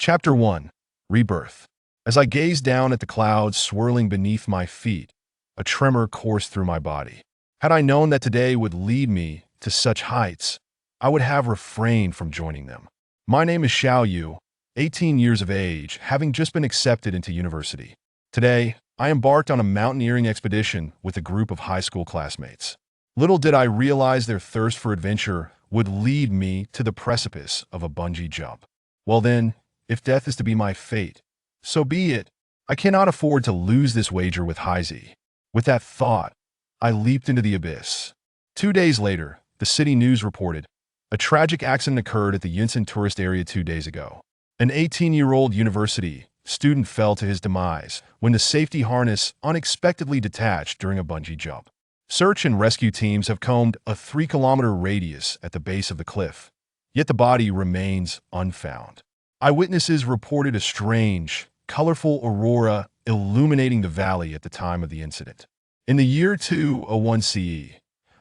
Chapter 1. Rebirth. As I gazed down at the clouds swirling beneath my feet, a tremor coursed through my body. Had I known that today would lead me to such heights, I would have refrained from joining them. My name is Xiao Yu, 18 years of age, having just been accepted into university. Today, I embarked on a mountaineering expedition with a group of high school classmates. Little did I realize their thirst for adventure would lead me to the precipice of a bungee jump. Well then, if death is to be my fate, so be it. I cannot afford to lose this wager with Heisey. With that thought, I leaped into the abyss. 2 days later, the city news reported, a tragic accident occurred at the Yinsen tourist area 2 days ago. An 18-year-old university student fell to his demise when the safety harness unexpectedly detached during a bungee jump. Search and rescue teams have combed a 3-kilometer radius at the base of the cliff, yet the body remains unfound. Eyewitnesses reported a strange, colorful aurora illuminating the valley at the time of the incident. In the year 201 CE,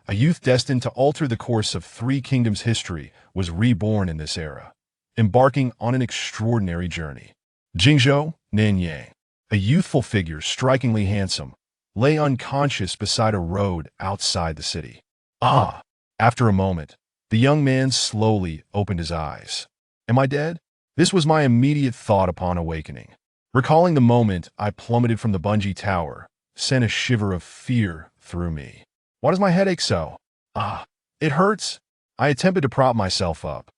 a youth destined to alter the course of 3 kingdoms' history was reborn in this era, embarking on an extraordinary journey. Jingzhou Nanyang, a youthful figure strikingly handsome, lay unconscious beside a road outside the city. After a moment, the young man slowly opened his eyes. Am I dead? This was my immediate thought upon awakening. Recalling the moment I plummeted from the bungee tower, sent a shiver of fear through me. Why does my head ache so? It hurts. I attempted to prop myself up,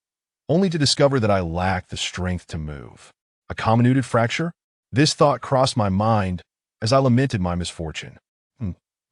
only to discover that I lacked the strength to move. A comminuted fracture? This thought crossed my mind as I lamented my misfortune.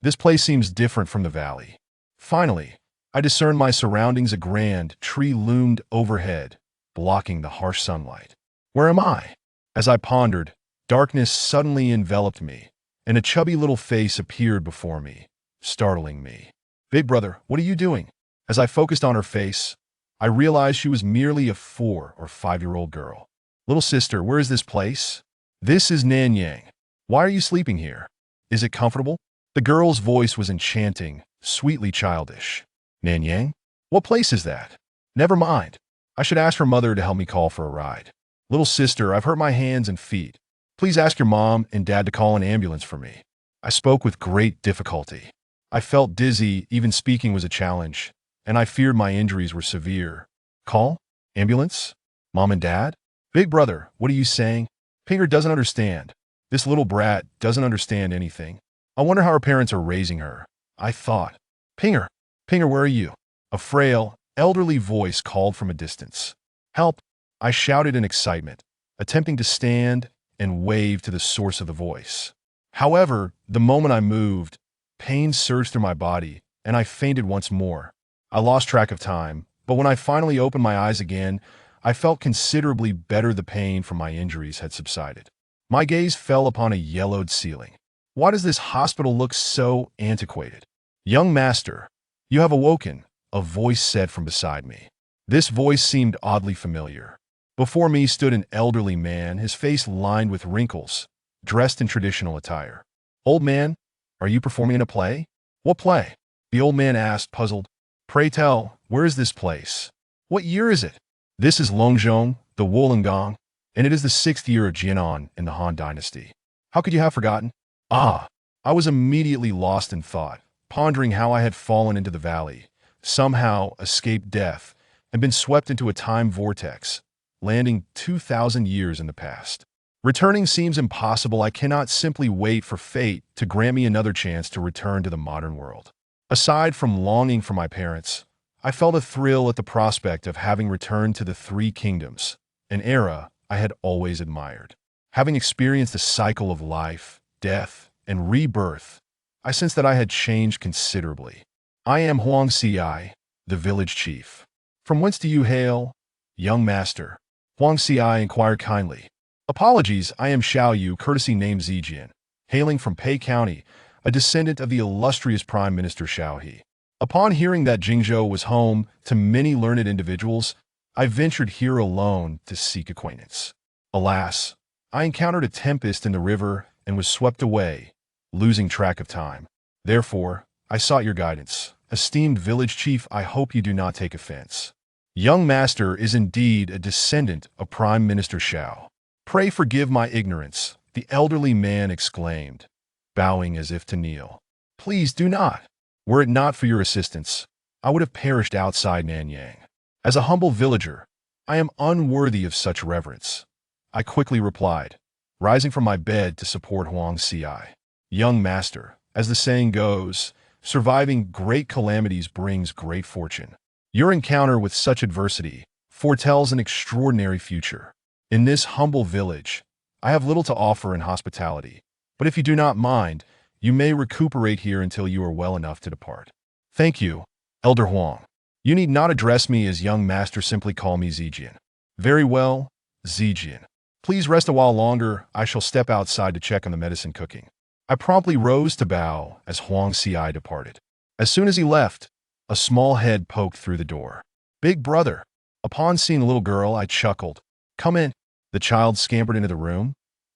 This place seems different from the valley. Finally, I discerned my surroundings. A grand tree loomed overhead, blocking the harsh sunlight. Where am I? As I pondered, darkness suddenly enveloped me, and a chubby little face appeared before me, startling me. Big brother, what are you doing? As I focused on her face, I realized she was merely a 4 or 5-year-old girl. Little sister, where is this place? This is Nanyang. Why are you sleeping here? Is it comfortable? The girl's voice was enchanting, sweetly childish. Nanyang? What place is that? Never mind. I should ask her mother to help me call for a ride. Little sister, I've hurt my hands and feet. Please ask your mom and dad to call an ambulance for me. I spoke with great difficulty. I felt dizzy, even speaking was a challenge, and I feared my injuries were severe. Call? Ambulance? Mom and dad? Big brother, what are you saying? Pinger doesn't understand. This little brat doesn't understand anything. I wonder how her parents are raising her. I thought. Pinger, where are you? A frail, elderly voice called from a distance. Help! I shouted in excitement, attempting to stand and wave to the source of the voice. However, the moment I moved, pain surged through my body, and I fainted once more. I lost track of time, but when I finally opened my eyes again, I felt considerably better. The pain from my injuries had subsided. My gaze fell upon a yellowed ceiling. Why does this hospital look so antiquated? Young master, you have awoken, a voice said from beside me. This voice seemed oddly familiar. Before me stood an elderly man, his face lined with wrinkles, dressed in traditional attire. Old man, are you performing in a play? What play? The old man asked, puzzled. Pray tell, where is this place? What year is it? This is Longzhong, the Wollongong, and it is the 6th year of Jianan in the Han Dynasty. How could you have forgotten? I was immediately lost in thought, pondering how I had fallen into the valley, somehow escaped death, and been swept into a time vortex, landing 2,000 years in the past. Returning seems impossible. I cannot simply wait for fate to grant me another chance to return to the modern world. Aside from longing for my parents, I felt a thrill at the prospect of having returned to the 3 kingdoms, an era I had always admired. Having experienced a cycle of life, death, and rebirth, I sensed that I had changed considerably. I am Huang Xiai, the village chief. From whence do you hail, young master? Huang Xiai inquired kindly. Apologies, I am Xiao Yu, courtesy name Zijian, hailing from Pei County, a descendant of the illustrious Prime Minister Xiao He. Upon hearing that Jingzhou was home to many learned individuals, I ventured here alone to seek acquaintance. Alas, I encountered a tempest in the river and was swept away, losing track of time. Therefore, I sought your guidance. Esteemed village chief, I hope you do not take offense. Young master is indeed a descendant of Prime Minister Shao. Pray forgive my ignorance, the elderly man exclaimed, bowing as if to kneel. Please do not. Were it not for your assistance, I would have perished outside Nanyang. As a humble villager, I am unworthy of such reverence. I quickly replied, rising from my bed to support Huang Xiai. Young master, as the saying goes, surviving great calamities brings great fortune. Your encounter with such adversity foretells an extraordinary future. In this humble village, I have little to offer in hospitality, but if you do not mind, you may recuperate here until you are well enough to depart. Thank you, Elder Huang. You need not address me as young master, simply call me Zijian. Very well, Zijian. Please rest a while longer, I shall step outside to check on the medicine cooking. I promptly rose to bow as Huang Xiai departed. As soon as he left, a small head poked through the door. Big brother. Upon seeing the little girl, I chuckled. Come in. The child scampered into the room.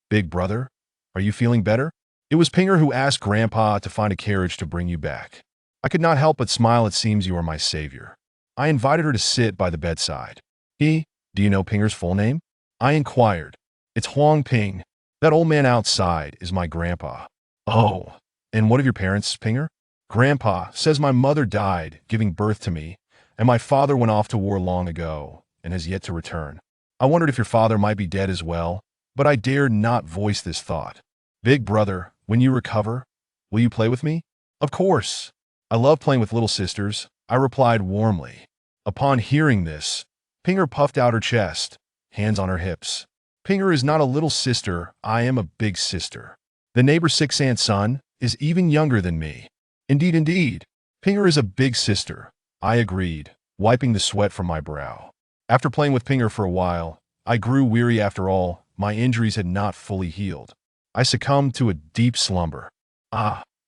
Big brother, are you feeling better? It was Pinger who asked Grandpa to find a carriage to bring you back. I could not help but smile. It seems you are my savior. I invited her to sit by the bedside. Do you know Pinger's full name? I inquired. It's Huang Ping. That old man outside is my grandpa. Oh, and what of your parents, Pinger? Grandpa says my mother died giving birth to me, and my father went off to war long ago and has yet to return. I wondered if your father might be dead as well, but I dared not voice this thought. Big brother, when you recover, will you play with me? Of course. I love playing with little sisters, I replied warmly. Upon hearing this, Pinger puffed out her chest, hands on her hips. Pinger is not a little sister, I am a big sister. The neighbor's six-aunt son is even younger than me. Indeed. Pinger is a big sister, I agreed, wiping the sweat from my brow. After playing with Pinger for a while, I grew weary. After all, my injuries had not fully healed. I succumbed to a deep slumber.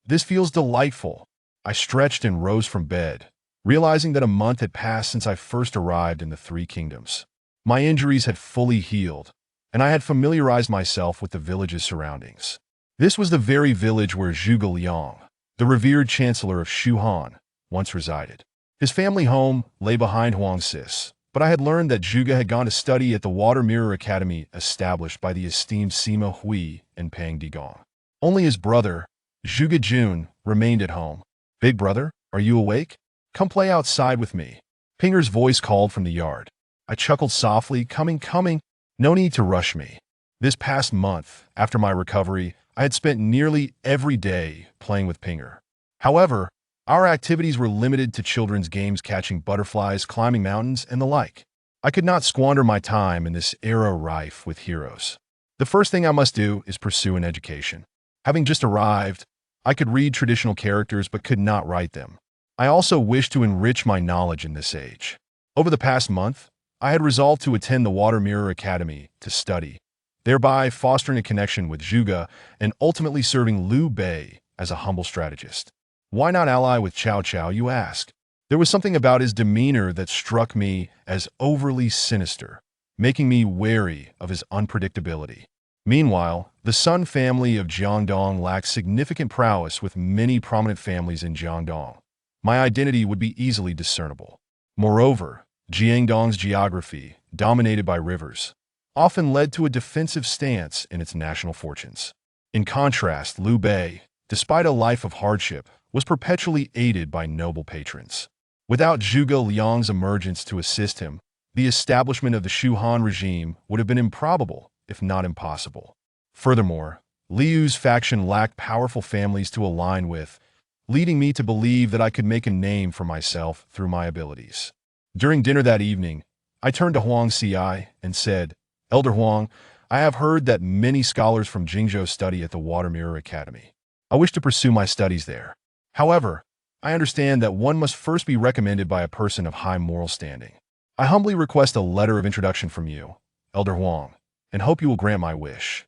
This feels delightful. I stretched and rose from bed, realizing that a month had passed since I first arrived in the Three Kingdoms. My injuries had fully healed, and I had familiarized myself with the village's surroundings. This was the very village where Zhuge Liang, the revered chancellor of Shuhan, once resided. His family home lay behind Huangsis, but I had learned that Zhuge had gone to study at the Water Mirror Academy established by the esteemed Sima Hui and Pang Digong. Only his brother, Zhuge Jun, remained at home. Big brother, are you awake? Come play outside with me. Pinger's voice called from the yard. I chuckled softly, coming. No need to rush me. This past month, after my recovery, I had spent nearly every day playing with Pinger. However, our activities were limited to children's games, catching butterflies, climbing mountains, and the like. I could not squander my time in this era rife with heroes. The first thing I must do is pursue an education. Having just arrived, I could read traditional characters but could not write them. I also wished to enrich my knowledge in this age. Over the past month, I had resolved to attend the Water Mirror Academy to study, thereby fostering a connection with Zhuge and ultimately serving Liu Bei as a humble strategist. Why not ally with Cao Cao, you ask? There was something about his demeanor that struck me as overly sinister, making me wary of his unpredictability. Meanwhile, the Sun family of Jiangdong lacked significant prowess with many prominent families in Jiangdong. My identity would be easily discernible. Moreover, Jiangdong's geography, dominated by rivers, often led to a defensive stance in its national fortunes. In contrast, Liu Bei, despite a life of hardship, was perpetually aided by noble patrons. Without Zhuge Liang's emergence to assist him, the establishment of the Shuhan regime would have been improbable, if not impossible. Furthermore, Liu's faction lacked powerful families to align with, leading me to believe that I could make a name for myself through my abilities. During dinner that evening, I turned to Huang Xiai and said, Elder Huang, I have heard that many scholars from Jingzhou study at the Water Mirror Academy. I wish to pursue my studies there. However, I understand that one must first be recommended by a person of high moral standing. I humbly request a letter of introduction from you, Elder Huang, and hope you will grant my wish.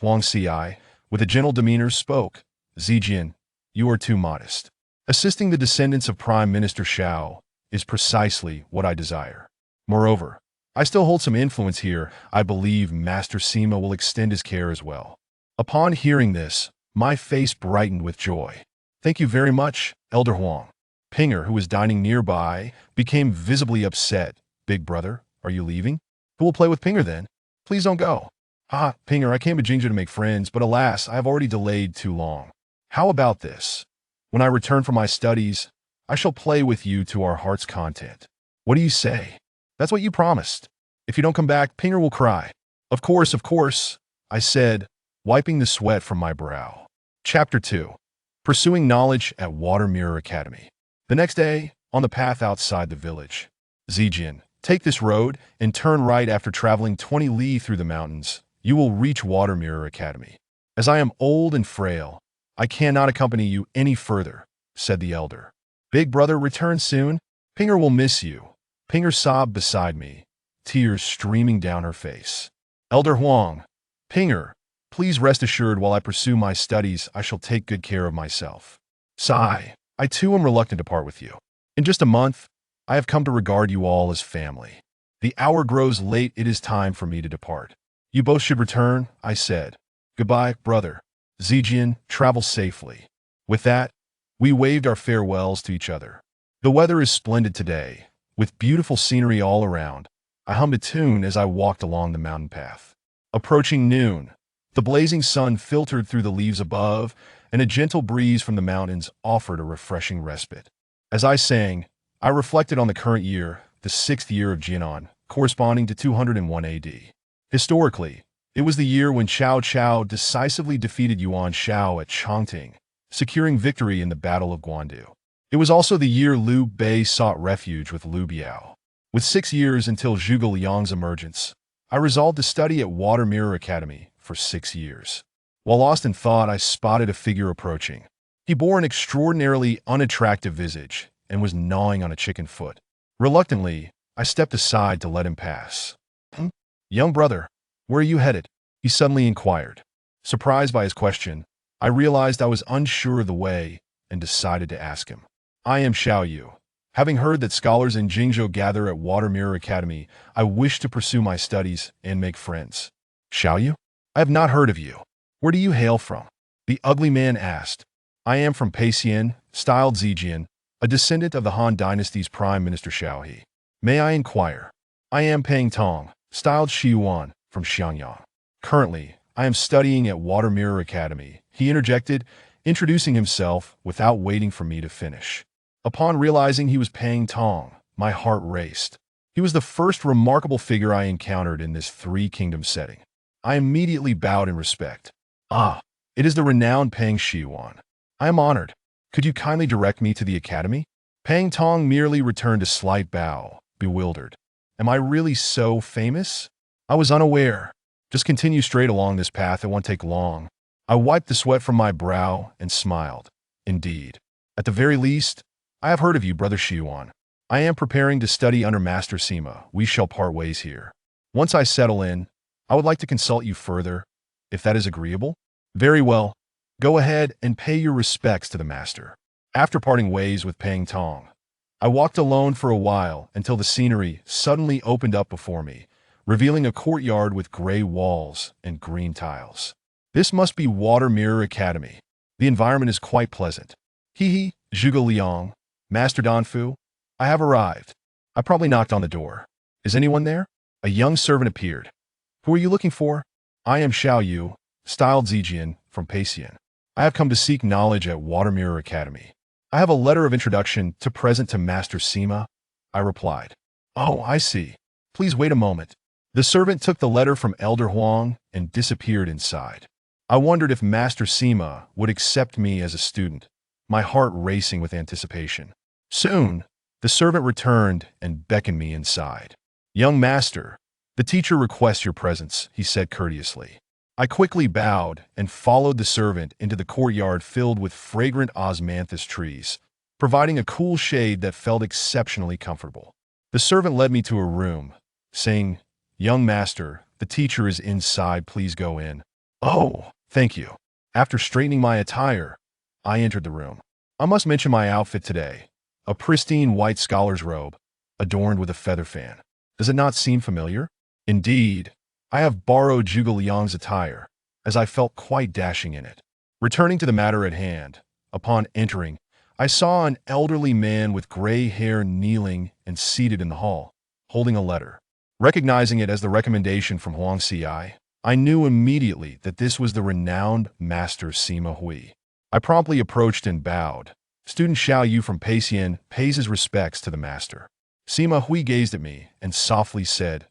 Huang Xiai, with a gentle demeanor, spoke, Zijian, you are too modest. Assisting the descendants of Prime Minister Shao is precisely what I desire. Moreover, I still hold some influence here. I believe Master Sima will extend his care as well. Upon hearing this, my face brightened with joy. Thank you very much, Elder Huang. Pinger, who was dining nearby, became visibly upset Big brother, are you leaving? Who will play with Pinger then? Please don't go. Ah, Pinger, I came to Jingzhou to make friends, but alas, I have already delayed too long. How about this? When I return from my studies, I shall play with you to our heart's content. What do you say? That's what you promised. If you don't come back, Pinger will cry. Of course, I said, wiping the sweat from my brow. Chapter 2. Pursuing Knowledge at Water Mirror Academy. The next day, on the path outside the village. Zijian, take this road and turn right after traveling 20 li through the mountains. You will reach Water Mirror Academy. As I am old and frail, I cannot accompany you any further, said the elder. Big brother, return soon. Pinger will miss you. Pinger sobbed beside me, tears streaming down her face. Elder Huang, Pinger, please rest assured while I pursue my studies, I shall take good care of myself. Sigh, I too am reluctant to part with you. In just a month, I have come to regard you all as family. The hour grows late, it is time for me to depart. You both should return, I said. Goodbye, brother. Zijian, travel safely. With that, we waved our farewells to each other. The weather is splendid today, with beautiful scenery all around. I hummed a tune as I walked along the mountain path. Approaching noon, the blazing sun filtered through the leaves above, and a gentle breeze from the mountains offered a refreshing respite. As I sang, I reflected on the current year, the 6th year of Jinan, corresponding to 201 AD. Historically, it was the year when Cao Cao decisively defeated Yuan Shao at Chongqing, securing victory in the Battle of Guandu. It was also the year Liu Bei sought refuge with Liu Biao. With 6 years until Zhuge Liang's emergence, I resolved to study at Water Mirror Academy for 6 years. While lost in thought, I spotted a figure approaching. He bore an extraordinarily unattractive visage and was gnawing on a chicken foot. Reluctantly, I stepped aside to let him pass. Young brother, where are you headed? He suddenly inquired. Surprised by his question, I realized I was unsure of the way and decided to ask him. I am Xiao Yu. Having heard that scholars in Jingzhou gather at Water Mirror Academy, I wish to pursue my studies and make friends. Xiao Yu? I have not heard of you. Where do you hail from? The ugly man asked. I am from Peixian, styled Zijian, a descendant of the Han Dynasty's Prime Minister Xiao He. May I inquire? I am Pang Tong, styled Shi Yuan, from Xiangyang. Currently, I am studying at Water Mirror Academy, he interjected, introducing himself without waiting for me to finish. Upon realizing he was Pang Tong, my heart raced. He was the first remarkable figure I encountered in this three-kingdom setting. I immediately bowed in respect. Ah, it is the renowned Pang Shiyuan. I am honored. Could you kindly direct me to the academy? Pang Tong merely returned a slight bow, bewildered. Am I really so famous? I was unaware. Just continue straight along this path, it won't take long. I wiped the sweat from my brow and smiled. Indeed. At the very least, I have heard of you, Brother Shiyuan. I am preparing to study under Master Sima. We shall part ways here. Once I settle in, I would like to consult you further, if that is agreeable. Very well. Go ahead and pay your respects to the master. After parting ways with Pang Tong, I walked alone for a while until the scenery suddenly opened up before me, revealing a courtyard with gray walls and green tiles. This must be Water Mirror Academy. The environment is quite pleasant. Hee, Zhuge Liang, Master Danfu, I have arrived. I probably knocked on the door. Is anyone there? A young servant appeared. Who are you looking for? I am Xiao Yu, styled Zijian, from Peixian. I have come to seek knowledge at Water Mirror Academy. I have a letter of introduction to present to Master Sima, I replied. Oh, I see. Please wait a moment. The servant took the letter from Elder Huang and disappeared inside. I wondered if Master Sima would accept me as a student, my heart racing with anticipation. Soon, the servant returned and beckoned me inside. Young master, the teacher requests your presence, he said courteously. I quickly bowed and followed the servant into the courtyard filled with fragrant osmanthus trees, providing a cool shade that felt exceptionally comfortable. The servant led me to a room, saying, Young master, the teacher is inside, please go in. Oh, thank you. After straightening my attire, I entered the room. I must mention my outfit today, a pristine white scholar's robe, adorned with a feather fan. Does it not seem familiar? Indeed, I have borrowed Zhuge Liang's attire, as I felt quite dashing in it. Returning to the matter at hand, upon entering, I saw an elderly man with gray hair kneeling and seated in the hall, holding a letter. Recognizing it as the recommendation from Huang Xi, I knew immediately that this was the renowned Master Sima Hui. I promptly approached and bowed. Student Xiao Yu from Peixian pays his respects to the master. Sima Hui gazed at me and softly said,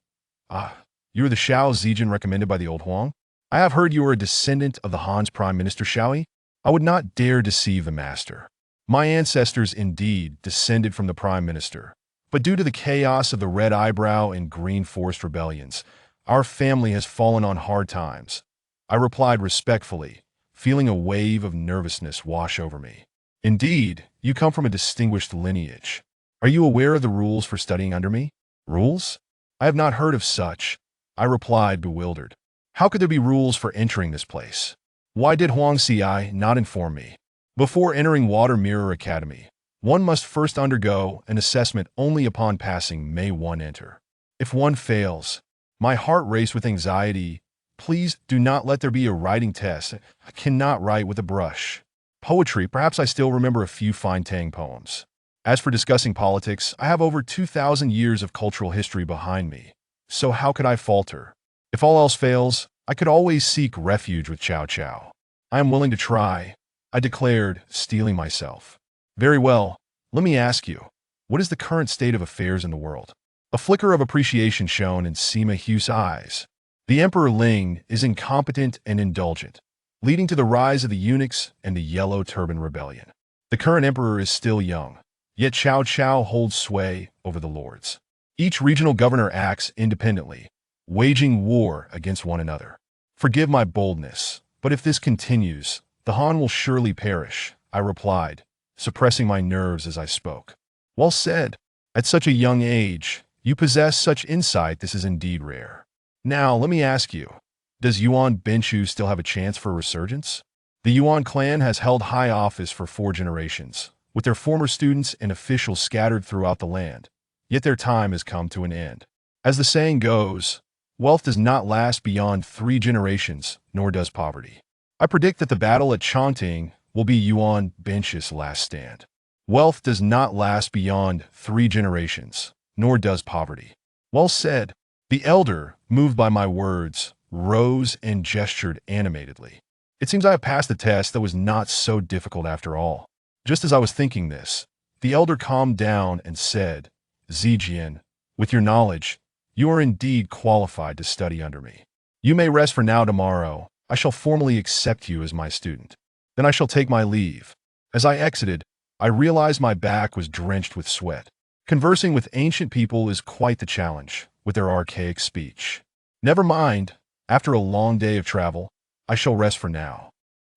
"Ah, you are the Xiao Zijin recommended by the old Huang? I have heard you are a descendant of the Han's Prime Minister Xiaoyi. I would not dare deceive the master. My ancestors indeed descended from the Prime Minister, but due to the chaos of the Red Eyebrow and Green Forest rebellions, our family has fallen on hard times." I replied respectfully, feeling a wave of nervousness wash over me. "Indeed, you come from a distinguished lineage. Are you aware of the rules for studying under me?" "Rules? I have not heard of such," I replied, bewildered. "How could there be rules for entering this place? Why did Huang Xi not inform me? Before entering Water Mirror Academy, one must first undergo an assessment. Only upon passing may one enter. If one fails—" My heart raced with anxiety. "Please do not let there be a writing test. I cannot write with a brush. Poetry, perhaps I still remember a few fine Tang poems. As for discussing politics, I have over 2,000 years of cultural history behind me. So how could I falter? If all else fails, I could always seek refuge with Cao Cao. I am willing to try," I declared, steeling myself. "Very well. Let me ask you, what is the current state of affairs in the world?" A flicker of appreciation shone in Sima Hu's eyes. "The Emperor Ling is incompetent and indulgent, leading to the rise of the eunuchs and the Yellow Turban Rebellion. The current emperor is still young, yet Cao Cao holds sway over the lords. Each regional governor acts independently, waging war against one another. Forgive my boldness, but if this continues, the Han will surely perish," I replied, suppressing my nerves as I spoke. "Well said. At such a young age, you possess such insight. This is indeed rare. Now, let me ask you, does Yuan Binshu still have a chance for a resurgence? The Yuan clan has held high office for 4 generations, with their former students and officials scattered throughout the land. Yet their time has come to an end. As the saying goes, wealth does not last beyond 3 generations, nor does poverty. I predict that the battle at Chongqing will be Yuan Binshu's last stand. Wealth does not last beyond 3 generations, nor does poverty." "Well said." The elder, moved by my words, rose and gestured animatedly. "It seems I have passed the test that was not so difficult after all." Just as I was thinking this, the elder calmed down and said, "Zijian, with your knowledge, you are indeed qualified to study under me. You may rest for now. Tomorrow, I shall formally accept you as my student. Then I shall take my leave." As I exited, I realized my back was drenched with sweat. Conversing with ancient people is quite the challenge, with their archaic speech. Never mind, after a long day of travel, I shall rest for now.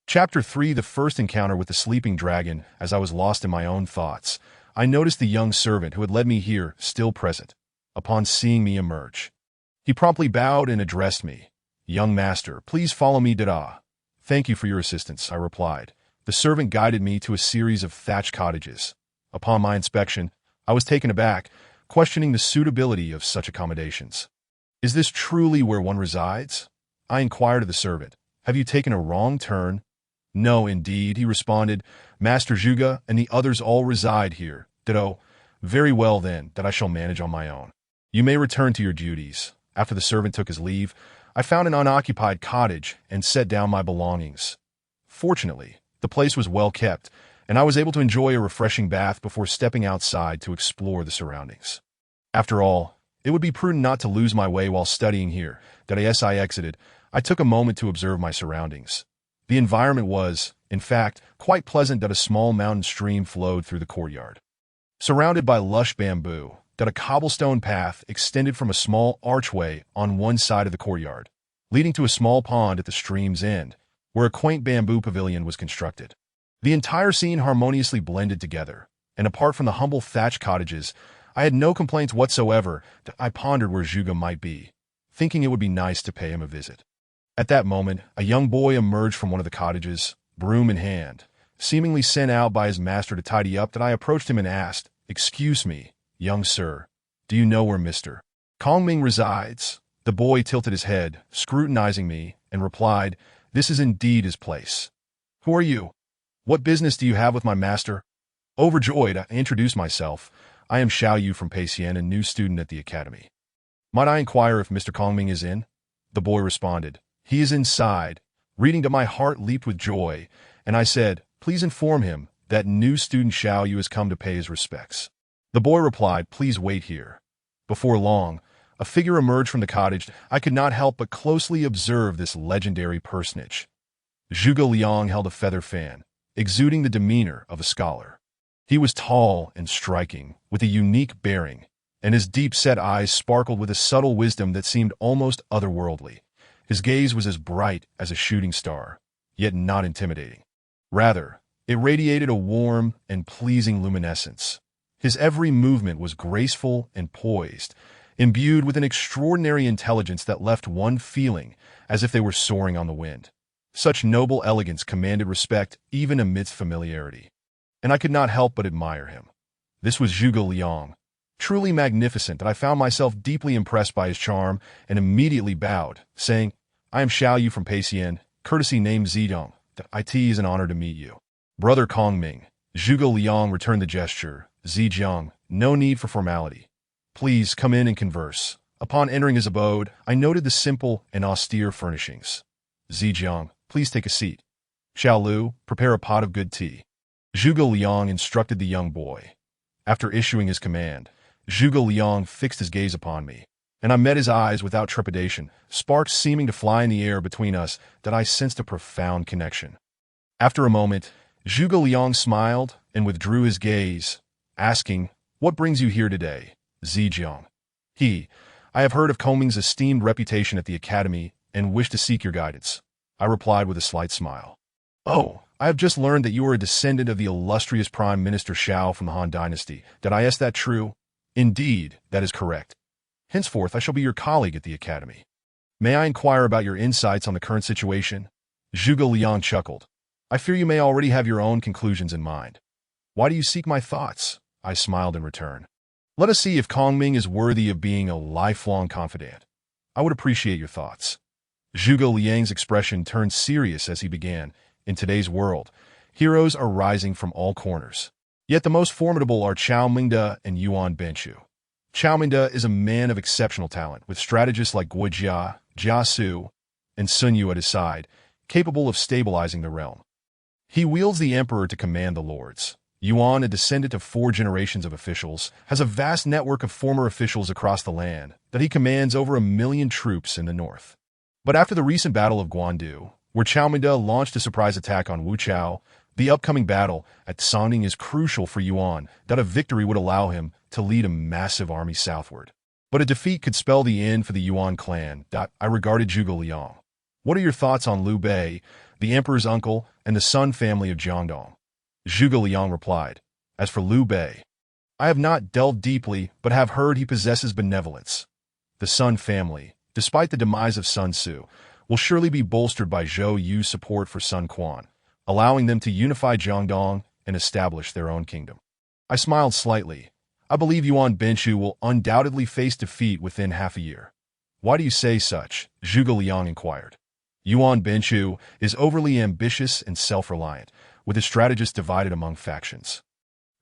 Chapter 3: The first encounter with the sleeping dragon. As I was lost in my own thoughts, I noticed the young servant who had led me here still present. Upon seeing me emerge, he promptly bowed and addressed me. "Young master, please follow me." "Dada. Thank you for your assistance," I replied. The servant guided me to a series of thatched cottages. Upon my inspection, I was taken aback, questioning the suitability of such accommodations. "Is this truly where one resides?" I inquired of the servant. "Have you taken a wrong turn?" "No, indeed," he responded. "Master Zhuge and the others all reside here." "Ditto. Very well then, that I shall manage on my own. You may return to your duties." After the servant took his leave, I found an unoccupied cottage and set down my belongings. Fortunately, the place was well kept, and I was able to enjoy a refreshing bath before stepping outside to explore the surroundings. After all, it would be prudent not to lose my way while studying here. As I exited, I took a moment to observe my surroundings. The environment was, in fact, quite pleasant. A small mountain stream flowed through the courtyard. Surrounded by lush bamboo, a cobblestone path extended from a small archway on one side of the courtyard, leading to a small pond at the stream's end, where a quaint bamboo pavilion was constructed. The entire scene harmoniously blended together, and apart from the humble thatched cottages, I had no complaints whatsoever. I pondered where Zhuge might be, thinking it would be nice to pay him a visit. At that moment, a young boy emerged from one of the cottages, broom in hand, seemingly sent out by his master to tidy up. I approached him and asked, "Excuse me, young sir, do you know where Mr. Kongming resides?" The boy tilted his head, scrutinizing me, and replied, "This is indeed his place." "Who are you? What business do you have with my master?" Overjoyed, I introduced myself. I am Xiao Yu from Peixian, a new student at the academy. Might I inquire if Mr. Kongming is in? The boy responded. He is inside. Reading that, my heart leaped with joy, and I said, please inform him that new student Xiao Yu has come to pay his respects. The boy replied, please wait here. Before long, a figure emerged from the cottage. I could not help but closely observe this legendary personage. Zhuge Liang held a feather fan, exuding the demeanor of a scholar. He was tall and striking, with a unique bearing, and his deep-set eyes sparkled with a subtle wisdom that seemed almost otherworldly. His gaze was as bright as a shooting star, yet not intimidating. Rather, it radiated a warm and pleasing luminescence. His every movement was graceful and poised, imbued with an extraordinary intelligence that left one feeling as if they were soaring on the wind. Such noble elegance commanded respect even amidst familiarity, and I could not help but admire him. This was Zhuge Liang, truly magnificent, and I found myself deeply impressed by his charm and immediately bowed, saying, I am Xiao Yu from Peixian, courtesy named Zidong. It is an honor to meet you. Brother Kongming. Zhuge Liang returned the gesture. Zijiang, no need for formality. Please come in and converse. Upon entering his abode, I noted the simple and austere furnishings. Zijiang, please take a seat. Xiao Lu, prepare a pot of good tea. Zhuge Liang instructed the young boy. After issuing his command, Zhuge Liang fixed his gaze upon me, and I met his eyes without trepidation, sparks seeming to fly in the air between us that I sensed a profound connection. After a moment, Zhuge Liang smiled and withdrew his gaze, asking, What brings you here today, Zijiang? I have heard of Kongming's esteemed reputation at the academy and wish to seek your guidance. I replied with a slight smile. Oh, I have just learned that you are a descendant of the illustrious Prime Minister Xiao from the Han Dynasty. Did I ask that true? Indeed, that is correct. Henceforth, I shall be your colleague at the academy. May I inquire about your insights on the current situation? Zhuge Liang chuckled. I fear you may already have your own conclusions in mind. Why do you seek my thoughts? I smiled in return. Let us see if Kongming is worthy of being a lifelong confidant. I would appreciate your thoughts. Zhuge Liang's expression turned serious as he began. In today's world, heroes are rising from all corners. Yet the most formidable are Chao Mingde and Yuan Benshu. Chao Mingde is a man of exceptional talent, with strategists like Guo Jia, Jia Su, and Sun Yu at his side, capable of stabilizing the realm. He wields the emperor to command the lords. Yuan, a descendant of 4 generations of officials, has a vast network of former officials across the land that he commands over 1 million troops in the north. But after the recent Battle of Guandu, where Chao Mingde launched a surprise attack on Wu Chao, the upcoming battle at Songning is crucial for Yuan, that a victory would allow him to lead a massive army southward. But a defeat could spell the end for the Yuan clan. I regarded Zhuge Liang. What are your thoughts on Liu Bei, the emperor's uncle, and the Sun family of Jiangdong? Zhuge Liang replied, As for Liu Bei, I have not delved deeply, but have heard he possesses benevolence. The Sun family, despite the demise of Sun Tzu, will surely be bolstered by Zhou Yu's support for Sun Quan, allowing them to unify Jiangdong and establish their own kingdom. I smiled slightly. I believe Yuan Benshu will undoubtedly face defeat within half a year. Why do you say such? Zhuge Liang inquired. Yuan Benshu is overly ambitious and self-reliant, with his strategists divided among factions.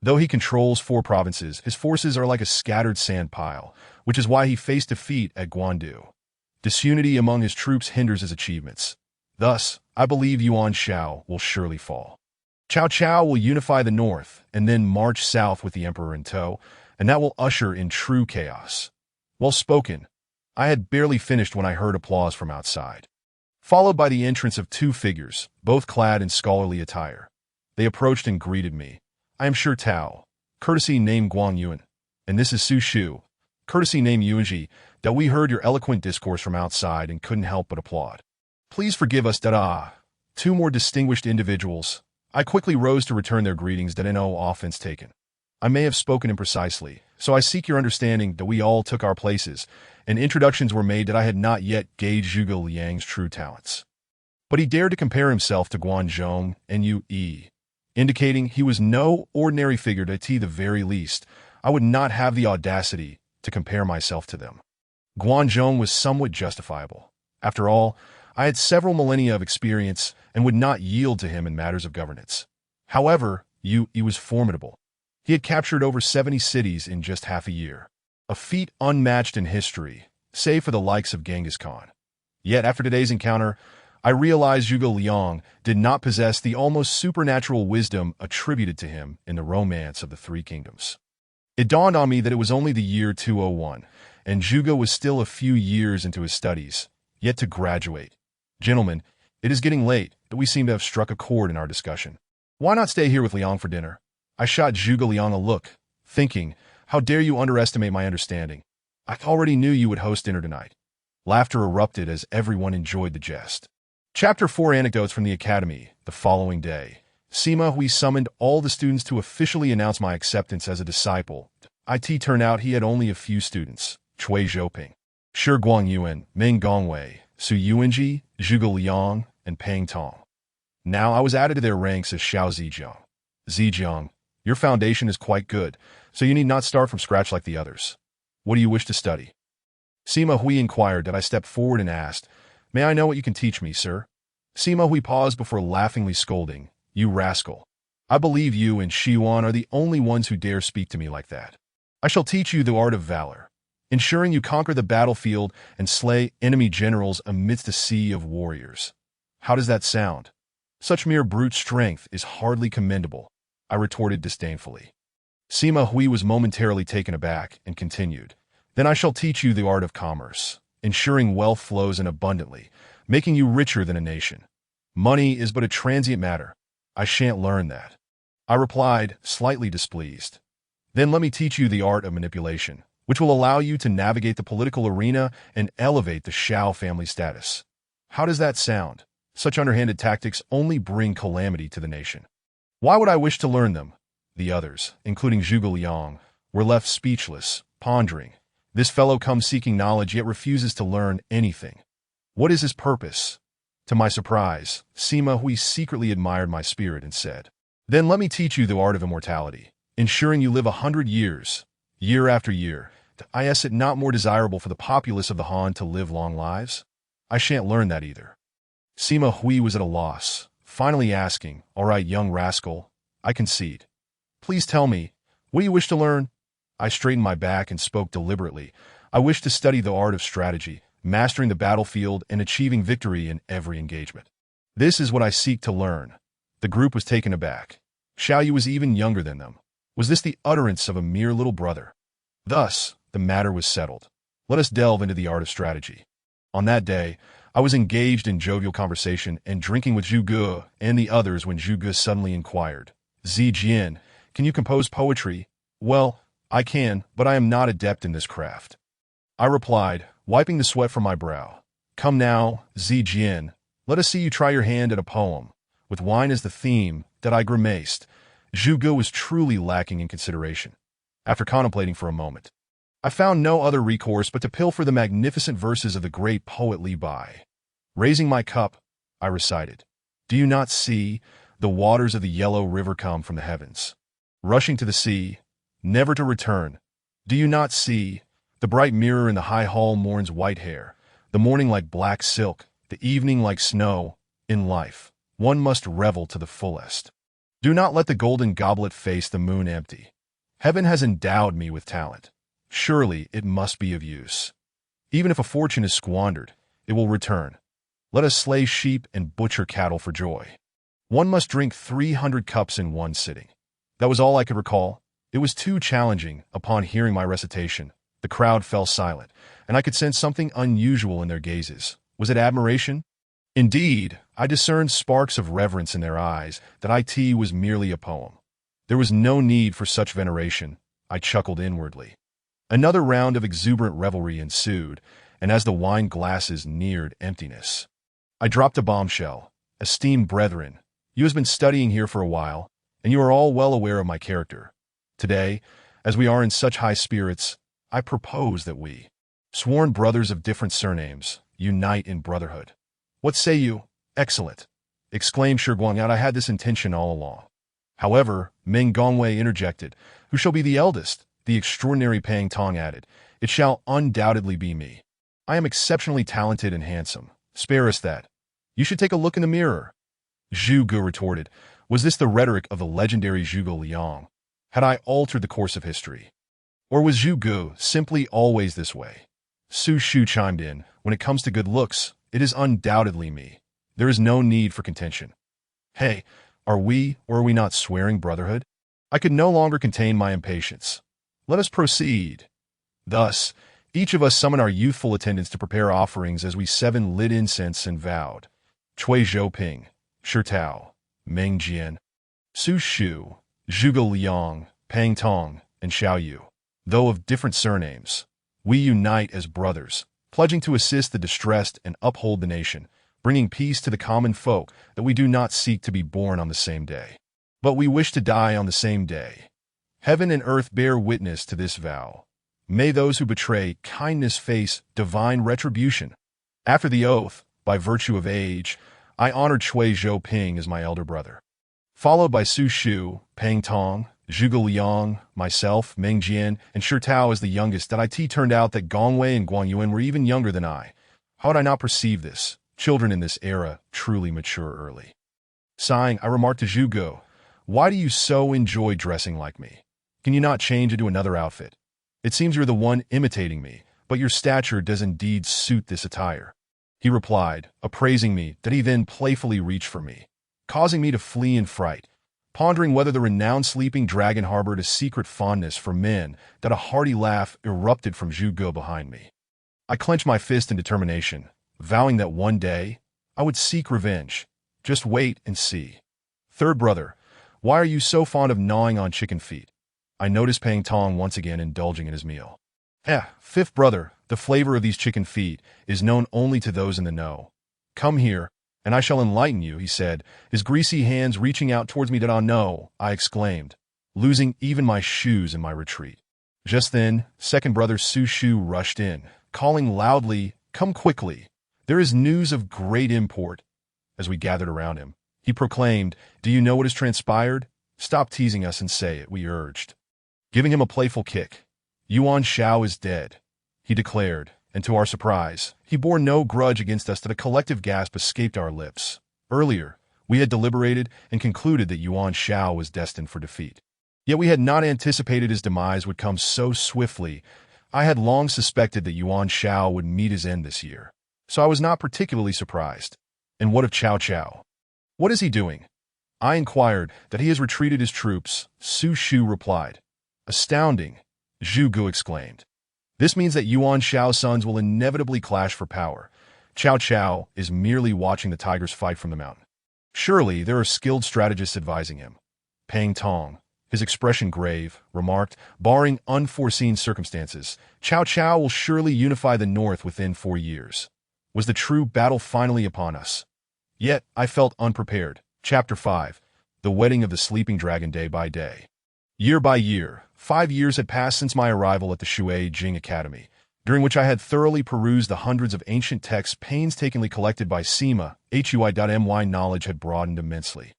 Though he controls 4 provinces, his forces are like a scattered sand pile, which is why he faced defeat at Guandu. Disunity among his troops hinders his achievements. Thus, I believe Yuan Shao will surely fall. Cao Cao will unify the north and then march south with the emperor in tow, and that will usher in true chaos. Well spoken. I had barely finished when I heard applause from outside, followed by the entrance of 2 figures, both clad in scholarly attire. They approached and greeted me. I am Shi Tao, courtesy named Guang Yuan, and this is Su Shu, courtesy named Yuanji, that we heard your eloquent discourse from outside and couldn't help but applaud. Please forgive us, 2 more distinguished individuals. I quickly rose to return their greetings, no offense taken. I may have spoken imprecisely, so I seek your understanding that we all took our places, and introductions were made that I had not yet gauged Zhuge Liang's true talents. But he dared to compare himself to Guanzhong and Yu Yi, indicating he was no ordinary figure. To the very least, I would not have the audacity to compare myself to them. Guanzhong was somewhat justifiable. After all, I had several millennia of experience and would not yield to him in matters of governance. However, Yu Yi was formidable. He had captured over 70 cities in just half a year, a feat unmatched in history, save for the likes of Genghis Khan. Yet after today's encounter, I realized Zhuge Liang did not possess the almost supernatural wisdom attributed to him in the Romance of the Three Kingdoms. It dawned on me that it was only the year 201, and Zhuge was still a few years into his studies, yet to graduate. Gentlemen, it is getting late, but we seem to have struck a chord in our discussion. Why not stay here with Liang for dinner? I shot Zhuge Liang a look, thinking, how dare you underestimate my understanding? I already knew you would host dinner tonight. Laughter erupted as everyone enjoyed the jest. Chapter 4 Anecdotes from the Academy. The following day, Sima Hui summoned all the students to officially announce my acceptance as a disciple. It turned out he had only a few students: Cui Zhouping, Shi Guangyuan, Ming Gongwei, Su Yuanji, Zhuge Liang, and Pang Tong. Now I was added to their ranks as Xiao Zijiang. Zijiang, your foundation is quite good, so you need not start from scratch like the others. What do you wish to study? Sima Hui inquired. That I stepped forward and asked, May I know what you can teach me, sir? Sima Hui paused before laughingly scolding, You rascal. I believe you and Xiwan are the only ones who dare speak to me like that. I shall teach you the art of valor, ensuring you conquer the battlefield and slay enemy generals amidst a sea of warriors. How does that sound? Such mere brute strength is hardly commendable, I retorted disdainfully. Sima Hui was momentarily taken aback and continued, Then I shall teach you the art of commerce, ensuring wealth flows in abundantly, making you richer than a nation. Money is but a transient matter. I shan't learn that. I replied, slightly displeased. Then let me teach you the art of manipulation, which will allow you to navigate the political arena and elevate the Xiao family status. How does that sound? Such underhanded tactics only bring calamity to the nation. Why would I wish to learn them? The others, including Zhuge Liang, were left speechless, pondering. This fellow comes seeking knowledge yet refuses to learn anything. What is his purpose? To my surprise, Sima Hui secretly admired my spirit and said, Then let me teach you the art of immortality, ensuring you live 100 years, year after year. Is it not more desirable for the populace of the Han to live long lives? I shan't learn that either. Sima Hui was at a loss, finally asking, All right, young rascal, I concede. Please tell me, what do you wish to learn? I straightened my back and spoke deliberately. I wish to study the art of strategy, mastering the battlefield and achieving victory in every engagement. This is what I seek to learn. The group was taken aback. Xiao Yu was even younger than them. Was this the utterance of a mere little brother? Thus, the matter was settled. Let us delve into the art of strategy. On that day, I was engaged in jovial conversation and drinking with Zhuge and the others when Zhuge suddenly inquired, Zijian, can you compose poetry? Well, I can, but I am not adept in this craft. I replied, wiping the sweat from my brow. Come now, Zijian, let us see you try your hand at a poem. With wine as the theme, that I grimaced. Zhuge was truly lacking in consideration. After contemplating for a moment, I found no other recourse but to pilfer the magnificent verses of the great poet Li Bai. Raising my cup, I recited, Do you not see the waters of the yellow river come from the heavens, rushing to the sea, never to return? Do you not see the bright mirror in the high hall mourns white hair, the morning like black silk, the evening like snow? In life, one must revel to the fullest. Do not let the golden goblet face the moon empty. Heaven has endowed me with talent. Surely it must be of use. Even if a fortune is squandered, it will return. Let us slay sheep and butcher cattle for joy. One must drink 300 cups in one sitting. That was all I could recall. It was too challenging. Upon hearing my recitation, the crowd fell silent, and I could sense something unusual in their gazes. Was it admiration? Indeed, I discerned sparks of reverence in their eyes. That it was merely a poem. There was no need for such veneration. I chuckled inwardly. Another round of exuberant revelry ensued, and as the wine glasses neared emptiness, I dropped a bombshell. Esteemed brethren, you have been studying here for a while, and you are all well aware of my character. Today, as we are in such high spirits, I propose that we, sworn brothers of different surnames, unite in brotherhood. What say you? Excellent, exclaimed Shi Guangyuan. I had this intention all along. However, Ming Gongwei interjected, Who shall be the eldest? The extraordinary Pang Tong added, It shall undoubtedly be me. I am exceptionally talented and handsome. Spare us that. You should take a look in the mirror. Zhuge retorted, Was this the rhetoric of the legendary Zhuge Liang? Had I altered the course of history? Or was Zhu Gu simply always this way? Su Shu chimed in, when it comes to good looks, it is undoubtedly me. There is no need for contention. Hey, are we or are we not swearing brotherhood? I could no longer contain my impatience. Let us proceed. Thus, each of us summoned our youthful attendants to prepare offerings as we seven lit incense and vowed. Cui Zhouping, Shi Tao, Meng Jian, Su Shu, Zhuge Liang, Pang Tong, and Xiao Yu. Though of different surnames, we unite as brothers, pledging to assist the distressed and uphold the nation, bringing peace to the common folk that we do not seek to be born on the same day, but we wish to die on the same day. Heaven and earth bear witness to this vow. May those who betray kindness face divine retribution. After the oath, by virtue of age, I honored Cui Zhouping as my elder brother, followed by Su Shu, Pang Tong, Zhuge Liang, myself, Meng Jian, and Shi Tao as the youngest. That it turned out that Gong Wei and Guan Yuan were even younger than I. How had I not perceived this? Children in this era truly mature early. Sighing, I remarked to Zhu Gu, "Why do you so enjoy dressing like me? Can you not change into another outfit? It seems you're the one imitating me, but your stature does indeed suit this attire." He replied, appraising me, that he then playfully reached for me, causing me to flee in fright, pondering whether the renowned sleeping dragon harbored a secret fondness for men, that a hearty laugh erupted from Zhu Gu behind me. I clenched my fist in determination, vowing that one day I would seek revenge. Just wait and see. Third brother, why are you so fond of gnawing on chicken feet? I noticed Pang Tong once again indulging in his meal. Fifth brother, the flavor of these chicken feet is known only to those in the know. Come here, and I shall enlighten you, he said, his greasy hands reaching out towards me. Did I know? I exclaimed, losing even my shoes in my retreat. Just then, second brother Su Shu rushed in, calling loudly, "Come quickly. There is news of great import." As we gathered around him, he proclaimed, "Do you know what has transpired? Stop teasing us and say it," we urged. Giving him a playful kick, "Yuan Shao is dead," he declared, and to our surprise, he bore no grudge against us. That a collective gasp escaped our lips. Earlier, we had deliberated and concluded that Yuan Shao was destined for defeat. Yet we had not anticipated his demise would come so swiftly. I had long suspected that Yuan Shao would meet his end this year, so I was not particularly surprised. And what of Cao Cao? What is he doing? I inquired. That he has retreated his troops, Su Shu replied. Astounding, Zhu Gu exclaimed. This means that Yuan Shao's sons will inevitably clash for power. Cao Cao is merely watching the tigers fight from the mountain. Surely there are skilled strategists advising him. Pang Tong, his expression grave, remarked, barring unforeseen circumstances, Cao Cao will surely unify the north within 4 years. Was the true battle finally upon us? Yet I felt unprepared. Chapter 5. The Wedding of the Sleeping Dragon. Day by day. Year by year, 5 years had passed since my arrival at the Shui Jing Academy, during which I had thoroughly perused the hundreds of ancient texts painstakingly collected by Sima. Hui.my knowledge had broadened immensely,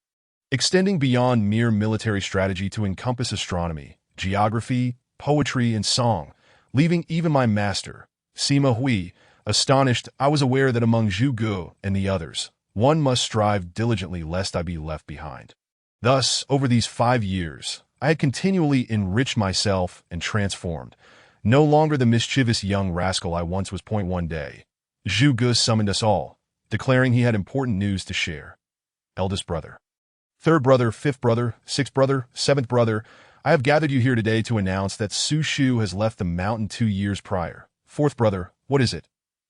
extending beyond mere military strategy to encompass astronomy, geography, poetry, and song, leaving even my master, Sima Hui, astonished. I was aware that among Zhu Gu and the others, one must strive diligently lest I be left behind. Thus, over these 5 years, I had continually enriched myself and transformed. No longer the mischievous young rascal I once was. One day, Zhu Gu summoned us all, declaring he had important news to share. Eldest brother, third brother, fifth brother, sixth brother, seventh brother, I have gathered you here today to announce that Su Shu has left the mountain 2 years prior. Fourth brother, what is it?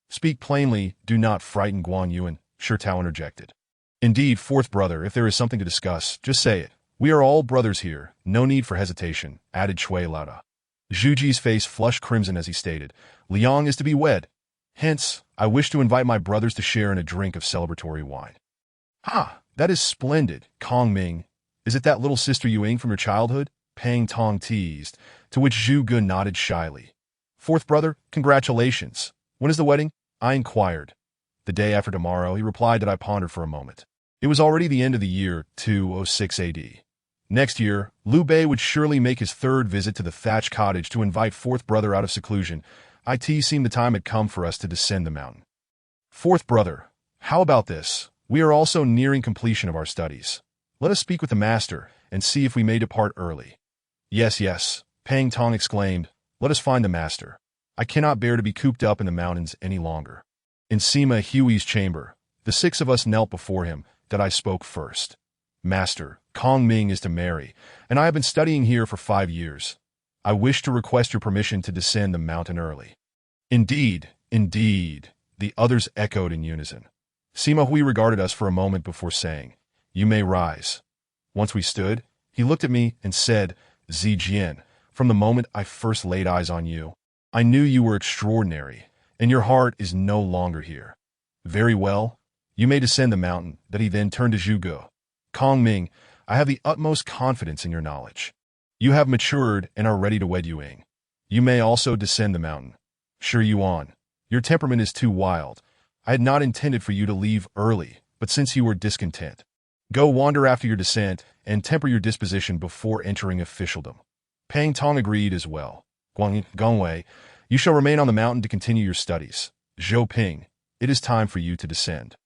Speak plainly, do not frighten Guan Yuan, Shi Tao interjected. Indeed, fourth brother, if there is something to discuss, just say it. We are all brothers here, no need for hesitation, added Cui Lauda. Zhu Ji's face flushed crimson as he stated, Liang is to be wed. Hence, I wish to invite my brothers to share in a drink of celebratory wine. Ah, that is splendid, Kong Ming. Is it that little sister Yuing from your childhood? Pang Tong teased, to which Zhu Gu nodded shyly. Fourth brother, congratulations. When is the wedding? I inquired. The day after tomorrow, he replied. That I pondered for a moment. It was already the end of the year 206 AD. Next year, Liu Bei would surely make his third visit to the thatched cottage to invite fourth brother out of seclusion. It seemed the time had come for us to descend the mountain. Fourth brother, how about this? We are also nearing completion of our studies. Let us speak with the master and see if we may depart early. Yes, yes, Pang Tong exclaimed. Let us find the master. I cannot bear to be cooped up in the mountains any longer. In Sima Hui's chamber, the six of us knelt before him, that I spoke first. Master, Kong Ming is to marry, and I have been studying here for 5 years. I wish to request your permission to descend the mountain early. Indeed, indeed, the others echoed in unison. Sima Hui regarded us for a moment before saying, You may rise. Once we stood, he looked at me and said, Zijian, from the moment I first laid eyes on you, I knew you were extraordinary, and your heart is no longer here. Very well, you may descend the mountain. That he then turned to Zhuge. Kong Ming, I have the utmost confidence in your knowledge. You have matured and are ready to wed Yuing. You may also descend the mountain. Shi Yuan, your temperament is too wild. I had not intended for you to leave early, but since you were discontent, go wander after your descent and temper your disposition before entering officialdom. Pang Tong agreed as well. Gongwei, you shall remain on the mountain to continue your studies. Zhou Ping, it is time for you to descend.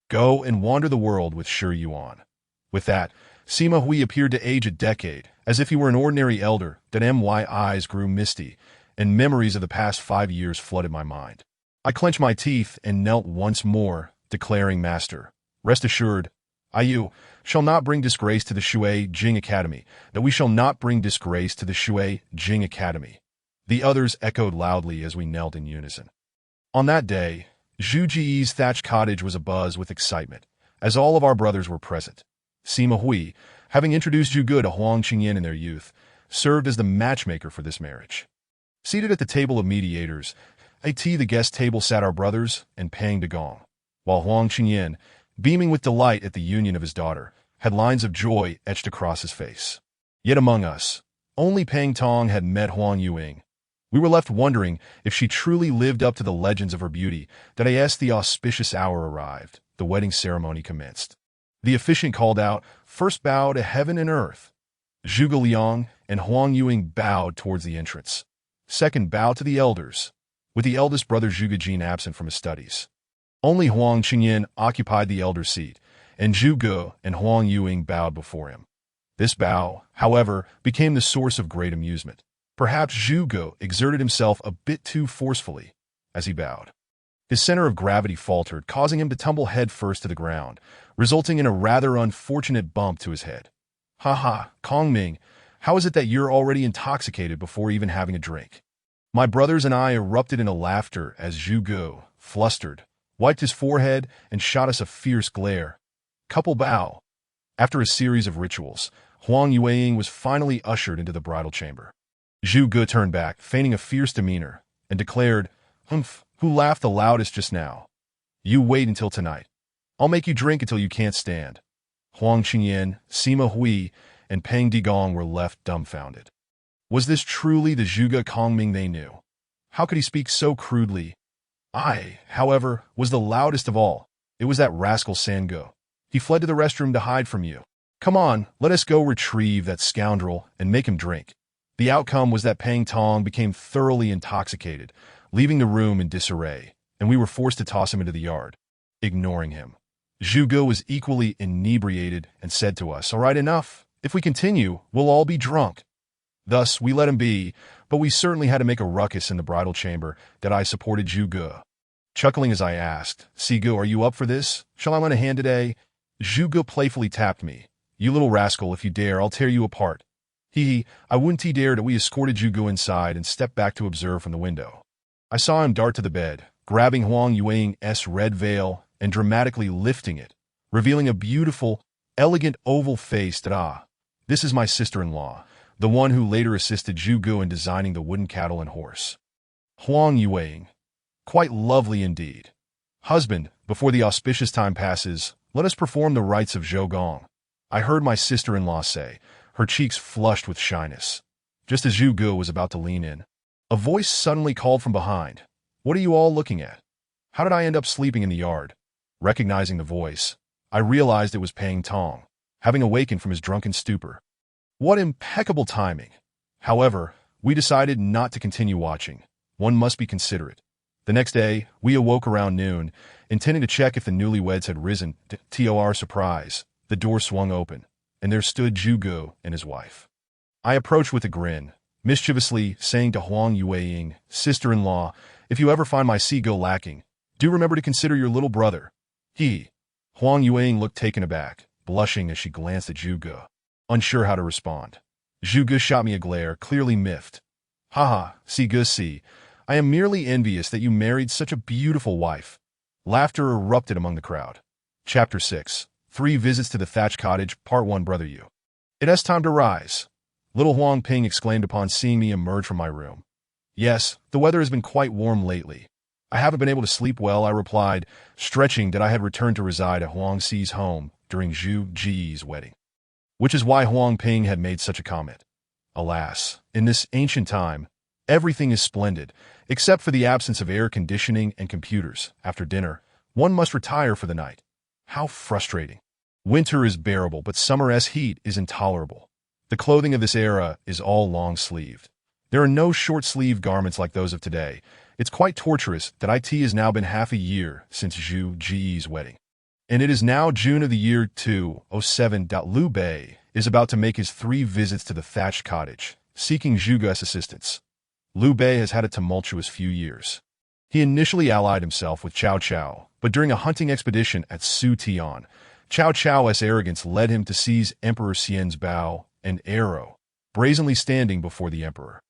Go and wander the world with Shi Yuan. With that, Sima Hui appeared to age a decade, as if he were an ordinary elder. That my eyes grew misty, and memories of the past 5 years flooded my mind. I clenched my teeth and knelt once more, declaring, Master, rest assured, I shall not bring disgrace to the Shui Jing Academy, that we shall not bring disgrace to the Shui Jing Academy. The others echoed loudly as we knelt in unison. On that day, Zhu Ji's thatched cottage was abuzz with excitement, as all of our brothers were present. Sima Hui, having introduced Zhuge to Huang Qingyan in their youth, served as the matchmaker for this marriage. Seated at the table of mediators, at the guest table sat our brothers and Pang Dagong, while Huang Qingyan, beaming with delight at the union of his daughter, had lines of joy etched across his face. Yet among us, only Pang Tong had met Huang Yuing. We were left wondering if she truly lived up to the legends of her beauty. That as the auspicious hour arrived, the wedding ceremony commenced. The officiant called out, First bow to heaven and earth. Zhuge Liang and Huang Yuing bowed towards the entrance. Second bow to the elders, with the eldest brother Zhuge Jin absent from his studies. Only Huang Qingyan occupied the elder seat, and Zhuge and Huang Yuing bowed before him. This bow, however, became the source of great amusement. Perhaps Zhuge exerted himself a bit too forcefully as he bowed. His center of gravity faltered, causing him to tumble head first to the ground, resulting in a rather unfortunate bump to his head. Ha ha, Kong Ming, how is it that you're already intoxicated before even having a drink? My brothers and I erupted into laughter as Zhuge, flustered, wiped his forehead and shot us a fierce glare. Couple bow. After a series of rituals, Huang Yuing was finally ushered into the bridal chamber. Zhuge turned back, feigning a fierce demeanor, and declared, Humph, who laughed the loudest just now? You wait until tonight. I'll make you drink until you can't stand. Huang Qingyan, Sima Hui, and Pang Digong were left dumbfounded. Was this truly the Zhuge Kongming they knew? How could he speak so crudely? I, however, was the loudest of all. It was that rascal Sango. He fled to the restroom to hide from you. Come on, let us go retrieve that scoundrel and make him drink. The outcome was that Pang Tong became thoroughly intoxicated, leaving the room in disarray, and we were forced to toss him into the yard, ignoring him. Zhuge was equally inebriated and said to us, All right, enough. If we continue, we'll all be drunk. Thus, we let him be, but we certainly had to make a ruckus in the bridal chamber. That I supported Zhuge. Chuckling as I asked, Sigu, are you up for this? Shall I lend a hand today? Zhuge playfully tapped me. You little rascal, if you dare, I'll tear you apart. I wouldn't dare. We escorted Zhuge inside and stepped back to observe from the window. I saw him dart to the bed, grabbing Huang Yuing's red veil and dramatically lifting it, revealing a beautiful, elegant oval face. This is my sister-in-law, the one who later assisted Zhuge in designing the wooden cattle and horse. Huang Yuing. Quite lovely indeed. Husband, before the auspicious time passes, let us perform the rites of Zhougong. I heard my sister-in-law say, her cheeks flushed with shyness. Just as Zhuge was about to lean in, a voice suddenly called from behind. What are you all looking at? How did I end up sleeping in the yard? Recognizing the voice, I realized it was Pang Tong, having awakened from his drunken stupor. What impeccable timing! However, we decided not to continue watching. One must be considerate. The next day, we awoke around noon, intending to check if the newlyweds had risen. To our surprise, the door swung open, and there stood Zhuge and his wife. I approached with a grin, mischievously saying to Huang Yueying, sister-in-law, if you ever find my go lacking, do remember to consider your little brother. Huang Yueying looked taken aback, blushing as she glanced at Zhu Ge, unsure how to respond. Zhu Ge shot me a glare, clearly miffed. Haha, see, I am merely envious that you married such a beautiful wife. Laughter erupted among the crowd. Chapter 6. 3 Visits to the Thatched Cottage, Part 1. Brother Yu. It is time to rise. Little Huang Ping exclaimed upon seeing me emerge from my room. Yes, the weather has been quite warm lately. I haven't been able to sleep well, I replied, stretching that I had returned to reside at Huang Xi's home during Zhu Ji's wedding. Which is why Huang Ping had made such a comment. Alas, in this ancient time, everything is splendid, except for the absence of air conditioning and computers. After dinner, one must retire for the night. How frustrating. Winter is bearable, but summer's heat is intolerable. The clothing of this era is all long-sleeved. There are no short-sleeved garments like those of today. It's quite torturous that it has now been half a year since Zhu Ji's wedding. And it is now June of the year 2007. Liu Bei is about to make his 3 visits to the thatched cottage, seeking Zhu Ge's assistance. Liu Bei has had a tumultuous few years. He initially allied himself with Cao Cao, but during a hunting expedition at Su Tian, Cao Cao's arrogance led him to seize Emperor Xian's bow and arrow, brazenly standing before the emperor.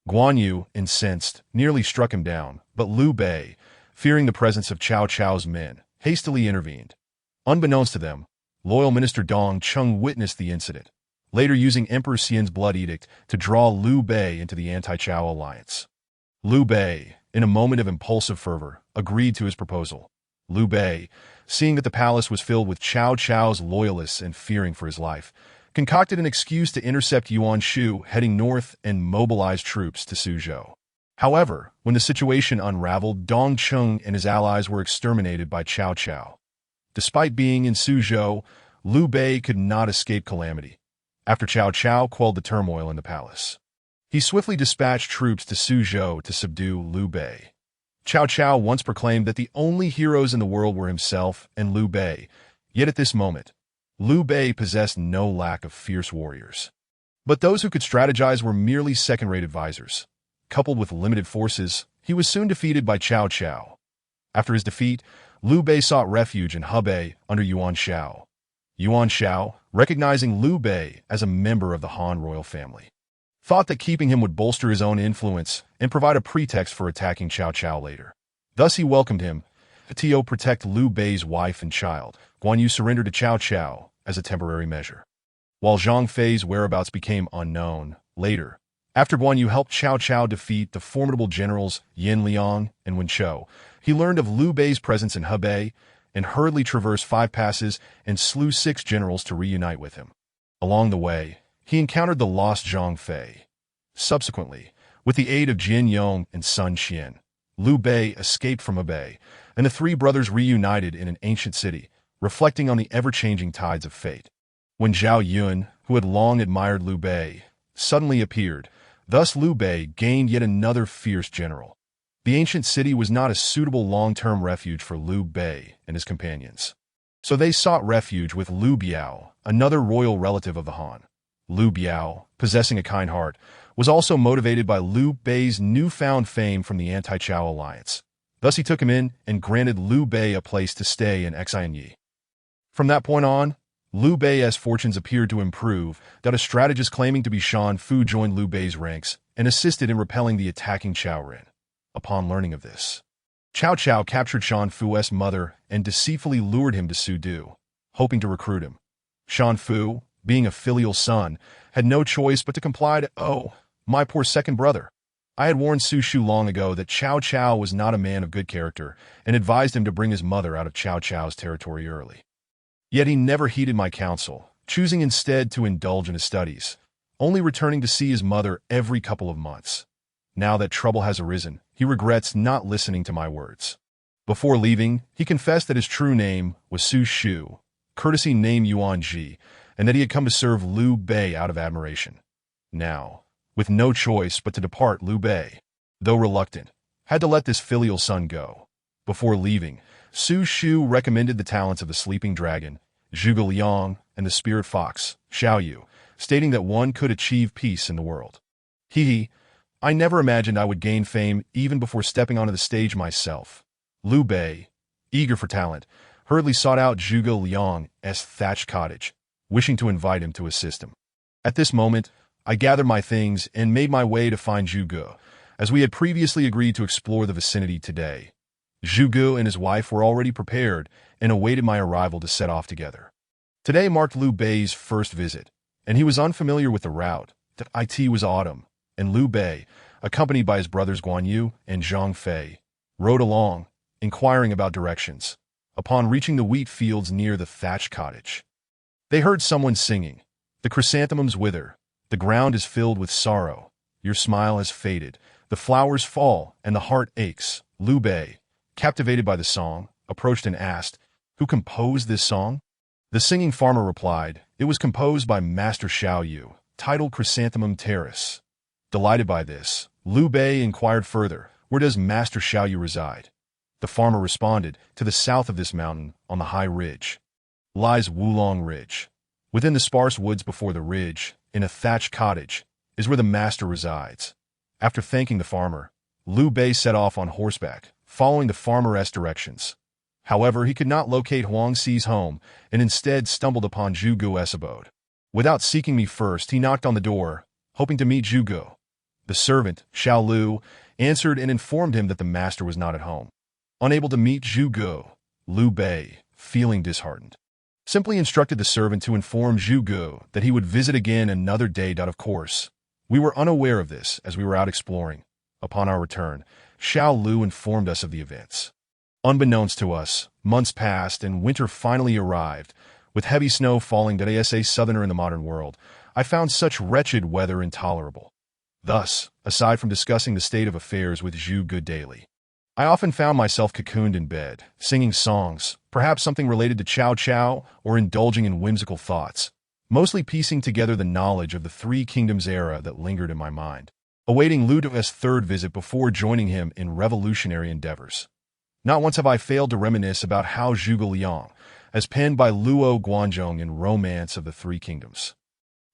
Guan Yu, incensed, nearly struck him down, but Liu Bei, fearing the presence of Cao Cao's men, hastily intervened. Unbeknownst to them, loyal Minister Dong Chung witnessed the incident, later using Emperor Xian's blood edict to draw Liu Bei into the anti-Cao alliance. Liu Bei, in a moment of impulsive fervor, agreed to his proposal. Liu Bei, seeing that the palace was filled with Cao Cao's loyalists and fearing for his life, concocted an excuse to intercept Yuan Shu heading north and mobilize troops to Suzhou. However, when the situation unraveled, Dong Chung and his allies were exterminated by Cao Cao. Despite being in Suzhou, Liu Bei could not escape calamity, after Cao Cao quelled the turmoil in the palace. He swiftly dispatched troops to Suzhou to subdue Liu Bei. Cao Cao once proclaimed that the only heroes in the world were himself and Liu Bei, yet at this moment, Liu Bei possessed no lack of fierce warriors. But those who could strategize were merely second-rate advisors. Coupled with limited forces, he was soon defeated by Cao Cao. After his defeat, Liu Bei sought refuge in Hebei under Yuan Shao. Yuan Shao, recognizing Liu Bei as a member of the Han royal family, thought that keeping him would bolster his own influence and provide a pretext for attacking Cao Cao later. Thus he welcomed him to protect Liu Bei's wife and child. Guan Yu surrendered to Cao Cao as a temporary measure. While Zhang Fei's whereabouts became unknown, later, after Guan Yu helped Cao Cao defeat the formidable generals Yin Liang and Wen Chou, he learned of Liu Bei's presence in Hebei and hurriedly traversed 5 passes and slew 6 generals to reunite with him. Along the way, he encountered the lost Zhang Fei. Subsequently, with the aid of Jin Yong and Sun Qian, Liu Bei escaped from Hebei, and the 3 brothers reunited in an ancient city, reflecting on the ever-changing tides of fate. When Zhao Yun, who had long admired Liu Bei, suddenly appeared, thus Liu Bei gained yet another fierce general. The ancient city was not a suitable long-term refuge for Liu Bei and his companions. So they sought refuge with Liu Biao, another royal relative of the Han. Liu Biao, possessing a kind heart, was also motivated by Liu Bei's newfound fame from the anti-Cao alliance. Thus he took him in and granted Liu Bei a place to stay in Xianyi. From that point on, Liu Bei's fortunes appeared to improve, that a strategist claiming to be Shan Fu joined Liu Bei's ranks and assisted in repelling the attacking Cao Ren. Upon learning of this, Cao Cao captured Shan Fu's mother and deceitfully lured him to Sudu, hoping to recruit him. Shan Fu, being a filial son, had no choice but to comply to, "Oh, my poor second brother." I had warned Su Shu long ago that Cao Cao was not a man of good character and advised him to bring his mother out of Cao Cao's territory early. Yet he never heeded my counsel, choosing instead to indulge in his studies, only returning to see his mother every couple of months. Now that trouble has arisen, he regrets not listening to my words. Before leaving, he confessed that his true name was Su Shu, courtesy name Yuan Ji, and that he had come to serve Liu Bei out of admiration. Now, with no choice but to depart, Liu Bei, though reluctant, had to let this filial son go. Before leaving, Su Shu recommended the talents of the sleeping dragon Zhuge Liang, and the spirit fox, Xiao Yu, stating that one could achieve peace in the world. I never imagined I would gain fame even before stepping onto the stage myself. Liu Bei, eager for talent, hurriedly sought out Zhuge Liang's thatched cottage, wishing to invite him to assist him. At this moment, I gathered my things and made my way to find Zhuge, as we had previously agreed to explore the vicinity today. Zhuge and his wife were already prepared and awaited my arrival to set off together. Today marked Liu Bei's first visit, and he was unfamiliar with the route. That it was autumn, and Liu Bei, accompanied by his brothers Guan Yu and Zhang Fei, rode along, inquiring about directions, upon reaching the wheat fields near the thatched cottage. They heard someone singing, "The chrysanthemums wither, the ground is filled with sorrow, your smile has faded, the flowers fall, and the heart aches." Liu Bei, captivated by the song, approached and asked, "Who composed this song?" The singing farmer replied, "It was composed by Master Xiao Yu, titled Chrysanthemum Terrace." Delighted by this, Liu Bei inquired further, "Where does Master Xiao Yu reside?" The farmer responded, "To the south of this mountain, on the high ridge, lies Wulong Ridge. Within the sparse woods before the ridge, in a thatched cottage, is where the master resides." After thanking the farmer, Liu Bei set off on horseback, following the farmer's directions. However, he could not locate Huangxi's home and instead stumbled upon Zhuge's abode. Without seeking me first, he knocked on the door, hoping to meet Zhuge. The servant, Xiao Lu, answered and informed him that the master was not at home. Unable to meet Zhuge, Liu Bei, feeling disheartened, simply instructed the servant to inform Zhuge that he would visit again another day. Of course, we were unaware of this as we were out exploring. Upon our return, Xiao Lu informed us of the events. Unbeknownst to us, months passed and winter finally arrived. With heavy snow falling as a southerner in the modern world, I found such wretched weather intolerable. Thus, aside from discussing the state of affairs with Zhuge daily, I often found myself cocooned in bed, singing songs, perhaps something related to Cao Cao, or indulging in whimsical thoughts, mostly piecing together the knowledge of the Three Kingdoms era that lingered in my mind, awaiting Ludo's third visit before joining him in revolutionary endeavors. Not once have I failed to reminisce about how Zhuge Liang, as penned by Luo Guanzhong in Romance of the Three Kingdoms,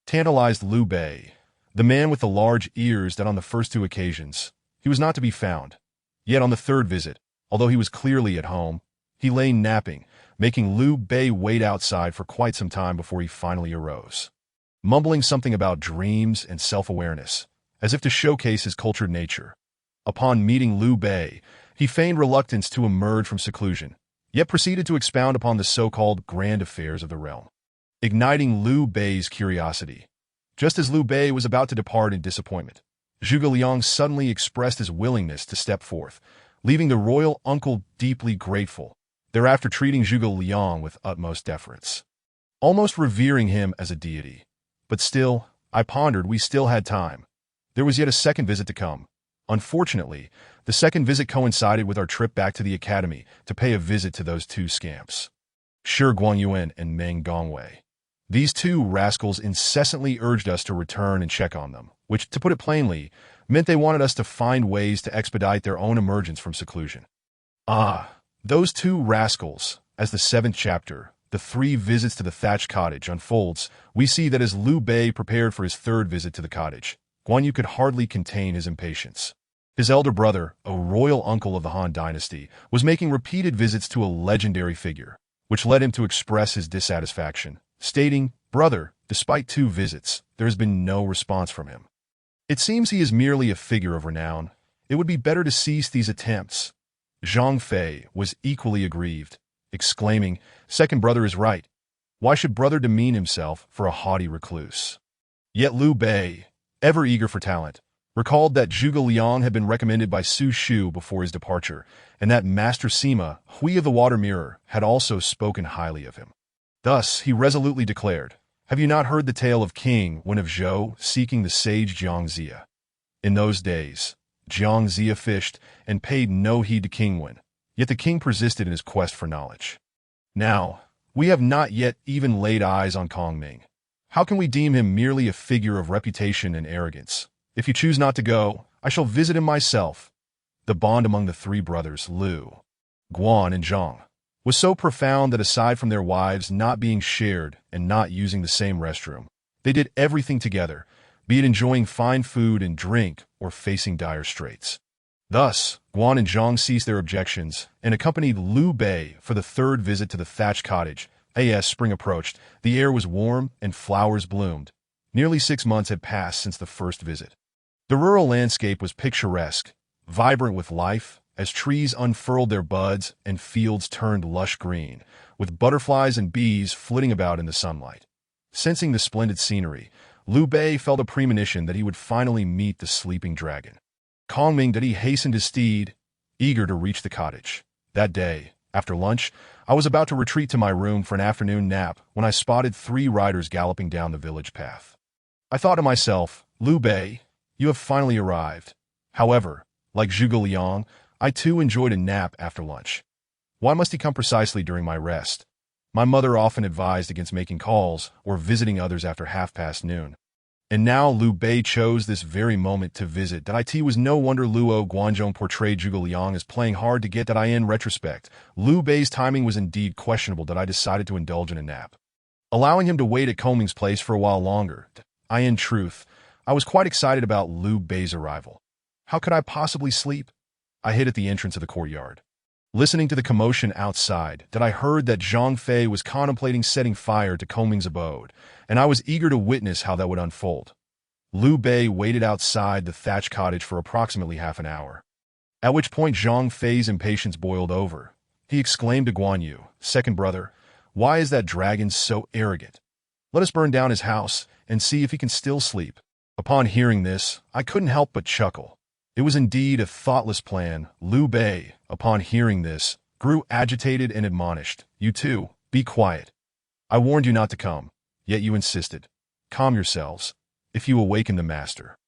tantalized Liu Bei, the man with the large ears, that on the first two occasions, he was not to be found. Yet on the third visit, although he was clearly at home, he lay napping, making Liu Bei wait outside for quite some time before he finally arose, mumbling something about dreams and self-awareness, as if to showcase his cultured nature. Upon meeting Liu Bei, he feigned reluctance to emerge from seclusion, yet proceeded to expound upon the so-called grand affairs of the realm, igniting Liu Bei's curiosity. Just as Liu Bei was about to depart in disappointment, Zhuge Liang suddenly expressed his willingness to step forth, leaving the royal uncle deeply grateful, thereafter treating Zhuge Liang with utmost deference, almost revering him as a deity. But still, I pondered, we still had time. There was yet a second visit to come. Unfortunately, the second visit coincided with our trip back to the academy to pay a visit to those two scamps, Shi Guangyuan and Meng Gongwei. These two rascals incessantly urged us to return and check on them, which, to put it plainly, meant they wanted us to find ways to expedite their own emergence from seclusion. Those two rascals. As the 7th chapter, The Three Visits to the Thatched Cottage, unfolds, we see that as Liu Bei prepared for his third visit to the cottage, Guan Yu could hardly contain his impatience. His elder brother, a royal uncle of the Han dynasty, was making repeated visits to a legendary figure, which led him to express his dissatisfaction, stating, "Brother, despite 2 visits, there has been no response from him. It seems he is merely a figure of renown. It would be better to cease these attempts." Zhang Fei was equally aggrieved, exclaiming, "Second brother is right. Why should brother demean himself for a haughty recluse?" Yet Liu Bei, ever eager for talent, recalled that Zhuge Liang had been recommended by Su Shu before his departure, and that Master Sima, Hui of the Water Mirror, had also spoken highly of him. Thus, he resolutely declared, "Have you not heard the tale of King Wen of Zhou seeking the sage Jiang Zia? In those days, Jiang Zia fished and paid no heed to King Wen, yet the king persisted in his quest for knowledge. Now, we have not yet even laid eyes on Kong Ming. How can we deem him merely a figure of reputation and arrogance? If you choose not to go, I shall visit him myself." The bond among the 3 brothers, Liu, Guan, and Zhang, was so profound that aside from their wives not being shared and not using the same restroom, they did everything together, be it enjoying fine food and drink or facing dire straits. Thus, Guan and Zhang ceased their objections and accompanied Liu Bei for the third visit to the thatched cottage. As spring approached, the air was warm and flowers bloomed. Nearly 6 months had passed since the first visit. The rural landscape was picturesque, vibrant with life, as trees unfurled their buds and fields turned lush green, with butterflies and bees flitting about in the sunlight. Sensing the splendid scenery, Liu Bei felt a premonition that he would finally meet the sleeping dragon. Calming that he hastened his steed, eager to reach the cottage. That day, after lunch, I was about to retreat to my room for an afternoon nap when I spotted 3 riders galloping down the village path. I thought to myself, Liu Bei, you have finally arrived. However, like Zhuge Liang, I too enjoyed a nap after lunch. Why must he come precisely during my rest? My mother often advised against making calls or visiting others after noon. And now Liu Bei chose this very moment to visit. It was no wonder Luo Guanzhong portrayed Zhuge Liang as playing hard to get. In retrospect, Liu Bei's timing was indeed questionable. I decided to indulge in a nap, allowing him to wait at Coming's place for a while longer. In truth, I was quite excited about Liu Bei's arrival. How could I possibly sleep? I hid at the entrance of the courtyard. Listening to the commotion outside, I heard that Zhang Fei was contemplating setting fire to Coming's abode, and I was eager to witness how that would unfold. Liu Bei waited outside the thatched cottage for approximately half an hour, at which point Zhang Fei's impatience boiled over. He exclaimed to Guan Yu, "Second brother, why is that dragon so arrogant? Let us burn down his house and see if he can still sleep." Upon hearing this, I couldn't help but chuckle. It was indeed a thoughtless plan. Liu Bei, upon hearing this, grew agitated and admonished, "You too, be quiet. I warned you not to come, yet you insisted. Calm yourselves. If you awaken the master,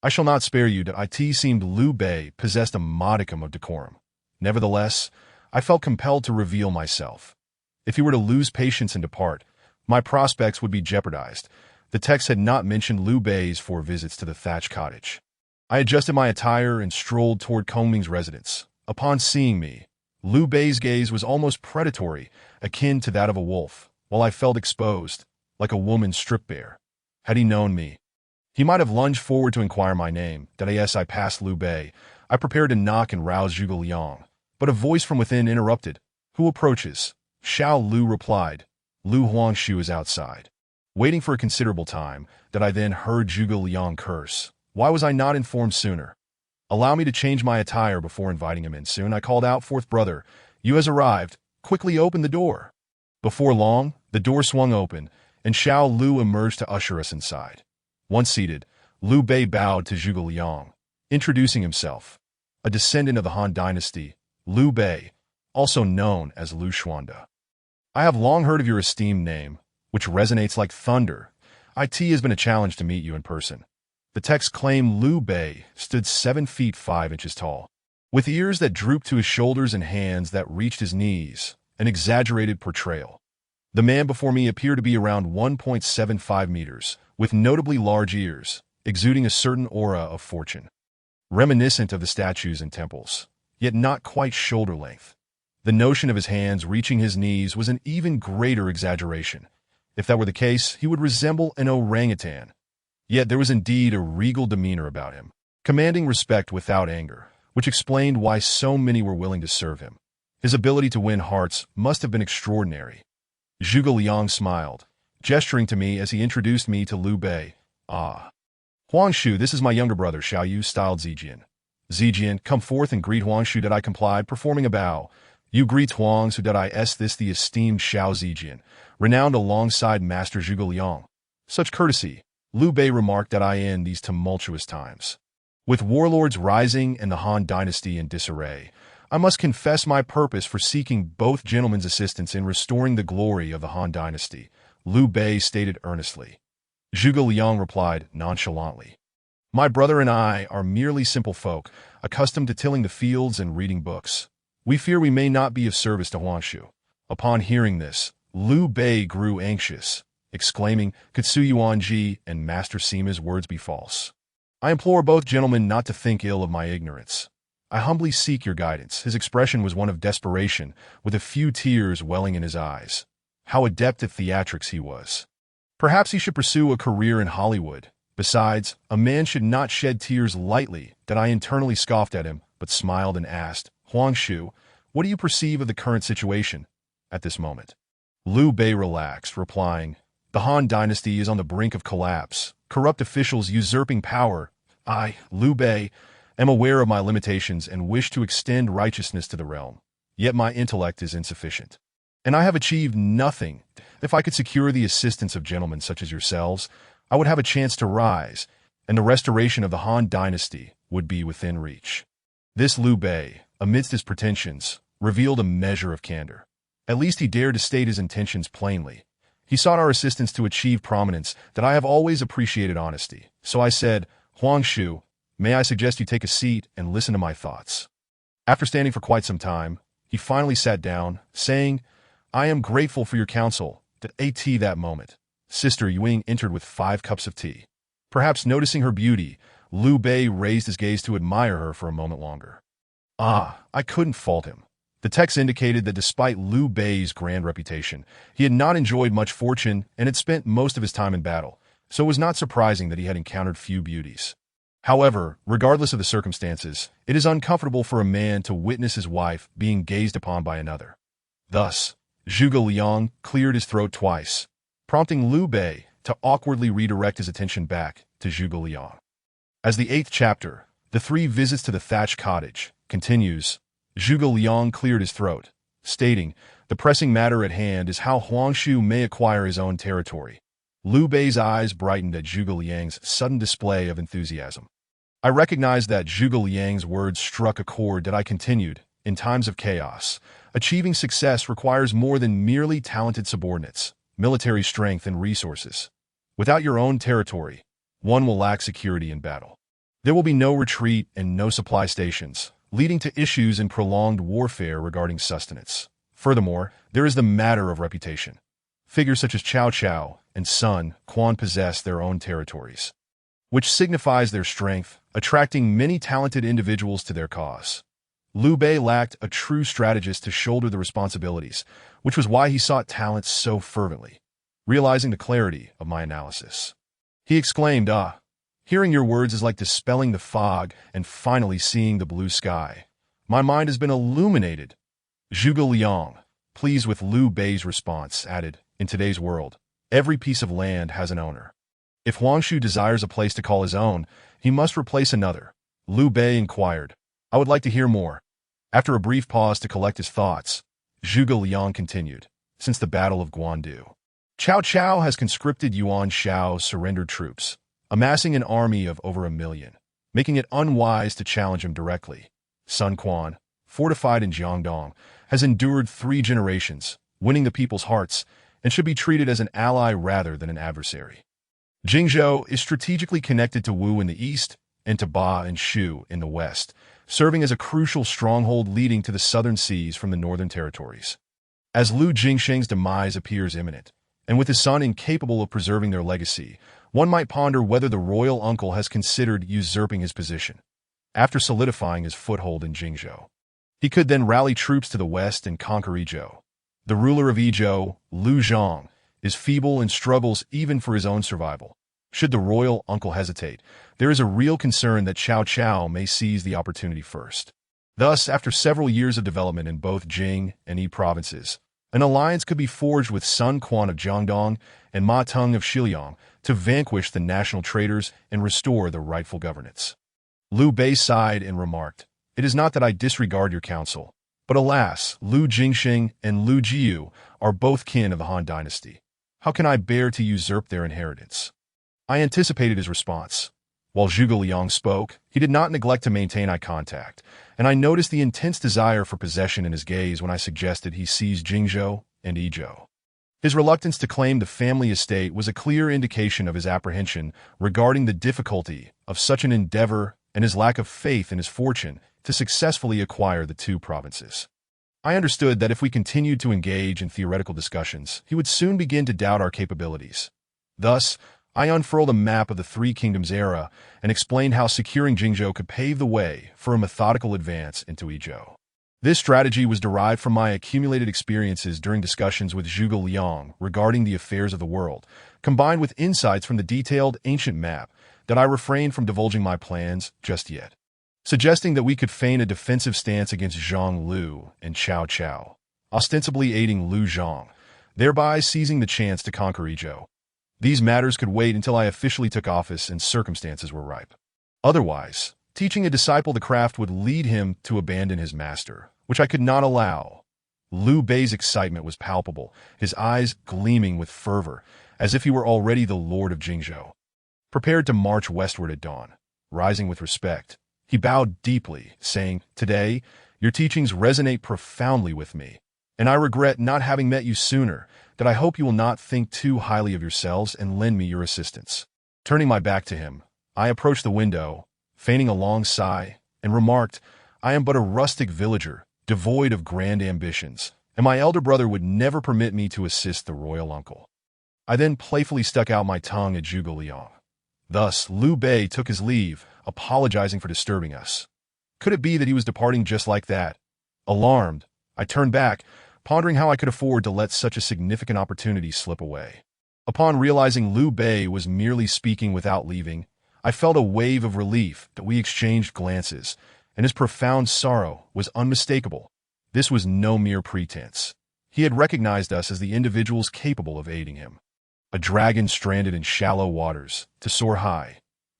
I shall not spare you." It seemed Liu Bei possessed a modicum of decorum. Nevertheless, I felt compelled to reveal myself. If he were to lose patience and depart, my prospects would be jeopardized. The text had not mentioned Liu Bei's 4 visits to the thatched cottage. I adjusted my attire and strolled toward Coming's residence. Upon seeing me, Liu Bei's gaze was almost predatory, akin to that of a wolf, while I felt exposed, like a woman stripped bare. Had he known me, he might have lunged forward to inquire my name. As I passed Liu Bei, I prepared to knock and rouse Zhuge Liang, but a voice from within interrupted. "Who approaches?" Xiao Lu replied. "Lu Huangshu is outside." Waiting for a considerable time, I then heard Zhuge Liang curse. Why was I not informed sooner? Allow me to change my attire before inviting him in. Soon I called out, "Fourth brother, you has arrived. Quickly open the door." Before long, the door swung open, and Xiao Lu emerged to usher us inside. Once seated, Liu Bei bowed to Zhuge Liang, introducing himself. A descendant of the Han Dynasty, Liu Bei, also known as Liu Xuande. I have long heard of your esteemed name, which resonates like thunder. It has been a challenge to meet you in person. The text claimed Liu Bei stood 7 feet 5 inches tall, with ears that drooped to his shoulders and hands that reached his knees, an exaggerated portrayal. The man before me appeared to be around 1.75 meters, with notably large ears, exuding a certain aura of fortune, reminiscent of the statues in temples, yet not quite shoulder length. The notion of his hands reaching his knees was an even greater exaggeration. If that were the case, he would resemble an orangutan. Yet there was indeed a regal demeanor about him, commanding respect without anger, which explained why so many were willing to serve him. His ability to win hearts must have been extraordinary. Zhuge Liang smiled, gesturing to me as he introduced me to Liu Bei. "Ah, Huangshu, this is my younger brother," Xiao Yu styled Zijian. "Zijian, come forth and greet Huangshu." I complied, performing a bow. "You greet Huangshu." This the esteemed Xiao Zijian, renowned alongside Master Zhuge Liang. Such courtesy, Liu Bei remarked in these tumultuous times. With warlords rising and the Han Dynasty in disarray, I must confess my purpose for seeking both gentlemen's assistance in restoring the glory of the Han Dynasty, Liu Bei stated earnestly. Zhuge Liang replied nonchalantly, "My brother and I are merely simple folk, accustomed to tilling the fields and reading books. We fear we may not be of service to Huangshu." Upon hearing this, Liu Bei grew anxious, exclaiming, "Could Su Yuanji and Master Sima's words be false? I implore both gentlemen not to think ill of my ignorance. I humbly seek your guidance." His expression was one of desperation, with a few tears welling in his eyes. How adept at theatrics he was. Perhaps he should pursue a career in Hollywood. Besides, a man should not shed tears lightly. That I internally scoffed at him, but smiled and asked, "Huang Shu, what do you perceive of the current situation at this moment?" Liu Bei relaxed, replying, "The Han dynasty is on the brink of collapse. Corrupt officials usurping power. I, Liu Bei, am aware of my limitations and wish to extend righteousness to the realm. Yet my intellect is insufficient. And I have achieved nothing. If I could secure the assistance of gentlemen such as yourselves, I would have a chance to rise, and the restoration of the Han dynasty would be within reach." This Liu Bei, amidst his pretensions, revealed a measure of candor. At least he dared to state his intentions plainly. He sought our assistance to achieve prominence. That I have always appreciated honesty. So I said, "Huang Shu, may I suggest you take a seat and listen to my thoughts?" After standing for quite some time, he finally sat down, saying, "I am grateful for your counsel." That moment, Sister Yuing entered with 5 cups of tea. Perhaps noticing her beauty, Liu Bei raised his gaze to admire her for a moment longer. I couldn't fault him. The text indicated that despite Liu Bei's grand reputation, he had not enjoyed much fortune and had spent most of his time in battle, so it was not surprising that he had encountered few beauties. However, regardless of the circumstances, it is uncomfortable for a man to witness his wife being gazed upon by another. Thus, Zhuge Liang cleared his throat twice, prompting Liu Bei to awkwardly redirect his attention back to Zhuge Liang. As the 8th chapter, The 3 Visits to the Thatched Cottage, continues, Zhuge Liang cleared his throat, stating, "The pressing matter at hand is how Huang Shu may acquire his own territory." Liu Bei's eyes brightened at Zhuge Liang's sudden display of enthusiasm. I recognized that Zhuge Liang's words struck a chord. That I continued, "In times of chaos, achieving success requires more than merely talented subordinates, military strength, and resources. Without your own territory, one will lack security in battle. There will be no retreat and no supply stations, leading to issues in prolonged warfare regarding sustenance. Furthermore, there is the matter of reputation. Figures such as Cao Cao and Sun Quan possess their own territories, which signifies their strength, attracting many talented individuals to their cause. Liu Bei lacked a true strategist to shoulder the responsibilities, which was why he sought talent so fervently. Realizing the clarity of my analysis, he exclaimed, hearing your words is like dispelling the fog and finally seeing the blue sky. My mind has been illuminated." Zhuge Liang, pleased with Liu Bei's response, added, "In today's world, every piece of land has an owner. If Huang Shu desires a place to call his own, he must replace another." Liu Bei inquired, "I would like to hear more." After a brief pause to collect his thoughts, Zhuge Liang continued, "Since the Battle of Guandu, Cao Cao has conscripted Yuan Shao's surrendered troops, amassing an army of over 1 million, making it unwise to challenge him directly. Sun Quan, fortified in Jiangdong, has endured 3 generations, winning the people's hearts, and should be treated as an ally rather than an adversary. Jingzhou is strategically connected to Wu in the east and to Ba and Shu in the west, serving as a crucial stronghold leading to the southern seas from the northern territories. As Liu Jingsheng's demise appears imminent, and with his son incapable of preserving their legacy, one might ponder whether the royal uncle has considered usurping his position. After solidifying his foothold in Jingzhou, he could then rally troops to the west and conquer Yizhou. The ruler of Yizhou, Liu Zhang, is feeble and struggles even for his own survival. Should the royal uncle hesitate, there is a real concern that Cao Cao may seize the opportunity first. Thus, after several years of development in both Jing and Yi provinces, an alliance could be forged with Sun Quan of Jiangdong and Ma Teng of Xiliang to vanquish the national traitors and restore the rightful governance. Liu Bei sighed and remarked, "It is not that I disregard your counsel, but alas, Liu Jingsheng and Liu Jiu are both kin of the Han dynasty. How can I bear to usurp their inheritance?" I anticipated his response. While Zhuge Liang spoke, he did not neglect to maintain eye contact, and I noticed the intense desire for possession in his gaze when I suggested he seize Jingzhou and Yizhou. His reluctance to claim the family estate was a clear indication of his apprehension regarding the difficulty of such an endeavor and his lack of faith in his fortune to successfully acquire the 2 provinces. I understood that if we continued to engage in theoretical discussions, he would soon begin to doubt our capabilities. Thus, I unfurled a map of the Three Kingdoms era and explained how securing Jingzhou could pave the way for a methodical advance into Yizhou. This strategy was derived from my accumulated experiences during discussions with Zhuge Liang regarding the affairs of the world, combined with insights from the detailed ancient map that I refrained from divulging my plans just yet, suggesting that we could feign a defensive stance against Zhang Lu and Cao Cao, ostensibly aiding Lu Zhang, thereby seizing the chance to conquer Yizhou. These matters could wait until I officially took office and circumstances were ripe. Otherwise, teaching a disciple the craft would lead him to abandon his master, which I could not allow. Liu Bei's excitement was palpable, his eyes gleaming with fervor, as if he were already the lord of Jingzhou. Prepared to march westward at dawn, rising with respect, he bowed deeply, saying, "Today, your teachings resonate profoundly with me, and I regret not having met you sooner, that I hope you will not think too highly of yourselves and lend me your assistance." Turning my back to him, I approached the window, feigning a long sigh, and remarked, "I am but a rustic villager, devoid of grand ambitions, and my elder brother would never permit me to assist the royal uncle." I then playfully stuck out my tongue at Zhuge Liang. Thus, Liu Bei took his leave, apologizing for disturbing us. Could it be that he was departing just like that? Alarmed, I turned back, pondering how I could afford to let such a significant opportunity slip away. Upon realizing Liu Bei was merely speaking without leaving, I felt a wave of relief that we exchanged glances, and his profound sorrow was unmistakable. This was no mere pretense. He had recognized us as the individuals capable of aiding him. A dragon stranded in shallow waters, to soar high.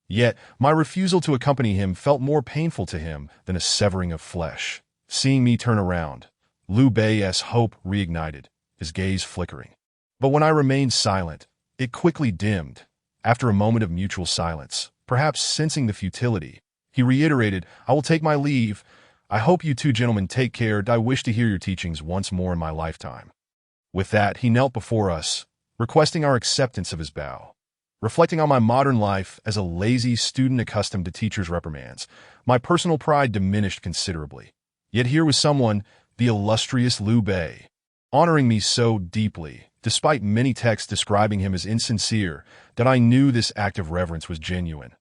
Yet, my refusal to accompany him felt more painful to him than a severing of flesh. Seeing me turn around, Liu Bei's hope reignited, his gaze flickering. But when I remained silent, it quickly dimmed. After a moment of mutual silence, perhaps sensing the futility, he reiterated, "I will take my leave. I hope you two gentlemen take care. I wish to hear your teachings once more in my lifetime." With that, he knelt before us, requesting our acceptance of his bow. Reflecting on my modern life as a lazy student accustomed to teachers' reprimands, my personal pride diminished considerably. Yet here was someone, the illustrious Liu Bei, honoring me so deeply, despite many texts describing him as insincere, that I knew this act of reverence was genuine.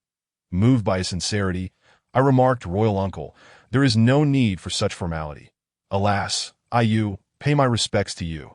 Moved by his sincerity, I remarked, "Royal uncle, there is no need for such formality. Alas, I pay my respects to you."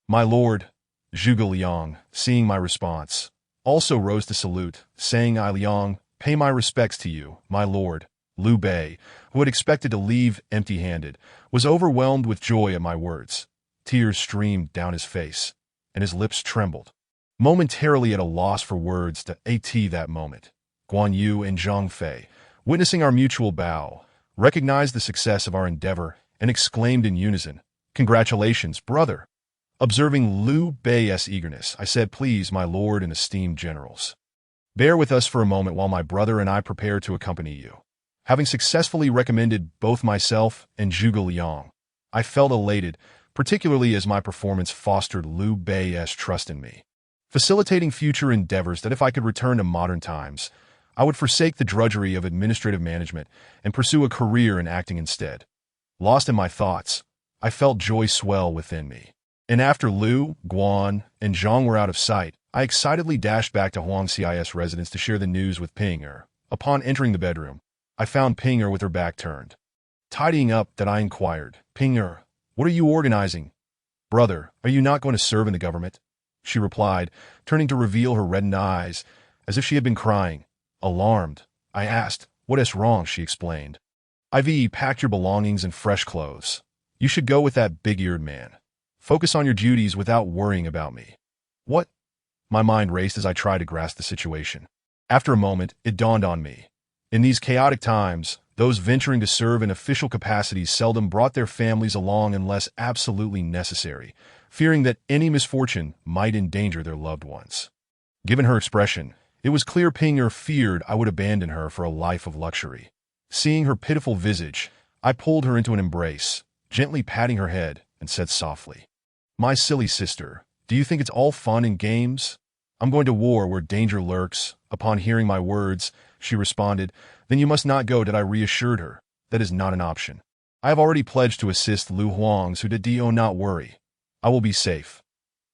"My lord," Zhuge Liang, seeing my response, also rose to salute, saying, "I Liang, pay my respects to you, my lord." Liu Bei, who had expected to leave empty-handed, was overwhelmed with joy at my words. Tears streamed down his face, and his lips trembled. Momentarily at a loss for words to at that moment, Guan Yu and Zhang Fei, witnessing our mutual bow, recognized the success of our endeavor and exclaimed in unison, "Congratulations, brother!" Observing Liu Bei's eagerness, I said, "Please, my lord and esteemed generals, bear with us for a moment while my brother and I prepare to accompany you." Having successfully recommended both myself and Zhuge Liang, I felt elated, particularly as my performance fostered Liu Bei's trust in me, facilitating future endeavors that if I could return to modern times, I would forsake the drudgery of administrative management and pursue a career in acting instead. Lost in my thoughts, I felt joy swell within me. And after Liu, Guan, and Zhang were out of sight, I excitedly dashed back to Huang Cis' residence to share the news with Ping Er. Upon entering the bedroom, I found Ping Er with her back turned. Tidying up, that I inquired, "Ping Er, what are you organizing?" "Brother, are you not going to serve in the government?" she replied, turning to reveal her reddened eyes, as if she had been crying. Alarmed, I asked, "What is wrong?" She explained. "I've packed your belongings and fresh clothes. You should go with that big-eared man. Focus on your duties without worrying about me." "What?" My mind raced as I tried to grasp the situation. After a moment, it dawned on me. In these chaotic times, those venturing to serve in official capacities seldom brought their families along unless absolutely necessary, fearing that any misfortune might endanger their loved ones. Given her expression, it was clear Ping Er feared I would abandon her for a life of luxury. Seeing her pitiful visage, I pulled her into an embrace, gently patting her head, and said softly, "My silly sister, do you think it's all fun and games? I'm going to war where danger lurks." Upon hearing my words, she responded, "Then you must not go." I reassured her, "That is not an option. I have already pledged to assist Lu Huang's who did not worry. I will be safe."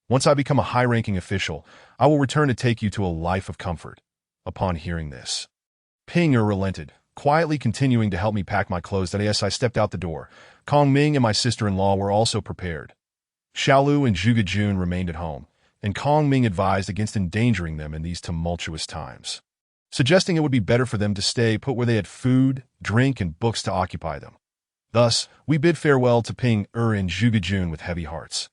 Once I become a high-ranking official, I will return to take you to a life of comfort." Upon hearing this, Ping Er relented, quietly continuing to help me pack my clothes. As I stepped out the door, Kong Ming and my sister-in-law were also prepared. Xiaolu and Zhuge Jun remained at home, and Kong Ming advised against endangering them in these tumultuous times, suggesting it would be better for them to stay put where they had food, drink, and books to occupy them. Thus, we bid farewell to Ping Er and Zhuge Jun with heavy hearts.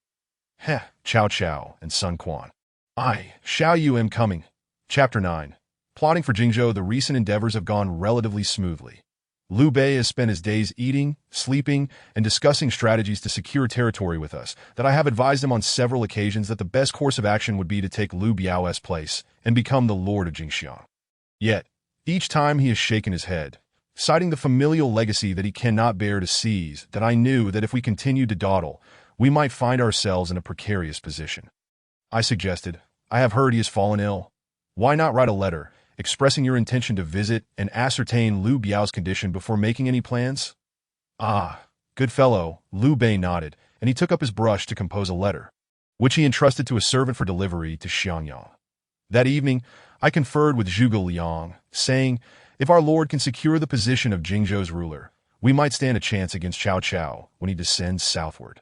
Heh, Cao Cao and Sun Quan. Xiao Yu am coming. Chapter 9. Plotting for Jingzhou. The recent endeavors have gone relatively smoothly. Liu Bei has spent his days eating, sleeping, and discussing strategies to secure territory with us, that I have advised him on several occasions that the best course of action would be to take Liu Biao's place and become the Lord of Jingxiang. Yet, each time he has shaken his head, citing the familial legacy that he cannot bear to seize, that I knew that if we continued to dawdle, we might find ourselves in a precarious position. I suggested, "I have heard he has fallen ill. Why not write a letter, expressing your intention to visit and ascertain Liu Biao's condition before making any plans?" "Ah, good fellow," Liu Bei nodded, and he took up his brush to compose a letter, which he entrusted to a servant for delivery to Xiangyang. That evening, I conferred with Zhuge Liang, saying, "If our lord can secure the position of Jingzhou's ruler, we might stand a chance against Cao Cao when he descends southward.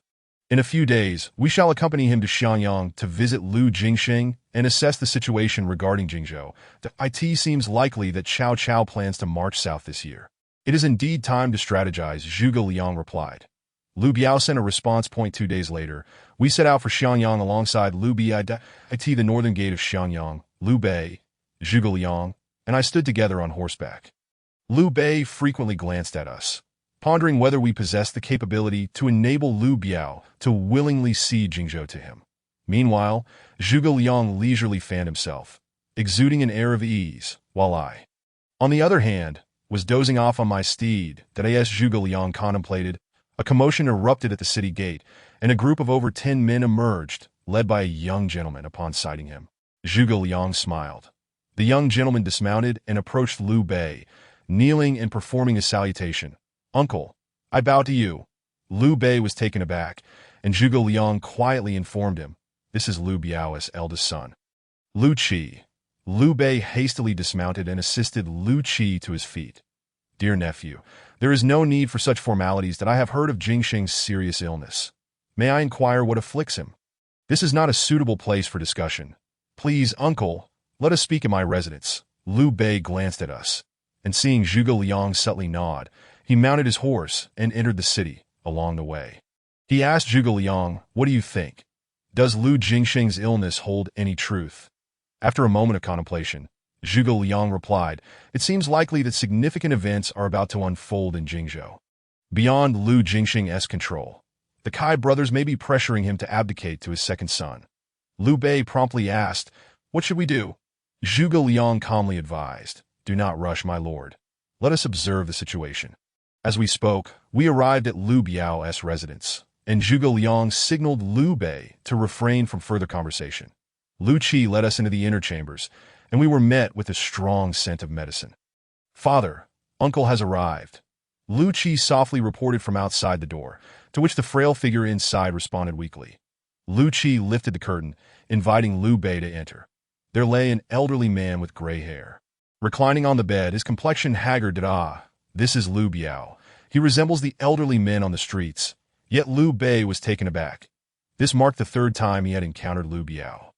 In a few days, we shall accompany him to Xiangyang to visit Liu Jingxing and assess the situation regarding Jingzhou. It seems likely that Cao Cao plans to march south this year. It is indeed time to strategize," Zhuge Liang replied. Liu Biao sent a response. 2 days later, we set out for Xiangyang alongside Liu Bei. The northern gate of Xiangyang, Liu Bei, Zhuge Liang, and I stood together on horseback. Liu Bei frequently glanced at us, pondering whether we possessed the capability to enable Liu Biao to willingly cede Jingzhou to him. Meanwhile, Zhuge Liang leisurely fanned himself, exuding an air of ease, while I, on the other hand, was dozing off on my steed. As Zhuge Liang contemplated, a commotion erupted at the city gate, and a group of over 10 men emerged, led by a young gentleman. Upon sighting him, Zhuge Liang smiled. The young gentleman dismounted and approached Liu Bei, kneeling and performing a salutation. "Uncle, I bow to you." Liu Bei was taken aback, and Zhuge Liang quietly informed him, "This is Liu Biao's eldest son, Liu Qi." Liu Bei hastily dismounted and assisted Liu Qi to his feet. "Dear nephew, there is no need for such formalities. That I have heard of Jingxing's serious illness. May I inquire what afflicts him? This is not a suitable place for discussion. Please, uncle, let us speak in my residence." Liu Bei glanced at us, and seeing Zhuge Liang subtly nod, he mounted his horse and entered the city. Along the way, he asked Zhuge Liang, "What do you think? Does Liu Jingxing's illness hold any truth?" After a moment of contemplation, Zhuge Liang replied, "It seems likely that significant events are about to unfold in Jingzhou, beyond Liu Jingxing's control. The Kai brothers may be pressuring him to abdicate to his second son." Liu Bei promptly asked, "What should we do?" Zhuge Liang calmly advised, "Do not rush, my lord. Let us observe the situation." As we spoke, we arrived at Liu Biao's residence, and Zhuge Liang signaled Liu Bei to refrain from further conversation. Liu Qi led us into the inner chambers, and we were met with a strong scent of medicine. "Father, uncle has arrived," Liu Qi softly reported from outside the door, to which the frail figure inside responded weakly. Liu Qi lifted the curtain, inviting Liu Bei to enter. There lay an elderly man with gray hair, reclining on the bed, his complexion haggard. This is Liu Biao. He resembles the elderly men on the streets." Yet Liu Bei was taken aback. This marked the third time he had encountered Liu Biao.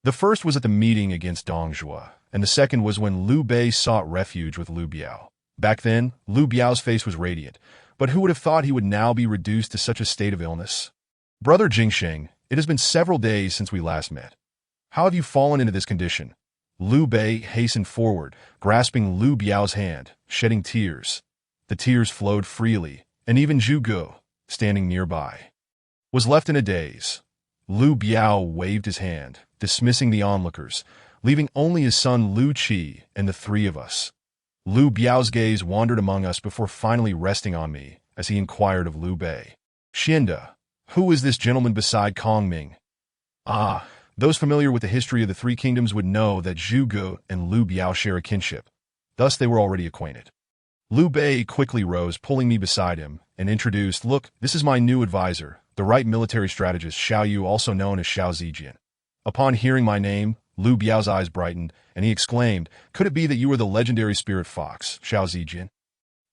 The first was at the meeting against Dong Zhuo, and the second was when Liu Bei sought refuge with Liu Biao. Back then, Liu Biao's face was radiant, but who would have thought he would now be reduced to such a state of illness? "Brother Jingxing, it has been several days since we last met. How have you fallen into this condition?" Liu Bei hastened forward, grasping Liu Biao's hand, shedding tears. The tears flowed freely, and even Zhu Gu, standing nearby, was left in a daze. Liu Biao waved his hand, dismissing the onlookers, leaving only his son Liu Qi and the three of us. Liu Biao's gaze wandered among us before finally resting on me as he inquired of Liu Bei, "Xianda, who is this gentleman beside Kong Ming?" Those familiar with the history of the Three Kingdoms would know that Zhu Gu and Liu Biao share a kinship. Thus they were already acquainted. Liu Bei quickly rose, pulling me beside him, and introduced, "Look, this is my new advisor, the right military strategist Xiao Yu, also known as Xiao Zijian. Upon hearing my name, Lu Biao's eyes brightened, and he exclaimed, "Could it be that you are the legendary spirit fox, Xiao Zijian?"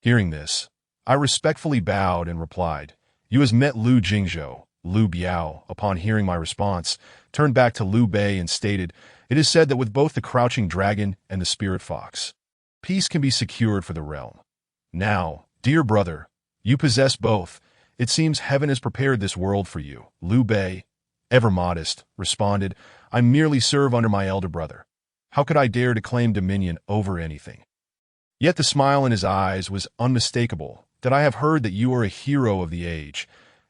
Hearing this, I respectfully bowed and replied, "You has met Lu Jingzhou." Lu Biao, upon hearing my response, turned back to Liu Bei and stated, "It is said that with both the crouching dragon and the spirit fox, peace can be secured for the realm. Now, dear brother, you possess both. It seems heaven has prepared this world for you." Liu Bei, ever modest, responded, "I merely serve under my elder brother. How could I dare to claim dominion over anything?" Yet the smile in his eyes was unmistakable, that I have heard that you are a hero of the age,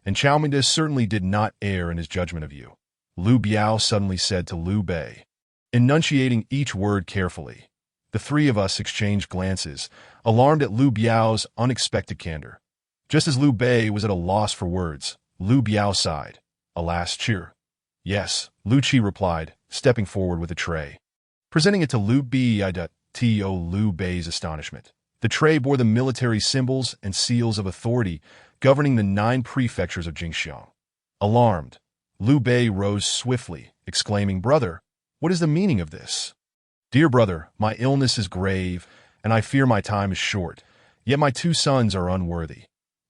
and Chao Mendes certainly did not err in his judgment of you. Liu Biao suddenly said to Liu Bei, enunciating each word carefully. The three of us exchanged glances, alarmed at Liu Biao's unexpected candor. Just as Liu Bei was at a loss for words, Liu Biao sighed. "Alas, cheer." "Yes," Liu Qi replied, stepping forward with a tray. Presenting it to Liu Bei, to Liu Bei's astonishment, the tray bore the military symbols and seals of authority governing the 9 prefectures of Jingxiang. Alarmed, Liu Bei rose swiftly, exclaiming, "Brother, what is the meaning of this?" "Dear brother, my illness is grave, and I fear my time is short, yet my 2 sons are unworthy.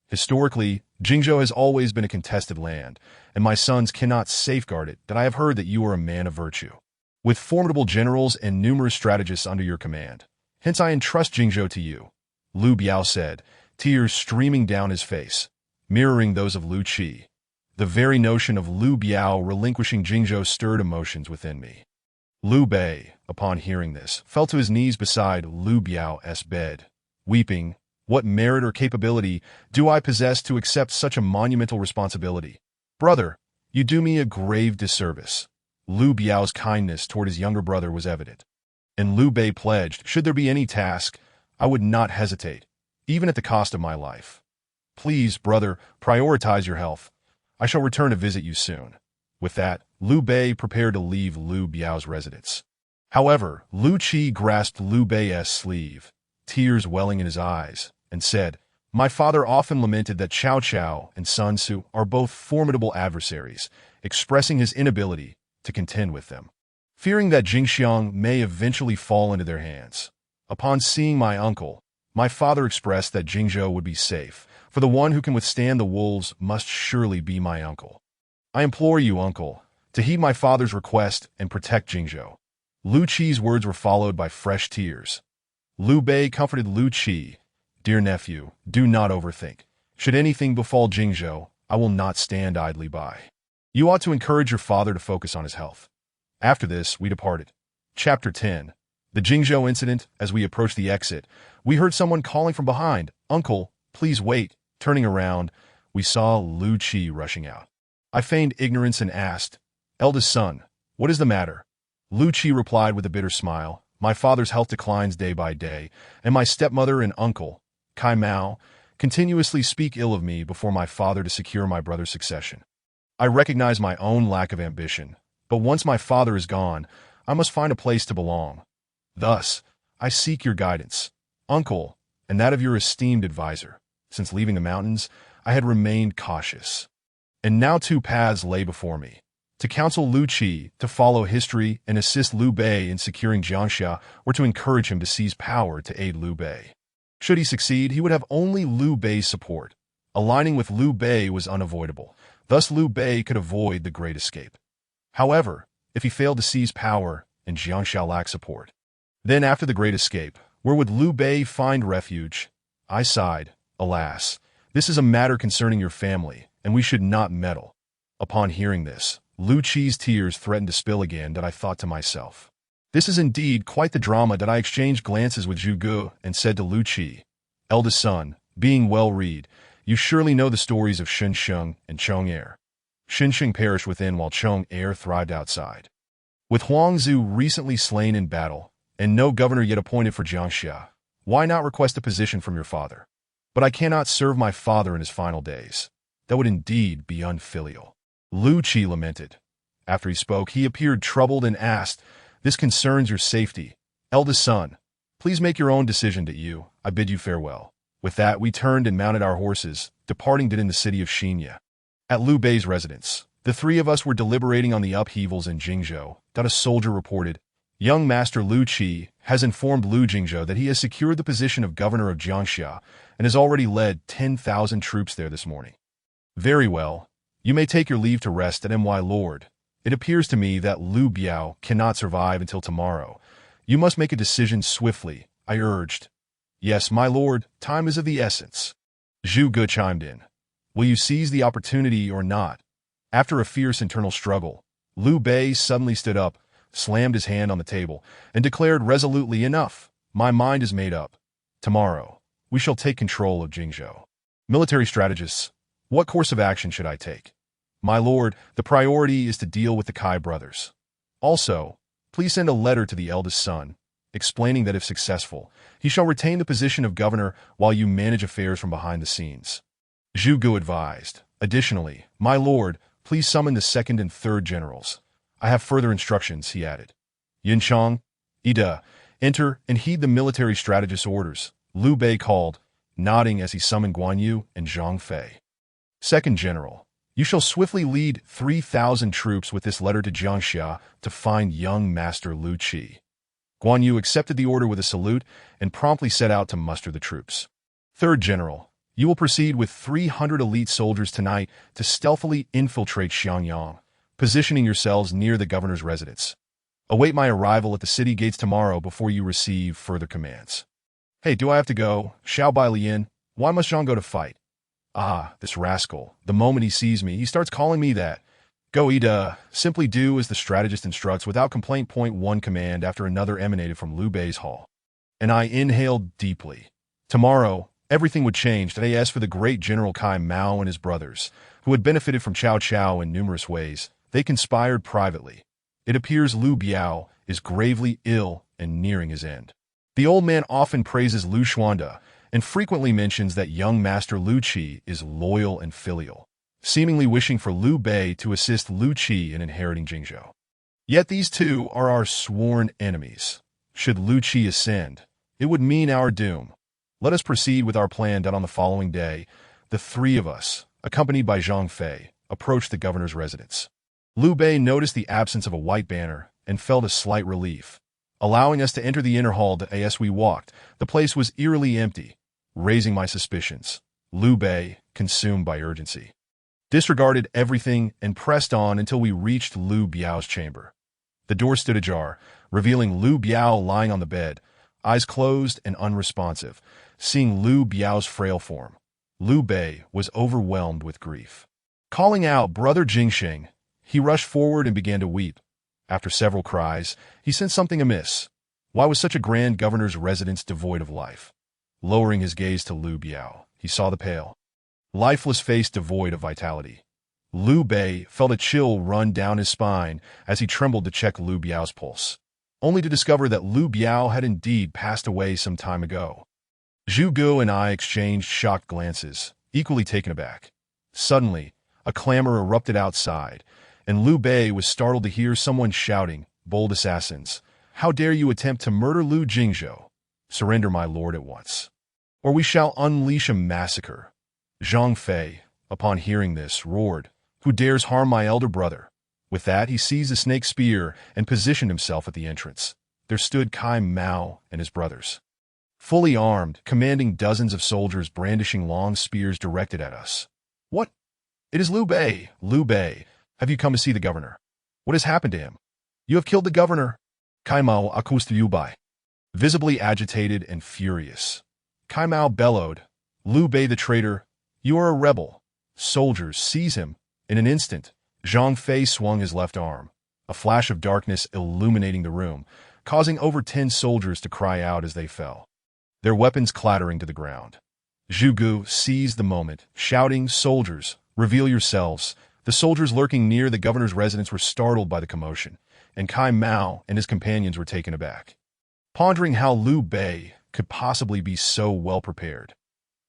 Historically, Jingzhou has always been a contested land, and my sons cannot safeguard it, that I have heard that you are a man of virtue, with formidable generals and numerous strategists under your command. Hence I entrust Jingzhou to you," Liu Biao said, tears streaming down his face, mirroring those of Liu Qi. The very notion of Liu Biao relinquishing Jingzhou stirred emotions within me. Liu Bei, upon hearing this, fell to his knees beside Liu Biao's bed, weeping, "What merit or capability do I possess to accept such a monumental responsibility? Brother, you do me a grave disservice." Liu Biao's kindness toward his younger brother was evident, and Liu Bei pledged, should there be any task, I would not hesitate, even at the cost of my life. "Please, brother, prioritize your health. I shall return to visit you soon." With that, Liu Bei prepared to leave Liu Biao's residence. However, Liu Qi grasped Liu Bei's sleeve, tears welling in his eyes, and said, "My father often lamented that Cao Cao and Sun Tzu are both formidable adversaries, expressing his inability to contend with them. Fearing that Jingxiang may eventually fall into their hands. Upon seeing my uncle, my father expressed that Jingzhou would be safe, for the one who can withstand the wolves must surely be my uncle. I implore you, uncle, to heed my father's request and protect Jingzhou." Liu Qi's words were followed by fresh tears. Liu Bei comforted Liu Qi, "Dear nephew, do not overthink. Should anything befall Jingzhou, I will not stand idly by. You ought to encourage your father to focus on his health." After this, we departed. Chapter 10. The Jingzhou Incident. As we approached the exit, we heard someone calling from behind, "Uncle, please wait." Turning around, we saw Liu Qi rushing out. I feigned ignorance and asked, "Eldest son, what is the matter?" Liu Qi replied with a bitter smile, "My father's health declines day by day, and my stepmother and uncle, Kai Mao, continuously speak ill of me before my father to secure my brother's succession. I recognize my own lack of ambition, but once my father is gone, I must find a place to belong. Thus, I seek your guidance, uncle, and that of your esteemed advisor." Since leaving the mountains, I had remained cautious. And now 2 paths lay before me: to counsel Liu Qi to follow history and assist Liu Bei in securing Jiangxia, or to encourage him to seize power to aid Liu Bei. Should he succeed, he would have only Liu Bei's support. Aligning with Liu Bei was unavoidable. Thus Liu Bei could avoid the Great Escape. However, if he failed to seize power and Jiangxia lacked support, then after the Great Escape, where would Liu Bei find refuge? I sighed, "Alas, this is a matter concerning your family, and we should not meddle." Upon hearing this, Liu Qi's tears threatened to spill again, that I thought to myself, "This is indeed quite the drama." That I exchanged glances with Zhu Gu and said to Liu Qi, "Eldest son, being well-read, you surely know the stories of Shen Sheng and Chong Er." Shen Sheng perished within while Chong Er thrived outside. With Huang Zu recently slain in battle, and no governor yet appointed for Jiangxia, why not request a position from your father? But I cannot serve my father in his final days. That would indeed be unfilial." Liu Qi lamented. After he spoke, he appeared troubled and asked, "This concerns your safety. Eldest son, please make your own decision. To you, I bid you farewell." With that, we turned and mounted our horses, departing in the city of Xinya. At Liu Bei's residence, the three of us were deliberating on the upheavals in Jingzhou. A soldier reported, "Young Master Liu Qi has informed Liu Jingzhou that he has secured the position of governor of Jiangxia and has already led 10,000 troops there this morning." "Very well. You may take your leave to rest at my lord. It appears to me that Liu Biao cannot survive until tomorrow. You must make a decision swiftly," I urged. "Yes, my lord, time is of the essence," Zhu Ge chimed in. "Will you seize the opportunity or not?" After a fierce internal struggle, Liu Bei suddenly stood up, slammed his hand on the table, and declared resolutely, "Enough. My mind is made up. Tomorrow, we shall take control of Jingzhou." Military strategists, what course of action should I take? My lord, the priority is to deal with the Kai brothers. Also, please send a letter to the eldest son, explaining that if successful, he shall retain the position of governor while you manage affairs from behind the scenes. Zhu Gu advised. Additionally, my lord, please summon the second and third generals. I have further instructions, he added. Yunchang, Ida, enter and heed the military strategist's orders, Liu Bei called, nodding as he summoned Guan Yu and Zhang Fei. Second general, you shall swiftly lead 3,000 troops with this letter to Jiangxia to find young Master Liu Qi. Guan Yu accepted the order with a salute and promptly set out to muster the troops. Third general, you will proceed with 300 elite soldiers tonight to stealthily infiltrate Xiangyang, positioning yourselves near the governor's residence. Await my arrival at the city gates tomorrow before you receive further commands. Hey, do I have to go? Xiao Bailian, why must Zhang go to fight? Ah, this rascal. The moment he sees me, he starts calling me that. Go, Ida. Simply do as the strategist instructs without complaint. One command after another emanated from Liu Bei's hall. And I inhaled deeply. Tomorrow, everything would change. Today, as for the great General Kai Mao and his brothers, who had benefited from Cao Cao in numerous ways, they conspired privately. It appears Liu Biao is gravely ill and nearing his end. The old man often praises Liu Xuanda and frequently mentions that young Master Liu Qi is loyal and filial, seemingly wishing for Liu Bei to assist Liu Qi in inheriting Jingzhou. Yet these two are our sworn enemies. Should Liu Qi ascend, it would mean our doom. Let us proceed with our plan. On the following day, the three of us, accompanied by Zhang Fei, approached the governor's residence. Liu Bei noticed the absence of a white banner and felt a slight relief. Allowing us to enter the inner hall as we walked, the place was eerily empty, raising my suspicions. Liu Bei, consumed by urgency, disregarded everything and pressed on until we reached Liu Biao's chamber. The door stood ajar, revealing Liu Biao lying on the bed, eyes closed and unresponsive. Seeing Liu Biao's frail form, Liu Bei was overwhelmed with grief. Calling out, "Brother Jingsheng," he rushed forward and began to weep. After several cries, he sensed something amiss. Why was such a grand governor's residence devoid of life? Lowering his gaze to Liu Biao, he saw the pale, lifeless face devoid of vitality. Liu Bei felt a chill run down his spine as he trembled to check Liu Biao's pulse, only to discover that Liu Biao had indeed passed away some time ago. Zhu Gu and I exchanged shocked glances, equally taken aback. Suddenly, a clamor erupted outside, and Liu Bei was startled to hear someone shouting, "Bold assassins, how dare you attempt to murder Liu Jingzhou? Surrender, my lord, at once, or we shall unleash a massacre." Zhang Fei, upon hearing this, roared, "Who dares harm my elder brother?" With that, he seized a snake spear and positioned himself at the entrance. There stood Kai Mao and his brothers, fully armed, commanding dozens of soldiers brandishing long spears directed at us. "What? It is Liu Bei! Liu Bei! Have you come to see the governor? What has happened to him? You have killed the governor!" Kai Mao accused Liu Bei, visibly agitated and furious. Kai Mao bellowed, "Liu Bei the traitor! You are a rebel! Soldiers, seize him!" In an instant, Zhang Fei swung his left arm, a flash of darkness illuminating the room, causing over 10 soldiers to cry out as they fell, their weapons clattering to the ground. Zhu Gu seized the moment, shouting, "Soldiers, reveal yourselves!" The soldiers lurking near the governor's residence were startled by the commotion, and Kai Mao and his companions were taken aback, pondering how Liu Bei could possibly be so well prepared.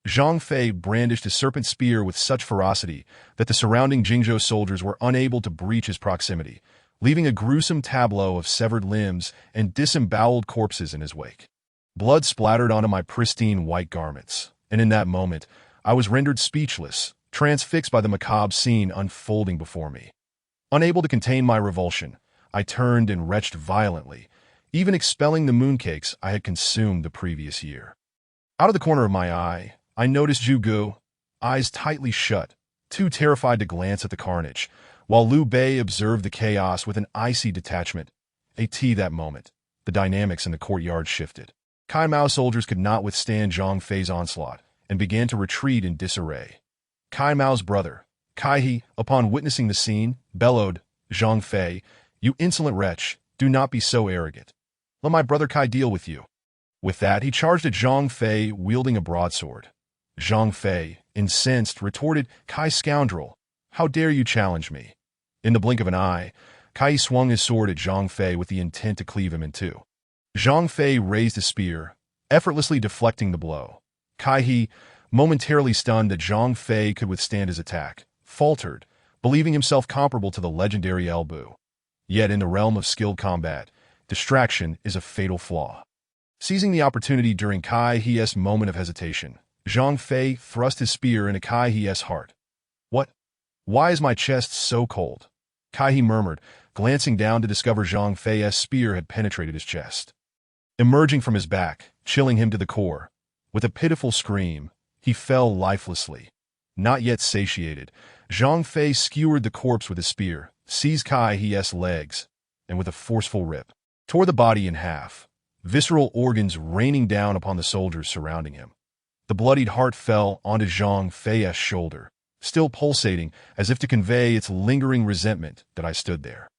Zhang Fei brandished his serpent spear with such ferocity that the surrounding Jingzhou soldiers were unable to breach his proximity, leaving a gruesome tableau of severed limbs and disemboweled corpses in his wake. Blood splattered onto my pristine white garments, and in that moment, I was rendered speechless, transfixed by the macabre scene unfolding before me. Unable to contain my revulsion, I turned and retched violently, even expelling the mooncakes I had consumed the previous year. Out of the corner of my eye, I noticed Zhu Gu, eyes tightly shut, too terrified to glance at the carnage, while Liu Bei observed the chaos with an icy detachment. That moment, the dynamics in the courtyard shifted. Kai Mao soldiers could not withstand Zhang Fei's onslaught and began to retreat in disarray. Kai Mao's brother, Kai He, upon witnessing the scene, bellowed, "Zhang Fei, you insolent wretch, do not be so arrogant. Let my brother Kai deal with you." With that, he charged at Zhang Fei wielding a broadsword. Zhang Fei, incensed, retorted, "Kai scoundrel, how dare you challenge me?" In the blink of an eye, Kai swung his sword at Zhang Fei with the intent to cleave him in two. Zhang Fei raised his spear, effortlessly deflecting the blow. Kai He, momentarily stunned that Zhang Fei could withstand his attack, faltered, believing himself comparable to the legendary El Bu. Yet in the realm of skilled combat, distraction is a fatal flaw. Seizing the opportunity during Kai He's moment of hesitation, Zhang Fei thrust his spear into Kai He's heart. "What? Why is my chest so cold?" Kai He murmured, glancing down to discover Zhang Fei's spear had penetrated his chest. Emerging from his back, chilling him to the core, with a pitiful scream, he fell lifelessly. Not yet satiated, Zhang Fei skewered the corpse with his spear, seized Kai He's legs, and with a forceful rip, tore the body in half, visceral organs raining down upon the soldiers surrounding him. The bloodied heart fell onto Zhang Fei's shoulder, still pulsating as if to convey its lingering resentment that I stood there,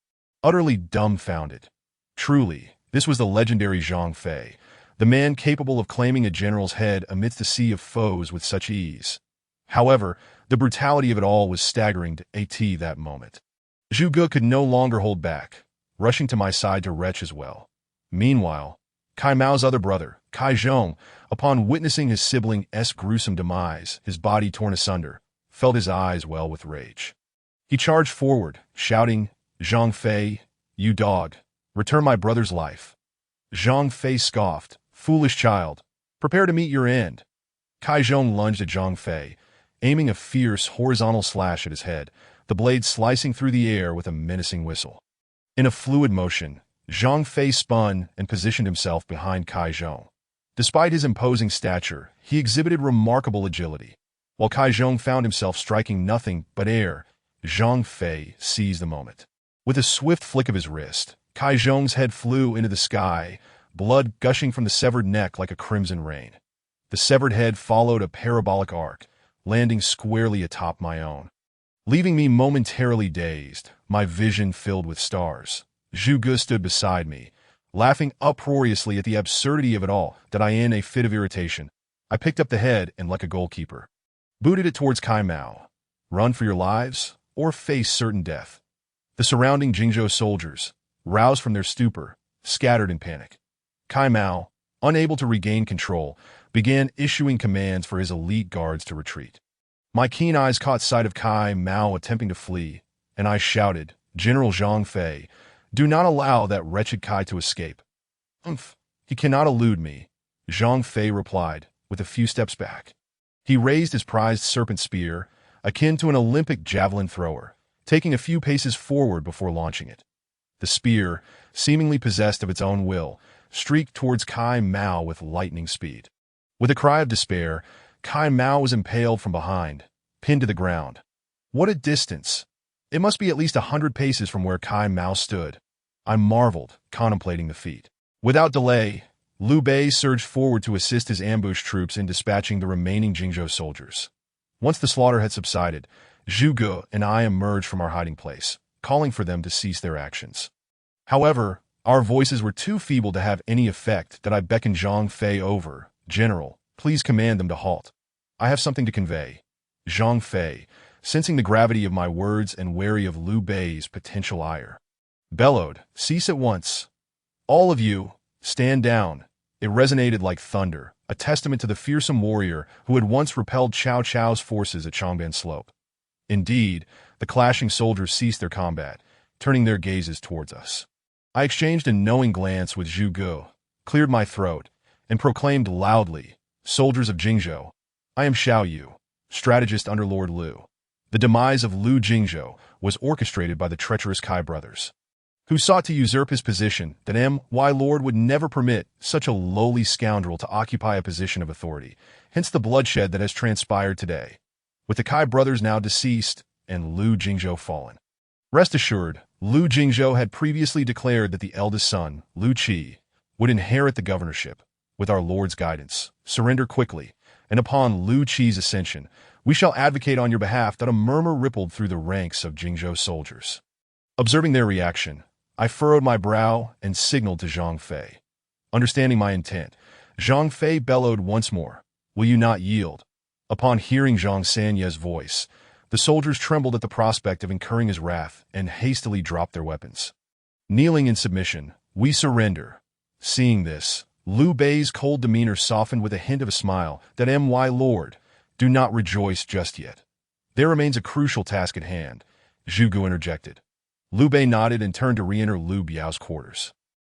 utterly dumbfounded. Truly, this was the legendary Zhang Fei, the man capable of claiming a general's head amidst a sea of foes with such ease. However, the brutality of it all was staggering to that moment. Zhu Gu could no longer hold back, rushing to my side to retch as well. Meanwhile, Kai Mao's other brother, Kai Zhong, upon witnessing his sibling's gruesome demise, his body torn asunder, felt his eyes well with rage. He charged forward, shouting, "Zhang Fei, you dog, return my brother's life." Zhang Fei scoffed, "Foolish child, prepare to meet your end." Kai Zhong lunged at Zhang Fei, aiming a fierce horizontal slash at his head, the blade slicing through the air with a menacing whistle. In a fluid motion, Zhang Fei spun and positioned himself behind Kai Zhong. Despite his imposing stature, he exhibited remarkable agility. While Kai Zhong found himself striking nothing but air, Zhang Fei seized the moment. With a swift flick of his wrist, Kai Zhong's head flew into the sky, blood gushing from the severed neck like a crimson rain. The severed head followed a parabolic arc, landing squarely atop my own. Leaving me momentarily dazed, my vision filled with stars, Zhu Gu stood beside me, laughing uproariously at the absurdity of it all. That I, in a fit of irritation, I picked up the head and, like a goalkeeper, booted it towards Kai Mao. Run for your lives, or face certain death. The surrounding Jingzhou soldiers, roused from their stupor, scattered in panic. Kai Mao, unable to regain control, began issuing commands for his elite guards to retreat. My keen eyes caught sight of Kai Mao attempting to flee, and I shouted, "General Zhang Fei, do not allow that wretched Kai to escape." He cannot elude me," Zhang Fei replied, with a few steps back. He raised his prized serpent spear, akin to an Olympic javelin thrower, taking a few paces forward before launching it. The spear, seemingly possessed of its own will, streaked towards Kai Mao with lightning speed. With a cry of despair, Kai Mao was impaled from behind, pinned to the ground. What a distance! It must be at least 100 paces from where Kai Mao stood. I marveled, contemplating the feat. Without delay, Liu Bei surged forward to assist his ambush troops in dispatching the remaining Jingzhou soldiers. Once the slaughter had subsided, Zhu Gu and I emerged from our hiding place, calling for them to cease their actions. However, our voices were too feeble to have any effect that I beckoned Zhang Fei over. "General, please command them to halt. I have something to convey." Zhang Fei, sensing the gravity of my words and wary of Liu Bei's potential ire, bellowed, "Cease at once. All of you, stand down." It resonated like thunder, a testament to the fearsome warrior who had once repelled Cao Cao's forces at Changban Slope. Indeed, the clashing soldiers ceased their combat, turning their gazes towards us. I exchanged a knowing glance with Zhu Gu, cleared my throat, and proclaimed loudly, "Soldiers of Jingzhou, I am Xiao Yu, strategist under Lord Lu. The demise of Lu Jingzhou was orchestrated by the treacherous Kai brothers, who sought to usurp his position. That M.Y. Lord would never permit such a lowly scoundrel to occupy a position of authority, hence the bloodshed that has transpired today, with the Kai brothers now deceased and Lu Jingzhou fallen. Rest assured, Lu Jingzhou had previously declared that the eldest son, Lu Qi, would inherit the governorship. With our Lord's guidance, surrender quickly, and upon Lu Qi's ascension, we shall advocate on your behalf. That a murmur rippled through the ranks of Jingzhou soldiers. Observing their reaction, I furrowed my brow and signaled to Zhang Fei. Understanding my intent, Zhang Fei bellowed once more, "Will you not yield?" Upon hearing Zhang Sanye's voice, the soldiers trembled at the prospect of incurring his wrath and hastily dropped their weapons. Kneeling in submission, we surrender. Seeing this, Liu Bei's cold demeanor softened with a hint of a smile. That M.Y. Lord, do not rejoice just yet. There remains a crucial task at hand, Zhu Gu interjected. Liu Bei nodded and turned to re-enter Liu Biao's quarters.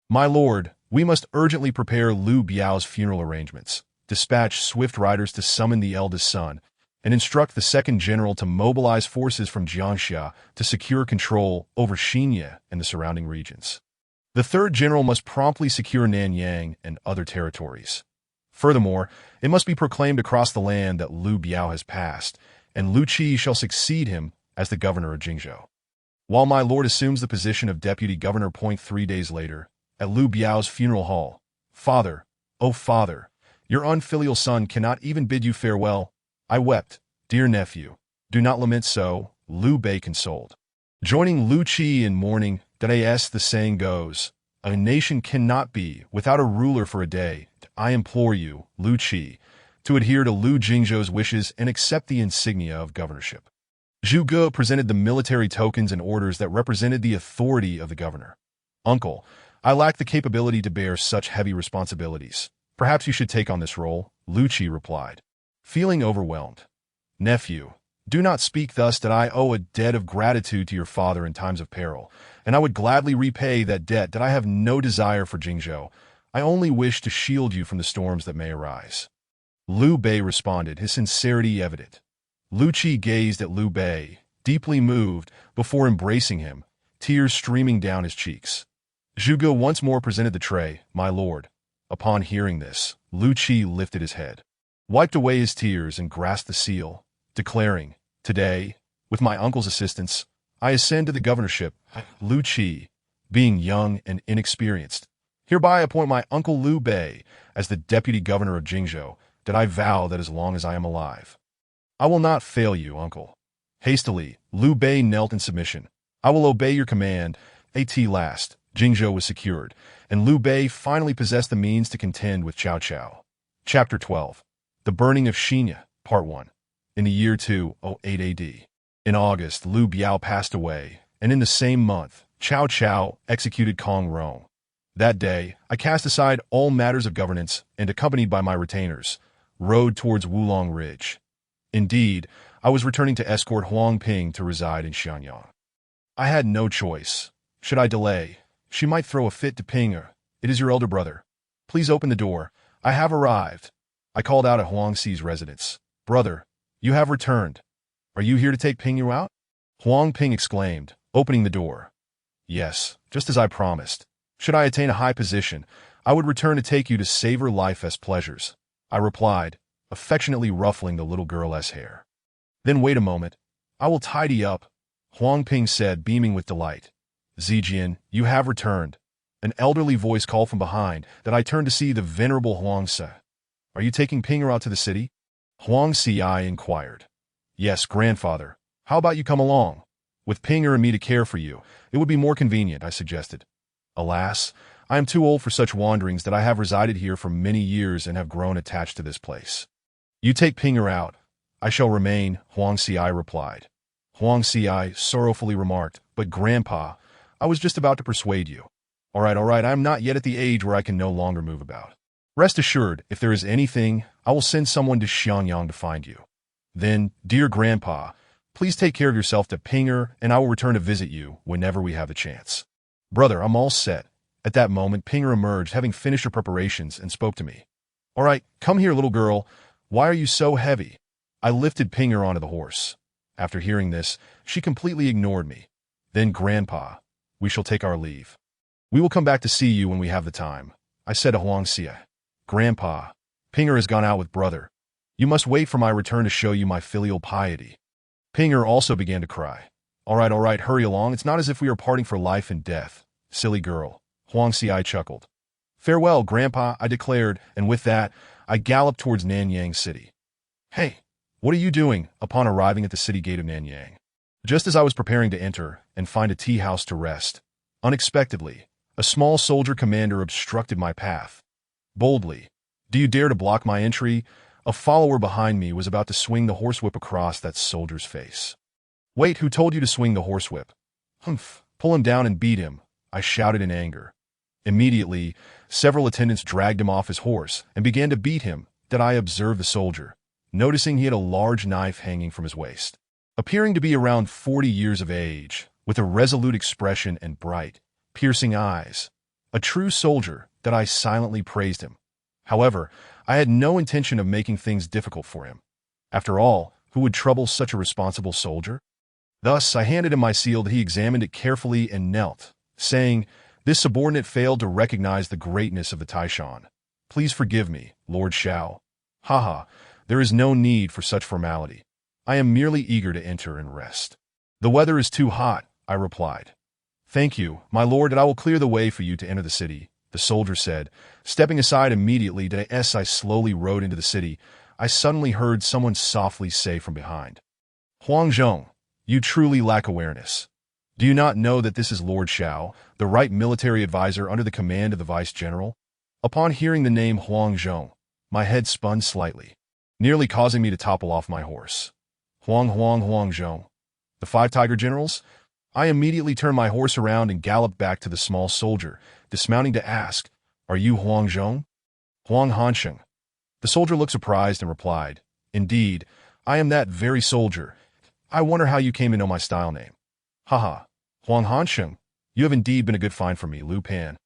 My lord, we must urgently prepare Liu Biao's funeral arrangements, dispatch swift riders to summon the eldest son, and instruct the second general to mobilize forces from Jiangxia to secure control over Xinye and the surrounding regions. The third general must promptly secure Nanyang and other territories. Furthermore, it must be proclaimed across the land that Liu Biao has passed, and Lu Qi shall succeed him as the governor of Jingzhou. While my lord assumes the position of deputy governor. 3 days later, at Liu Biao's funeral hall, Father, oh father, your unfilial son cannot even bid you farewell. I wept, dear nephew. Do not lament so, Liu Bei consoled. Joining Lu Qi in mourning, that as the saying goes, a nation cannot be without a ruler for a day. I implore you, Lu Qi, to adhere to Lu Jingzhou's wishes and accept the insignia of governorship. Zhu Ge presented the military tokens and orders that represented the authority of the governor. Uncle, I lack the capability to bear such heavy responsibilities. Perhaps you should take on this role, Lu Qi replied, feeling overwhelmed. Nephew, do not speak thus. That I owe a debt of gratitude to your father in times of peril, and I would gladly repay that debt. That I have no desire for Jingzhou. I only wish to shield you from the storms that may arise. Liu Bei responded, his sincerity evident. Lu Qi gazed at Liu Bei, deeply moved, before embracing him, tears streaming down his cheeks. Zhu Ge once more presented the tray. My lord. Upon hearing this, Lu Qi lifted his head, wiped away his tears, and grasped the seal, declaring, Today, with my uncle's assistance, I ascend to the governorship. Lu Qi, being young and inexperienced, hereby appoint my uncle Liu Bei as the deputy governor of Jingzhou. That I vow that as long as I am alive, I will not fail you, uncle. Hastily, Liu Bei knelt in submission. I will obey your command. At last, Jingzhou was secured, and Liu Bei finally possessed the means to contend with Cao Cao. Chapter 12. The Burning of Xinye, Part 1. In the year 208 AD. In August, Liu Biao passed away, and in the same month, Cao Cao executed Kong Rong. That day, I cast aside all matters of governance and, accompanied by my retainers, rode towards Wulong Ridge. Indeed, I was returning to escort Huang Ping to reside in Xianyang. I had no choice. Should I delay, she might throw a fit to Pinger. It is your elder brother. Please open the door. I have arrived. I called out at Huang Xi's residence. Brother, you have returned. Are you here to take Pinger out? Huang Ping exclaimed, opening the door. Yes, just as I promised. Should I attain a high position, I would return to take you to savor life as pleasures, I replied, affectionately ruffling the little girl's hair. Then wait a moment. I will tidy up, Huang Ping said, beaming with delight. Zijian, you have returned. An elderly voice called from behind. That I turned to see the venerable Huang Si. Are you taking Pinger out to the city? Huang Si inquired. Yes, grandfather. How about you come along? With Pinger and me to care for you, it would be more convenient, I suggested. Alas, I am too old for such wanderings. That I have resided here for many years and have grown attached to this place. You take Pinger out. I shall remain, Huang Si replied. Huang Si sorrowfully remarked, but grandpa, I was just about to persuade you. All right, I am not yet at the age where I can no longer move about. Rest assured, if there is anything, I will send someone to Xianyang to find you. Then, dear grandpa, please take care of yourself to Pinger, and I will return to visit you whenever we have the chance. Brother, I'm all set. At that moment, Pinger emerged, having finished her preparations, and spoke to me. All right, come here, little girl. Why are you so heavy? I lifted Pinger onto the horse. After hearing this, she completely ignored me. Then, Grandpa, we shall take our leave. We will come back to see you when we have the time, I said to Huang Xia. Grandpa, Pinger has gone out with brother. You must wait for my return to show you my filial piety. Pinger also began to cry. All right, hurry along. It's not as if we are parting for life and death. Silly girl. Huang Xia chuckled. Farewell, Grandpa, I declared, and with that, I galloped towards Nanyang City. Hey, what are you doing? Upon arriving at the city gate of Nanyang, just as I was preparing to enter and find a tea house to rest, unexpectedly, a small soldier commander obstructed my path. Boldly, do you dare to block my entry? A follower behind me was about to swing the horsewhip across that soldier's face. Wait, who told you to swing the horsewhip? Humph, pull him down and beat him, I shouted in anger. Immediately, several attendants dragged him off his horse and began to beat him. That I observed the soldier, noticing he had a large knife hanging from his waist. Appearing to be around 40 years of age, with a resolute expression and bright, piercing eyes. A true soldier, that I silently praised him. However, I had no intention of making things difficult for him. After all, who would trouble such a responsible soldier? Thus, I handed him my seal that he examined it carefully and knelt, saying, This subordinate failed to recognize the greatness of the Taishan. Please forgive me, Lord Shao. Haha, there is no need for such formality. I am merely eager to enter and rest. The weather is too hot, I replied. Thank you, my lord, that I will clear the way for you to enter the city, the soldier said. Stepping aside immediately as I slowly rode into the city, I suddenly heard someone softly say from behind, Huang Zhong, you truly lack awareness. Do you not know that this is Lord Shao, the right military advisor under the command of the vice-general? Upon hearing the name Huang Zhong, my head spun slightly, nearly causing me to topple off my horse. Huang Zhong. The 5 tiger generals? I immediately turned my horse around and galloped back to the small soldier, dismounting to ask, Are you Huang Zhong? Huang Hansheng. The soldier looked surprised and replied, Indeed, I am that very soldier. I wonder how you came to know my style name. Haha, Huang Hansheng, you have indeed been a good find for me, Lu Pan.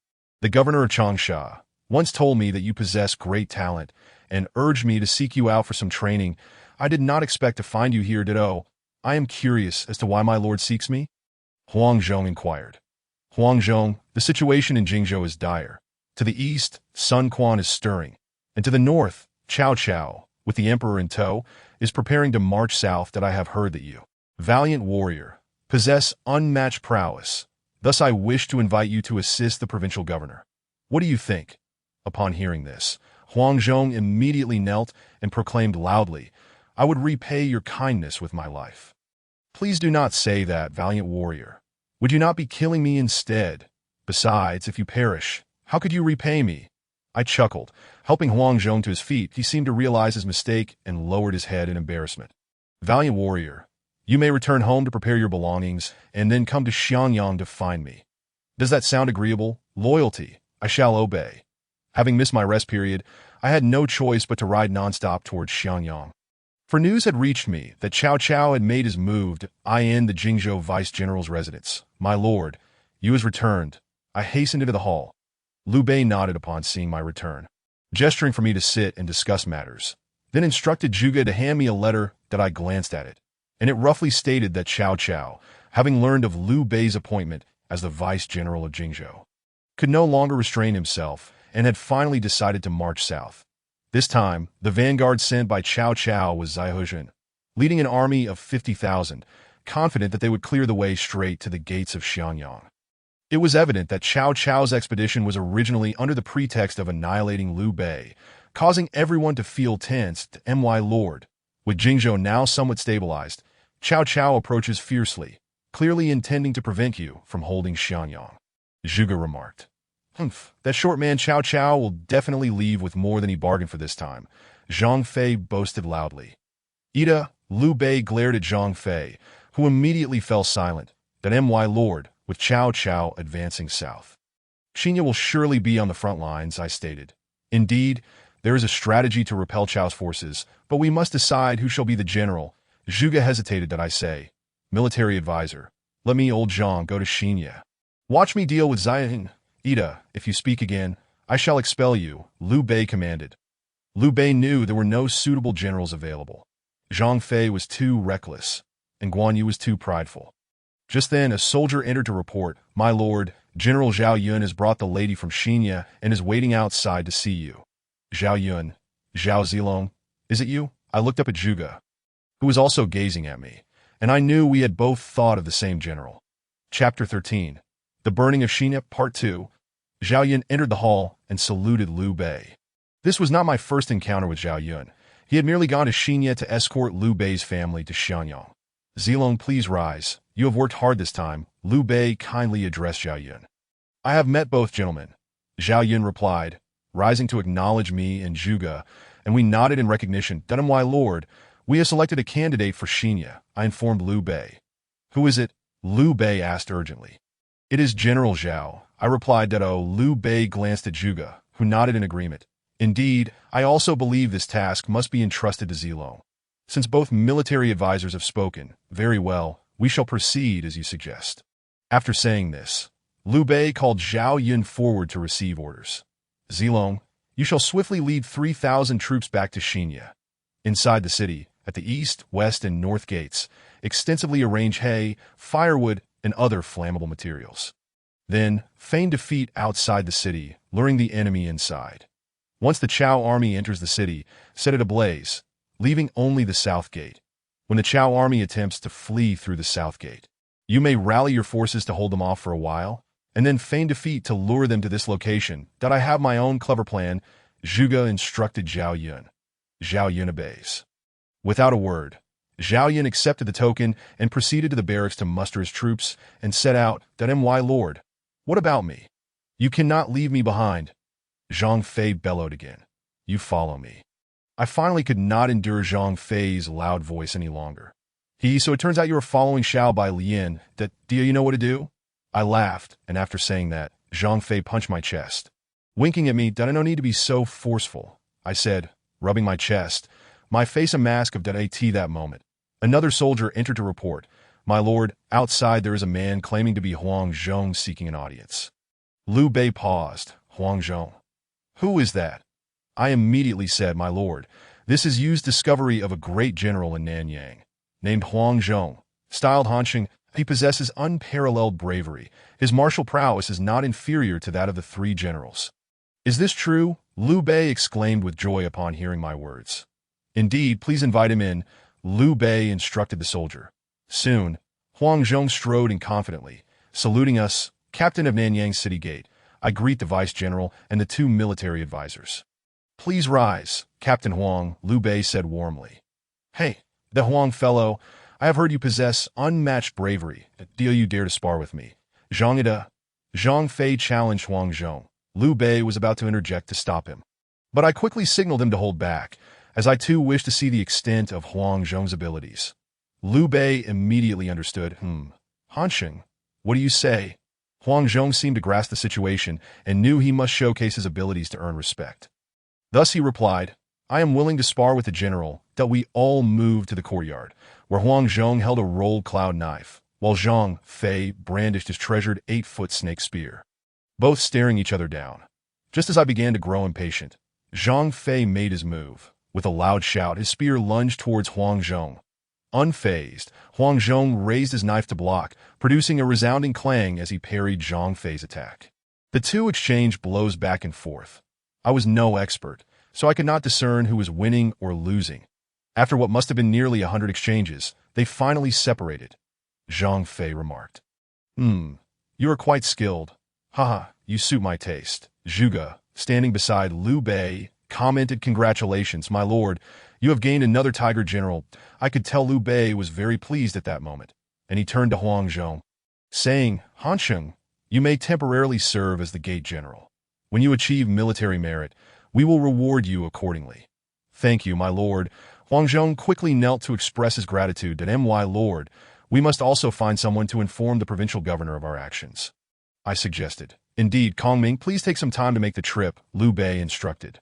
The governor of Changsha once told me that you possess great talent and urged me to seek you out for some training. I did not expect to find you here, ditto. I am curious as to why my lord seeks me? Huang Zhong inquired. Huang Zhong, the situation in Jingzhou is dire. To the east, Sun Quan is stirring, and to the north, Cao Cao, with the emperor in tow, is preparing to march south. That I have heard that you, valiant warrior, possess unmatched prowess. Thus I wish to invite you to assist the provincial governor. What do you think? Upon hearing this, Huang Zhong immediately knelt and proclaimed loudly, I would repay your kindness with my life. Please do not say that, valiant warrior. Would you not be killing me instead? Besides, if you perish, how could you repay me? I chuckled. Helping Huang Zhong to his feet, he seemed to realize his mistake and lowered his head in embarrassment. Valiant warrior, you may return home to prepare your belongings and then come to Xiangyang to find me. Does that sound agreeable? Loyalty. I shall obey. Having missed my rest period, I had no choice but to ride nonstop towards Xiangyang. For news had reached me that Cao Cao had made his move to the Jingzhou vice-general's residence. My lord, you has returned. I hastened into the hall. Liu Bei nodded upon seeing my return, gesturing for me to sit and discuss matters, then instructed Zhuge to hand me a letter. That I glanced at it, and it roughly stated that Cao Cao, having learned of Liu Bei's appointment as the vice-general of Jingzhou, could no longer restrain himself and had finally decided to march south. This time, the vanguard sent by Cao Cao was Zai Huzhen, leading an army of 50,000, confident that they would clear the way straight to the gates of Xiangyang. It was evident that Cao Cao's expedition was originally under the pretext of annihilating Liu Bei, causing everyone to feel tense. My lord, with Jingzhou now somewhat stabilized, Cao Cao approaches fiercely, clearly intending to prevent you from holding Xiangyang. Zhuge remarked. Humph, that short man Cao Cao will definitely leave with more than he bargained for this time, Zhang Fei boasted loudly. Ida, Liu Bei glared at Zhang Fei, who immediately fell silent. That my lord, with Cao Cao advancing south. Xinya will surely be on the front lines, I stated. Indeed, there is a strategy to repel Chao's forces, but we must decide who shall be the general. Zhuge hesitated. That I say, military advisor, let me, old Zhang, go to Xinya. Watch me deal with Ziyin. Ida, if you speak again, I shall expel you, Liu Bei commanded. Liu Bei knew there were no suitable generals available. Zhang Fei was too reckless, and Guan Yu was too prideful. Just then, a soldier entered to report, "My lord, General Zhao Yun has brought the lady from Xinya and is waiting outside to see you." Zhao Yun, Zhao Zilong, is it you? I looked up at Zhuge, who was also gazing at me, and I knew we had both thought of the same general. Chapter 13. The Burning of Xinya, Part 2. Zhao Yun entered the hall and saluted Liu Bei. This was not my first encounter with Zhao Yun. He had merely gone to Xinya to escort Liu Bei's family to Xianyang. "Zilong, please rise. You have worked hard this time," Liu Bei kindly addressed Zhao Yun. "I have met both gentlemen," Zhao Yun replied, rising to acknowledge me and Zhuge, and we nodded in recognition. "My lord, we have selected a candidate for Xinya," I informed Liu Bei. "Who is it?" Liu Bei asked urgently. "It is General Zhao," I replied. Liu Bei glanced at Zhuge, who nodded in agreement. "Indeed, I also believe this task must be entrusted to Zilong. Since both military advisors have spoken, very well, we shall proceed as you suggest." After saying this, Liu Bei called Zhao Yun forward to receive orders. "Zilong, you shall swiftly lead 3,000 troops back to Xinya. Inside the city, at the east, west, and north gates, extensively arrange hay, firewood, and other flammable materials. Then, feign defeat outside the city, luring the enemy inside. Once the Chao army enters the city, set it ablaze, leaving only the south gate. When the Chao army attempts to flee through the south gate, you may rally your forces to hold them off for a while, and then feign defeat to lure them to this location. I have my own clever plan," Zhuge instructed Zhao Yun. Zhao Yun obeys. Without a word, Zhao Yun accepted the token and proceeded to the barracks to muster his troops and set out. "My lord, what about me? You cannot leave me behind," Zhang Fei bellowed again. "You follow me." I finally could not endure Zhang Fei's loud voice any longer. "So it turns out you were following Xiao Bai Lian. Do you know what to do?" I laughed, and after saying that, Zhang Fei punched my chest. Winking at me, "I no need to be so forceful," I said, rubbing my chest, my face a mask of at that moment. Another soldier entered to report, "My lord, outside there is a man claiming to be Huang Zhong seeking an audience." Liu Bei paused. "Huang Zhong? Who is that?" I immediately said, "My lord, this is Yu's discovery of a great general in Nanyang, named Huang Zhong, styled Hansheng. He possesses unparalleled bravery. His martial prowess is not inferior to that of the three generals." "Is this true?" Liu Bei exclaimed with joy upon hearing my words. "Indeed, please invite him in," Liu Bei instructed the soldier. Soon, Huang Zhong strode in confidently, saluting us, "Captain of Nanyang City Gate. I greet the vice general and the two military advisors." "Please rise, Captain Huang," Liu Bei said warmly. "Hey, the Huang fellow, I have heard you possess unmatched bravery. Do you dare to spar with me?" Zhang Fei challenged Huang Zhong. Liu Bei was about to interject to stop him, but I quickly signaled him to hold back, as I too wished to see the extent of Huang Zhong's abilities. Liu Bei immediately understood. "Hansheng, what do you say?" Huang Zhong seemed to grasp the situation and knew he must showcase his abilities to earn respect. Thus he replied, "I am willing to spar with the general." We all moved to the courtyard, where Huang Zhong held a rolled cloud knife, while Zhang Fei brandished his treasured 8-foot snake spear, both staring each other down. Just as I began to grow impatient, Zhang Fei made his move. With a loud shout, his spear lunged towards Huang Zhong. Unfazed, Huang Zhong raised his knife to block, producing a resounding clang as he parried Zhang Fei's attack. The two exchanged blows back and forth. I was no expert, so I could not discern who was winning or losing. After what must have been nearly 100 exchanges, they finally separated. Zhang Fei remarked, "You are quite skilled. Haha, you suit my taste." Zhuge, standing beside Liu Bei, commented, "Congratulations, my lord. You have gained another tiger general." I could tell Liu Bei was very pleased at that moment, and he turned to Huang Zhong, saying, "Hansheng, you may temporarily serve as the gate general. When you achieve military merit, we will reward you accordingly." "Thank you, my lord." Huang Zhong quickly knelt to express his gratitude. "My lord, we must also find someone to inform the provincial governor of our actions," I suggested. "Indeed, Kongming, please take some time to make the trip," Liu Bei instructed.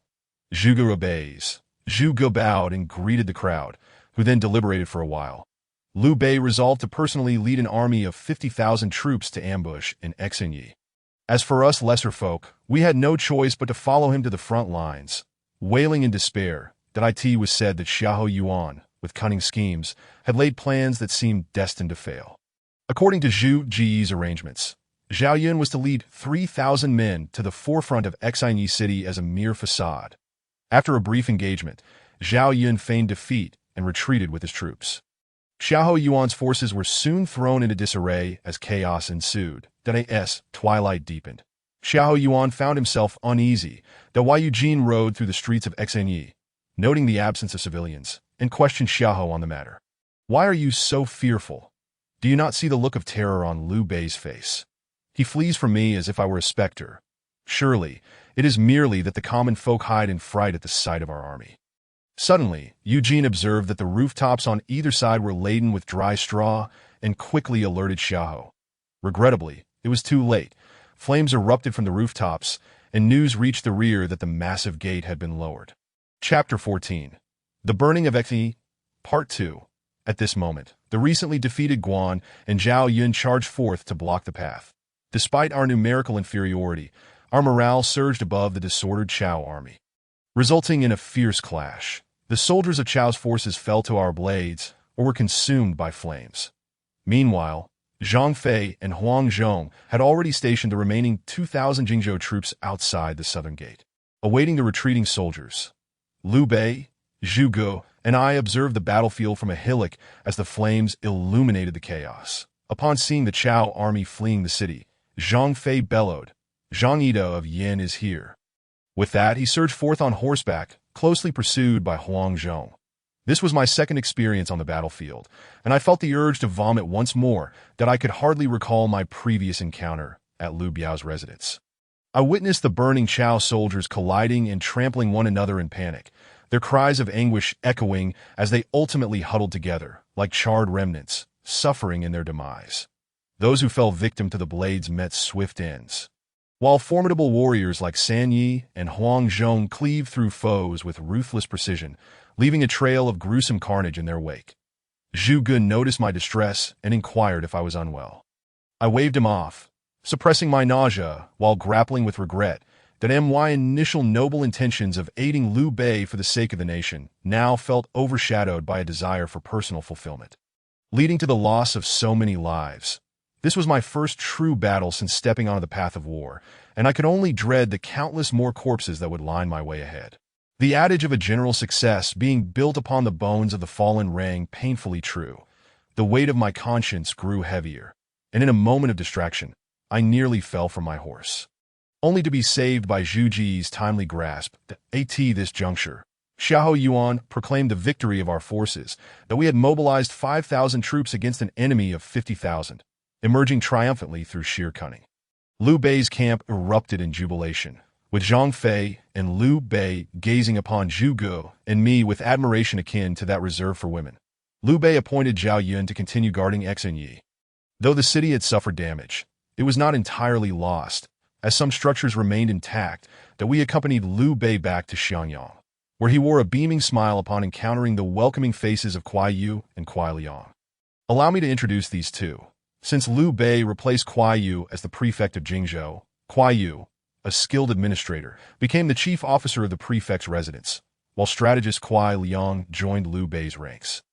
Zhuge obeys. Zhuge bowed and greeted the crowd, who then deliberated for a while. Liu Bei resolved to personally lead an army of 50,000 troops to ambush in Exinyi. As for us lesser folk, we had no choice but to follow him to the front lines. Wailing in despair, it was said that Xiahou Yuan, with cunning schemes, had laid plans that seemed destined to fail. According to Zhu Ji's arrangements, Zhao Yun was to lead 3,000 men to the forefront of Xinyi City as a mere facade. After a brief engagement, Zhao Yun feigned defeat and retreated with his troops. Xiahou Yuan's forces were soon thrown into disarray as chaos ensued. As twilight deepened, Xiahou Yuan found himself uneasy while Eugene rode through the streets of Xinyi, noting the absence of civilians, and questioned Xiahou on the matter. "Why are you so fearful? Do you not see the look of terror on Liu Bei's face? He flees from me as if I were a specter. Surely, it is merely that the common folk hide in fright at the sight of our army." Suddenly, Eugene observed that the rooftops on either side were laden with dry straw and quickly alerted Xiahou. Regrettably, it was too late. Flames erupted from the rooftops, and news reached the rear that the massive gate had been lowered. Chapter 14. The Burning of Xinyi, Part 2. At this moment, the recently defeated Guan and Zhao Yun charged forth to block the path. Despite our numerical inferiority, our morale surged above the disordered Chao army, resulting in a fierce clash. The soldiers of Chao's forces fell to our blades or were consumed by flames. Meanwhile, Zhang Fei and Huang Zhong had already stationed the remaining 2,000 Jingzhou troops outside the southern gate, awaiting the retreating soldiers. Liu Bei, Zhu Ge, and I observed the battlefield from a hillock as the flames illuminated the chaos. Upon seeing the Chao army fleeing the city, Zhang Fei bellowed, "Zhang Yide of Yin is here." With that, he surged forth on horseback, closely pursued by Huang Zhong. This was my second experience on the battlefield, and I felt the urge to vomit once more that I could hardly recall my previous encounter at Liu Biao's residence. I witnessed the burning Chao soldiers colliding and trampling one another in panic, their cries of anguish echoing as they ultimately huddled together, like charred remnants, suffering in their demise. Those who fell victim to the blades met swift ends, while formidable warriors like San Yi and Huang Zhong cleaved through foes with ruthless precision, leaving a trail of gruesome carnage in their wake. Zhu Ge noticed my distress and inquired if I was unwell. I waved him off, suppressing my nausea while grappling with regret that my initial noble intentions of aiding Liu Bei for the sake of the nation now felt overshadowed by a desire for personal fulfillment, leading to the loss of so many lives. This was my first true battle since stepping onto the path of war, and I could only dread the countless more corpses that would line my way ahead. The adage of a general success being built upon the bones of the fallen rang painfully true. The weight of my conscience grew heavier, and in a moment of distraction, I nearly fell from my horse, only to be saved by Zhu Ji's timely grasp. At this juncture, Xiahou Yuan proclaimed the victory of our forces, that we had mobilized 5,000 troops against an enemy of 50,000. Emerging triumphantly through sheer cunning. Liu Bei's camp erupted in jubilation, with Zhang Fei and Liu Bei gazing upon Zhu Ge and me with admiration akin to that reserved for women. Liu Bei appointed Zhao Yun to continue guarding Xinyi. Though the city had suffered damage, it was not entirely lost, as some structures remained intact. That we accompanied Liu Bei back to Xiangyang, where he wore a beaming smile upon encountering the welcoming faces of Kuai Yu and Kuai Liang. Allow me to introduce these two. Since Liu Bei replaced Kuai Yu as the prefect of Jingzhou, Kuai Yu, a skilled administrator, became the chief officer of the prefect's residence, while strategist Kuai Liang joined Liu Bei's ranks.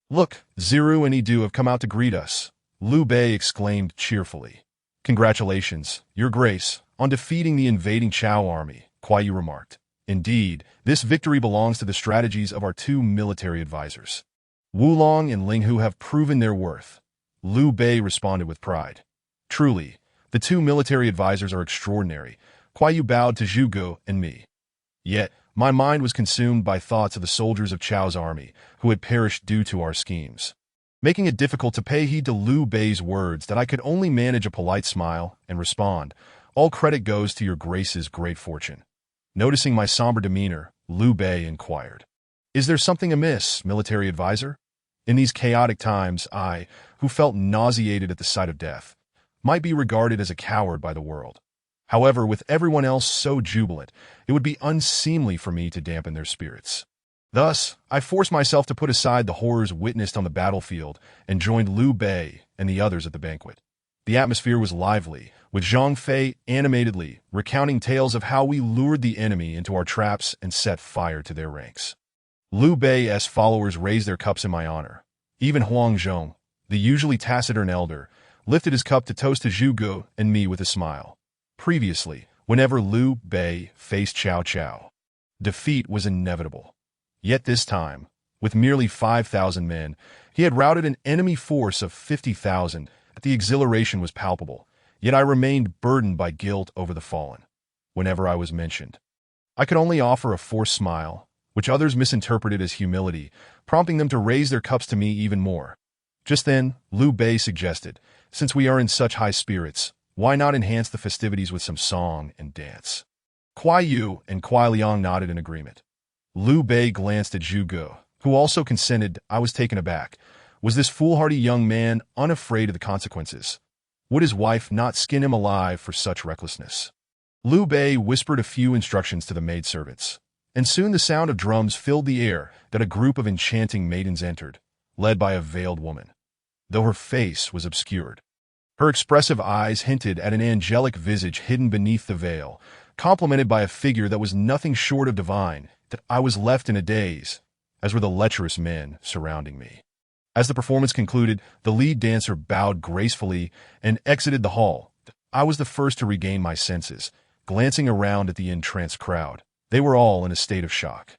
"Look, Ziru and Edu have come out to greet us," Liu Bei exclaimed cheerfully. "Congratulations, Your Grace, on defeating the invading Chao army," Kuai Yu remarked. "Indeed, this victory belongs to the strategies of our two military advisors. Wulong and Ling Hu have proven their worth," Liu Bei responded with pride. "Truly, the two military advisors are extraordinary," Kuai Yu bowed to Zhu Ge and me. Yet, my mind was consumed by thoughts of the soldiers of Chao's army who had perished due to our schemes, making it difficult to pay heed to Liu Bei's words that I could only manage a polite smile and respond, "All credit goes to Your Grace's great fortune." Noticing my somber demeanor, Liu Bei inquired, "Is there something amiss, military advisor?" In these chaotic times, I, who felt nauseated at the sight of death, might be regarded as a coward by the world. However, with everyone else so jubilant, it would be unseemly for me to dampen their spirits. Thus, I forced myself to put aside the horrors witnessed on the battlefield and joined Liu Bei and the others at the banquet. The atmosphere was lively, with Zhang Fei animatedly recounting tales of how we lured the enemy into our traps and set fire to their ranks. Liu Bei's followers raised their cups in my honor. Even Huang Zhong, the usually taciturn elder, lifted his cup to toast to Zhu Ge and me with a smile. Previously, whenever Liu Bei faced Cao Cao, defeat was inevitable. Yet this time, with merely 5,000 men, he had routed an enemy force of 50,000. The exhilaration was palpable, yet I remained burdened by guilt over the fallen. Whenever I was mentioned, I could only offer a forced smile, which others misinterpreted as humility, prompting them to raise their cups to me even more. Just then, Liu Bei suggested, since we are in such high spirits, why not enhance the festivities with some song and dance? Kuai Yu and Kuai Liang nodded in agreement. Liu Bei glanced at Zhu Ge, who also consented. I was taken aback. Was this foolhardy young man unafraid of the consequences? Would his wife not skin him alive for such recklessness? Liu Bei whispered a few instructions to the maidservants, and soon the sound of drums filled the air that a group of enchanting maidens entered, led by a veiled woman. Though her face was obscured, her expressive eyes hinted at an angelic visage hidden beneath the veil, complemented by a figure that was nothing short of divine. That I was left in a daze, as were the lecherous men surrounding me. As the performance concluded, the lead dancer bowed gracefully and exited the hall. I was the first to regain my senses, glancing around at the entranced crowd. They were all in a state of shock.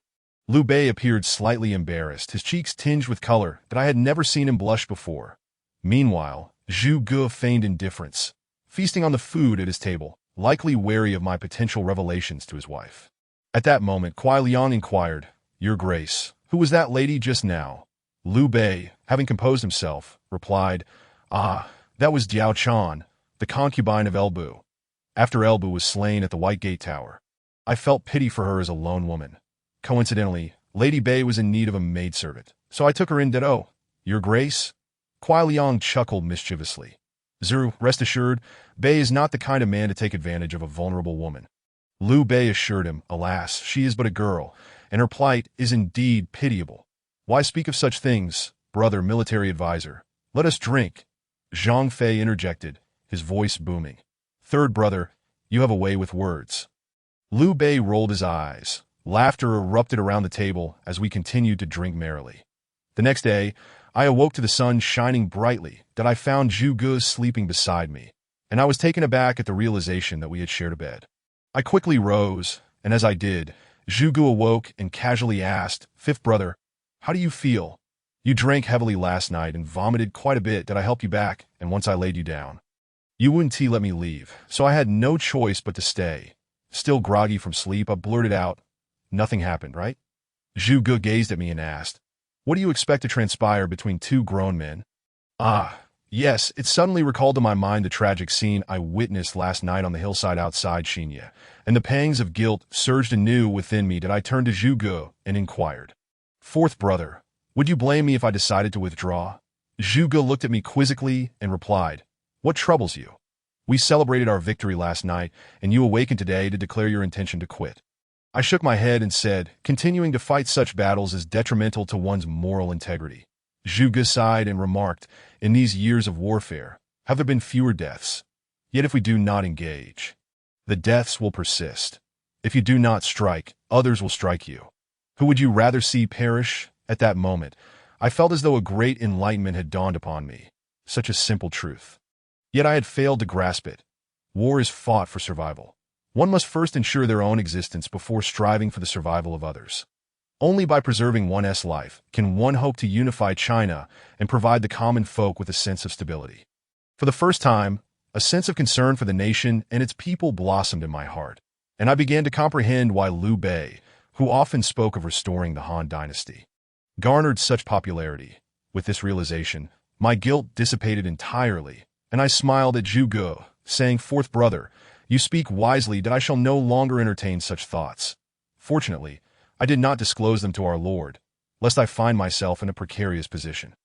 Liu Bei appeared slightly embarrassed, his cheeks tinged with color that I had never seen him blush before. Meanwhile, Zhu Ge feigned indifference, feasting on the food at his table, likely wary of my potential revelations to his wife. At that moment, Kuai Liang inquired, "Your Grace, who was that lady just now?" Liu Bei, having composed himself, replied, "Ah, that was Diao Chan, the concubine of Elbu. After Elbu was slain at the White Gate Tower, I felt pity for her as a lone woman. Coincidentally, Lady Bei was in need of a maidservant, so I took her in. Oh, Your Grace?" Kuai Liang chuckled mischievously. "Zuru, rest assured, Bei is not the kind of man to take advantage of a vulnerable woman." Liu Bei assured him, "Alas, she is but a girl, and her plight is indeed pitiable." "Why speak of such things, brother military advisor? Let us drink." Zhang Fei interjected, his voice booming. "Third brother, you have a way with words." Liu Bei rolled his eyes. Laughter erupted around the table as we continued to drink merrily. The next day, I awoke to the sun shining brightly, that I found Zhu Ge sleeping beside me, and I was taken aback at the realization that we had shared a bed. I quickly rose, and as I did, Zhu Ge awoke and casually asked, "Fifth brother, how do you feel? You drank heavily last night and vomited quite a bit. Did I help you back? And once I laid you down, you wouldn't let me leave, so I had no choice but to stay." Still groggy from sleep, I blurted out, "Nothing happened, right?" Zhu Ge gazed at me and asked, "What do you expect to transpire between two grown men?" Ah, yes, it suddenly recalled to my mind the tragic scene I witnessed last night on the hillside outside Xinya, and the pangs of guilt surged anew within me that I turned to Zhu Ge and inquired, "Fourth brother, would you blame me if I decided to withdraw?" Zhu Ge looked at me quizzically and replied, "What troubles you? We celebrated our victory last night, and you awakened today to declare your intention to quit." I shook my head and said, "Continuing to fight such battles is detrimental to one's moral integrity." Zhu Ge sighed and remarked, "In these years of warfare, have there been fewer deaths? Yet if we do not engage, the deaths will persist. If you do not strike, others will strike you. Who would you rather see perish?" At that moment, I felt as though a great enlightenment had dawned upon me. Such a simple truth. Yet I had failed to grasp it. War is fought for survival. One must first ensure their own existence before striving for the survival of others. Only by preserving one's life can one hope to unify China and provide the common folk with a sense of stability. For the first time, a sense of concern for the nation and its people blossomed in my heart, and I began to comprehend why Liu Bei, who often spoke of restoring the Han dynasty, garnered such popularity. With this realization, my guilt dissipated entirely, and I smiled at Zhu Ge, saying, "Fourth brother, you speak wisely that I shall no longer entertain such thoughts." Fortunately, I did not disclose them to our Lord, lest I find myself in a precarious position.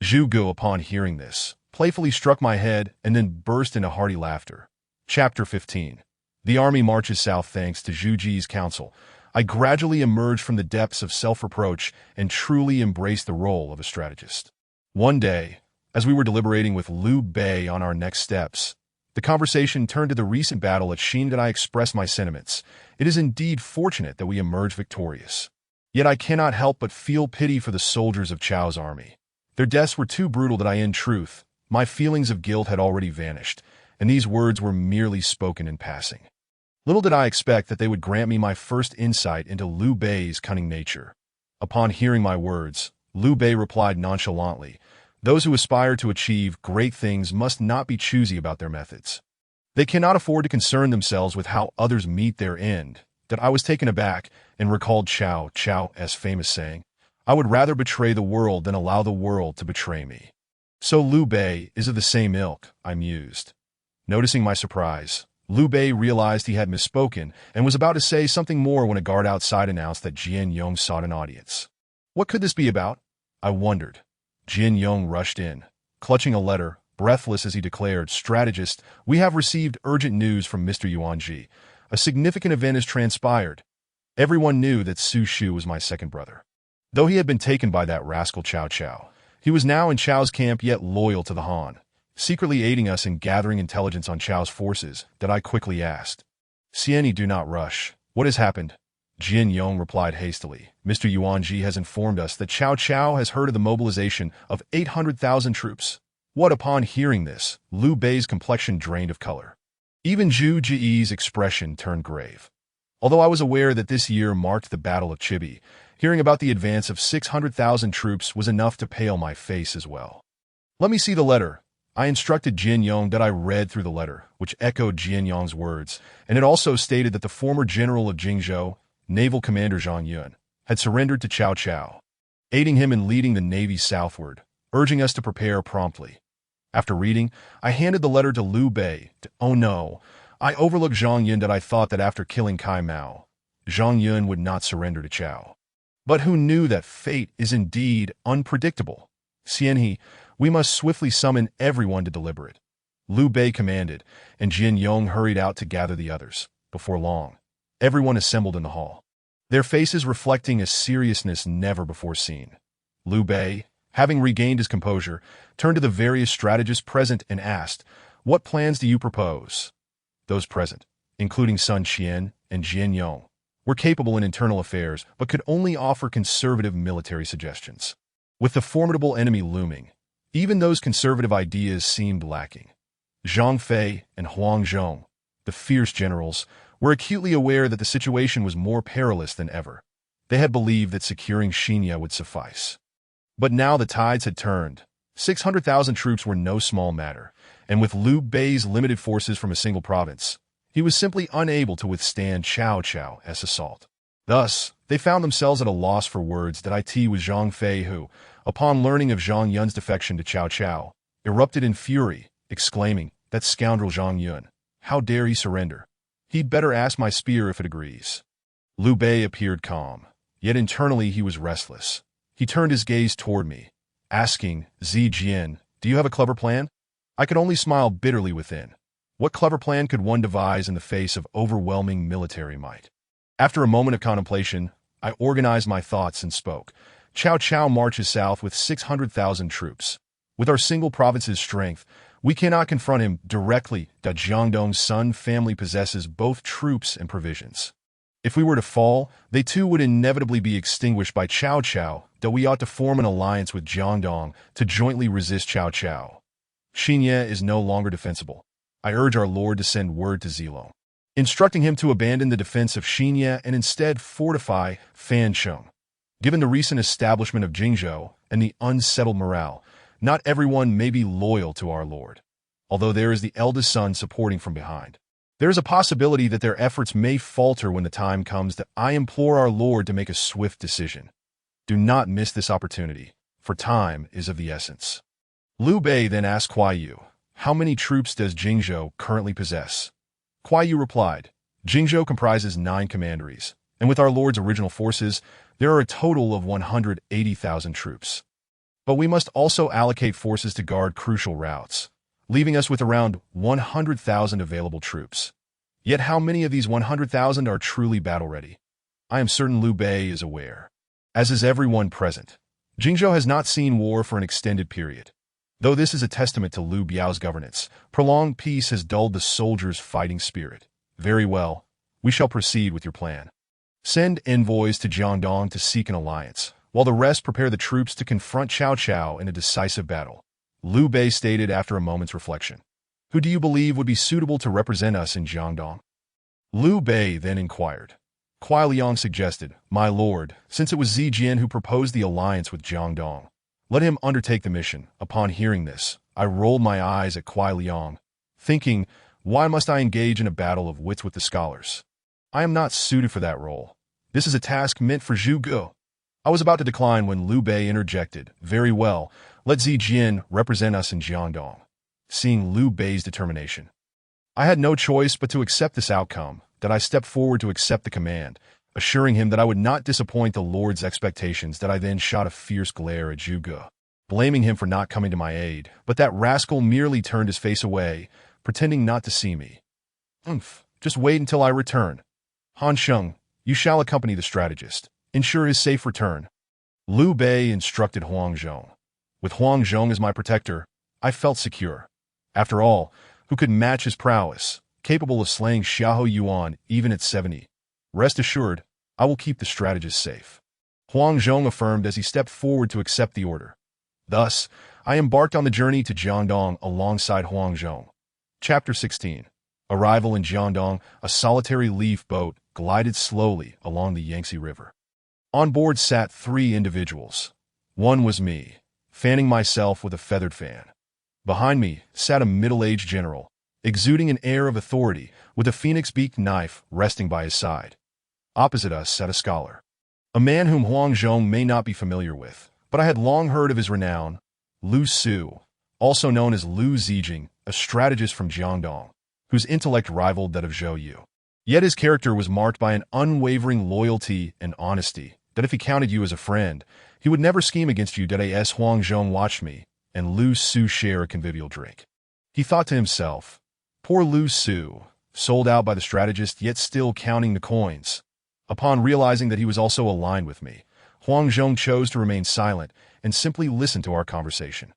Zhu Ge, upon hearing this, playfully struck my head and then burst into hearty laughter. Chapter 15. The army marches south thanks to Zhu Ji's counsel. I gradually emerged from the depths of self-reproach and truly embraced the role of a strategist. One day, as we were deliberating with Liu Bei on our next steps, the conversation turned to the recent battle at Xin, and I expressed my sentiments. "It is indeed fortunate that we emerged victorious. Yet I cannot help but feel pity for the soldiers of Chao's army. Their deaths were too brutal that in truth, my feelings of guilt had already vanished, and these words were merely spoken in passing. Little did I expect that they would grant me my first insight into Liu Bei's cunning nature. Upon hearing my words, Liu Bei replied nonchalantly, "Those who aspire to achieve great things must not be choosy about their methods. They cannot afford to concern themselves with how others meet their end." That I was taken aback and recalled Chao's famous saying, "I would rather betray the world than allow the world to betray me." So Liu Bei is of the same ilk, I mused. Noticing my surprise, Liu Bei realized he had misspoken and was about to say something more when a guard outside announced that Jian Yong sought an audience. What could this be about? I wondered. Jian Yong rushed in, clutching a letter, breathless as he declared, "Strategist, we have received urgent news from Mr. Yuanji. A significant event has transpired." Everyone knew that Su Shu was my second brother. Though he had been taken by that rascal Cao Cao, he was now in Chao's camp yet loyal to the Han, secretly aiding us in gathering intelligence on Chao's forces. That I quickly asked. "Xianyi, do not rush. What has happened?" Jian Yong replied hastily. "Mr. Yuanji has informed us that Cao Cao has heard of the mobilization of 800,000 troops." What? Upon hearing this, Liu Bei's complexion drained of color. Even Zhu Ji's expression turned grave. Although I was aware that this year marked the Battle of Chibi, hearing about the advance of 600,000 troops was enough to pale my face as well. "Let me see the letter." I instructed Jian Yong. That I read through the letter, which echoed Jian Yong's words, and it also stated that the former general of Jingzhou, Naval Commander Zhang Yun, had surrendered to Cao Cao, aiding him in leading the navy southward, urging us to prepare promptly. After reading, I handed the letter to Liu Bei. Oh no, I overlooked Zhang Yun. That I thought that after killing Kai Mao, Zhang Yun would not surrender to Cao. But who knew that fate is indeed unpredictable? Xianyi, we must swiftly summon everyone to deliberate. Liu Bei commanded, and Jian Yong hurried out to gather the others. Before long, everyone assembled in the hall, their faces reflecting a seriousness never before seen. Liu Bei, having regained his composure, turned to the various strategists present and asked, "What plans do you propose?" Those present, including Sun Qian and Jian Yong, were capable in internal affairs but could only offer conservative military suggestions. With the formidable enemy looming, even those conservative ideas seemed lacking. Zhang Fei and Huang Zhong, the fierce generals, were acutely aware that the situation was more perilous than ever. They had believed that securing Xinya would suffice. But now the tides had turned. 600,000 troops were no small matter, and with Liu Bei's limited forces from a single province, he was simply unable to withstand Cao Cao's assault. Thus, they found themselves at a loss for words. That it was Zhang Fei who, upon learning of Zhang Yun's defection to Cao Cao, erupted in fury, exclaiming, "That scoundrel Zhang Yun, how dare he surrender? He'd better ask my spear if it agrees." Liu Bei appeared calm, yet internally he was restless. He turned his gaze toward me, asking, "Zijian, do you have a clever plan?" I could only smile bitterly within. What clever plan could one devise in the face of overwhelming military might? After a moment of contemplation, I organized my thoughts and spoke. "Cao Cao marches south with 600,000 troops. With our single province's strength, we cannot confront him directly. Jiangdong's Sun family possesses both troops and provisions. If we were to fall, they too would inevitably be extinguished by Cao Cao, though we ought to form an alliance with Jiangdong to jointly resist Cao Cao. Xinya is no longer defensible. I urge our lord to send word to Zilong, instructing him to abandon the defense of Xinya and instead fortify Fancheng. Given the recent establishment of Jingzhou and the unsettled morale, not everyone may be loyal to our lord. Although there is the eldest son supporting from behind, there is a possibility that their efforts may falter when the time comes. That I implore our lord to make a swift decision. Do not miss this opportunity, for time is of the essence." Liu Bei then asked Kuai Yu, "How many troops does Jingzhou currently possess?" Kuai Yu replied, "Jingzhou comprises 9 commanderies, and with our lord's original forces, there are a total of 180,000 troops. But we must also allocate forces to guard crucial routes, leaving us with around 100,000 available troops. Yet how many of these 100,000 are truly battle-ready? I am certain Liu Bei is aware, as is everyone present. Jingzhou has not seen war for an extended period. Though this is a testament to Liu Biao's governance, prolonged peace has dulled the soldiers' fighting spirit. Very well, we shall proceed with your plan." Send envoys to Jiangdong to seek an alliance, while the rest prepare the troops to confront Cao Cao in a decisive battle. Liu Bei stated after a moment's reflection. Who do you believe would be suitable to represent us in Jiangdong? Liu Bei then inquired. Kuai Liang suggested, My lord, since it was Zijian who proposed the alliance with Jiangdong, let him undertake the mission. Upon hearing this, I rolled my eyes at Kuai Liang, thinking, why must I engage in a battle of wits with the scholars? I am not suited for that role. This is a task meant for Zhu Ge. I was about to decline when Liu Bei interjected, Very well, let Zijian represent us in Jiangdong. Seeing Liu Bei's determination, I had no choice but to accept this outcome, that I stepped forward to accept the command, assuring him that I would not disappoint the Lord's expectations. That I then shot a fierce glare at Zhu Ge, blaming him for not coming to my aid, but that rascal merely turned his face away, pretending not to see me. Just wait until I return. Han Sheng, you shall accompany the strategist. Ensure his safe return. Liu Bei instructed Huang Zhong. With Huang Zhong as my protector, I felt secure. After all, who could match his prowess, capable of slaying Xiahou Yuan even at 70? Rest assured, I will keep the strategist safe. Huang Zhong affirmed as he stepped forward to accept the order. Thus, I embarked on the journey to Jiangdong alongside Huang Zhong. Chapter 16. Arrival in Jiangdong, a solitary leaf boat glided slowly along the Yangtze River. On board sat 3 individuals. One was me, fanning myself with a feathered fan. Behind me sat a middle-aged general, exuding an air of authority, with a phoenix-beaked knife resting by his side. Opposite us sat a scholar, a man whom Huang Zhong may not be familiar with, but I had long heard of his renown, Lu Su, also known as Lu Zijing, a strategist from Jiangdong, whose intellect rivaled that of Zhou Yu. Yet his character was marked by an unwavering loyalty and honesty, that if he counted you as a friend, he would never scheme against you. As Huang Zhong watched me and Lu Su share a convivial drink, he thought to himself, poor Lu Su, sold out by the strategist yet still counting the coins. Upon realizing that he was also aligned with me, Huang Zhong chose to remain silent and simply listen to our conversation.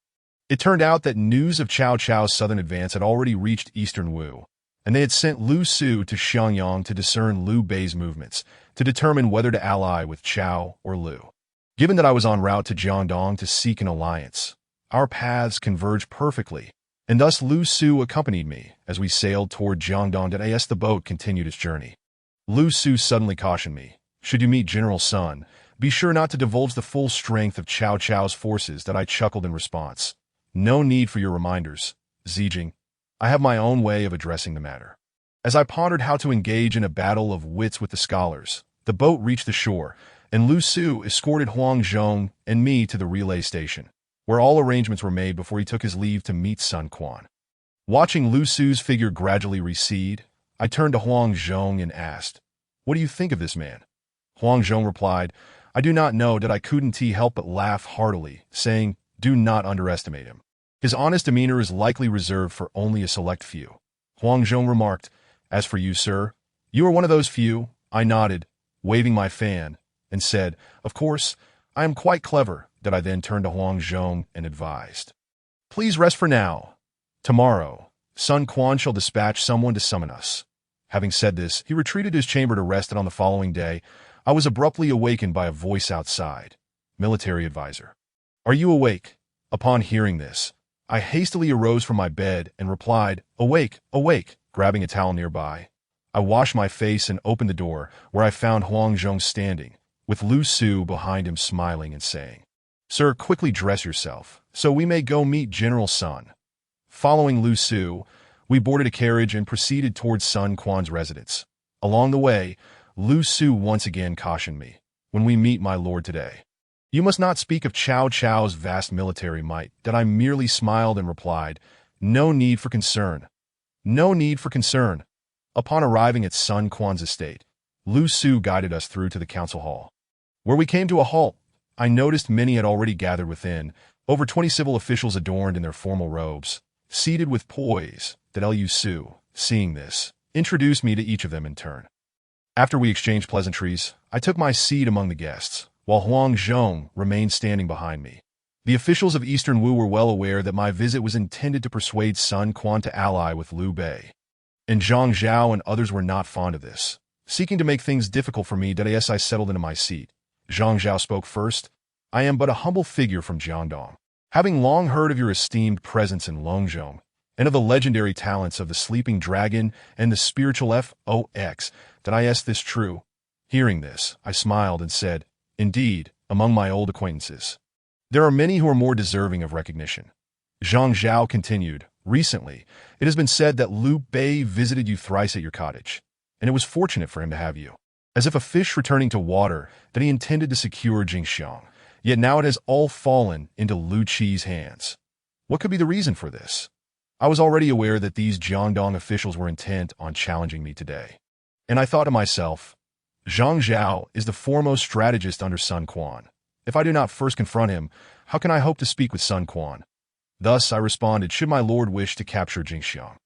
It turned out that news of Cao Cao's southern advance had already reached eastern Wu, and they had sent Lu Su to Xiangyang to discern Liu Bei's movements, to determine whether to ally with Cao or Liu. Given that I was en route to Jiangdong to seek an alliance, our paths converged perfectly, and thus Lu Su accompanied me as we sailed toward Jiangdong. As the boat continued its journey, Lu Su suddenly cautioned me, should you meet General Sun, be sure not to divulge the full strength of Cao Cao's forces. That I chuckled in response. No need for your reminders, Zijing. I have my own way of addressing the matter. As I pondered how to engage in a battle of wits with the scholars, the boat reached the shore, and Lu Su escorted Huang Zhong and me to the relay station, where all arrangements were made before he took his leave to meet Sun Quan. Watching Lu Su's figure gradually recede, I turned to Huang Zhong and asked, What do you think of this man? Huang Zhong replied, I do not know. I couldn't help but laugh heartily, saying, Do not underestimate him. His honest demeanor is likely reserved for only a select few. Huang Zhong remarked, As for you, sir, you are one of those few. I nodded, waving my fan, and said, Of course, I am quite clever. That I then turned to Huang Zhong and advised, Please rest for now. Tomorrow, Sun Quan shall dispatch someone to summon us. Having said this, he retreated to his chamber to rest, and on the following day, I was abruptly awakened by a voice outside. Military advisor. Are you awake? Upon hearing this, I hastily arose from my bed and replied, Awake, awake, grabbing a towel nearby. I washed my face and opened the door, where I found Huang Zhong standing, with Lu Su behind him smiling and saying, Sir, quickly dress yourself, so we may go meet General Sun. Following Lu Su, we boarded a carriage and proceeded towards Sun Quan's residence. Along the way, Lu Su once again cautioned me, When we meet my lord today, you must not speak of Cao Cao's vast military might. That I merely smiled and replied, No need for concern. No need for concern. Upon arriving at Sun Quan's estate, Lu Su guided us through to the council hall. Where we came to a halt, I noticed many had already gathered within, over 20 civil officials adorned in their formal robes, seated with poise. That Lu Su, seeing this, introduced me to each of them in turn. After we exchanged pleasantries, I took my seat among the guests, while Huang Zhong remained standing behind me. The officials of Eastern Wu were well aware that my visit was intended to persuade Sun Quan to ally with Liu Bei, and Zhang Zhao and others were not fond of this, seeking to make things difficult for me. As I settled into my seat, Zhang Zhao spoke first. I am but a humble figure from Jiangdong. Having long heard of your esteemed presence in Longzhong, and of the legendary talents of the Sleeping Dragon and the spiritual FOX, did I ask this true? Hearing this, I smiled and said, indeed, among my old acquaintances. There are many who are more deserving of recognition. Zhang Zhao continued, recently, it has been said that Liu Bei visited you thrice at your cottage, and it was fortunate for him to have you. As if a fish returning to water, that he intended to secure Jingxiang, yet now it has all fallen into Liu Qi's hands. What could be the reason for this? I was already aware that these Jiangdong officials were intent on challenging me today. And I thought to myself, Zhang Zhao is the foremost strategist under Sun Quan. If I do not first confront him, how can I hope to speak with Sun Quan? Thus I responded, should my lord wish to capture Jingxiang,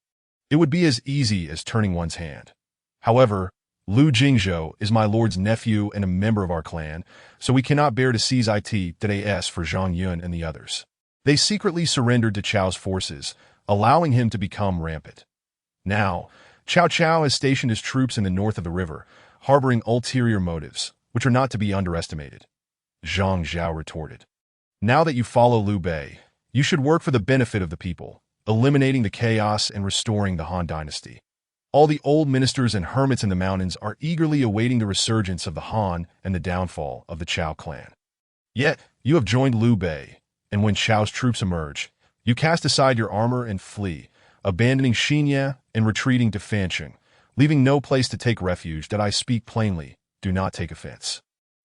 it would be as easy as turning one's hand. However, Liu Jingzhou is my lord's nephew and a member of our clan, so we cannot bear to seize it for Zhang Yun and the others. They secretly surrendered to Chao's forces, allowing him to become rampant. Now, Cao has stationed his troops in the north of the river, harboring ulterior motives, which are not to be underestimated. Zhang Zhao retorted. Now that you follow Liu Bei, you should work for the benefit of the people, eliminating the chaos and restoring the Han dynasty. All the old ministers and hermits in the mountains are eagerly awaiting the resurgence of the Han and the downfall of the Cao clan. Yet, you have joined Liu Bei, and when Chao's troops emerge, you cast aside your armor and flee, abandoning Xinya and retreating to Fancheng, leaving no place to take refuge. That I speak plainly, do not take offense.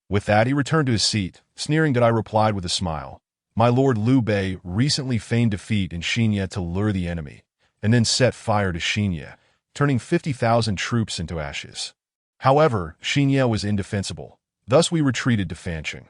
With that, he returned to his seat, sneering. That I replied with a smile. My lord Liu Bei recently feigned defeat in Xinya to lure the enemy, and then set fire to Xinya, turning 50,000 troops into ashes. However, Xinya was indefensible. Thus we retreated to Fancheng.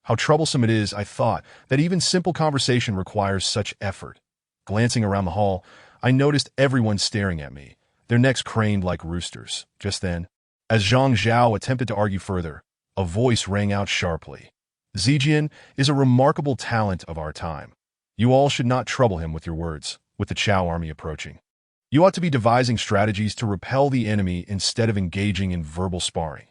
How troublesome it is, I thought, that even simple conversation requires such effort. Glancing around the hall, I noticed everyone staring at me, their necks craned like roosters. Just then, as Zhang Zhao attempted to argue further, a voice rang out sharply. Zijian is a remarkable talent of our time. You all should not trouble him with your words, with the Cao army approaching. You ought to be devising strategies to repel the enemy instead of engaging in verbal sparring.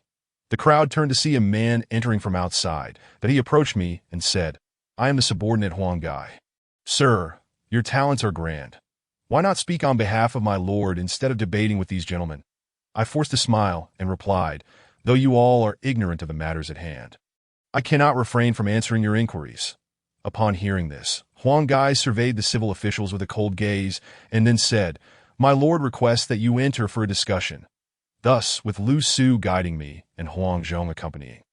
The crowd turned to see a man entering from outside. That he approached me and said, I am the subordinate Huang Gai. Sir, your talents are grand. Why not speak on behalf of my lord instead of debating with these gentlemen? I forced a smile and replied, though you all are ignorant of the matters at hand, I cannot refrain from answering your inquiries. Upon hearing this, Huang Gai surveyed the civil officials with a cold gaze and then said, my lord requests that you enter for a discussion. Thus, with Lu Su guiding me and Huang Zhong accompanying,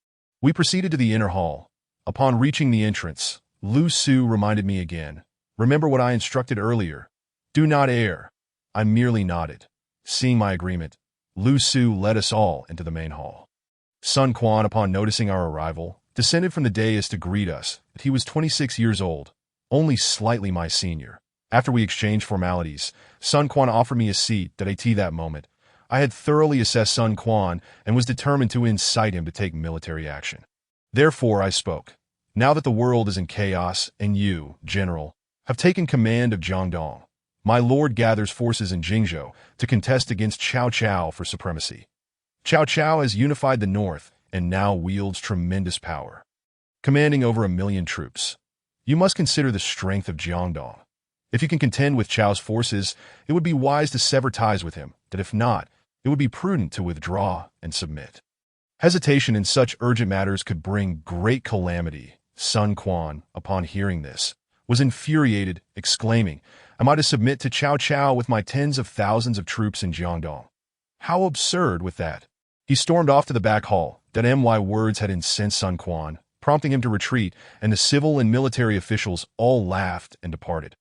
we proceeded to the inner hall. Upon reaching the entrance, Lu Su reminded me again, remember what I instructed earlier. Do not err. I merely nodded. Seeing my agreement, Lu Su led us all into the main hall. Sun Quan, upon noticing our arrival, descended from the dais to greet us. He was 26 years old, only slightly my senior. After we exchanged formalities, Sun Quan offered me a seat. That moment, I had thoroughly assessed Sun Quan and was determined to incite him to take military action. Therefore I spoke. Now that the world is in chaos and you, General, have taken command of Jiangdong, my lord gathers forces in Jingzhou to contest against Cao for supremacy. Cao has unified the north and now wields tremendous power, commanding over 1 million troops. You must consider the strength of Jiangdong. If you can contend with Chao's forces, it would be wise to sever ties with him. That if not, it would be prudent to withdraw and submit. Hesitation in such urgent matters could bring great calamity. Sun Quan, upon hearing this, was infuriated, exclaiming, am I to submit to Cao with my tens of thousands of troops in Jiangdong? How absurd with that! He stormed off to the back hall. My words had incensed Sun Quan, prompting him to retreat, and the civil and military officials all laughed and departed.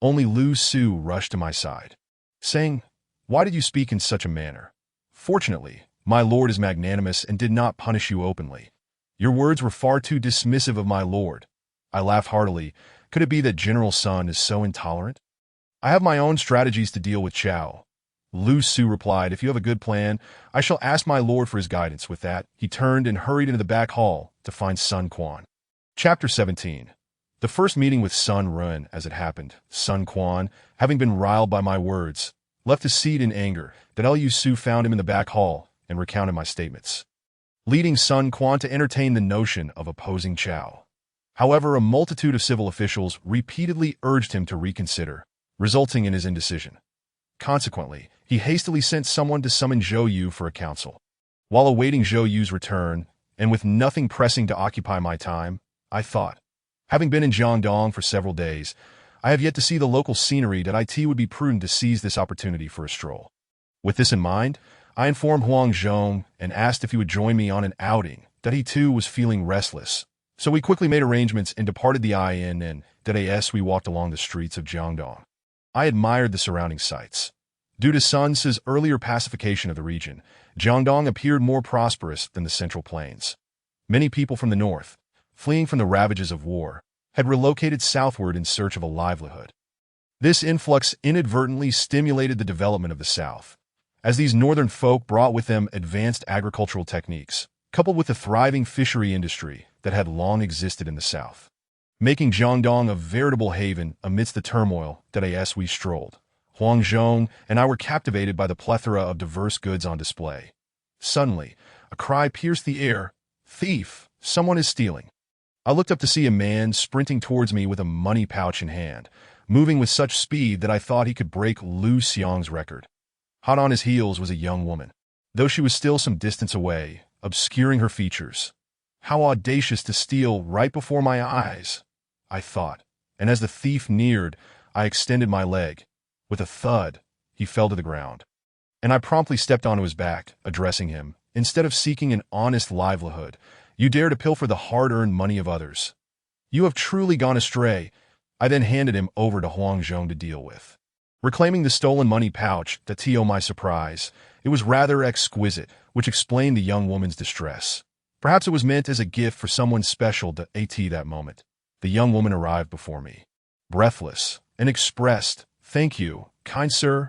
Only Lu Su rushed to my side, saying, why did you speak in such a manner? Fortunately, my lord is magnanimous and did not punish you openly. Your words were far too dismissive of my lord. I laughed heartily. Could it be that General Sun is so intolerant? I have my own strategies to deal with Cao. Lu Su replied, if you have a good plan, I shall ask my lord for his guidance. With that, he turned and hurried into the back hall to find Sun Quan. Chapter 17. The first meeting with Sun Run. As it happened, Sun Quan, having been riled by my words, left his seat in anger. That Lu Su found him in the back hall and recounted my statements, leading Sun Quan to entertain the notion of opposing Chao. However, a multitude of civil officials repeatedly urged him to reconsider, resulting in his indecision. Consequently, he hastily sent someone to summon Zhou Yu for a council. While awaiting Zhou Yu's return, and with nothing pressing to occupy my time, I thought, having been in Jiangdong for several days, I have yet to see the local scenery that it would be prudent to seize this opportunity for a stroll. With this in mind, I informed Huang Zhong and asked if he would join me on an outing, that he too was feeling restless. So we quickly made arrangements and departed the inn, and as we walked along the streets of Jiangdong, I admired the surrounding sights. Due to Sun Ce's earlier pacification of the region, Jiangdong appeared more prosperous than the Central Plains. Many people from the north, fleeing from the ravages of war, had relocated southward in search of a livelihood. This influx inadvertently stimulated the development of the South, as these northern folk brought with them advanced agricultural techniques, coupled with the thriving fishery industry that had long existed in the South, making Jiangdong a veritable haven amidst the turmoil that as we strolled. Huang Zhong and I were captivated by the plethora of diverse goods on display. Suddenly, a cry pierced the air. "Thief! Someone is stealing!" I looked up to see a man sprinting towards me with a money pouch in hand, moving with such speed that I thought he could break Lu Xiong's record. Hot on his heels was a young woman, though she was still some distance away, obscuring her features. How audacious to steal right before my eyes, I thought, and as the thief neared, I extended my leg. With a thud, he fell to the ground, and I promptly stepped onto his back, addressing him. "Instead of seeking an honest livelihood, you dare to pilfer the hard-earned money of others. You have truly gone astray." I then handed him over to Huang Zhong to deal with. Reclaiming the stolen money pouch, to my surprise, it was rather exquisite, which explained the young woman's distress. Perhaps it was meant as a gift for someone special to that moment. The young woman arrived before me, breathless, and expressed, "Thank you, kind sir."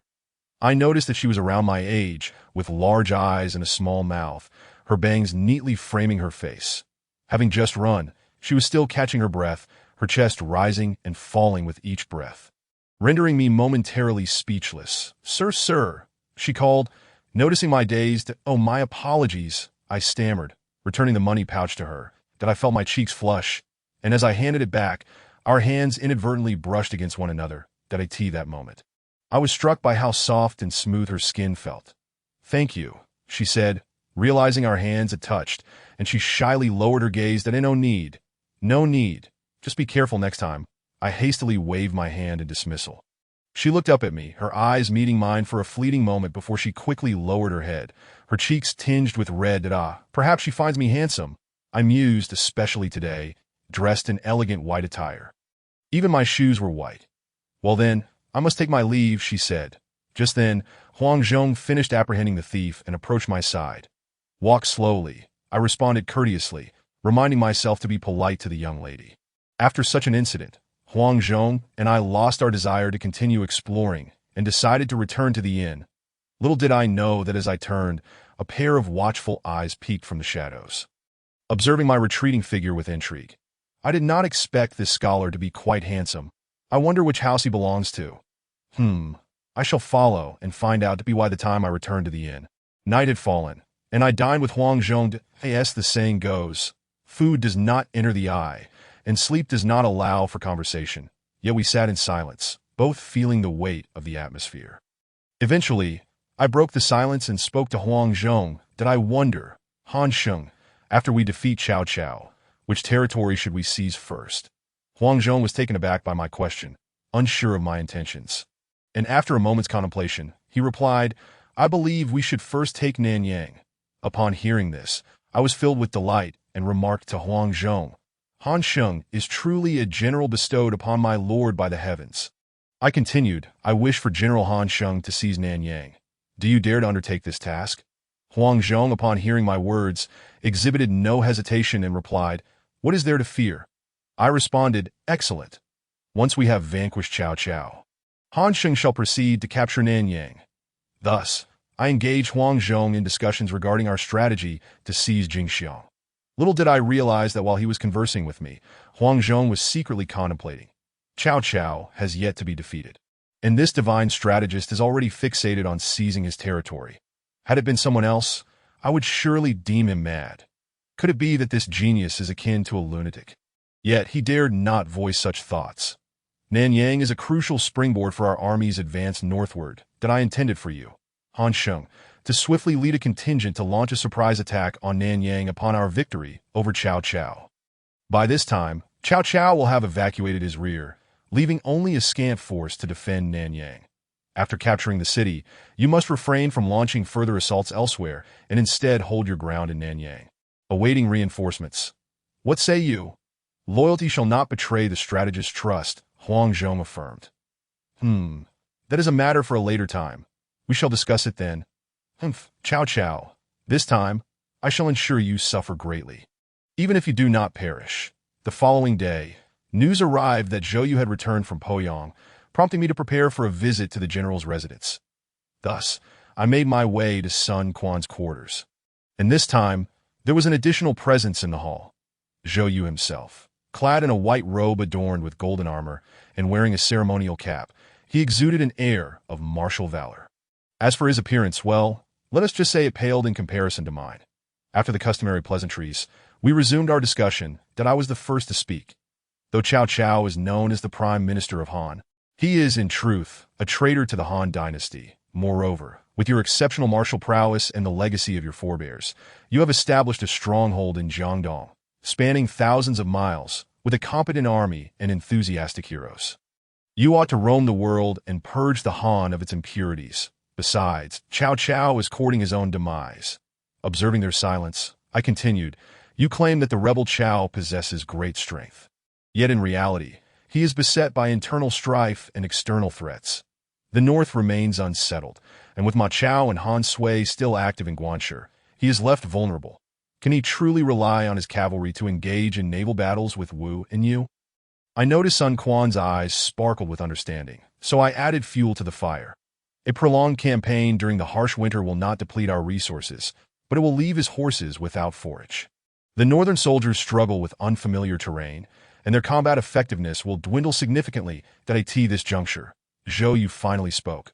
I noticed that she was around my age, with large eyes and a small mouth, her bangs neatly framing her face. Having just run, she was still catching her breath, her chest rising and falling with each breath, rendering me momentarily speechless. Sir, she called, noticing my dazed, "Oh, my apologies," I stammered, returning the money pouch to her, that I felt my cheeks flush, and as I handed it back, our hands inadvertently brushed against one another, that moment. I was struck by how soft and smooth her skin felt. "Thank you," she said, realizing our hands had touched, and she shyly lowered her gaze that no need. Just be careful next time." I hastily waved my hand in dismissal. She looked up at me, her eyes meeting mine for a fleeting moment before she quickly lowered her head, her cheeks tinged with red. Perhaps she finds me handsome, I mused, especially today, dressed in elegant white attire. Even my shoes were white. "Well then, I must take my leave," she said. Just then, Huang Zhong finished apprehending the thief and approached my side. "Walk slowly," I responded courteously, reminding myself to be polite to the young lady. After such an incident, Huang Zhong and I lost our desire to continue exploring and decided to return to the inn. Little did I know that as I turned, a pair of watchful eyes peeked from the shadows, observing my retreating figure with intrigue. I did not expect this scholar to be quite handsome. I wonder which house he belongs to. I shall follow and find out by the time I return to the inn. Night had fallen, and I dined with Huang Zhong. As the saying goes, food does not enter the eye, and sleep does not allow for conversation. Yet we sat in silence, both feeling the weight of the atmosphere. Eventually, I broke the silence and spoke to Huang Zhong. "Did I wonder, Han Sheng, after we defeat Cao Cao, which territory should we seize first?" Huang Zhong was taken aback by my question, unsure of my intentions. And after a moment's contemplation, he replied, "I believe we should first take Nanyang." Upon hearing this, I was filled with delight and remarked to Huang Zhong, "Han Sheng is truly a general bestowed upon my lord by the heavens." I continued, "I wish for General Han Sheng to seize Nanyang. Do you dare to undertake this task?" Huang Zhong, upon hearing my words, exhibited no hesitation and replied, "What is there to fear?" I responded, "Excellent. Once we have vanquished Cao Cao, Han Sheng shall proceed to capture Nanyang." Thus, I engaged Huang Zhong in discussions regarding our strategy to seize Jingxiang. Little did I realize that while he was conversing with me, Huang Zhong was secretly contemplating. Cao Cao has yet to be defeated, and this divine strategist is already fixated on seizing his territory. Had it been someone else, I would surely deem him mad. Could it be that this genius is akin to a lunatic? Yet he dared not voice such thoughts. Nanyang is a crucial springboard for our army's advance northward that I intended for you, Han Sheng, to swiftly lead a contingent to launch a surprise attack on Nanyang upon our victory over Cao Cao. By this time, Cao Cao will have evacuated his rear, leaving only a scant force to defend Nanyang. After capturing the city, you must refrain from launching further assaults elsewhere and instead hold your ground in Nanyang, awaiting reinforcements. What say you? Loyalty shall not betray the strategist's trust, Huang Zhong affirmed. That is a matter for a later time. We shall discuss it then. Cao Cao. This time, I shall ensure you suffer greatly. Even if you do not perish. The following day, news arrived that Zhou Yu had returned from Poyang, prompting me to prepare for a visit to the general's residence. Thus, I made my way to Sun Quan's quarters. And this time, there was an additional presence in the hall. Zhou Yu himself. Clad in a white robe adorned with golden armor and wearing a ceremonial cap, he exuded an air of martial valor. As for his appearance, well, let us just say it paled in comparison to mine. After the customary pleasantries, we resumed our discussion that I was the first to speak. Though Cao Cao is known as the Prime Minister of Han, he is, in truth, a traitor to the Han dynasty. Moreover, with your exceptional martial prowess and the legacy of your forebears, you have established a stronghold in Jiangdong, spanning thousands of miles, with a competent army and enthusiastic heroes. You ought to roam the world and purge the Han of its impurities. Besides, Cao Cao is courting his own demise. Observing their silence, I continued, you claim that the rebel Cao possesses great strength. Yet in reality, he is beset by internal strife and external threats. The north remains unsettled, and with Ma Chao and Han Sui still active in Guanxi, he is left vulnerable. Can he truly rely on his cavalry to engage in naval battles with Wu and you? I noticed Sun Quan's eyes sparkled with understanding, so I added fuel to the fire. A prolonged campaign during the harsh winter will not deplete our resources, but it will leave his horses without forage. The northern soldiers struggle with unfamiliar terrain, and their combat effectiveness will dwindle significantly at this juncture. Zhou Yu finally spoke.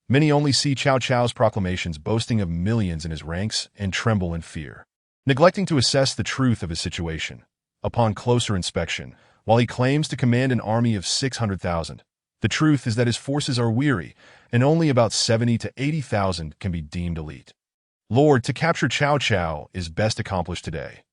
Many only see Cao Cao's proclamations boasting of millions in his ranks and tremble in fear, neglecting to assess the truth of his situation. Upon closer inspection, while he claims to command an army of 600,000, the truth is that his forces are weary, and only about 70 to 80,000 can be deemed elite. Lord, to capture Cao Cao is best accomplished today.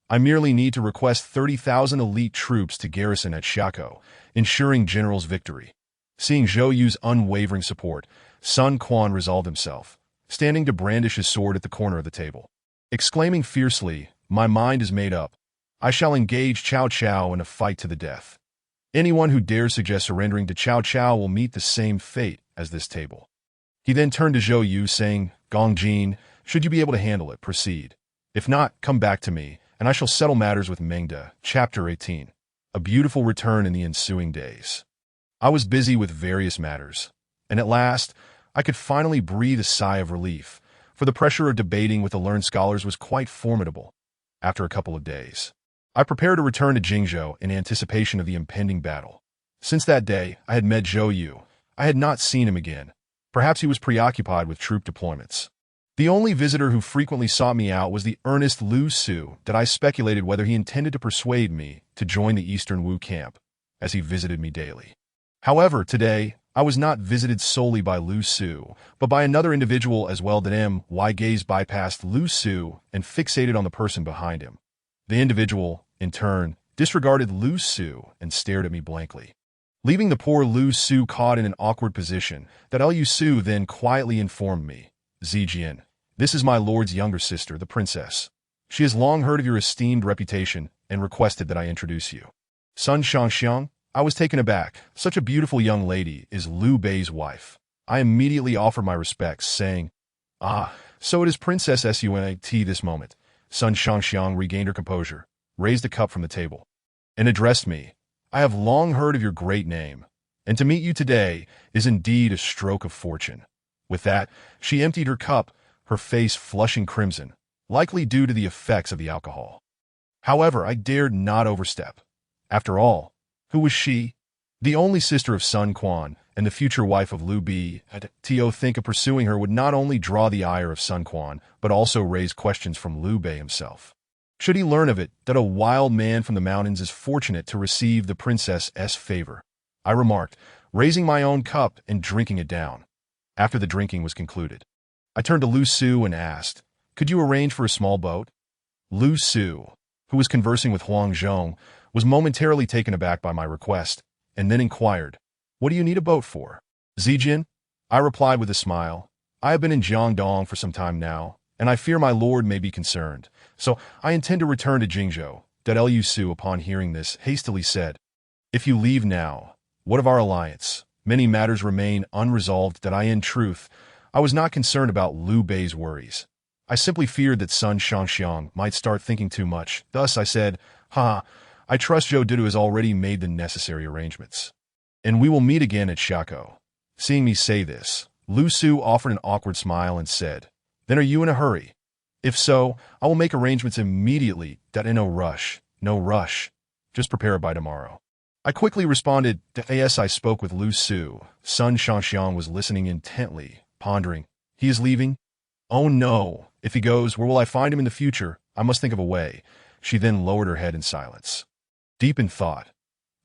I merely need to request 30,000 elite troops to garrison at Xiakou, ensuring general's victory. Seeing Zhou Yu's unwavering support, Sun Quan resolved himself, standing to brandish his sword at the corner of the table. Exclaiming fiercely, my mind is made up. I shall engage Cao Cao in a fight to the death. Anyone who dares suggest surrendering to Cao Cao will meet the same fate as this table. He then turned to Zhou Yu, saying, Gong Jin, should you be able to handle it, proceed. If not, come back to me, and I shall settle matters with Mengde. Chapter 18. A beautiful return in the ensuing days. I was busy with various matters, and at last, I could finally breathe a sigh of relief, for the pressure of debating with the learned scholars was quite formidable. After a couple of days, I prepared to return to Jingzhou in anticipation of the impending battle. Since that day, I had met Zhou Yu. I had not seen him again. Perhaps he was preoccupied with troop deployments. The only visitor who frequently sought me out was the earnest Lu Su, that I speculated whether he intended to persuade me to join the Eastern Wu camp, as he visited me daily. However, today, I was not visited solely by Lu Su, but by another individual as well. My gaze bypassed Lu Su and fixated on the person behind him. The individual, in turn, disregarded Lu Su and stared at me blankly, leaving the poor Lu Su caught in an awkward position. That Lu Su then quietly informed me, Zijian, this is my lord's younger sister, the princess. She has long heard of your esteemed reputation and requested that I introduce you. Sun Shangxiang. I was taken aback. Such a beautiful young lady is Liu Bei's wife. I immediately offered my respects, saying, so it is Princess Sunat this moment. Sun Shangxiang regained her composure, raised a cup from the table, and addressed me. I have long heard of your great name, and to meet you today is indeed a stroke of fortune. With that, she emptied her cup, her face flushing crimson, likely due to the effects of the alcohol. However, I dared not overstep. After all, who was she? The only sister of Sun Quan and the future wife of Liu Bei, Tio think of pursuing her would not only draw the ire of Sun Quan, but also raise questions from Liu Bei himself. Should he learn of it that a wild man from the mountains is fortunate to receive the princess's favor? I remarked, raising my own cup and drinking it down. After the drinking was concluded, I turned to Lu Su and asked, "Could you arrange for a small boat?" Lu Su, who was conversing with Huang Zhong, was momentarily taken aback by my request, and then inquired, "What do you need a boat for?" "Zijin," I replied with a smile, "I have been in Jiangdong for some time now, and I fear my lord may be concerned, so I intend to return to Jingzhou." Lu Su, upon hearing this, hastily said, "If you leave now, what of our alliance? Many matters remain unresolved that in truth, I was not concerned about Liu Bei's worries. I simply feared that Sun Shangxiang might start thinking too much. Thus I said, I trust Zhou Dudu has already made the necessary arrangements, and we will meet again at Shako." Seeing me say this, Lu Su offered an awkward smile and said, "Then are you in a hurry? If so, I will make arrangements immediately. No rush, no rush. Just prepare it by tomorrow." I quickly responded, "Yes, I spoke with Lu Su." Sun Shangxiang was listening intently, pondering. "He is leaving? Oh no. If he goes, where will I find him in the future? I must think of a way." She then lowered her head in silence, deep in thought.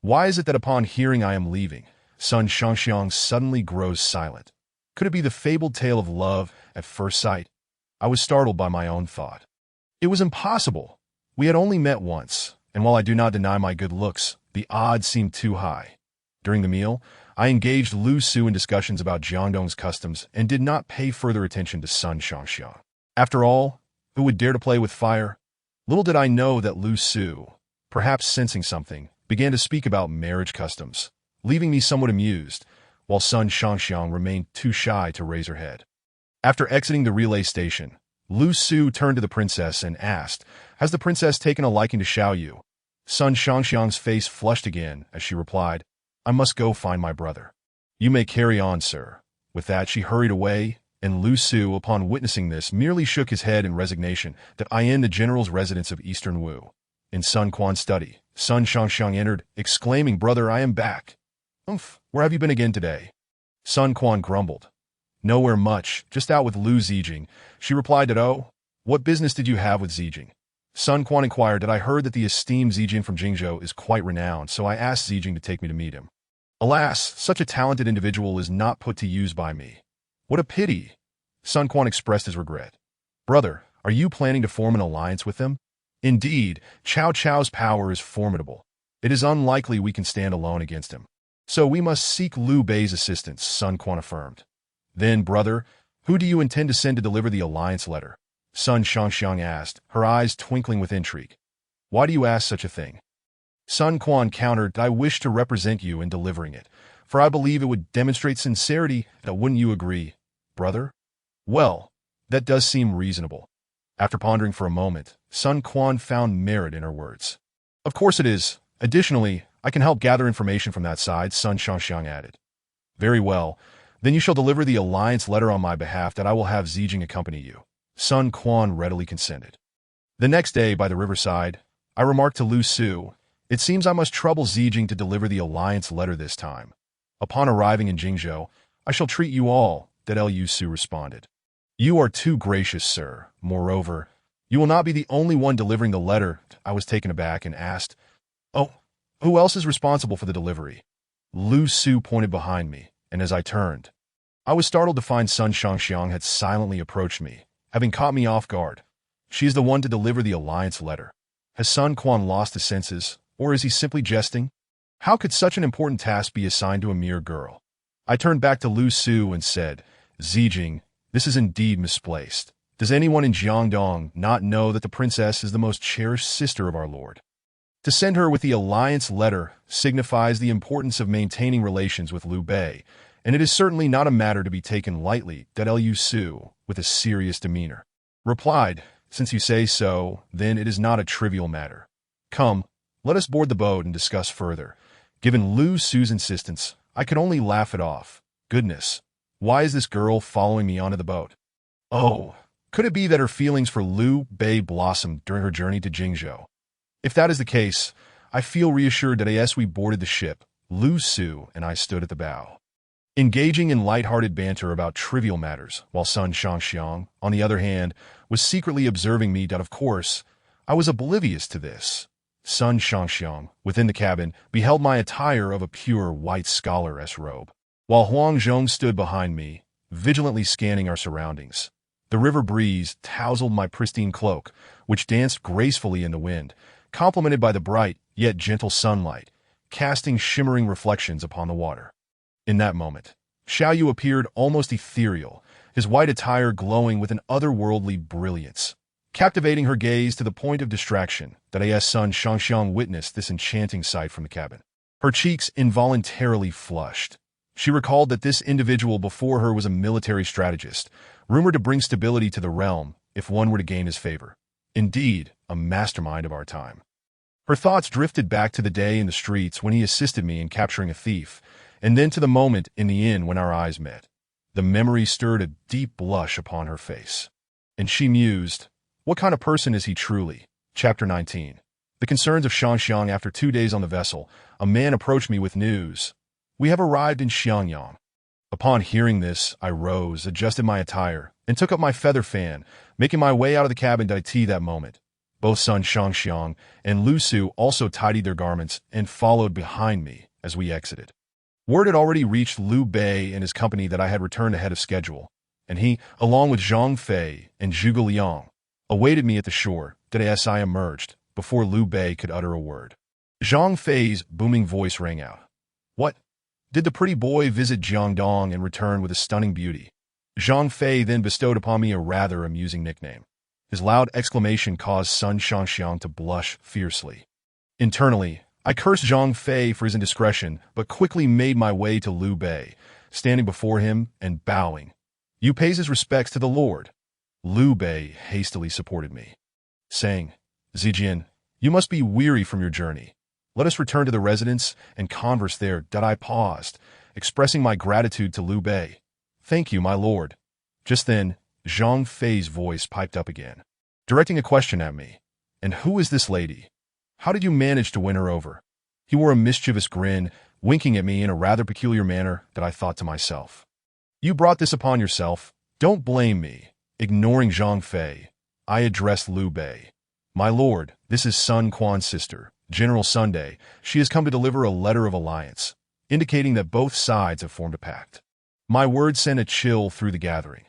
Why is it that upon hearing I am leaving, Sun Shangxiang suddenly grows silent? Could it be the fabled tale of love at first sight? I was startled by my own thought. It was impossible. We had only met once, and while I do not deny my good looks, the odds seemed too high. During the meal, I engaged Lu Su in discussions about Jiangdong's customs and did not pay further attention to Sun Shangxiang. After all, who would dare to play with fire? Little did I know that Lu Su, perhaps sensing something, began to speak about marriage customs, leaving me somewhat amused, while Sun Shangxiang remained too shy to raise her head. After exiting the relay station, Lu Su turned to the princess and asked, "Has the princess taken a liking to Xiao Yu?" Sun Shangxiang's face flushed again as she replied, "I must go find my brother." "You may carry on, sir." With that, she hurried away, and Lu Su, upon witnessing this, merely shook his head in resignation. The general's residence of Eastern Wu. In Sun Quan's study, Sun Shangxiang entered, exclaiming, "Brother, I am back." Where have you been again today?" Sun Quan grumbled. "Nowhere much, just out with Lu Zijing." She replied "Oh, what business did you have with Zijing?" Sun Quan inquired I heard that the esteemed Zijing from Jingzhou is quite renowned, so I asked Zijing to take me to meet him. "Alas, such a talented individual is not put to use by me." "What a pity." Sun Quan expressed his regret. "Brother, are you planning to form an alliance with them?" "Indeed, Cao Cao's power is formidable. It is unlikely we can stand alone against him. So we must seek Liu Bei's assistance," Sun Quan affirmed. "Then, brother, who do you intend to send to deliver the alliance letter?" Sun Shangxiang asked, her eyes twinkling with intrigue. "Why do you ask such a thing?" Sun Quan countered, "I wish to represent you in delivering it, for I believe it would demonstrate sincerity. Wouldn't you agree, brother?" "Well, that does seem reasonable." After pondering for a moment, Sun Quan found merit in her words. "Of course it is. Additionally, I can help gather information from that side," Sun Shangxiang added. "Very well. Then you shall deliver the alliance letter on my behalf. I will have Zijing accompany you." Sun Quan readily consented. The next day, by the riverside, I remarked to Lu Su, "It seems I must trouble Zijing to deliver the alliance letter this time. Upon arriving in Jingzhou, I shall treat you all," Lu Su responded. "You are too gracious, sir. Moreover, you will not be the only one delivering the letter." I was taken aback and asked, "Oh, who else is responsible for the delivery?" Lu Su pointed behind me, and as I turned, I was startled to find Sun Shangxiang had silently approached me, having caught me off guard. She is the one to deliver the alliance letter. Has Sun Quan lost his senses, or is he simply jesting? How could such an important task be assigned to a mere girl? I turned back to Lu Su and said, "Zijing, this is indeed misplaced. Does anyone in Jiangdong not know that the princess is the most cherished sister of our lord? To send her with the alliance letter signifies the importance of maintaining relations with Liu Bei, and it is certainly not a matter to be taken lightly." Lu Su, with a serious demeanor, replied, "Since you say so, then it is not a trivial matter. Come, let us board the boat and discuss further." Given Lu Su's insistence, I could only laugh it off. Goodness, why is this girl following me onto the boat? Oh, could it be that her feelings for Liu Bei blossomed during her journey to Jingzhou? If that is the case, I feel reassured that as we boarded the ship, Lu Su and I stood at the bow, engaging in light-hearted banter about trivial matters, while Sun Shangxiang, on the other hand, was secretly observing me. Of course, I was oblivious to this. Sun Shangxiang, within the cabin, beheld my attire of a pure white scholar's robe, while Huang Zhong stood behind me, vigilantly scanning our surroundings. The river breeze tousled my pristine cloak, which danced gracefully in the wind, complemented by the bright yet gentle sunlight, casting shimmering reflections upon the water. In that moment, Xiao Yu appeared almost ethereal, his white attire glowing with an otherworldly brilliance, captivating her gaze to the point of distraction. As Sun Shangxiang witnessed this enchanting sight from the cabin, her cheeks involuntarily flushed. She recalled that this individual before her was a military strategist, rumored to bring stability to the realm if one were to gain his favor. Indeed, a mastermind of our time. Her thoughts drifted back to the day in the streets when he assisted me in capturing a thief, and then to the moment in the inn when our eyes met. The memory stirred a deep blush upon her face, and she mused, "What kind of person is he truly?" Chapter 19. The concerns of Shangxiang. After 2 days on the vessel, a man approached me with news. "We have arrived in Xiangyang." Upon hearing this, I rose, adjusted my attire, and took up my feather fan, making my way out of the cabin. That moment, both Sun Shangxiang and Lu Su also tidied their garments and followed behind me as we exited. Word had already reached Liu Bei and his company that I had returned ahead of schedule, and he, along with Zhang Fei and Zhuge Liang, awaited me at the shore. As I emerged, before Liu Bei could utter a word, Zhang Fei's booming voice rang out. "What? Did the pretty boy visit Jiangdong and return with a stunning beauty?" Zhang Fei then bestowed upon me a rather amusing nickname. His loud exclamation caused Sun Shangxiang to blush fiercely. Internally, I cursed Zhang Fei for his indiscretion, but quickly made my way to Liu Bei, standing before him and bowing. "You pays his respects to the Lord." Liu Bei hastily supported me, saying, "Zijian, you must be weary from your journey. Let us return to the residence and converse there." I paused, expressing my gratitude to Liu Bei. "Thank you, my lord." Just then, Zhang Fei's voice piped up again, directing a question at me. "And who is this lady? How did you manage to win her over?" He wore a mischievous grin, winking at me in a rather peculiar manner. I thought to myself, "You brought this upon yourself. Don't blame me." Ignoring Zhang Fei, I addressed Liu Bei. "My lord, this is Sun Quan's sister, General Sunday. She has come to deliver a letter of alliance, indicating that both sides have formed a pact." My words sent a chill through the gathering.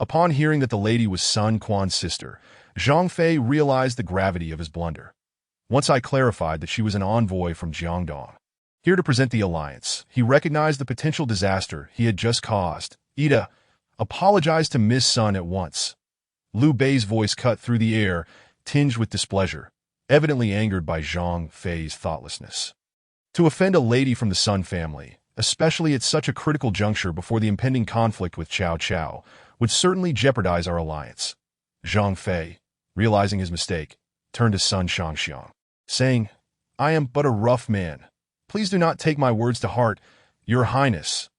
Upon hearing that the lady was Sun Quan's sister, Zhang Fei realized the gravity of his blunder. Once I clarified that she was an envoy from Jiangdong, here to present the alliance, he recognized the potential disaster he had just caused. "Ida, apologize to Miss Sun at once." Liu Bei's voice cut through the air, tinged with displeasure, evidently angered by Zhang Fei's thoughtlessness. To offend a lady from the Sun family, especially at such a critical juncture before the impending conflict with Cao Cao, would certainly jeopardize our alliance. Zhang Fei, realizing his mistake, turned to Sun Shangxiang, saying, "I am but a rough man. Please do not take my words to heart, Your Highness.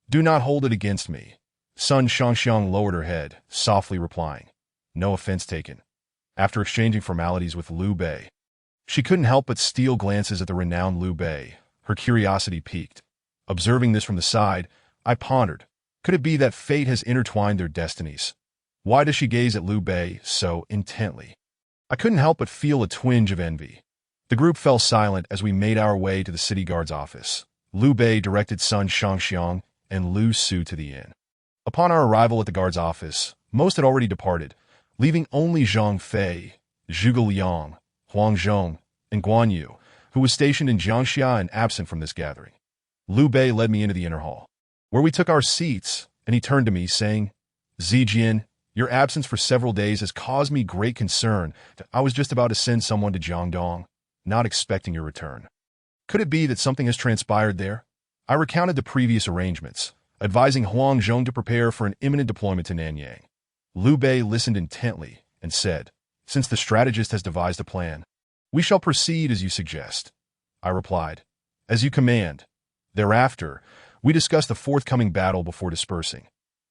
Do not hold it against me." Sun Shangxiang lowered her head, softly replying, "No offense taken." After exchanging formalities with Liu Bei, she couldn't help but steal glances at the renowned Liu Bei. Her curiosity piqued. Observing this from the side, I pondered, could it be that fate has intertwined their destinies? Why does she gaze at Liu Bei so intently? I couldn't help but feel a twinge of envy. The group fell silent as we made our way to the city guard's office. Liu Bei directed Sun Shangxiang and Lu Su to the inn. Upon our arrival at the guard's office, most had already departed, leaving only Zhang Fei, Zhuge Liang, Huang Zhong, and Guan Yu, who was stationed in Jiangxia and absent from this gathering. Liu Bei led me into the inner hall, where we took our seats, and he turned to me, saying, "Zijian, your absence for several days has caused me great concern. I was just about to send someone to Jiangdong, not expecting your return. Could it be that something has transpired there?" I recounted the previous arrangements, advising Huang Zhong to prepare for an imminent deployment to Nanyang. Liu Bei listened intently and said, "Since the strategist has devised a plan, we shall proceed as you suggest." I replied, "As you command." Thereafter, we discussed the forthcoming battle before dispersing.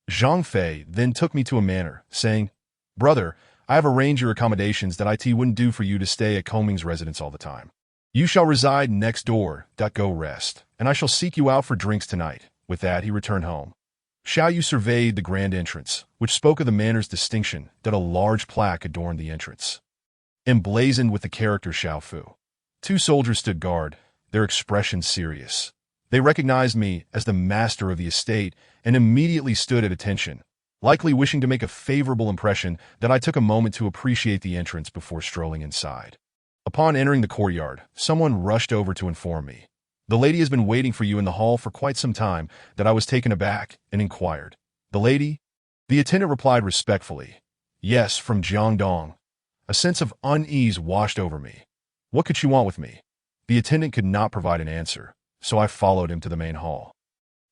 Zhang Fei then took me to a manor, saying, "Brother, I have arranged your accommodations that it wouldn't do for you to stay at Coming's residence all the time. You shall reside next door. Go rest, and I shall seek you out for drinks tonight." With that, he returned home. Xiao Yu surveyed the grand entrance, which spoke of the manor's distinction that a large plaque adorned the entrance, emblazoned with the character Xiao Fu. Two soldiers stood guard, their expressions serious. They recognized me as the master of the estate and immediately stood at attention, likely wishing to make a favorable impression that I took a moment to appreciate the entrance before strolling inside. Upon entering the courtyard, someone rushed over to inform me. "The lady has been waiting for you in the hall for quite some time." That I was taken aback and inquired, "The lady?" The attendant replied respectfully, "Yes, from Jiangdong." A sense of unease washed over me. What could she want with me? The attendant could not provide an answer, so I followed him to the main hall.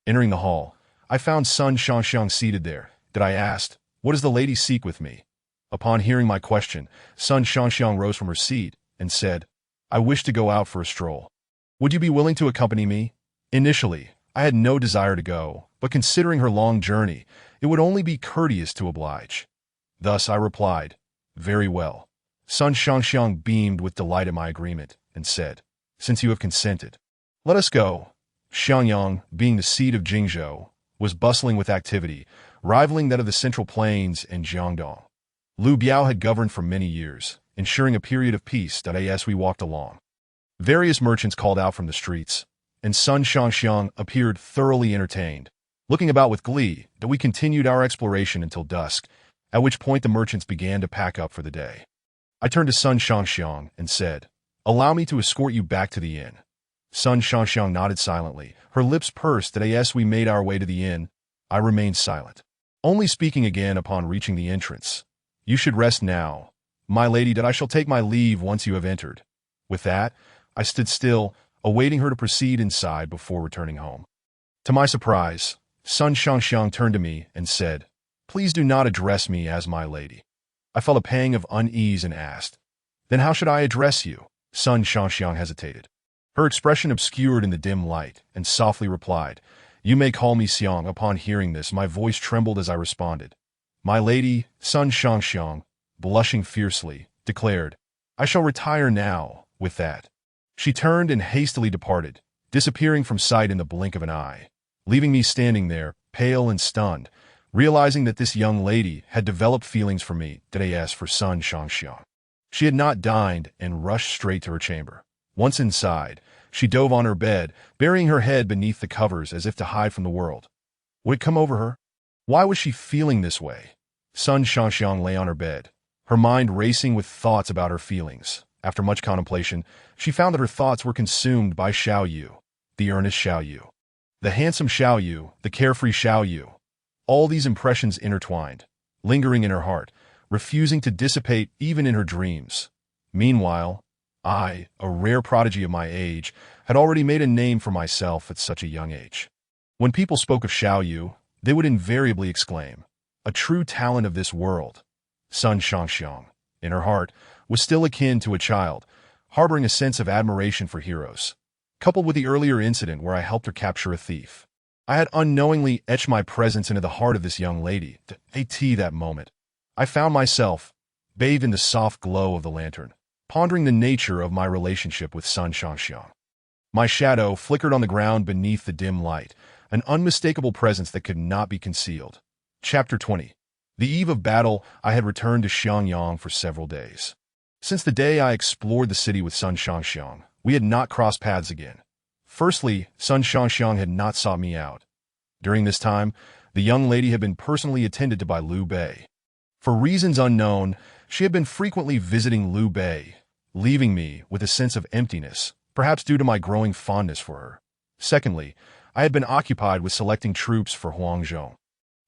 Entering the hall, I found Sun Shangxiang seated there. That I asked, "What does the lady seek with me?" Upon hearing my question, Sun Shangxiang rose from her seat and said, "I wish to go out for a stroll. Would you be willing to accompany me?" Initially, I had no desire to go, but considering her long journey, it would only be courteous to oblige. Thus I replied, "Very well." Sun Shangxiang beamed with delight at my agreement and said, "Since you have consented, let us go." Xiangyang, being the seat of Jingzhou, was bustling with activity, rivaling that of the Central Plains and Jiangdong. Liu Biao had governed for many years, ensuring a period of peace. As we walked along, various merchants called out from the streets, and Sun Shangxiang appeared thoroughly entertained. Looking about with glee, that we continued our exploration until dusk, at which point the merchants began to pack up for the day. I turned to Sun Shangxiang and said, "Allow me to escort you back to the inn." Sun Shangxiang nodded silently, her lips pursed. As we made our way to the inn, I remained silent, only speaking again upon reaching the entrance. "You should rest now, my lady, that I shall take my leave once you have entered." With that, I stood still, awaiting her to proceed inside before returning home. To my surprise, Sun Shangxiang turned to me and said, "Please do not address me as my lady." I felt a pang of unease and asked, "Then how should I address you?" Sun Shangxiang hesitated. Her expression obscured in the dim light, and softly replied, "You may call me Xiang." Upon hearing this, my voice trembled as I responded. "My lady," Sun Shangxiang, blushing fiercely, declared, "I shall retire now." With that, she turned and hastily departed, disappearing from sight in the blink of an eye, leaving me standing there, pale and stunned, realizing that this young lady had developed feelings for me. As for Sun Shangxiang, she had not dined and rushed straight to her chamber. Once inside, she dove on her bed, burying her head beneath the covers as if to hide from the world. Would it come over her? Why was she feeling this way? Sun Shangxiang lay on her bed, her mind racing with thoughts about her feelings. After much contemplation, she found that her thoughts were consumed by Xiao Yu, the earnest Xiao Yu, the handsome Xiao Yu, the carefree Xiao Yu. All these impressions intertwined, lingering in her heart, refusing to dissipate even in her dreams. Meanwhile, I, a rare prodigy of my age, had already made a name for myself at such a young age. When people spoke of Xiao Yu, they would invariably exclaim, "A true talent of this world." Sun Shangxiang, in her heart, was still akin to a child, harboring a sense of admiration for heroes. Coupled with the earlier incident where I helped her capture a thief, I had unknowingly etched my presence into the heart of this young lady. That moment, I found myself, bathed in the soft glow of the lantern, pondering the nature of my relationship with Sun Shangxiang. My shadow flickered on the ground beneath the dim light, an unmistakable presence that could not be concealed. Chapter 20. The eve of battle, I had returned to Xiangyang for several days. Since the day I explored the city with Sun Shangxiang, we had not crossed paths again. Firstly, Sun Shangxiang had not sought me out. During this time, the young lady had been personally attended to by Liu Bei. For reasons unknown, she had been frequently visiting Liu Bei, leaving me with a sense of emptiness, perhaps due to my growing fondness for her. Secondly, I had been occupied with selecting troops for Huangzhou,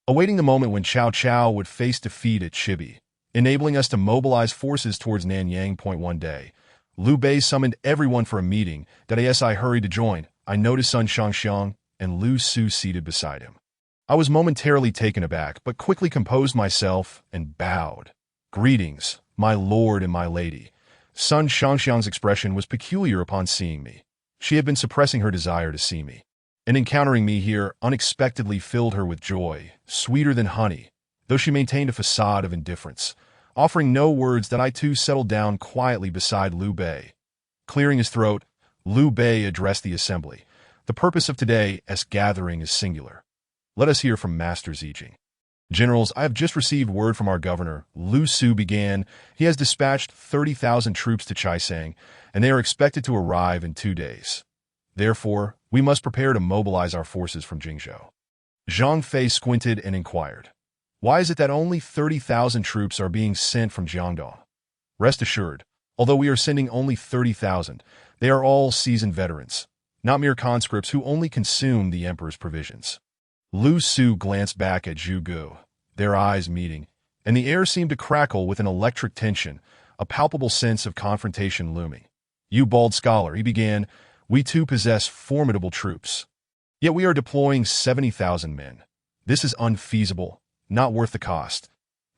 awaiting the moment when Cao Cao would face defeat at Chibi, enabling us to mobilize forces towards Nanyang. One day, Liu Bei summoned everyone for a meeting. As I hurried to join, I noticed Sun Shangxiang and Lu Su seated beside him. I was momentarily taken aback, but quickly composed myself and bowed. "Greetings, my lord and my lady." Sun Shangxiang's expression was peculiar upon seeing me. She had been suppressing her desire to see me, and encountering me here unexpectedly filled her with joy, sweeter than honey, though she maintained a facade of indifference. Offering no words, that I too settled down quietly beside Liu Bei. Clearing his throat, Liu Bei addressed the assembly. The purpose of today's gathering is singular. Let us hear from Master Zijing. Generals, I have just received word from our governor. Lu Su began. He has dispatched 30,000 troops to Chaisang, and they are expected to arrive in 2 days. Therefore, we must prepare to mobilize our forces from Jingzhou. Zhang Fei squinted and inquired, "Why is it that only 30,000 troops are being sent from Jiangdong?" Rest assured, although we are sending only 30,000, they are all seasoned veterans, not mere conscripts who only consume the emperor's provisions. Lu Su glanced back at Zhu Gu, their eyes meeting, and the air seemed to crackle with an electric tension, a palpable sense of confrontation looming. "You bald scholar," he began, "we too possess formidable troops. Yet we are deploying 70,000 men. This is unfeasible, not worth the cost."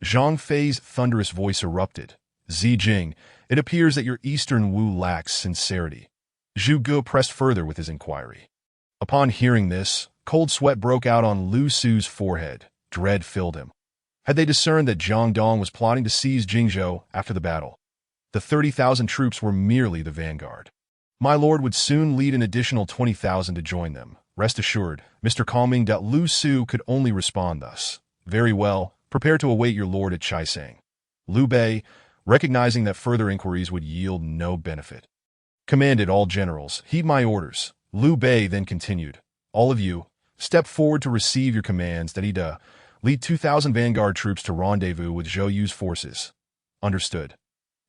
Zhang Fei's thunderous voice erupted. "Zijing, it appears that your Eastern Wu lacks sincerity." Zhu Gu pressed further with his inquiry. Upon hearing this, cold sweat broke out on Lu Su's forehead. Dread filled him. Had they discerned that Jiangdong was plotting to seize Jingzhou after the battle? The 30,000 troops were merely the vanguard. My lord would soon lead an additional 20,000 to join them. Rest assured, Mr. Calming, that Lu Su could only respond thus. "Very well, prepare to await your lord at Chaisang." Liu Bei, recognizing that further inquiries would yield no benefit, commanded all generals, "Heed my orders." Liu Bei then continued, "All of you, step forward to receive your commands. That lead 2,000 vanguard troops to rendezvous with Zhou Yu's forces." Understood.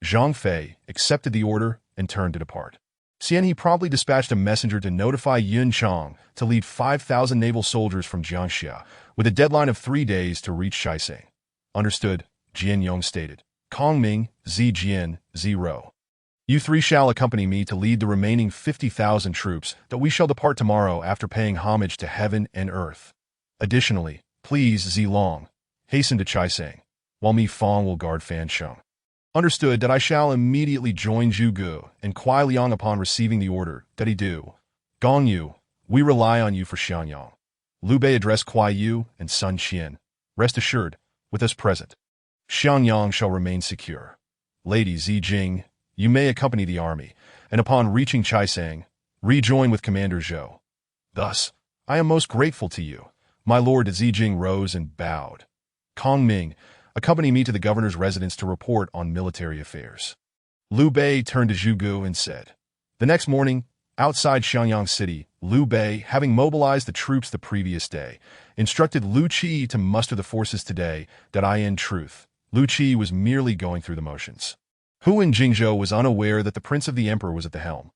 Zhang Fei accepted the order and turned to depart. He promptly dispatched a messenger to notify Yun Chang to lead 5,000 naval soldiers from Jiangxia, with a deadline of 3 days to reach Chaisang. Understood, Jian Yong stated. "Kong Ming, Zi Jian, Zi Rou. You three shall accompany me to lead the remaining 50,000 troops, that we shall depart tomorrow after paying homage to heaven and earth. Additionally, please, Zi Long, hasten to Chaisang, while Mi Fong will guard Fan Sheng." Understood, that I shall immediately join Zhu Gu and Kuai Liang upon receiving the order. That he do. Gong Yu, we rely on you for Xiangyang. Liu Bei addressed Kuai Yu and Sun Qian. "Rest assured, with us present, Xiangyang shall remain secure. Lady Zijing, you may accompany the army, and upon reaching Chaisang, rejoin with Commander Zhou. Thus, I am most grateful to you." My lord Zijing rose and bowed. "Kong Ming, accompany me to the governor's residence to report on military affairs." Liu Bei turned to Zhu Gu and said. The next morning, outside Xiangyang City, Liu Bei, having mobilized the troops the previous day, instructed Lu Qi to muster the forces today. That in truth, Lu Qi was merely going through the motions. Who in Jingzhou was unaware that the Prince of the Emperor was at the helm?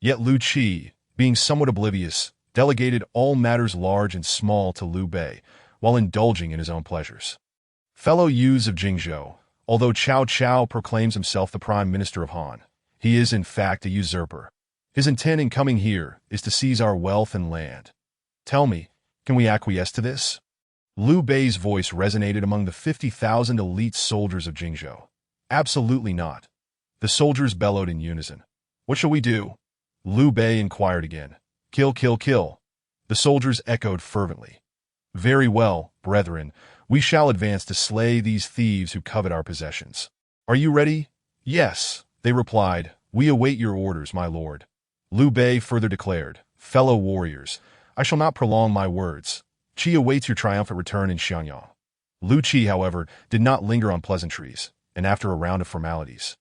Yet Lu Qi, being somewhat oblivious, delegated all matters large and small to Liu Bei, while indulging in his own pleasures. Fellow youths of Jingzhou, although Cao Cao proclaims himself the Prime Minister of Han, he is in fact a usurper. His intent in coming here is to seize our wealth and land. Tell me, can we acquiesce to this? Liu Bei's voice resonated among the 50,000 elite soldiers of Jingzhou. Absolutely not. The soldiers bellowed in unison. What shall we do? Liu Bei inquired again. Kill, kill, kill. The soldiers echoed fervently. Very well, brethren, we shall advance to slay these thieves who covet our possessions. Are you ready? Yes, they replied. We await your orders, my lord. Liu Bei further declared, fellow warriors, I shall not prolong my words. Qi awaits your triumphant return in Xiangyang. Lu Qi, however, did not linger on pleasantries, and after a round of formalities,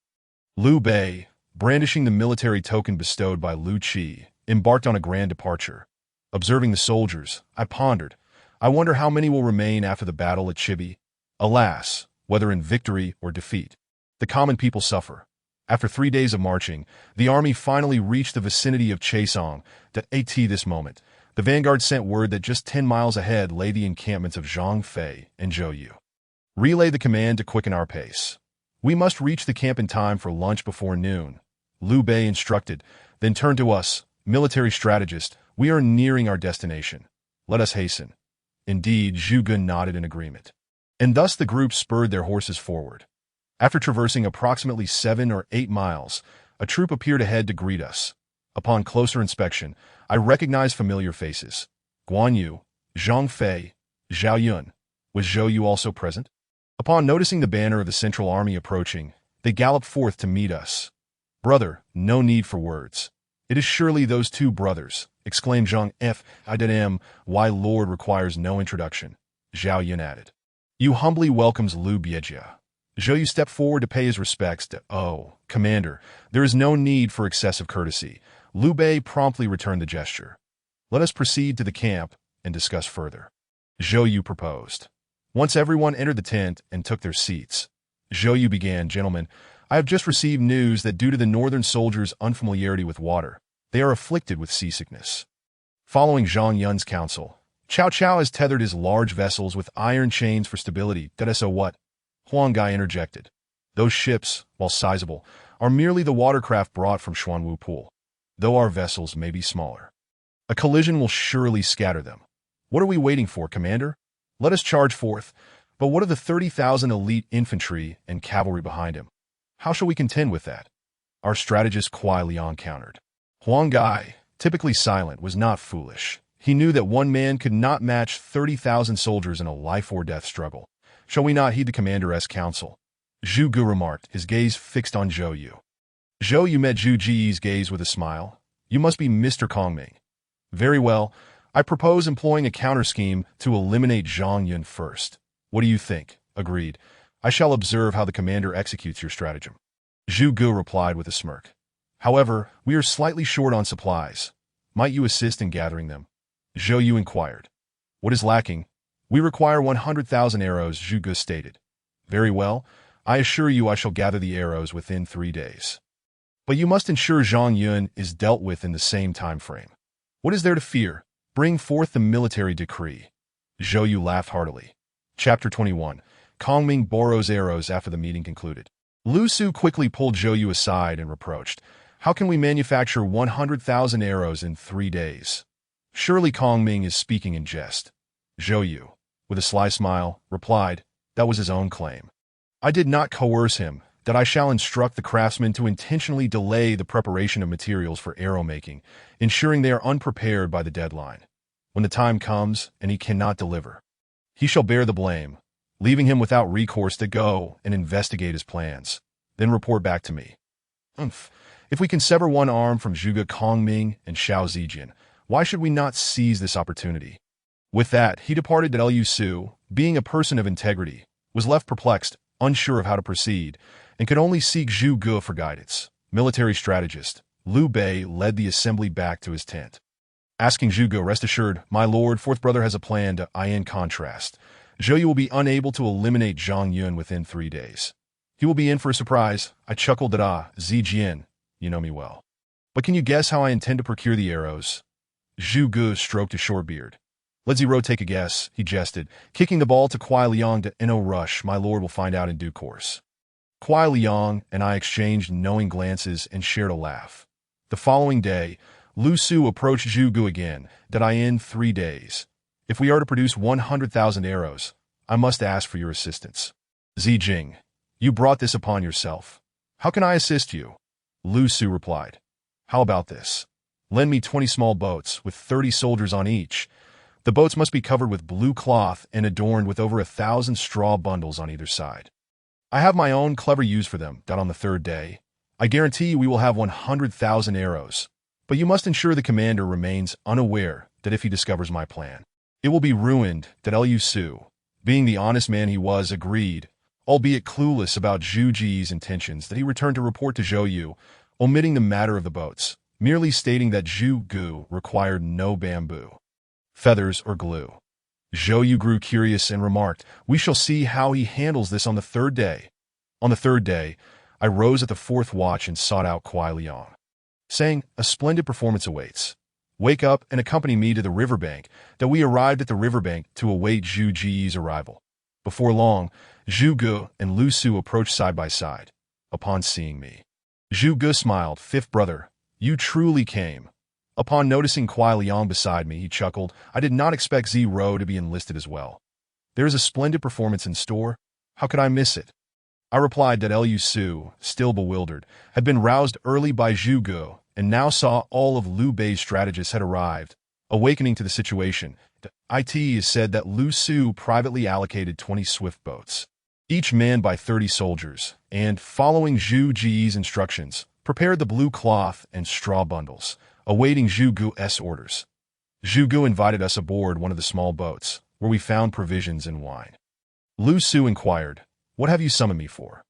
Liu Bei, brandishing the military token bestowed by Lu Qi, embarked on a grand departure. Observing the soldiers, I pondered, I wonder how many will remain after the battle at Chibi. Alas, whether in victory or defeat, the common people suffer. After 3 days of marching, the army finally reached the vicinity of Chaisang. At this moment, the vanguard sent word that just 10 miles ahead lay the encampments of Zhang Fei and Zhou Yu. Relay the command to quicken our pace. We must reach the camp in time for lunch before noon, Liu Bei instructed, then turned to us, military strategist, we are nearing our destination. Let us hasten. Indeed, Zhu Gun nodded in agreement. And thus the group spurred their horses forward. After traversing approximately 7 or 8 miles, a troop appeared ahead to greet us. Upon closer inspection, I recognized familiar faces. Guan Yu, Zhang Fei, Zhao Yun. Was Zhou Yu also present? Upon noticing the banner of the Central Army approaching, they galloped forth to meet us. Brother, no need for words. It is surely those two brothers, exclaimed Zhang F. I why Lord requires no introduction. Zhao Yun added. Yu humbly welcomes Liu Biejia. Zhou Yu stepped forward to pay his respects to, "Oh, Commander, there is no need for excessive courtesy." Liu Bei promptly returned the gesture. "Let us proceed to the camp and discuss further," Zhou Yu proposed. Once everyone entered the tent and took their seats, Zhou Yu began, "Gentlemen, I have just received news that due to the northern soldiers' unfamiliarity with water, they are afflicted with seasickness." Following Zhang Yun's counsel, Cao Cao has tethered his large vessels with iron chains for stability. So what? Huang Gai interjected. Those ships, while sizable, are merely the watercraft brought from Xuanwu Pool, though our vessels may be smaller. A collision will surely scatter them. What are we waiting for, Commander? Let us charge forth. But what of the 30,000 elite infantry and cavalry behind him? How shall we contend with that? Our strategist Kuai Liang countered. Huang Gai, typically silent, was not foolish. He knew that one man could not match 30,000 soldiers in a life-or-death struggle. Shall we not heed the commander's counsel? Zhu Gu remarked, his gaze fixed on Zhou Yu. Zhou Yu met Zhu Ji's gaze with a smile. You must be Mr. Kongming. Very well. I propose employing a counter-scheme to eliminate Zhang Yun first. What do you think? Agreed. I shall observe how the commander executes your stratagem. Zhu Gu replied with a smirk. However, we are slightly short on supplies. Might you assist in gathering them? Zhou Yu inquired. What is lacking? We require 100,000 arrows, Zhu Gu stated. Very well. I assure you I shall gather the arrows within 3 days. But you must ensure Zhang Yun is dealt with in the same time frame. What is there to fear? Bring forth the military decree. Zhou Yu laughed heartily. Chapter 21. Kongming borrows arrows after the meeting concluded. Lu Su quickly pulled Zhou Yu aside and reproached. How can we manufacture 100,000 arrows in 3 days? Surely Kongming is speaking in jest. Zhou Yu, with a sly smile, replied, that was his own claim. I did not coerce him, that I shall instruct the craftsmen to intentionally delay the preparation of materials for arrow making, ensuring they are unprepared by the deadline. When the time comes and he cannot deliver, he shall bear the blame, leaving him without recourse to go and investigate his plans, then report back to me. If we can sever one arm from Zhuge Kongming and Xiao Zijian, why should we not seize this opportunity? With that, he departed. Liu Su, being a person of integrity, was left perplexed, unsure of how to proceed, and could only seek Zhu Gu for guidance. Military strategist, Liu Bei led the assembly back to his tent. Asking Zhu Gu, rest assured, my lord, fourth brother has a plan to in contrast. Zhou Yu will be unable to eliminate Zhang Yun within 3 days. He will be in for a surprise. I chuckled at Zijian, you know me well. But can you guess how I intend to procure the arrows? Zhu Gu stroked his short beard. Let Zero take a guess, he jested, kicking the ball to Kuai Liang to no rush, my lord will find out in due course. Kuai Liang and I exchanged knowing glances and shared a laugh. The following day, Lu Su approached Zhu Gu again, in 3 days. If we are to produce 100,000 arrows, I must ask for your assistance. Zijing, you brought this upon yourself. How can I assist you? Lu Su replied. How about this? Lend me 20 small boats with 30 soldiers on each. The boats must be covered with blue cloth and adorned with over 1,000 straw bundles on either side. I have my own clever use for them. On the 3rd day, I guarantee we will have 100,000 arrows. But you must ensure the commander remains unaware that if he discovers my plan, it will be ruined. Liu Su, being the honest man he was, agreed, albeit clueless about Zhu Ji's intentions, that he returned to report to Zhou Yu, omitting the matter of the boats, merely stating that Zhu Gu required no bamboo, feathers, or glue. Zhou Yu grew curious and remarked, we shall see how he handles this on the 3rd day. On the 3rd day, I rose at the 4th watch and sought out Kuai Liang, saying, a splendid performance awaits. Wake up and accompany me to the riverbank. That we arrived at the riverbank to await Zhu Ji's arrival. Before long, Zhu Gu and Lu Su approached side by side. Upon seeing me, Zhu Gu smiled, 5th brother, you truly came. Upon noticing Kuai Liang beside me, he chuckled, I did not expect Zero to be enlisted as well. There is a splendid performance in store. How could I miss it? I replied that Liu Su, still bewildered, had been roused early by Zhu Gu, and now saw all of Liu Bei's strategists had arrived. Awakening to the situation, it is said that Lu Su privately allocated 20 swift boats, each manned by 30 soldiers, and, following Zhu Ji's instructions, prepared the blue cloth and straw bundles, awaiting Zhu Gu's orders. Zhu Gu invited us aboard one of the small boats, where we found provisions and wine. Lu Su inquired, "What have you summoned me for?"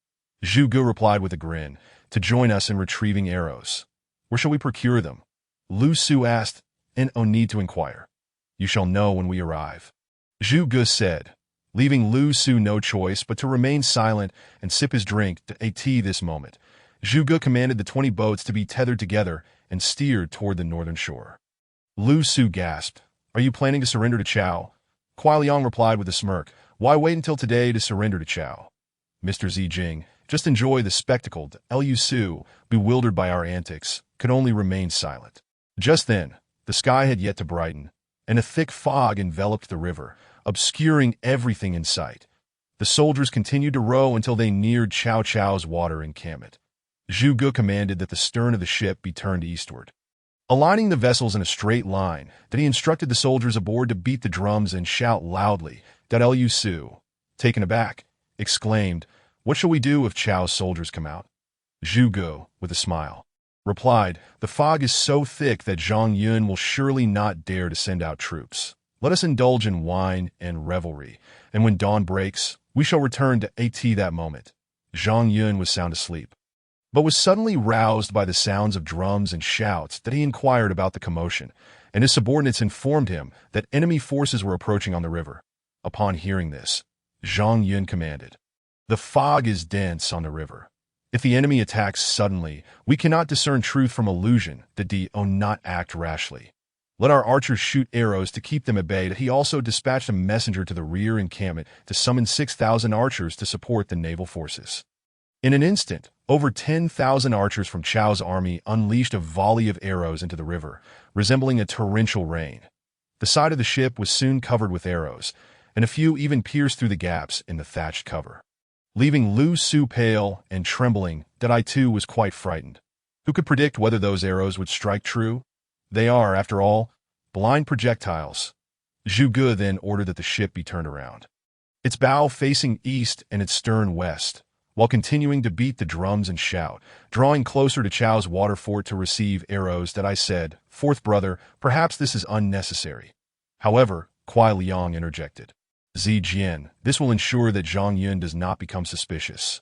Zhu Gu replied with a grin, "To join us in retrieving arrows." "Where shall we procure them?" Lu Su asked, "And no need to inquire. You shall know when we arrive," Zhu Gu said, leaving Lu Su no choice but to remain silent and sip his drink to a tea this moment. Zhu Gu commanded the 20 boats to be tethered together and steered toward the northern shore. Lu Su gasped, "Are you planning to surrender to Chao?" Kuai Liang replied with a smirk, "Why wait until today to surrender to Chao? Mr. Zijing, just enjoy the spectacle." Lu Su, bewildered by our antics, could only remain silent. Just then, the sky had yet to brighten, and a thick fog enveloped the river, obscuring everything in sight. The soldiers continued to row until they neared Cao Cao's water encampment. Zhu Gu commanded that the stern of the ship be turned eastward. Aligning the vessels in a straight line, that he instructed the soldiers aboard to beat the drums and shout loudly. Lu Su, taken aback, exclaimed, "What shall we do if Chao's soldiers come out?" Zhu Gu, with a smile, replied, "The fog is so thick that Zhang Yun will surely not dare to send out troops. Let us indulge in wine and revelry, and when dawn breaks, we shall return to At that moment." Zhang Yun was sound asleep, but was suddenly roused by the sounds of drums and shouts that he inquired about the commotion, and his subordinates informed him that enemy forces were approaching on the river. Upon hearing this, Zhang Yun commanded, "The fog is dense on the river. If the enemy attacks suddenly, we cannot discern truth from illusion. Do not act rashly. Let our archers shoot arrows to keep them at bay." He also dispatched a messenger to the rear encampment to summon 6,000 archers to support the naval forces. In an instant, over 10,000 archers from Chao's army unleashed a volley of arrows into the river, resembling a torrential rain. The side of the ship was soon covered with arrows, and a few even pierced through the gaps in the thatched cover. Leaving Lu Su pale and trembling, that I too was quite frightened. Who could predict whether those arrows would strike true? They are, after all, blind projectiles. Zhu Gu then ordered that the ship be turned around, its bow facing east and its stern west, while continuing to beat the drums and shout, drawing closer to Chao's water fort to receive arrows. That I said, "Fourth brother, perhaps this is unnecessary." However, Kuai Liang interjected, "Zijian, this will ensure that Zhang Yun does not become suspicious."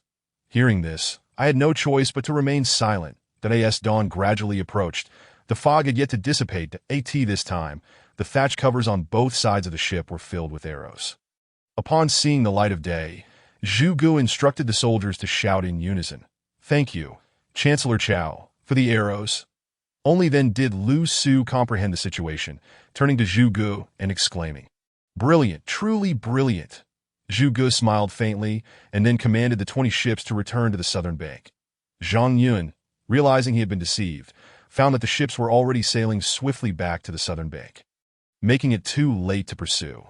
Hearing this, I had no choice but to remain silent. That as dawn gradually approached, the fog had yet to dissipate. At this time, the thatch covers on both sides of the ship were filled with arrows. Upon seeing the light of day, Zhu Gu instructed the soldiers to shout in unison, "Thank you, Chancellor Chao, for the arrows." Only then did Lu Su comprehend the situation, turning to Zhu Gu and exclaiming, "Brilliant, truly brilliant." Zhu Gu smiled faintly and then commanded the 20 ships to return to the southern bank. Zhang Yun, realizing he had been deceived, found that the ships were already sailing swiftly back to the southern bank, making it too late to pursue.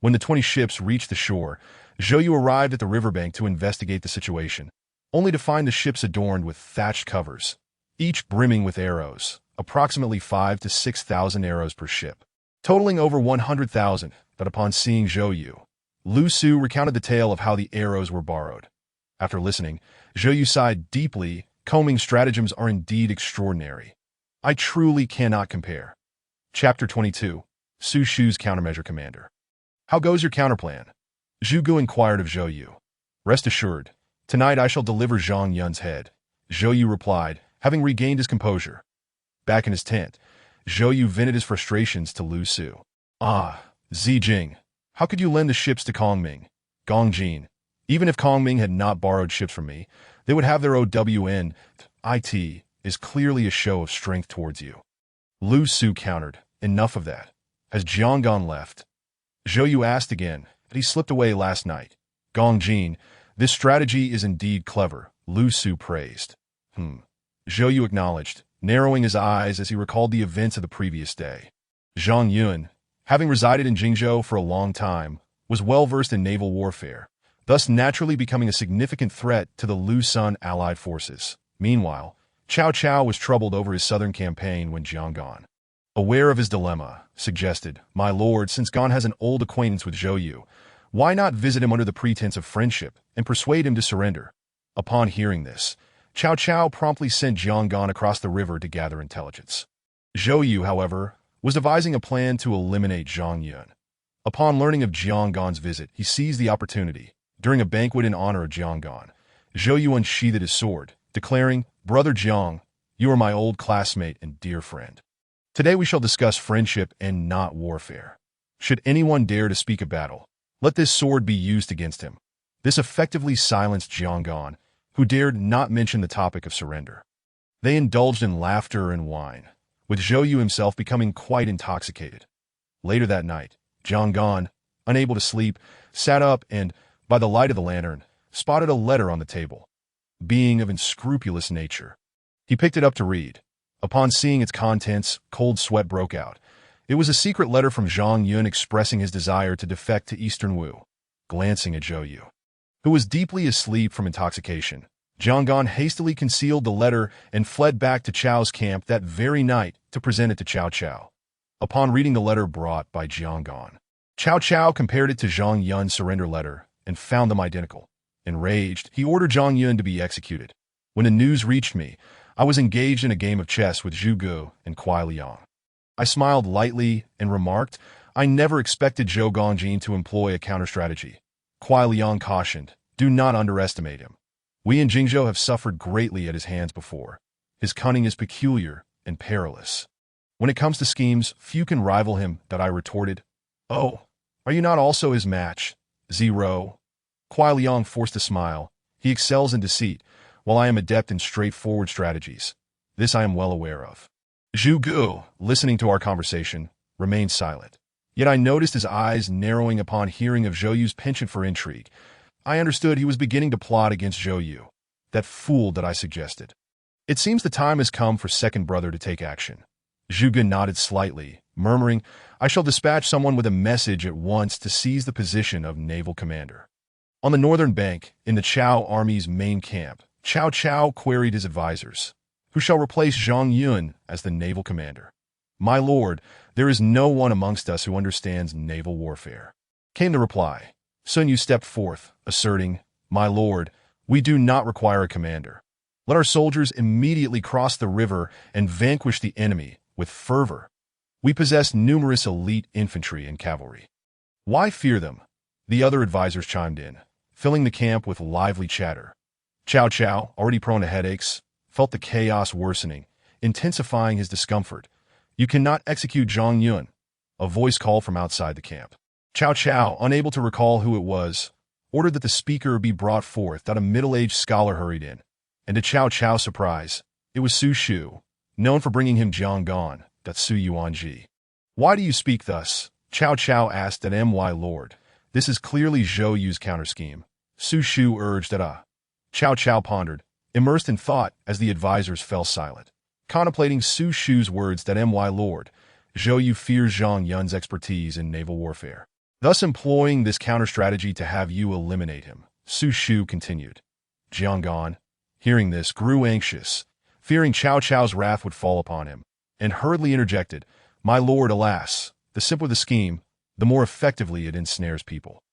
When the 20 ships reached the shore, Zhou Yu arrived at the riverbank to investigate the situation, only to find the ships adorned with thatched covers, each brimming with arrows, approximately 5,000 to 6,000 arrows per ship, totaling over 100,000. But upon seeing Zhou Yu, Lu Su recounted the tale of how the arrows were borrowed. After listening, Zhou Yu sighed deeply. Combing stratagems are indeed extraordinary. I truly cannot compare. Chapter 22, Su Shu's Countermeasure Commander. "How goes your counterplan?" Zhu Gu inquired of Zhou Yu. "Rest assured, tonight I shall deliver Zhang Yun's head," Zhou Yu replied, having regained his composure. Back in his tent, Zhou Yu vented his frustrations to Lu Su. "Ah, Zijing, how could you lend the ships to Kongming? Gongjin, even if Kongming had not borrowed ships from me, they would have their OWN. It is clearly a show of strength towards you." Lu Su countered, "Enough of that. Has Jianggan left?" Zhou Yu asked again, "But he slipped away last night." "Gongjin, this strategy is indeed clever," Lu Su praised. Zhou Yu acknowledged, narrowing his eyes as he recalled the events of the previous day. Zhang Yun, having resided in Jingzhou for a long time, was well-versed in naval warfare, thus naturally becoming a significant threat to the Lu Sun allied forces. Meanwhile, Cao Cao was troubled over his southern campaign when Jianggan, aware of his dilemma, suggested, "My lord, since Gan has an old acquaintance with Zhou Yu, why not visit him under the pretense of friendship and persuade him to surrender?" Upon hearing this, Cao Cao promptly sent Jiang Gan across the river to gather intelligence. Zhou Yu, however, was devising a plan to eliminate Zhang Yun. Upon learning of Jiang Gan's visit, he seized the opportunity. During a banquet in honor of Jiang Gan, Zhou Yu unsheathed his sword, declaring, "Brother Jiang, you are my old classmate and dear friend. Today we shall discuss friendship and not warfare. Should anyone dare to speak of battle, let this sword be used against him." This effectively silenced Jiang Gan, who dared not mention the topic of surrender. They indulged in laughter and wine, with Zhou Yu himself becoming quite intoxicated. Later that night, Jiang Gan, unable to sleep, sat up and, by the light of the lantern, spotted a letter on the table. Being of unscrupulous nature, he picked it up to read. Upon seeing its contents, cold sweat broke out. It was a secret letter from Zhang Yun expressing his desire to defect to Eastern Wu. Glancing at Zhou Yu, who was deeply asleep from intoxication, Jiang Gan hastily concealed the letter and fled back to Chao's camp that very night to present it to Cao Cao. Upon reading the letter brought by Jiang Gan, Cao Cao compared it to Zhang Yun's surrender letter and found them identical. Enraged, he ordered Zhang Yun to be executed. When the news reached me, I was engaged in a game of chess with Zhu Gu and Kuai Liang. I smiled lightly and remarked, "I never expected Zhou Gongjin to employ a counter-strategy." Kuai Liang cautioned, "Do not underestimate him. We in Jingzhou have suffered greatly at his hands before. His cunning is peculiar and perilous. When it comes to schemes, few can rival him," that I retorted. "Oh, are you not also his match, Zero?" Kuai Liang forced a smile. "He excels in deceit, while I am adept in straightforward strategies. This I am well aware of." Zhu Gu, listening to our conversation, remained silent. Yet I noticed his eyes narrowing upon hearing of Zhou Yu's penchant for intrigue. I understood he was beginning to plot against Zhou Yu, that fool that I suggested. "It seems the time has come for second brother to take action." Zhu Gu nodded slightly, murmuring, "I shall dispatch someone with a message at once to seize the position of naval commander." On the northern bank, in the Chao army's main camp, Cao Cao queried his advisors, "Who shall replace Zhang Yun as the naval commander?" "My lord, there is no one amongst us who understands naval warfare," came the reply. Sun Yu stepped forth, asserting, "My lord, we do not require a commander. Let our soldiers immediately cross the river and vanquish the enemy with fervor. We possess numerous elite infantry and cavalry. Why fear them?" The other advisors chimed in, filling the camp with lively chatter. Cao Cao, already prone to headaches, felt the chaos worsening, intensifying his discomfort. "You cannot execute Zhang Yun," a voice called from outside the camp. Cao Cao, unable to recall who it was, ordered that the speaker be brought forth. That a middle-aged scholar hurried in, and to Cao Cao's surprise, it was Su Shu, known for bringing him Jiang Gan, that Su Yuanji. "Why do you speak thus?" Cao Cao asked at "My lord, this is clearly Zhou Yu's counter-scheme," Su Shu urged at Cao Cao pondered, immersed in thought as the advisors fell silent. Contemplating Su Shu's words that "My lord, Zhou Yu fears Zhang Yun's expertise in naval warfare, thus employing this counter-strategy to have you eliminate him," Su Shu continued. Jiang Gan, hearing this, grew anxious, fearing Cao Cao's wrath would fall upon him, and hurriedly interjected, "My lord, alas, the simpler the scheme, the more effectively it ensnares people.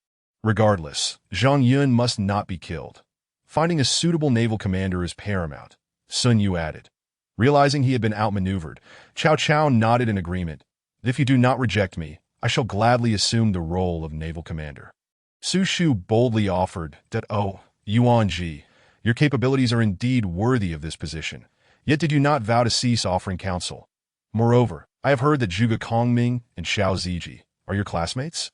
Regardless, Zhang Yun must not be killed. Finding a suitable naval commander is paramount," Sun Yu added. Realizing he had been outmaneuvered, Cao Cao nodded in agreement. "If you do not reject me, I shall gladly assume the role of naval commander." Su Shu boldly offered that, "Oh, Yuanji, your capabilities are indeed worthy of this position. Yet did you not vow to cease offering counsel? Moreover, I have heard that Zhuge Kongming and Xiao Ziji are your classmates?"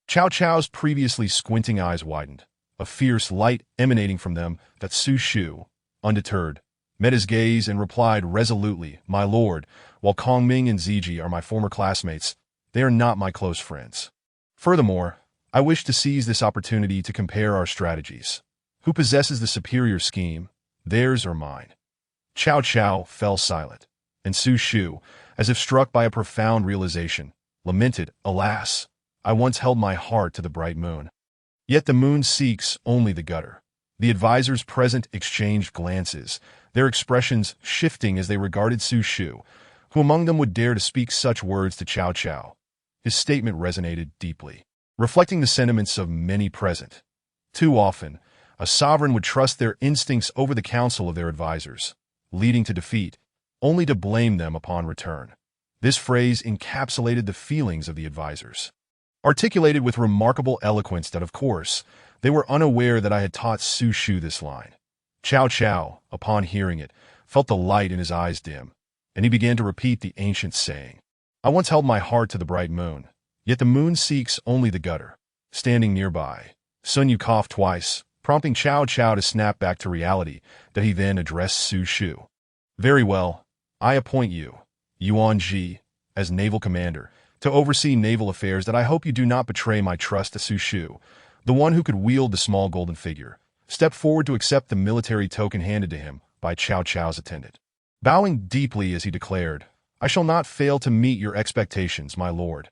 Cao Cao's previously squinting eyes widened, a fierce light emanating from them. That Su Shu, undeterred, met his gaze and replied resolutely, "My lord, while Kongming and Ziji are my former classmates, they are not my close friends. Furthermore, I wish to seize this opportunity to compare our strategies. Who possesses the superior scheme, theirs or mine?" Cao Cao fell silent, and Su Shu, as if struck by a profound realization, lamented, "Alas, I once held my heart to the bright moon. Yet the moon seeks only the gutter." The advisors present exchanged glances, their expressions shifting as they regarded Su Shu, who among them would dare to speak such words to Cao Cao. His statement resonated deeply, reflecting the sentiments of many present. Too often, A sovereign would trust their instincts over the counsel of their advisors, leading to defeat, only to blame them upon return. This phrase encapsulated the feelings of the advisors, articulated with remarkable eloquence that, of course, they were unaware that I had taught Su Shu this line. Cao Cao, upon hearing it, felt the light in his eyes dim, and he began to repeat the ancient saying. I once held my heart to the bright moon, yet the moon seeks only the gutter. Standing nearby, Sun Yu coughed twice, prompting Cao Cao to snap back to reality, that he then addressed Su Shu. Very well, I appoint you, Yuan Ji, as naval commander, to oversee naval affairs. That I hope you do not betray my trust to Su Shu, the one who could wield the small golden figure, stepped forward to accept the military token handed to him by Cao Cao's attendant. Bowing deeply as he declared, I shall not fail to meet your expectations, my lord.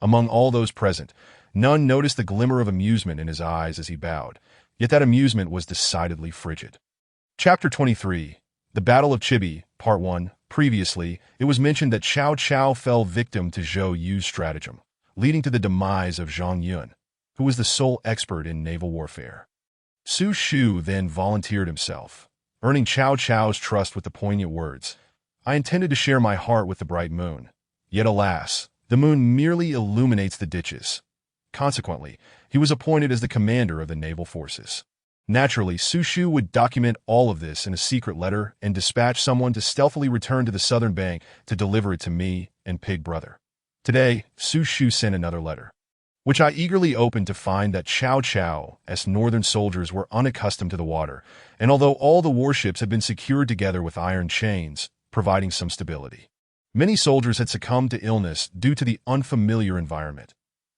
Among all those present, none noticed the glimmer of amusement in his eyes as he bowed, yet that amusement was decidedly frigid. Chapter 23. The Battle of Chibi, Part 1. Previously, it was mentioned that Cao Cao fell victim to Zhou Yu's stratagem, leading to the demise of Zhang Yun, who was the sole expert in naval warfare. Su Shu then volunteered himself, earning Cao Cao's trust with the poignant words, I intended to share my heart with the bright moon. Yet alas, the moon merely illuminates the ditches. Consequently, he was appointed as the commander of the naval forces. Naturally, Su Shu would document all of this in a secret letter and dispatch someone to stealthily return to the southern bank to deliver it to me and Pig Brother. Today, Su Shu sent another letter, which I eagerly opened to find that Cao Cao's northern soldiers were unaccustomed to the water, and although all the warships had been secured together with iron chains, providing some stability, many soldiers had succumbed to illness due to the unfamiliar environment.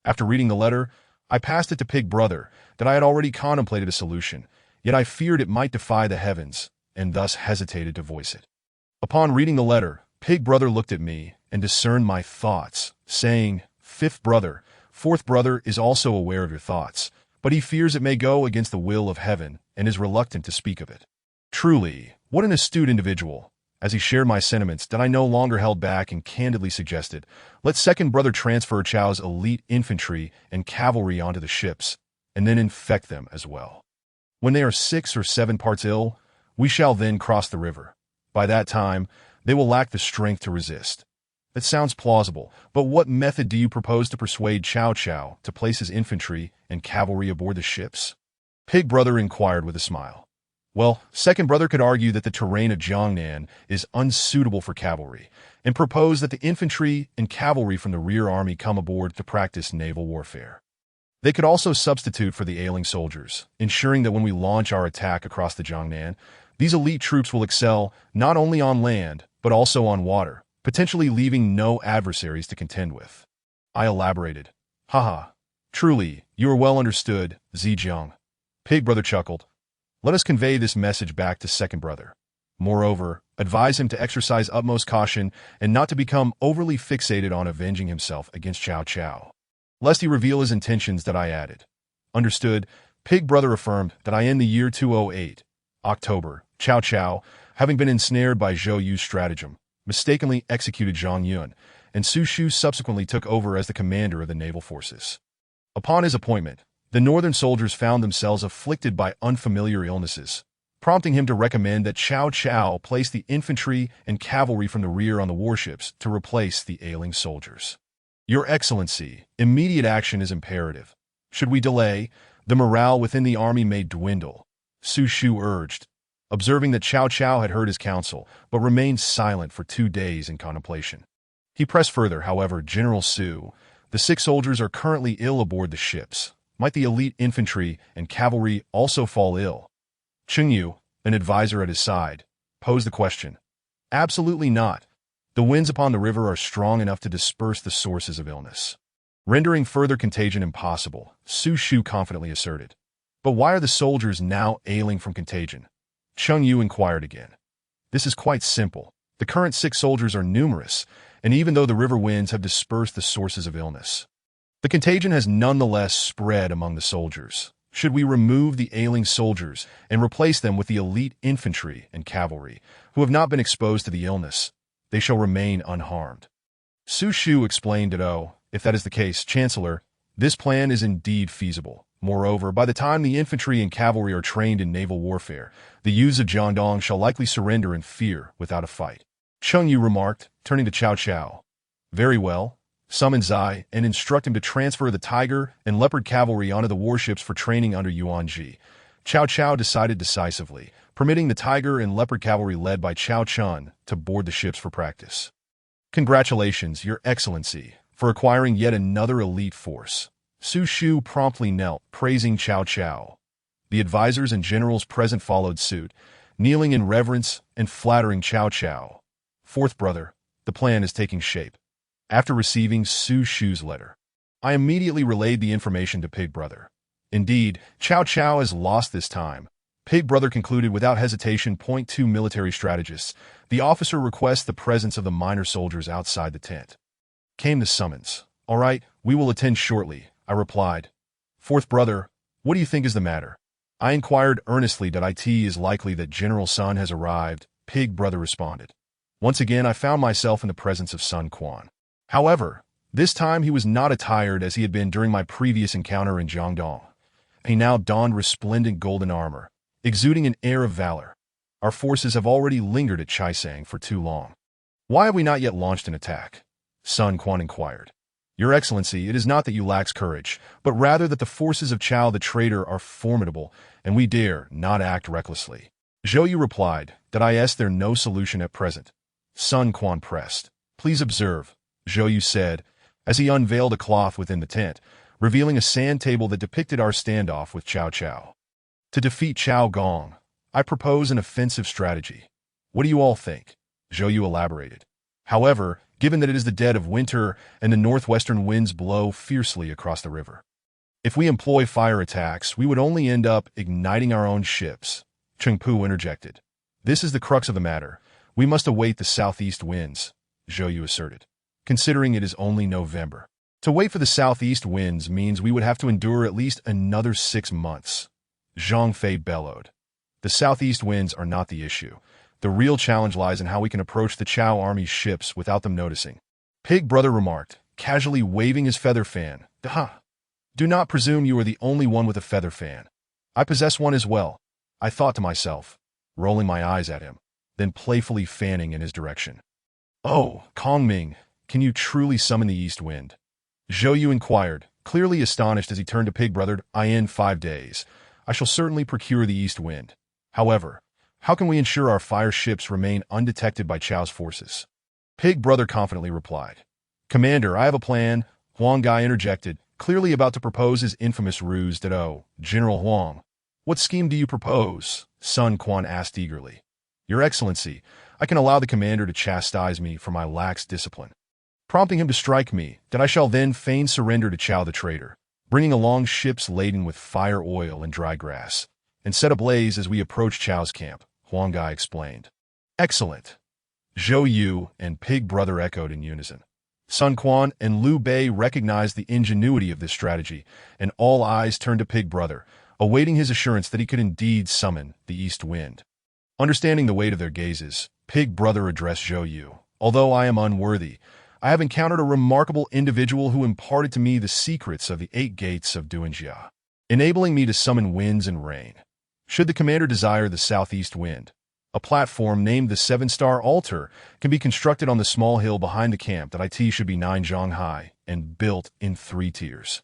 After reading the letter, I passed it to Pig Brother that I had already contemplated a solution, yet I feared it might defy the heavens, and thus hesitated to voice it. Upon reading the letter, Pig Brother looked at me and discerned my thoughts, saying, Fifth brother, fourth brother is also aware of your thoughts, but he fears it may go against the will of heaven and is reluctant to speak of it. Truly, what an astute individual. As he shared my sentiments, that I no longer held back and candidly suggested, let second brother transfer Chao's elite infantry and cavalry onto the ships, and then infect them as well. When they are 6 or 7 parts ill, we shall then cross the river. By that time, they will lack the strength to resist. That sounds plausible, but what method do you propose to persuade Cao Cao to place his infantry and cavalry aboard the ships? Pig Brother inquired with a smile. Well, second brother could argue that the terrain of Jiangnan is unsuitable for cavalry, and propose that the infantry and cavalry from the rear army come aboard to practice naval warfare. They could also substitute for the ailing soldiers, ensuring that when we launch our attack across the Jiangnan, these elite troops will excel not only on land, but also on water, potentially leaving no adversaries to contend with. I elaborated. Haha, truly, you are well understood, Zijiang. Pig Brother chuckled. Let us convey this message back to second brother. Moreover, advise him to exercise utmost caution and not to become overly fixated on avenging himself against Cao Cao, lest he reveal his intentions. That I added. Understood. Pig Brother affirmed that in the year 208, October, Cao Cao, having been ensnared by Zhou Yu's stratagem, mistakenly executed Zhang Yun, and Su Shu subsequently took over as the commander of the naval forces. Upon his appointment, the northern soldiers found themselves afflicted by unfamiliar illnesses, prompting him to recommend that Cao Cao place the infantry and cavalry from the rear on the warships to replace the ailing soldiers. Your Excellency, immediate action is imperative. Should we delay, the morale within the army may dwindle, Su Shu urged, observing that Cao Cao had heard his counsel, but remained silent for 2 days in contemplation. He pressed further, however, General Su, the 6 soldiers are currently ill aboard the ships. Might the elite infantry and cavalry also fall ill? Cheng Yu, an advisor at his side, posed the question. Absolutely not. The winds upon the river are strong enough to disperse the sources of illness, rendering further contagion impossible, Su Shu confidently asserted. But why are the soldiers now ailing from contagion? Cheng Yu inquired again. This is quite simple. The current 6 soldiers are numerous, and even though the river winds have dispersed the sources of illness, the contagion has nonetheless spread among the soldiers. Should we remove the ailing soldiers and replace them with the elite infantry and cavalry, who have not been exposed to the illness, they shall remain unharmed. Su Shu explained that, if that is the case, Chancellor, this plan is indeed feasible. Moreover, by the time the infantry and cavalry are trained in naval warfare, the youths of Jiangdong shall likely surrender in fear without a fight. Cheng Yu remarked, turning to Cao Cao. Very well. Summon Zai and instruct him to transfer the Tiger and Leopard cavalry onto the warships for training under Yuan Ji. Cao Cao decided decisively, permitting the Tiger and Leopard cavalry led by Cao Chun to board the ships for practice. Congratulations, Your Excellency, for acquiring yet another elite force. Su Shu promptly knelt, praising Cao Cao. The advisors and generals present followed suit, kneeling in reverence and flattering Cao Cao. Fourth brother, the plan is taking shape. After receiving Su Shu's letter, I immediately relayed the information to Pig Brother. Indeed, Cao Cao has lost this time. Pig Brother concluded without hesitation. Point 2 Military strategists. The officer requests the presence of the minor soldiers outside the tent. Came the summons. All right, we will attend shortly, I replied. Fourth brother, what do you think is the matter? I inquired earnestly. It is likely that General Sun has arrived, Pig Brother responded. Once again, I found myself in the presence of Sun Quan. However, this time he was not attired as he had been during my previous encounter in Jiangdong. He now donned resplendent golden armor, exuding an air of valor. Our forces have already lingered at Chaisang for too long. Why have we not yet launched an attack? Sun Quan inquired. Your Excellency, it is not that you lack courage, but rather that the forces of Chao the traitor are formidable, and we dare not act recklessly. Zhou Yu replied, Is there no solution at present? Sun Quan pressed. Please observe, Zhou Yu said, as he unveiled a cloth within the tent, revealing a sand table that depicted our standoff with Cao Cao. To defeat Cao Gong, I propose an offensive strategy. What do you all think? Zhou Yu elaborated. However, given that it is the dead of winter and the northwestern winds blow fiercely across the river, if we employ fire attacks, we would only end up igniting our own ships, Cheng Pu interjected. This is the crux of the matter. We must await the southeast winds, Zhou Yu asserted, considering it is only November. To wait for the southeast winds means we would have to endure at least another 6 months. Zhang Fei bellowed. The southeast winds are not the issue. The real challenge lies in how we can approach the Chao army's ships without them noticing. Pig Brother remarked, casually waving his feather fan. Do not presume you are the only one with a feather fan. I possess one as well, I thought to myself, rolling my eyes at him, then playfully fanning in his direction. Oh, Kongming, can you truly summon the east wind? Zhou Yu inquired, clearly astonished as he turned to Pig Brother. In 5 days, I shall certainly procure the east wind. However, how can we ensure our fire ships remain undetected by Chao's forces? Pig Brother confidently replied. Commander, I have a plan, Huang Gai interjected, clearly about to propose his infamous ruse. General Huang, what scheme do you propose? Sun Quan asked eagerly. Your Excellency, I can allow the commander to chastise me for my lax discipline, prompting him to strike me, that I shall then feign surrender to Chao the traitor, bringing along ships laden with fire oil and dry grass, and set ablaze as we approach Chao's camp, Huang Gai explained. Excellent. Zhou Yu and Pig Brother echoed in unison. Sun Quan and Liu Bei recognized the ingenuity of this strategy, and all eyes turned to Pig Brother, awaiting his assurance that he could indeed summon the east wind. Understanding the weight of their gazes, Pig Brother addressed Zhou Yu. Although I am unworthy, I have encountered a remarkable individual who imparted to me the secrets of the 8 gates of Duanjia, enabling me to summon winds and rain. Should the commander desire the southeast wind, a platform named the 7-Star Altar can be constructed on the small hill behind the camp. That should be 9 zhang high and built in 3 tiers,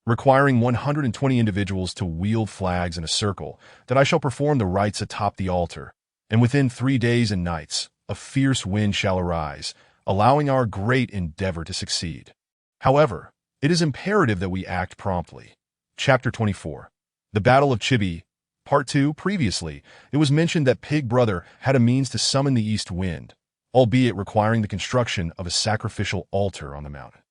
requiring 120 individuals to wield flags in a circle. That I shall perform the rites atop the altar, and within 3 days and nights, a fierce wind shall arise, allowing our great endeavor to succeed. However, it is imperative that we act promptly. Chapter 24. The Battle of Chibi. Part 2. Previously, it was mentioned that Pig Brother had a means to summon the east wind, albeit requiring the construction of a sacrificial altar on the mountain.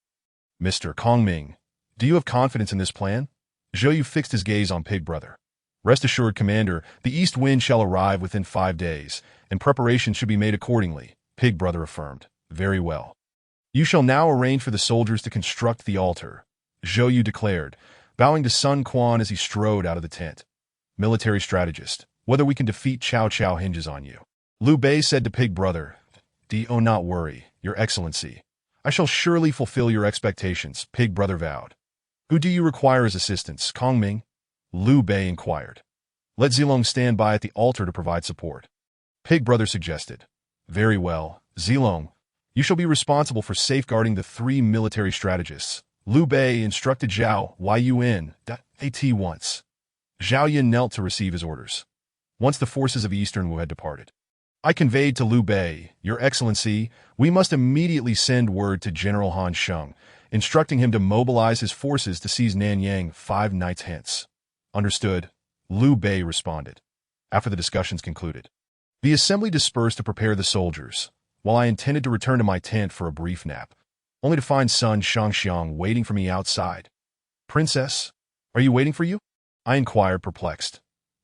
Mr. Kongming, do you have confidence in this plan? Zhou Yu fixed his gaze on Pig Brother. Rest assured, Commander, the east wind shall arrive within 5 days, and preparations should be made accordingly, Pig Brother affirmed. Very well. You shall now arrange for the soldiers to construct the altar, Zhou Yu declared, bowing to Sun Quan as he strode out of the tent. Military strategist, whether we can defeat Cao Cao hinges on you. Liu Bei said to Pig Brother. Do not worry, Your Excellency. I shall surely fulfill your expectations, Pig Brother vowed. Who do you require as assistants, Kongming? Liu Bei inquired. Let Zilong stand by at the altar to provide support. Pig Brother suggested. Very well, Zilong. You shall be responsible for safeguarding the 3 military strategists. Liu Bei instructed Zhao Yun at once. Zhao Yun knelt to receive his orders. Once the forces of Eastern Wu had departed, I conveyed to Liu Bei, Your Excellency, we must immediately send word to General Han Sheng, instructing him to mobilize his forces to seize Nanyang 5 nights hence. Understood, Liu Bei responded. After the discussions concluded, the assembly dispersed to prepare the soldiers, while I intended to return to my tent for a brief nap, only to find Sun Shangxiang waiting for me outside. Princess, are you waiting for you? I inquired, perplexed.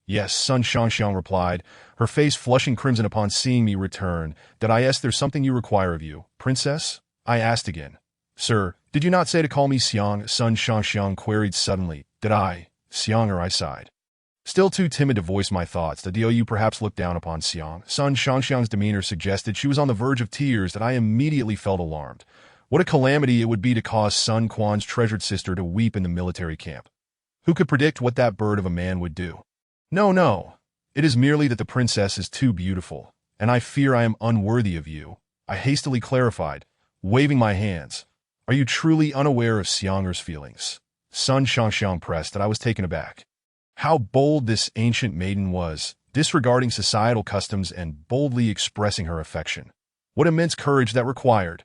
Yes, Sun Shangxiang replied, her face flushing crimson upon seeing me return. Did I ask there's something you require of you, Princess? I asked again. Sir, did you not say to call me Xiang? Sun Shangxiang queried suddenly. Did I? Xiang, I sighed. Still too timid to voice my thoughts, the DOU perhaps looked down upon Xiang. Sun Shangxiang's demeanor suggested she was on the verge of tears that I immediately felt alarmed. What a calamity it would be to cause Sun Quan's treasured sister to weep in the military camp. Who could predict what that bird of a man would do? No. It is merely that the princess is too beautiful, and I fear I am unworthy of you. I hastily clarified, waving my hands. Are you truly unaware of Xianger's feelings? Sun Shangxiang pressed that I was taken aback. How bold this ancient maiden was, disregarding societal customs and boldly expressing her affection. What immense courage that required.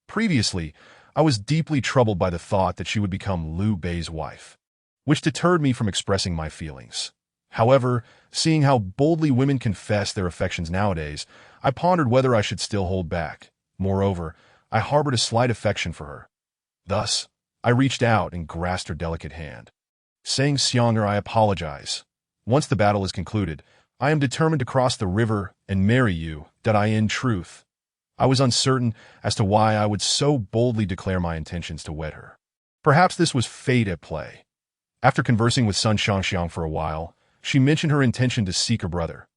Previously, I was deeply troubled by the thought that she would become Liu Bei's wife, which deterred me from expressing my feelings. However, seeing how boldly women confess their affections nowadays, I pondered whether I should still hold back. Moreover, I harbored a slight affection for her. Thus, I reached out and grasped her delicate hand. Saying, Xianger, I apologize. Once the battle is concluded, I am determined to cross the river and marry you, that I in truth. I was uncertain as to why I would so boldly declare my intentions to wed her. Perhaps this was fate at play. After conversing with Sun Shangxiang for a while, she mentioned her intention to seek her brother.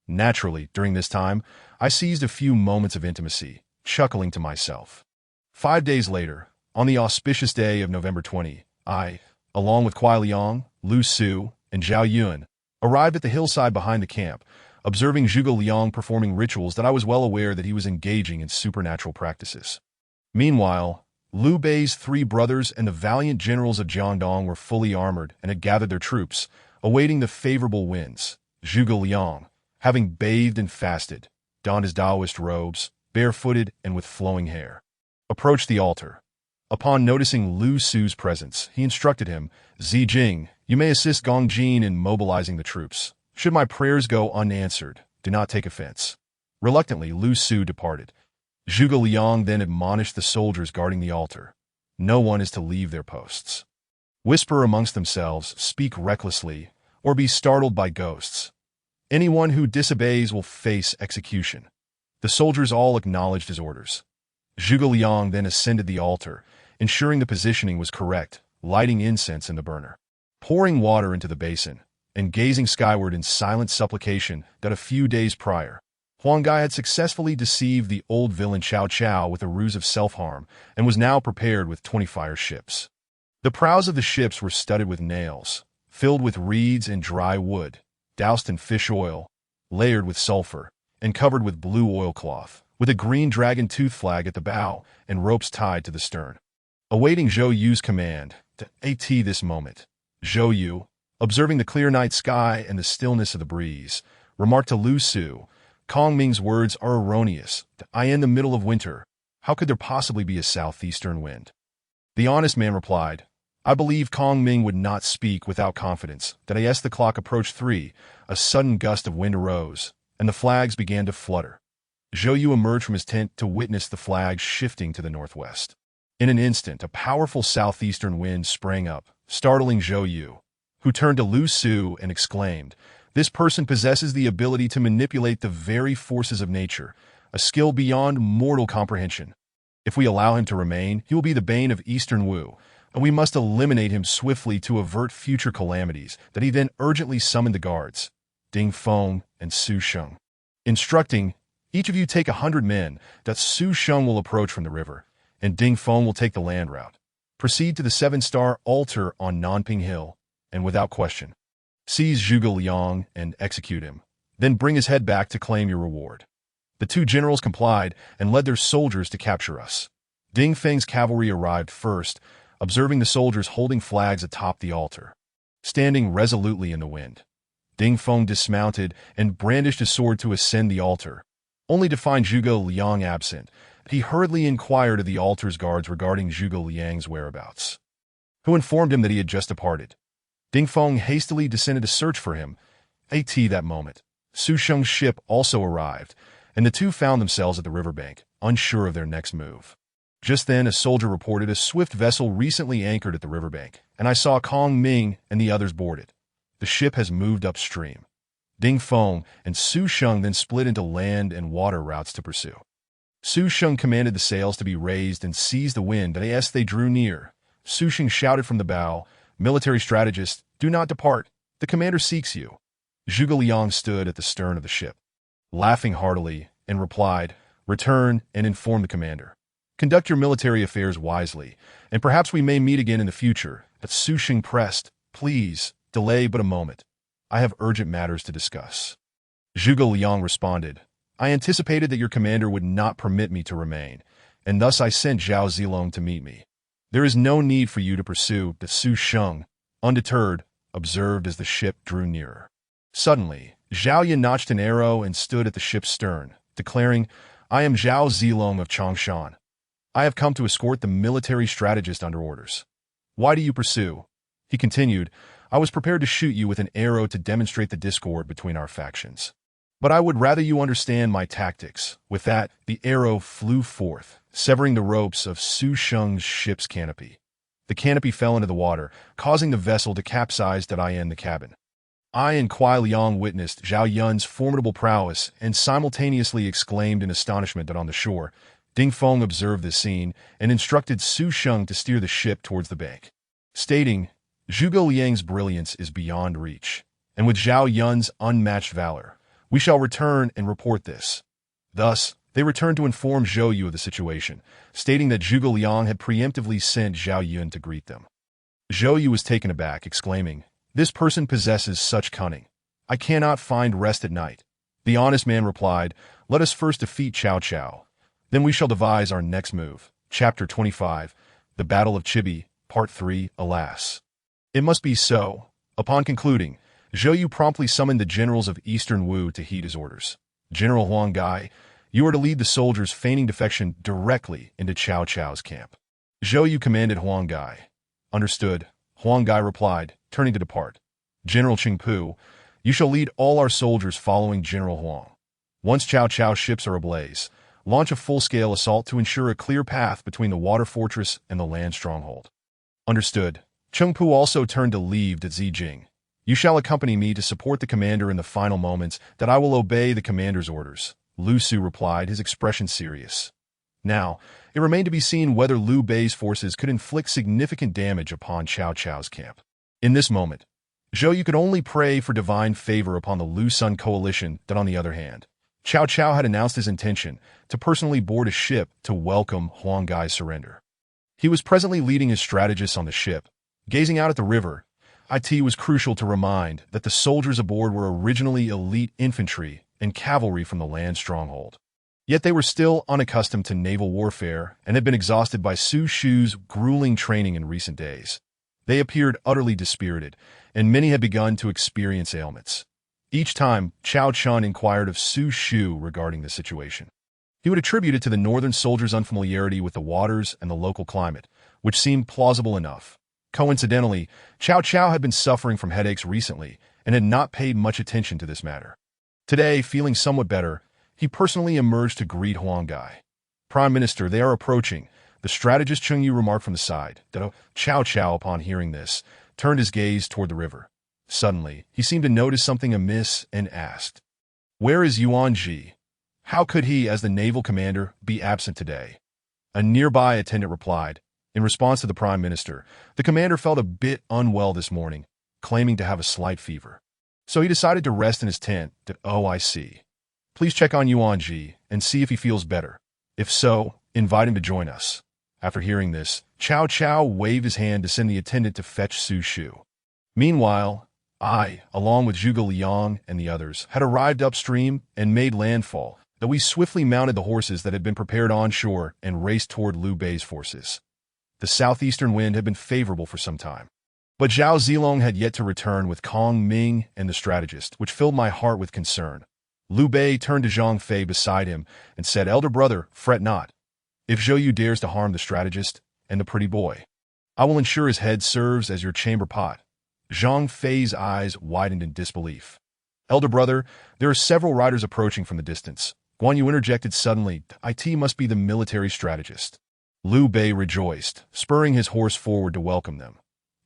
Naturally, during this time, I seized a few moments of intimacy, chuckling to myself. 5 days later, on the auspicious day of November 20, I, along with Kuai Liang, Lu Su, and Zhao Yun, arrived at the hillside behind the camp, observing Zhuge Liang performing rituals that I was well aware that he was engaging in supernatural practices. Meanwhile, Liu Bei's 3 brothers and the valiant generals of Jiangdong were fully armored and had gathered their troops, awaiting the favorable winds. Zhuge Liang, having bathed and fasted, donned his Taoist robes, barefooted and with flowing hair, approached the altar. Upon noticing Lu Su's presence, he instructed him, Zijing, you may assist Gong Jin in mobilizing the troops. Should my prayers go unanswered, do not take offense. Reluctantly, Lu Su departed. Zhuge Liang then admonished the soldiers guarding the altar. No one is to leave their posts. Whisper amongst themselves, speak recklessly, or be startled by ghosts. Anyone who disobeys will face execution. The soldiers all acknowledged his orders. Zhuge Liang then ascended the altar, ensuring the positioning was correct, lighting incense in the burner, pouring water into the basin, and gazing skyward in silent supplication that a few days prior, Huang Gai had successfully deceived the old villain Cao Cao with a ruse of self-harm and was now prepared with 20 fire ships. The prows of the ships were studded with nails, filled with reeds and dry wood, doused in fish oil, layered with sulfur, and covered with blue oilcloth, with a green dragon tooth flag at the bow and ropes tied to the stern. Awaiting Zhou Yu's command, to at this moment, Zhou Yu, observing the clear night sky and the stillness of the breeze, remarked to Lu Su, Kong Ming's words are erroneous. I am in the middle of winter. How could there possibly be a southeastern wind? The honest man replied, I believe Kong Ming would not speak without confidence. That as the clock approached 3, a sudden gust of wind arose, and the flags began to flutter. Zhou Yu emerged from his tent to witness the flags shifting to the northwest. In an instant, a powerful southeastern wind sprang up, startling Zhou Yu, who turned to Lu Su and exclaimed, This person possesses the ability to manipulate the very forces of nature, a skill beyond mortal comprehension. If we allow him to remain, he will be the bane of Eastern Wu, and we must eliminate him swiftly to avert future calamities. That he then urgently summoned the guards, Ding Feng and Su Sheng, instructing, each of you take 100 men, that Su Sheng will approach from the river, and Ding Feng will take the land route. Proceed to the 7-star altar on Nanping Hill, and without question, Seize Zhuge Liang and execute him. Then bring his head back to claim your reward." The two generals complied and led their soldiers to capture us. Ding Feng's cavalry arrived first, observing the soldiers holding flags atop the altar. Standing resolutely in the wind, Ding Feng dismounted and brandished his sword to ascend the altar, only to find Zhuge Liang absent. He hurriedly inquired of the altar's guards regarding Zhuge Liang's whereabouts, who informed him that he had just departed. Ding Feng hastily descended to search for him. At that moment, Su Sheng's ship also arrived, and the two found themselves at the riverbank, unsure of their next move. Just then, a soldier reported a swift vessel recently anchored at the riverbank, and I saw Kong Ming and the others board it. The ship has moved upstream. Ding Feng and Su Sheng then split into land and water routes to pursue. Su Sheng commanded the sails to be raised and seized the wind, and as they drew near, Su Sheng shouted from the bow, "Military strategist, do not depart. The commander seeks you." Zhuge Liang stood at the stern of the ship, laughing heartily, and replied, "Return and inform the commander. Conduct your military affairs wisely, and perhaps we may meet again in the future." But Su Sheng pressed, "Please, delay but a moment. I have urgent matters to discuss." Zhuge Liang responded, "I anticipated that your commander would not permit me to remain, and thus I sent Zhao Zilong to meet me. There is no need for you to pursue," the Su Sheng, undeterred, observed as the ship drew nearer. Suddenly, Zhao Yan notched an arrow and stood at the ship's stern, declaring, "I am Zhao Zilong of Changshan. I have come to escort the military strategist under orders." "Why do you pursue?" He continued, "I was prepared to shoot you with an arrow to demonstrate the discord between our factions. But I would rather you understand my tactics." With that, the arrow flew forth, severing the ropes of Su Sheng's ship's canopy. The canopy fell into the water, causing the vessel to capsize in the cabin. I and Kuai Liang witnessed Zhao Yun's formidable prowess and simultaneously exclaimed in astonishment that on the shore, Ding Feng observed this scene and instructed Su Sheng to steer the ship towards the bank, stating, "Zhuge Liang's brilliance is beyond reach, and with Zhao Yun's unmatched valor, we shall return and report this." Thus, they returned to inform Zhou Yu of the situation, stating that Zhuge Liang had preemptively sent Zhao Yun to greet them. Zhou Yu was taken aback, exclaiming, "This person possesses such cunning. I cannot find rest at night." The honest man replied, "Let us first defeat Cao Cao. Then we shall devise our next move." Chapter 25, The Battle of Chibi, Part 3, Alas. It must be so. Upon concluding, Zhou Yu promptly summoned the generals of Eastern Wu to heed his orders. "General Huang Gai, you are to lead the soldiers feigning defection directly into Cao Cao's camp." Zhou Yu commanded Huang Gai. "Understood," Huang Gai replied, turning to depart. "General Qingpu, you shall lead all our soldiers following General Huang. Once Cao Cao's ships are ablaze, launch a full-scale assault to ensure a clear path between the water fortress and the land stronghold." "Understood." Chengpu also turned to leave to Zijing. "You shall accompany me to support the commander in the final moments, that I will obey the commander's orders," Lu Su replied, his expression serious. Now, it remained to be seen whether Liu Bei's forces could inflict significant damage upon Cao Cao's camp. In this moment, Zhou Yu could only pray for divine favor upon the Lu Sun coalition that, on the other hand, Cao Cao had announced his intention to personally board a ship to welcome Huang Gai's surrender. He was presently leading his strategists on the ship. Gazing out at the river, it was crucial to remind that the soldiers aboard were originally elite infantry and cavalry from the land stronghold. Yet they were still unaccustomed to naval warfare and had been exhausted by Su Shu's grueling training in recent days. They appeared utterly dispirited, and many had begun to experience ailments. Each time, Cao Chun inquired of Su Shu regarding the situation. He would attribute it to the northern soldiers' unfamiliarity with the waters and the local climate, which seemed plausible enough. Coincidentally, Cao Cao had been suffering from headaches recently and had not paid much attention to this matter. Today, feeling somewhat better, he personally emerged to greet Huang Gai. "Prime Minister, they are approaching," the strategist Cheng Yu remarked from the side. Cao Cao, upon hearing this, turned his gaze toward the river. Suddenly, he seemed to notice something amiss and asked, "Where is Yuan Ji? How could he, as the naval commander, be absent today?" A nearby attendant replied, in response to the Prime Minister, "The commander felt a bit unwell this morning, claiming to have a slight fever. So he decided to rest in his tent. Oh, I see. Please check on Yuan Ji and see if he feels better. If so, invite him to join us." After hearing this, Cao Cao waved his hand to send the attendant to fetch Su Shu. Meanwhile, I, along with Zhuge Liang and the others, had arrived upstream and made landfall, though we swiftly mounted the horses that had been prepared onshore and raced toward Liu Bei's forces. The southeastern wind had been favorable for some time, but Zhao Zilong had yet to return with Kong Ming and the strategist, which filled my heart with concern. Liu Bei turned to Zhang Fei beside him and said, "Elder brother, fret not. If Zhou Yu dares to harm the strategist and the pretty boy, I will ensure his head serves as your chamber pot." Zhang Fei's eyes widened in disbelief. "Elder brother, there are several riders approaching from the distance." Guan Yu interjected suddenly, "It must be the military strategist." Liu Bei rejoiced, spurring his horse forward to welcome them.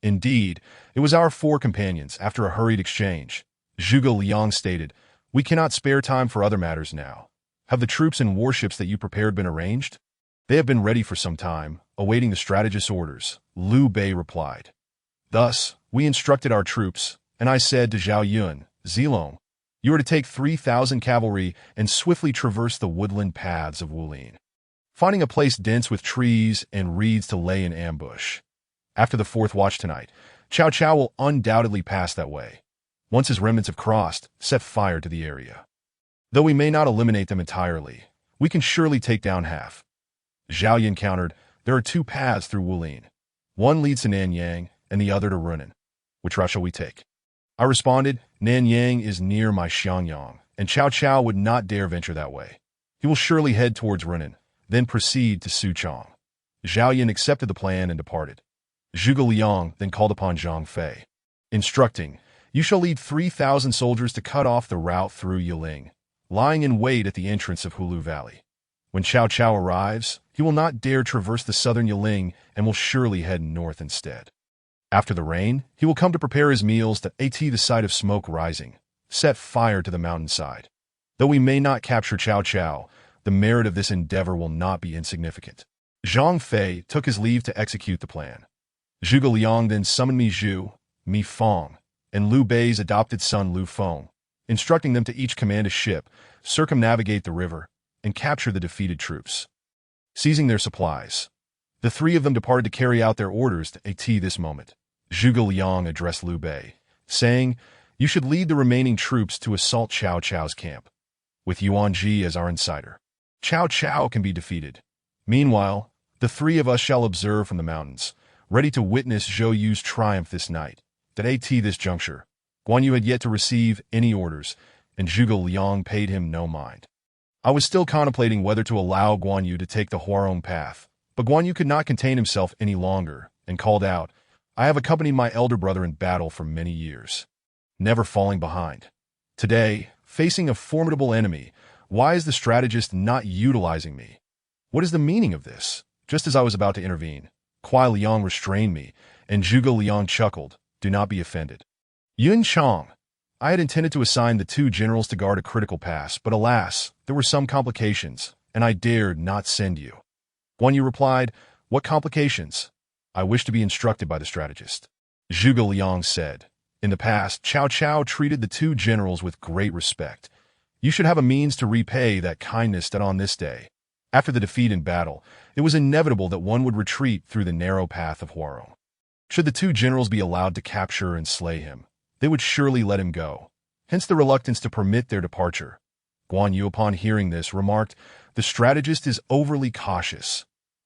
Indeed, it was our four companions. After a hurried exchange, Zhuge Liang stated, "We cannot spare time for other matters now. Have the troops and warships that you prepared been arranged?" "They have been ready for some time, awaiting the strategist's orders," Liu Bei replied. "Thus, we instructed our troops, and I said to Zhao Yun, 'Zilong, you are to take 3,000 cavalry and swiftly traverse the woodland paths of Wulin, finding a place dense with trees and reeds to lay in ambush. After the fourth watch tonight, Cao Cao will undoubtedly pass that way. Once his remnants have crossed, set fire to the area. Though we may not eliminate them entirely, we can surely take down half." Zhao Yun countered, "There are two paths through Wulin. One leads to Nanyang, and the other to Runan. Which route shall we take?" I responded, "Nanyang is near my Xiangyang, and Cao Cao would not dare venture that way. He will surely head towards Runan, then proceed to Suchong." Zhao Yun accepted the plan and departed. Zhuge Liang then called upon Zhang Fei, instructing, "You shall lead 3,000 soldiers to cut off the route through Yiling, lying in wait at the entrance of Hulu Valley. When Cao Cao arrives, he will not dare traverse the southern Yiling and will surely head north instead. After the rain, he will come to prepare his meals at the sight of smoke rising, set fire to the mountainside. Though we may not capture Cao Cao, the merit of this endeavor will not be insignificant." Zhang Fei took his leave to execute the plan. Zhuge Liang then summoned Mi Zhu, Mi Fong, and Liu Bei's adopted son Liu Feng, instructing them to each command a ship, circumnavigate the river, and capture the defeated troops. Seizing their supplies, the three of them departed to carry out their orders at this moment. Zhuge Liang addressed Liu Bei, saying, "You should lead the remaining troops to assault Cao Cao's camp, with Yuan Ji as our insider. Cao Cao can be defeated. Meanwhile, the three of us shall observe from the mountains, ready to witness Zhou Yu's triumph this night." At this juncture, Guan Yu had yet to receive any orders, and Zhuge Liang paid him no mind. I was still contemplating whether to allow Guan Yu to take the Huarong path, but Guan Yu could not contain himself any longer and called out, "I have accompanied my elder brother in battle for many years, never falling behind. Today, facing a formidable enemy, why is the strategist not utilizing me? What is the meaning of this?" Just as I was about to intervene, Kuai Liang restrained me, and Zhuge Liang chuckled, "Do not be offended. Yun Chang, I had intended to assign the two generals to guard a critical pass, but alas, there were some complications, and I dared not send you." Guan Yu replied, "What complications?" "I wish to be instructed by the strategist." Zhuge Liang said, "In the past, Cao Cao treated the two generals with great respect. You should have a means to repay that kindness that on this day, after the defeat in battle, it was inevitable that one would retreat through the narrow path of Huarong. Should the two generals be allowed to capture and slay him, they would surely let him go, hence the reluctance to permit their departure." Guan Yu, upon hearing this, remarked, "The strategist is overly cautious.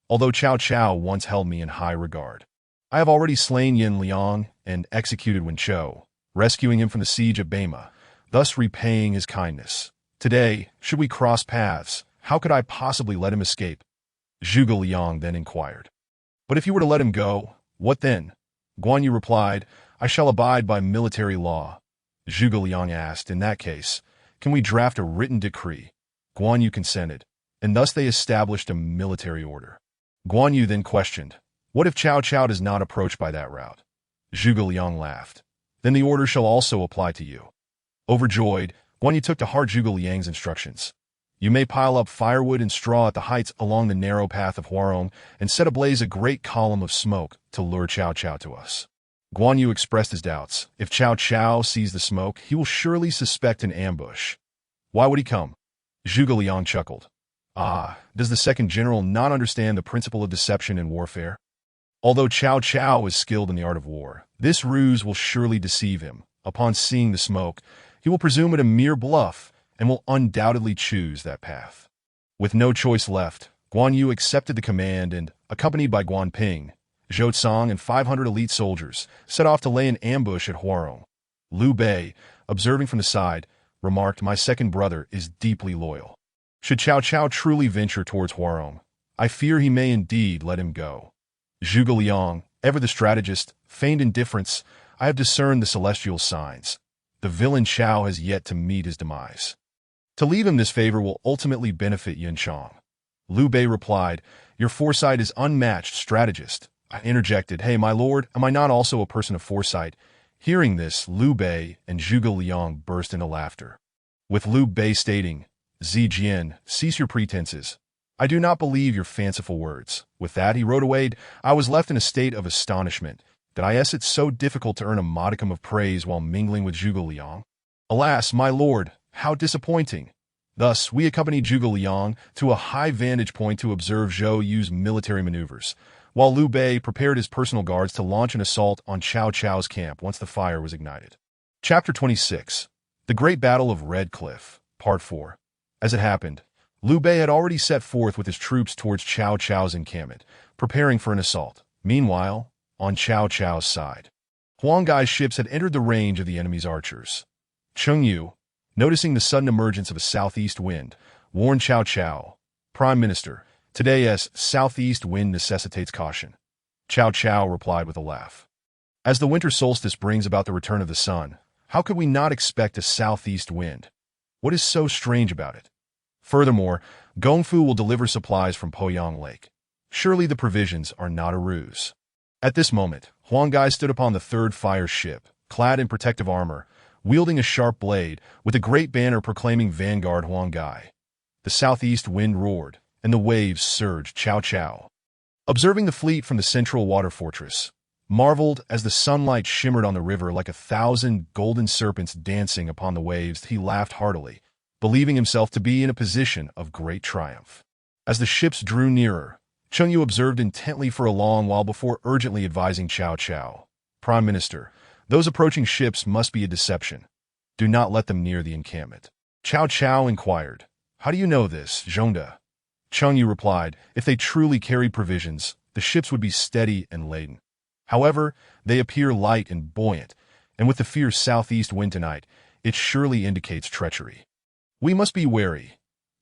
Although Cao Cao once held me in high regard, I have already slain Yin Liang and executed Wen Chou, rescuing him from the siege of Bema, thus repaying his kindness. Today, should we cross paths, how could I possibly let him escape?" Zhuge Liang then inquired, "But if you were to let him go, what then?" Guan Yu replied, "I shall abide by military law." Zhuge Liang asked, "In that case, can we draft a written decree?" Guan Yu consented, and thus they established a military order. Guan Yu then questioned, "What if Cao Cao does not approach by that route?" Zhuge Liang laughed, "Then the order shall also apply to you." Overjoyed, Guan Yu took to heart Zhuge Liang's instructions. "You may pile up firewood and straw at the heights along the narrow path of Huarong and set ablaze a great column of smoke to lure Cao Cao to us." Guan Yu expressed his doubts. If Cao Cao sees the smoke, he will surely suspect an ambush. Why would he come? Zhuge Liang chuckled. "Ah, does the second general not understand the principle of deception in warfare? Although Cao Cao is skilled in the art of war, this ruse will surely deceive him, Upon seeing the smoke, he will presume it a mere bluff and will undoubtedly choose that path. With no choice left, Guan Yu accepted the command and, accompanied by Guan Ping, Zhou Cong, and 500 elite soldiers, set off to lay an ambush at Huarong. Liu Bei, observing from the side, remarked, "My second brother is deeply loyal. Should Cao Cao truly venture towards Huarong, I fear he may indeed let him go." Zhuge Liang, ever the strategist, feigned indifference. "I have discerned the celestial signs. The villain Cao has yet to meet his demise. To leave him this favor will ultimately benefit Yunchang." Liu Bei replied, "Your foresight is unmatched, strategist." I interjected, "Hey, my lord, am I not also a person of foresight?" Hearing this, Liu Bei and Zhuge Liang burst into laughter. With Liu Bei stating, "Zi Jian, cease your pretenses. I do not believe your fanciful words." With that, he rode away. I was left in a state of astonishment. Did I guess it so difficult to earn a modicum of praise while mingling with Zhuge Liang? Alas, my lord, how disappointing. Thus, we accompanied Zhuge Liang to a high vantage point to observe Zhou Yu's military maneuvers, while Liu Bei prepared his personal guards to launch an assault on Cao Cao's camp once the fire was ignited. Chapter 26. The Great Battle of Red Cliff, Part 4. As it happened, Liu Bei had already set forth with his troops towards Cao Cao's encampment, preparing for an assault. Meanwhile, on Cao Cao's side, Huang Gai's ships had entered the range of the enemy's archers. Cheng Yu, noticing the sudden emergence of a southeast wind, warned Cao Cao, "Prime Minister, today's southeast wind necessitates caution." Cao Cao replied with a laugh, "As the winter solstice brings about the return of the sun, how could we not expect a southeast wind? What is so strange about it? Furthermore, Gongfu will deliver supplies from Poyang Lake. Surely the provisions are not a ruse." At this moment, Huang Gai stood upon the third fire ship, clad in protective armor, wielding a sharp blade, with a great banner proclaiming Vanguard Huang Gai. The southeast wind roared, and the waves surged. Cao Cao, observing the fleet from the central water fortress, marveled as the sunlight shimmered on the river like 1,000 golden serpents dancing upon the waves. He laughed heartily, believing himself to be in a position of great triumph. As the ships drew nearer, Cheng Yu observed intently for a long while before urgently advising Cao Cao, "Prime Minister, those approaching ships must be a deception. Do not let them near the encampment." Cao Cao inquired, "How do you know this, Zhongda?" Cheng Yu replied, "If they truly carried provisions, the ships would be steady and laden. However, they appear light and buoyant, and with the fierce southeast wind tonight, it surely indicates treachery. We must be wary."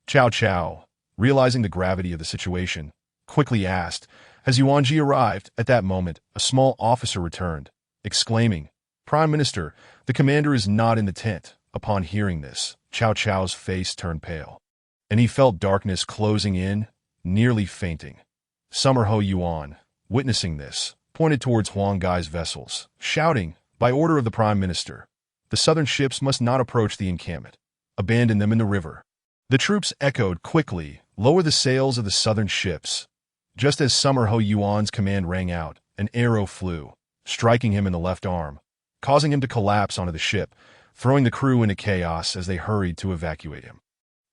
Cao Cao, realizing the gravity of the situation, quickly asked, "Has Yuanji arrived?" At that moment, a small officer returned, exclaiming, "Prime Minister, the commander is not in the tent." Upon hearing this, Cao Cao's face turned pale, and he felt darkness closing in, nearly fainting. Summer Ho Yuan, witnessing this, pointed towards Huang Gai's vessels, shouting, "By order of the Prime Minister, the southern ships must not approach the encampment. Abandon them in the river." The troops echoed quickly, "Lower the sails of the southern ships." Just as Summer Ho Yuan's command rang out, an arrow flew, striking him in the left arm, causing him to collapse onto the ship, throwing the crew into chaos as they hurried to evacuate him.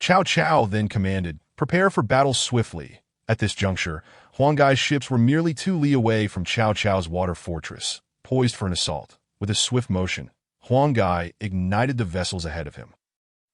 Cao Cao then commanded, "Prepare for battle swiftly." At this juncture, Huang Gai's ships were merely 2 li away from Cao Cao's water fortress, poised for an assault. With a swift motion, Huang Gai ignited the vessels ahead of him.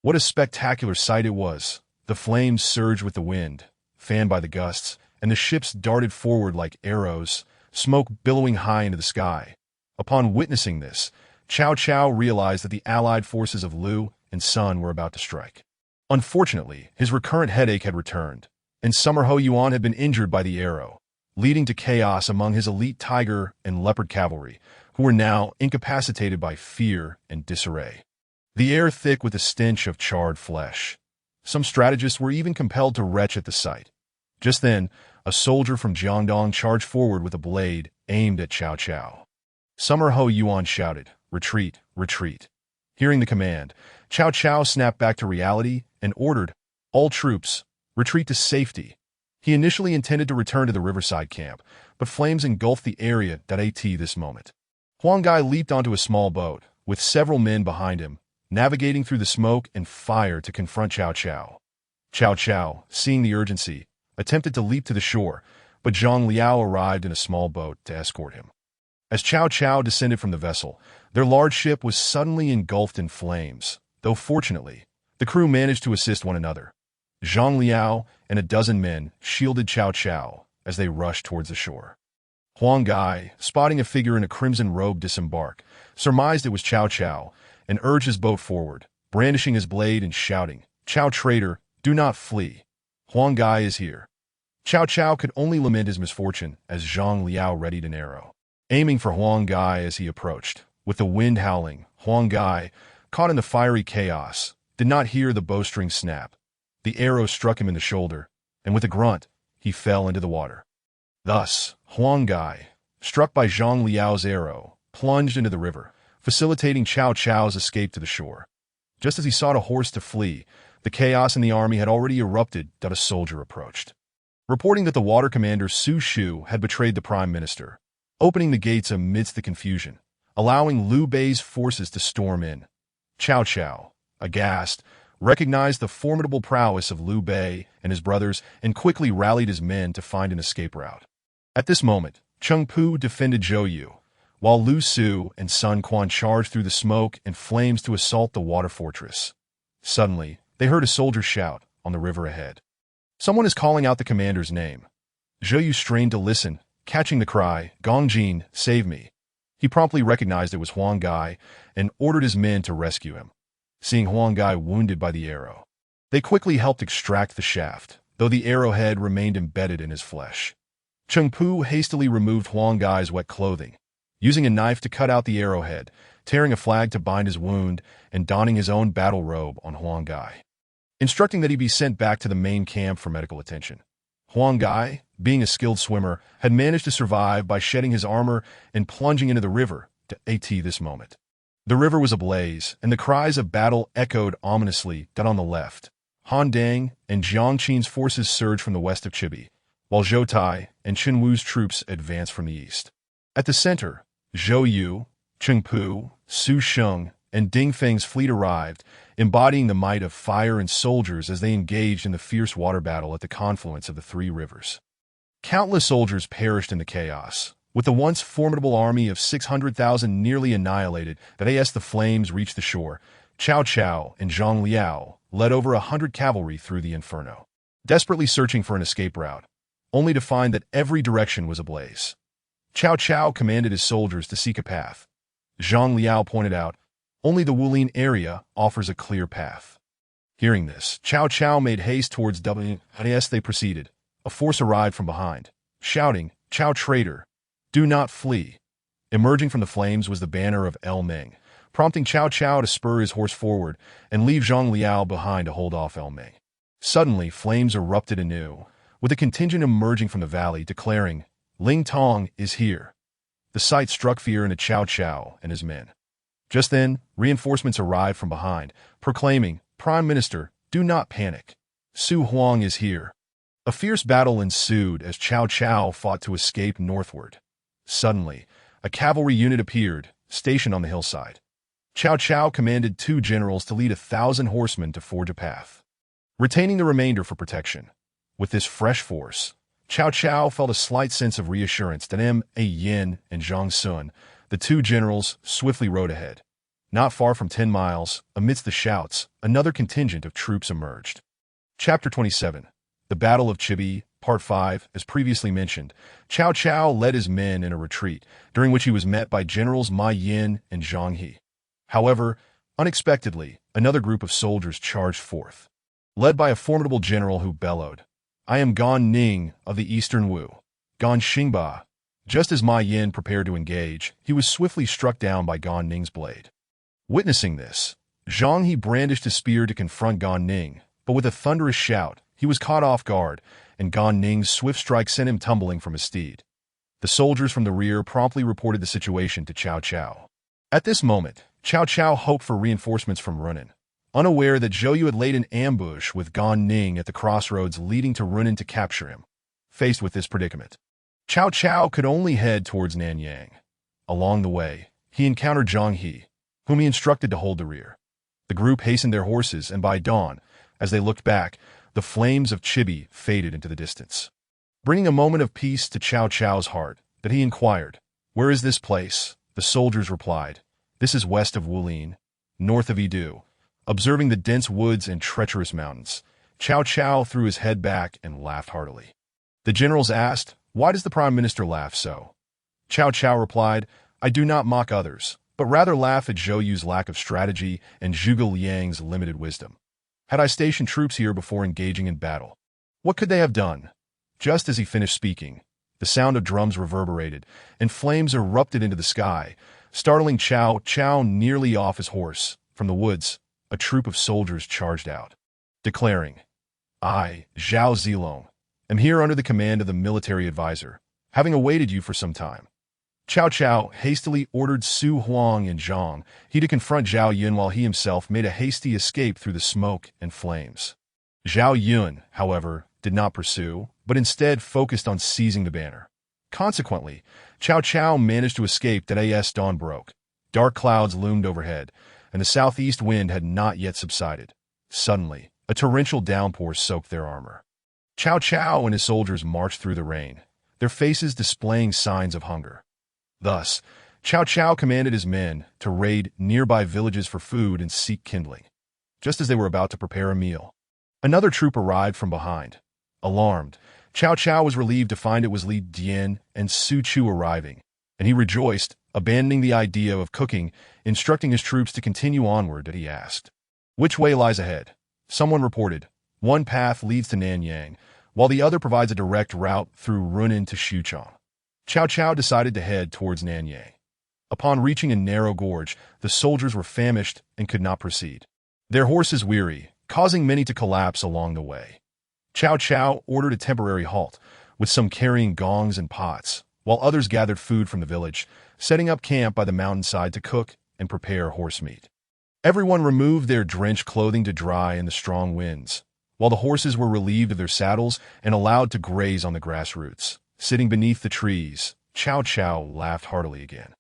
What a spectacular sight it was! The flames surged with the wind, fanned by the gusts, and the ships darted forward like arrows, smoke billowing high into the sky. Upon witnessing this, Cao Cao realized that the allied forces of Liu and Sun were about to strike. Unfortunately, his recurrent headache had returned, and Summer Ho Yuan had been injured by the arrow, leading to chaos among his elite tiger and leopard cavalry, who were now incapacitated by fear and disarray. The air thick with the stench of charred flesh. Some strategists were even compelled to retch at the sight. Just then, a soldier from Jiangdong charged forward with a blade aimed at Cao Cao. Summer Ho Yuan shouted, "Retreat, retreat." Hearing the command, Cao Cao snapped back to reality and ordered, "All troops, retreat to safety." He initially intended to return to the riverside camp, but flames engulfed the area at this moment. Huang Gai leaped onto a small boat, with several men behind him, navigating through the smoke and fire to confront Cao Cao. Cao Cao, seeing the urgency, attempted to leap to the shore, but Zhang Liao arrived in a small boat to escort him. As Cao Cao descended from the vessel, their large ship was suddenly engulfed in flames, though fortunately, the crew managed to assist one another. Zhang Liao and a dozen men shielded Cao Cao as they rushed towards the shore. Huang Gai, spotting a figure in a crimson robe disembark, surmised it was Cao Cao and urged his boat forward, brandishing his blade and shouting, "Cao traitor, do not flee. Huang Gai is here." Cao Cao could only lament his misfortune as Zhang Liao readied an arrow, aiming for Huang Gai as he approached. With the wind howling, Huang Gai, caught in the fiery chaos, did not hear the bowstring snap. The arrow struck him in the shoulder, and with a grunt, he fell into the water. Thus, Huang Gai, struck by Zhang Liao's arrow, plunged into the river, facilitating Cao Cao's escape to the shore. Just as he sought a horse to flee, the chaos in the army had already erupted that a soldier approached, reporting that the water commander Su Shu had betrayed the prime minister, opening the gates amidst the confusion, allowing Liu Bei's forces to storm in. Cao Cao, aghast, recognized the formidable prowess of Liu Bei and his brothers and quickly rallied his men to find an escape route. At this moment, Cheng Pu defended Zhou Yu, while Lu Su and Sun Quan charged through the smoke and flames to assault the water fortress. Suddenly, they heard a soldier shout on the river ahead. "Someone is calling out the commander's name." Zhou Yu strained to listen, catching the cry, "Gong Jin, save me." He promptly recognized it was Huang Gai and ordered his men to rescue him. Seeing Huang Gai wounded by the arrow, they quickly helped extract the shaft, though the arrowhead remained embedded in his flesh. Cheng Pu hastily removed Huang Gai's wet clothing, using a knife to cut out the arrowhead, tearing a flag to bind his wound, and donning his own battle robe on Huang Gai, instructing that he be sent back to the main camp for medical attention. Huang Gai, being a skilled swimmer, had managed to survive by shedding his armor and plunging into the river to at this moment. The river was ablaze, and the cries of battle echoed ominously down on the left. Han Dang and Jiang Qin's forces surged from the west of Chibi, while Zhou Tai and Chen Wu's troops advanced from the east. At the center, Zhou Yu, Cheng Pu, Su Sheng, and Ding Feng's fleet arrived, embodying the might of fire and soldiers as they engaged in the fierce water battle at the confluence of the three rivers. Countless soldiers perished in the chaos, with the once formidable army of 600,000 nearly annihilated. As the flames reached the shore, Cao Cao and Zhang Liao led over 100 cavalry through the inferno, desperately searching for an escape route, only to find that every direction was ablaze. Cao Cao commanded his soldiers to seek a path. Zhang Liao pointed out, "Only the Wulin area offers a clear path." Hearing this, Cao Cao made haste towards W. As they proceeded, a force arrived from behind, shouting, "Cao traitor, do not flee." Emerging from the flames was the banner of El Meng, prompting Cao Cao to spur his horse forward and leave Zhang Liao behind to hold off El Meng. Suddenly, flames erupted anew, with a contingent emerging from the valley declaring, "Ling Tong is here." The sight struck fear into Cao Cao and his men. Just then, reinforcements arrived from behind, proclaiming, "Prime Minister, do not panic. Su Huang is here." A fierce battle ensued as Cao Cao fought to escape northward. Suddenly, a cavalry unit appeared, stationed on the hillside. Cao Cao commanded 2 generals to lead 1,000 horsemen to forge a path, retaining the remainder for protection. With this fresh force, Cao Cao felt a slight sense of reassurance that A Yin and Zhang Sun, the 2 generals, swiftly rode ahead. Not far from 10 miles, amidst the shouts, another contingent of troops emerged. Chapter 27. The Battle of Chibi, Part 5. As previously mentioned, Cao Cao led his men in a retreat, during which he was met by Generals Ma Yin and Zhang He. However, unexpectedly, another group of soldiers charged forth, led by a formidable general who bellowed, "I am Gan Ning of the Eastern Wu, Gan Xingba." Just as Ma Yin prepared to engage, he was swiftly struck down by Gan Ning's blade. Witnessing this, Zhang He brandished his spear to confront Gan Ning, but with a thunderous shout, he was caught off guard, and Gan Ning's swift strike sent him tumbling from his steed. The soldiers from the rear promptly reported the situation to Cao Cao. At this moment, Cao Cao hoped for reinforcements from Runan, unaware that Zhou Yu had laid an ambush with Gan Ning at the crossroads leading to Runan to capture him. Faced with this predicament, Cao Cao could only head towards Nanyang. Along the way, he encountered Zhang He, whom he instructed to hold the rear. The group hastened their horses, and by dawn, as they looked back, the flames of Chibi faded into the distance, bringing a moment of peace to Cao Cao's heart, that he inquired, "Where is this place?" The soldiers replied. "This is west of Wulin, north of Edu." Observing the dense woods and treacherous mountains, Cao Cao threw his head back and laughed heartily. The generals asked, "Why does the prime minister laugh so?" Cao Cao replied, "I do not mock others, but rather laugh at Zhou Yu's lack of strategy and Zhuge Liang's limited wisdom. Had I stationed troops here before engaging in battle, what could they have done?" Just as he finished speaking, the sound of drums reverberated, and flames erupted into the sky, startling Cao Cao nearly off his horse. From the woods, a troop of soldiers charged out, declaring, "I, Zhao Zilong, am here under the command of the military advisor, having awaited you for some time." Cao Cao hastily ordered Su Huang and Zhang He to confront Zhao Yun while he himself made a hasty escape through the smoke and flames. Zhao Yun, however, did not pursue, but instead focused on seizing the banner. Consequently, Cao Cao managed to escape as dawn broke. Dark clouds loomed overhead, and the southeast wind had not yet subsided. Suddenly, a torrential downpour soaked their armor. Cao Cao and his soldiers marched through the rain, their faces displaying signs of hunger. Thus, Cao Cao commanded his men to raid nearby villages for food and seek kindling. Just as they were about to prepare a meal, another troop arrived from behind. Alarmed, Cao Cao was relieved to find it was Li Dian and Su Chu arriving, and he rejoiced, abandoning the idea of cooking, instructing his troops to continue onward. He asked, "Which way lies ahead?" Someone reported, "One path leads to Nanyang, while the other provides a direct route through Runan to Xuchang." Cao Cao decided to head towards Nanyang. Upon reaching a narrow gorge, the soldiers were famished and could not proceed, their horses weary, causing many to collapse along the way. Cao Cao ordered a temporary halt, with some carrying gongs and pots, while others gathered food from the village, setting up camp by the mountainside to cook and prepare horse meat. Everyone removed their drenched clothing to dry in the strong winds, while the horses were relieved of their saddles and allowed to graze on the grass roots. Sitting beneath the trees, Cao Cao laughed heartily again.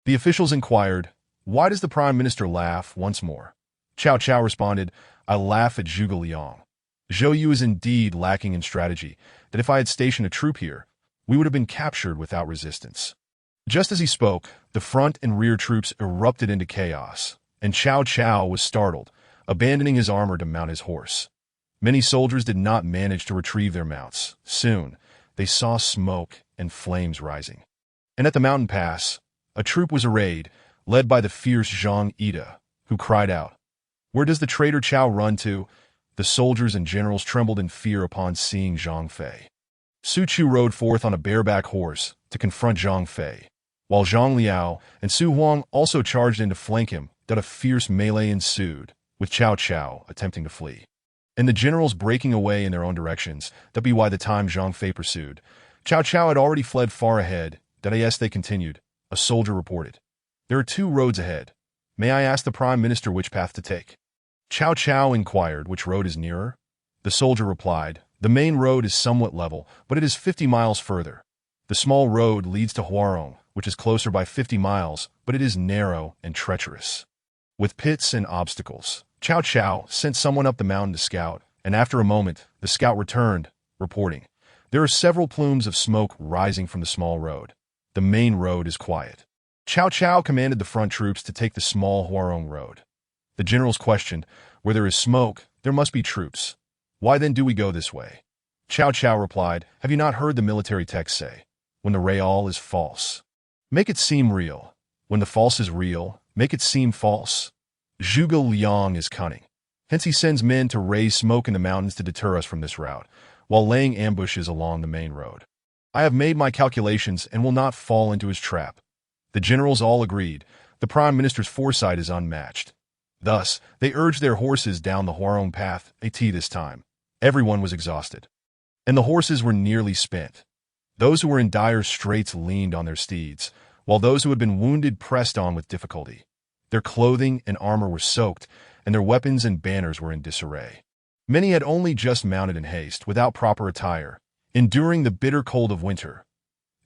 The officials inquired, "Why does the prime minister laugh?" once more. Cao Cao responded, "I laugh at Zhuge Liang. Zhou Yu is indeed lacking in strategy, that if I had stationed a troop here, we would have been captured without resistance." Just as he spoke, the front and rear troops erupted into chaos, and Cao Cao was startled, abandoning his armor to mount his horse. Many soldiers did not manage to retrieve their mounts. Soon, they saw smoke and flames rising. And at the mountain pass, a troop was arrayed, led by the fierce Zhang Ida, who cried out, "Where does the traitor Cao run to?" The soldiers and generals trembled in fear upon seeing Zhang Fei. Su Chu rode forth on a bareback horse to confront Zhang Fei, while Zhang Liao and Su Huang also charged in to flank him. That a fierce melee ensued, with Cao Cao attempting to flee, and the generals breaking away in their own directions. That be why the time Zhang Fei pursued, Cao Cao had already fled far ahead. They continued. A soldier reported, "There are 2 roads ahead. May I ask the prime minister which path to take?" Cao Cao inquired, "Which road is nearer?" The soldier replied, "The main road is somewhat level, but it is 50 miles further. The small road leads to Huarong, which is closer by 50 miles, but it is narrow and treacherous, with pits and obstacles." Cao Cao sent someone up the mountain to scout, and after a moment, the scout returned, reporting, "There are several plumes of smoke rising from the small road. The main road is quiet." Cao Cao commanded the front troops to take the small Huarong road. The generals questioned, "Where there is smoke, there must be troops. Why then do we go this way?" Cao Cao replied, "Have you not heard the military text say, when the real is false, make it seem real. When the false is real, make it seem false. Zhuge Liang is cunning. Hence he sends men to raise smoke in the mountains to deter us from this route, while laying ambushes along the main road. I have made my calculations and will not fall into his trap." The generals all agreed. The prime minister's foresight is unmatched. Thus, they urged their horses down the Huarong path. This time, everyone was exhausted, and the horses were nearly spent. Those who were in dire straits leaned on their steeds, while those who had been wounded pressed on with difficulty. Their clothing and armor were soaked, and their weapons and banners were in disarray. Many had only just mounted in haste, without proper attire, enduring the bitter cold of winter.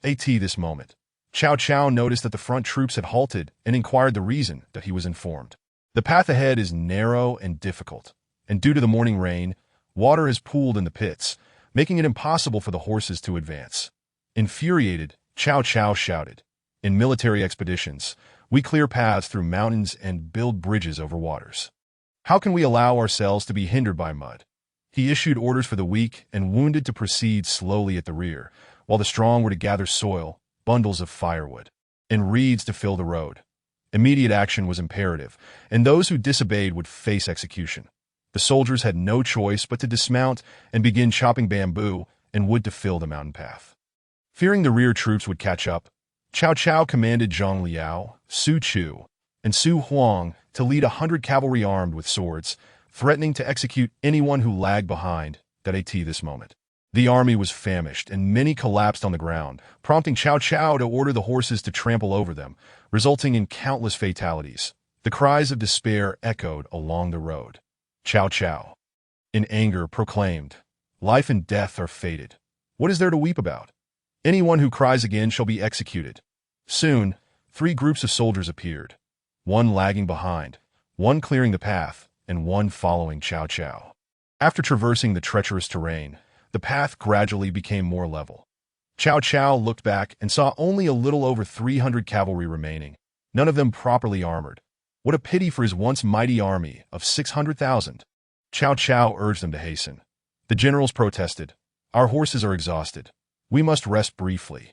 This moment, Cao Cao noticed that the front troops had halted and inquired the reason. That he was informed, "The path ahead is narrow and difficult, and due to the morning rain, water has pooled in the pits, making it impossible for the horses to advance." Infuriated, Cao Cao shouted, In military expeditions, we clear paths through mountains and build bridges over waters. How can we allow ourselves to be hindered by mud? He issued orders for the weak and wounded to proceed slowly at the rear, while the strong were to gather soil, bundles of firewood, and reeds to fill the road. Immediate action was imperative, and those who disobeyed would face execution. The soldiers had no choice but to dismount and begin chopping bamboo and wood to fill the mountain path. Fearing the rear troops would catch up, Cao Cao commanded Zhang Liao, Su Chu, and Su Huang to lead 100 cavalry armed with swords, threatening to execute anyone who lagged behind at this moment. The army was famished, and many collapsed on the ground, prompting Cao Cao to order the horses to trample over them, resulting in countless fatalities. The cries of despair echoed along the road. Cao Cao, in anger, proclaimed, "Life and death are fated. What is there to weep about? Anyone who cries again shall be executed." Soon, 3 groups of soldiers appeared, one lagging behind, one clearing the path, and one following Cao Cao. After traversing the treacherous terrain, the path gradually became more level. Cao Cao looked back and saw only a little over 300 cavalry remaining, none of them properly armored. What a pity for his once mighty army of 600,000. Cao Cao urged them to hasten. The generals protested. "Our horses are exhausted. We must rest briefly."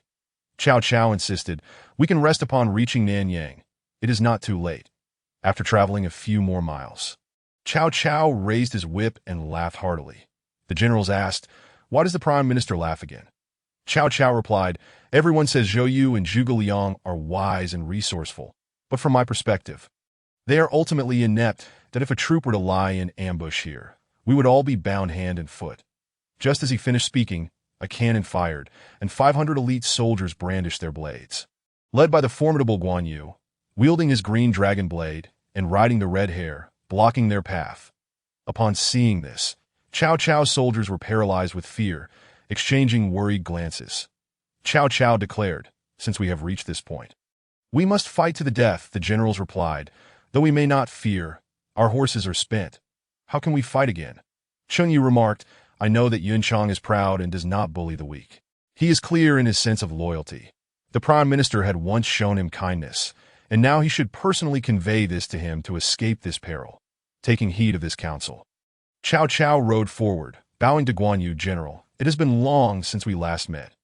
Cao Cao insisted, "We can rest upon reaching Nanyang. It is not too late." After traveling a few more miles, Cao Cao raised his whip and laughed heartily. The generals asked, "Why does the Prime Minister laugh again?" Cao Cao replied, "Everyone says Zhou Yu and Zhuge Liang are wise and resourceful, but from my perspective, they are ultimately inept. That if a troop were to lie in ambush here, we would all be bound hand and foot." Just as he finished speaking, a cannon fired, and 500 elite soldiers brandished their blades. Led by the formidable Guan Yu, wielding his green dragon blade and riding the red hare, blocking their path. Upon seeing this, Cao Cao's soldiers were paralyzed with fear, exchanging worried glances. Cao Cao declared, "Since we have reached this point, we must fight to the death." The generals replied, "Though we may not fear, our horses are spent. How can we fight again?" Cheng Yu remarked, "I know that Yun Chang is proud and does not bully the weak. He is clear in his sense of loyalty. The Prime Minister had once shown him kindness, and now he should personally convey this to him to escape this peril." Taking heed of this counsel, Cao Cao rode forward, bowing to Guan Yu, "General, it has been long since we last met."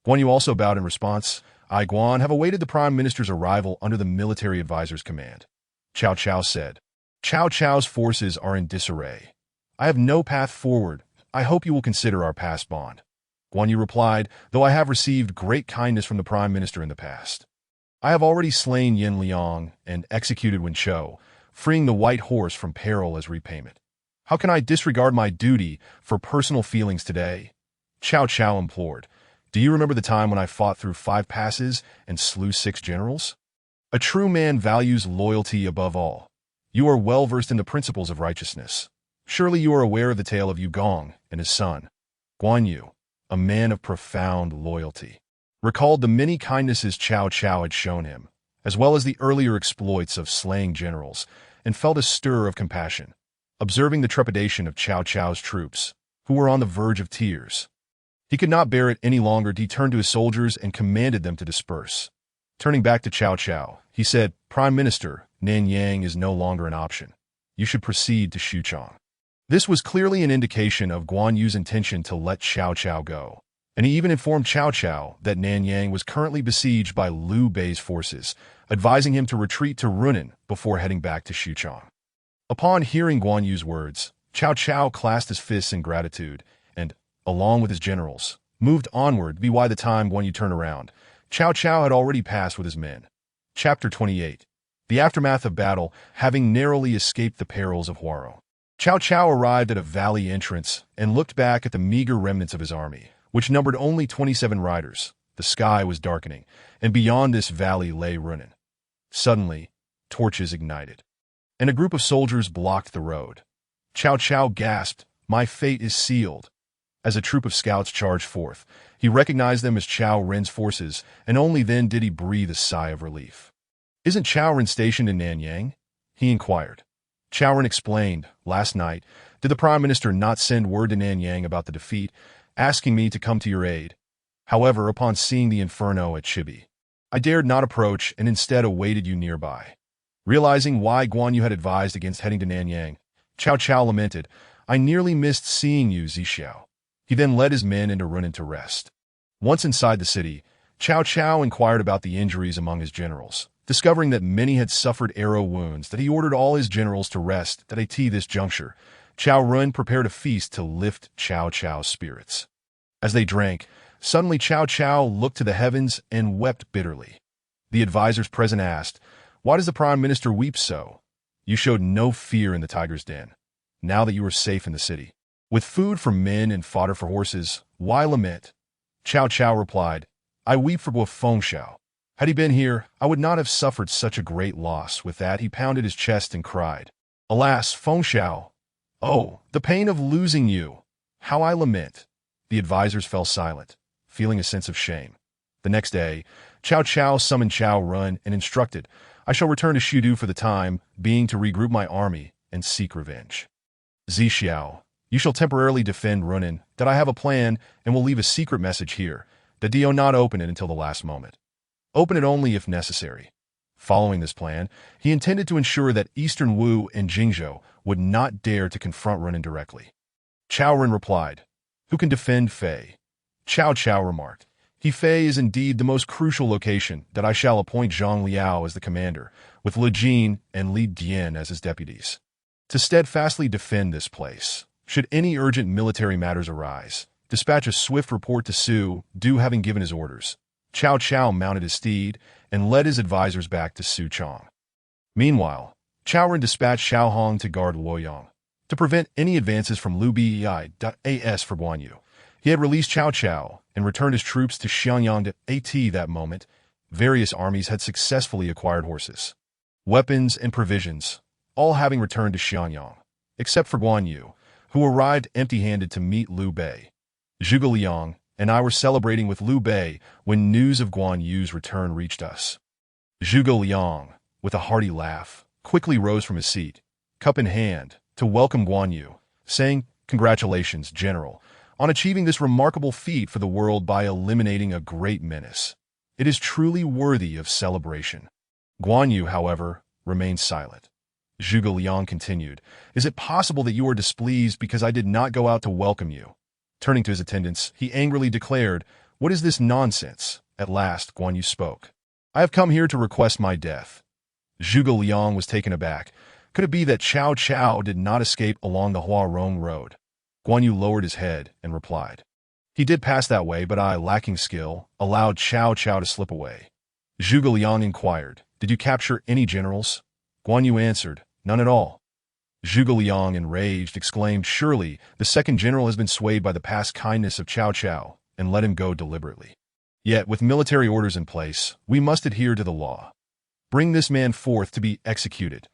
Guan Yu also bowed in response. "I, Guan, have awaited the Prime Minister's arrival under the military advisor's command." Cao Cao said, "Cao Cao's forces are in disarray. I have no path forward. I hope you will consider our past bond." Guan Yu replied, "Though I have received great kindness from the Prime Minister in the past, I have already slain Yin Liang and executed Wen Chou, freeing the white horse from peril as repayment. How can I disregard my duty for personal feelings today?" Cao Cao implored, "Do you remember the time when I fought through 5 passes and slew 6 generals? A true man values loyalty above all. You are well versed in the principles of righteousness. Surely you are aware of the tale of Yu Gong and his son." Guan Yu, a man of profound loyalty, recalled the many kindnesses Cao Cao had shown him, as well as the earlier exploits of slaying generals, and felt a stir of compassion, observing the trepidation of Cao Cao's troops, who were on the verge of tears. He could not bear it any longer. He turned to his soldiers and commanded them to disperse. Turning back to Cao Cao, he said, "Prime Minister, Nanyang is no longer an option. You should proceed to Xuchang." This was clearly an indication of Guan Yu's intention to let Cao Cao go, and he even informed Cao Cao that Nanyang was currently besieged by Liu Bei's forces, advising him to retreat to Runan before heading back to Xuchang. Upon hearing Guan Yu's words, Cao Cao clasped his fists in gratitude and, along with his generals, moved onward. By the time Guan Yu turned around, Cao Cao had already passed with his men. Chapter 28. The aftermath of battle, having narrowly escaped the perils of Huaro. Cao Cao arrived at a valley entrance and looked back at the meager remnants of his army, which numbered only 27 riders. The sky was darkening, and beyond this valley lay Runan. Suddenly, torches ignited, and a group of soldiers blocked the road. Cao Cao gasped, "My fate is sealed." As a troop of scouts charged forth, he recognized them as Cao Ren's forces, and only then did he breathe a sigh of relief. "Isn't Cao Ren stationed in Nanyang?" he inquired. Cao Ren explained, "Last night, did the Prime Minister not send word to Nanyang about the defeat, asking me to come to your aid? However, upon seeing the inferno at Chibi, I dared not approach and instead awaited you nearby. Realizing why Guan Yu had advised against heading to Nanyang, Cao Cao lamented, I nearly missed seeing you, Zixiao. He then led his men into Runan to rest. Once inside the city, Cao Cao inquired about the injuries among his generals, discovering that many had suffered arrow wounds that he ordered all his generals to rest at this juncture. Cao Run prepared a feast to lift Cao Cao's spirits. As they drank, suddenly Cao Cao looked to the heavens and wept bitterly. The advisors present asked, Why does the Prime Minister weep so? You showed no fear in the tiger's den, now that you are safe in the city. With food for men and fodder for horses, why lament? Cao Cao replied, I weep for Fengxiao. Had he been here, I would not have suffered such a great loss. With that, he pounded his chest and cried, Alas, Fengxiao! Oh, the pain of losing you! How I lament! The advisors fell silent, feeling a sense of shame. The next day, Cao Cao summoned Cao Run and instructed, I shall return to Shudu for the time being to regroup my army and seek revenge. Zixiao, you shall temporarily defend Runan, that I have a plan and will leave a secret message here, that do not open it until the last moment. Open it only if necessary. Following this plan, he intended to ensure that Eastern Wu and Jingzhou would not dare to confront Runan directly. Cao Ren replied, Who can defend Fei? Cao Cao remarked, Hefei is indeed the most crucial location that I shall appoint Zhang Liao as the commander, with Li Jin and Li Dian as his deputies. To steadfastly defend this place, should any urgent military matters arise, dispatch a swift report to Su Du having given his orders. Cao Cao mounted his steed and led his advisors back to Suchong. Meanwhile, Cao Ren dispatched Xiao Hong to guard Luoyang, to prevent any advances from Liu Bei.as for Guan Yu. He had released Cao Cao and returned his troops to Xiangyang. At that moment, various armies had successfully acquired horses, weapons, and provisions, all having returned to Xiangyang, except for Guan Yu, who arrived empty-handed to meet Liu Bei. Zhuge Liang and I were celebrating with Liu Bei when news of Guan Yu's return reached us. Zhuge Liang, with a hearty laugh, quickly rose from his seat, cup in hand, to welcome Guan Yu, saying, Congratulations, General, on achieving this remarkable feat for the world by eliminating a great menace. It is truly worthy of celebration. Guan Yu, however, remained silent. Zhuge Liang continued, Is it possible that you are displeased because I did not go out to welcome you? Turning to his attendants, he angrily declared, What is this nonsense? At last, Guan Yu spoke. I have come here to request my death. Zhuge Liang was taken aback. Could it be that Cao Cao did not escape along the Huarong road? Guan Yu lowered his head and replied, He did pass that way, but I, lacking skill, allowed Cao Cao to slip away. Zhuge Liang inquired, Did you capture any generals? Guan Yu answered, None at all. Zhuge Liang, enraged, exclaimed, Surely, the second general has been swayed by the past kindness of Cao Cao and let him go deliberately. Yet, with military orders in place, we must adhere to the law. Bring this man forth to be executed.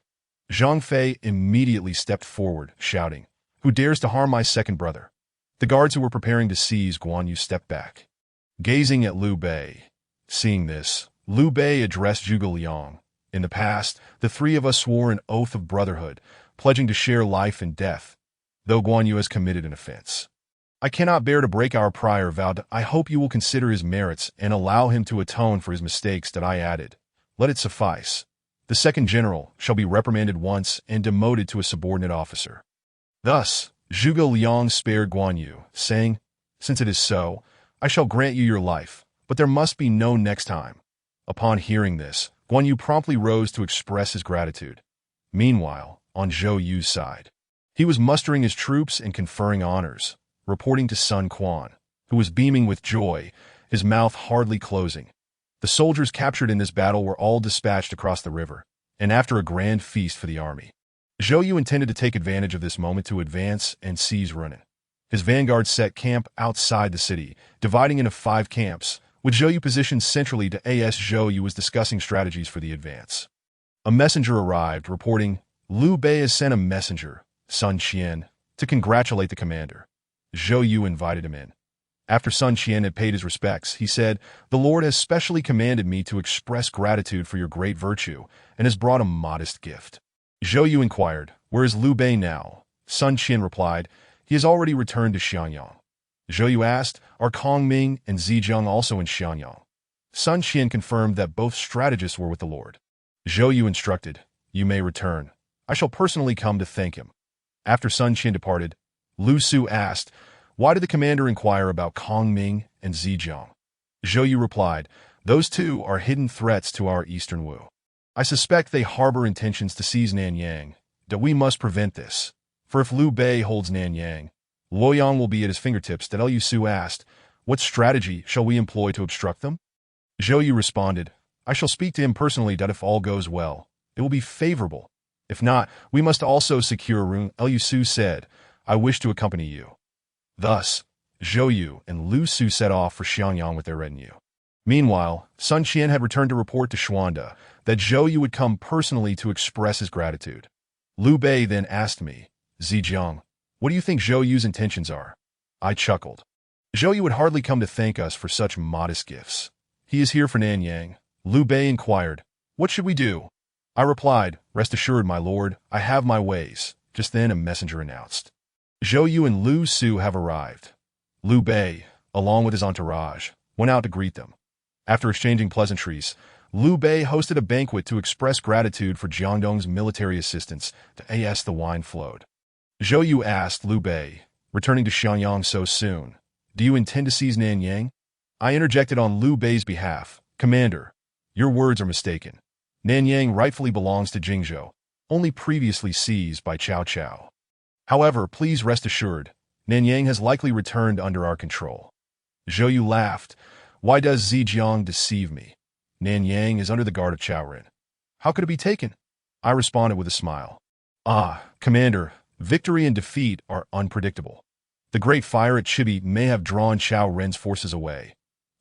Zhang Fei immediately stepped forward, shouting, Who dares to harm my second brother? The guards who were preparing to seize Guan Yu stepped back, gazing at Liu Bei. Seeing this, Liu Bei addressed Zhuge Liang. In the past, the three of us swore an oath of brotherhood, pledging to share life and death, though Guan Yu has committed an offense. I cannot bear to break our prior vow. I hope you will consider his merits and allow him to atone for his mistakes that I added. Let it suffice. The second general shall be reprimanded once and demoted to a subordinate officer. Thus, Zhuge Liang spared Guan Yu, saying, Since it is so, I shall grant you your life, but there must be no next time. Upon hearing this, Guan Yu promptly rose to express his gratitude. Meanwhile, on Zhou Yu's side, he was mustering his troops and conferring honors, reporting to Sun Quan, who was beaming with joy, his mouth hardly closing. The soldiers captured in this battle were all dispatched across the river, and after a grand feast for the army. Zhou Yu intended to take advantage of this moment to advance and seize Runan. His vanguard set camp outside the city, dividing into 5 camps, with Zhou Yu positioned centrally to as Zhou Yu was discussing strategies for the advance. A messenger arrived, reporting, Liu Bei has sent a messenger, Sun Qian, to congratulate the commander. Zhou Yu invited him in. After Sun Qian had paid his respects, he said, The Lord has specially commanded me to express gratitude for your great virtue and has brought a modest gift. Zhou Yu inquired, Where is Liu Bei now? Sun Qian replied, He has already returned to Xiangyang. Zhou Yu asked, Are Kong Ming and Zijing also in Xiangyang? Sun Qian confirmed that both strategists were with the Lord. Zhou Yu instructed, "You may return. I shall personally come to thank him." After Sun Qian departed, Lu Su asked, "Why did the commander inquire about Kong Ming and Zijiang?" Zhou Yu replied, "Those two are hidden threats to our Eastern Wu. I suspect they harbor intentions to seize Nanyang, that we must prevent this. For if Liu Bei holds Nanyang, Luoyang will be at his fingertips." That Lu Su asked, "What strategy shall we employ to obstruct them?" Zhou Yu responded, "I shall speak to him personally that if all goes well, it will be favorable. If not, we must also secure Rune." Lu Su said, "I wish to accompany you." Thus, Zhou Yu and Lu Su set off for Xiangyang with their retinue. Meanwhile, Sun Qian had returned to report to Xuanda that Zhou Yu would come personally to express his gratitude. Liu Bei then asked me, "Zijiang, what do you think Zhou Yu's intentions are?" I chuckled. "Zhou Yu would hardly come to thank us for such modest gifts. He is here for Nanyang." Liu Bei inquired, "What should we do?" I replied, "Rest assured, my lord, I have my ways." Just then a messenger announced, "Zhou Yu and Lu Su have arrived." Liu Bei, along with his entourage, went out to greet them. After exchanging pleasantries, Liu Bei hosted a banquet to express gratitude for Jiangdong's military assistance as the wine flowed. Zhou Yu asked Liu Bei, "Returning to Xiangyang so soon, do you intend to seize Nanyang?" I interjected on Liu Bei's behalf, "Commander, your words are mistaken. Nanyang rightfully belongs to Jingzhou, only previously seized by Cao Cao. However, please rest assured, Nanyang has likely returned under our control." Zhou Yu laughed, "Why does Zijiang deceive me? Nanyang is under the guard of Cao Ren. How could it be taken?" I responded with a smile. "Ah, Commander, victory and defeat are unpredictable. The great fire at Chibi may have drawn Cao Ren's forces away."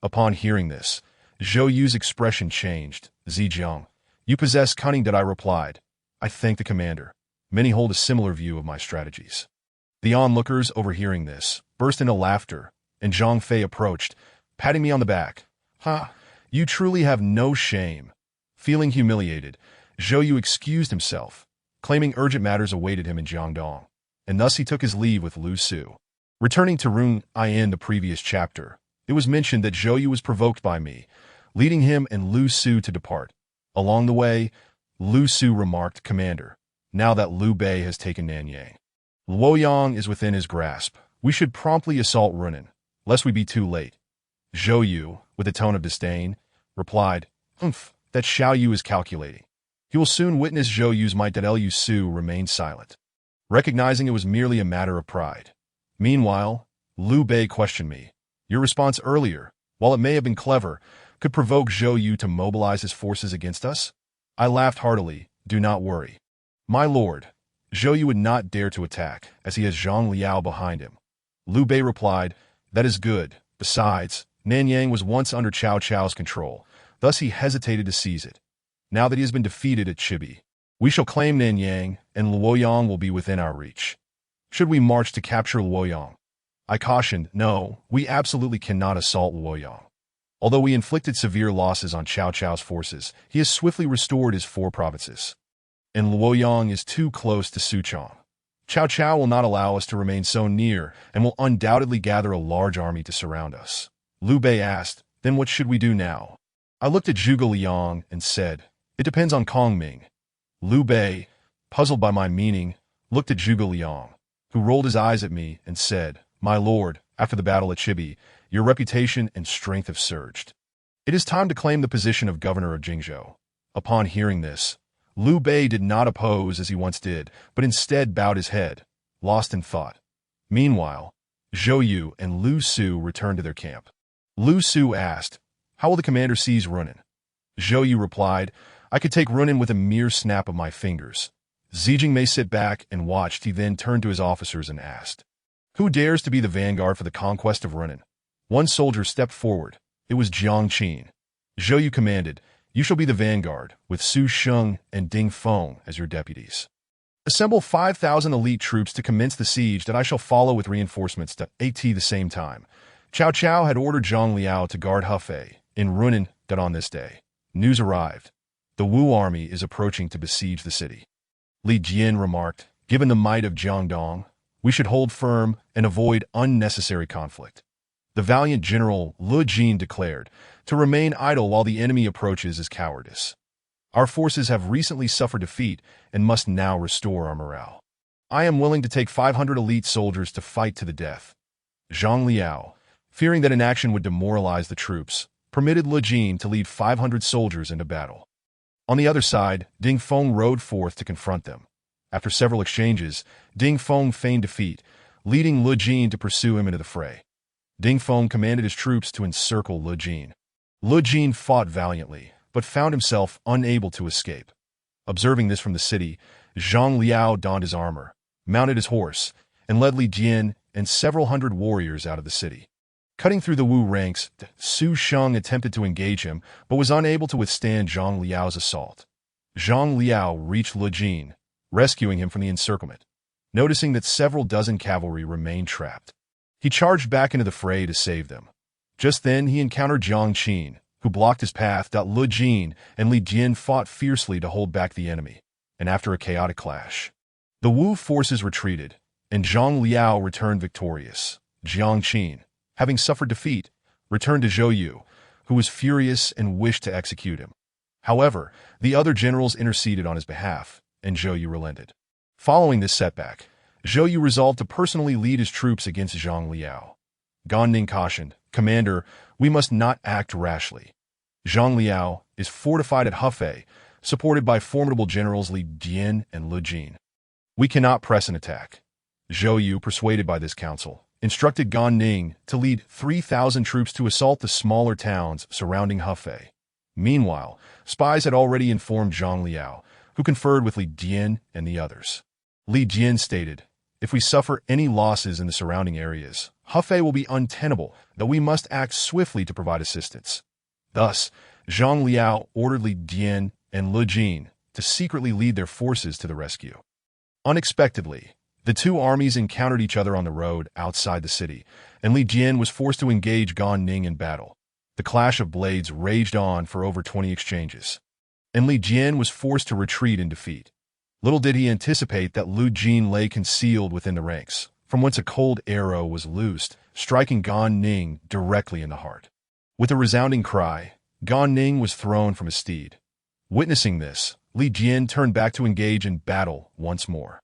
Upon hearing this, Zhou Yu's expression changed. "Zijiang, you possess cunning," that I replied. "I thank the commander. Many hold a similar view of my strategies." The onlookers, overhearing this, burst into laughter, and Zhang Fei approached, patting me on the back. "Ha, you truly have no shame." Feeling humiliated, Zhou Yu excused himself, claiming urgent matters awaited him in Jiangdong, and thus he took his leave with Lu Su. Returning to Rune in the previous chapter, it was mentioned that Zhou Yu was provoked by me, leading him and Lu Su to depart. Along the way, Lu Su remarked, "Commander, now that Liu Bei has taken Nanyang, Luoyang is within his grasp. We should promptly assault Runan, lest we be too late." Zhou Yu, with a tone of disdain, replied, "That Xiao Yu is calculating. He will soon witness Zhou Yu's might." That Lu Su remained silent, recognizing it was merely a matter of pride. Meanwhile, Liu Bei questioned me, "Your response earlier, while it may have been clever, could provoke Zhou Yu to mobilize his forces against us?" I laughed heartily. "Do not worry, my lord. Zhou Yu would not dare to attack, as he has Zhang Liao behind him." Liu Bei replied, "That is good. Besides, Nanyang was once under Cao Cao's control, thus he hesitated to seize it. Now that he has been defeated at Chibi, we shall claim Nanyang, and Luoyang will be within our reach. Should we march to capture Luoyang?" I cautioned, "No, we absolutely cannot assault Luoyang. Although we inflicted severe losses on Cao Cao's forces, he has swiftly restored his 4 provinces. And Luoyang is too close to Suchong. Cao Cao will not allow us to remain so near and will undoubtedly gather a large army to surround us." Liu Bei asked, "Then what should we do now?" I looked at Zhuge Liang and said, "It depends on Kong Ming." Liu Bei, puzzled by my meaning, looked at Zhuge Liang, who rolled his eyes at me and said, "My lord, after the battle at Chibi, your reputation and strength have surged. It is time to claim the position of governor of Jingzhou." Upon hearing this, Liu Bei did not oppose as he once did, but instead bowed his head, lost in thought. Meanwhile, Zhou Yu and Lu Su returned to their camp. Lu Su asked, "How will the commander seize Runan?" Zhou Yu replied, "I could take Runan with a mere snap of my fingers." Zijing Mei sit back and watched. He then turned to his officers and asked, "Who dares to be the vanguard for the conquest of Runan?" One soldier stepped forward. It was Jiang Qin. Zhou Yu commanded, "You shall be the vanguard, with Su Sheng and Ding Feng as your deputies. Assemble 5,000 elite troops to commence the siege that I shall follow with reinforcements at the same time." Cao Cao had ordered Zhang Liao to guard Hefei in Runan that on this day. News arrived. The Wu army is approaching to besiege the city. Li Jian remarked, "Given the might of Jiangdong, we should hold firm and avoid unnecessary conflict." The valiant general Lu Jin declared, "To remain idle while the enemy approaches is cowardice. Our forces have recently suffered defeat and must now restore our morale. I am willing to take 500 elite soldiers to fight to the death." Zhang Liao, fearing that inaction would demoralize the troops, permitted Lu Jin to lead 500 soldiers into battle. On the other side, Ding Feng rode forth to confront them. After several exchanges, Ding Feng feigned defeat, leading Lu Jin to pursue him into the fray. Ding Feng commanded his troops to encircle Lu Jin. Lu Jin fought valiantly, but found himself unable to escape. Observing this from the city, Zhang Liao donned his armor, mounted his horse, and led Li Jian and several hundred warriors out of the city. Cutting through the Wu ranks, Su Sheng attempted to engage him, but was unable to withstand Zhang Liao's assault. Zhang Liao reached Lu Jin, rescuing him from the encirclement, noticing that several dozen cavalry remained trapped. He charged back into the fray to save them. Just then, he encountered Jiang Qin, who blocked his path. Lu Jin and Li Jian fought fiercely to hold back the enemy, and after a chaotic clash, the Wu forces retreated, and Zhang Liao returned victorious. Jiang Qin, having suffered defeat, returned to Zhou Yu, who was furious and wished to execute him. However, the other generals interceded on his behalf, and Zhou Yu relented. Following this setback, Zhou Yu resolved to personally lead his troops against Zhang Liao. Gan Ning cautioned, "Commander, we must not act rashly. Zhang Liao is fortified at Hefei, supported by formidable generals Li Jian and Lu Jin. We cannot press an attack." Zhou Yu, persuaded by this counsel, instructed Gan Ning to lead 3,000 troops to assault the smaller towns surrounding Hefei. Meanwhile, spies had already informed Zhang Liao, who conferred with Li Jian and the others. Li Jian stated, "If we suffer any losses in the surrounding areas, Hefei will be untenable, though we must act swiftly to provide assistance." Thus, Zhang Liao ordered Li Jian and Lu Jin to secretly lead their forces to the rescue. Unexpectedly, the two armies encountered each other on the road outside the city, and Li Jian was forced to engage Gan Ning in battle. The clash of blades raged on for over 20 exchanges, and Li Jian was forced to retreat in defeat. Little did he anticipate that Lu Jin lay concealed within the ranks, from whence a cold arrow was loosed, striking Gan Ning directly in the heart. With a resounding cry, Gan Ning was thrown from his steed. Witnessing this, Li Jian turned back to engage in battle once more.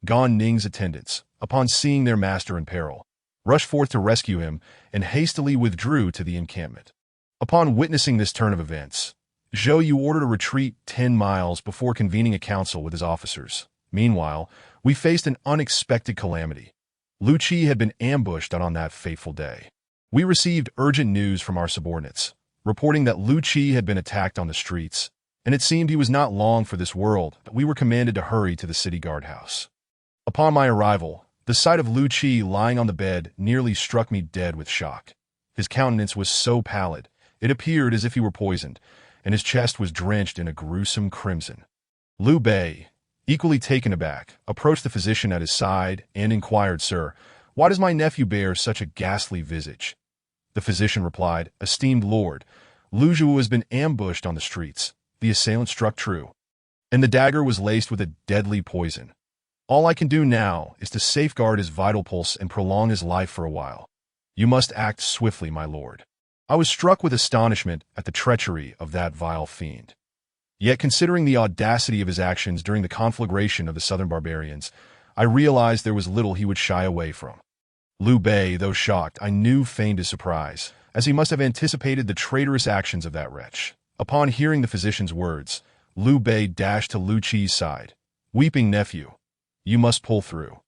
Gan Ning's attendants, upon seeing their master in peril, rushed forth to rescue him and hastily withdrew to the encampment. Upon witnessing this turn of events, Zhou Yu ordered a retreat 10 miles before convening a council with his officers. Meanwhile, we faced an unexpected calamity. Lu Qi had been ambushed on that fateful day. We received urgent news from our subordinates, reporting that Lu Qi had been attacked on the streets, and it seemed he was not long for this world. We were commanded to hurry to the city guardhouse. Upon my arrival, the sight of Lu Qi lying on the bed nearly struck me dead with shock. His countenance was so pallid, it appeared as if he were poisoned, and his chest was drenched in a gruesome crimson. Liu Bei, equally taken aback, approached the physician at his side and inquired, "Sir, why does my nephew bear such a ghastly visage?" The physician replied, "Esteemed lord, Lu Zhu has been ambushed on the streets. The assailant struck true, and the dagger was laced with a deadly poison. All I can do now is to safeguard his vital pulse and prolong his life for a while. You must act swiftly, my lord." I was struck with astonishment at the treachery of that vile fiend. Yet, considering the audacity of his actions during the conflagration of the southern barbarians, I realized there was little he would shy away from. Liu Bei, though shocked, I knew feigned his surprise, as he must have anticipated the traitorous actions of that wretch. Upon hearing the physician's words, Liu Bei dashed to Lu Qi's side. "Weeping nephew, you must pull through.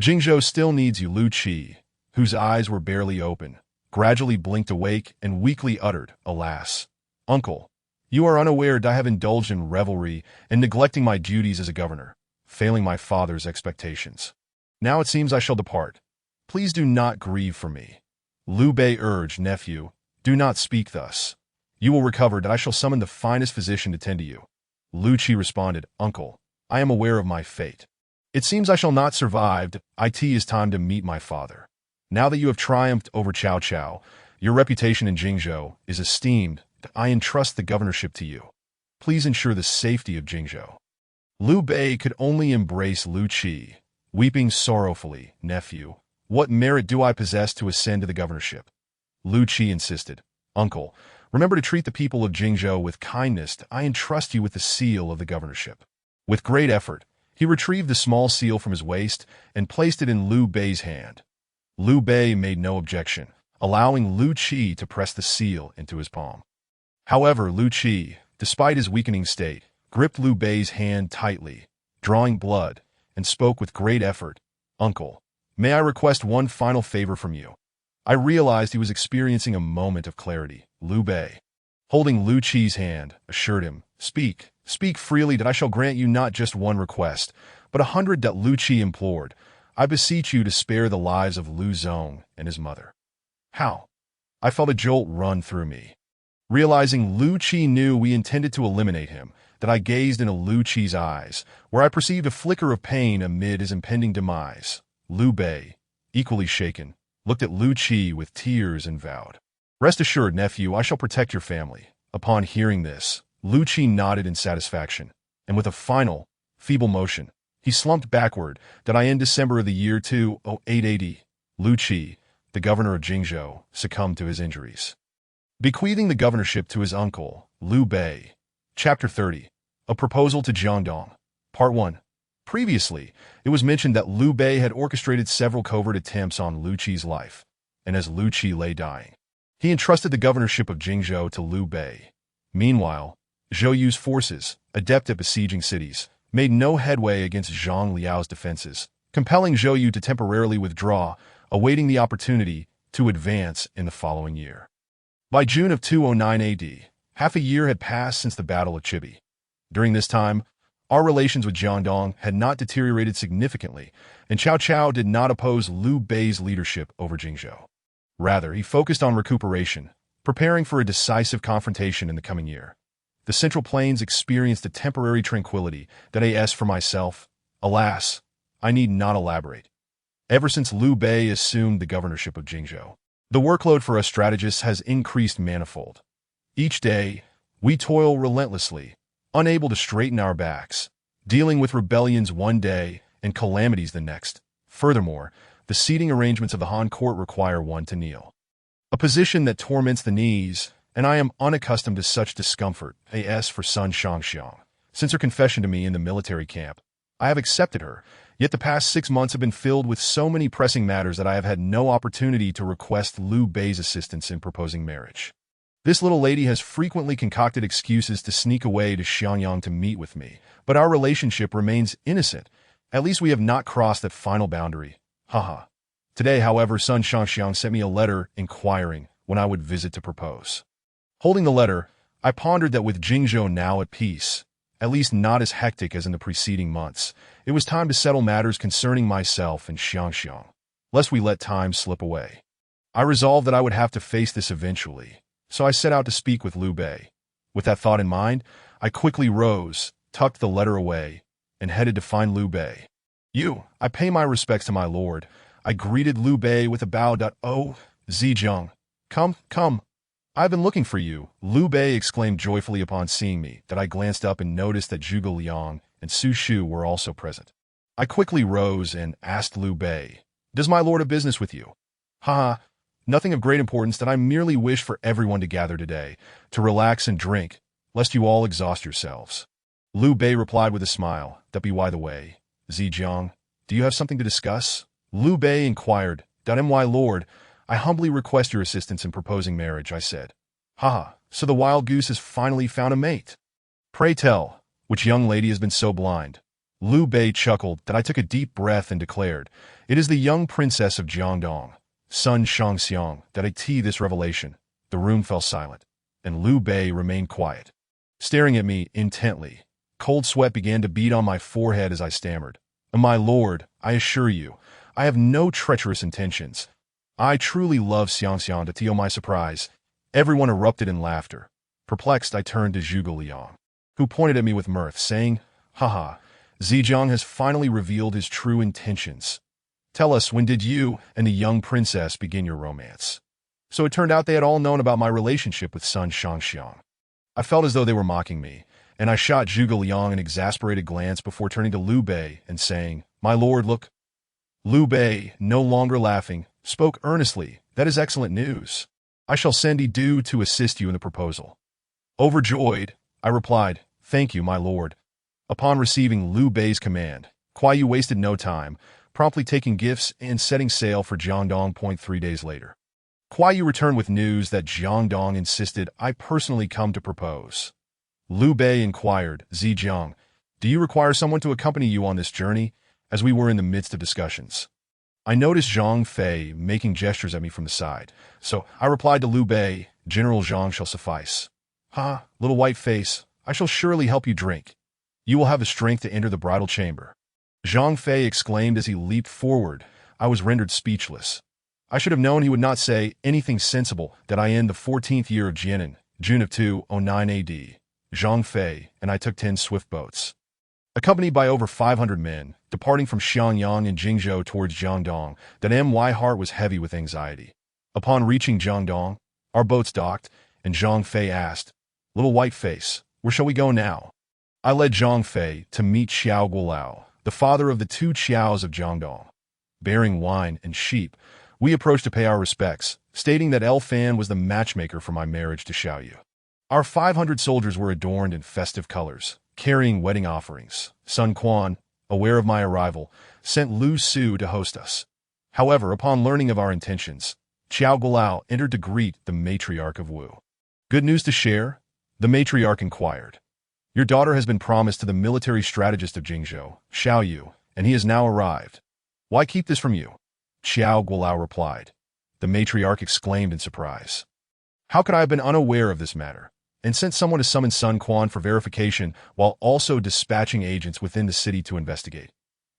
Jingzhou still needs you." Lu Qi, whose eyes were barely open, gradually blinked awake and weakly uttered, "Alas, uncle, you are unaware that I have indulged in revelry and neglecting my duties as a governor, failing my father's expectations. Now it seems I shall depart. Please do not grieve for me." Liu Bei urged, "Nephew, do not speak thus. You will recover, that I shall summon the finest physician to tend to you." Lu Qi responded, "Uncle, I am aware of my fate. It seems I shall not survive. It is time to meet my father. Now that you have triumphed over Cao Cao, your reputation in Jingzhou is esteemed. I entrust the governorship to you. Please ensure the safety of Jingzhou." Liu Bei could only embrace Lu Qi, weeping sorrowfully, "Nephew, what merit do I possess to ascend to the governorship? Lu Qi insisted. Uncle, remember to treat the people of Jingzhou with kindness. I entrust you with the seal of the governorship. With great effort, he retrieved the small seal from his waist and placed it in Liu Bei's hand. Liu Bei made no objection, allowing Lu Qi to press the seal into his palm. However, Lu Qi, despite his weakening state, gripped Liu Bei's hand tightly, drawing blood, and spoke with great effort. Uncle, may I request one final favor from you? I realized he was experiencing a moment of clarity. Liu Bei, holding Lu Qi's hand, assured him, Speak freely that I shall grant you not just one request, but 100. Lu Qi implored. I beseech you to spare the lives of Lu Zong and his mother. How? I felt a jolt run through me. Realizing Lu Qi knew we intended to eliminate him, that I gazed into Lu Qi's eyes, where I perceived a flicker of pain amid his impending demise. Liu Bei, equally shaken, looked at Lu Qi with tears and vowed, Rest assured, nephew, I shall protect your family. Upon hearing this, Lu Qi nodded in satisfaction, and with a final, feeble motion, he slumped backward. That in December of the year 208 AD, Lu Qi, the governor of Jingzhou, succumbed to his injuries, bequeathing the governorship to his uncle, Liu Bei. Chapter 30. A Proposal to Jiangdong. Part 1. Previously, it was mentioned that Liu Bei had orchestrated several covert attempts on Lu Qi's life, and as Lu Qi lay dying, he entrusted the governorship of Jingzhou to Liu Bei. Meanwhile, Zhou Yu's forces, adept at besieging cities, made no headway against Zhang Liao's defenses, compelling Zhou Yu to temporarily withdraw, awaiting the opportunity to advance in the following year. By June of 209 AD, half a year had passed since the Battle of Chibi. During this time, our relations with Jiangdong had not deteriorated significantly, and Cao Cao did not oppose Liu Bei's leadership over Jingzhou. Rather, he focused on recuperation, preparing for a decisive confrontation in the coming year. The Central Plains experienced a temporary tranquility that as for myself, alas, I need not elaborate. Ever since Liu Bei assumed the governorship of Jingzhou, the workload for us strategists has increased manifold. Each day, we toil relentlessly, unable to straighten our backs, dealing with rebellions one day and calamities the next. Furthermore, the seating arrangements of the Han court require one to kneel, a position that torments the knees, and I am unaccustomed to such discomfort. As for Sun Shangxiang, since her confession to me in the military camp, I have accepted her, yet the past 6 months have been filled with so many pressing matters that I have had no opportunity to request Liu Bei's assistance in proposing marriage. This little lady has frequently concocted excuses to sneak away to Xiangyang to meet with me, but our relationship remains innocent. At least we have not crossed that final boundary. Haha. Today, however, Sun Shangxiang sent me a letter inquiring when I would visit to propose. Holding the letter, I pondered that with Jingzhou now at peace, at least not as hectic as in the preceding months, it was time to settle matters concerning myself and Xiangxiang, lest we let time slip away. I resolved that I would have to face this eventually, so I set out to speak with Liu Bei. With that thought in mind, I quickly rose, tucked the letter away, and headed to find Liu Bei. I pay my respects to my lord. I greeted Liu Bei with a bow. Oh, Zhejiang, come. I've been looking for you, Liu Bei exclaimed joyfully upon seeing me. That I glanced up and noticed that Zhuge Liang and Su Shu were also present. I quickly rose and asked Liu Bei, Does my lord have business with you? Haha, nothing of great importance. That I merely wish for everyone to gather today, to relax and drink, lest you all exhaust yourselves. Liu Bei replied with a smile. That be by the way, Zhejiang, do you have something to discuss? Liu Bei inquired. My lord, I humbly request your assistance in proposing marriage, I said. Haha, so the wild goose has finally found a mate. Pray tell, which young lady has been so blind? Liu Bei chuckled. That I took a deep breath and declared, It is the young princess of Jiangdong, Sun Shangxiang. That this revelation. The room fell silent, and Liu Bei remained quiet, staring at me intently. Cold sweat began to bead on my forehead as I stammered. My lord, I assure you, I have no treacherous intentions. I truly love Xiangxiang. To my surprise, everyone erupted in laughter. Perplexed, I turned to Zhuge Liang, who pointed at me with mirth, saying, Haha, Zhejiang has finally revealed his true intentions. Tell us, when did you and the young princess begin your romance? So it turned out they had all known about my relationship with Sun Shangxiang. I felt as though they were mocking me, and I shot Zhuge Liang an exasperated glance before turning to Liu Bei and saying, My lord, look. Liu Bei, no longer laughing, spoke earnestly. That is excellent news. I shall send Edu to assist you in the proposal." Overjoyed, I replied, "Thank you, my lord." Upon receiving Liu Bei's command, Kuai Yu wasted no time, promptly taking gifts and setting sail for Jiangdong. 3 days later, Kuai Yu returned with news that Jiangdong insisted I personally come to propose. Liu Bei inquired, "Zijiang, do you require someone to accompany you on this journey?" As we were in the midst of discussions, I noticed Zhang Fei making gestures at me from the side, so I replied to Liu Bei, "General Zhang shall suffice." "Ha, little white face, I shall surely help you drink. You will have the strength to enter the bridal chamber." Zhang Fei exclaimed as he leaped forward. I was rendered speechless. I should have known he would not say anything sensible that I in the 14th year of Jianan, June of 209 AD. Zhang Fei and I took 10 swift boats, accompanied by over 500 men, departing from Xiangyang and Jingzhou towards Jiangdong. That my heart was heavy with anxiety. Upon reaching Jiangdong, our boats docked, and Zhang Fei asked, "Little white face, where shall we go now?" I led Zhang Fei to meet Xiao Guolao, the father of the 2 Qiaos of Jiangdong. Bearing wine and sheep, we approached to pay our respects, stating that El Fan was the matchmaker for my marriage to Xiao Yu. Our 500 soldiers were adorned in festive colors, carrying wedding offerings. Sun Quan, aware of my arrival, sent Lu Su to host us. However, upon learning of our intentions, Xiao Guolao entered to greet the matriarch of Wu. "Good news to share?" the matriarch inquired. "Your daughter has been promised to the military strategist of Jingzhou, Xiao Yu, and he has now arrived. Why keep this from you?" Xiao Guolao replied. The matriarch exclaimed in surprise. How could I have been unaware of this matter, and sent someone to summon Sun Quan for verification while also dispatching agents within the city to investigate?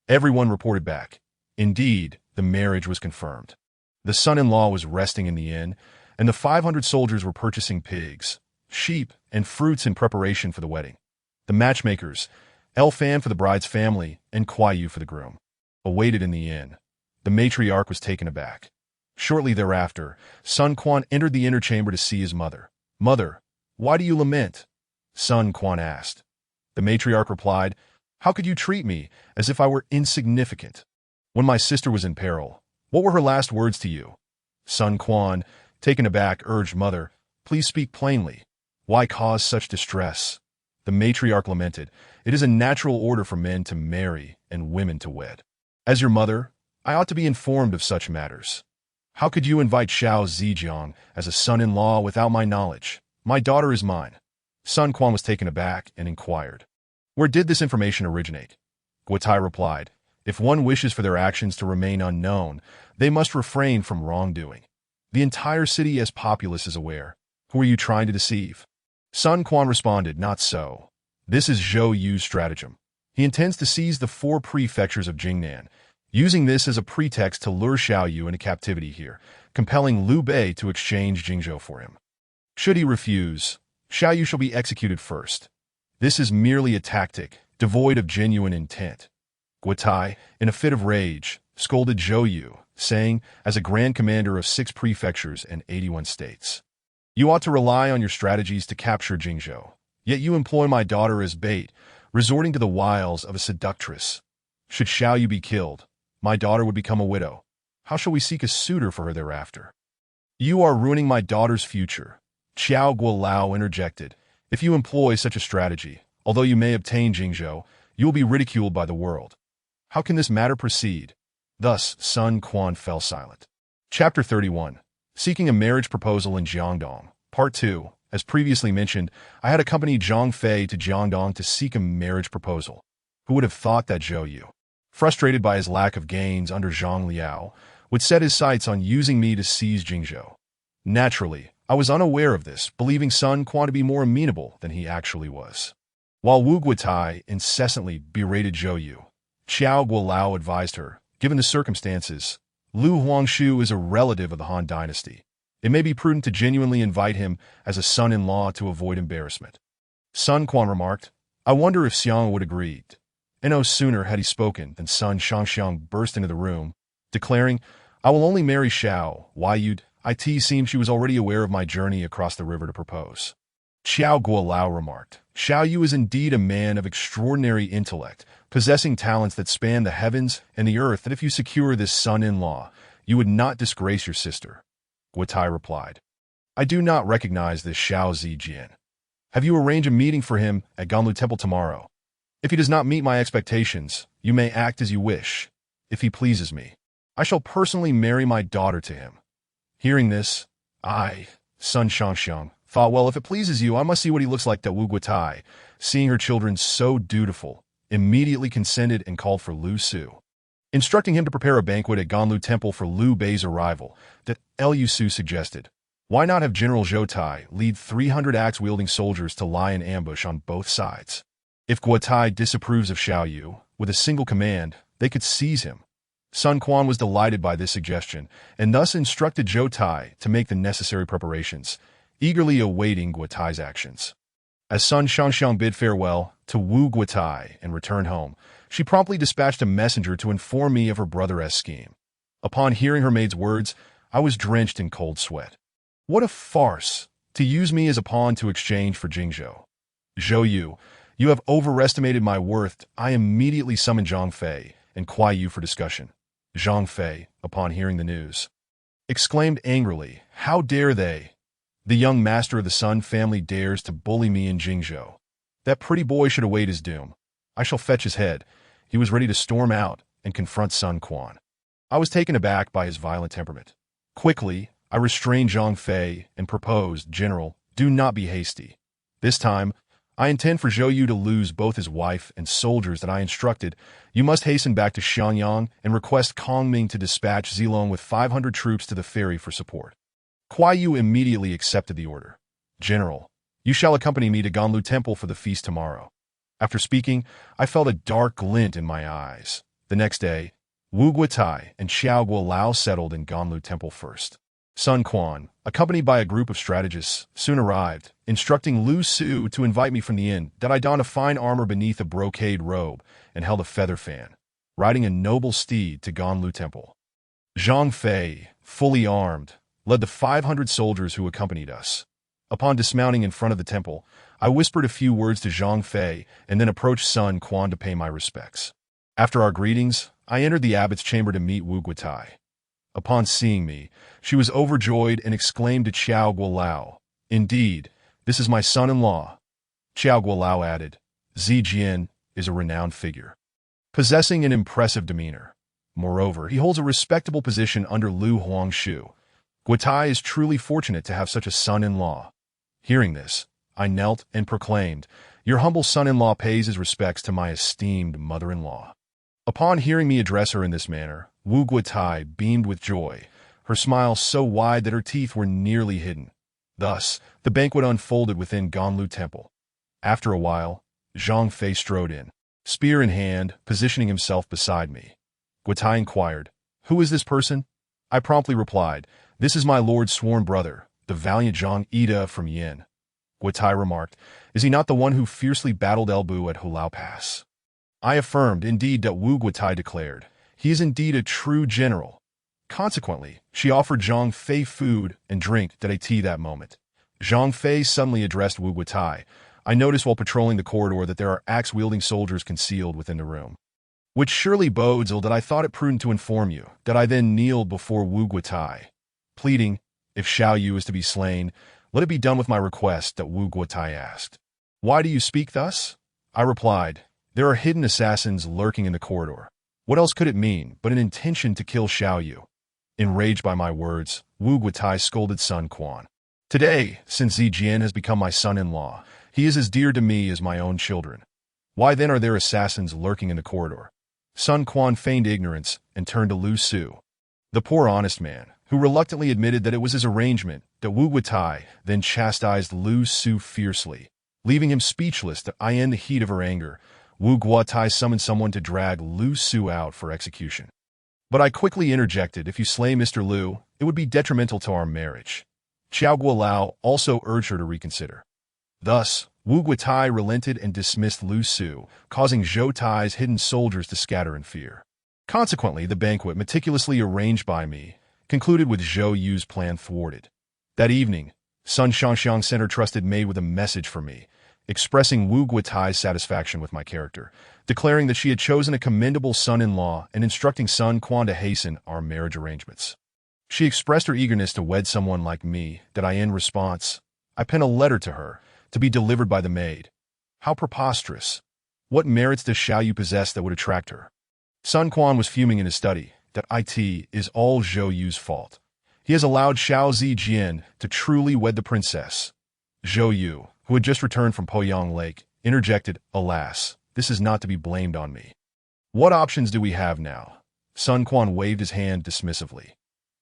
Everyone reported back. Indeed, the marriage was confirmed. The son-in-law was resting in the inn, and the 500 soldiers were purchasing pigs, sheep, and fruits in preparation for the wedding. The matchmakers, El Fan for the bride's family and Kuai Yu for the groom, awaited in the inn. The matriarch was taken aback. Shortly thereafter, Sun Quan entered the inner chamber to see his mother. "Mother, why do you lament?" Sun Quan asked. The matriarch replied, "How could you treat me as if I were insignificant? When my sister was in peril, what were her last words to you?" Sun Quan, taken aback, urged, "Mother, please speak plainly. Why cause such distress?" The matriarch lamented, "It is a natural order for men to marry and women to wed. As your mother, I ought to be informed of such matters. How could you invite Xiao Zijiang as a son-in-law without my knowledge? My daughter is mine." Sun Quan was taken aback and inquired, "Where did this information originate?" Guotai replied, "If one wishes for their actions to remain unknown, they must refrain from wrongdoing. The entire city as populace is aware. Who are you trying to deceive?" Sun Quan responded, "Not so. This is Zhou Yu's stratagem. He intends to seize the 4 prefectures of Jingnan, using this as a pretext to lure Xiao Yu into captivity here, compelling Liu Bei to exchange Jingzhou for him. Should he refuse, Xiao Yu shall be executed first. This is merely a tactic, devoid of genuine intent." Guotai, in a fit of rage, scolded Zhou Yu, saying, "As a grand commander of 6 prefectures and 81 states, you ought to rely on your strategies to capture Jingzhou. Yet you employ my daughter as bait, resorting to the wiles of a seductress. Should Xiao Yu be killed, my daughter would become a widow. How shall we seek a suitor for her thereafter?" "You are ruining my daughter's future," Xiao Guolao interjected. "If you employ such a strategy, although you may obtain Jingzhou, you will be ridiculed by the world. How can this matter proceed?" Thus, Sun Quan fell silent. Chapter 31. Seeking a marriage proposal in Jiangdong. Part 2. As previously mentioned, I had accompanied Zhang Fei to Jiangdong to seek a marriage proposal. Who would have thought that Zhou Yu, frustrated by his lack of gains under Zhang Liao, would set his sights on using me to seize Jingzhou? Naturally, I was unaware of this, believing Sun Quan to be more amenable than he actually was. While Wu Guotai incessantly berated Zhou Yu, Xiao Guolao advised her, "Given the circumstances, Lu Huangshu is a relative of the Han dynasty. It may be prudent to genuinely invite him as a son-in-law to avoid embarrassment." Sun Quan remarked, "I wonder if Xiang would agree." And no sooner had he spoken than Sun Shangxiang burst into the room, declaring, "I will only marry Xiao Yu." It seemed she was already aware of my journey across the river to propose. Xiao Guolao remarked, "Xiao Yu is indeed a man of extraordinary intellect, possessing talents that span the heavens and the earth, and if you secure this son-in-law, you would not disgrace your sister." Guotai replied, I do not recognize this Xiao Zijian. Have you arranged a meeting for him at Ganlu Temple tomorrow? If he does not meet my expectations, you may act as you wish. If he pleases me, I shall personally marry my daughter to him." Hearing this, Sun Shangxiang, thought, well, if it pleases you, I must see what he looks like. That Wu Guotai, seeing her children so dutiful, immediately consented and called for Lu Su, instructing him to prepare a banquet at Ganlu Temple for Liu Bei's arrival. That Lu Su suggested, why not have General Zhou Tai lead 300 axe-wielding soldiers to lie in ambush on both sides? If Guotai disapproves of Xiao Yu, with a single command, they could seize him. Sun Quan was delighted by this suggestion, and thus instructed Zhou Tai to make the necessary preparations, eagerly awaiting Guotai's actions. As Sun Shangxiang bid farewell to Wu Guotai and returned home, she promptly dispatched a messenger to inform me of her brother's scheme. Upon hearing her maid's words, I was drenched in cold sweat. What a farce, to use me as a pawn to exchange for Jingzhou. Zhou Yu, you have overestimated my worth. I immediately summoned Zhang Fei and Kuai Yu for discussion. Zhang Fei, upon hearing the news, exclaimed angrily, "How dare they? The young master of the Sun family dares to bully me in Jingzhou. That pretty boy should await his doom. I shall fetch his head." He was ready to storm out and confront Sun Quan. I was taken aback by his violent temperament. Quickly, I restrained Zhang Fei and proposed, "General, do not be hasty. This time, I intend for Zhou Yu to lose both his wife and soldiers that I instructed. You must hasten back to Xianyang and request Kong Ming to dispatch Zilong with 500 troops to the ferry for support." Kuai Yu immediately accepted the order. "General, you shall accompany me to Ganlu Temple for the feast tomorrow." After speaking, I felt a dark glint in my eyes. The next day, Wu Guotai and Xiao Guolao settled in Ganlu Temple first. Sun Quan, accompanied by a group of strategists, soon arrived, instructing Lu Su to invite me from the inn. That I donned a fine armor beneath a brocade robe and held a feather fan, riding a noble steed to Ganlu Temple. Zhang Fei, fully armed, led the 500 soldiers who accompanied us. Upon dismounting in front of the temple, I whispered a few words to Zhang Fei and then approached Sun Quan to pay my respects. After our greetings, I entered the abbot's chamber to meet Wu Guotai. Upon seeing me, she was overjoyed and exclaimed to Qiao Guolao, "Indeed, this is my son-in-law." Qiao Guolao added, "Zijian is a renowned figure, possessing an impressive demeanor. Moreover, he holds a respectable position under Lu Huangshu. Guotai is truly fortunate to have such a son-in-law." Hearing this, I knelt and proclaimed, "Your humble son-in-law pays his respects to my esteemed mother-in-law." Upon hearing me address her in this manner, Wu Guotai beamed with joy, her smile so wide that her teeth were nearly hidden. Thus, the banquet unfolded within Ganlu Temple. After a while, Zhang Fei strode in, spear in hand, positioning himself beside me. Guotai inquired, "Who is this person?" I promptly replied, "This is my lord's sworn brother, the valiant Zhang Ida from Yin." Guotai remarked, "Is he not the one who fiercely battled Elbu at Hulao Pass?" I affirmed, indeed, that Wu Guotai declared, "He is indeed a true general." Consequently, she offered Zhang Fei food and drink at a tea that moment. Zhang Fei suddenly addressed Wu Guotai. "I noticed while patrolling the corridor that there are axe-wielding soldiers concealed within the room, which surely bodes ill. That I thought it prudent to inform you." That I then kneeled before Wu Guotai, pleading, "If Xiao Yu is to be slain, let it be done with my request." That Wu Guotai asked, "Why do you speak thus?" I replied, "There are hidden assassins lurking in the corridor. What else could it mean but an intention to kill Xiao Yu?" Enraged by my words, Wu Guotai scolded Sun Quan. "Today, since Zijian has become my son-in-law, he is as dear to me as my own children. Why then are there assassins lurking in the corridor?" Sun Quan feigned ignorance and turned to Lu Su, the poor honest man, who reluctantly admitted that it was his arrangement. That Wu Guotai then chastised Lu Su fiercely, leaving him speechless. That I, in the heat of her anger, Wu Guotai summoned someone to drag Lu Su out for execution. But I quickly interjected, "If you slay Mr. Lu, it would be detrimental to our marriage." Qiao Guolao also urged her to reconsider. Thus, Wu Guotai relented and dismissed Lu Su, causing Zhou Tai's hidden soldiers to scatter in fear. Consequently, the banquet, meticulously arranged by me, concluded with Zhou Yu's plan thwarted. That evening, Sun Shangxiang sent her trusted maid with a message for me, expressing Wu Guotai's satisfaction with my character, declaring that she had chosen a commendable son-in-law and instructing Sun Quan to hasten our marriage arrangements. She expressed her eagerness to wed someone like me, that in response, I penned a letter to her, to be delivered by the maid. How preposterous. What merits does Xiao Yu possess that would attract her? Sun Quan was fuming in his study, that it is all Zhou Yu's fault. He has allowed Xiao Zijian to truly wed the princess. Zhou Yu, who had just returned from Poyang Lake, interjected, Alas, this is not to be blamed on me. What options do we have now? Sun Quan waved his hand dismissively.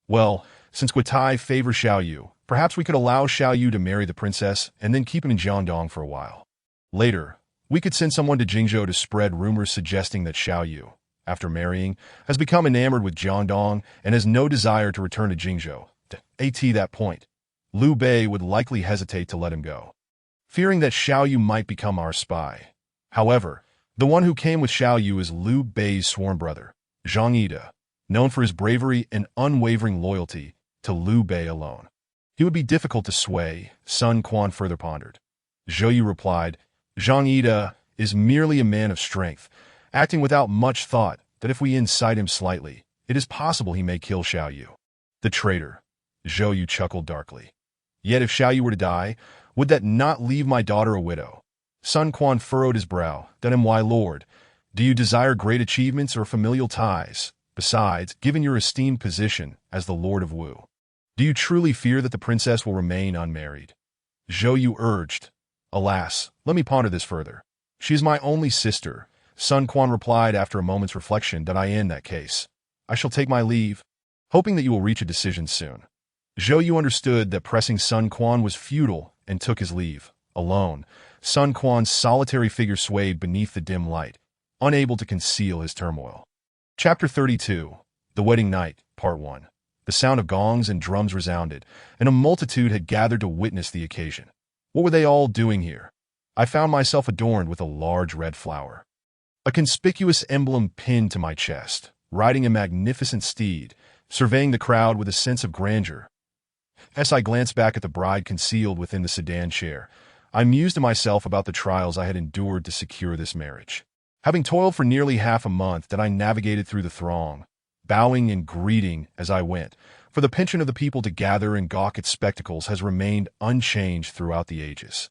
Well, since Guitai favors Xiao Yu, perhaps we could allow Xiao Yu to marry the princess and then keep him in Jiangdong for a while. Later, we could send someone to Jingzhou to spread rumors suggesting that Xiao Yu, after marrying, has become enamored with Jiangdong and has no desire to return to Jingzhou. At that point, Liu Bei would likely hesitate to let him go, fearing that Xiao Yu might become our spy. However, the one who came with Xiao Yu is Liu Bei's sworn brother, Zhang Yide, known for his bravery and unwavering loyalty to Liu Bei alone. He would be difficult to sway, Sun Quan further pondered. Zhou Yu replied, Zhang Yide is merely a man of strength, acting without much thought that if we incite him slightly, it is possible he may kill Xiao Yu. The traitor, Zhou Yu chuckled darkly. Yet if Xiao Yu were to die, would that not leave my daughter a widow? Sun Quan furrowed his brow, why, Lord, do you desire great achievements or familial ties? Besides, given your esteemed position as the Lord of Wu, do you truly fear that the princess will remain unmarried? Zhou Yu urged. Alas, let me ponder this further. She is my only sister, Sun Quan replied after a moment's reflection. In that case, I shall take my leave, hoping that you will reach a decision soon. Zhou Yu understood that pressing Sun Quan was futile and took his leave. Alone, Sun Quan's solitary figure swayed beneath the dim light, unable to conceal his turmoil. Chapter 32, The Wedding Night, Part 1. The sound of gongs and drums resounded, and a multitude had gathered to witness the occasion. What were they all doing here? I found myself adorned with a large red flower, a conspicuous emblem pinned to my chest, riding a magnificent steed, surveying the crowd with a sense of grandeur. As I glanced back at the bride concealed within the sedan chair, I mused to myself about the trials I had endured to secure this marriage. Having toiled for nearly half a month, I navigated through the throng, bowing and greeting as I went, for the penchant of the people to gather and gawk at spectacles has remained unchanged throughout the ages.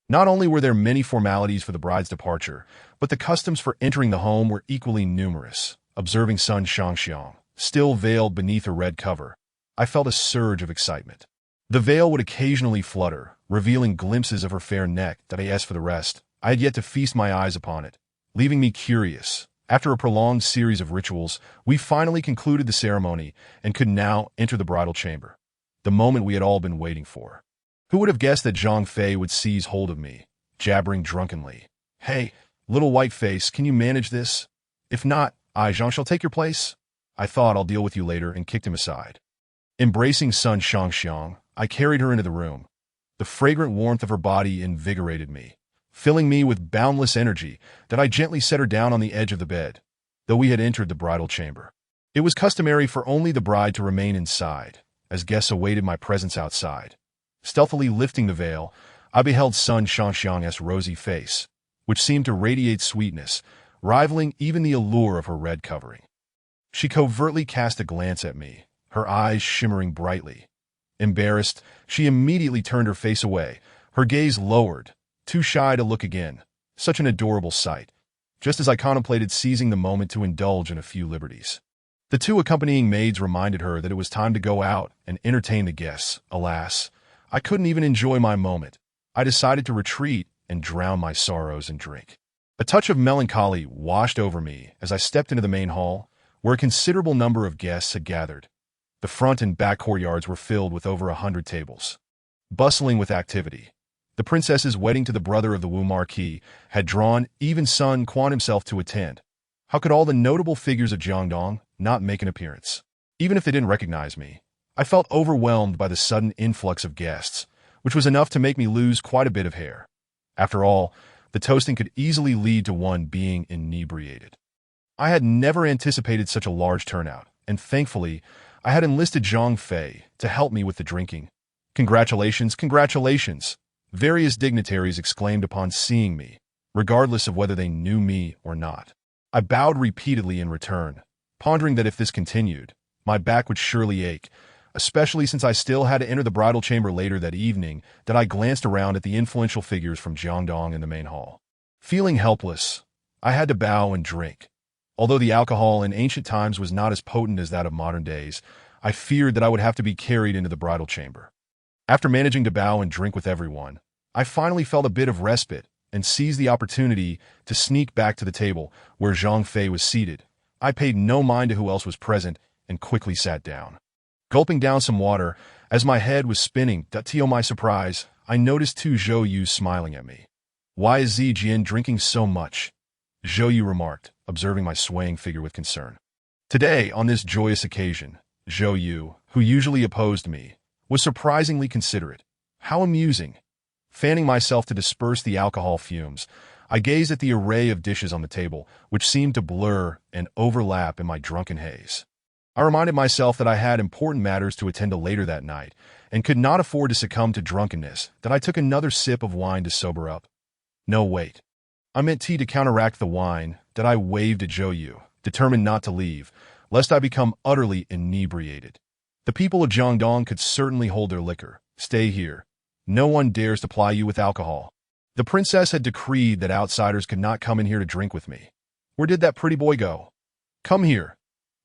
Not only were there many formalities for the bride's departure, but the customs for entering the home were equally numerous. Observing Sun Shangxiang, still veiled beneath a red cover, I felt a surge of excitement. The veil would occasionally flutter, revealing glimpses of her fair neck. As for the rest, I had yet to feast my eyes upon it, leaving me curious. After a prolonged series of rituals, we finally concluded the ceremony and could now enter the bridal chamber. The moment we had all been waiting for. Who would have guessed that Zhang Fei would seize hold of me, jabbering drunkenly? Hey, little white face, can you manage this? If not, Zhang shall take your place. I thought I'll deal with you later and kicked him aside. Embracing Sun Shangxiang, I carried her into the room. The fragrant warmth of her body invigorated me, filling me with boundless energy. I gently set her down on the edge of the bed, though we had entered the bridal chamber. It was customary for only the bride to remain inside, as guests awaited my presence outside. Stealthily lifting the veil, I beheld Sun Shangxiang's rosy face, which seemed to radiate sweetness, rivaling even the allure of her red covering. She covertly cast a glance at me, her eyes shimmering brightly. Embarrassed, she immediately turned her face away, her gaze lowered, too shy to look again. Such an adorable sight, just as I contemplated seizing the moment to indulge in a few liberties. The two accompanying maids reminded her that it was time to go out and entertain the guests. Alas, I couldn't even enjoy my moment. I decided to retreat and drown my sorrows in drink. A touch of melancholy washed over me as I stepped into the main hall, where a considerable number of guests had gathered. The front and back courtyards were filled with over 100 tables, bustling with activity. The princess's wedding to the brother of the Wu Marquis had drawn even Sun Quan himself to attend. How could all the notable figures of Jiangdong not make an appearance? Even if they didn't recognize me, I felt overwhelmed by the sudden influx of guests, which was enough to make me lose quite a bit of hair. After all, the toasting could easily lead to one being inebriated. I had never anticipated such a large turnout, and thankfully, I had enlisted Zhang Fei to help me with the drinking. Congratulations, congratulations! Various dignitaries exclaimed upon seeing me, regardless of whether they knew me or not. I bowed repeatedly in return, pondering that if this continued, my back would surely ache, especially since I still had to enter the bridal chamber later that evening, that I glanced around at the influential figures from Jiangdong in the main hall. Feeling helpless, I had to bow and drink. Although the alcohol in ancient times was not as potent as that of modern days, I feared that I would have to be carried into the bridal chamber. After managing to bow and drink with everyone, I finally felt a bit of respite and seized the opportunity to sneak back to the table where Zhang Fei was seated. I paid no mind to who else was present and quickly sat down. Gulping down some water, as my head was spinning, to my surprise, I noticed two Zhou Yus smiling at me. "Why is Zijian drinking so much?" Zhou Yu remarked, observing my swaying figure with concern. Today, on this joyous occasion, Zhou Yu, who usually opposed me, was surprisingly considerate. How amusing. Fanning myself to disperse the alcohol fumes, I gazed at the array of dishes on the table, which seemed to blur and overlap in my drunken haze. I reminded myself that I had important matters to attend to later that night, and could not afford to succumb to drunkenness, that I took another sip of wine to sober up. No, wait. I meant tea to counteract the wine, that I waved at Zhou Yu, determined not to leave, lest I become utterly inebriated. The people of Jiangdong could certainly hold their liquor. Stay here. No one dares to ply you with alcohol. The princess had decreed that outsiders could not come in here to drink with me. Where did that pretty boy go? Come here.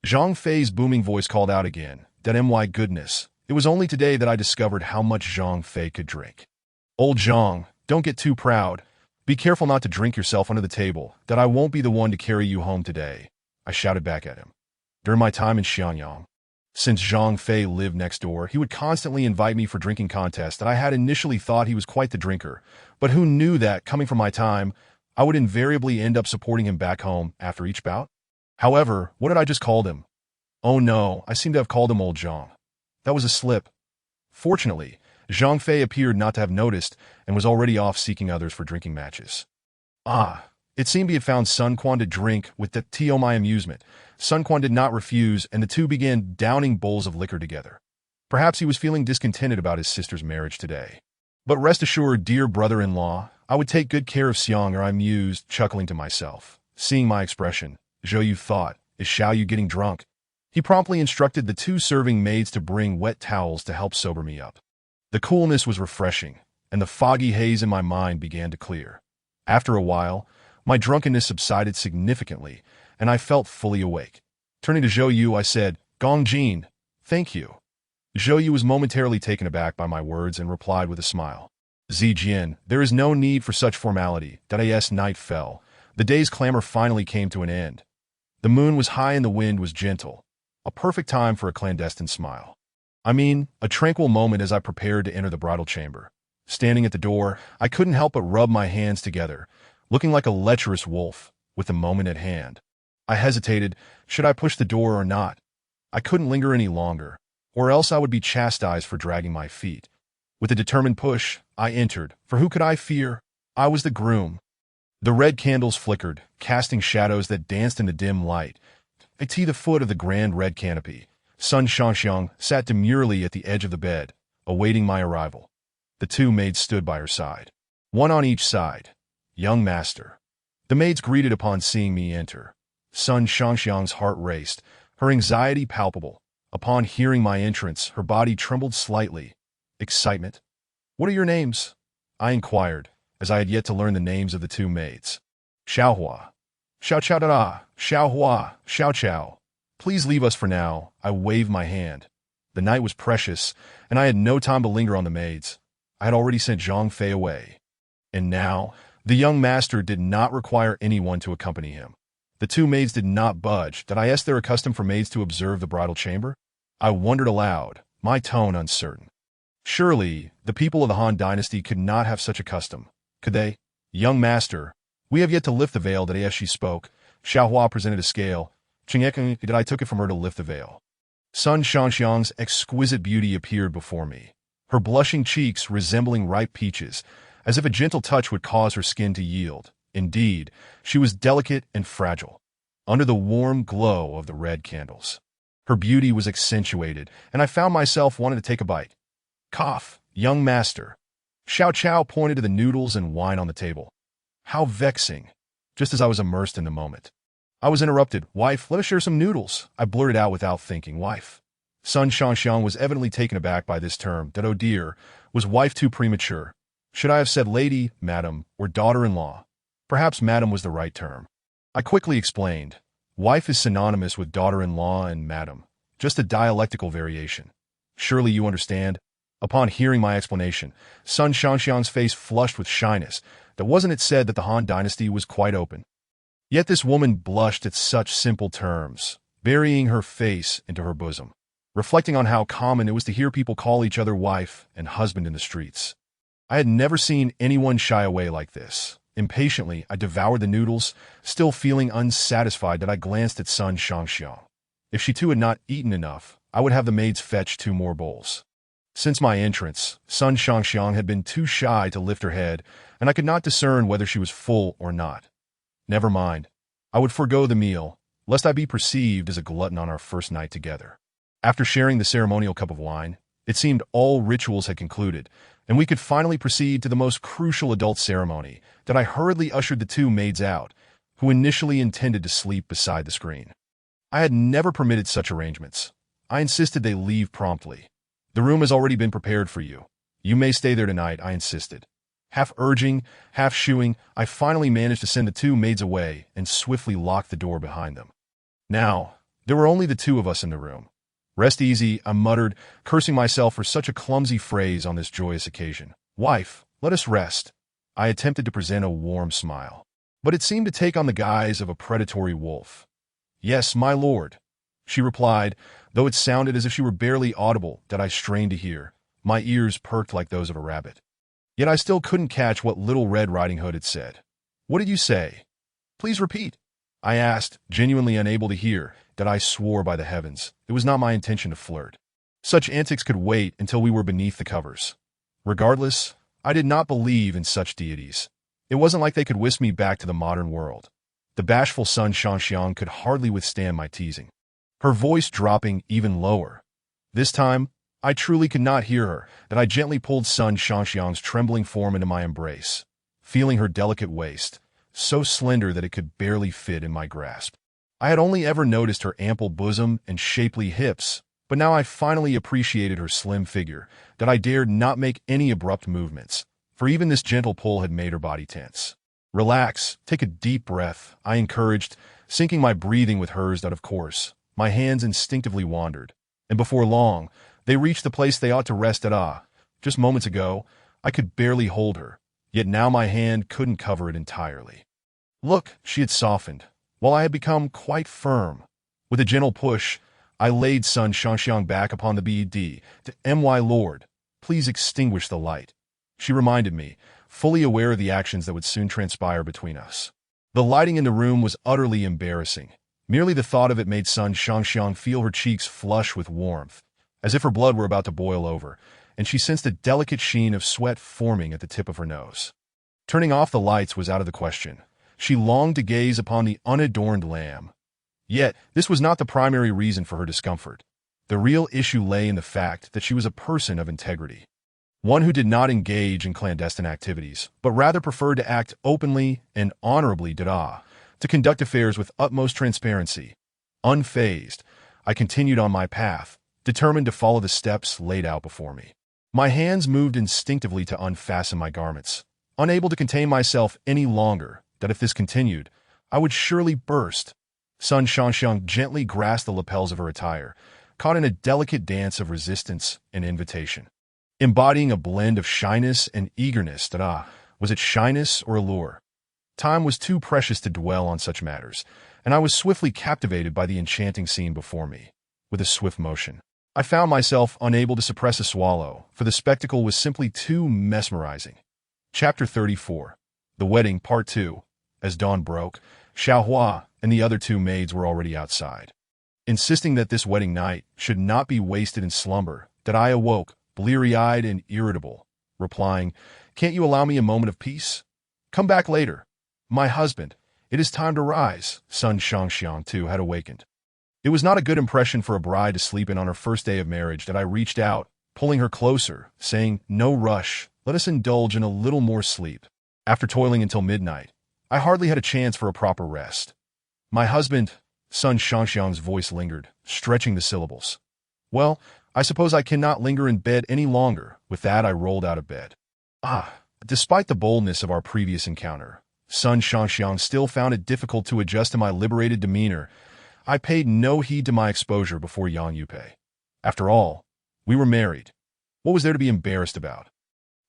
Zhang Fei's booming voice called out again. That my goodness. It was only today that I discovered how much Zhang Fei could drink. Old Zhang, don't get too proud. Be careful not to drink yourself under the table, that I won't be the one to carry you home today, I shouted back at him. During my time in Xianyang, since Zhang Fei lived next door, he would constantly invite me for drinking contests, and I had initially thought he was quite the drinker, but who knew that, coming from my time, I would invariably end up supporting him back home after each bout? However, what had I just called him? Oh no, I seem to have called him Old Zhang. That was a slip. Fortunately, Zhang Fei appeared not to have noticed and was already off seeking others for drinking matches. It seemed he had found Sun Quan to drink with to my amusement. Sun Quan did not refuse, and the two began downing bowls of liquor together. Perhaps he was feeling discontented about his sister's marriage today. But rest assured, dear brother-in-law, I would take good care of Xiang, or I mused, chuckling to myself. Seeing my expression, Zhou Yu thought, is Xiao Yu getting drunk? He promptly instructed the two serving maids to bring wet towels to help sober me up. The coolness was refreshing, and the foggy haze in my mind began to clear. After a while, my drunkenness subsided significantly, and I felt fully awake. Turning to Zhou Yu, I said, Gong Jin, thank you. Zhou Yu was momentarily taken aback by my words and replied with a smile. Zijian, there is no need for such formality. As night fell, the day's clamor finally came to an end. The moon was high and the wind was gentle, a perfect time for a clandestine smile. A tranquil moment as I prepared to enter the bridal chamber. Standing at the door, I couldn't help but rub my hands together, looking like a lecherous wolf, with the moment at hand. I hesitated, should I push the door or not? I couldn't linger any longer, or else I would be chastised for dragging my feet. With a determined push, I entered, for who could I fear? I was the groom. The red candles flickered, casting shadows that danced in the dim light. At the foot of the grand red canopy, Sun Shangxiang sat demurely at the edge of the bed, awaiting my arrival. The two maids stood by her side, one on each side. Young master. The maids greeted upon seeing me enter. Sun Shangxiang's heart raced, her anxiety palpable. Upon hearing my entrance, her body trembled slightly. Excitement. What are your names? I inquired, as I had yet to learn the names of the two maids. Xiaohua. Xiao Chao Da. Xiaohua. Xiao Chao. Please leave us for now. I waved my hand. The night was precious, and I had no time to linger on the maids. I had already sent Zhang Fei away. And now, the young master did not require anyone to accompany him. The two maids did not budge. Did I ask their custom for maids to observe the bridal chamber? I wondered aloud, my tone uncertain. Surely, the people of the Han dynasty could not have such a custom, could they? Young master, we have yet to lift the veil. That as she spoke, Xiaohua presented a scale. I took it from her to lift the veil. Sun Shangxiang's exquisite beauty appeared before me, her blushing cheeks resembling ripe peaches, as if a gentle touch would cause her skin to yield. Indeed, she was delicate and fragile, under the warm glow of the red candles. Her beauty was accentuated, and I found myself wanting to take a bite. Cough, young master. Xiao Chao pointed to the noodles and wine on the table. How vexing, just as I was immersed in the moment. I was interrupted. Wife, let us share some noodles, I blurted out without thinking. Wife. Sun Shangxiang was evidently taken aback by this term, that oh dear, was wife too premature? Should I have said lady, madam, or daughter-in-law? Perhaps madam was the right term. I quickly explained. Wife is synonymous with daughter-in-law and madam, just a dialectical variation. Surely you understand? Upon hearing my explanation, Sun Shangxiang's face flushed with shyness. That wasn't it said that the Han dynasty was quite open. Yet this woman blushed at such simple terms, burying her face into her bosom, reflecting on how common it was to hear people call each other wife and husband in the streets. I had never seen anyone shy away like this. Impatiently, I devoured the noodles, still feeling unsatisfied that I glanced at Sun Shangxiang. If she too had not eaten enough, I would have the maids fetch 2 more bowls. Since my entrance, Sun Shangxiang had been too shy to lift her head, and I could not discern whether she was full or not. Never mind. I would forego the meal, lest I be perceived as a glutton on our first night together. After sharing the ceremonial cup of wine, it seemed all rituals had concluded, and we could finally proceed to the most crucial adult ceremony, that I hurriedly ushered the 2 maids out, who initially intended to sleep beside the screen. I had never permitted such arrangements. I insisted they leave promptly. The room has already been prepared for you. You may stay there tonight, I insisted. Half urging, half shooing, I finally managed to send the 2 maids away and swiftly locked the door behind them. Now, there were only the 2 of us in the room. Rest easy, I muttered, cursing myself for such a clumsy phrase on this joyous occasion. Wife, let us rest. I attempted to present a warm smile, but it seemed to take on the guise of a predatory wolf. Yes, my lord, she replied, though it sounded as if she were barely audible that I strained to hear. My ears perked like those of a rabbit. Yet I still couldn't catch what Little Red Riding Hood had said. What did you say? Please repeat, I asked, genuinely unable to hear, that I swore by the heavens. It was not my intention to flirt. Such antics could wait until we were beneath the covers. Regardless, I did not believe in such deities. It wasn't like they could whisk me back to the modern world. The bashful Sun Shangxiang could hardly withstand my teasing, her voice dropping even lower. This time, I truly could not hear her, that I gently pulled Sun Shangxiang's trembling form into my embrace, feeling her delicate waist, so slender that it could barely fit in my grasp. I had only ever noticed her ample bosom and shapely hips, but now I finally appreciated her slim figure, that I dared not make any abrupt movements, for even this gentle pull had made her body tense. Relax, take a deep breath, I encouraged, syncing my breathing with hers that of course, my hands instinctively wandered, and before long, they reached the place they ought to rest at. Just moments ago, I could barely hold her, yet now my hand couldn't cover it entirely. Look, she had softened, while I had become quite firm. With a gentle push, I laid Sun Shangxiang back upon the bed. To my lord, please extinguish the light, she reminded me, fully aware of the actions that would soon transpire between us. The lighting in the room was utterly embarrassing. Merely the thought of it made Sun Shangxiang feel her cheeks flush with warmth, as if her blood were about to boil over, and she sensed a delicate sheen of sweat forming at the tip of her nose. Turning off the lights was out of the question. She longed to gaze upon the unadorned lamb. Yet, this was not the primary reason for her discomfort. The real issue lay in the fact that she was a person of integrity. One who did not engage in clandestine activities, but rather preferred to act openly and honorably, to conduct affairs with utmost transparency. Unfazed, I continued on my path, determined to follow the steps laid out before me. My hands moved instinctively to unfasten my garments, unable to contain myself any longer, that if this continued, I would surely burst. Sun Shangxiang gently grasped the lapels of her attire, caught in a delicate dance of resistance and invitation, embodying a blend of shyness and eagerness that, was it shyness or allure? Time was too precious to dwell on such matters, and I was swiftly captivated by the enchanting scene before me. With a swift motion, I found myself unable to suppress a swallow, for the spectacle was simply too mesmerizing. Chapter 34. The Wedding, Part 2. As dawn broke, Xiaohua and the other 2 maids were already outside, insisting that this wedding night should not be wasted in slumber, that I awoke, bleary-eyed and irritable, replying, "Can't you allow me a moment of peace? Come back later. My husband, it is time to rise." Sun Shangxiang, too, had awakened. It was not a good impression for a bride to sleep in on her first day of marriage that I reached out, pulling her closer, saying, "No rush, let us indulge in a little more sleep." After toiling until midnight, I hardly had a chance for a proper rest. My husband, Sun Shangxiang's voice lingered, stretching the syllables. Well, I suppose I cannot linger in bed any longer. With that, I rolled out of bed. Despite the boldness of our previous encounter, Sun Shangxiang still found it difficult to adjust to my liberated demeanor. I paid no heed to my exposure before Yang Yupei. After all, we were married. What was there to be embarrassed about?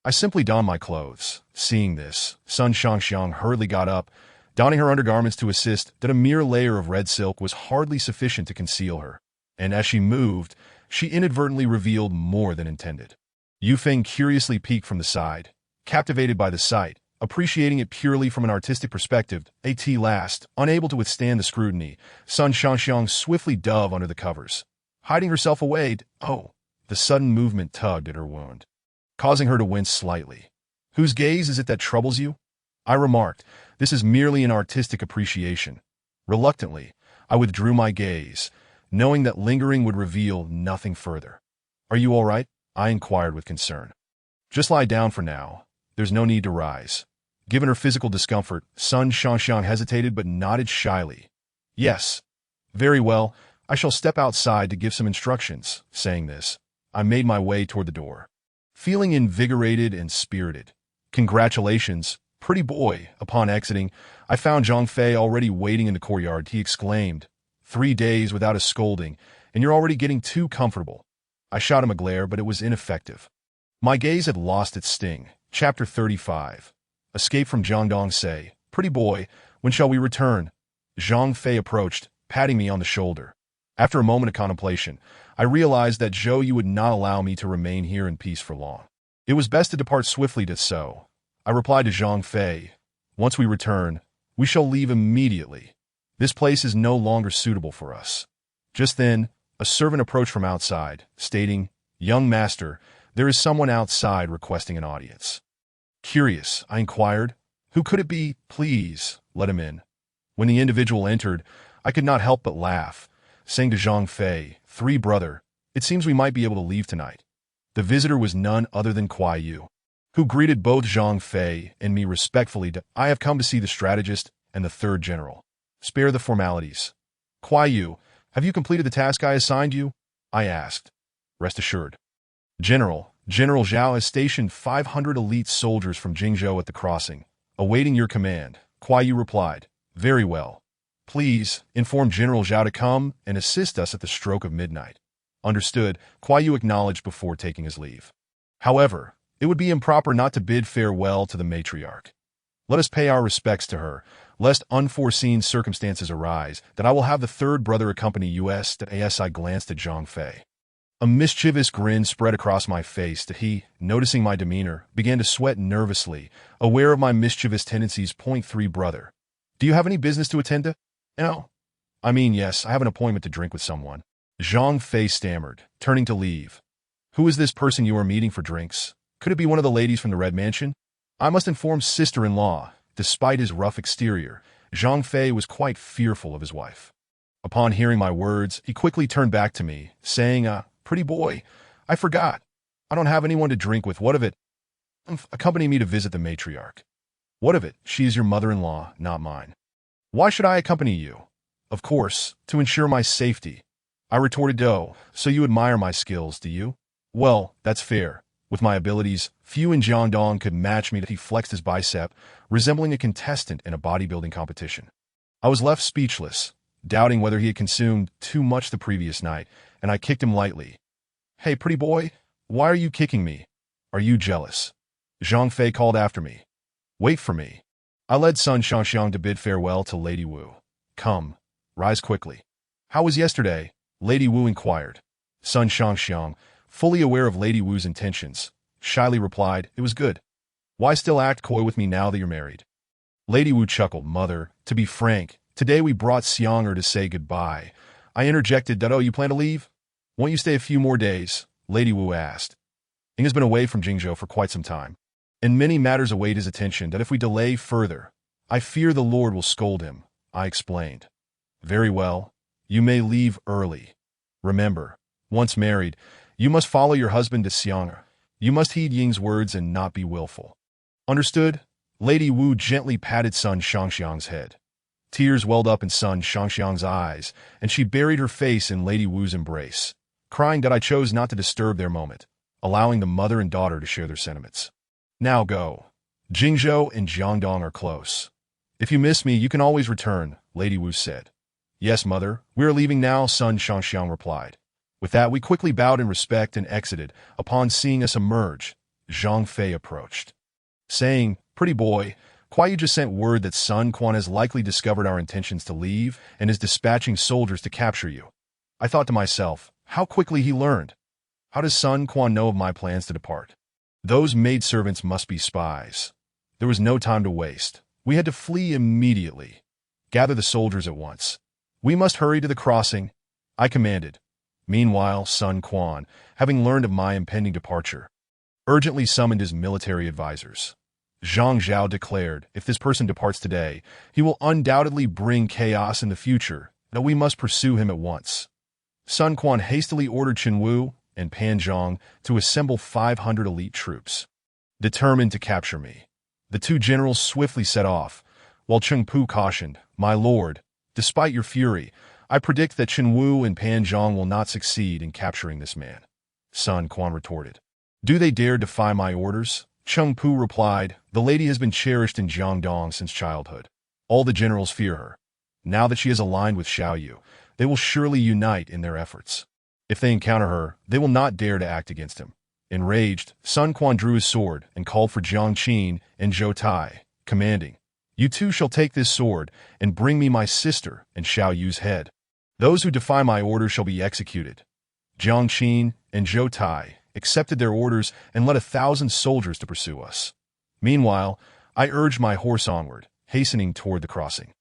I simply donned my clothes. Seeing this, Sun Shangxiang hurriedly got up, donning her undergarments to assist that a mere layer of red silk was hardly sufficient to conceal her. And as she moved, she inadvertently revealed more than intended. Yu Feng curiously peeked from the side, captivated by the sight, appreciating it purely from an artistic perspective. At last, unable to withstand the scrutiny, Sun Shangxiang swiftly dove under the covers. Hiding herself away, the sudden movement tugged at her wound, causing her to wince slightly. Whose gaze is it that troubles you? I remarked, this is merely an artistic appreciation. Reluctantly, I withdrew my gaze, knowing that lingering would reveal nothing further. Are you all right? I inquired with concern. Just lie down for now. There's no need to rise. Given her physical discomfort, Sun Shangxiang hesitated but nodded shyly. Yes. Very well, I shall step outside to give some instructions. Saying this, I made my way toward the door, feeling invigorated and spirited. Congratulations, pretty boy. Upon exiting, I found Zhang Fei already waiting in the courtyard. He exclaimed, 3 days without a scolding, and you're already getting too comfortable. I shot him a glare, but it was ineffective. My gaze had lost its sting. Chapter 35. Escape from Jiangdong Say. Pretty boy, when shall we return? Zhang Fei approached, patting me on the shoulder. After a moment of contemplation, I realized that Zhou Yu would not allow me to remain here in peace for long. It was best to depart swiftly to so. I replied to Zhang Fei, once we return, we shall leave immediately. This place is no longer suitable for us. Just then, a servant approached from outside, stating, Young master, there is someone outside requesting an audience. Curious, I inquired, who could it be? Please, let him in. When the individual entered, I could not help but laugh, saying to Zhang Fei, 3 brother, it seems we might be able to leave tonight. The visitor was none other than Kuai Yu, who greeted both Zhang Fei and me respectfully. I have come to see the strategist and the 3rd general. Spare the formalities. Kuai Yu, have you completed the task I assigned you? I asked. Rest assured. General Zhao has stationed 500 elite soldiers from Jingzhou at the crossing, awaiting your command. Kuai Yu replied, very well. Please inform General Zhao to come and assist us at the stroke of midnight. Understood, Kuai Yu acknowledged before taking his leave. However, it would be improper not to bid farewell to the matriarch. Let us pay our respects to her, lest unforeseen circumstances arise, that I will have the 3rd brother accompany us. As I glanced at Zhang Fei. A mischievous grin spread across my face that he, noticing my demeanor, began to sweat nervously, aware of my mischievous tendencies. 3 brother. Do you have any business to attend to? No. I mean, yes, I have an appointment to drink with someone. Zhang Fei stammered, turning to leave. Who is this person you are meeting for drinks? Could it be one of the ladies from the Red Mansion? I must inform sister-in-law. Despite his rough exterior, Zhang Fei was quite fearful of his wife. Upon hearing my words, he quickly turned back to me, saying, pretty boy, I forgot. I don't have anyone to drink with. What of it? Accompany me to visit the matriarch. What of it? She is your mother-in-law, not mine. Why should I accompany you? Of course, to ensure my safety. I retorted, so you admire my skills, do you? Well, that's fair. With my abilities, few in Jiangdong could match me. He flexed his bicep, resembling a contestant in a bodybuilding competition. I was left speechless, doubting whether he had consumed too much the previous night, and I kicked him lightly. Hey, pretty boy, why are you kicking me? Are you jealous? Zhang Fei called after me. Wait for me. I led Sun Shangxiang to bid farewell to Lady Wu. Come, rise quickly. How was yesterday? Lady Wu inquired. Sun Shangxiang, fully aware of Lady Wu's intentions, shyly replied, it was good. Why still act coy with me now that you're married? Lady Wu chuckled, Mother, to be frank, today we brought Xiang'er to say goodbye. I interjected, you plan to leave? Won't you stay a few more days? Lady Wu asked. Ying has been away from Jingzhou for quite some time, and many matters await his attention that if we delay further, I fear the Lord will scold him, I explained. Very well, you may leave early. Remember, once married, you must follow your husband to Xiang'er. You must heed Ying's words and not be willful. Understood? Lady Wu gently patted Sun Shangxiang's head. Tears welled up in Sun Shangxiang's eyes, and she buried her face in Lady Wu's embrace, crying that I chose not to disturb their moment, allowing the mother and daughter to share their sentiments. Now go. Jingzhou and Jiangdong are close. If you miss me, you can always return, Lady Wu said. Yes, mother, we are leaving now, Sun Shangxiang replied. With that, we quickly bowed in respect and exited. Upon seeing us emerge, Zhang Fei approached, saying, Pretty boy, Kuai Yu just sent word that Sun Quan has likely discovered our intentions to leave and is dispatching soldiers to capture you. I thought to myself, how quickly he learned. How does Sun Quan know of my plans to depart? Those maidservants must be spies. There was no time to waste. We had to flee immediately. Gather the soldiers at once. We must hurry to the crossing, I commanded. Meanwhile, Sun Quan, having learned of my impending departure, urgently summoned his military advisors. Zhang Zhao declared, if this person departs today, he will undoubtedly bring chaos in the future, that we must pursue him at once. Sun Quan hastily ordered Chen Wu and Pan Zhang to assemble 500 elite troops, determined to capture me. The two generals swiftly set off, while Cheng Pu cautioned, My lord, despite your fury, I predict that Chen Wu and Pan Zhang will not succeed in capturing this man. Sun Quan retorted. Do they dare defy my orders? Cheng Pu replied, The lady has been cherished in Jiangdong since childhood. All the generals fear her. Now that she is aligned with Xiao Yu, they will surely unite in their efforts. If they encounter her, they will not dare to act against him. Enraged, Sun Quan drew his sword and called for Jiang Qin and Zhou Tai, commanding, You two shall take this sword and bring me my sister and Xiao Yu's head. Those who defy my orders shall be executed. Jiang Qin and Zhou Tai accepted their orders and led 1,000 soldiers to pursue us. Meanwhile, I urged my horse onward, hastening toward the crossing.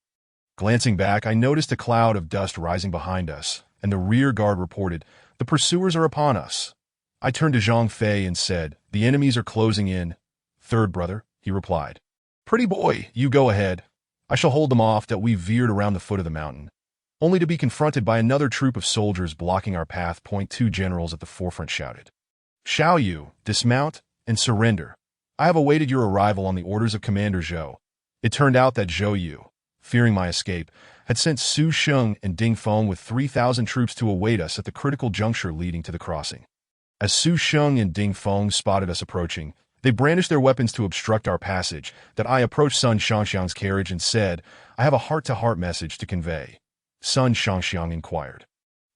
Glancing back, I noticed a cloud of dust rising behind us, and the rear guard reported, The pursuers are upon us. I turned to Zhang Fei and said, The enemies are closing in. Third brother, he replied. Pretty boy, you go ahead. I shall hold them off till we veered around the foot of the mountain, only to be confronted by another troop of soldiers blocking our path. Two generals at the forefront shouted, Xiao Yu, dismount and surrender. I have awaited your arrival on the orders of Commander Zhou. It turned out that Zhou Yu, fearing my escape, had sent Su Sheng and Ding Feng with 3,000 troops to await us at the critical juncture leading to the crossing. As Su Sheng and Ding Feng spotted us approaching, they brandished their weapons to obstruct our passage. That I approached Sun Shangxiang's carriage and said, I have a heart-to-heart message to convey. Sun Shangxiang inquired,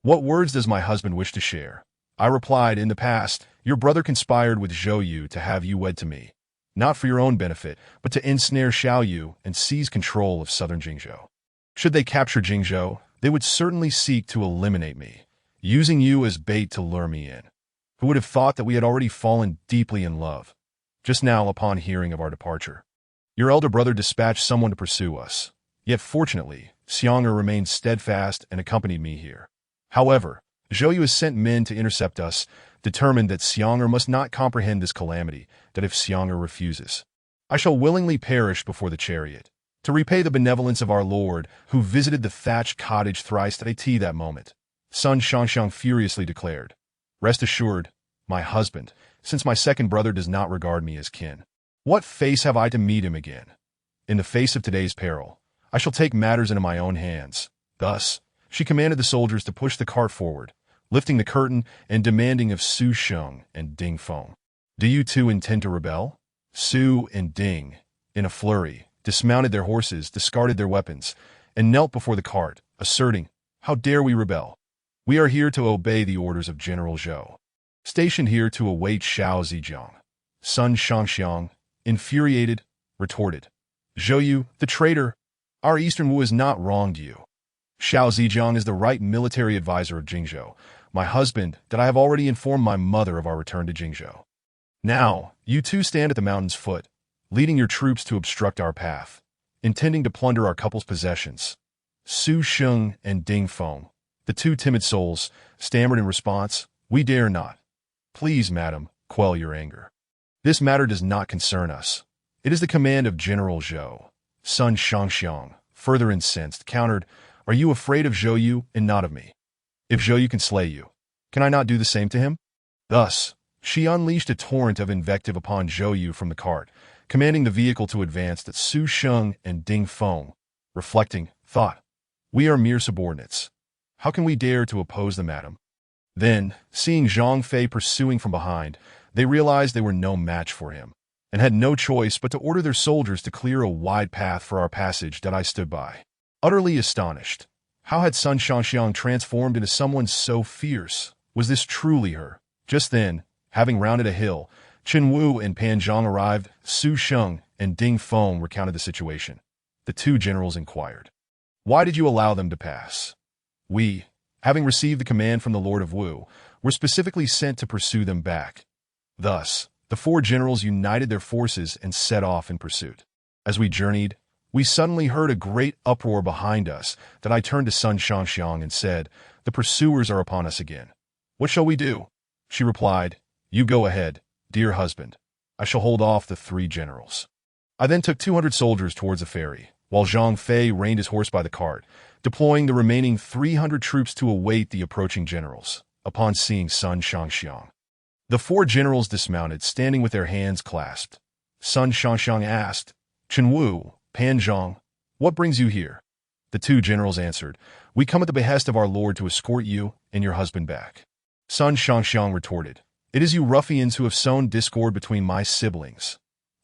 What words does my husband wish to share? I replied, In the past, your brother conspired with Zhou Yu to have you wed to me, not for your own benefit, but to ensnare Xiao Yu and seize control of southern Jingzhou. Should they capture Jingzhou, they would certainly seek to eliminate me, using you as bait to lure me in. Who would have thought that we had already fallen deeply in love? Just now, upon hearing of our departure, your elder brother dispatched someone to pursue us. Yet fortunately, Xiang'er remained steadfast and accompanied me here. However, Zhou Yu has sent men to intercept us, determined that Xiang'er must not comprehend this calamity, that if Xiang'er refuses, I shall willingly perish before the chariot, to repay the benevolence of our Lord, who visited the thatched cottage thrice at that moment. Sun Shangxiang furiously declared, Rest assured, my husband, since my second brother does not regard me as kin, what face have I to meet him again? In the face of today's peril, I shall take matters into my own hands. Thus, she commanded the soldiers to push the cart forward, lifting the curtain and demanding of Su Sheng and Ding Feng, Do you two intend to rebel? Su and Ding, in a flurry, dismounted their horses, discarded their weapons, and knelt before the cart, asserting, How dare we rebel? We are here to obey the orders of General Zhou, stationed here to await Xiao Zijiang. Sun Shangxiang, infuriated, retorted, Zhou Yu, the traitor, our Eastern Wu has not wronged you. Xiao Zijiang is the right military advisor of Jingzhou, my husband, that I have already informed my mother of our return to Jingzhou. Now, you two stand at the mountain's foot, leading your troops to obstruct our path, intending to plunder our couple's possessions. Su Sheng and Ding Feng, the two timid souls, stammered in response, We dare not. Please, madam, quell your anger. This matter does not concern us. It is the command of General Zhou. Sun Shangxiang, further incensed, countered, Are you afraid of Zhou Yu and not of me? If Zhou Yu can slay you, can I not do the same to him? Thus, she unleashed a torrent of invective upon Zhou Yu from the cart, commanding the vehicle to advance. That Su Sheng and Ding Feng, reflecting, thought, We are mere subordinates. How can we dare to oppose the madam? Then, seeing Zhang Fei pursuing from behind, they realized they were no match for him, and had no choice but to order their soldiers to clear a wide path for our passage that I stood by. Utterly astonished, how had Sun Shangxiang transformed into someone so fierce? Was this truly her? Just then, having rounded a hill, Chen Wu and Pan Zhang arrived. Su Sheng and Ding Feng recounted the situation. The two generals inquired, "Why did you allow them to pass?" "We, having received the command from the Lord of Wu, were specifically sent to pursue them back." Thus, the four generals united their forces and set off in pursuit. As we journeyed, we suddenly heard a great uproar behind us that I turned to Sun Shangxiang and said, "The pursuers are upon us again. What shall we do?" She replied, "You go ahead, dear husband. I shall hold off the three generals." I then took 200 soldiers towards the ferry, while Zhang Fei reined his horse by the cart, deploying the remaining 300 troops to await the approaching generals. Upon seeing Sun Shangxiang, the four generals dismounted, standing with their hands clasped. Sun Shangxiang asked, "Chen Wu, Pan Zhang, what brings you here?" The two generals answered, "We come at the behest of our lord to escort you and your husband back." Sun Shangxiang retorted, "It is you ruffians who have sown discord between my siblings.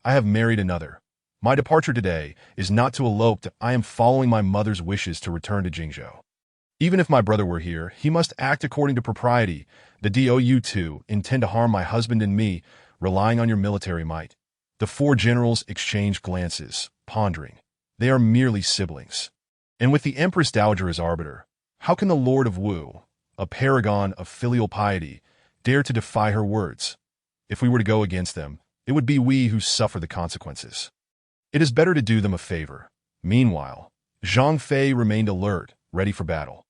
I have married another. My departure today is not to elope. I am following my mother's wishes to return to Jingzhou. Even if my brother were here, he must act according to propriety. The DOU two intend to harm my husband and me, relying on your military might." The four generals exchanged glances, pondering. They are merely siblings. And with the Empress Dowager as arbiter, how can the Lord of Wu, a paragon of filial piety, dare to defy her words? If we were to go against them, it would be we who suffer the consequences. It is better to do them a favor. Meanwhile, Zhang Fei remained alert, ready for battle.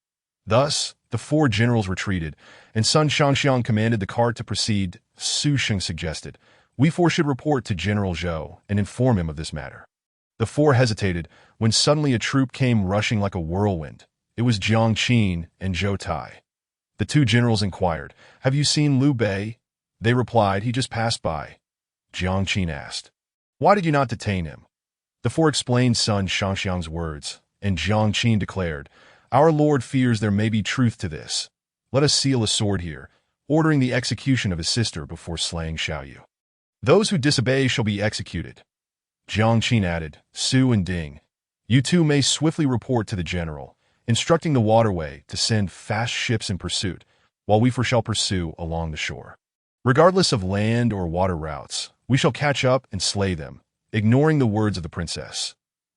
Thus, the four generals retreated, and Sun Shangxiang commanded the cart to proceed. Su Sheng suggested, "We four should report to General Zhou and inform him of this matter." The four hesitated, when suddenly a troop came rushing like a whirlwind. It was Jiang Qin and Zhou Tai. The two generals inquired, "Have you seen Liu Bei?" They replied, "He just passed by." Jiang Qin asked, "Why did you not detain him?" The four explained Sun Shangxiang's words, and Jiang Qin declared, "Our lord fears there may be truth to this. Let us seal a sword here, ordering the execution of his sister before slaying Xiaoyu. Those who disobey shall be executed." Jiang Qin added, "Su and Ding, you two may swiftly report to the general, instructing the waterway to send fast ships in pursuit, while we shall pursue along the shore. Regardless of land or water routes, we shall catch up and slay them, ignoring the words of the princess."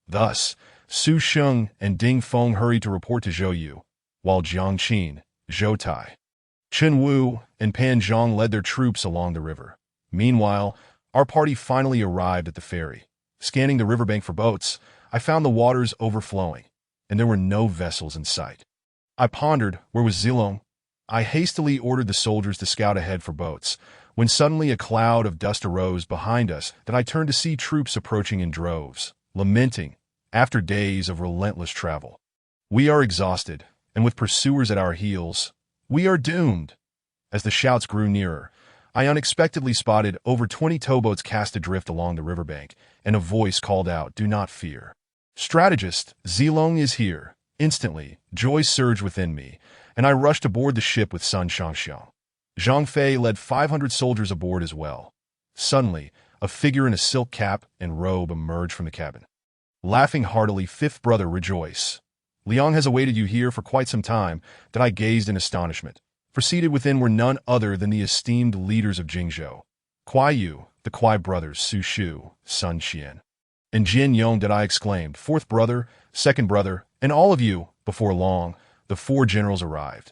Thus, Su Sheng and Ding Feng hurried to report to Zhou Yu, while Jiang Qin, Zhou Tai, Chen Wu, and Pan Zhang led their troops along the river. Meanwhile, our party finally arrived at the ferry. Scanning the riverbank for boats, I found the waters overflowing, and there were no vessels in sight. I pondered, where was Zilong? I hastily ordered the soldiers to scout ahead for boats, when suddenly a cloud of dust arose behind us that I turned to see troops approaching in droves, lamenting, after days of relentless travel. "We are exhausted, and with pursuers at our heels, we are doomed." As the shouts grew nearer, I unexpectedly spotted over 20 towboats cast adrift along the riverbank, and a voice called out, "Do not fear. Strategist, Zilong is here." Instantly, joy surged within me, and I rushed aboard the ship with Sun Shangxiang. Zhang Fei led 500 soldiers aboard as well. Suddenly, a figure in a silk cap and robe emerged from the cabin. Laughing heartily, "Fifth brother, rejoice. Liang has awaited you here for quite some time." That I gazed in astonishment, for seated within were none other than the esteemed leaders of Jingzhou, Kuai Yu, the Kuai brothers, Su Shu, Sun Qian, and Jin Yong. That I exclaimed, "Fourth brother, second brother, and all of you." Before long, the four generals arrived.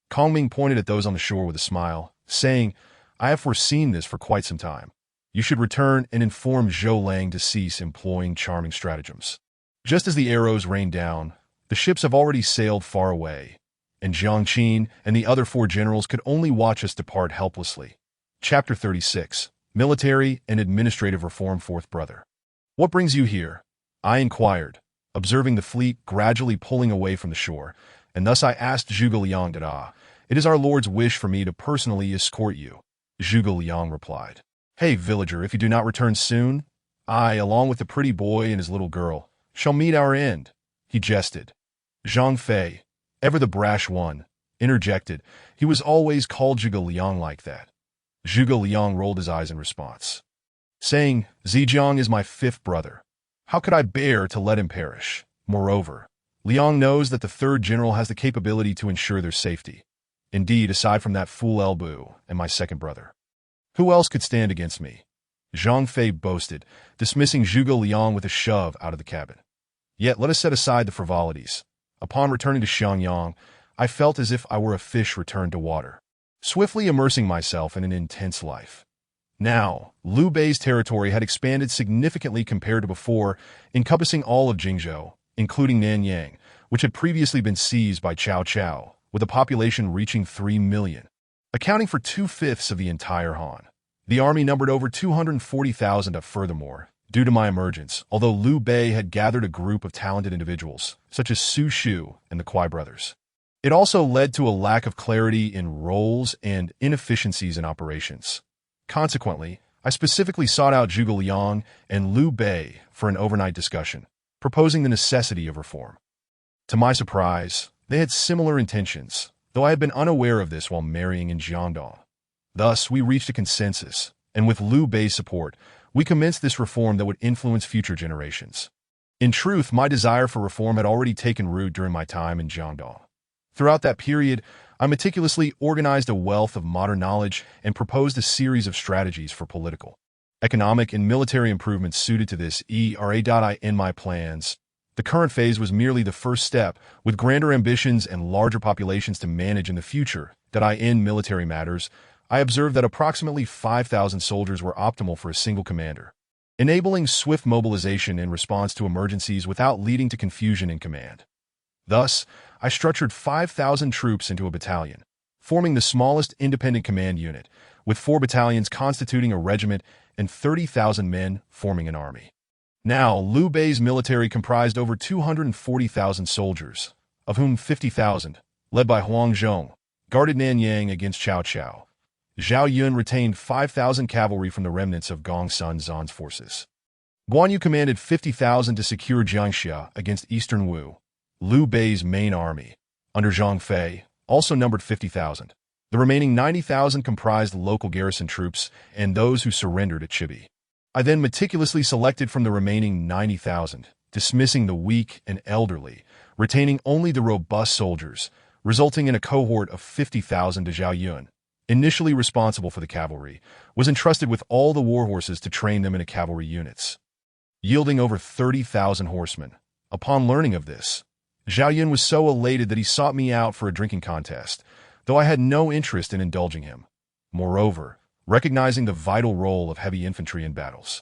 Kongming pointed at those on the shore with a smile, saying, "I have foreseen this for quite some time. You should return and inform Zhou Lang to cease employing charming stratagems." Just as the arrows rained down, the ships have already sailed far away, and Jiang Qin and the other four generals could only watch us depart helplessly. Chapter 36, Military and Administrative Reform. Fourth brother, what brings you here? I inquired, observing the fleet gradually pulling away from the shore, and thus I asked Zhuge Liang that, "It is our lord's wish for me to personally escort you." Zhuge Liang replied, "Hey, villager, if you do not return soon, I, along with the pretty boy and his little girl, shall meet our end." He jested. Zhang Fei, ever the brash one, interjected. He was always called Zhuge Liang like that. Zhuge Liang rolled his eyes in response, saying, Zhejiang is my fifth brother. How could I bear to let him perish? Moreover, Liang knows that the third general has the capability to ensure their safety. Indeed, aside from that fool El Bu and my second brother, who else could stand against me? Zhang Fei boasted, dismissing Zhuge Liang with a shove out of the cabin. Yet let us set aside the frivolities. Upon returning to Xiangyang, I felt as if I were a fish returned to water, swiftly immersing myself in an intense life. Now, Liu Bei's territory had expanded significantly compared to before, encompassing all of Jingzhou, including Nanyang, which had previously been seized by Cao Cao, with a population reaching 3 million, accounting for 2/5 of the entire Han. The army numbered over 240,000. Furthermore, due to my emergence, although Liu Bei had gathered a group of talented individuals, such as Su Shu and the Kuai brothers, it also led to a lack of clarity in roles and inefficiencies in operations. Consequently, I specifically sought out Zhuge Liang and Liu Bei for an overnight discussion, proposing the necessity of reform. To my surprise, they had similar intentions, though I had been unaware of this while marrying in Jiangdong. Thus, we reached a consensus, and with Liu Bei's support, we commenced this reform that would influence future generations. In truth, my desire for reform had already taken root during my time in Jiangdong. Throughout that period, I meticulously organized a wealth of modern knowledge and proposed a series of strategies for political, economic, and military improvements suited to this era. In my plans, the current phase was merely the first step, with grander ambitions and larger populations to manage in the future. In military matters, I observed that approximately 5,000 soldiers were optimal for a single commander, enabling swift mobilization in response to emergencies without leading to confusion in command. Thus, I structured 5,000 troops into a battalion, forming the smallest independent command unit, with 4 battalions constituting a regiment and 30,000 men forming an army. Now, Liu Bei's military comprised over 240,000 soldiers, of whom 50,000, led by Huang Zhong, guarded Nanyang against Cao Cao. Zhao Yun retained 5,000 cavalry from the remnants of Gongsun Zan's forces. Guan Yu commanded 50,000 to secure Jiangxia against Eastern Wu. Liu Bei's main army, under Zhang Fei, also numbered 50,000. The remaining 90,000 comprised local garrison troops and those who surrendered at Chibi. I then meticulously selected from the remaining 90,000, dismissing the weak and elderly, retaining only the robust soldiers, resulting in a cohort of 50,000 to Zhao Yun, initially responsible for the cavalry, was entrusted with all the war horses to train them into cavalry units, yielding over 30,000 horsemen. Upon learning of this, Zhao Yun was so elated that he sought me out for a drinking contest, though I had no interest in indulging him. Moreover, recognizing the vital role of heavy infantry in battles,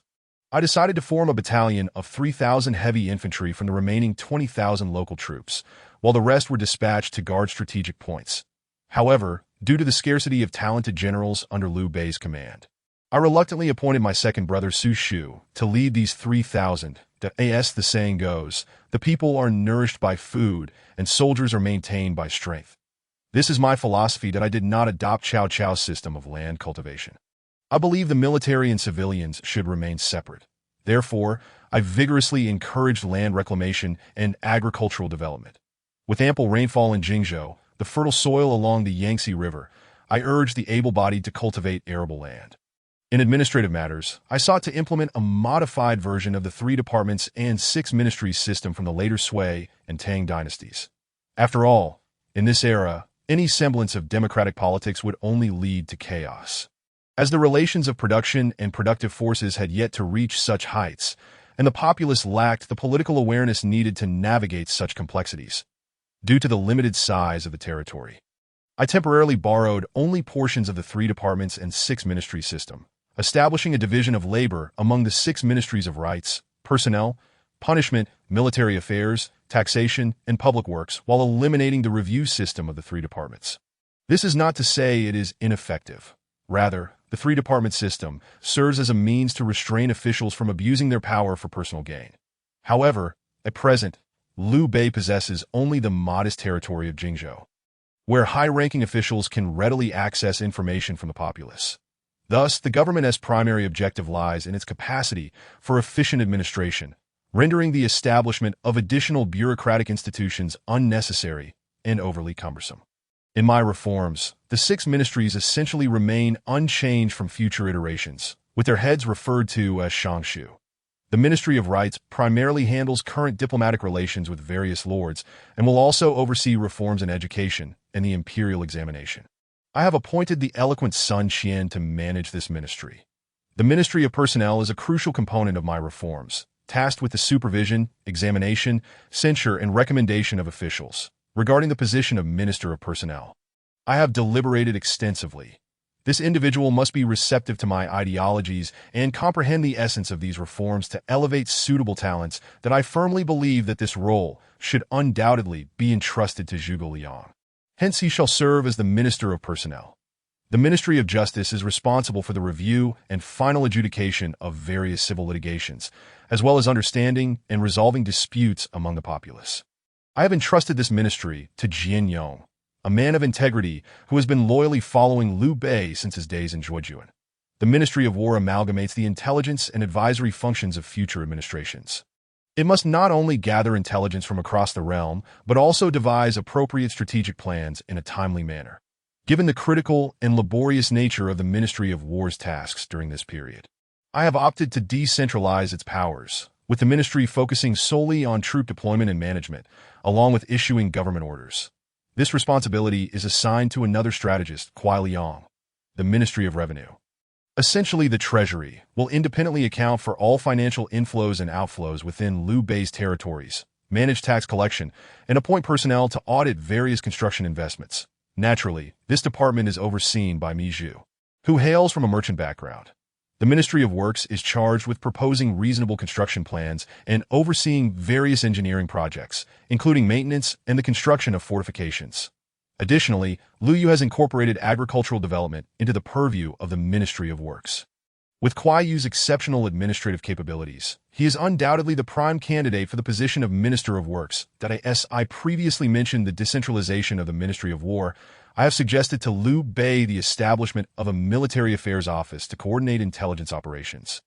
I decided to form a battalion of 3,000 heavy infantry from the remaining 20,000 local troops, while the rest were dispatched to guard strategic points. However, due to the scarcity of talented generals under Liu Bei's command, I reluctantly appointed my second brother Su Shu to lead these 3,000. As the saying goes, the people are nourished by food and soldiers are maintained by strength. This is my philosophy that I did not adopt Cao Cao's system of land cultivation. I believe the military and civilians should remain separate. Therefore, I vigorously encouraged land reclamation and agricultural development. With ample rainfall in Jingzhou, the fertile soil along the Yangtze River, I urged the able-bodied to cultivate arable land. In administrative matters, I sought to implement a modified version of the 3 departments and 6 ministries system from the later Sui and Tang dynasties. After all, in this era, any semblance of democratic politics would only lead to chaos, as the relations of production and productive forces had yet to reach such heights, and the populace lacked the political awareness needed to navigate such complexities. Due to the limited size of the territory, I temporarily borrowed only portions of the 3 departments and 6 ministries system, establishing a division of labor among the 6 ministries of rights, personnel, punishment, military affairs, taxation, and public works, while eliminating the review system of the 3 departments. This is not to say it is ineffective. Rather, the 3-department system serves as a means to restrain officials from abusing their power for personal gain. However, at present, Liu Bei possesses only the modest territory of Jingzhou, where high-ranking officials can readily access information from the populace. Thus, the government's primary objective lies in its capacity for efficient administration, rendering the establishment of additional bureaucratic institutions unnecessary and overly cumbersome. In my reforms, the six ministries essentially remain unchanged from future iterations, with their heads referred to as Shangshu. The Ministry of Rights primarily handles current diplomatic relations with various lords and will also oversee reforms in education and the imperial examination. I have appointed the eloquent Sun Qian to manage this ministry. The Ministry of Personnel is a crucial component of my reforms, tasked with the supervision, examination, censure, and recommendation of officials. Regarding the position of Minister of Personnel, I have deliberated extensively. This individual must be receptive to my ideologies and comprehend the essence of these reforms to elevate suitable talents that I firmly believe that this role should undoubtedly be entrusted to Zhuge Liang. Hence he shall serve as the Minister of Personnel. The Ministry of Justice is responsible for the review and final adjudication of various civil litigations, as well as understanding and resolving disputes among the populace. I have entrusted this ministry to Jian Yong, a man of integrity who has been loyally following Liu Bei since his days in Zhuojuan. The Ministry of War amalgamates the intelligence and advisory functions of future administrations. It must not only gather intelligence from across the realm, but also devise appropriate strategic plans in a timely manner. Given the critical and laborious nature of the Ministry of War's tasks during this period, I have opted to decentralize its powers, with the ministry focusing solely on troop deployment and management, along with issuing government orders. This responsibility is assigned to another strategist, Kuai Liang, the Ministry of Revenue. Essentially, the Treasury will independently account for all financial inflows and outflows within Liu Bei's territories, manage tax collection, and appoint personnel to audit various construction investments. Naturally, this department is overseen by Mi Zhu, who hails from a merchant background. The Ministry of Works is charged with proposing reasonable construction plans and overseeing various engineering projects, including maintenance and the construction of fortifications. Additionally, Liu Yu has incorporated agricultural development into the purview of the Ministry of Works. With Kuai Yu's exceptional administrative capabilities, he is undoubtedly the prime candidate for the position of Minister of Works. As I previously mentioned the decentralization of the Ministry of War, I have suggested to Liu Bei the establishment of a military affairs office to coordinate intelligence operations,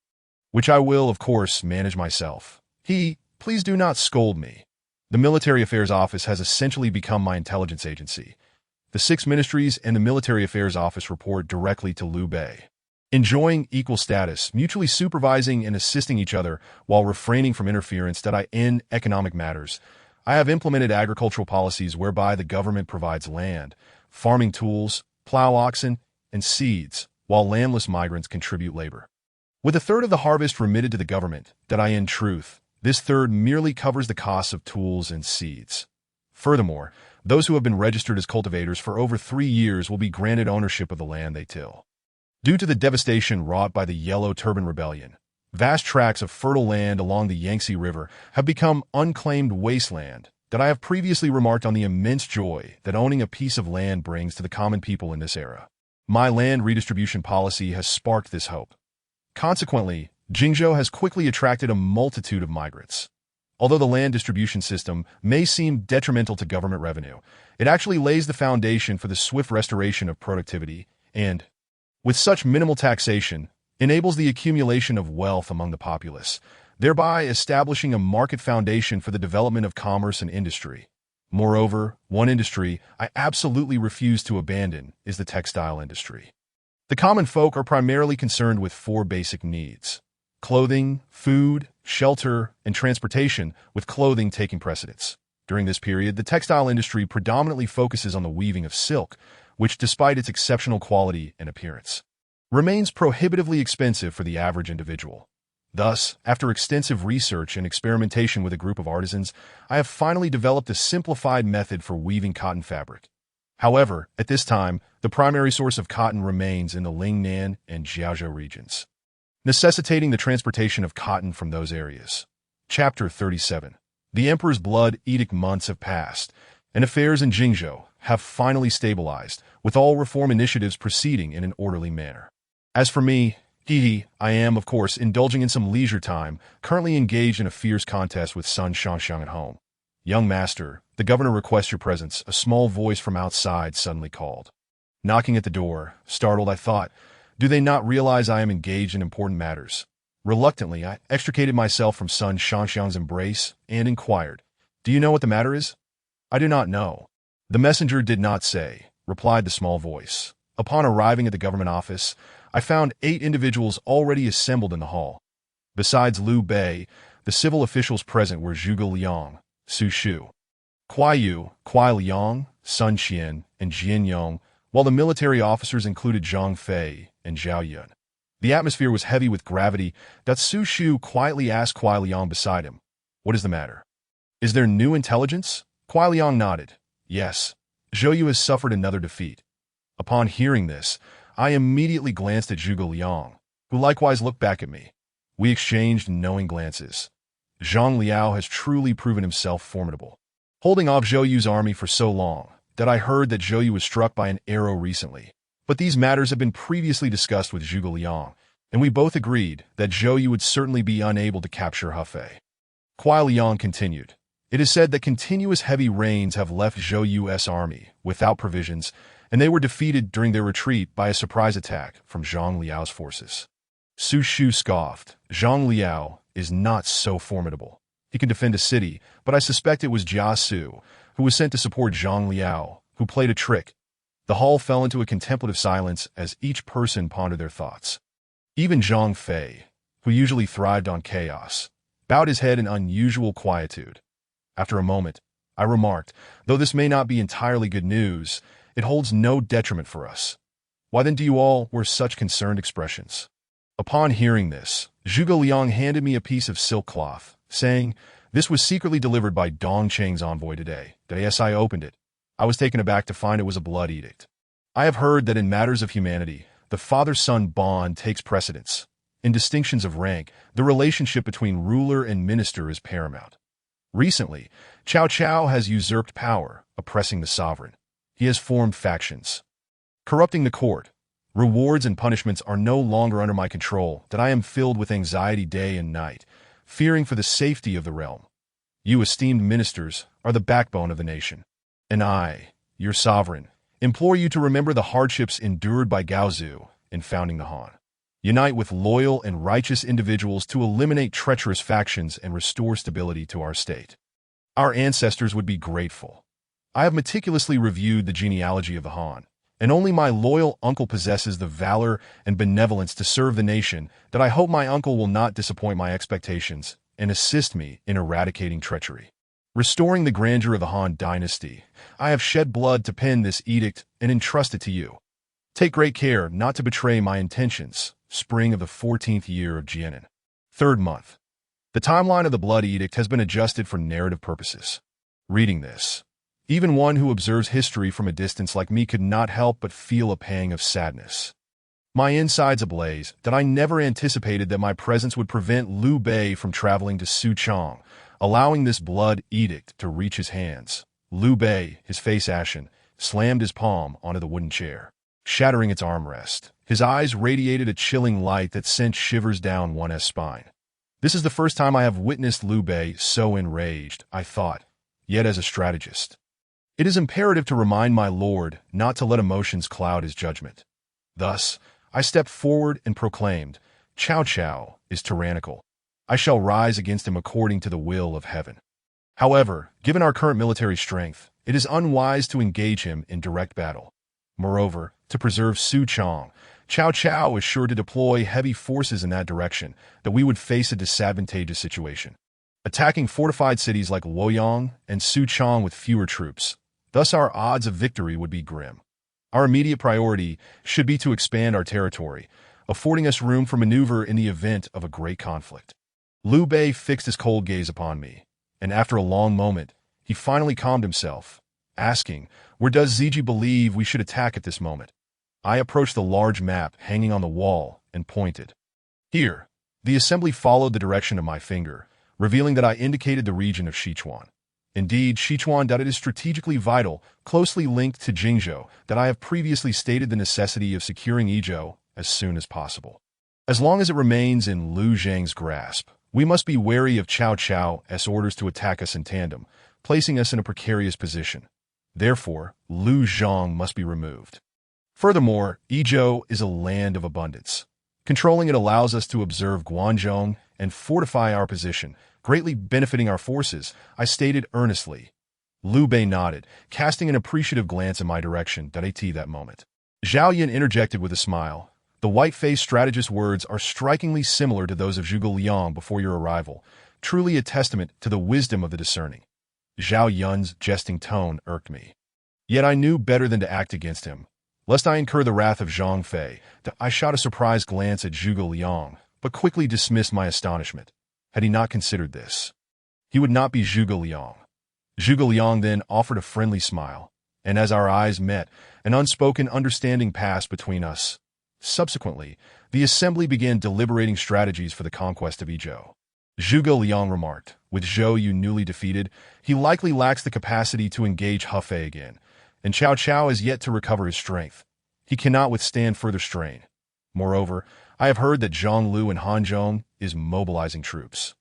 which I will, of course, manage myself. Please do not scold me. The military affairs office has essentially become my intelligence agency. The six ministries and the military affairs office report directly to Liu Bei, enjoying equal status, mutually supervising and assisting each other while refraining from interference in economic matters. I have implemented agricultural policies whereby the government provides land, farming tools, plow oxen, and seeds, while landless migrants contribute labor. With a third of the harvest remitted to the government, in truth, this third merely covers the costs of tools and seeds. Furthermore, those who have been registered as cultivators for over 3 years will be granted ownership of the land they till. Due to the devastation wrought by the Yellow Turban Rebellion, vast tracts of fertile land along the Yangtze River have become unclaimed wasteland. I have previously remarked on the immense joy that owning a piece of land brings to the common people in this era. My land redistribution policy has sparked this hope. Consequently, Jingzhou has quickly attracted a multitude of migrants. Although the land distribution system may seem detrimental to government revenue, it actually lays the foundation for the swift restoration of productivity and, with such minimal taxation, enables the accumulation of wealth among the populace, thereby establishing a market foundation for the development of commerce and industry. Moreover, one industry I absolutely refuse to abandon is the textile industry. The common folk are primarily concerned with 4 basic needs: clothing, food, shelter, and transportation, with clothing taking precedence. During this period, the textile industry predominantly focuses on the weaving of silk, which, despite its exceptional quality and appearance, remains prohibitively expensive for the average individual. Thus, after extensive research and experimentation with a group of artisans, I have finally developed a simplified method for weaving cotton fabric. However, at this time, the primary source of cotton remains in the Lingnan and Jiaozhou regions, necessitating the transportation of cotton from those areas. Chapter 37. The Emperor's Blood Edict months have passed, and affairs in Jingzhou have finally stabilized, with all reform initiatives proceeding in an orderly manner. As for me, I am, of course, indulging in some leisure time, currently engaged in a fierce contest with Sun Shangshan at home. "Young master, the governor requests your presence," a small voice from outside suddenly called. Knocking at the door, startled, I thought, do they not realize I am engaged in important matters? Reluctantly, I extricated myself from Sun Shangshan's embrace and inquired, "Do you know what the matter is?" "I do not know." The messenger did not say, replied the small voice. Upon arriving at the government office, I found 8 individuals already assembled in the hall. Besides Liu Bei, the civil officials present were Zhuge Liang, Su Shu, Kuai Yu, Kuai Liang, Sun Qian, and Jian Yong, while the military officers included Zhang Fei and Zhao Yun. The atmosphere was heavy with gravity that Su Shu quietly asked Kuai Liang beside him, "What is the matter? Is there new intelligence?" Kuai Liang nodded. "Yes, Zhou Yu has suffered another defeat." Upon hearing this, I immediately glanced at Zhuge Liang, who likewise looked back at me. We exchanged knowing glances. Zhang Liao has truly proven himself formidable, holding off Zhou Yu's army for so long that I heard that Zhou Yu was struck by an arrow recently. But these matters have been previously discussed with Zhuge Liang, and we both agreed that Zhou Yu would certainly be unable to capture Hefei. Kuai Liang continued. It is said that continuous heavy rains have left Zhou Yu's army without provisions, and they were defeated during their retreat by a surprise attack from Zhang Liao's forces. Su Shu scoffed. Zhang Liao is not so formidable. He can defend a city, but I suspect it was Jia Su, who was sent to support Zhang Liao, who played a trick. The hall fell into a contemplative silence as each person pondered their thoughts. Even Zhang Fei, who usually thrived on chaos, bowed his head in unusual quietude. After a moment, I remarked, though this may not be entirely good news, it holds no detriment for us. Why then do you all wear such concerned expressions? Upon hearing this, Zhuge Liang handed me a piece of silk cloth, saying, "This was secretly delivered by Dong Cheng's envoy today." As I opened it, I was taken aback to find it was a blood edict. I have heard that in matters of humanity, the father-son bond takes precedence. In distinctions of rank, the relationship between ruler and minister is paramount. Recently, Cao Cao has usurped power, oppressing the sovereign. He has formed factions, corrupting the court. Rewards and punishments are no longer under my control, that I am filled with anxiety day and night, fearing for the safety of the realm. You esteemed ministers are the backbone of the nation, and I, your sovereign, implore you to remember the hardships endured by Gaozu in founding the Han. Unite with loyal and righteous individuals to eliminate treacherous factions and restore stability to our state. Our ancestors would be grateful. I have meticulously reviewed the genealogy of the Han, and only my loyal uncle possesses the valor and benevolence to serve the nation that I hope my uncle will not disappoint my expectations and assist me in eradicating treachery. Restoring the grandeur of the Han dynasty, I have shed blood to pen this edict and entrust it to you. Take great care not to betray my intentions. Spring of the 14th year of Jianan. 3rd month. The timeline of the blood edict has been adjusted for narrative purposes. Reading this, even one who observes history from a distance like me could not help but feel a pang of sadness. My insides ablaze that I never anticipated that my presence would prevent Liu Bei from traveling to Suchong, allowing this blood edict to reach his hands. Liu Bei, his face ashen, slammed his palm onto the wooden chair, shattering its armrest. His eyes radiated a chilling light that sent shivers down one's spine. This is the first time I have witnessed Liu Bei so enraged, I thought, yet as a strategist. It is imperative to remind my lord not to let emotions cloud his judgment. Thus, I stepped forward and proclaimed, Cao Cao is tyrannical. I shall rise against him according to the will of heaven. However, given our current military strength, it is unwise to engage him in direct battle. Moreover, to preserve Suchong, Cao Cao is sure to deploy heavy forces in that direction, that we would face a disadvantageous situation, attacking fortified cities like Luoyang and Suchong with fewer troops. Thus our odds of victory would be grim. Our immediate priority should be to expand our territory, affording us room for maneuver in the event of a great conflict. Liu Bei fixed his cold gaze upon me, and after a long moment, he finally calmed himself, asking, "Where does Ziji believe we should attack at this moment?" I approached the large map hanging on the wall and pointed. Here, the assembly followed the direction of my finger, revealing that I indicated the region of Sichuan. Indeed, Sichuan that it is strategically vital, closely linked to Jingzhou, that I have previously stated the necessity of securing Yizhou as soon as possible. As long as it remains in Liu Zhang's grasp, we must be wary of Cao Cao's orders to attack us in tandem, placing us in a precarious position. Therefore, Liu Zhang must be removed. Furthermore, Yizhou is a land of abundance. Controlling it allows us to observe Guanzhong and fortify our position, greatly benefiting our forces, I stated earnestly. Liu Bei nodded, casting an appreciative glance in my direction. At that moment, Zhao Yun interjected with a smile. The white-faced strategist's words are strikingly similar to those of Zhuge Liang before your arrival, truly a testament to the wisdom of the discerning. Zhao Yun's jesting tone irked me. Yet I knew better than to act against him. Lest I incur the wrath of Zhang Fei, I shot a surprised glance at Zhuge Liang, but quickly dismissed my astonishment. Had he not considered this, he would not be Zhuge Liang. Zhuge Liang then offered a friendly smile, and as our eyes met, an unspoken understanding passed between us. Subsequently, the assembly began deliberating strategies for the conquest of Yizhou. Zhuge Liang remarked, with Zhou Yu newly defeated, he likely lacks the capacity to engage Hefei again, and Cao Cao has yet to recover his strength. He cannot withstand further strain. Moreover, I have heard that Zhang Lu and Han Zhong is mobilizing troops,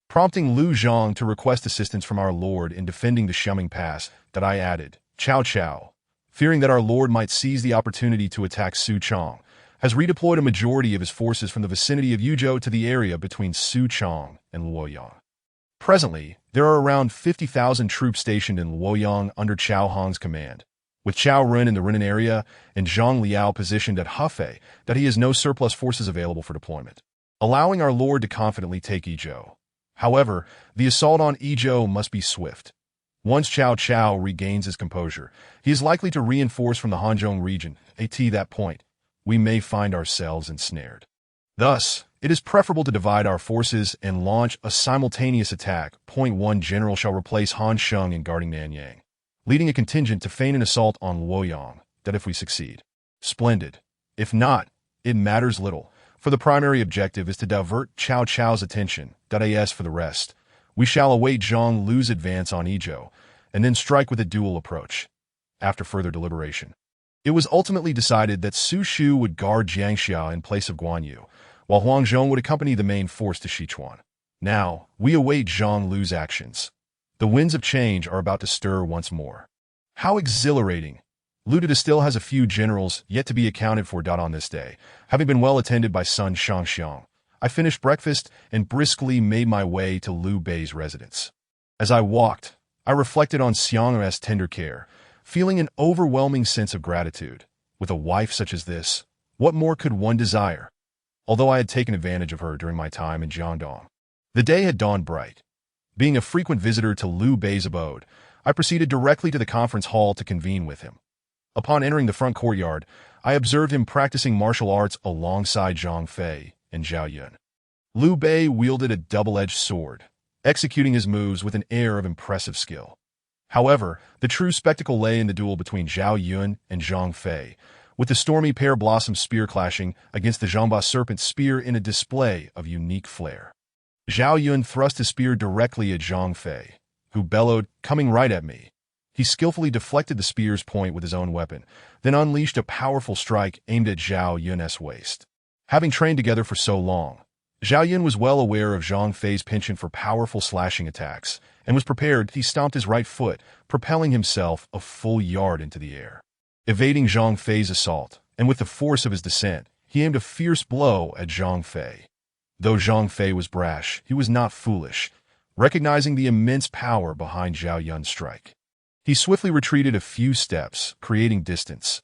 prompting Liu Zhang to request assistance from our lord in defending the Xiaming Pass. That I added, Cao Cao, fearing that our lord might seize the opportunity to attack Suchong, has redeployed a majority of his forces from the vicinity of Yuzhou to the area between Suchong and Luoyang. Presently, there are around 50,000 troops stationed in Luoyang under Cao Hong's command, with Cao Ren in the Renan area and Zhang Liao positioned at Hefei, that he has no surplus forces available for deployment, allowing our lord to confidently take Yizhou. However, the assault on Yizhou must be swift. Once Cao Cao regains his composure, he is likely to reinforce from the Hanzhong region. At that point, we may find ourselves ensnared. Thus, it is preferable to divide our forces and launch a simultaneous attack. Point 1 General shall replace Han Sheng in guarding Nanyang, leading a contingent to feign an assault on Luoyang. That if we succeed, splendid. If not, it matters little, for the primary objective is to divert Cao Cao's attention. As for the rest, we shall await Zhang Lu's advance on Yizhou, and then strike with a dual approach. After further deliberation, it was ultimately decided that Su Shu would guard Jiangxia in place of Guan Yu, while Huang Zhong would accompany the main force to Sichuan. Now, we await Zhang Lu's actions. The winds of change are about to stir once more. How exhilarating! Liu De still has a few generals yet to be accounted for. On this day, having been well attended by Sun Shangxiang, I finished breakfast and briskly made my way to Liu Bei's residence. As I walked, I reflected on Xiang's tender care, feeling an overwhelming sense of gratitude. With a wife such as this, what more could one desire? Although I had taken advantage of her during my time in Jiangdong, the day had dawned bright. Being a frequent visitor to Liu Bei's abode, I proceeded directly to the conference hall to convene with him. Upon entering the front courtyard, I observed him practicing martial arts alongside Zhang Fei and Zhao Yun. Liu Bei wielded a double-edged sword, executing his moves with an air of impressive skill. However, the true spectacle lay in the duel between Zhao Yun and Zhang Fei, with the stormy pear blossom spear clashing against the Zhangba serpent spear in a display of unique flair. Zhao Yun thrust his spear directly at Zhang Fei, who bellowed, "Coming right at me." He skillfully deflected the spear's point with his own weapon, then unleashed a powerful strike aimed at Zhao Yun's waist. Having trained together for so long, Zhao Yun was well aware of Zhang Fei's penchant for powerful slashing attacks, and was prepared. He stomped his right foot, propelling himself a full yard into the air. Evading Zhang Fei's assault, and with the force of his descent, he aimed a fierce blow at Zhang Fei. Though Zhang Fei was brash, he was not foolish, recognizing the immense power behind Zhao Yun's strike. He swiftly retreated a few steps, creating distance.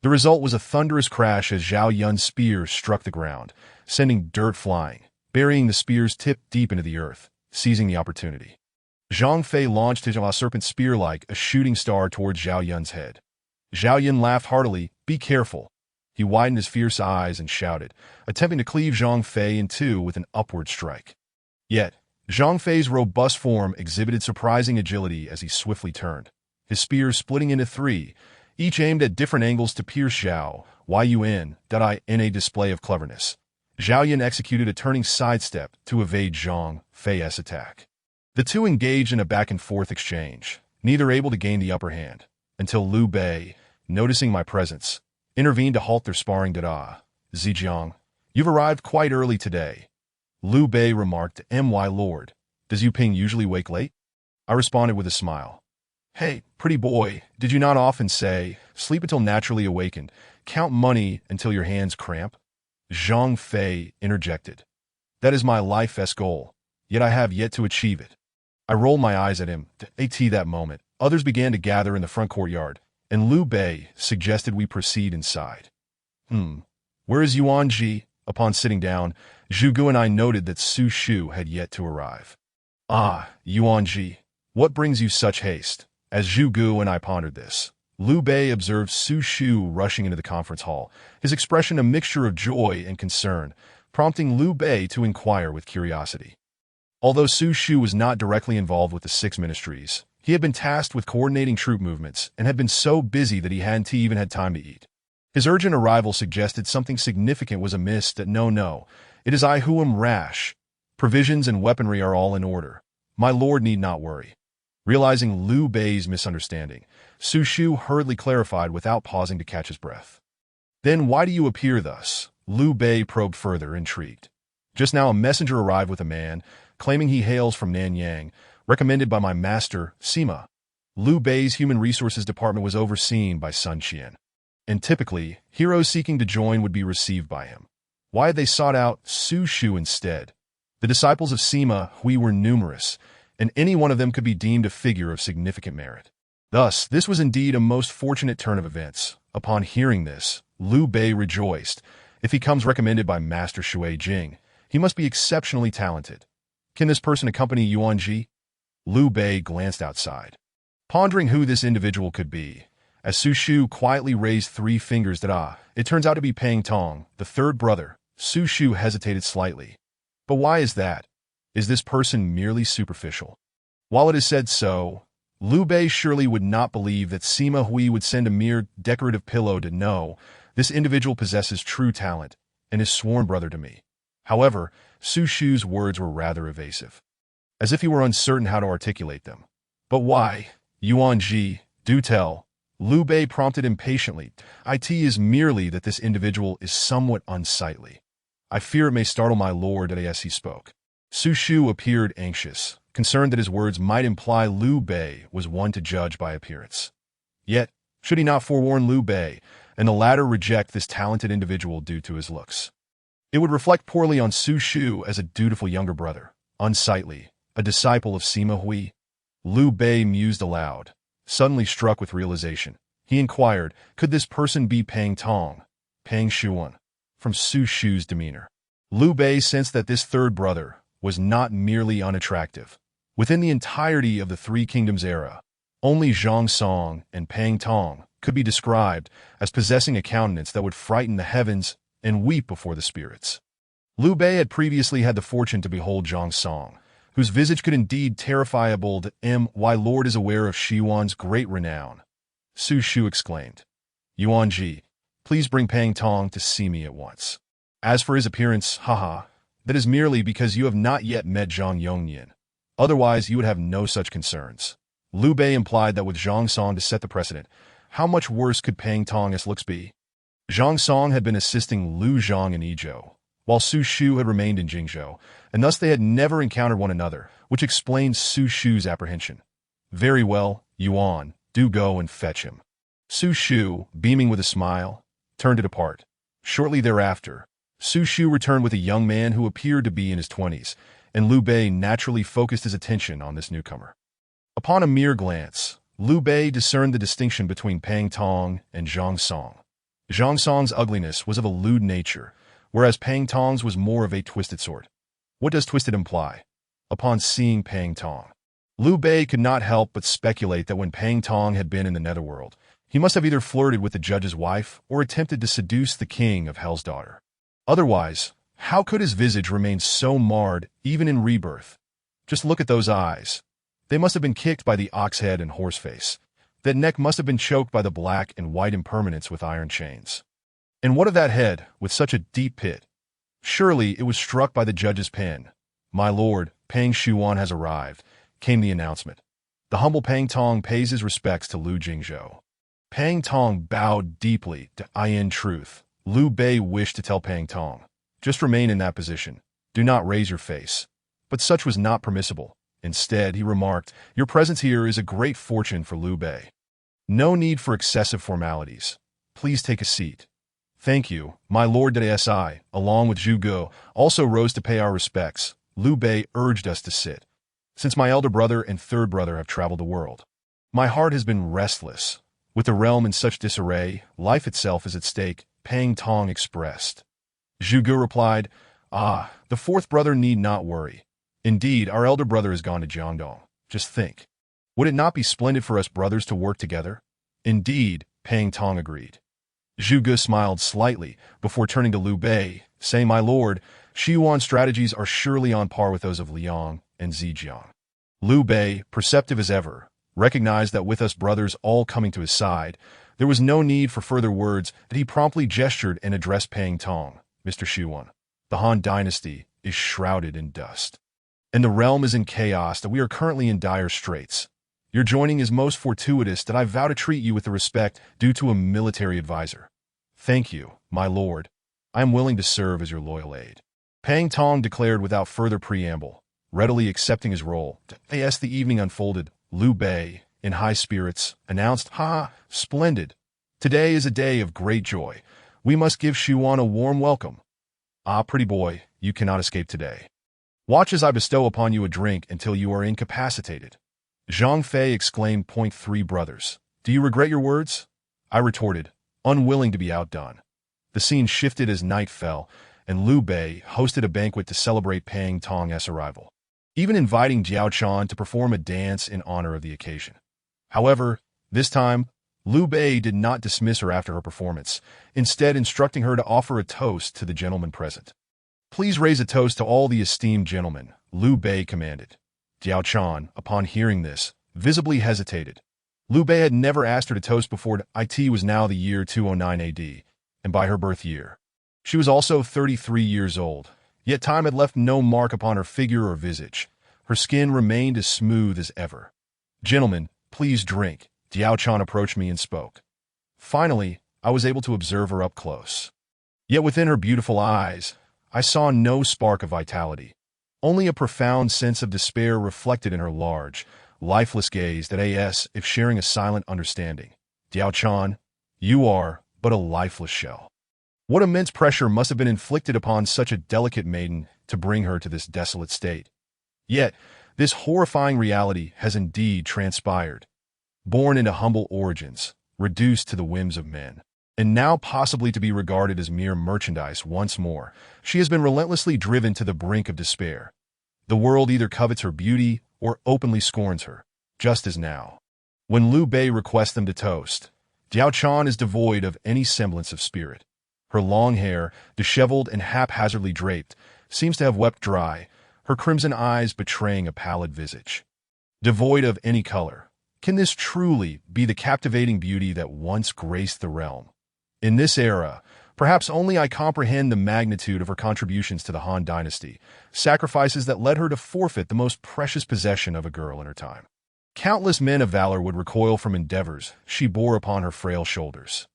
The result was a thunderous crash as Zhao Yun's spear struck the ground, sending dirt flying, burying the spear's tip deep into the earth. Seizing the opportunity, Zhang Fei launched his serpent spear like a shooting star towards Zhao Yun's head. Zhao Yun laughed heartily. "Be careful." He widened his fierce eyes and shouted, attempting to cleave Zhang Fei in two with an upward strike. Yet, Zhang Fei's robust form exhibited surprising agility as he swiftly turned, his spears splitting into three, each aimed at different angles to pierce Zhao Yun. In a display of cleverness, Zhao Yun executed a turning sidestep to evade Zhang Fei's attack. The two engaged in a back-and-forth exchange, neither able to gain the upper hand, until Liu Bei, noticing my presence, intervened to halt their sparring. "Zijiang, you've arrived quite early today," Liu Bei remarked. "My lord, does Yu Ping usually wake late?" I responded with a smile. "Hey, pretty boy, did you not often say, sleep until naturally awakened, count money until your hands cramp?" Zhang Fei interjected. "That is my life's goal, yet I have yet to achieve it." I rolled my eyes at him. At that moment, Others began to gather in the front courtyard, and Liu Bei suggested we proceed inside. Where is Yuan Ji? Upon sitting down, Zhu Gu and I noted that Su Shu had yet to arrive. Ah, Yuan Ji, what brings you such haste? As Zhu Gu and I pondered this, Liu Bei observed Su Shu rushing into the conference hall, his expression a mixture of joy and concern, prompting Liu Bei to inquire with curiosity. Although Su Shu was not directly involved with the six ministries, he had been tasked with coordinating troop movements and had been so busy that he hadn't even had time to eat. His urgent arrival suggested something significant was amiss. That no, it is I who am rash. Provisions and weaponry are all in order. My lord need not worry. Realizing Liu Bei's misunderstanding, Su Shu hurriedly clarified without pausing to catch his breath. Then why do you appear thus? Liu Bei probed further, intrigued. Just now a messenger arrived with a man, claiming he hails from Nanyang, recommended by my master, Sima. Liu Bei's human resources department was overseen by Sun Qian. And typically, heroes seeking to join would be received by him. Why had they sought out Su Shu instead? The disciples of Sima Hui were numerous, and any one of them could be deemed a figure of significant merit. Thus, this was indeed a most fortunate turn of events. Upon hearing this, Liu Bei rejoiced. If he comes recommended by Master Shui Jing, he must be exceptionally talented. Can this person accompany Yuan Ji? Liu Bei glanced outside, pondering who this individual could be. As Su Shu quietly raised 3 fingers it turns out to be Pang Tong, the third brother. Su Shu hesitated slightly. But why is that? Is this person merely superficial? While it is said so, Liu Bei surely would not believe that Sima Hui would send a mere decorative pillow to know this individual possesses true talent and is sworn brother to me. However, Su Shu's words were rather evasive, as if he were uncertain how to articulate them. But why? Yuan Ji, do tell. Liu Bei prompted impatiently. It is merely that this individual is somewhat unsightly. I fear it may startle my lord as he spoke. Su Shu appeared anxious, concerned that his words might imply Liu Bei was one to judge by appearance. Yet, should he not forewarn Liu Bei, and the latter reject this talented individual due to his looks? It would reflect poorly on Su Shu as a dutiful younger brother, unsightly, a disciple of Sima Hui. Liu Bei mused aloud, suddenly struck with realization. He inquired, could this person be Pang Tong, Pang Shuan? From Su Shu's demeanor, Liu Bei sensed that this third brother was not merely unattractive. Within the entirety of the Three Kingdoms era, only Zhang Song and Pang Tong could be described as possessing a countenance that would frighten the heavens and weep before the spirits. Liu Bei had previously had the fortune to behold Zhang Song, whose visage could indeed terrify a bold my lord is aware of Xiwan's great renown. Su Shu exclaimed, Yuan Ji, please bring Pang Tong to see me at once. As for his appearance, that is merely because you have not yet met Zhang Yongnian. Otherwise, you would have no such concerns. Liu Bei implied that with Zhang Song to set the precedent, how much worse could Pang Tong's looks be? Zhang Song had been assisting Liu Zhang in Yizhou, while Su Shu had remained in Jingzhou, and thus they had never encountered one another, which explains Su Shu's apprehension. Very well, Yuan, do go and fetch him. Su Shu, beaming with a smile, turned to depart. Shortly thereafter, Su Shu returned with a young man who appeared to be in his 20s, and Liu Bei naturally focused his attention on this newcomer. Upon a mere glance, Liu Bei discerned the distinction between Pang Tong and Zhang Song. Zhang Song's ugliness was of a lewd nature, whereas Pang Tong's was more of a twisted sort. What does twisted imply? Upon seeing Pang Tong, Liu Bei could not help but speculate that when Pang Tong had been in the netherworld, he must have either flirted with the judge's wife or attempted to seduce the king of Hell's daughter. Otherwise, how could his visage remain so marred even in rebirth? Just look at those eyes. They must have been kicked by the ox head and horse face. That neck must have been choked by the black and white impermanence with iron chains. And what of that head, with such a deep pit? Surely it was struck by the judge's pen. My lord, Pang Shuan has arrived, came the announcement. The humble Pang Tong pays his respects to Liu Jingzhou. Pang Tong bowed deeply to in truth. Liu Bei wished to tell Pang Tong, just remain in that position. Do not raise your face. But such was not permissible. Instead, he remarked, your presence here is a great fortune for Liu Bei. No need for excessive formalities. Please take a seat. Thank you, my lord Si, along with Zhu Gu, also rose to pay our respects. Liu Bei urged us to sit, since my elder brother and third brother have traveled the world. My heart has been restless. With the realm in such disarray, life itself is at stake, Pang Tong expressed. Zhu Ge replied, "Ah, the fourth brother need not worry. Indeed, our elder brother has gone to Jiangdong. Just think. Would it not be splendid for us brothers to work together?" "Indeed," Pang Tong agreed. Zhu Ge smiled slightly before turning to Liu Bei, saying, "My lord, Shi Yuan's strategies are surely on par with those of Liang and Zijiang." Liu Bei, perceptive as ever, recognized that with us brothers all coming to his side, there was no need for further words, that he promptly gestured and addressed Pang Tong. "Mr. Shi Yuan, the Han dynasty is shrouded in dust, and the realm is in chaos, that we are currently in dire straits. Your joining is most fortuitous, that I vow to treat you with the respect due to a military advisor. Thank you, my lord. I am willing to serve as your loyal aide." Pang Tong declared without further preamble, readily accepting his role. As the evening unfolded, Liu Bei, in high spirits, announced, "Ha! Splendid! Today is a day of great joy. We must give Shi Yuan a warm welcome. Ah, pretty boy, you cannot escape today. Watch as I bestow upon you a drink until you are incapacitated." Zhang Fei exclaimed, "3 brothers. Do you regret your words?" I retorted, unwilling to be outdone. The scene shifted as night fell, and Liu Bei hosted a banquet to celebrate Pang Tong's arrival, even inviting Jiao Chan to perform a dance in honor of the occasion. However, this time, Liu Bei did not dismiss her after her performance, instead instructing her to offer a toast to the gentlemen present. "Please raise a toast to all the esteemed gentlemen," Liu Bei commanded. Jiao Chan, upon hearing this, visibly hesitated. Liu Bei had never asked her to toast before. It was now the year 209 AD, and by her birth year. She was also 33 years old, yet time had left no mark upon her figure or visage. Her skin remained as smooth as ever. "Gentlemen, please drink." Jiao Chan approached me and spoke. Finally, I was able to observe her up close. Yet within her beautiful eyes, I saw no spark of vitality. Only a profound sense of despair reflected in her large, lifeless gaze that if sharing a silent understanding. "Jiao Chan, you are but a lifeless shell." What immense pressure must have been inflicted upon such a delicate maiden to bring her to this desolate state. Yet, this horrifying reality has indeed transpired. Born into humble origins, reduced to the whims of men, and now possibly to be regarded as mere merchandise once more, she has been relentlessly driven to the brink of despair. The world either covets her beauty or openly scorns her, just as now. When Liu Bei requests them to toast, Jiao Chan is devoid of any semblance of spirit. Her long hair, disheveled and haphazardly draped, seems to have wept dry, her crimson eyes betraying a pallid visage. Devoid of any color, can this truly be the captivating beauty that once graced the realm? In this era, perhaps only I comprehend the magnitude of her contributions to the Han dynasty, sacrifices that led her to forfeit the most precious possession of a girl in her time. Countless men of valor would recoil from endeavors she bore upon her frail shoulders.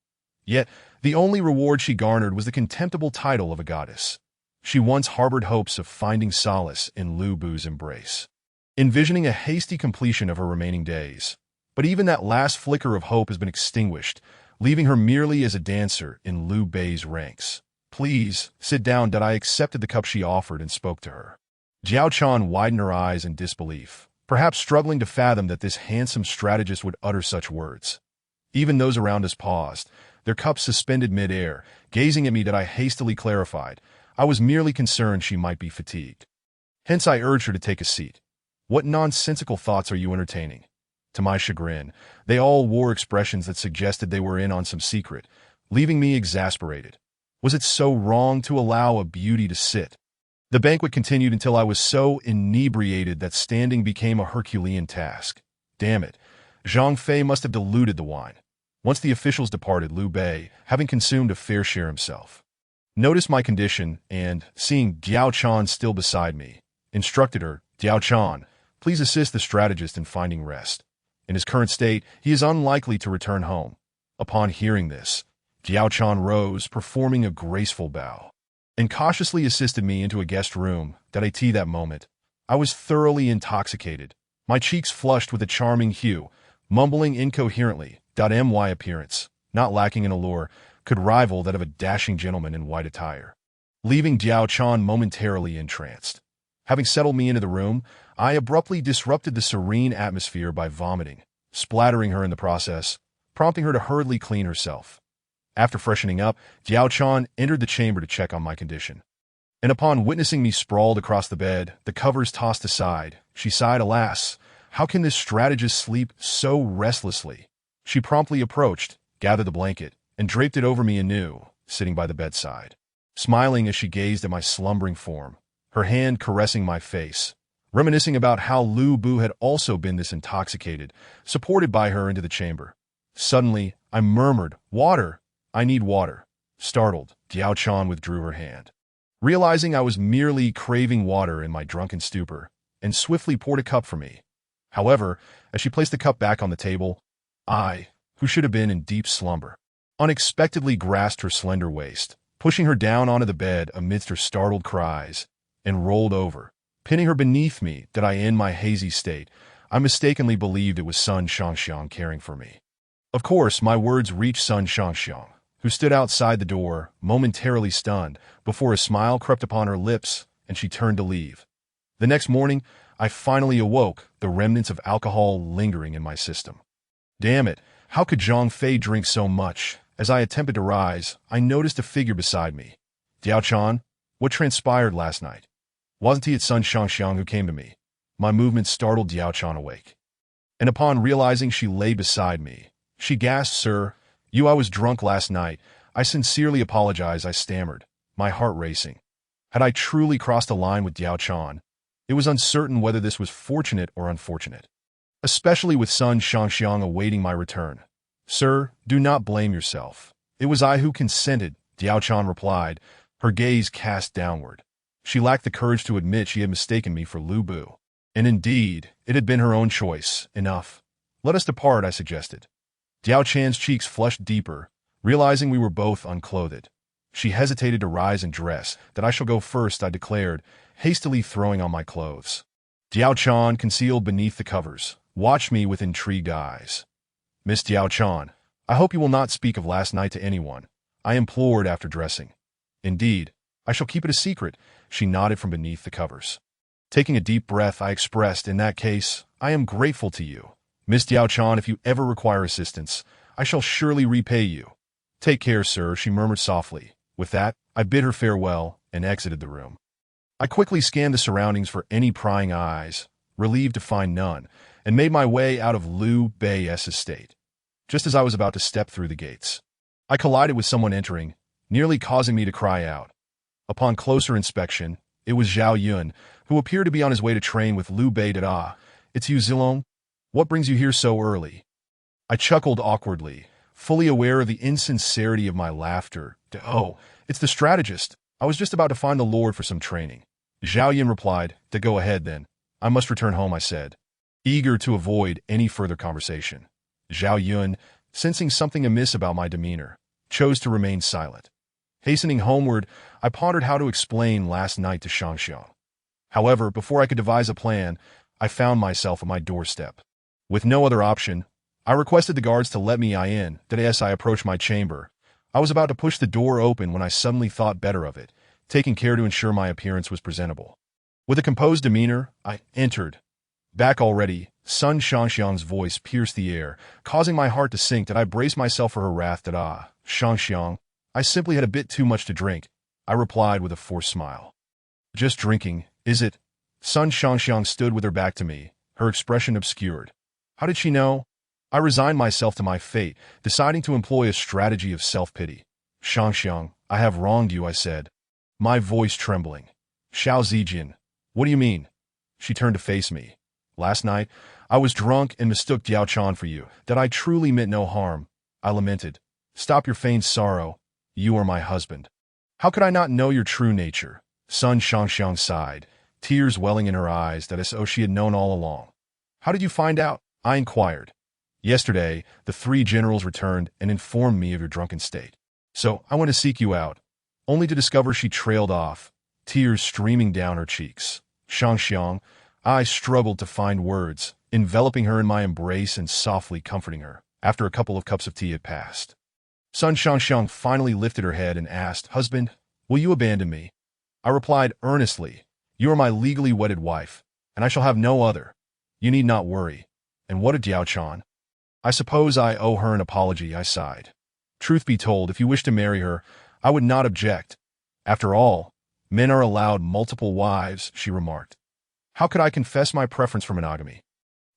Yet, the only reward she garnered was the contemptible title of a goddess. She once harbored hopes of finding solace in Liu Bu's embrace, envisioning a hasty completion of her remaining days. But even that last flicker of hope has been extinguished, leaving her merely as a dancer in Liu Bei's ranks. "Please, sit down." I accepted the cup she offered and spoke to her. Jiao Chan widened her eyes in disbelief, perhaps struggling to fathom that this handsome strategist would utter such words. Even those around us paused, their cups suspended mid-air, gazing at me. I hastily clarified, I was merely concerned she might be fatigued. Hence I urged her to take a seat. "What nonsensical thoughts are you entertaining?" To my chagrin, they all wore expressions that suggested they were in on some secret, leaving me exasperated. Was it so wrong to allow a beauty to sit? The banquet continued until I was so inebriated that standing became a Herculean task. Damn it, Zhang Fei must have diluted the wine. Once the officials departed, Liu Bei, having consumed a fair share himself, noticed my condition and, seeing Jiao Chan still beside me, instructed her, "Jiao Chan, please assist the strategist in finding rest. In his current state, he is unlikely to return home." Upon hearing this, Jiao Chan rose, performing a graceful bow, and cautiously assisted me into a guest room. That moment, I was thoroughly intoxicated, my cheeks flushed with a charming hue, mumbling incoherently. My appearance, not lacking in allure, could rival that of a dashing gentleman in white attire, leaving Jiao Chan momentarily entranced. Having settled me into the room, I abruptly disrupted the serene atmosphere by vomiting, splattering her in the process, prompting her to hurriedly clean herself. After freshening up, Diao Chan entered the chamber to check on my condition. And upon witnessing me sprawled across the bed, the covers tossed aside, she sighed, "Alas, how can this strategist sleep so restlessly?" She promptly approached, gathered the blanket, and draped it over me anew, sitting by the bedside. Smiling as she gazed at my slumbering form, her hand caressing my face, reminiscing about how Lu Bu had also been this intoxicated, supported by her into the chamber. Suddenly, I murmured, "Water! I need water." Startled, Diao Chan withdrew her hand, realizing I was merely craving water in my drunken stupor, and swiftly poured a cup for me. However, as she placed the cup back on the table, I, who should have been in deep slumber, unexpectedly grasped her slender waist, pushing her down onto the bed amidst her startled cries, and rolled over, pinning her beneath me that I, in my hazy state, I mistakenly believed it was Sun Shangxiang caring for me. Of course, my words reached Sun Shangxiang, who stood outside the door, momentarily stunned, before a smile crept upon her lips, and she turned to leave. The next morning, I finally awoke, the remnants of alcohol lingering in my system. Damn it, how could Zhang Fei drink so much? As I attempted to rise, I noticed a figure beside me. "Diao Chan, what transpired last night?" Wasn't it Sun Shangxiang who came to me? My movement startled Diao Chan awake. And upon realizing she lay beside me, she gasped, "Sir, I was drunk last night. I sincerely apologize," I stammered, my heart racing. Had I truly crossed a line with Diao Chan? It was uncertain whether this was fortunate or unfortunate, especially with Sun Shangxiang awaiting my return. "Sir, do not blame yourself. It was I who consented," Diao Chan replied, her gaze cast downward. She lacked the courage to admit she had mistaken me for Lu Bu. And indeed, it had been her own choice. "Enough. Let us depart," I suggested. Diao Chan's cheeks flushed deeper, realizing we were both unclothed. She hesitated to rise and dress. "That I shall go first," I declared, hastily throwing on my clothes. Diao Chan, concealed beneath the covers, watched me with intrigued eyes. "Miss Diao Chan, I hope you will not speak of last night to anyone," I implored after dressing. "Indeed, I shall keep it a secret," she nodded from beneath the covers. Taking a deep breath, I expressed, "In that case, I am grateful to you. Miss Diao Chan, if you ever require assistance, I shall surely repay you." "Take care, sir," she murmured softly. With that, I bid her farewell and exited the room. I quickly scanned the surroundings for any prying eyes, relieved to find none, and made my way out of Liu Bei's estate. Just as I was about to step through the gates, I collided with someone entering, nearly causing me to cry out. Upon closer inspection, it was Zhao Yun, who appeared to be on his way to train with Liu Bei. "It's you, Zilong? What brings you here so early?" I chuckled awkwardly, fully aware of the insincerity of my laughter. "Oh, it's the strategist. I was just about to find the Lord for some training." Zhao Yun replied, "Go ahead then. I must return home," I said, eager to avoid any further conversation. Zhao Yun, sensing something amiss about my demeanor, chose to remain silent. Hastening homeward, I pondered how to explain last night to Shangxiang. However, before I could devise a plan, I found myself at my doorstep. With no other option, I requested the guards to let me in. As I approached my chamber, I was about to push the door open when I suddenly thought better of it, taking care to ensure my appearance was presentable. With a composed demeanor, I entered. "Back already?" Sun Shangxiang's voice pierced the air, causing my heart to sink. I braced myself for her wrath. "Shangxiang, I simply had a bit too much to drink," I replied with a forced smile. "Just drinking, is it?" Sun Shangxiang stood with her back to me, her expression obscured. How did she know? I resigned myself to my fate, deciding to employ a strategy of self-pity. "Shangxiang, I have wronged you," I said, my voice trembling. "Xiao Zijin, what do you mean?" She turned to face me. "Last night, I was drunk and mistook Diao Chan for you. That I truly meant no harm," I lamented. "Stop your feigned sorrow. You are my husband." "How could I not know your true nature?" Sun Shangxiang sighed, tears welling in her eyes. That is so she had known all along. "How did you find out?" I inquired. "Yesterday, the 3 generals returned and informed me of your drunken state. So I went to seek you out, only to discover," she trailed off, tears streaming down her cheeks. "Shangxiang," I struggled to find words, enveloping her in my embrace and softly comforting her, after a couple of cups of tea had passed. Sun Shangxiang finally lifted her head and asked, "Husband, will you abandon me?" I replied earnestly, "You are my legally wedded wife, and I shall have no other. You need not worry." "And what of Diao Chan?" I suppose I owe her an apology, I sighed. Truth be told, if you wish to marry her, I would not object. After all, men are allowed multiple wives, she remarked. How could I confess my preference for monogamy?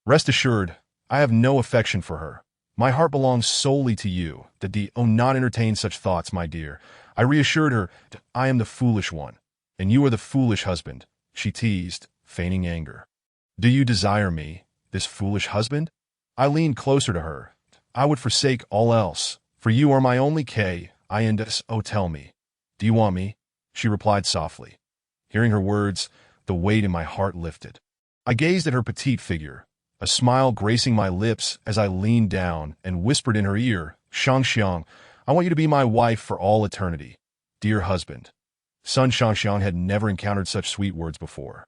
Rest assured, I have no affection for her. My heart belongs solely to you. Do not entertain such thoughts, my dear. I reassured her that I am the foolish one, and you are the foolish husband, she teased, feigning anger. Do you desire me, this foolish husband? I leaned closer to her. I would forsake all else, for you are my only oh, tell me. Do you want me? She replied softly. Hearing her words, the weight in my heart lifted. I gazed at her petite figure, a smile gracing my lips as I leaned down and whispered in her ear, Shangxiang, I want you to be my wife for all eternity. Dear husband. Sun Shangxiang had never encountered such sweet words before.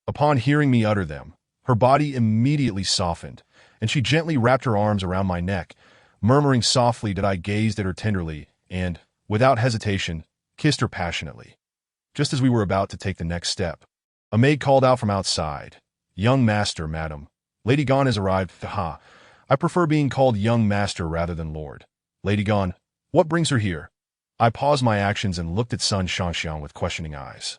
Upon hearing me utter them, her body immediately softened, and she gently wrapped her arms around my neck, murmuring softly that I gazed at her tenderly and, without hesitation, kissed her passionately. Just as we were about to take the next step, a maid called out from outside, Young master, madam. Lady Gone has arrived. Ha! I prefer being called young master rather than lord. Lady Gone, what brings her here? I paused my actions and looked at Sun Shangxiang with questioning eyes.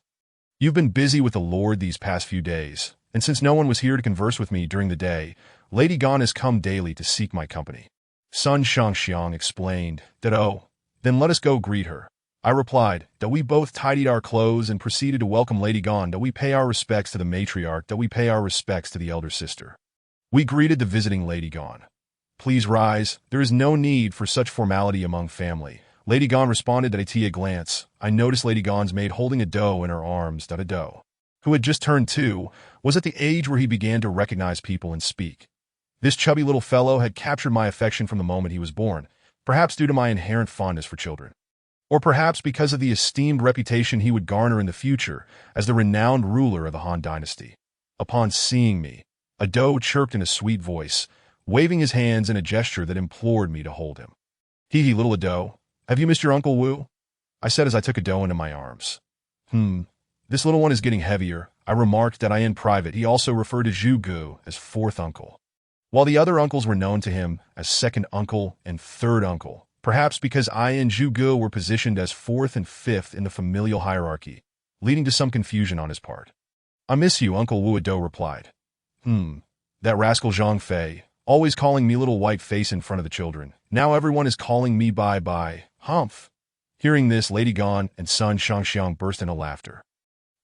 You've been busy with the lord these past few days, and since no one was here to converse with me during the day, Lady Gone has come daily to seek my company. Sun Shangxiang explained that, oh, then let us go greet her. I replied that we both tidied our clothes and proceeded to welcome Lady Gone, that we pay our respects to the matriarch, that we pay our respects to the elder sister. We greeted the visiting Lady Gone. Please rise, there is no need for such formality among family. Lady Gone responded at a glance. I noticed Lady Gone's maid holding a doe in her arms. A doe, who had just turned 2, was at the age where he began to recognize people and speak. This chubby little fellow had captured my affection from the moment he was born, perhaps due to my inherent fondness for children. Or perhaps because of the esteemed reputation he would garner in the future as the renowned ruler of the Han dynasty. Upon seeing me, a doe chirped in a sweet voice, waving his hands in a gesture that implored me to hold him. Hee little doe, have you missed your Uncle Wu? I said as I took a doe into my arms. This little one is getting heavier. I remarked that in private he also referred to Zhu Gu as fourth uncle, while the other uncles were known to him as second uncle and third uncle, perhaps because I and Zhu Gu were positioned as fourth and fifth in the familial hierarchy, leading to some confusion on his part. I miss you, Uncle Wu, a doe replied. That rascal Zhang Fei, always calling me little white face in front of the children. Now everyone is calling me bye-bye, humph. Hearing this, Lady Gone and Sun Shangxiang burst into laughter.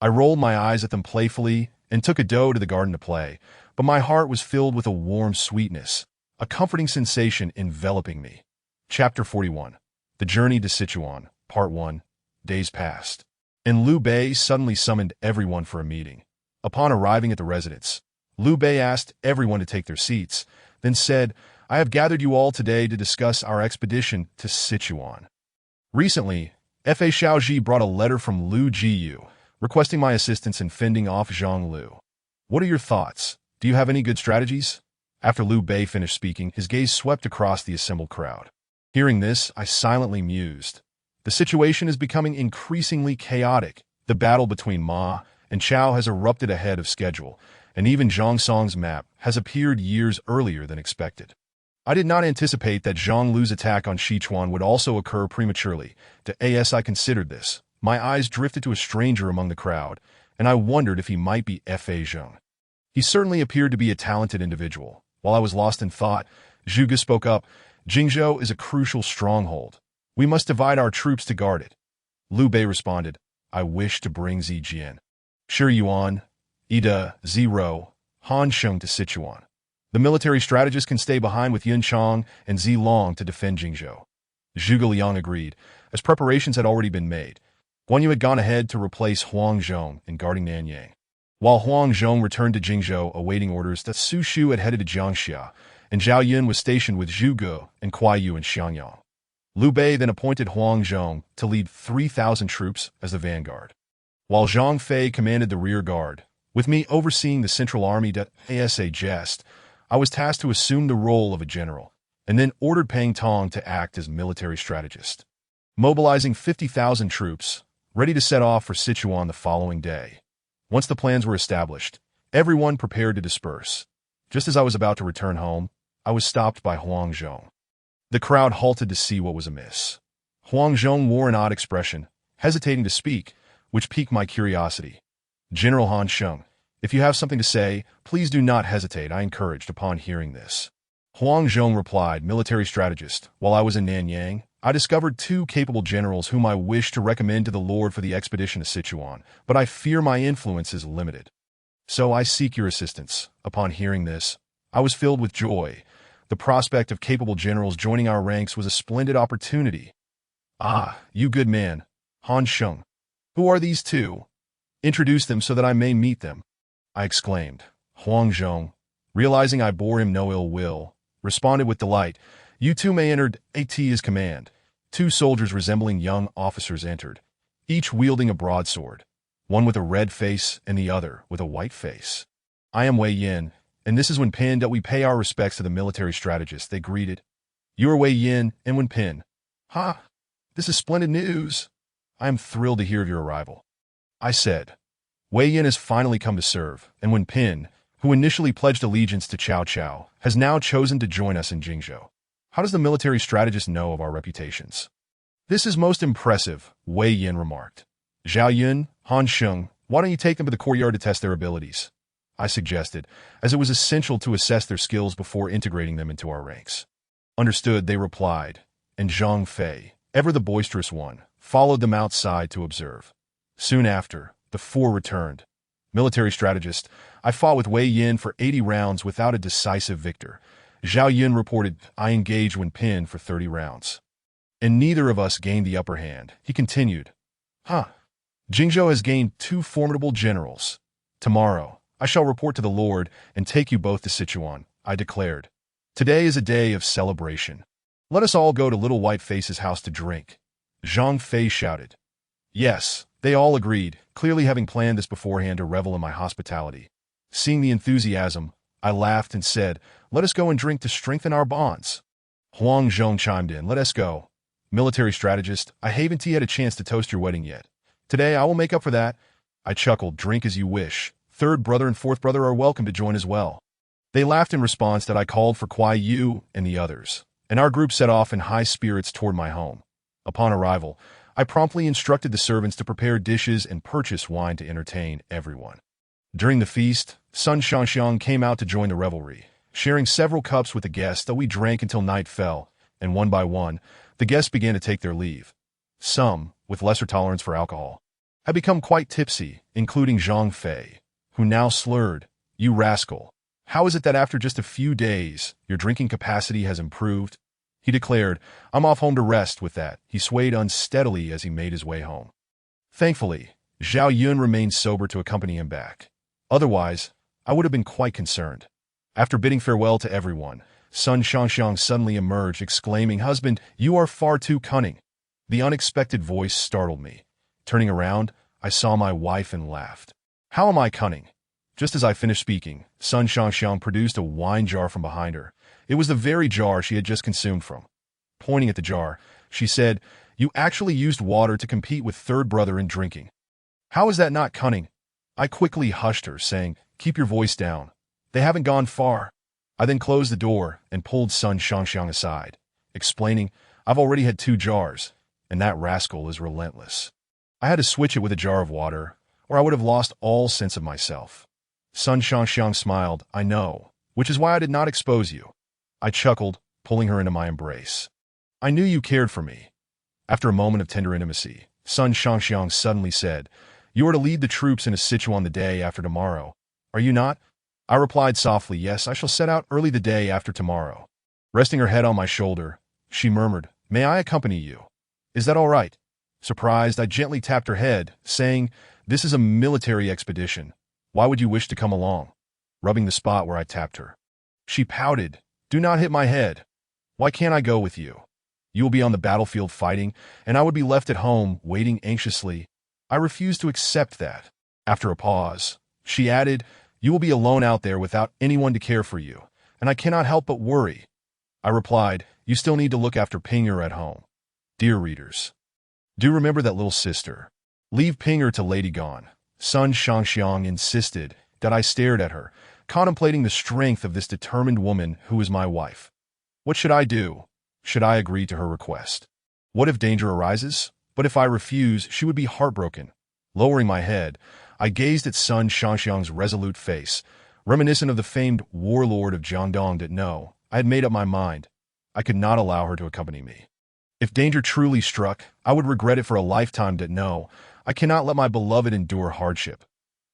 I rolled my eyes at them playfully and took a doe to the garden to play, but my heart was filled with a warm sweetness, a comforting sensation enveloping me. Chapter 41. The Journey to Sichuan, Part 1. Days passed, and Liu Bei suddenly summoned everyone for a meeting. Upon arriving at the residence, Liu Bei asked everyone to take their seats, then said, I have gathered you all today to discuss our expedition to Sichuan. Recently, Fa Xiaozhi brought a letter from Liu Jiyu, requesting my assistance in fending off Zhang Lu. What are your thoughts? Do you have any good strategies? After Liu Bei finished speaking, his gaze swept across the assembled crowd. Hearing this, I silently mused. The situation is becoming increasingly chaotic. The battle between Ma and Chao has erupted ahead of schedule, and even Zhang Song's map has appeared years earlier than expected. I did not anticipate that Zhang Lu's attack on Sichuan would also occur prematurely. As I considered this, my eyes drifted to a stranger among the crowd, and I wondered if he might be Fa Zheng. He certainly appeared to be a talented individual. While I was lost in thought, Zhuge spoke up. Jingzhou is a crucial stronghold. We must divide our troops to guard it. Liu Bei responded, I wish to bring Zijian, Shi Yuan, Ida, Zero, Han Sheng to Sichuan. The military strategist can stay behind with Yun Chang and Zi Long to defend Jingzhou. Zhuge Liang agreed, as preparations had already been made. Guan Yu had gone ahead to replace Huang Zhong in guarding Nanyang, while Huang Zhong returned to Jingzhou awaiting orders. That Su Shu had headed to Jiangxia, and Zhao Yun was stationed with Zhu Gu and Kuai Yu in Xiangyang. Liu Bei then appointed Huang Zhong to lead 3,000 troops as the vanguard, while Zhang Fei commanded the rear guard. With me overseeing the Central Army. As a jest, I was tasked to assume the role of a general, and then ordered Pang Tong to act as military strategist, mobilizing 50,000 troops, ready to set off for Sichuan the following day. Once the plans were established, everyone prepared to disperse. Just as I was about to return home, I was stopped by Huang Zhong. The crowd halted to see what was amiss. Huang Zhong wore an odd expression, hesitating to speak, which piqued my curiosity. General Han Sheng, if you have something to say, please do not hesitate, I encouraged upon hearing this. Huang Zhong replied, military strategist, while I was in Nanyang, I discovered 2 capable generals whom I wish to recommend to the Lord for the expedition to Sichuan, but I fear my influence is limited. So I seek your assistance. Upon hearing this, I was filled with joy. The prospect of capable generals joining our ranks was a splendid opportunity. Ah, you good man, Han Sheng. Who are these 2? Introduce them so that I may meet them, I exclaimed. Huang Zhong, realizing I bore him no ill will, responded with delight, you 2 may enter at his command. 2 soldiers resembling young officers entered, each wielding a broadsword, one with a red face and the other with a white face. I am Wei Yin, and this is Wen Pin that we pay our respects to the military strategist, they greeted. You are Wei Yin and Wen Pin. Ha! This is splendid news. I am thrilled to hear of your arrival, I said. Wei Yin has finally come to serve, and Wen Pin, who initially pledged allegiance to Cao Cao, has now chosen to join us in Jingzhou. How does the military strategist know of our reputations? This is most impressive, Wei Yin remarked. Zhao Yun, Han Sheng, why don't you take them to the courtyard to test their abilities? I suggested, as it was essential to assess their skills before integrating them into our ranks. Understood, they replied, and Zhang Fei, ever the boisterous one, followed them outside to observe. Soon after, the 4 returned. Military strategist, I fought with Wei Yin for 80 rounds without a decisive victor. Zhao Yun reported, I engaged Wen Pin for 30 rounds. And neither of us gained the upper hand. He continued, Jingzhou has gained 2 formidable generals. Tomorrow, I shall report to the Lord and take you both to Sichuan, I declared. Today is a day of celebration. Let us all go to Little White Face's house to drink. Zhang Fei shouted. Yes, they all agreed, clearly having planned this beforehand to revel in my hospitality. Seeing the enthusiasm, I laughed and said, let us go and drink to strengthen our bonds. Huang Zhong chimed in, let us go. Military strategist, I haven't had a chance to toast your wedding yet. Today I will make up for that. I chuckled, drink as you wish. 3rd brother and 4th brother are welcome to join as well. They laughed in response that I called for Kuai Yu and the others, and our group set off in high spirits toward my home. Upon arrival, I promptly instructed the servants to prepare dishes and purchase wine to entertain everyone. During the feast, Sun Shangxiang came out to join the revelry, sharing several cups with the guests that we drank until night fell, and one by one, the guests began to take their leave. Some, with lesser tolerance for alcohol, had become quite tipsy, including Zhang Fei, who now slurred, you rascal. How is it that after just a few days, your drinking capacity has improved? He declared, I'm off home to rest with that. He swayed unsteadily as he made his way home. Thankfully, Zhao Yun remained sober to accompany him back. Otherwise, I would have been quite concerned. After bidding farewell to everyone, Sun Shangxiang suddenly emerged, exclaiming, Husband, you are far too cunning. The unexpected voice startled me. Turning around, I saw my wife and laughed. How am I cunning? Just as I finished speaking, Sun Shangxiang produced a wine jar from behind her. It was the very jar she had just consumed from. Pointing at the jar, she said, You actually used water to compete with 3rd brother in drinking. How is that not cunning? I quickly hushed her, saying, Keep your voice down. They haven't gone far. I then closed the door and pulled Sun Shangxiang aside, explaining, I've already had 2 jars, and that rascal is relentless. I had to switch it with a jar of water, or I would have lost all sense of myself. Sun Shangxiang smiled, I know, which is why I did not expose you. I chuckled, pulling her into my embrace. I knew you cared for me. After a moment of tender intimacy, Sun Shangxiang suddenly said, You are to lead the troops into Sichuan the day after tomorrow. Are you not? I replied softly, Yes, I shall set out early the day after tomorrow. Resting her head on my shoulder, she murmured, May I accompany you? Is that all right? Surprised, I gently tapped her head, saying, This is a military expedition. Why would you wish to come along? Rubbing the spot where I tapped her. She pouted, Do not hit my head. Why can't I go with you? You will be on the battlefield fighting, and I would be left at home, waiting anxiously. I refused to accept that. After a pause, she added, You will be alone out there without anyone to care for you, and I cannot help but worry. I replied, You still need to look after Pinger at home. Dear readers, do remember that little sister. Leave Pinger to Lady Gone. Sun Shangxiang insisted that I stared at her, contemplating the strength of this determined woman who is my wife. What should I do? Should I agree to her request? What if danger arises? But if I refuse, she would be heartbroken. Lowering my head, I gazed at Sun Shangxiang's resolute face, reminiscent of the famed warlord of Jiangdong. No, I had made up my mind. I could not allow her to accompany me. If danger truly struck, I would regret it for a lifetime. No, I cannot let my beloved endure hardship.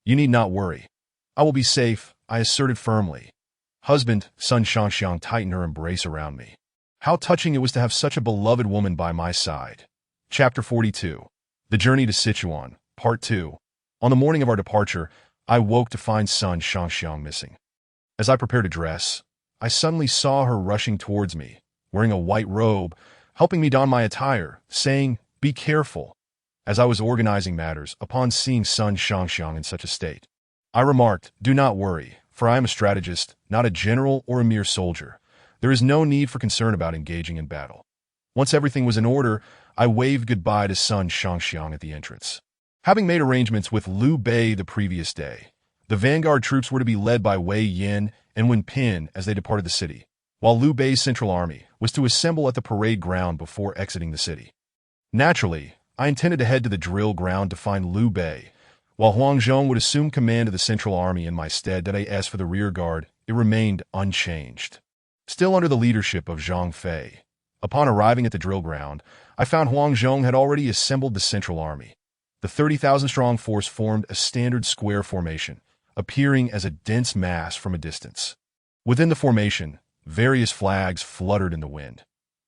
You need not worry. I will be safe, I asserted firmly. Husband, Sun Shangxiang tightened her embrace around me. How touching it was to have such a beloved woman by my side. Chapter 42. The Journey to Sichuan, Part 2. On the morning of our departure, I woke to find Sun Shangxiang missing. As I prepared to dress, I suddenly saw her rushing towards me, wearing a white robe, helping me don my attire, saying, "Be careful." As I was organizing matters, upon seeing Sun Shangxiang in such a state, I remarked, "Do not worry, for I am a strategist, not a general or a mere soldier. There is no need for concern about engaging in battle." Once everything was in order, I waved goodbye to Sun Shangxiang at the entrance. Having made arrangements with Liu Bei the previous day, the vanguard troops were to be led by Wei Yin and Wen Pin as they departed the city, while Liu Bei's central army was to assemble at the parade ground before exiting the city. Naturally, I intended to head to the drill ground to find Liu Bei, while Huang Zhong would assume command of the central army in my stead. As for the rear guard, it remained unchanged. Still under the leadership of Zhang Fei. Upon arriving at the drill ground, I found Huang Zhong had already assembled the central army. The 30,000-strong force formed a standard square formation, appearing as a dense mass from a distance. Within the formation, various flags fluttered in the wind.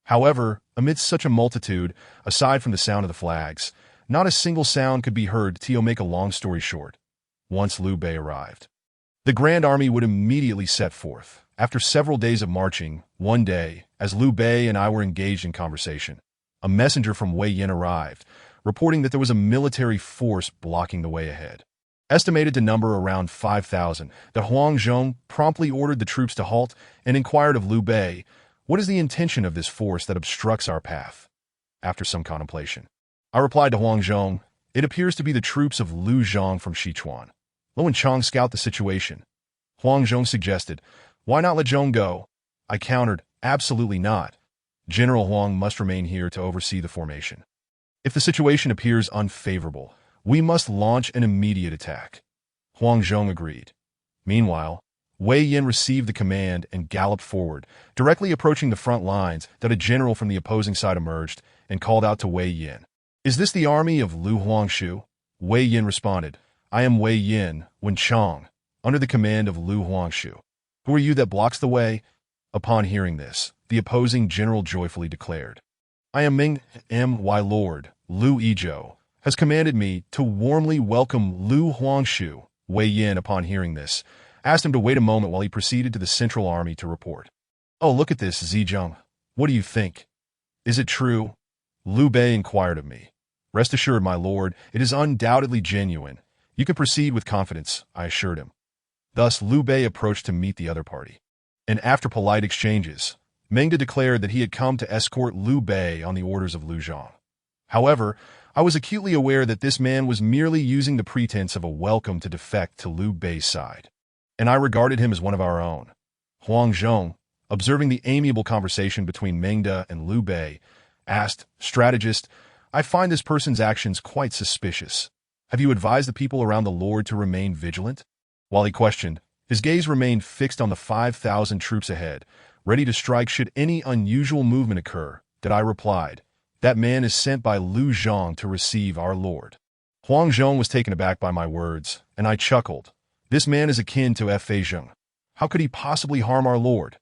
However, amidst such a multitude, aside from the sound of the flags, not a single sound could be heard. To make a long story short, once Liu Bei arrived, the Grand Army would immediately set forth. After several days of marching, one day, as Liu Bei and I were engaged in conversation, a messenger from Wei Yin arrived, reporting that there was a military force blocking the way ahead. Estimated to number around 5,000, that Huang Zhong promptly ordered the troops to halt and inquired of Liu Bei, "What is the intention of this force that obstructs our path?" After some contemplation, I replied to Huang Zhong, "It appears to be the troops of Liu Zhang from Sichuan. Lo and Chong scout the situation." Huang Zhong suggested, "Why not let Zhong go?" I countered, "Absolutely not. General Huang must remain here to oversee the formation. If the situation appears unfavorable, we must launch an immediate attack." Huang Zhong agreed. Meanwhile, Wei Yin received the command and galloped forward, directly approaching the front lines. A general from the opposing side emerged and called out to Wei Yin, "Is this the army of Lu Huangshu?" Wei Yin responded, "I am Wei Yin, Wen Chong, under the command of Lu Huangshu. Who are you that blocks the way?" Upon hearing this, the opposing general joyfully declared, "I am Ming My Lord, Liu Yizhou, has commanded me to warmly welcome Lu Huangshu." Wei Yin, upon hearing this, asked him to wait a moment while he proceeded to the central army to report. "Oh, look at this, Zizheng. What do you think? Is it true?" Liu Bei inquired of me. "Rest assured, my lord, it is undoubtedly genuine. You can proceed with confidence," I assured him. Thus, Liu Bei approached to meet the other party. And after polite exchanges, Mengda declared that he had come to escort Liu Bei on the orders of Liu Zhang. However, I was acutely aware that this man was merely using the pretense of a welcome to defect to Liu Bei's side, and I regarded him as one of our own. Huang Zhong, observing the amiable conversation between Mengda and Liu Bei, asked, "Strategist, I find this person's actions quite suspicious. Have you advised the people around the Lord to remain vigilant?" While he questioned, his gaze remained fixed on the 5,000 troops ahead, ready to strike should any unusual movement occur. I replied, "That man is sent by Liu Zhang to receive our Lord." Huang Zhong was taken aback by my words, and I chuckled. "This man is akin to Fei Zheng. How could he possibly harm our Lord?"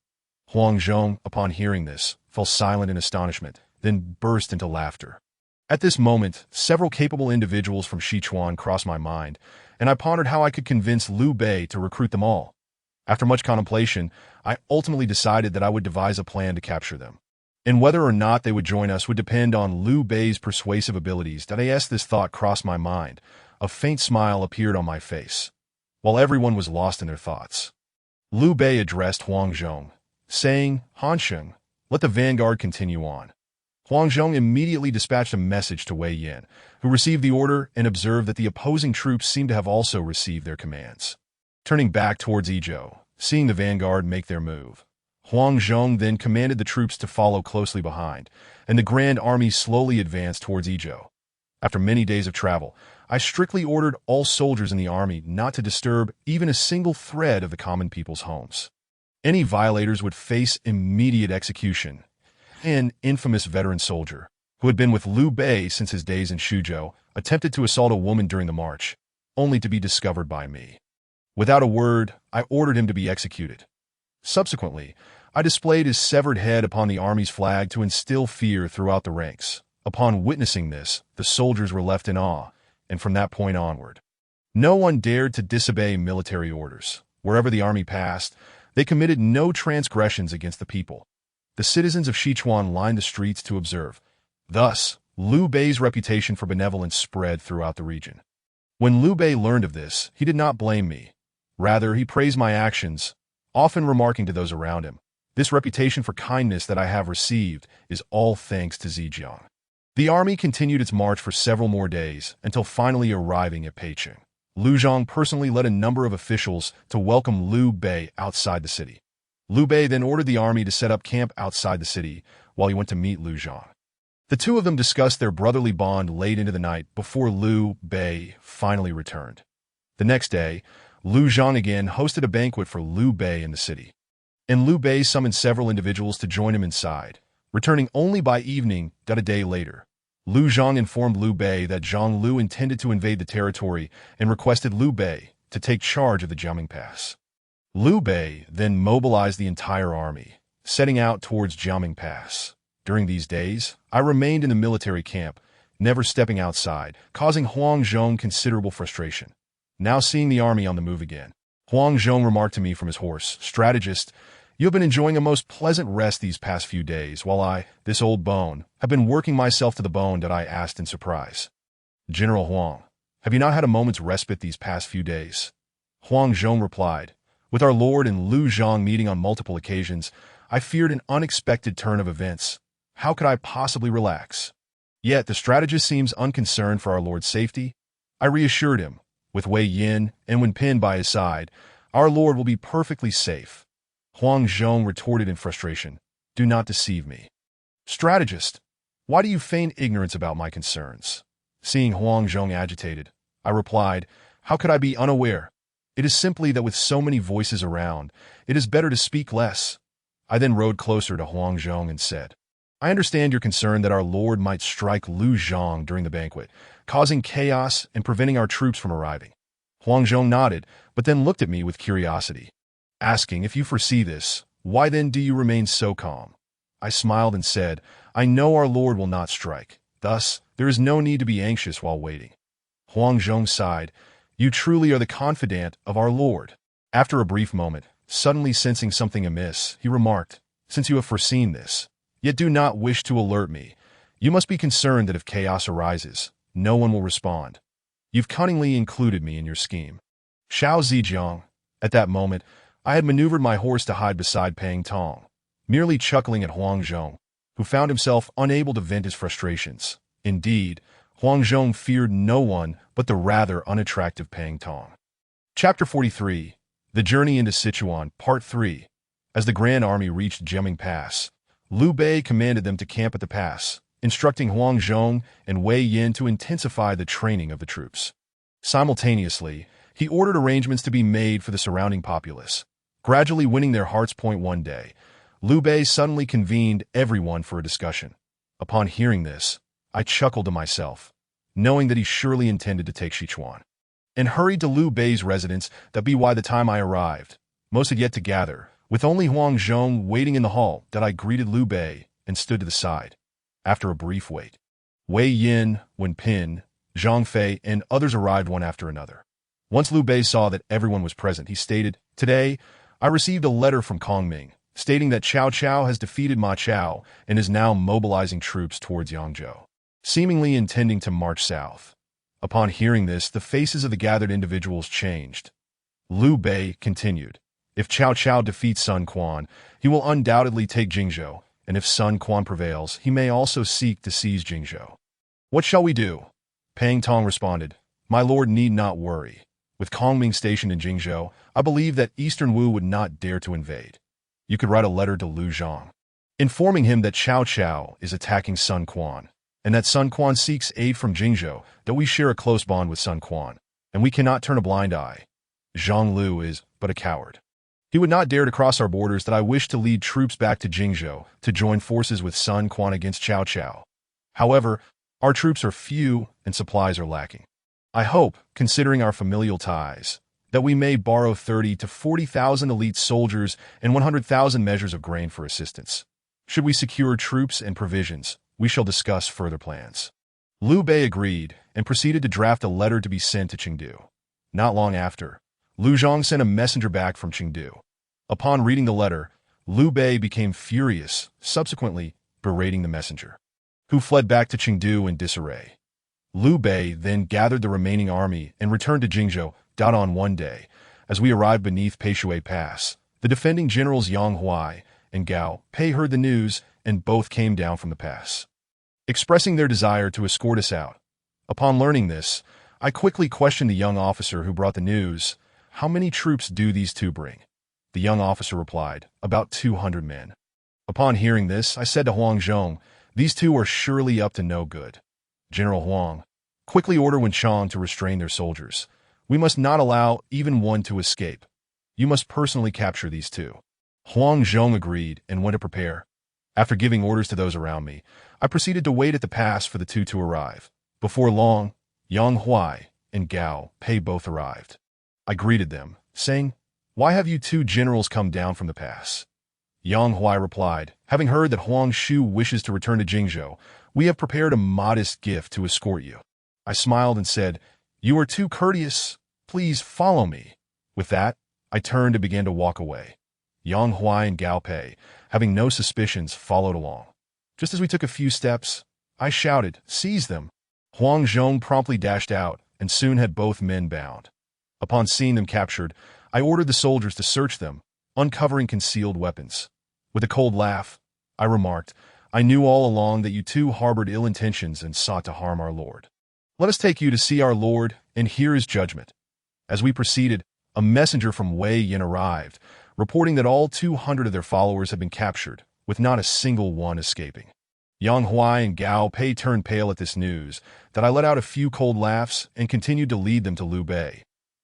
Huang Zhong, upon hearing this, fell silent in astonishment, then burst into laughter. At this moment, several capable individuals from Sichuan crossed my mind, and I pondered how I could convince Liu Bei to recruit them all. After much contemplation, I ultimately decided that I would devise a plan to capture them. And whether or not they would join us would depend on Liu Bei's persuasive abilities. As this thought crossed my mind, a faint smile appeared on my face, while everyone was lost in their thoughts. Liu Bei addressed Huang Zhong, saying, "Hansheng, let the vanguard continue on." Huang Zhong immediately dispatched a message to Wei Yin, who received the order and observed that the opposing troops seemed to have also received their commands. turning back towards Yizhou, seeing the vanguard make their move. Huang Zhong then commanded the troops to follow closely behind, and the grand army slowly advanced towards Yizhou. After many days of travel, I strictly ordered all soldiers in the army not to disturb even a single thread of the common people's homes. Any violators would face immediate execution. An infamous veteran soldier, who had been with Liu Bei since his days in Shuzhou, attempted to assault a woman during the march, only to be discovered by me. Without a word, I ordered him to be executed. Subsequently, I displayed his severed head upon the army's flag to instill fear throughout the ranks. Upon witnessing this, the soldiers were left in awe, and from that point onward, no one dared to disobey military orders. Wherever the army passed, they committed no transgressions against the people. The citizens of Sichuan lined the streets to observe. Thus, Liu Bei's reputation for benevolence spread throughout the region. When Liu Bei learned of this, he did not blame me. Rather, he praised my actions, often remarking to those around him, "This reputation for kindness that I have received is all thanks to Zhejiang." The army continued its march for several more days until finally arriving at Peicheng. Liu Zhang personally led a number of officials to welcome Liu Bei outside the city. Liu Bei then ordered the army to set up camp outside the city while he went to meet Liu Zhang. The two of them discussed their brotherly bond late into the night before Liu Bei finally returned. The next day, Liu Zhang again hosted a banquet for Liu Bei in the city, and Liu Bei summoned several individuals to join him inside, returning only by evening. A day later, Liu Zhang informed Liu Bei that Zhang Lu intended to invade the territory and requested Liu Bei to take charge of the Jiaming Pass. Liu Bei then mobilized the entire army, setting out towards Jiaming Pass. During these days, I remained in the military camp, never stepping outside, causing Huang Zhong considerable frustration. Now seeing the army on the move again, Huang Zhong remarked to me from his horse, "Strategist, you have been enjoying a most pleasant rest these past few days, while I, this old bone, have been working myself to the bone." That I asked in surprise. "General Huang, have you not had a moment's respite these past few days?" Huang Zhong replied, "With our lord and Liu Zhang meeting on multiple occasions, I feared an unexpected turn of events. How could I possibly relax?" Yet the strategist seems unconcerned for our lord's safety. I reassured him, with Wei Yin and Wen Pin by his side, our lord will be perfectly safe. Huang Zhong retorted in frustration, "Do not deceive me. Strategist, why do you feign ignorance about my concerns?" Seeing Huang Zhong agitated, I replied, "How could I be unaware? It is simply that with so many voices around, it is better to speak less." I then rode closer to Huang Zhong and said, "I understand your concern that our lord might strike Liu Zhang during the banquet, causing chaos and preventing our troops from arriving." Huang Zhong nodded, but then looked at me with curiosity, asking, "If you foresee this, why then do you remain so calm?" I smiled and said, "I know our lord will not strike. Thus, there is no need to be anxious while waiting." Huang Zhong sighed, "You truly are the confidant of our lord." After a brief moment, suddenly sensing something amiss, he remarked, "Since you have foreseen this, yet do not wish to alert me, you must be concerned that if chaos arises, no one will respond. You've cunningly included me in your scheme." Xiao Zhejiang. At that moment, I had maneuvered my horse to hide beside Pang Tong, merely chuckling at Huang Zhong, who found himself unable to vent his frustrations. Indeed, Huang Zhong feared no one but the rather unattractive Pang Tong. Chapter 43. The Journey into Sichuan, Part 3. As the Grand Army reached Jiaming Pass, Liu Bei commanded them to camp at the pass, instructing Huang Zhong and Wei Yin to intensify the training of the troops. Simultaneously, he ordered arrangements to be made for the surrounding populace. Gradually winning their hearts. One day, Liu Bei suddenly convened everyone for a discussion. Upon hearing this, I chuckled to myself, knowing that he surely intended to take Sichuan, and hurried to Liu Bei's residence. That be why the time I arrived, most had yet to gather, with only Huang Zhong waiting in the hall. That I greeted Liu Bei and stood to the side. After a brief wait, Wei Yin, Wen Pin, Zhang Fei, and others arrived one after another. Once Liu Bei saw that everyone was present, he stated, "Today, I received a letter from Kong Ming, stating that Cao Cao has defeated Ma Chao and is now mobilizing troops towards Yangzhou, seemingly intending to march south." Upon hearing this, the faces of the gathered individuals changed. Liu Bei continued, "If Cao Cao defeats Sun Quan, he will undoubtedly take Jingzhou, and if Sun Quan prevails, he may also seek to seize Jingzhou. What shall we do?" Pang Tong responded, "My lord need not worry. With Kongming stationed in Jingzhou, I believed that Eastern Wu would not dare to invade. You could write a letter to Liu Zhang, informing him that Cao Cao is attacking Sun Quan, and that Sun Quan seeks aid from Jingzhou, that we share a close bond with Sun Quan, and we cannot turn a blind eye. Zhang Lu is but a coward. He would not dare to cross our borders, that I wish to lead troops back to Jingzhou to join forces with Sun Quan against Cao Cao. However, our troops are few and supplies are lacking. I hope, considering our familial ties, that we may borrow 30 to 40,000 elite soldiers and 100,000 measures of grain for assistance. Should we secure troops and provisions, we shall discuss further plans. Liu Bei agreed and proceeded to draft a letter to be sent to Chengdu. Not long after, Liu Zhang sent a messenger back from Chengdu. Upon reading the letter, Liu Bei became furious, subsequently berating the messenger, who fled back to Chengdu in disarray. Liu Bei then gathered the remaining army and returned to Jingzhou. On one day, as we arrived beneath Peishui Pass, the defending generals Yang Huai and Gao Pei heard the news, and both came down from the pass, expressing their desire to escort us out. Upon learning this, I quickly questioned the young officer who brought the news. How many troops do these two bring? The young officer replied, about 200 men. Upon hearing this, I said to Huang Zhong, these two are surely up to no good. General Huang, quickly order Wenchang to restrain their soldiers. We must not allow even one to escape. You must personally capture these two. Huang Zhong agreed and went to prepare. After giving orders to those around me, I proceeded to wait at the pass for the two to arrive. Before long, Yang Huai and Gao Pei both arrived. I greeted them, saying, why have you two generals come down from the pass? Yang Huai replied, having heard that Huang Shu wishes to return to Jingzhou, we have prepared a modest gift to escort you. I smiled and said, you are too courteous. Please follow me. With that, I turned and began to walk away. Yang Huai and Gao Pei, having no suspicions, followed along. Just as we took a few steps, I shouted, seize them. Huang Zhong promptly dashed out and soon had both men bound. Upon seeing them captured, I ordered the soldiers to search them, uncovering concealed weapons. With a cold laugh, I remarked, I knew all along that you two harbored ill intentions and sought to harm our Lord. Let us take you to see our Lord and hear his judgment. As we proceeded, a messenger from Wei Yin arrived, reporting that all 200 of their followers had been captured, with not a single one escaping. Yang Huai and Gao Pei turned pale at this news, that I let out a few cold laughs and continued to lead them to Liu Bei.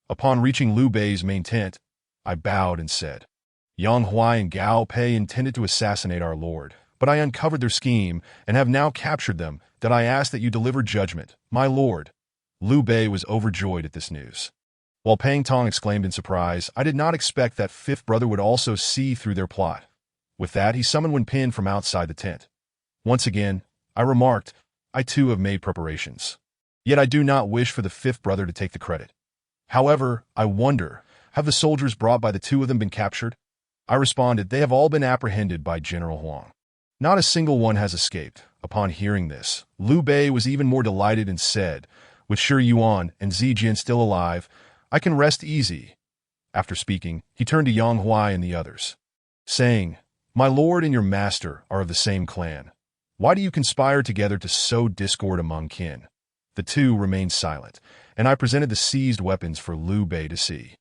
Upon reaching Liu Bei's main tent, I bowed and said, Yang Huai and Gao Pei intended to assassinate our Lord, but I uncovered their scheme and have now captured them, that I ask that you deliver judgment, my lord. Liu Bei was overjoyed at this news. While Pang Tong exclaimed in surprise, I did not expect that fifth brother would also see through their plot. With that, he summoned Wen Pin from outside the tent. Once again, I remarked, I too have made preparations. Yet I do not wish for the fifth brother to take the credit. However, I wonder, have the soldiers brought by the two of them been captured? I responded, they have all been apprehended by General Huang. Not a single one has escaped. Upon hearing this, Liu Bei was even more delighted and said, with Shi Yuan and Zi Jian still alive, I can rest easy. After speaking, he turned to Yang Huai and the others, saying, my lord and your master are of the same clan. Why do you conspire together to sow discord among kin? The two remained silent, and I presented the seized weapons for Liu Bei to see.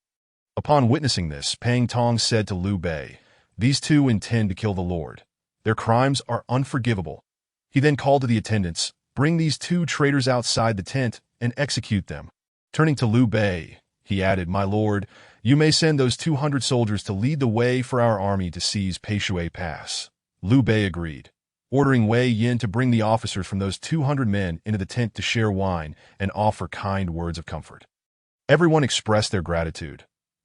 Upon witnessing this, Pang Tong said to Liu Bei, these two intend to kill the Lord. Their crimes are unforgivable. He then called to the attendants, bring these two traitors outside the tent and execute them. Turning to Liu Bei, he added, my lord, you may send those 200 soldiers to lead the way for our army to seize Peishui Pass. Liu Bei agreed, ordering Wei Yin to bring the officers from those 200 men into the tent to share wine and offer kind words of comfort. Everyone expressed their gratitude.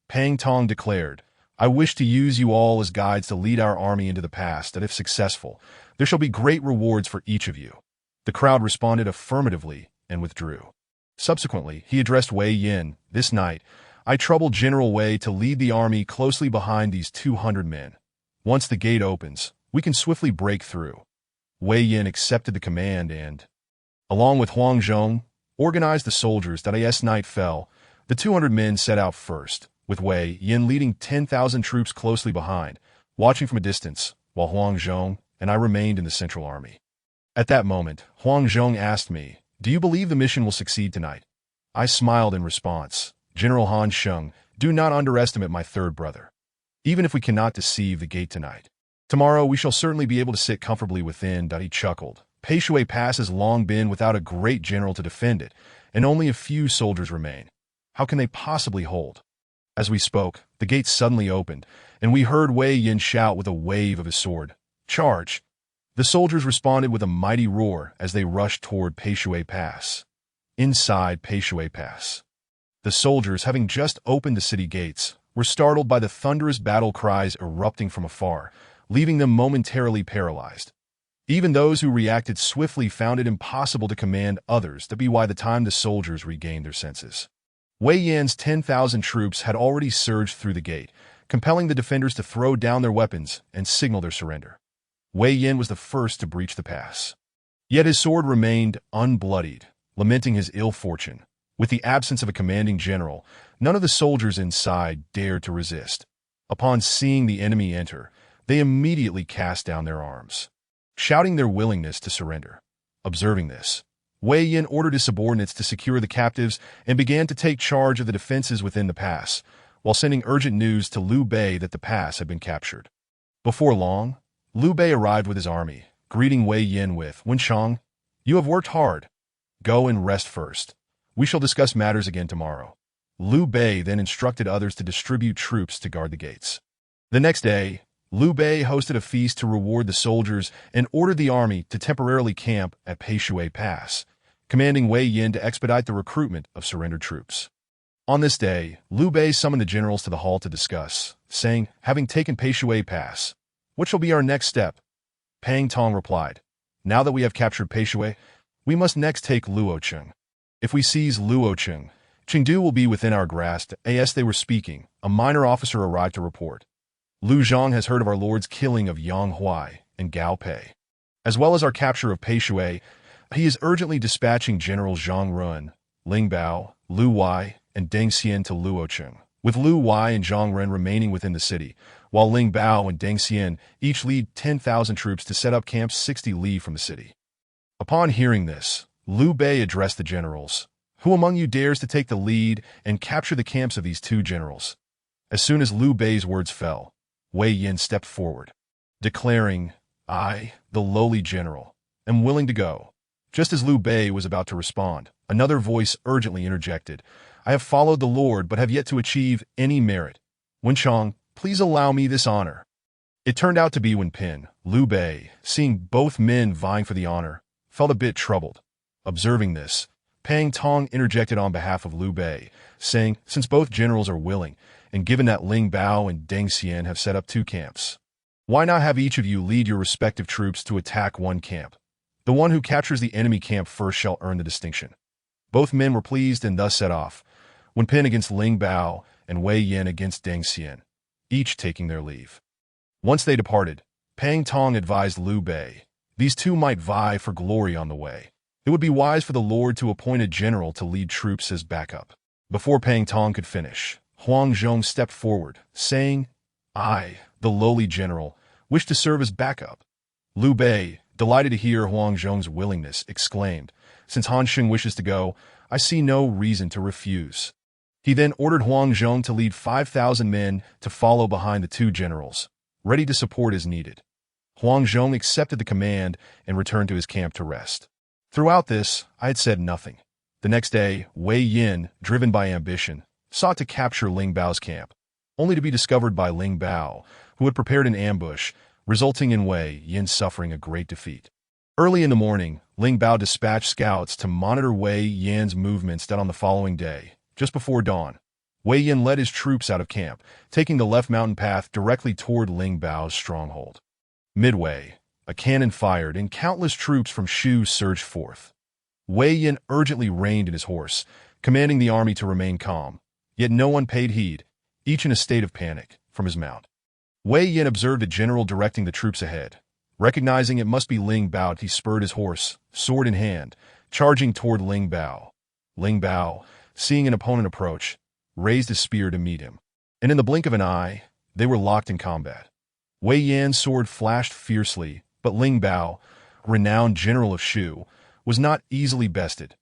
Pang Tong declared, I wish to use you all as guides to lead our army into the pass, that if successful, there shall be great rewards for each of you. The crowd responded affirmatively and withdrew. Subsequently, he addressed Wei Yin, this night, I troubled General Wei to lead the army closely behind these 200 men. Once the gate opens, we can swiftly break through. Wei Yin accepted the command and, along with Huang Zhong, organized the soldiers that as night fell. The 200 men set out first, with Wei Yin leading 10,000 troops closely behind, watching from a distance, while Huang Zhong and I remained in the central army. At that moment, Huang Zhong asked me, do you believe the mission will succeed tonight? I smiled in response, General Han Sheng, do not underestimate my third brother. Even if we cannot deceive the gate tonight, tomorrow we shall certainly be able to sit comfortably within." He chuckled. "Pei Shui Pass has long been without a great general to defend it, and only a few soldiers remain. How can they possibly hold?" As we spoke, the gate suddenly opened, and we heard Wei Yin shout with a wave of his sword, "Charge!" The soldiers responded with a mighty roar as they rushed toward Pei Shui Pass. Inside Pei Shui Pass, the soldiers, having just opened the city gates, were startled by the thunderous battle cries erupting from afar, leaving them momentarily paralyzed. Even those who reacted swiftly found it impossible to command others to be by the time the soldiers regained their senses. Wei Yan's 10,000 troops had already surged through the gate, compelling the defenders to throw down their weapons and signal their surrender. Wei Yan was the first to breach the pass. Yet his sword remained unbloodied, lamenting his ill fortune. With the absence of a commanding general, none of the soldiers inside dared to resist. Upon seeing the enemy enter, they immediately cast down their arms, shouting their willingness to surrender. Observing this, Wei Yin ordered his subordinates to secure the captives and began to take charge of the defenses within the pass, while sending urgent news to Liu Bei that the pass had been captured. Before long, Liu Bei arrived with his army, greeting Wei Yin with, "Wenchang, you have worked hard. Go and rest first. We shall discuss matters again tomorrow." Liu Bei then instructed others to distribute troops to guard the gates. The next day, Liu Bei hosted a feast to reward the soldiers and ordered the army to temporarily camp at Pei Shui Pass, commanding Wei Yin to expedite the recruitment of surrendered troops. On this day, Liu Bei summoned the generals to the hall to discuss, saying, "Having taken Pei Shui Pass, what shall be our next step?" Pang Tong replied, "Now that we have captured Pei Shui, we must next take Luocheng. If we seize Luocheng, Chengdu will be within our grasp." As they were speaking, a minor officer arrived to report, "Liu Zhang has heard of our lord's killing of Yang Huai and Gao Pei, as well as our capture of Pei Shui. He is urgently dispatching Generals Zhang Run, Ling Bao, Lu Wai, and Deng Xian to Luocheng, with Lu Wai and Zhang Ren remaining within the city, while Ling Bao and Deng Xian each lead 10,000 troops to set up camps 60 li from the city." Upon hearing this, Liu Bei addressed the generals, "Who among you dares to take the lead and capture the camps of these two generals?" As soon as Liu Bei's words fell, Wei Yin stepped forward, declaring, "I, the lowly general, am willing to go." Just as Liu Bei was about to respond, another voice urgently interjected, "I have followed the Lord but have yet to achieve any merit. Wenchang, please allow me this honor." It turned out to be Wen Pin. Liu Bei, seeing both men vying for the honor, felt a bit troubled. Observing this, Pang Tong interjected on behalf of Liu Bei, saying, "Since both generals are willing, and given that Ling Bao and Deng Xian have set up 2 camps, why not have each of you lead your respective troops to attack one camp? The one who captures the enemy camp first shall earn the distinction." Both men were pleased and thus set off, Wen Pin against Ling Bao and Wei Yin against Deng Xian, each taking their leave. Once they departed, Pang Tong advised Liu Bei, these two might vie for glory on the way. It would be wise for the Lord to appoint a general to lead troops as backup. Before Pang Tong could finish, Huang Zhong stepped forward, saying, "I, the lowly general, wish to serve as backup." Liu Bei, delighted to hear Huang Zhong's willingness, exclaimed, "Since Han Sheng wishes to go, I see no reason to refuse." He then ordered Huang Zhong to lead 5,000 men to follow behind the two generals, ready to support as needed. Huang Zhong accepted the command and returned to his camp to rest. Throughout this, I had said nothing. The next day, Wei Yin, driven by ambition, sought to capture Ling Bao's camp, only to be discovered by Ling Bao, who had prepared an ambush, resulting in Wei Yin suffering a great defeat. Early in the morning, Ling Bao dispatched scouts to monitor Wei Yin's movements that on the following day, just before dawn, Wei Yin led his troops out of camp, taking the left mountain path directly toward Ling Bao's stronghold. Midway, a cannon fired and countless troops from Shu surged forth. Wei Yin urgently reined in his horse, commanding the army to remain calm, yet no one paid heed, each in a state of panic, from his mount. Wei Yin observed a general directing the troops ahead. Recognizing it must be Ling Bao, he spurred his horse, sword in hand, charging toward Ling Bao. Ling Bao, seeing an opponent approach, raised his spear to meet him, and in the blink of an eye, they were locked in combat. Wei Yan's sword flashed fiercely, but Ling Bao, renowned general of Shu, was not easily bested.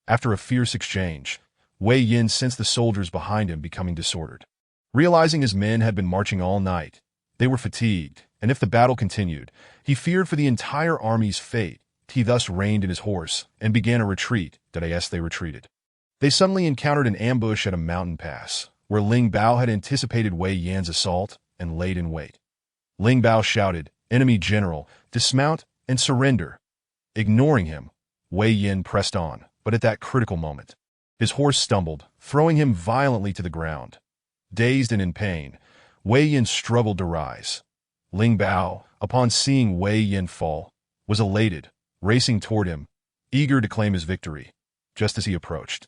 After a fierce exchange, Wei Yin sensed the soldiers behind him becoming disordered. Realizing his men had been marching all night, they were fatigued, and if the battle continued, he feared for the entire army's fate. He thus reined in his horse and began a retreat. As they retreated, they suddenly encountered an ambush at a mountain pass, where Ling Bao had anticipated Wei Yan's assault and laid in wait. Ling Bao shouted, "Enemy general, dismount and surrender." Ignoring him, Wei Yin pressed on, but at that critical moment, his horse stumbled, throwing him violently to the ground. Dazed and in pain, Wei Yin struggled to rise. Ling Bao, upon seeing Wei Yin fall, was elated, racing toward him, eager to claim his victory, just as he approached.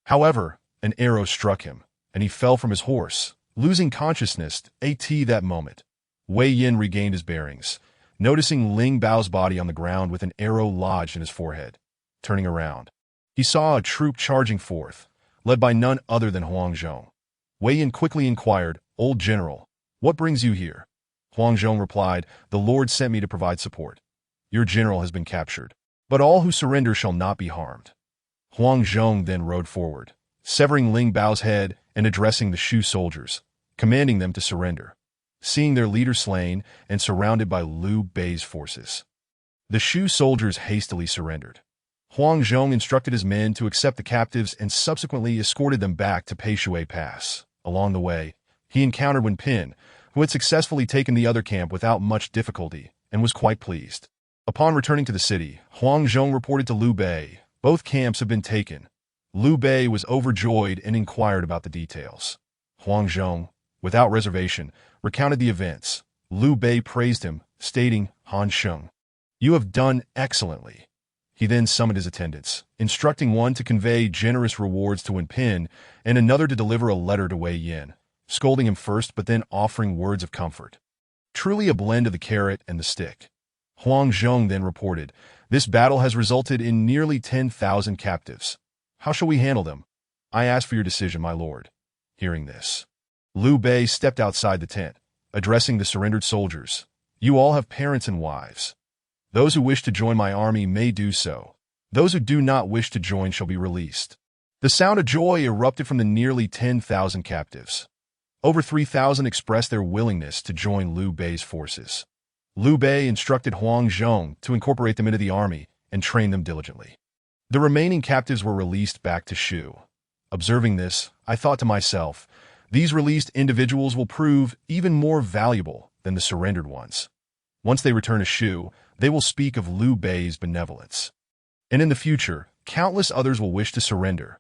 However, an arrow struck him, and he fell from his horse, losing consciousness. At that moment, Wei Yin regained his bearings, noticing Ling Bao's body on the ground with an arrow lodged in his forehead. Turning around, he saw a troop charging forth, led by none other than Huang Zhong. Wei Yin quickly inquired, "Old general, what brings you here?" Huang Zhong replied, "The Lord sent me to provide support. Your general has been captured, but all who surrender shall not be harmed." Huang Zhong then rode forward, severing Ling Bao's head and addressing the Shu soldiers, commanding them to surrender. Seeing their leader slain and surrounded by Liu Bei's forces, the Shu soldiers hastily surrendered. Huang Zhong instructed his men to accept the captives and subsequently escorted them back to Peishui Pass. Along the way, he encountered Wen Pin, who had successfully taken the other camp without much difficulty and was quite pleased. Upon returning to the city, Huang Zhong reported to Liu Bei, "Both camps have been taken." Liu Bei was overjoyed and inquired about the details. Huang Zhong, without reservation, recounted the events. Liu Bei praised him, stating, "Han Sheng, you have done excellently." He then summoned his attendants, instructing one to convey generous rewards to Wen Pin and another to deliver a letter to Wei Yin, scolding him first but then offering words of comfort. Truly a blend of the carrot and the stick. Huang Zhong then reported, "This battle has resulted in nearly 10,000 captives. How shall we handle them? I ask for your decision, my lord." Hearing this, Liu Bei stepped outside the tent, addressing the surrendered soldiers. "You all have parents and wives. Those who wish to join my army may do so. Those who do not wish to join shall be released." The sound of joy erupted from the nearly 10,000 captives. Over 3,000 expressed their willingness to join Liu Bei's forces. Liu Bei instructed Huang Zhong to incorporate them into the army and train them diligently. The remaining captives were released back to Shu. Observing this, I thought to myself, these released individuals will prove even more valuable than the surrendered ones. Once they return to Shu, they will speak of Liu Bei's benevolence. And in the future, countless others will wish to surrender.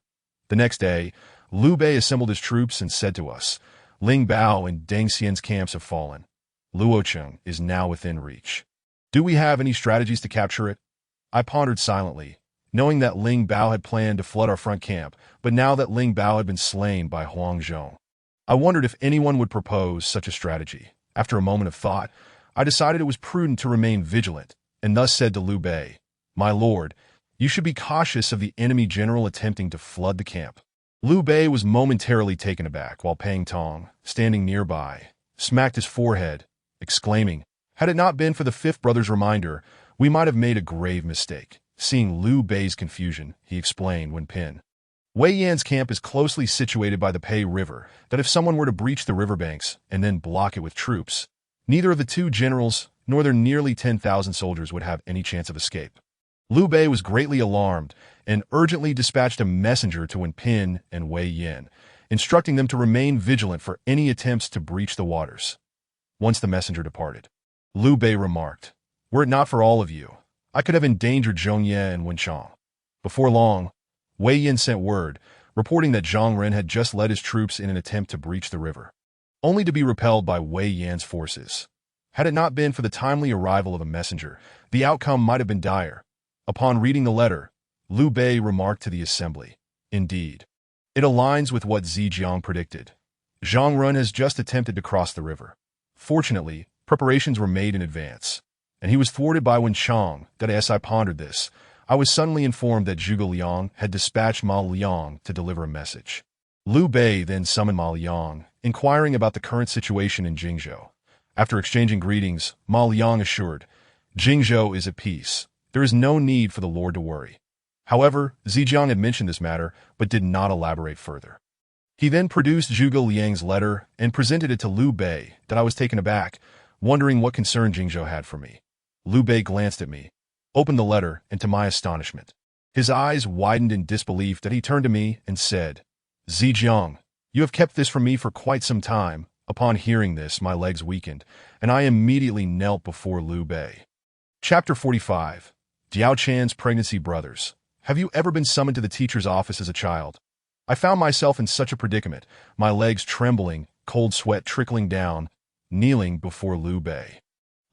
The next day, Liu Bei assembled his troops and said to us, "Ling Bao and Deng Xian's camps have fallen. Luocheng is now within reach. Do we have any strategies to capture it?" I pondered silently, knowing that Ling Bao had planned to flood our front camp, but now that Ling Bao had been slain by Huang Zhong, I wondered if anyone would propose such a strategy. After a moment of thought, I decided it was prudent to remain vigilant, and thus said to Liu Bei, "My lord, you should be cautious of the enemy general attempting to flood the camp." Liu Bei was momentarily taken aback, while Pang Tong, standing nearby, smacked his forehead, exclaiming, "Had it not been for the fifth brother's reminder, we might have made a grave mistake." Seeing Liu Bei's confusion, he explained Wen Pin, "Wei Yan's camp is closely situated by the Pei River, that if someone were to breach the riverbanks and then block it with troops, neither of the two generals nor their nearly 10,000 soldiers would have any chance of escape." Liu Bei was greatly alarmed and urgently dispatched a messenger to Wen Pin and Wei Yan, instructing them to remain vigilant for any attempts to breach the waters. Once the messenger departed, Liu Bei remarked, "Were it not for all of you, I could have endangered Zhong Ye and Wen Chong." Before long, Wei Yan sent word, reporting that Zhang Ren had just led his troops in an attempt to breach the river, only to be repelled by Wei Yan's forces. Had it not been for the timely arrival of a messenger, the outcome might have been dire. Upon reading the letter, Liu Bei remarked to the assembly, "Indeed, it aligns with what Zijiang predicted. Zhang Ren has just attempted to cross the river. Fortunately, preparations were made in advance, and he was thwarted by Wen Chong. That as I pondered this, I was suddenly informed that Zhuge Liang had dispatched Ma Liang to deliver a message. Liu Bei then summoned Ma Liang, inquiring about the current situation in Jingzhou. After exchanging greetings, Ma Liang assured, "Jingzhou is at peace. There is no need for the Lord to worry." However, Zijiang had mentioned this matter, but did not elaborate further. He then produced Zhuge Liang's letter and presented it to Liu Bei. That I was taken aback, wondering what concern Jingzhou had for me. Liu Bei glanced at me, opened the letter, and to my astonishment, his eyes widened in disbelief that he turned to me and said, Zijiang, you have kept this from me for quite some time. Upon hearing this, my legs weakened, and I immediately knelt before Liu Bei. Chapter 45. Diao Chan's Pregnancy Brothers. Have you ever been summoned to the teacher's office as a child? I found myself in such a predicament, my legs trembling, cold sweat trickling down, kneeling before Liu Bei.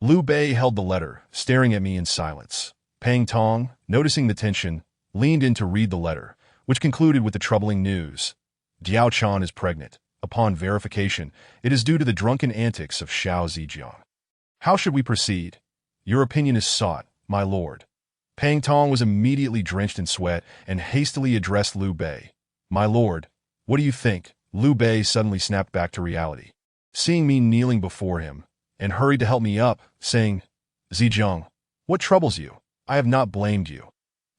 Liu Bei held the letter, staring at me in silence. Pang Tong, noticing the tension, leaned in to read the letter, which concluded with the troubling news. Diao Chan is pregnant. Upon verification, it is due to the drunken antics of Xiao Zijiang. How should we proceed? Your opinion is sought, my lord. Pang Tong was immediately drenched in sweat and hastily addressed Liu Bei. My lord, what do you think? Liu Bei suddenly snapped back to reality, seeing me kneeling before him, and hurried to help me up, saying, Zijiang, what troubles you? I have not blamed you.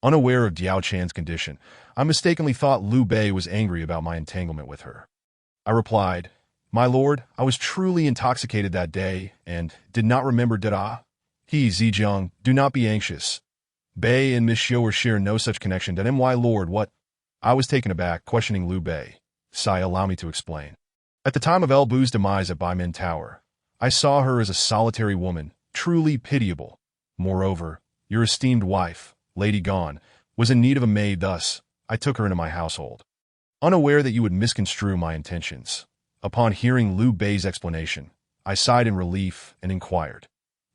Unaware of Diao Chan's condition, I mistakenly thought Liu Bei was angry about my entanglement with her. I replied, My lord, I was truly intoxicated that day and did not remember Dada. He, Zijiang, do not be anxious. Bei and Miss Xiu share no such connection. My lord, what? I was taken aback, questioning Liu Bei. Sai, allow me to explain. At the time of El Bu's demise at Baimen Tower, I saw her as a solitary woman, truly pitiable. Moreover, your esteemed wife, Lady Gone, was in need of a maid, thus I took her into my household, unaware that you would misconstrue my intentions. Upon hearing Liu Bei's explanation, I sighed in relief and inquired,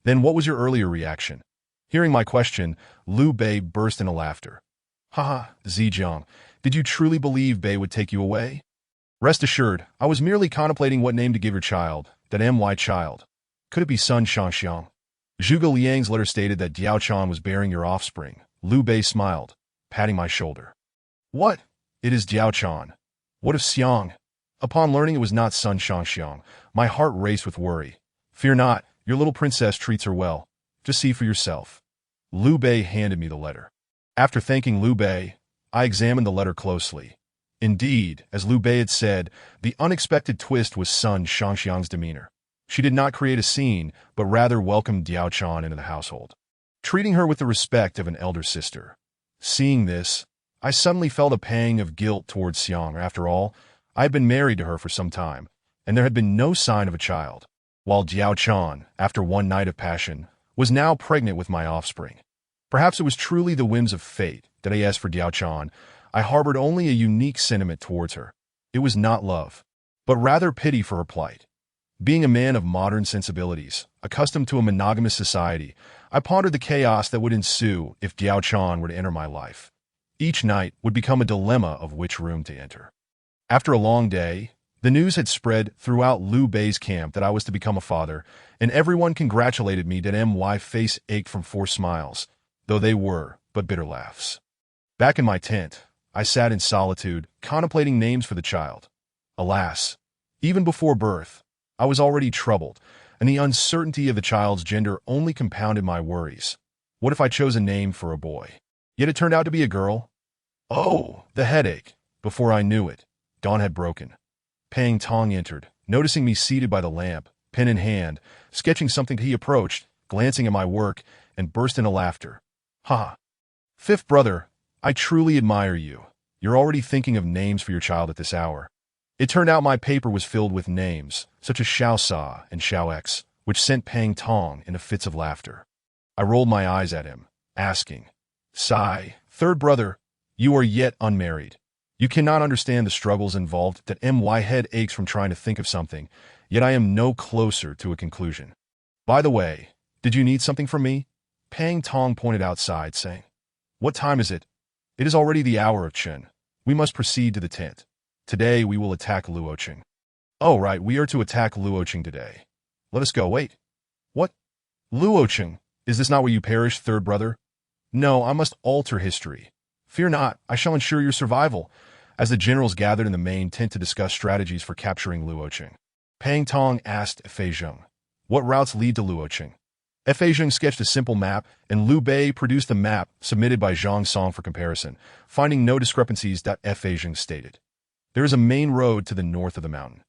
Then what was your earlier reaction? Hearing my question, Liu Bei burst into laughter. Haha, Zijiang, did you truly believe Bei would take you away? Rest assured, I was merely contemplating what name to give your child, that my child. Could it be Sun Shangxiang? Zhuge Liang's letter stated that Diao Chan was bearing your offspring. Liu Bei smiled, patting my shoulder. What? It is Diao Chan. What of Xiang? Upon learning it was not Sun Shangxiang, my heart raced with worry. Fear not, your little princess treats her well. Just see for yourself. Liu Bei handed me the letter. After thanking Liu Bei, I examined the letter closely. Indeed, as Liu Bei had said, the unexpected twist was Sun Shangxiang's demeanor. She did not create a scene, but rather welcomed Diao Chan into the household, treating her with the respect of an elder sister. Seeing this, I suddenly felt a pang of guilt towards Xiang. After all, I had been married to her for some time, and there had been no sign of a child, while Diao Chan, after one night of passion, was now pregnant with my offspring. Perhaps it was truly the whims of fate that as for Diao Chan, I harbored only a unique sentiment towards her. It was not love, but rather pity for her plight. Being a man of modern sensibilities, accustomed to a monogamous society, I pondered the chaos that would ensue if Diao Chan were to enter my life. Each night would become a dilemma of which room to enter. After a long day, the news had spread throughout Liu Bei's camp that I was to become a father, and everyone congratulated me that my face ached from forced smiles, though they were but bitter laughs. Back in my tent, I sat in solitude, contemplating names for the child. Alas, even before birth, I was already troubled, and the uncertainty of the child's gender only compounded my worries. What if I chose a name for a boy? Yet it turned out to be a girl. Oh, the headache! Before I knew it, dawn had broken. Pang Tong entered, noticing me seated by the lamp, pen in hand, sketching something. He approached, glancing at my work, and burst into laughter. Ha! Fifth brother, I truly admire you. You're already thinking of names for your child at this hour. It turned out my paper was filled with names, such as Xiao Sa and Xiao X, which sent Pang Tong into fits of laughter. I rolled my eyes at him, asking, Sai, third brother, you are yet unmarried. You cannot understand the struggles involved that my head aches from trying to think of something, yet I am no closer to a conclusion. By the way, did you need something from me? Pang Tong pointed outside, saying, What time is it? It is already the hour of Chen. We must proceed to the tent. Today we will attack Luoqing. Oh, right, we are to attack Luoqing today. Let us go. Wait. What? Luoqing? Is this not where you perished, third brother? No, I must alter history. Fear not, I shall ensure your survival. As the generals gathered in the main tent to discuss strategies for capturing Luoqing, Pang Tong asked Fei Zheng, What routes lead to Luoqing? Fa Zheng sketched a simple map, and Liu Bei produced a map submitted by Zhang Song for comparison, finding no discrepancies. Fa Zheng stated. There is a main road to the north of the mountain.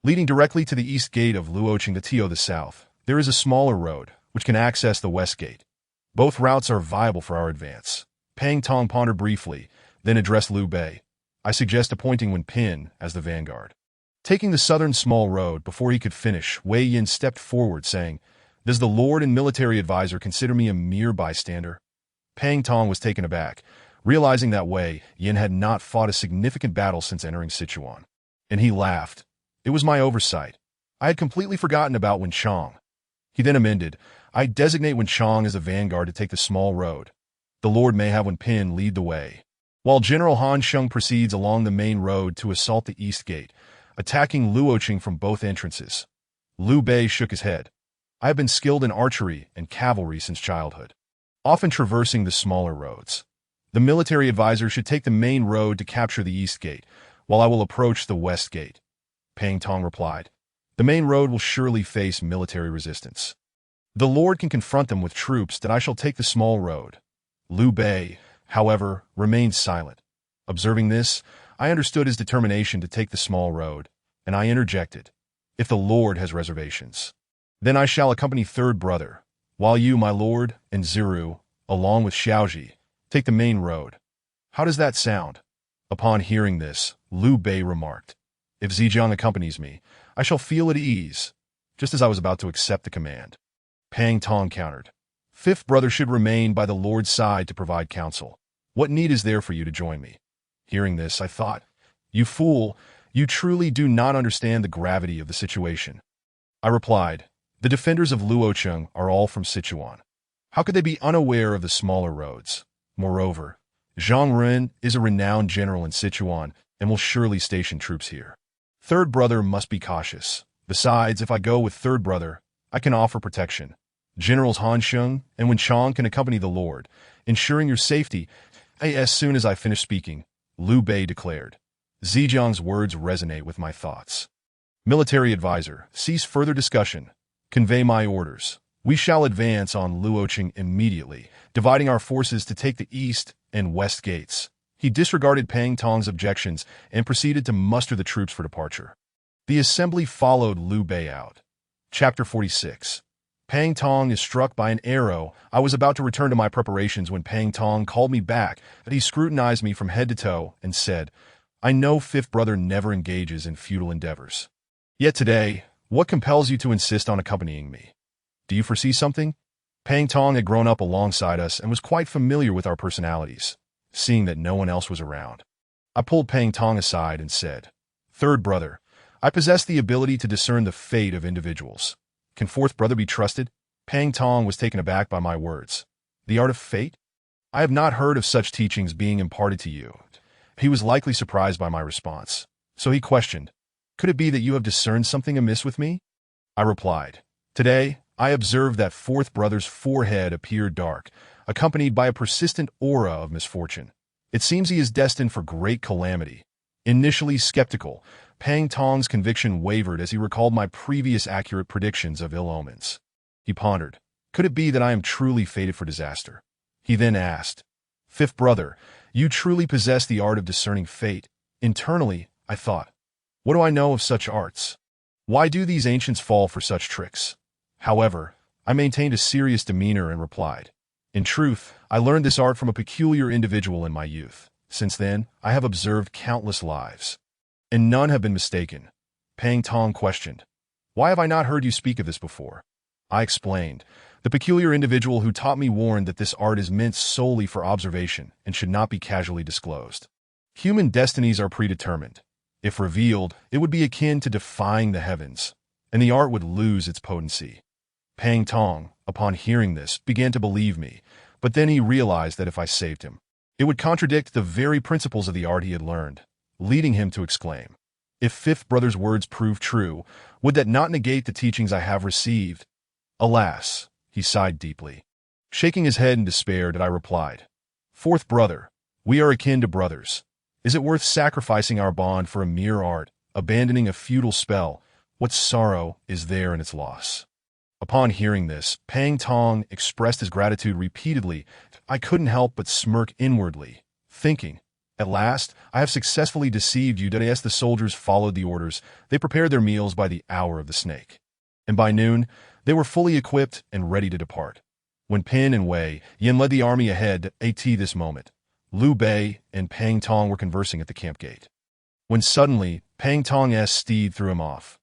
Leading directly to the east gate of Luoqing to Tio the south, there is a smaller road, which can access the west gate. Both routes are viable for our advance. Pang Tong pondered briefly, then addressed Liu Bei. I suggest appointing Wen Pin as the vanguard. Taking the southern small road before he could finish, Wei Yin stepped forward, saying, Does the Lord and military advisor consider me a mere bystander? Pang Tong was taken aback, realizing that Wei Yin had not fought a significant battle since entering Sichuan. And he laughed. It was my oversight. I had completely forgotten about Wen Chong. He then amended, I designate Wen Chong as the vanguard to take the small road. The Lord may have Wen Pin lead the way, while General Han Sheng proceeds along the main road to assault the east gate, attacking Luoqing from both entrances. Liu Bei shook his head. I have been skilled in archery and cavalry since childhood, often traversing the smaller roads. The military advisor should take the main road to capture the east gate, while I will approach the west gate. Pang Tong replied. The main road will surely face military resistance. The Lord can confront them with troops that I shall take the small road. Liu Bei, however, remained silent. Observing this, I understood his determination to take the small road, and I interjected, If the Lord has reservations, then I shall accompany third brother, while you, my lord, and Ziru, along with Xiaoji, take the main road. How does that sound? Upon hearing this, Liu Bei remarked, If Zhejiang accompanies me, I shall feel at ease, just as I was about to accept the command. Pang Tong countered, Fifth brother should remain by the Lord's side to provide counsel. What need is there for you to join me? Hearing this, I thought, You fool, you truly do not understand the gravity of the situation. I replied, The defenders of Luocheng are all from Sichuan. How could they be unaware of the smaller roads? Moreover, Zhang Ren is a renowned general in Sichuan and will surely station troops here. Third brother must be cautious. Besides, if I go with third brother, I can offer protection. Generals Han Sheng and Wen Chong can accompany the Lord, ensuring your safety. As soon as I finished speaking, Liu Bei declared, Zhejiang's words resonate with my thoughts. Military advisor, cease further discussion. Convey my orders. We shall advance on Luoqing immediately, dividing our forces to take the east and west gates. He disregarded Pang Tong's objections and proceeded to muster the troops for departure. The assembly followed Liu Bei out. Chapter 46. Pang Tong is struck by an arrow. I was about to return to my preparations when Pang Tong called me back, but he scrutinized me from head to toe and said, I know fifth brother never engages in futile endeavors. Yet today, what compels you to insist on accompanying me? Do you foresee something? Pang Tong had grown up alongside us and was quite familiar with our personalities, seeing that no one else was around. I pulled Pang Tong aside and said, Third brother, I possess the ability to discern the fate of individuals. Can fourth brother be trusted? Pang Tong was taken aback by my words. The art of fate? I have not heard of such teachings being imparted to you. He was likely surprised by my response, so he questioned, Could it be that you have discerned something amiss with me? I replied, Today, I observed that fourth brother's forehead appeared dark, accompanied by a persistent aura of misfortune. It seems he is destined for great calamity. Initially skeptical, Pang Tong's conviction wavered as he recalled my previous accurate predictions of ill omens. He pondered, Could it be that I am truly fated for disaster? He then asked, Fifth brother, you truly possess the art of discerning fate. Internally, I thought, What do I know of such arts? Why do these ancients fall for such tricks? However, I maintained a serious demeanor and replied, In truth, I learned this art from a peculiar individual in my youth. Since then, I have observed countless lives, and none have been mistaken. Pang Tong questioned, Why have I not heard you speak of this before? I explained, The peculiar individual who taught me warned that this art is meant solely for observation and should not be casually disclosed. Human destinies are predetermined. If revealed, it would be akin to defying the heavens, and the art would lose its potency. Pang Tong, upon hearing this, began to believe me, but then he realized that if I saved him, it would contradict the very principles of the art he had learned, leading him to exclaim, If fifth brother's words prove true, would that not negate the teachings I have received? Alas, he sighed deeply. Shaking his head in despair, I replied, Fourth brother, we are akin to brothers. Is it worth sacrificing our bond for a mere art, abandoning a futile spell? What sorrow is there in its loss? Upon hearing this, Pang Tong expressed his gratitude repeatedly. I couldn't help but smirk inwardly, thinking, at last, I have successfully deceived you. As the soldiers followed the orders, they prepared their meals by the hour of the snake. And by noon, they were fully equipped and ready to depart. When Pin and Wei Yin led the army ahead at this moment, Liu Bei and Pang Tong were conversing at the camp gate. When suddenly, Pang Tong's steed threw him off.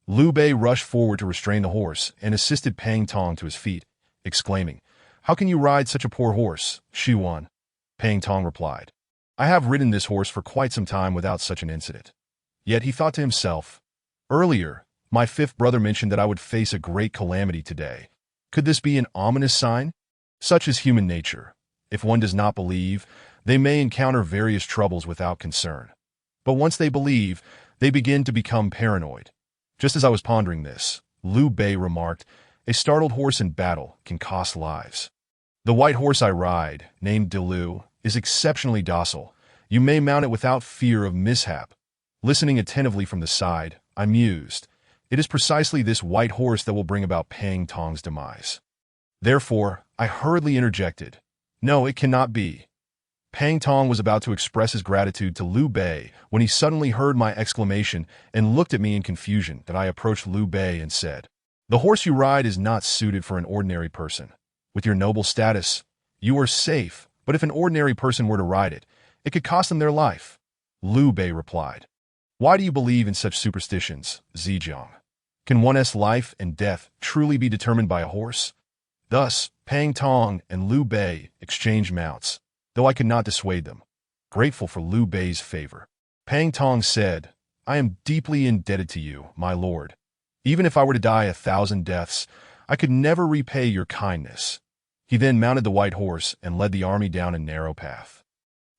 Liu Bei rushed forward to restrain the horse and assisted Pang Tong to his feet, exclaiming, How can you ride such a poor horse, Shi Wan? Pang Tong replied, I have ridden this horse for quite some time without such an incident. Yet he thought to himself, Earlier, my fifth brother mentioned that I would face a great calamity today. Could this be an ominous sign? Such is human nature. If one does not believe, they may encounter various troubles without concern. But once they believe, they begin to become paranoid. Just as I was pondering this, Liu Bei remarked, A startled horse in battle can cost lives. The white horse I ride, named Delu, is exceptionally docile. You may mount it without fear of mishap. Listening attentively from the side, I mused. It is precisely this white horse that will bring about Pang Tong's demise. Therefore, I hurriedly interjected. No, it cannot be. Pang Tong was about to express his gratitude to Liu Bei when he suddenly heard my exclamation and looked at me in confusion. That I approached Liu Bei and said, The horse you ride is not suited for an ordinary person. With your noble status, you are safe, but if an ordinary person were to ride it, it could cost them their life. Liu Bei replied, Why do you believe in such superstitions, Zhejiang? Can one's life and death truly be determined by a horse? Thus, Pang Tong and Liu Bei exchanged mounts, though I could not dissuade them. Grateful for Liu Bei's favor, Pang Tong said, I am deeply indebted to you, my lord. Even if I were to die 1,000 deaths, I could never repay your kindness. He then mounted the white horse and led the army down a narrow path.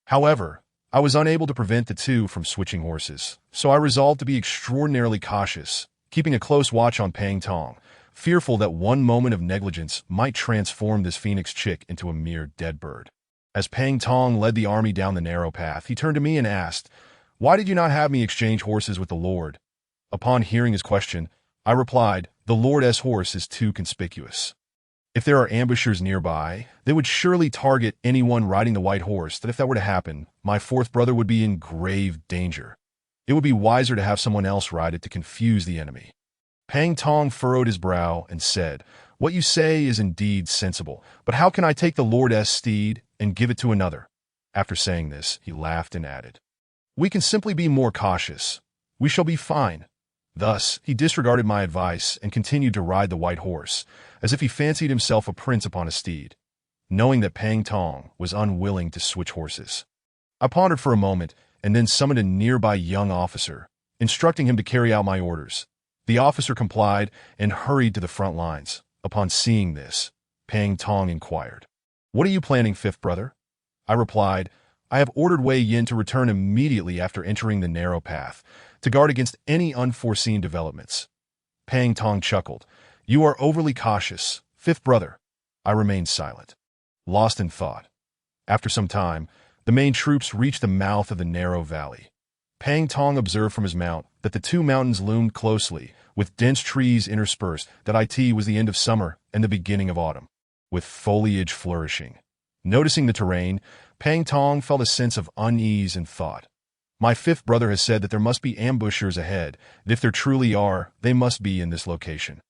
However, I was unable to prevent the two from switching horses, so I resolved to be extraordinarily cautious, keeping a close watch on Pang Tong, fearful that one moment of negligence might transform this phoenix chick into a mere dead bird. As Pang Tong led the army down the narrow path, he turned to me and asked, Why did you not have me exchange horses with the Lord? Upon hearing his question, I replied, The Lord's horse is too conspicuous. If there are ambushers nearby, they would surely target anyone riding the white horse. That if that were to happen, my fourth brother would be in grave danger. It would be wiser to have someone else ride it to confuse the enemy. Pang Tong furrowed his brow and said, What you say is indeed sensible, but how can I take the Lord's steed and give it to another? After saying this, he laughed and added, We can simply be more cautious. We shall be fine. Thus, he disregarded my advice and continued to ride the white horse, as if he fancied himself a prince upon a steed, knowing that Pang Tong was unwilling to switch horses. I pondered for a moment and then summoned a nearby young officer, instructing him to carry out my orders. The officer complied and hurried to the front lines. Upon seeing this, Pang Tong inquired, What are you planning, fifth brother? I replied, I have ordered Wei Yin to return immediately after entering the narrow path, to guard against any unforeseen developments. Pang Tong chuckled. You are overly cautious, fifth brother. I remained silent, lost in thought. After some time, the main troops reached the mouth of the narrow valley. Pang Tong observed from his mount that the two mountains loomed closely, with dense trees interspersed, that it was the end of summer and the beginning of autumn, with foliage flourishing. Noticing the terrain, Pang Tong felt a sense of unease and thought. My fifth brother has said that there must be ambushers ahead, and if there truly are, they must be in this location.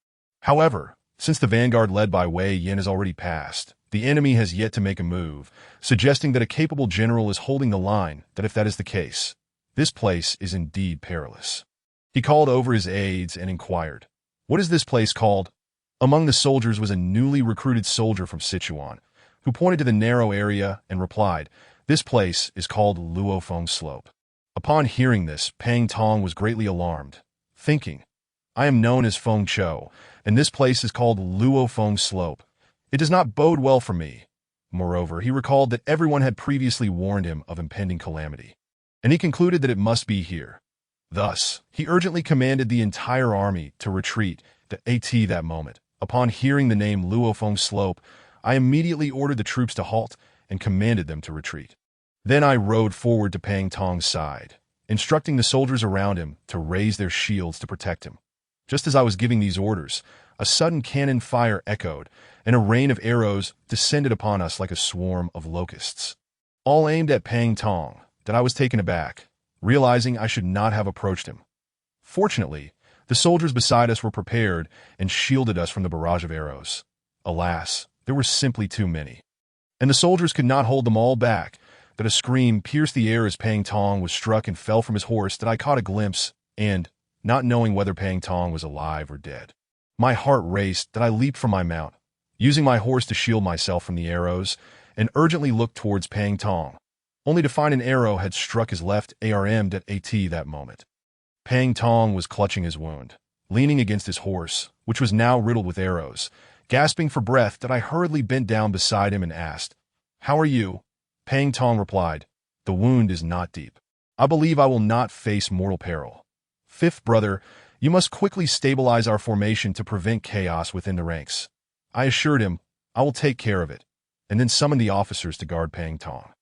However, since the vanguard led by Wei Yin has already passed, the enemy has yet to make a move, suggesting that a capable general is holding the line. That if that is the case, this place is indeed perilous. He called over his aides and inquired, What is this place called? Among the soldiers was a newly recruited soldier from Sichuan, who pointed to the narrow area and replied, This place is called Luofeng Slope. Upon hearing this, Pang Tong was greatly alarmed, thinking, I am known as Feng Chou, and this place is called Luofeng Slope. It does not bode well for me. Moreover, he recalled that everyone had previously warned him of impending calamity, and he concluded that it must be here. Thus, he urgently commanded the entire army to retreat to that moment. Upon hearing the name Luofeng Slope, I immediately ordered the troops to halt and commanded them to retreat. Then I rode forward to Pang Tong's side, instructing the soldiers around him to raise their shields to protect him. Just as I was giving these orders, a sudden cannon fire echoed, and a rain of arrows descended upon us like a swarm of locusts. All aimed at Pang Tong, that I was taken aback, realizing I should not have approached him. Fortunately, the soldiers beside us were prepared and shielded us from the barrage of arrows. Alas, there were simply too many. And the soldiers could not hold them all back, that a scream pierced the air as Pang Tong was struck and fell from his horse that I caught a glimpse, and, not knowing whether Pang Tong was alive or dead, my heart raced that I leaped from my mount, using my horse to shield myself from the arrows, and urgently looked towards Pang Tong, only to find an arrow had struck his left arm at that moment. Pang Tong was clutching his wound, leaning against his horse, which was now riddled with arrows. Gasping for breath, that I hurriedly bent down beside him and asked, "How are you?" Pang Tong replied, "The wound is not deep. I believe I will not face mortal peril. Fifth brother, you must quickly stabilize our formation to prevent chaos within the ranks." I assured him, "I will take care of it," and then summoned the officers to guard Pang Tong.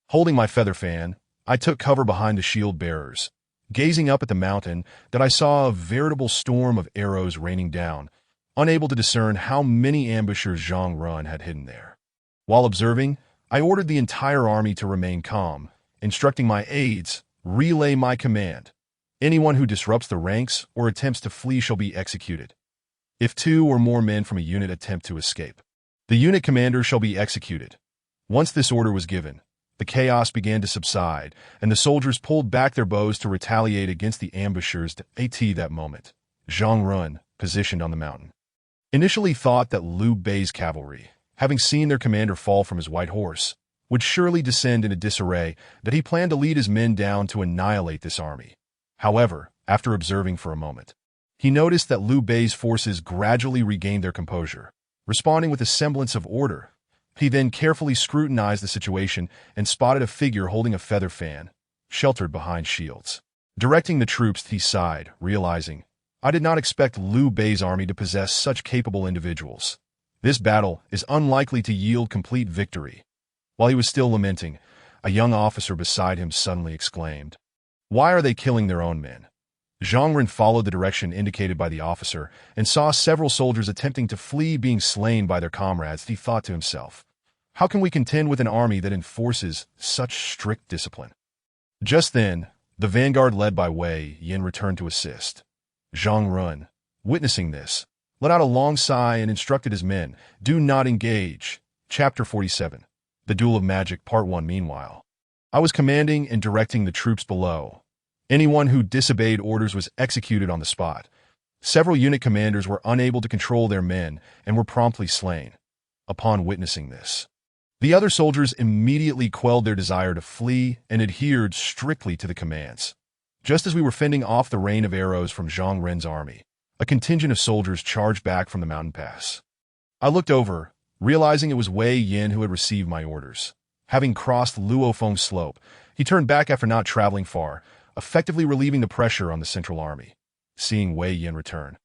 Holding my feather fan, I took cover behind the shield bearers. Gazing up at the mountain, that I saw a veritable storm of arrows raining down, unable to discern how many ambushers Zhang Run had hidden there. While observing, I ordered the entire army to remain calm, instructing my aides, "Relay my command. Anyone who disrupts the ranks or attempts to flee shall be executed. If 2 or more men from a unit attempt to escape, the unit commander shall be executed." Once this order was given, the chaos began to subside, and the soldiers pulled back their bows to retaliate against the ambushers at that moment. Zhang Run, positioned on the mountain, initially thought that Liu Bei's cavalry, having seen their commander fall from his white horse, would surely descend into disarray, that he planned to lead his men down to annihilate this army. However, after observing for a moment, he noticed that Liu Bei's forces gradually regained their composure, responding with a semblance of order. He then carefully scrutinized the situation and spotted a figure holding a feather fan, sheltered behind shields. Directing the troops, he sighed, realizing, "I did not expect Liu Bei's army to possess such capable individuals. This battle is unlikely to yield complete victory." While he was still lamenting, a young officer beside him suddenly exclaimed, "Why are they killing their own men?" Zhang Ren followed the direction indicated by the officer and saw several soldiers attempting to flee being slain by their comrades. He thought to himself, "How can we contend with an army that enforces such strict discipline?" Just then, the vanguard led by Wei Yin returned to assist. Zhang Ren, witnessing this, let out a long sigh and instructed his men, "Do not engage." Chapter 47. The Duel of Magic Part 1. Meanwhile, I was commanding and directing the troops below. Anyone who disobeyed orders was executed on the spot. Several unit commanders were unable to control their men and were promptly slain. Upon witnessing this, the other soldiers immediately quelled their desire to flee and adhered strictly to the commands. Just as we were fending off the rain of arrows from Zhang Ren's army, a contingent of soldiers charged back from the mountain pass. I looked over, realizing it was Wei Yin who had received my orders. Having crossed Luofeng Slope, he turned back after not traveling far, effectively relieving the pressure on the central army. Seeing Wei Yin return,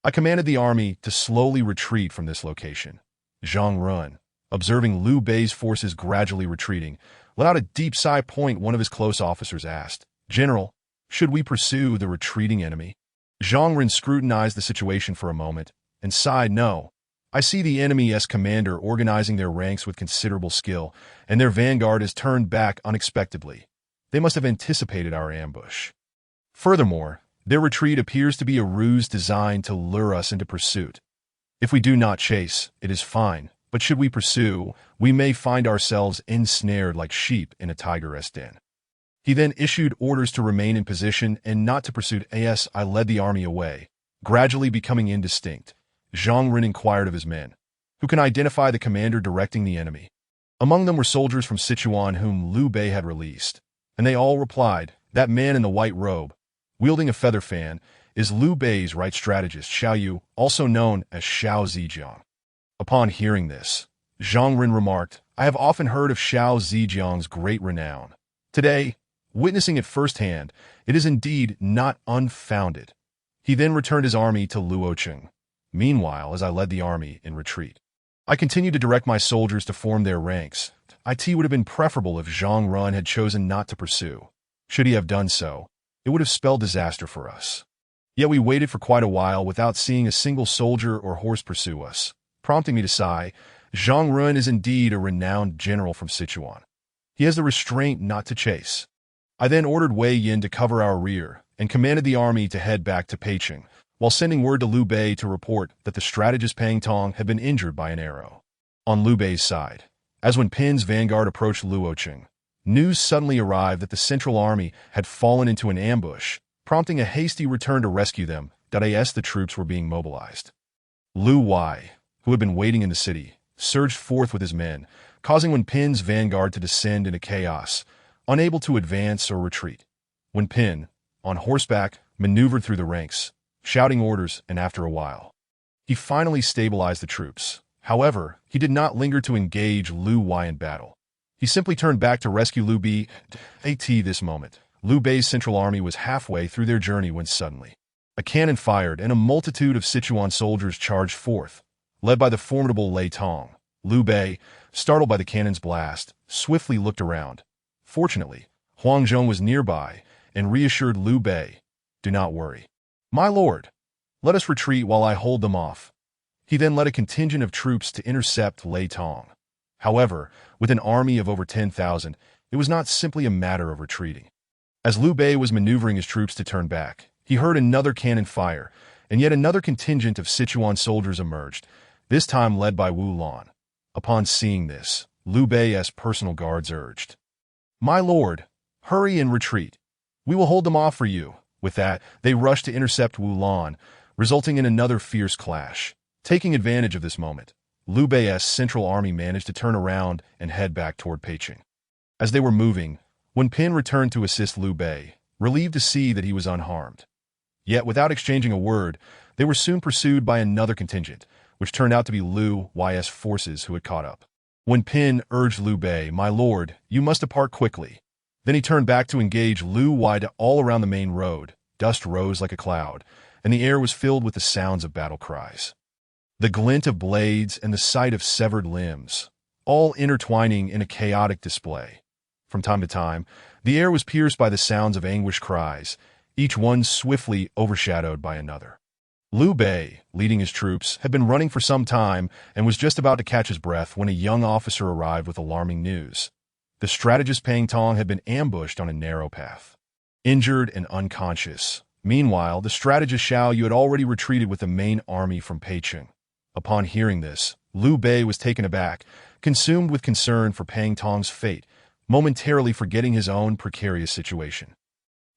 I commanded the army to slowly retreat from this location. Zhang Ren, observing Liu Bei's forces gradually retreating, let out a deep sigh. One of his close officers asked, "General, should we pursue the retreating enemy?" Zhang Ren scrutinized the situation for a moment and sighed, "No. I see the enemy as commander organizing their ranks with considerable skill, and their vanguard has turned back unexpectedly. They must have anticipated our ambush. Furthermore, their retreat appears to be a ruse designed to lure us into pursuit. If we do not chase, it is fine, but should we pursue, we may find ourselves ensnared like sheep in a tiger's den." He then issued orders to remain in position and not to pursue. As I led the army away, gradually becoming indistinct, Zhang Ren inquired of his men, "Who can identify the commander directing the enemy?" Among them were soldiers from Sichuan whom Liu Bei had released, and they all replied, "That man in the white robe, wielding a feather fan, is Liu Bei's right strategist Xiao Yu, also known as Xiao Zijiang." Upon hearing this, Zhang Ren remarked, "I have often heard of Xiao Zijiang's great renown. Today, witnessing it firsthand, it is indeed not unfounded." He then returned his army to Luocheng. Meanwhile, as I led the army in retreat, I continued to direct my soldiers to form their ranks. It would have been preferable if Zhang Ren had chosen not to pursue. Should he have done so, it would have spelled disaster for us. Yet we waited for quite a while without seeing a single soldier or horse pursue us, prompting me to sigh. Zhang Run is indeed a renowned general from Sichuan. He has the restraint not to chase. I then ordered Wei Yin to cover our rear and commanded the army to head back to Peiqing, while sending word to Liu Bei to report that the strategist Pang Tong had been injured by an arrow. On Liu Bei's side, as when Pin's vanguard approached Luocheng, news suddenly arrived that the Central Army had fallen into an ambush, prompting a hasty return to rescue them. As the troops were being mobilized, Liu Wei, who had been waiting in the city, surged forth with his men, causing Wen Pin's vanguard to descend into chaos, unable to advance or retreat. Wen Pin, on horseback, maneuvered through the ranks, shouting orders, and after a while, he finally stabilized the troops. However, he did not linger to engage Liu Wei in battle. He simply turned back to rescue Liu Bei. At this moment, Liu Bei's central army was halfway through their journey when suddenly a cannon fired and a multitude of Sichuan soldiers charged forth, led by the formidable Lei Tong. Liu Bei, startled by the cannon's blast, swiftly looked around. Fortunately, Huang Zhong was nearby and reassured Liu Bei, "Do not worry, my lord. Let us retreat while I hold them off." He then led a contingent of troops to intercept Lei Tong. However, with an army of over 10,000, it was not simply a matter of retreating. As Liu Bei was maneuvering his troops to turn back, he heard another cannon fire, and yet another contingent of Sichuan soldiers emerged, this time led by Wu Lan. Upon seeing this, Liu Bei's personal guards urged, "My lord, hurry and retreat. We will hold them off for you." With that, they rushed to intercept Wu Lan, resulting in another fierce clash. Taking advantage of this moment, Liu Bei's central army managed to turn around and head back toward Peiqing. As they were moving, Wen Pin returned to assist Liu Bei, relieved to see that he was unharmed. Yet, without exchanging a word, they were soon pursued by another contingent, which turned out to be Liu Wei's forces who had caught up. Wen Pin urged Liu Bei, "My lord, you must depart quickly." Then he turned back to engage Liu Wei. All around the main road, dust rose like a cloud, and the air was filled with the sounds of battle cries. The glint of blades and the sight of severed limbs, all intertwining in a chaotic display. From time to time, the air was pierced by the sounds of anguished cries, each one swiftly overshadowed by another. Liu Bei, leading his troops, had been running for some time and was just about to catch his breath when a young officer arrived with alarming news. The strategist Pang Tong had been ambushed on a narrow path, injured and unconscious. Meanwhile, the strategist Xiao Yu had already retreated with the main army from Peiqing. Upon hearing this, Liu Bei was taken aback, consumed with concern for Pang Tong's fate, momentarily forgetting his own precarious situation.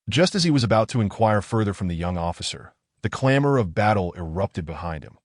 Just as he was about to inquire further from the young officer, the clamor of battle erupted behind him.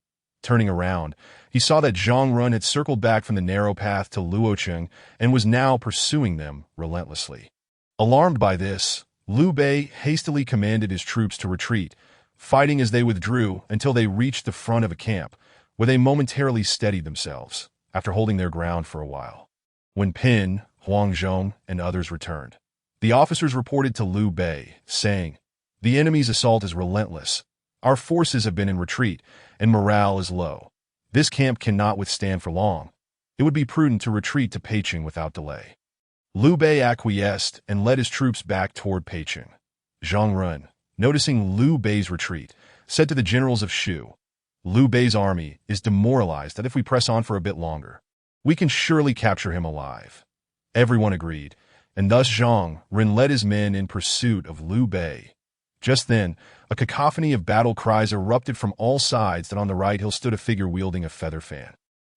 Turning around, he saw that Zhang Run had circled back from the narrow path to Luocheng and was now pursuing them relentlessly. Alarmed by this, Liu Bei hastily commanded his troops to retreat, fighting as they withdrew until they reached the front of a camp, where they momentarily steadied themselves, after holding their ground for a while. When Pin, Huang Zhong, and others returned, the officers reported to Liu Bei, saying, "The enemy's assault is relentless. Our forces have been in retreat, and morale is low. This camp cannot withstand for long. It would be prudent to retreat to Peiqing without delay." Liu Bei acquiesced and led his troops back toward Peiqing. Zhang Run, noticing Liu Bei's retreat, said to the generals of Shu, "Liu Bei's army is demoralized that if we press on for a bit longer, we can surely capture him alive." Everyone agreed, and thus Zhang Run led his men in pursuit of Liu Bei. Just then, a cacophony of battle cries erupted from all sides that on the right hill stood a figure wielding a feather fan,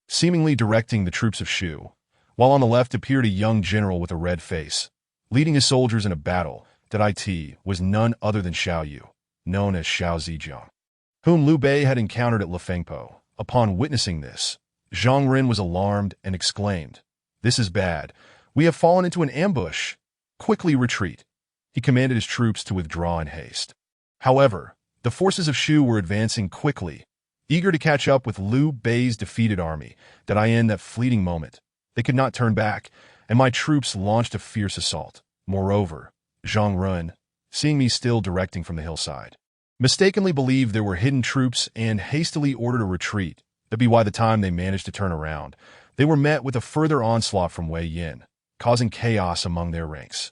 seemingly directing the troops of Shu, while on the left appeared a young general with a red face, leading his soldiers in a battle that was none other than Xiao Yu, known as Xiao Zijiang, whom Liu Bei had encountered at Lefengpo. Upon witnessing this, Zhang Run was alarmed and exclaimed, "This is bad. We have fallen into an ambush. Quickly retreat." He commanded his troops to withdraw in haste. However, the forces of Shu were advancing quickly, eager to catch up with Liu Bei's defeated army. In that fleeting moment, they could not turn back, and my troops launched a fierce assault. Moreover, Zhang Run, seeing me still directing from the hillside, mistakenly believed there were hidden troops and hastily ordered a retreat. By the time they managed to turn around, they were met with a further onslaught from Wei Yin, causing chaos among their ranks.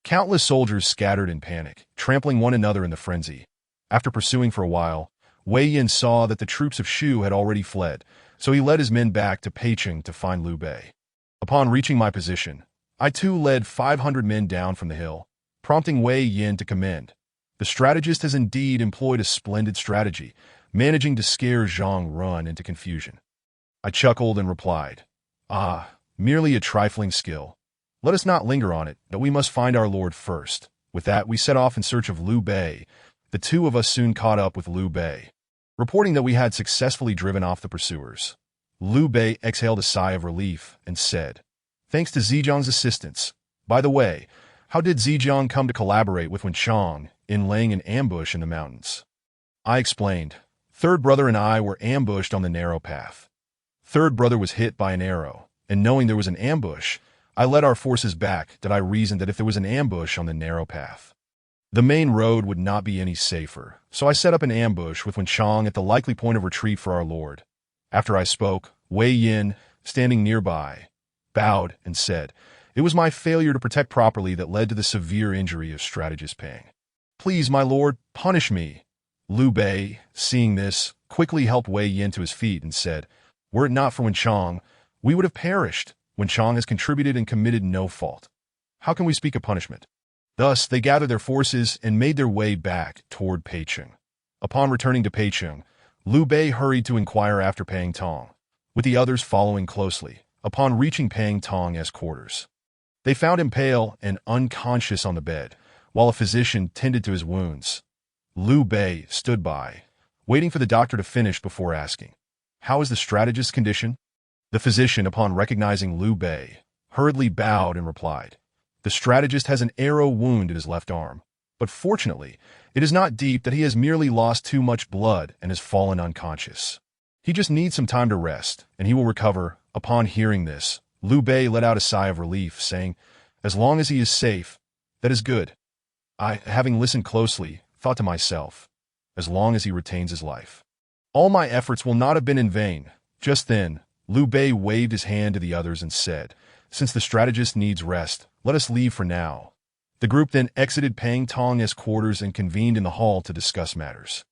Countless soldiers scattered in panic, trampling one another in the frenzy. After pursuing for a while, Wei Yin saw that the troops of Shu had already fled, so he led his men back to Peicheng to find Liu Bei. Upon reaching my position, I too led 500 men down from the hill, prompting Wei Yin to commend. The strategist has indeed employed a splendid strategy, managing to scare Zhang Run into confusion. I chuckled and replied, merely a trifling skill. Let us not linger on it, but we must find our lord first. With that, we set off in search of Liu Bei. The two of us soon caught up with Liu Bei, reporting that we had successfully driven off the pursuers. Liu Bei exhaled a sigh of relief and said, "Thanks to Zijiang's assistance. By the way, how did Zijiang come to collaborate with Wenchang in laying an ambush in the mountains?" I explained, "Third brother and I were ambushed on the narrow path. Third brother was hit by an arrow, and knowing there was an ambush, I led our forces back that I reasoned that if there was an ambush on the narrow path, the main road would not be any safer, so I set up an ambush with Wenchang at the likely point of retreat for our lord." After I spoke, Wei Yin, standing nearby, bowed and said, "It was my failure to protect properly that led to the severe injury of strategist Pang. Please, my lord, punish me." Liu Bei, seeing this, quickly helped Wei Yin to his feet and said, "Were it not for Wenchang, we would have perished. Wenchang has contributed and committed no fault. How can we speak of punishment?" Thus, they gathered their forces and made their way back toward Peicheng. Upon returning to Peicheng, Liu Bei hurried to inquire after Pang Tong, with the others following closely. Upon reaching Pang Tong's quarters, they found him pale and unconscious on the bed, while a physician tended to his wounds. Liu Bei stood by, waiting for the doctor to finish before asking, "How is the strategist's condition?" The physician, upon recognizing Liu Bei, hurriedly bowed and replied, "The strategist has an arrow wound in his left arm, but fortunately, it is not deep that he has merely lost too much blood and has fallen unconscious. He just needs some time to rest, and he will recover." Upon hearing this, Liu Bei let out a sigh of relief, saying, "As long as he is safe, that is good." I, having listened closely, thought to myself, "As long as he retains his life, all my efforts will not have been in vain." Just then, Liu Bei waved his hand to the others and said, "Since the strategist needs rest, let us leave for now." The group then exited Pang Tong's quarters and convened in the hall to discuss matters.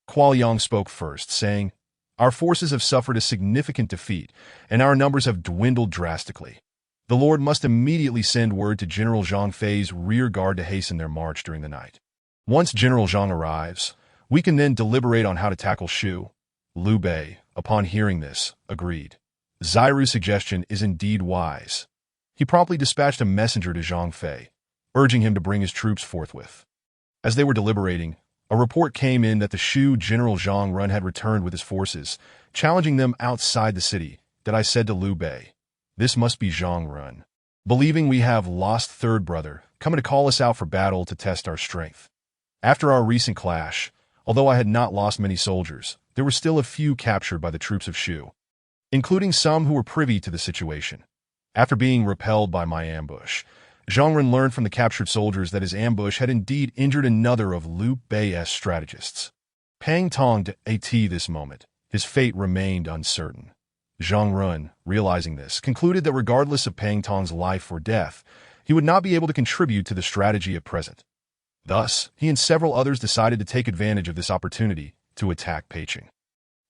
Kuo Yang spoke first, saying, "Our forces have suffered a significant defeat, and our numbers have dwindled drastically. The Lord must immediately send word to General Zhang Fei's rear guard to hasten their march during the night. Once General Zhang arrives, we can then deliberate on how to tackle Shu." Liu Bei, upon hearing this, agreed. Ziru's suggestion is indeed wise. He promptly dispatched a messenger to Zhang Fei, urging him to bring his troops forthwith. As they were deliberating, a report came in that the Shu General Zhang Run had returned with his forces, challenging them outside the city. That I said to Liu Bei, "This must be Zhang Run, believing we have lost third brother, coming to call us out for battle to test our strength." After our recent clash, although I had not lost many soldiers, there were still a few captured by the troops of Shu, including some who were privy to the situation. After being repelled by my ambush, Zhang Run learned from the captured soldiers that his ambush had indeed injured another of Liu Bei's strategists. Pang Tong to at this moment, his fate remained uncertain. Zhang Run, realizing this, concluded that regardless of Pang Tong's life or death, he would not be able to contribute to the strategy at present. Thus, he and several others decided to take advantage of this opportunity to attack Peicheng.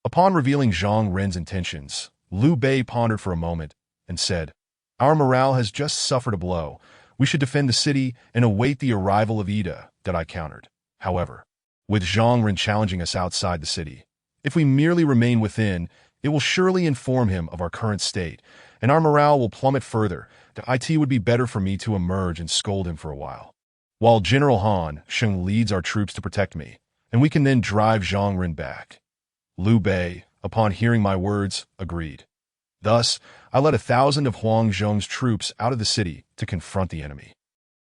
Upon revealing Zhang Ren's intentions, Liu Bei pondered for a moment and said, "Our morale has just suffered a blow. We should defend the city and await the arrival of Ida," that I countered. "However, with Zhang Ren challenging us outside the city, if we merely remain within, it will surely inform him of our current state, and our morale will plummet further. It would be better for me to emerge and scold him for a while General Han Sheng leads our troops to protect me, and we can then drive Zhang Ren back." Liu Bei, upon hearing my words, agreed. Thus, I led 1,000 of Huang Zhong's troops out of the city to confront the enemy.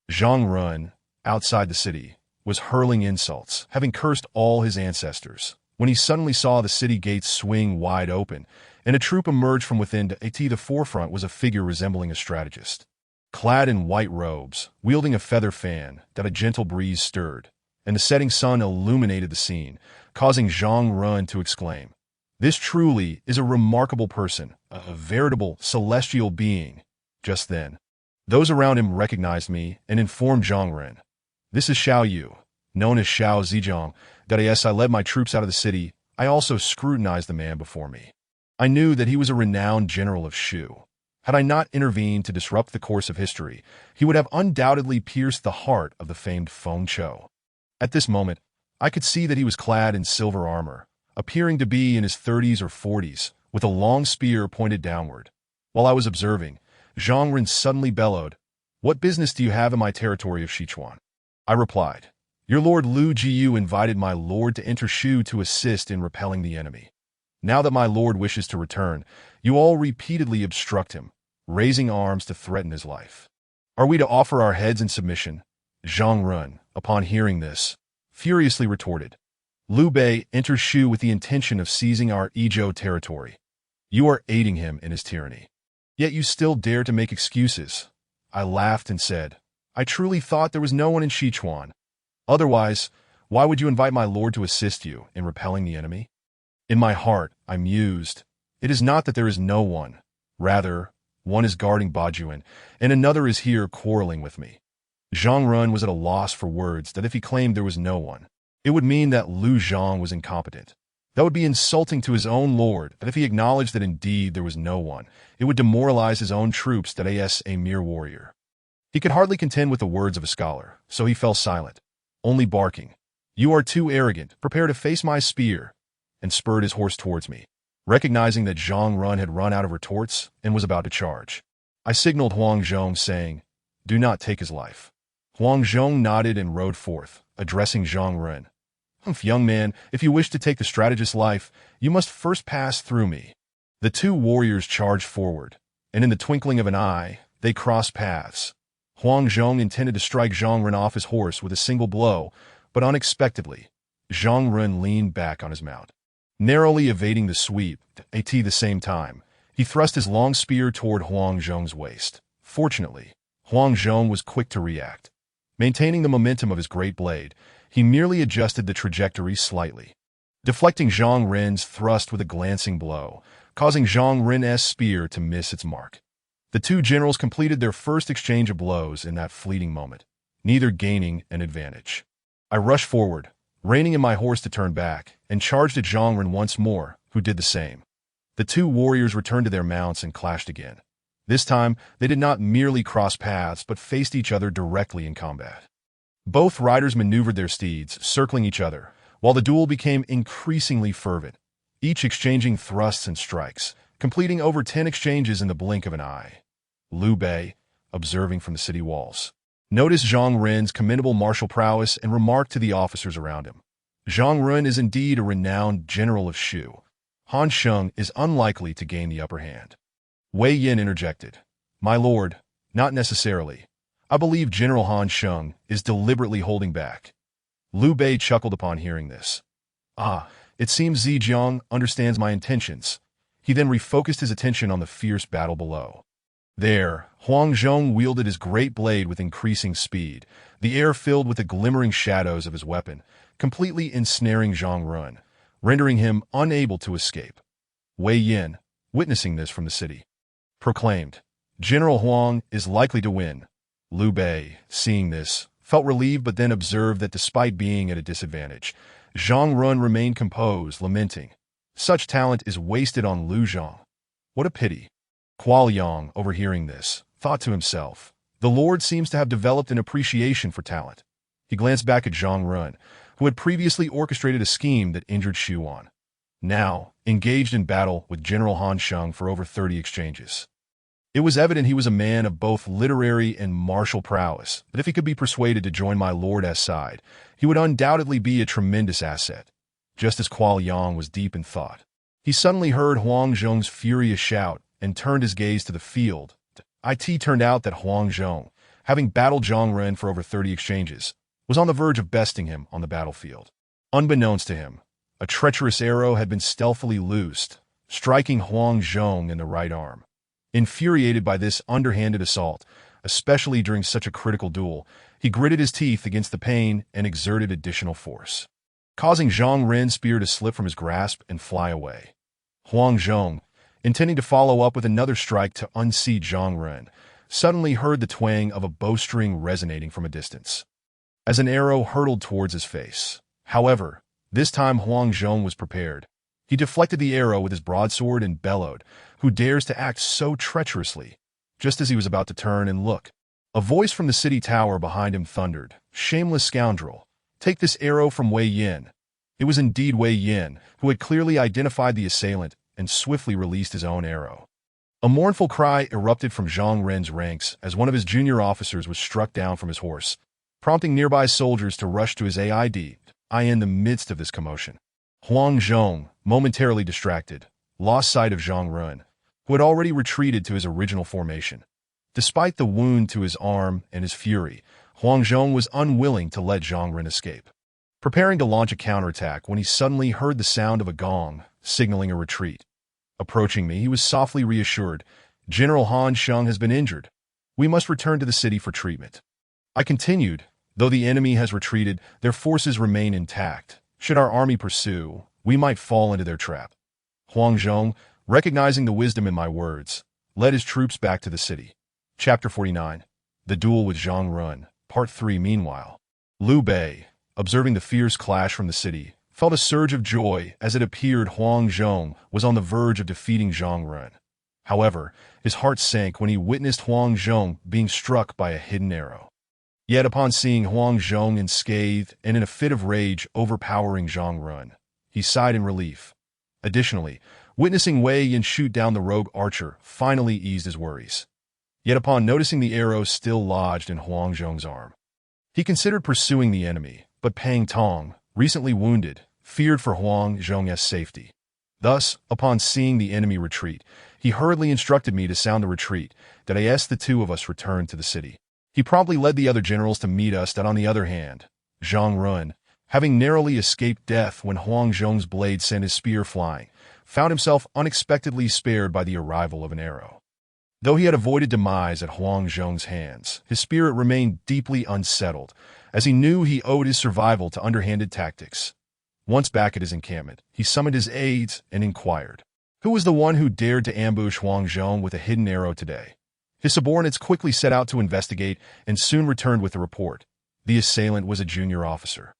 Zhang Run, outside the city, was hurling insults, having cursed all his ancestors, when he suddenly saw the city gates swing wide open, and a troop emerged from within. To the forefront was a figure resembling a strategist, clad in white robes, wielding a feather fan that a gentle breeze stirred, and the setting sun illuminated the scene, causing Zhang Run to exclaim, "This truly is a remarkable person, a veritable celestial being." Just then, those around him recognized me and informed Zhang Ren, "This is Xiao Yu, Known as Xiao Zhejiang, as I led my troops out of the city, I also scrutinized the man before me. I knew that he was a renowned general of Shu. Had I not intervened to disrupt the course of history, he would have undoubtedly pierced the heart of the famed Feng Chou. At this moment, I could see that he was clad in silver armor, appearing to be in his 30s or 40s, with a long spear pointed downward. While I was observing, Zhang Ren suddenly bellowed, "What business do you have in my territory of Sichuan?" I replied, "Your lord Lu Jiyu invited my lord to enter Shu to assist in repelling the enemy. Now that my lord wishes to return, you all repeatedly obstruct him, raising arms to threaten his life. Are we to offer our heads in submission?" Zhang Ren, upon hearing this, furiously retorted, "Liu Bei enters Shu with the intention of seizing our Ezhou territory. You are aiding him in his tyranny. Yet you still dare to make excuses." I laughed and said, "I truly thought there was no one in Sichuan. Otherwise, why would you invite my lord to assist you in repelling the enemy?" In my heart, I mused, "It is not that there is no one. Rather, one is guarding Bajuan, and another is here quarreling with me." Zhang Ren was at a loss for words that if he claimed there was no one, it would mean that Lu Zhang was incompetent. That would be insulting to his own lord, that if he acknowledged that indeed there was no one, it would demoralize his own troops that as a mere warrior. He could hardly contend with the words of a scholar, so he fell silent, only barking, "You are too arrogant, prepare to face my spear," and spurred his horse towards me. Recognizing that Zhang Ren had run out of retorts and was about to charge, I signaled Huang Zhong, saying, "Do not take his life." Huang Zhong nodded and rode forth, addressing Zhang Ren. "Humph, young man, if you wish to take the strategist's life, you must first pass through me." The two warriors charged forward, and in the twinkling of an eye, they crossed paths. Huang Zhong intended to strike Zhang Ren off his horse with a single blow, but unexpectedly, Zhang Ren leaned back on his mount. Narrowly evading the sweep, at the same time, he thrust his long spear toward Huang Zhong's waist. Fortunately, Huang Zhong was quick to react. Maintaining the momentum of his great blade, he merely adjusted the trajectory slightly, deflecting Zhang Ren's thrust with a glancing blow, causing Zhang Ren's spear to miss its mark. The two generals completed their first exchange of blows in that fleeting moment, neither gaining an advantage. I rushed forward, reining in my horse to turn back, and charged at Zhang Ren once more, who did the same. The two warriors returned to their mounts and clashed again. This time, they did not merely cross paths, but faced each other directly in combat. Both riders maneuvered their steeds, circling each other, while the duel became increasingly fervent, each exchanging thrusts and strikes, completing over 10 exchanges in the blink of an eye. Liu Bei, observing from the city walls, noticed Zhang Ren's commendable martial prowess and remarked to the officers around him, "Zhang Ren is indeed a renowned general of Shu. Han Sheng is unlikely to gain the upper hand." Wei Yin interjected, "My lord, not necessarily. I believe General Han Sheng is deliberately holding back." Liu Bei chuckled upon hearing this. "Ah, it seems Zhejiang understands my intentions." He then refocused his attention on the fierce battle below. There, Huang Zhong wielded his great blade with increasing speed, the air filled with the glimmering shadows of his weapon, completely ensnaring Zhang Ren, rendering him unable to escape. Wei Yin, witnessing this from the city, proclaimed, "General Huang is likely to win." Liu Bei, seeing this, felt relieved but then observed that despite being at a disadvantage, Zhang Ren remained composed, lamenting, "Such talent is wasted on Lu Zhang. What a pity." Kuo Yang, overhearing this, thought to himself, "The Lord seems to have developed an appreciation for talent." He glanced back at Zhang Ren, who had previously orchestrated a scheme that injured Xu Wan, now engaged in battle with General Han Sheng for over 30 exchanges. It was evident he was a man of both literary and martial prowess, but if he could be persuaded to join my lord's side, he would undoubtedly be a tremendous asset. Just as Kuo Yang was deep in thought, he suddenly heard Huang Zhong's furious shout and turned his gaze to the field. It turned out that Huang Zhong, having battled Zhang Ren for over 30 exchanges, was on the verge of besting him on the battlefield. Unbeknownst to him, a treacherous arrow had been stealthily loosed, striking Huang Zhong in the right arm. Infuriated by this underhanded assault, especially during such a critical duel, he gritted his teeth against the pain and exerted additional force, causing Zhang Ren's spear to slip from his grasp and fly away. Huang Zhong, intending to follow up with another strike to unseat Zhang Ren, suddenly heard the twang of a bowstring resonating from a distance. as an arrow hurtled towards his face. However, this time Huang Zhong was prepared. He deflected the arrow with his broadsword and bellowed, "Who dares to act so treacherously?" Just as he was about to turn and look, a voice from the city tower behind him thundered, "Shameless scoundrel, take this arrow from Wei Yin." It was indeed Wei Yin, who had clearly identified the assailant and swiftly released his own arrow. A mournful cry erupted from Zhang Ren's ranks as one of his junior officers was struck down from his horse, prompting nearby soldiers to rush to his aid. In the midst of this commotion, Huang Zhong, momentarily distracted, lost sight of Zhang Ren, who had already retreated to his original formation. Despite the wound to his arm and his fury, Huang Zhong was unwilling to let Zhang Ren escape, preparing to launch a counterattack when he suddenly heard the sound of a gong, signaling a retreat. Approaching me, he was softly reassured, "General Han Sheng has been injured. We must return to the city for treatment." I continued, "Though the enemy has retreated, their forces remain intact. Should our army pursue, we might fall into their trap." Huang Zhong, recognizing the wisdom in my words, led his troops back to the city. Chapter 49. The Duel with Zhang Ren, Part 3. Meanwhile, Liu Bei, observing the fierce clash from the city, felt a surge of joy as it appeared Huang Zhong was on the verge of defeating Zhang Ren. However, his heart sank when he witnessed Huang Zhong being struck by a hidden arrow. Yet upon seeing Huang Zhong unscathed and in a fit of rage overpowering Zhang Ren, he sighed in relief. Additionally, witnessing Wei Yin shoot down the rogue archer finally eased his worries. Yet upon noticing the arrow still lodged in Huang Zhong's arm, he considered pursuing the enemy, but Pang Tong, recently wounded, feared for Huang Zhong's safety. Thus, upon seeing the enemy retreat, he hurriedly instructed me to sound the retreat, that the two of us return to the city. He promptly led the other generals to meet us. That on the other hand, Zhang Ren, having narrowly escaped death when Huang Zhong's blade sent his spear flying, found himself unexpectedly spared by the arrival of an arrow. Though he had avoided demise at Huang Zhong's hands, his spirit remained deeply unsettled, as he knew he owed his survival to underhanded tactics. Once back at his encampment, he summoned his aides and inquired, "Who was the one who dared to ambush Huang Zhong with a hidden arrow today?" His subordinates quickly set out to investigate and soon returned with the report. The assailant was a junior officer,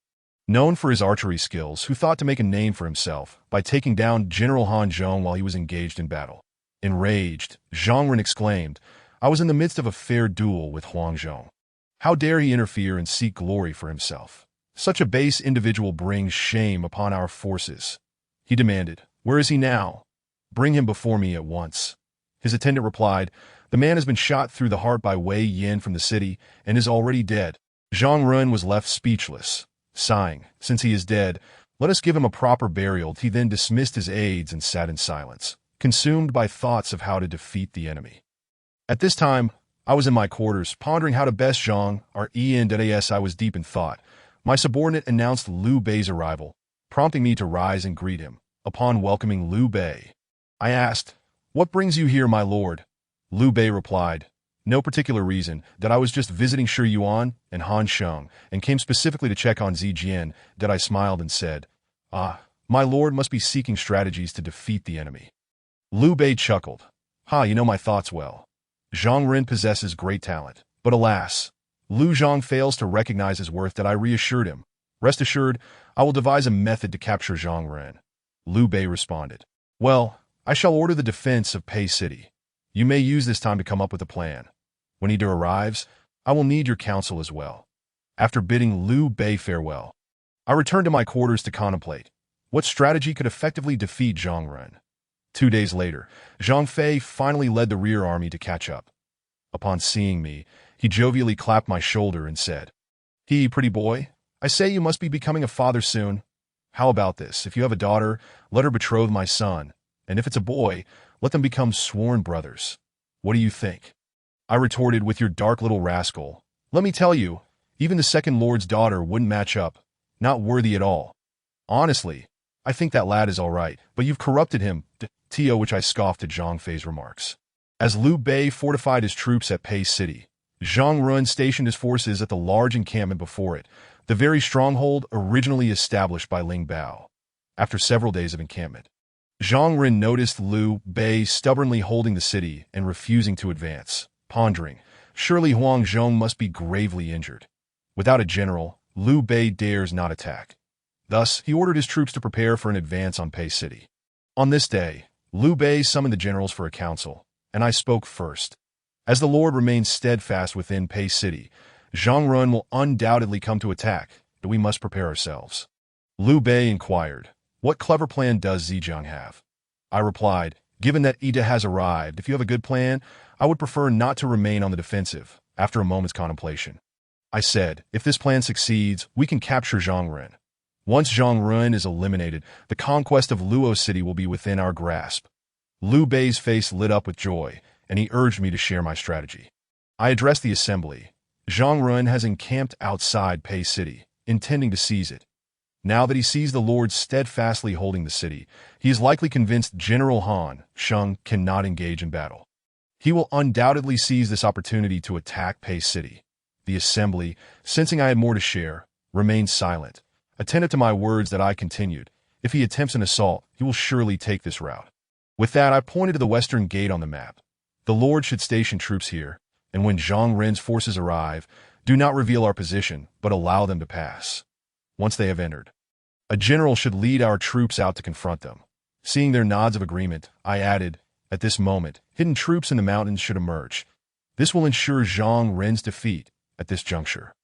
known for his archery skills, who thought to make a name for himself by taking down General Han Zhong while he was engaged in battle. Enraged, Zhang Ren exclaimed, "I was in the midst of a fair duel with Huang Zhong. How dare he interfere and seek glory for himself? Such a base individual brings shame upon our forces." He demanded, "Where is he now? Bring him before me at once." His attendant replied, "The man has been shot through the heart by Wei Yin from the city and is already dead." Zhang Ren was left speechless, sighing, "Since he is dead, let us give him a proper burial." He then dismissed his aides and sat in silence, consumed by thoughts of how to defeat the enemy. At this time, I was in my quarters, pondering how to best Zhang Ren. I was deep in thought. My subordinate announced Liu Bei's arrival, prompting me to rise and greet him. Upon welcoming Liu Bei, I asked, "What brings you here, my lord?" Liu Bei replied, "No particular reason, that I was just visiting Shi Yuan and Han Sheng, and came specifically to check on Zijian." That I smiled and said, "Ah, my lord must be seeking strategies to defeat the enemy." Liu Bei chuckled, "Ha, you know my thoughts well. Zhang Ren possesses great talent, but alas, Liu Zhang fails to recognize his worth." That I reassured him, "Rest assured, I will devise a method to capture Zhang Ren." Liu Bei responded, "Well, I shall order the defense of Pei City. You may use this time to come up with a plan. When he arrives, I will need your counsel as well." After bidding Liu Bei farewell, I returned to my quarters to contemplate what strategy could effectively defeat Zhang Ren. 2 days later, Zhang Fei finally led the rear army to catch up. Upon seeing me, he jovially clapped my shoulder and said, Pretty boy, I say you must be becoming a father soon. How about this? If you have a daughter, let her betroth my son, and if it's a boy, let them become sworn brothers. What do you think?" I retorted, "With your dark little rascal. Let me tell you, even the second lord's daughter wouldn't match up. Not worthy at all. Honestly, I think that lad is all right, but you've corrupted him." Which I scoffed at Zhang Fei's remarks. As Liu Bei fortified his troops at Pei City, Zhang Ren stationed his forces at the large encampment before it, the very stronghold originally established by Ling Bao. After several days of encampment, Zhang Ren noticed Liu Bei stubbornly holding the city and refusing to advance, pondering, "Surely Huang Zhong must be gravely injured." Without a general, Liu Bei dares not attack. Thus, he ordered his troops to prepare for an advance on Pei City. On this day, Liu Bei summoned the generals for a council, and I spoke first. As the Lord remains steadfast within Pei City, Zhang Run will undoubtedly come to attack, but we must prepare ourselves. Liu Bei inquired, "What clever plan does Zhejiang have?" I replied, "Given that Ida has arrived, if you have a good plan, I would prefer not to remain on the defensive." After a moment's contemplation, I said, "If this plan succeeds, we can capture Zhongren. Once Zhongren is eliminated, the conquest of Luo City will be within our grasp." Liu Bei's face lit up with joy, and he urged me to share my strategy. I addressed the assembly. Zhongren has encamped outside Pei City, intending to seize it. Now that he sees the Lord steadfastly holding the city, he is likely convinced General Han Sheng cannot engage in battle. He will undoubtedly seize this opportunity to attack Pei City. The assembly, sensing I had more to share, remained silent, attentive to my words that I continued. If he attempts an assault, he will surely take this route. With that, I pointed to the western gate on the map. The Lord should station troops here, and when Zhang Ren's forces arrive, do not reveal our position, but allow them to pass. Once they have entered, a general should lead our troops out to confront them. Seeing their nods of agreement, I added, "At this moment, hidden troops in the mountains should emerge. This will ensure Zhang Ren's defeat at this juncture."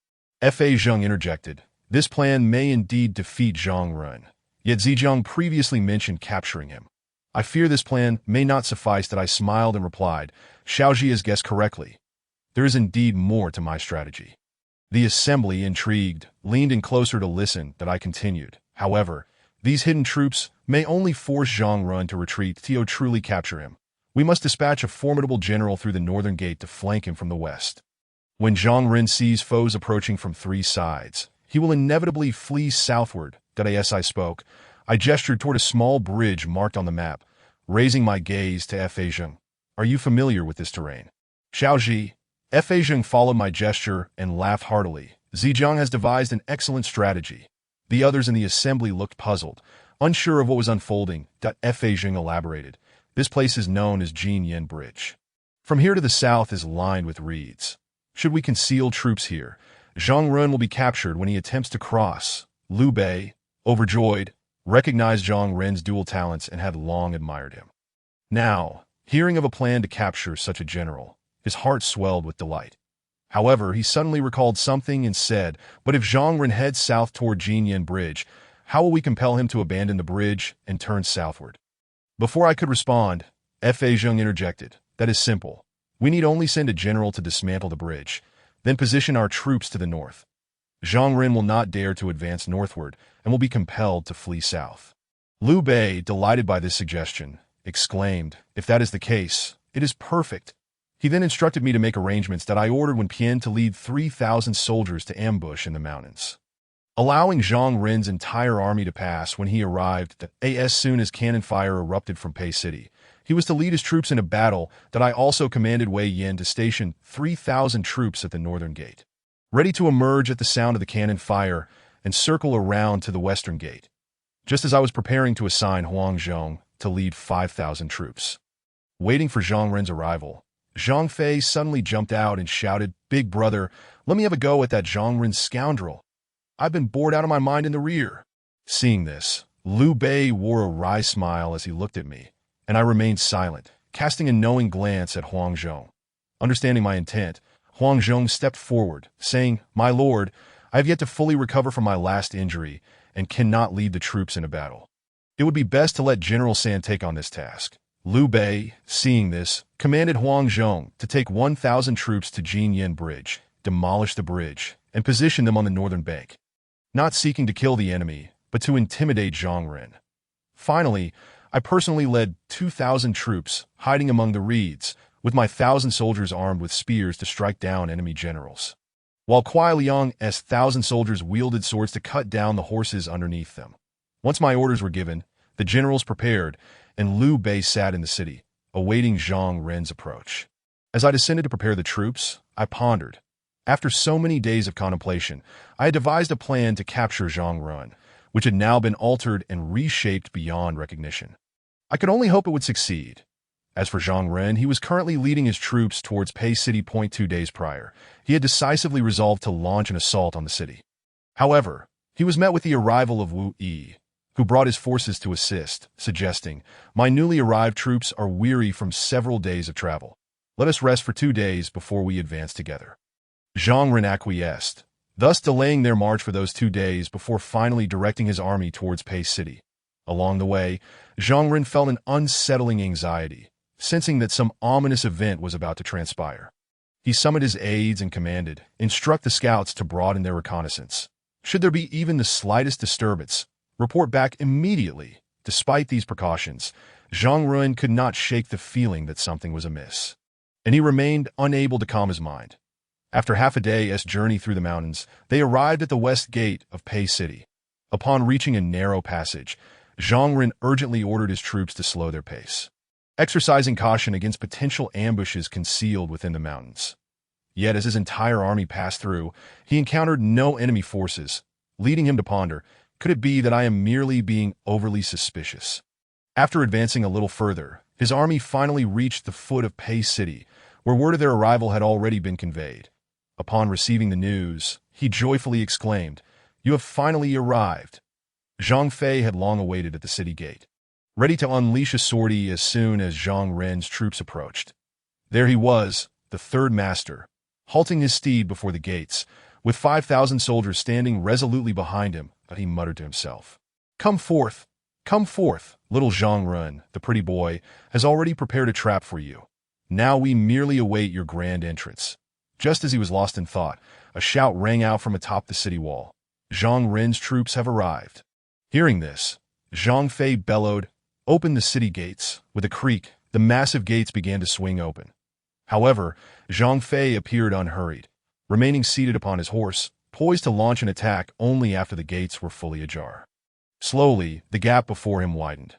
Fa Zheng interjected, "This plan may indeed defeat Zhang Ren, yet Zhejiang previously mentioned capturing him. I fear this plan may not suffice." That I smiled and replied, "Xiaoji has guessed correctly. There is indeed more to my strategy." The assembly, intrigued, leaned in closer to listen. That I continued, "However, these hidden troops may only force Zhang Ren to retreat to truly capture him. We must dispatch a formidable general through the northern gate to flank him from the west. When Zhang Ren sees foes approaching from three sides, he will inevitably flee southward." That as I spoke, I gestured toward a small bridge marked on the map, raising my gaze to Fa Zheng. "Are you familiar with this terrain?" "Xiaoji." Fa Zheng followed my gesture and laughed heartily. "Zhejiang has devised an excellent strategy." The others in the assembly looked puzzled, unsure of what was unfolding. Fa Zheng elaborated, "This place is known as Jinyan Bridge. From here to the south is lined with reeds. Should we conceal troops here, Zhang Ren will be captured when he attempts to cross." Liu Bei, overjoyed, recognized Zhang Ren's dual talents and had long admired him. Now, hearing of a plan to capture such a general, his heart swelled with delight. However, he suddenly recalled something and said, "But if Zhang Ren heads south toward Jinyan Bridge, how will we compel him to abandon the bridge and turn southward?" Before I could respond, Fa Zheng interjected, "That is simple. We need only send a general to dismantle the bridge, then position our troops to the north. Zhang Ren will not dare to advance northward and will be compelled to flee south." Liu Bei, delighted by this suggestion, exclaimed, "If that is the case, it is perfect." He then instructed me to make arrangements that I ordered Wen Pian to lead 3,000 soldiers to ambush in the mountains, allowing Zhang Ren's entire army to pass. When he arrived, as soon as cannon fire erupted from Pei City, he was to lead his troops in a battle. That I also commanded Wei Yan to station 3,000 troops at the northern gate, ready to emerge at the sound of the cannon fire and circle around to the western gate, just as I was preparing to assign Huang Zhong to lead 5,000 troops. Waiting for Zhang Ren's arrival, Zhang Fei suddenly jumped out and shouted, "Big brother, let me have a go at that Zhang Ren scoundrel. I've been bored out of my mind in the rear." Seeing this, Liu Bei wore a wry smile as he looked at me, and I remained silent, casting a knowing glance at Huang Zhong. Understanding my intent, Huang Zhong stepped forward, saying, "My lord, I have yet to fully recover from my last injury and cannot lead the troops in a battle. It would be best to let General San take on this task." Liu Bei, seeing this, commanded Huang Zhong to take 1,000 troops to Jinyan Bridge, demolish the bridge, and position them on the northern bank, not seeking to kill the enemy, but to intimidate Zhang Ren. Finally, I personally led 2,000 troops, hiding among the reeds, with my 1,000 soldiers armed with spears to strike down enemy generals, while Kuai Liang's 1,000 soldiers wielded swords to cut down the horses underneath them. Once my orders were given, the generals prepared, and Liu Bei sat in the city, awaiting Zhang Ren's approach. As I descended to prepare the troops, I pondered. After so many days of contemplation, I had devised a plan to capture Zhang Ren, which had now been altered and reshaped beyond recognition. I could only hope it would succeed. As for Zhang Ren, he was currently leading his troops towards Pei City. 2 days prior, he had decisively resolved to launch an assault on the city. However, he was met with the arrival of Wu Yi, who brought his forces to assist, suggesting, "My newly arrived troops are weary from several days of travel. Let us rest for 2 days before we advance together." Zhang Ren acquiesced, thus delaying their march for those 2 days before finally directing his army towards Pei City. Along the way, Zhang Ren felt an unsettling anxiety, sensing that some ominous event was about to transpire. He summoned his aides and commanded, "Instruct the scouts to broaden their reconnaissance. Should there be even the slightest disturbance, report back immediately." Despite these precautions, Zhang Ren could not shake the feeling that something was amiss, and he remained unable to calm his mind. After half a day's journey through the mountains, they arrived at the west gate of Pei City. Upon reaching a narrow passage, Zhang Ren urgently ordered his troops to slow their pace, exercising caution against potential ambushes concealed within the mountains. Yet as his entire army passed through, he encountered no enemy forces, leading him to ponder, could it be that I am merely being overly suspicious? After advancing a little further, his army finally reached the foot of Pei City, where word of their arrival had already been conveyed. Upon receiving the news, he joyfully exclaimed, "You have finally arrived." Zhang Fei had long awaited at the city gate, ready to unleash a sortie as soon as Zhang Ren's troops approached. There he was, the third master, halting his steed before the gates, with 5,000 soldiers standing resolutely behind him, but he muttered to himself, come forth, little Zhang Ren, the pretty boy, has already prepared a trap for you. Now we merely await your grand entrance." Just as he was lost in thought, a shout rang out from atop the city wall. "Zhang Ren's troops have arrived." Hearing this, Zhang Fei bellowed, "Open the city gates." With a creak, the massive gates began to swing open. However, Zhang Fei appeared unhurried, remaining seated upon his horse, poised to launch an attack only after the gates were fully ajar. Slowly, the gap before him widened.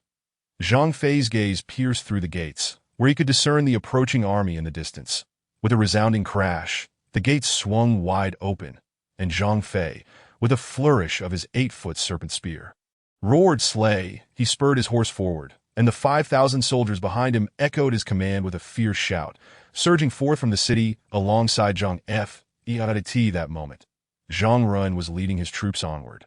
Zhang Fei's gaze pierced through the gates, where he could discern the approaching army in the distance. With a resounding crash, the gates swung wide open, and Zhang Fei, with a flourish of his 8-foot serpent spear, roared slay. He spurred his horse forward, and the 5,000 soldiers behind him echoed his command with a fierce shout, surging forth from the city alongside Zhang Fei. That moment, Zhang Ren was leading his troops onward,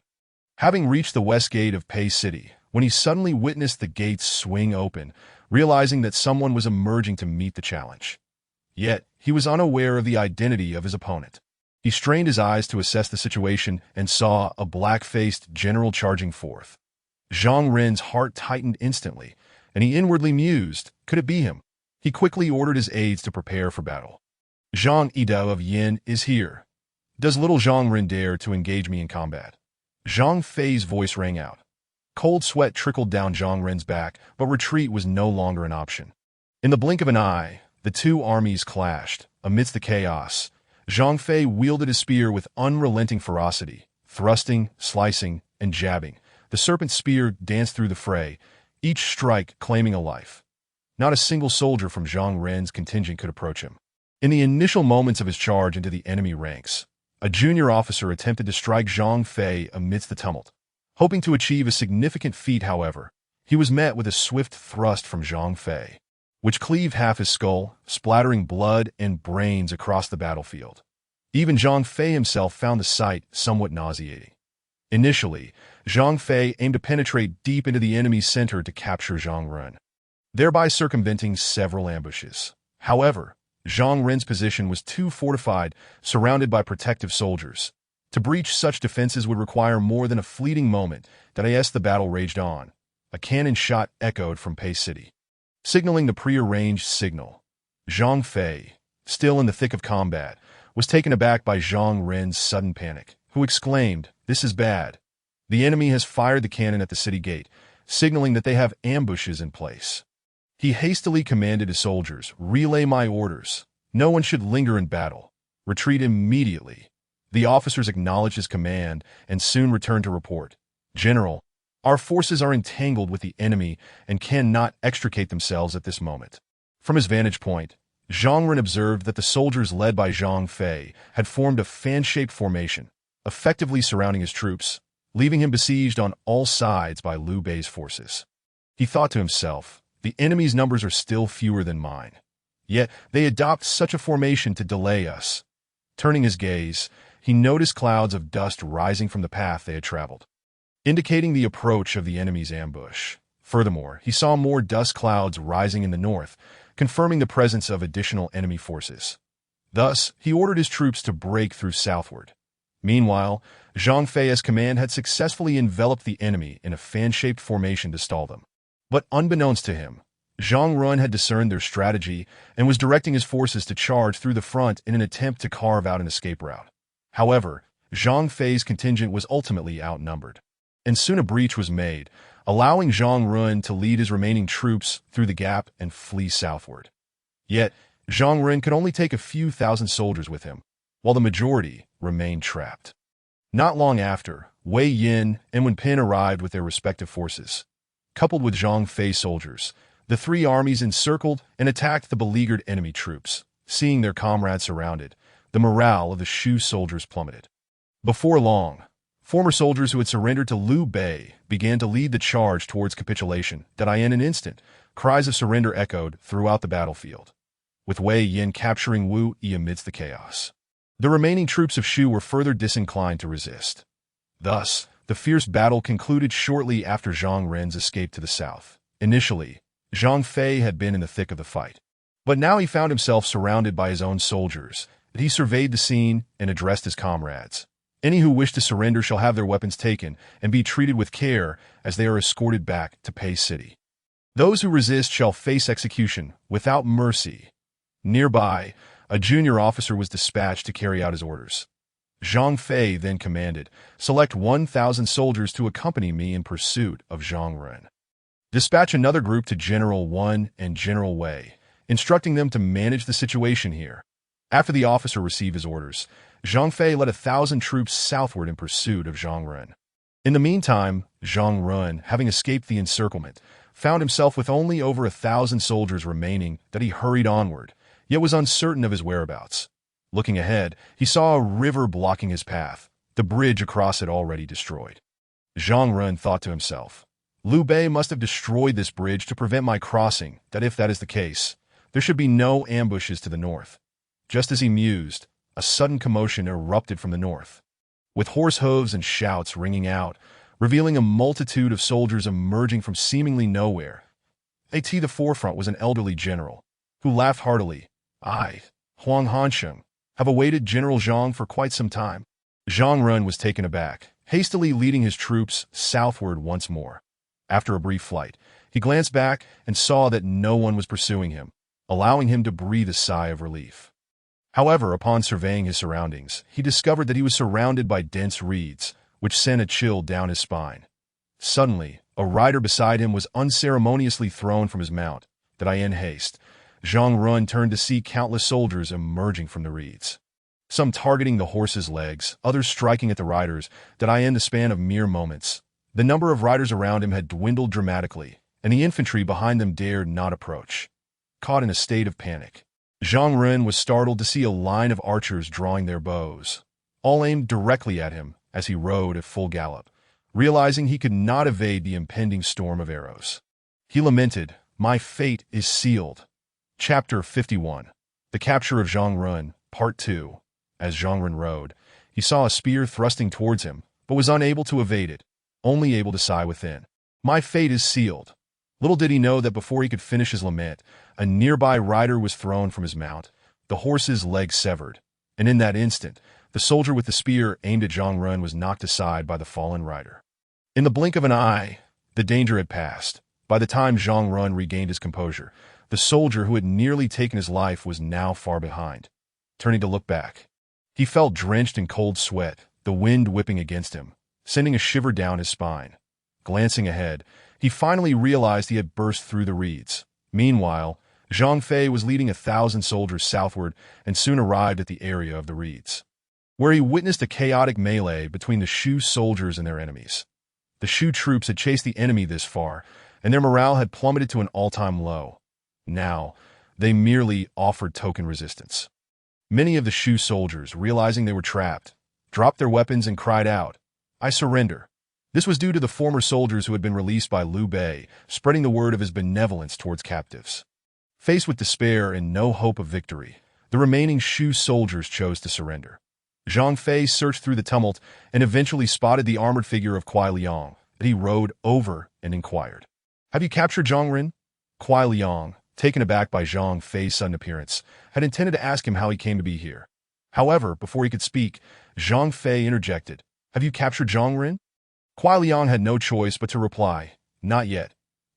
having reached the west gate of Pei City, when he suddenly witnessed the gates swing open, realizing that someone was emerging to meet the challenge. Yet, he was unaware of the identity of his opponent. He strained his eyes to assess the situation and saw a black-faced general charging forth. Zhang Ren's heart tightened instantly, and he inwardly mused, could it be him? He quickly ordered his aides to prepare for battle. "Zhang Yidao of Yin is here. Does little Zhang Ren dare to engage me in combat?" Zhang Fei's voice rang out. Cold sweat trickled down Zhang Ren's back, but retreat was no longer an option. In the blink of an eye, the two armies clashed. Amidst the chaos, Zhang Fei wielded his spear with unrelenting ferocity, thrusting, slicing, and jabbing. The serpent spear danced through the fray, each strike claiming a life. Not a single soldier from Zhang Ren's contingent could approach him. In the initial moments of his charge into the enemy ranks, a junior officer attempted to strike Zhang Fei amidst the tumult. Hoping to achieve a significant feat, however, he was met with a swift thrust from Zhang Fei, which cleaved half his skull, splattering blood and brains across the battlefield. Even Zhang Fei himself found the sight somewhat nauseating. Initially, Zhang Fei aimed to penetrate deep into the enemy's center to capture Zhang Ren, thereby circumventing several ambushes. However, Zhang Ren's position was too fortified, surrounded by protective soldiers. To breach such defenses would require more than a fleeting moment. As the battle raged on, a cannon shot echoed from Pei City, signaling the prearranged signal. Zhang Fei, still in the thick of combat, was taken aback by Zhang Ren's sudden panic, who exclaimed, "This is bad. The enemy has fired the cannon at the city gate, signaling that they have ambushes in place." He hastily commanded his soldiers, "Relay my orders. No one should linger in battle. Retreat immediately." The officers acknowledged his command and soon returned to report, "General, our forces are entangled with the enemy and cannot extricate themselves at this moment." From his vantage point, Zhang Ren observed that the soldiers led by Zhang Fei had formed a fan-shaped formation, effectively surrounding his troops, leaving him besieged on all sides by Liu Bei's forces. He thought to himself, The enemy's numbers are still fewer than mine. Yet they adopt such a formation to delay us. Turning his gaze, he noticed clouds of dust rising from the path they had traveled, indicating the approach of the enemy's ambush. Furthermore, he saw more dust clouds rising in the north, confirming the presence of additional enemy forces. Thus, he ordered his troops to break through southward. Meanwhile, Zhang Fei's command had successfully enveloped the enemy in a fan-shaped formation to stall them. But unbeknownst to him, Zhang Run had discerned their strategy and was directing his forces to charge through the front in an attempt to carve out an escape route. However, Zhang Fei's contingent was ultimately outnumbered, and soon a breach was made, allowing Zhang Run to lead his remaining troops through the gap and flee southward. Yet, Zhang Run could only take a few thousand soldiers with him, while the majority remained trapped. Not long after, Wei Yin and Wen Pin arrived with their respective forces. Coupled with Zhang Fei soldiers, the three armies encircled and attacked the beleaguered enemy troops. Seeing their comrades surrounded, the morale of the Shu soldiers plummeted. Before long, former soldiers who had surrendered to Liu Bei began to lead the charge towards capitulation. In an instant, cries of surrender echoed throughout the battlefield, with Wei Yin capturing Wu Yi amidst the chaos. The remaining troops of Shu were further disinclined to resist. Thus, the fierce battle concluded shortly after Zhang Ren's escape to the south. Initially, Zhang Fei had been in the thick of the fight, but now he found himself surrounded by his own soldiers. He surveyed the scene and addressed his comrades. Any who wish to surrender shall have their weapons taken and be treated with care as they are escorted back to Pei City. Those who resist shall face execution without mercy. Nearby, a junior officer was dispatched to carry out his orders. Zhang Fei then commanded, "Select 1,000 soldiers to accompany me in pursuit of Zhang Ren. Dispatch another group to General Wen and General Wei, instructing them to manage the situation here." After the officer received his orders, Zhang Fei led 1,000 troops southward in pursuit of Zhang Ren. In the meantime, Zhang Ren, having escaped the encirclement, found himself with only over 1,000 soldiers remaining. He hurried onward, yet was uncertain of his whereabouts. Looking ahead, he saw a river blocking his path, the bridge across it already destroyed. Zhang Ren thought to himself, "Liu Bei must have destroyed this bridge to prevent my crossing. If that is the case, there should be no ambushes to the north." Just as he mused, a sudden commotion erupted from the north, with horse hooves and shouts ringing out, revealing a multitude of soldiers emerging from seemingly nowhere. At the forefront was an elderly general, who laughed heartily. "I, Huang Hansheng, have awaited General Zhang for quite some time." Zhang Ren was taken aback, hastily leading his troops southward once more. After a brief flight, he glanced back and saw that no one was pursuing him, allowing him to breathe a sigh of relief. However, upon surveying his surroundings, he discovered that he was surrounded by dense reeds, which sent a chill down his spine. Suddenly, a rider beside him was unceremoniously thrown from his mount. In haste, Zhang Ren turned to see countless soldiers emerging from the reeds, some targeting the horse's legs, others striking at the riders. In the span of mere moments, the number of riders around him had dwindled dramatically, and the infantry behind them dared not approach. Caught in a state of panic, Zhang Ren was startled to see a line of archers drawing their bows, all aimed directly at him as he rode at full gallop. Realizing he could not evade the impending storm of arrows, he lamented, "My fate is sealed." Chapter 51. The Capture of Zhang Ren, Part 2. As Zhang Ren rode, he saw a spear thrusting towards him, but was unable to evade it, only able to sigh within. "My fate is sealed." Little did he know that before he could finish his lament, a nearby rider was thrown from his mount, the horse's leg severed, and in that instant, the soldier with the spear aimed at Zhang Ren was knocked aside by the fallen rider. In the blink of an eye, the danger had passed. By the time Zhang Ren regained his composure, the soldier who had nearly taken his life was now far behind. Turning to look back, he felt drenched in cold sweat, the wind whipping against him, sending a shiver down his spine. Glancing ahead, he finally realized he had burst through the reeds. Meanwhile, Zhang Fei was leading 1,000 soldiers southward and soon arrived at the area of the reeds, where he witnessed a chaotic melee between the Shu soldiers and their enemies. The Shu troops had chased the enemy this far, and their morale had plummeted to an all-time low. Now, they merely offered token resistance. Many of the Shu soldiers, realizing they were trapped, dropped their weapons and cried out, "I surrender." This was due to the former soldiers who had been released by Liu Bei, spreading the word of his benevolence towards captives. Faced with despair and no hope of victory, the remaining Shu soldiers chose to surrender. Zhang Fei searched through the tumult and eventually spotted the armored figure of Kuai Liang that he rode over and inquired, "Have you captured Zhang Ren?" Kuai Liang, taken aback by Zhang Fei's sudden appearance, had intended to ask him how he came to be here. However, before he could speak, Zhang Fei interjected, "Have you captured Zhang Ren?" Kuai Liang had no choice but to reply, "Not yet."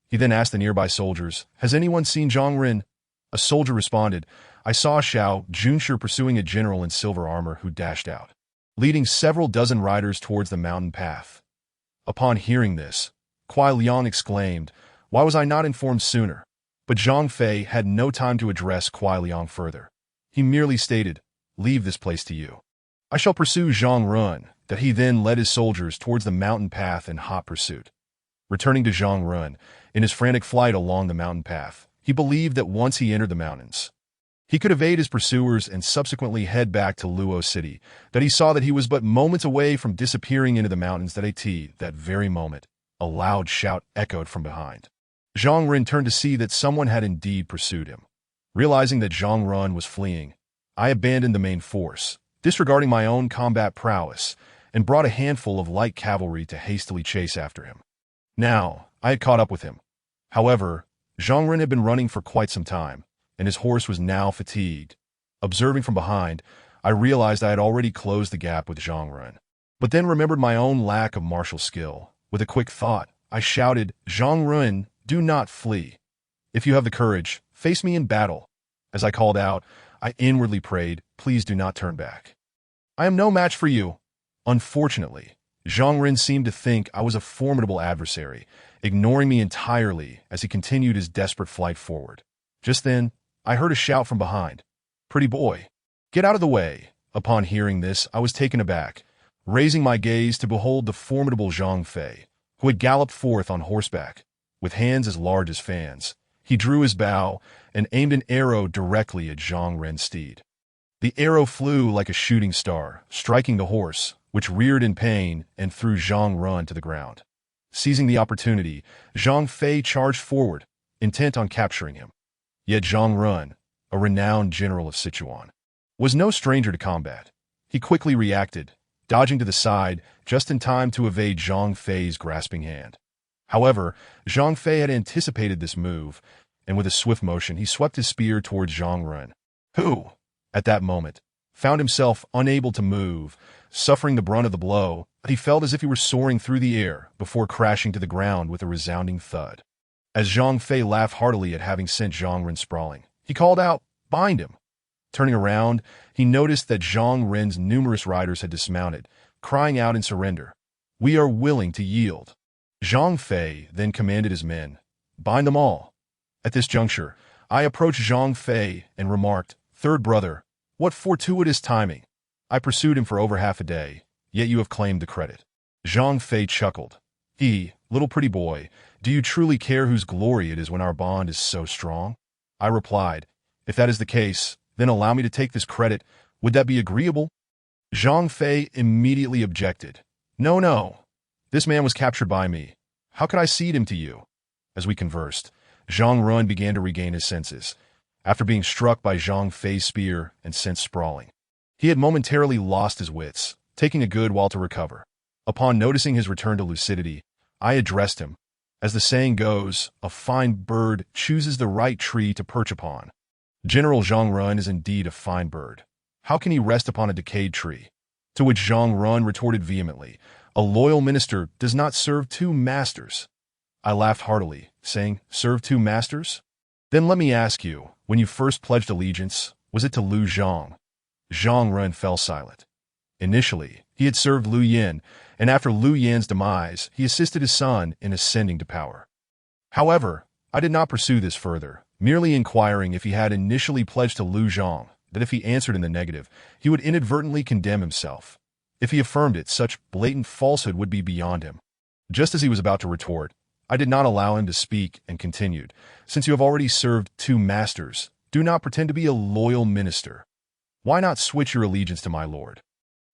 He then asked the nearby soldiers, "Has anyone seen Zhang Ren?" A soldier responded, "I saw Xiao Junshi pursuing a general in silver armor who dashed out, leading several dozen riders towards the mountain path." Upon hearing this, Kuai Liang exclaimed, "Why was I not informed sooner?" But Zhang Fei had no time to address Kuai Liang further. He merely stated, "Leave this place to you. I shall pursue Zhang Ren." That he then led his soldiers towards the mountain path in hot pursuit. Returning to Zhang Ren, in his frantic flight along the mountain path, he believed that once he entered the mountains, he could evade his pursuers and subsequently head back to Luo City, that he saw that he was but moments away from disappearing into the mountains. That very moment, a loud shout echoed from behind. Zhang Ren turned to see that someone had indeed pursued him. Realizing that Zhang Ren was fleeing, I abandoned the main force, disregarding my own combat prowess, and brought a handful of light cavalry to hastily chase after him. Now, I had caught up with him. However, Zhang Ren had been running for quite some time, and his horse was now fatigued. Observing from behind, I realized I had already closed the gap with Zhang Ren, but then remembered my own lack of martial skill. With a quick thought, I shouted, "Zhang Ren, do not flee. If you have the courage, face me in battle." As I called out, I inwardly prayed, "Please do not turn back. I am no match for you." Unfortunately, Zhang Ren seemed to think I was a formidable adversary, ignoring me entirely as he continued his desperate flight forward. Just then, I heard a shout from behind, "Pretty boy, get out of the way." Upon hearing this, I was taken aback, raising my gaze to behold the formidable Zhang Fei, who had galloped forth on horseback. With hands as large as fans, he drew his bow and aimed an arrow directly at Zhang Ren's steed. The arrow flew like a shooting star, striking the horse, which reared in pain and threw Zhang Ren to the ground. Seizing the opportunity, Zhang Fei charged forward, intent on capturing him. Yet Zhang Ren, a renowned general of Sichuan, was no stranger to combat. He quickly reacted, dodging to the side just in time to evade Zhang Fei's grasping hand. However, Zhang Fei had anticipated this move, and with a swift motion he swept his spear towards Zhang Ren, who, at that moment, found himself unable to move, suffering the brunt of the blow. He felt as if he were soaring through the air before crashing to the ground with a resounding thud. As Zhang Fei laughed heartily at having sent Zhang Ren sprawling, he called out, "Bind him!" Turning around, he noticed that Zhang Ren's numerous riders had dismounted, crying out in surrender, "We are willing to yield." Zhang Fei then commanded his men, "Bind them all." At this juncture, I approached Zhang Fei and remarked, "Third brother, what fortuitous timing. I pursued him for over half a day, yet you have claimed the credit." Zhang Fei chuckled. "Little pretty boy, do you truly care whose glory it is when our bond is so strong?" I replied, "If that is the case, then allow me to take this credit. Would that be agreeable?" Zhang Fei immediately objected. No. This man was captured by me. How could I cede him to you?" As we conversed, Zhang Ren began to regain his senses, after being struck by Zhang Fei's spear and sent sprawling. He had momentarily lost his wits, taking a good while to recover. Upon noticing his return to lucidity, I addressed him. As the saying goes, a fine bird chooses the right tree to perch upon. General Zhang Ren is indeed a fine bird. How can he rest upon a decayed tree? To which Zhang Ren retorted vehemently, "A loyal minister does not serve two masters." I laughed heartily, saying, "Serve two masters? Then let me ask you, when you first pledged allegiance, was it to Liu Zhang?" Zhang Ren fell silent. Initially, he had served Liu Yan, and after Liu Yan's demise, he assisted his son in ascending to power. However, I did not pursue this further, merely inquiring if he had initially pledged to Liu Zhang, that if he answered in the negative, he would inadvertently condemn himself. If he affirmed it, such blatant falsehood would be beyond him. Just as he was about to retort, I did not allow him to speak and continued, "Since you have already served two masters, do not pretend to be a loyal minister. Why not switch your allegiance to my lord?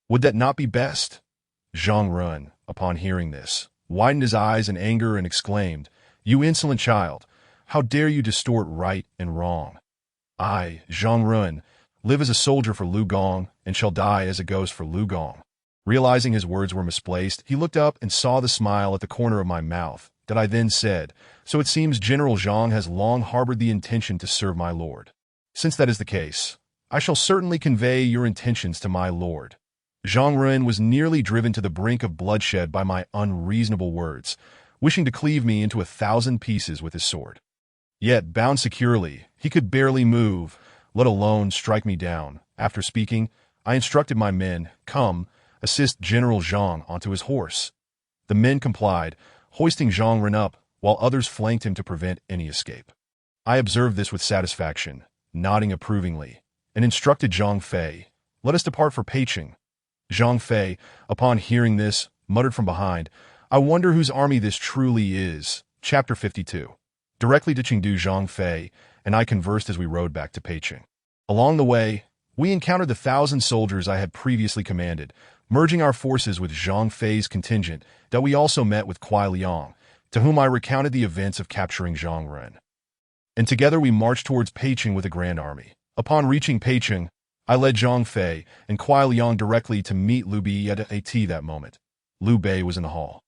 Would that not be best?" Zhang Run, upon hearing this, widened his eyes in anger and exclaimed, "You insolent child! How dare you distort right and wrong? I, Zhang Run, live as a soldier for Lu Gong and shall die as a ghost for Lu Gong." Realizing his words were misplaced, he looked up and saw the smile at the corner of my mouth, that I then said, "So it seems General Zhang has long harbored the intention to serve my lord. Since that is the case, I shall certainly convey your intentions to my lord." Zhang Ren was nearly driven to the brink of bloodshed by my unreasonable words, wishing to cleave me into 1,000 pieces with his sword. Yet, bound securely, he could barely move, let alone strike me down. After speaking, I instructed my men, "Come, assist General Zhang onto his horse." The men complied, hoisting Zhang Ren up, while others flanked him to prevent any escape. I observed this with satisfaction, nodding approvingly, and instructed Zhang Fei, "Let us depart for Peicheng." Zhang Fei, upon hearing this, muttered from behind, "I wonder whose army this truly is." Chapter 52. Directly to Chengdu, Zhang Fei and I conversed as we rode back to Peicheng. Along the way, we encountered the 1,000 soldiers I had previously commanded, merging our forces with Zhang Fei's contingent that we also met with Kuai Liang, to whom I recounted the events of capturing Zhang Ren. And together we marched towards Peicheng with a grand army. Upon reaching Peicheng, I led Zhang Fei and Kuai Liang directly to meet Liu Bei at a tea that moment. Liu Bei was in the hall.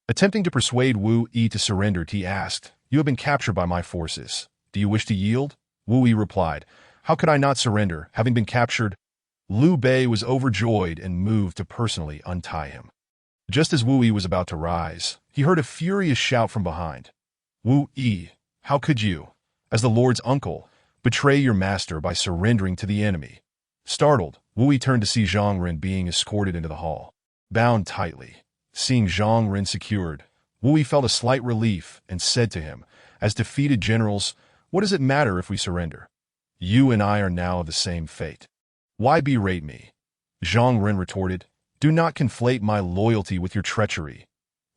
Attempting to persuade Wu Yi to surrender, he asked, "You have been captured by my forces. Do you wish to yield?" Wu Yi replied, "How could I not surrender, having been captured?" Liu Bei was overjoyed and moved to personally untie him. Just as Wu Yi was about to rise, he heard a furious shout from behind. "Wu Yi, how could you, as the Lord's uncle, betray your master by surrendering to the enemy?" Startled, Wu Yi turned to see Zhang Ren being escorted into the hall, bound tightly. Seeing Zhang Ren secured, Wu Yi felt a slight relief and said to him, "As defeated generals, what does it matter if we surrender? You and I are now of the same fate. Why berate me?" Zhang Ren retorted, "Do not conflate my loyalty with your treachery."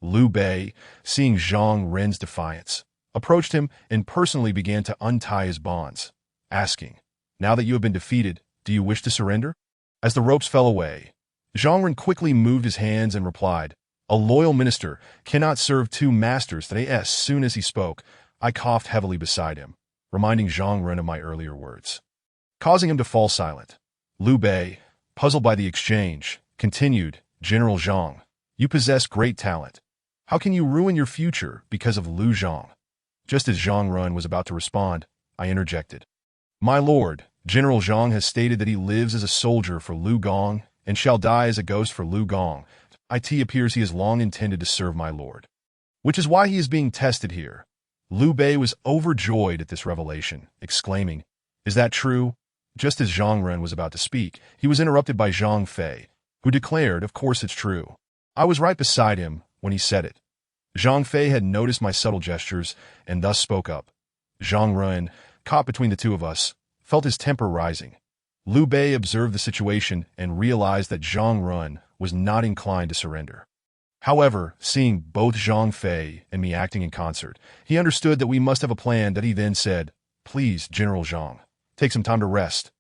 Liu Bei, seeing Zhang Ren's defiance, approached him and personally began to untie his bonds, asking, "Now that you have been defeated, do you wish to surrender?" As the ropes fell away, Zhang Ren quickly moved his hands and replied, "A loyal minister cannot serve two masters." As soon as he spoke, I coughed heavily beside him, reminding Zhang Ren of my earlier words, causing him to fall silent. Liu Bei, puzzled by the exchange, continued, "General Zhang, you possess great talent. How can you ruin your future because of Liu Zhang?" Just as Zhang Ren was about to respond, I interjected, "My lord, General Zhang has stated that he lives as a soldier for Lu Gong and shall die as a ghost for Lu Gong. It appears he has long intended to serve my lord, which is why he is being tested here." Liu Bei was overjoyed at this revelation, exclaiming, "Is that true?" Just as Zhang Ren was about to speak, he was interrupted by Zhang Fei, who declared, "Of course it's true." I was right beside him when he said it. Zhang Fei had noticed my subtle gestures and thus spoke up. Zhang Ren, caught between the two of us, felt his temper rising. Liu Bei observed the situation and realized that Zhang Ren was not inclined to surrender. However, seeing both Zhang Fei and me acting in concert, he understood that we must have a plan. That he then said, "Please, General Zhang, take some time to rest.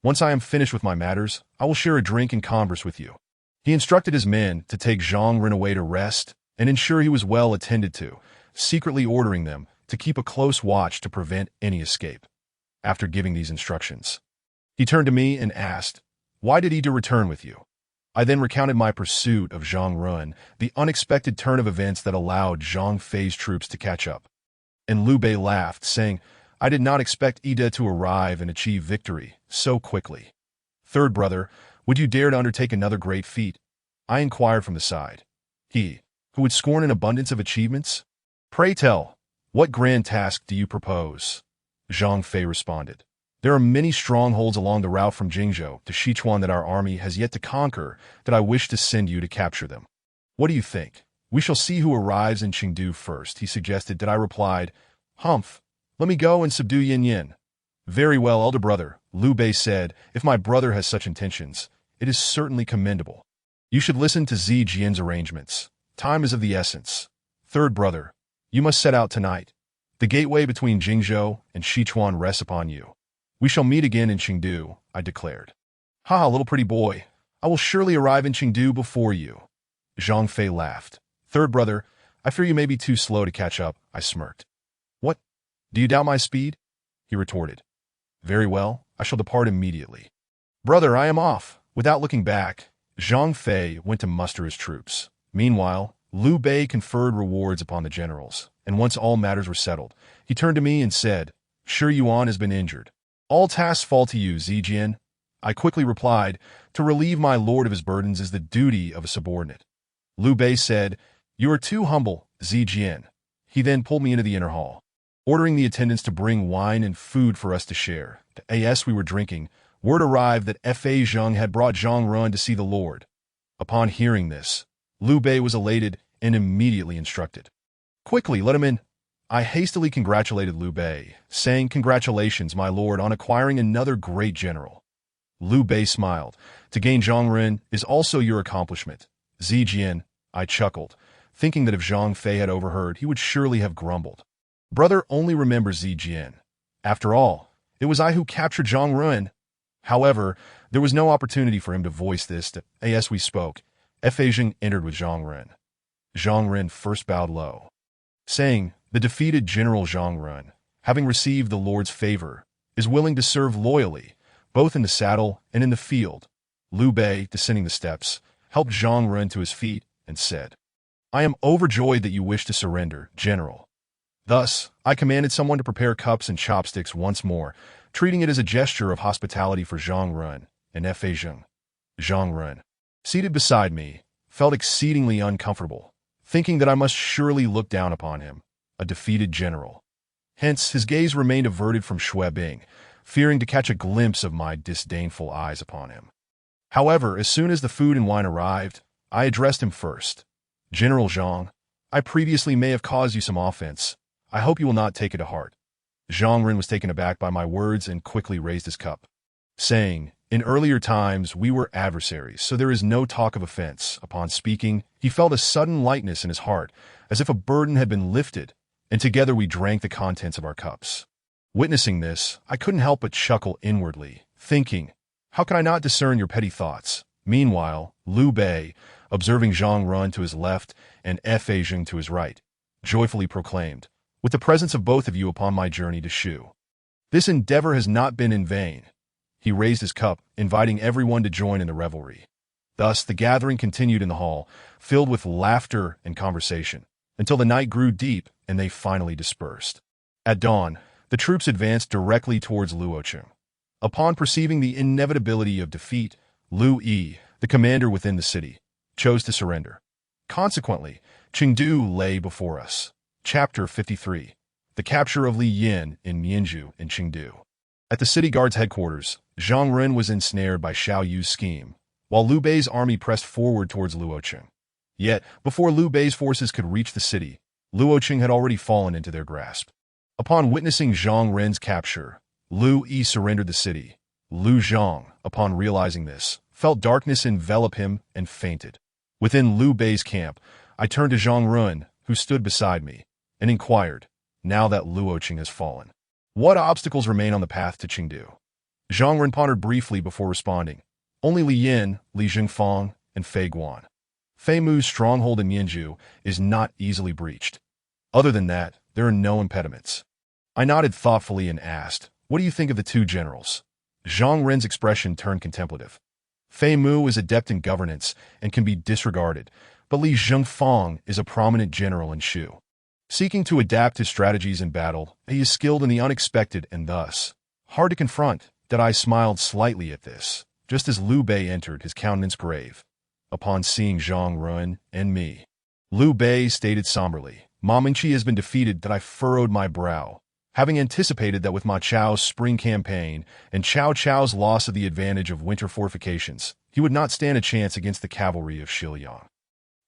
Once I am finished with my matters, I will share a drink and converse with you." He instructed his men to take Zhang Ren away to rest and ensure he was well attended to, secretly ordering them to keep a close watch to prevent any escape. After giving these instructions, he turned to me and asked, "Why did he return with you?" I then recounted my pursuit of Zhang Ren, the unexpected turn of events that allowed Zhang Fei's troops to catch up. And Liu Bei laughed, saying, "I did not expect Ida to arrive and achieve victory so quickly." "Third brother, would you dare to undertake another great feat?" I inquired from the side. "He, who would scorn an abundance of achievements? Pray tell, what grand task do you propose?" Zhang Fei responded, "There are many strongholds along the route from Jingzhou to Sichuan that our army has yet to conquer, that I wish to send you to capture them. What do you think? We shall see who arrives in Chengdu first," he suggested. That I replied, "Humph, let me go and subdue Yin Yin." "Very well, elder brother," Liu Bei said, "if my brother has such intentions, it is certainly commendable. You should listen to Zi Jian's arrangements. Time is of the essence. Third brother, you must set out tonight. The gateway between Jingzhou and Sichuan rests upon you. We shall meet again in Chengdu," I declared. "Ha ha, little pretty boy, I will surely arrive in Chengdu before you." Zhang Fei laughed. Third brother, I fear you may be too slow to catch up, I smirked. What? Do you doubt my speed? He retorted. Very well, I shall depart immediately. Brother, I am off. Without looking back, Zhang Fei went to muster his troops. Meanwhile, Liu Bei conferred rewards upon the generals, and once all matters were settled, he turned to me and said, Shi Yuan has been injured. All tasks fall to you, Zijian. I quickly replied, to relieve my lord of his burdens is the duty of a subordinate. Liu Bei said, You are too humble, Zijian. He then pulled me into the inner hall, ordering the attendants to bring wine and food for us to share. As we were drinking, word arrived that Fa Zheng had brought Zhang Run to see the Lord. Upon hearing this, Liu Bei was elated and immediately instructed. Quickly, let him in. I hastily congratulated Liu Bei, saying, Congratulations, my lord, on acquiring another great general. Liu Bei smiled. To gain Zhang Run is also your accomplishment. Zijian, I chuckled, thinking that if Zhang Fei had overheard, he would surely have grumbled. Brother only remembers Zijian. After all, it was I who captured Zhang Run. However, there was no opportunity for him to voice this. As we spoke, Fa Zheng entered with Zhang Run. Zhang Run first bowed low, saying, The defeated General Zhang Run, having received the Lord's favor, is willing to serve loyally, both in the saddle and in the field. Liu Bei, descending the steps, helped Zhang Run to his feet and said, I am overjoyed that you wish to surrender, General. Thus, I commanded someone to prepare cups and chopsticks once more, treating it as a gesture of hospitality for Zhang Run and Fa Zheng. Zhang Run, seated beside me, felt exceedingly uncomfortable, thinking that I must surely look down upon him, a defeated general. Hence, his gaze remained averted from Xue Bing, fearing to catch a glimpse of my disdainful eyes upon him. However, as soon as the food and wine arrived, I addressed him first. General Zhang, I previously may have caused you some offense. I hope you will not take it to heart. Zhang Run was taken aback by my words and quickly raised his cup, saying, In earlier times we were adversaries, so there is no talk of offense. Upon speaking, he felt a sudden lightness in his heart, as if a burden had been lifted, and together we drank the contents of our cups. Witnessing this, I couldn't help but chuckle inwardly, thinking, How can I not discern your petty thoughts? Meanwhile, Liu Bei, observing Zhang Run to his left and Fa Zheng to his right, joyfully proclaimed, With the presence of both of you upon my journey to Shu, this endeavor has not been in vain. He raised his cup, inviting everyone to join in the revelry. Thus, the gathering continued in the hall, filled with laughter and conversation, until the night grew deep and they finally dispersed. At dawn, the troops advanced directly towards Luocheng. Upon perceiving the inevitability of defeat, Liu Yi, the commander within the city, chose to surrender. Consequently, Chengdu lay before us. Chapter 53. The capture of Li Yin in Mianzhu in Chengdu. At the city guard's headquarters, Zhang Run was ensnared by Xiao Yu's scheme, while Liu Bei's army pressed forward towards Luocheng. Yet, before Liu Bei's forces could reach the city, Luocheng had already fallen into their grasp. Upon witnessing Zhang Ren's capture, Liu Yi surrendered the city. Liu Zhang, upon realizing this, felt darkness envelop him and fainted. Within Liu Bei's camp, I turned to Zhang Run, who stood beside me, and inquired, now that Luocheng has fallen, what obstacles remain on the path to Chengdu? Zhang Run pondered briefly before responding. Only Li Yin, Li Jingfang, and Fei Guan. Fei Mu's stronghold in Mianzhu is not easily breached. Other than that, there are no impediments. I nodded thoughtfully and asked, What do you think of the two generals? Zhang Ren's expression turned contemplative. Fei Mu is adept in governance and can be disregarded, but Li Jingfang is a prominent general in Shu. Seeking to adapt his strategies in battle, he is skilled in the unexpected and thus hard to confront. That I smiled slightly at this, just as Liu Bei entered, his countenance grave. Upon seeing Zhang Run and me, Liu Bei stated somberly, Ma Mingqi has been defeated. That I furrowed my brow, having anticipated that with Ma Chao's spring campaign and Cao Cao's loss of the advantage of winter fortifications, he would not stand a chance against the cavalry of Xiliang.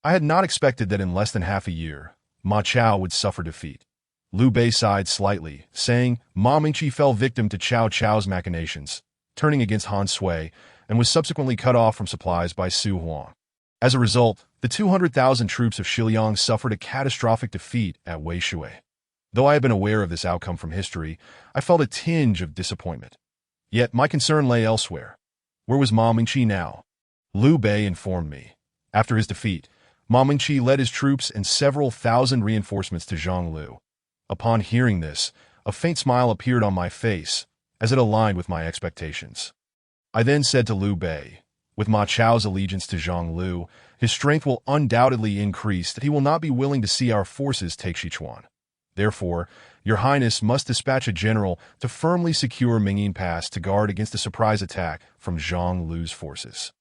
I had not expected that in less than half a year, Ma Chao would suffer defeat. Liu Bei sighed slightly, saying, Ma Mingqi fell victim to Cao Cao's machinations, turning against Han Sui, and was subsequently cut off from supplies by Su Huang. As a result, the 200,000 troops of Xiliang suffered a catastrophic defeat at Weishui. Though I had been aware of this outcome from history, I felt a tinge of disappointment. Yet my concern lay elsewhere. Where was Ma Mingqi now? Liu Bei informed me. After his defeat, Ma Mingqi led his troops and several thousand reinforcements to Zhonglu. Upon hearing this, a faint smile appeared on my face, as it aligned with my expectations. I then said to Liu Bei, with Ma Chao's allegiance to Zhonglu, his strength will undoubtedly increase that he will not be willing to see our forces take Sichuan. Therefore, Your Highness must dispatch a general to firmly secure Mingyin Pass to guard against a surprise attack from Zhonglu's forces.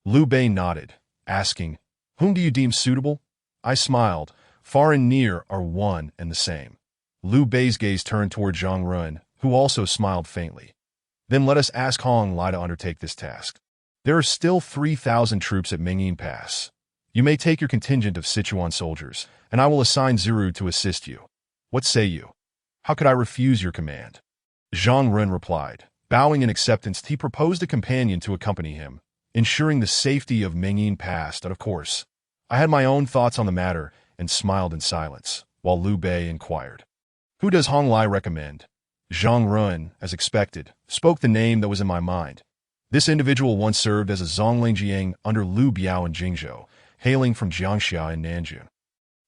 Liu Bei nodded, asking, "Whom do you deem suitable?" I smiled. Far and near are one and the same. Liu Bei's gaze turned toward Zhang Run, who also smiled faintly. Then let us ask Hong Lai to undertake this task. There are still 3,000 troops at Mingyin Pass. You may take your contingent of Sichuan soldiers, and I will assign Ziru to assist you. What say you? How could I refuse your command? Zhang Run replied. Bowing in acceptance, he proposed a companion to accompany him, ensuring the safety of Mingyin Pass, and of course. I had my own thoughts on the matter and smiled in silence, while Liu Bei inquired, "Who does Hong Lai recommend?" Zhang Run, as expected, spoke the name that was in my mind. This individual once served as a Zonglingjiang under Liu Biao in Jingzhou, hailing from Jiangxia in Nanjun.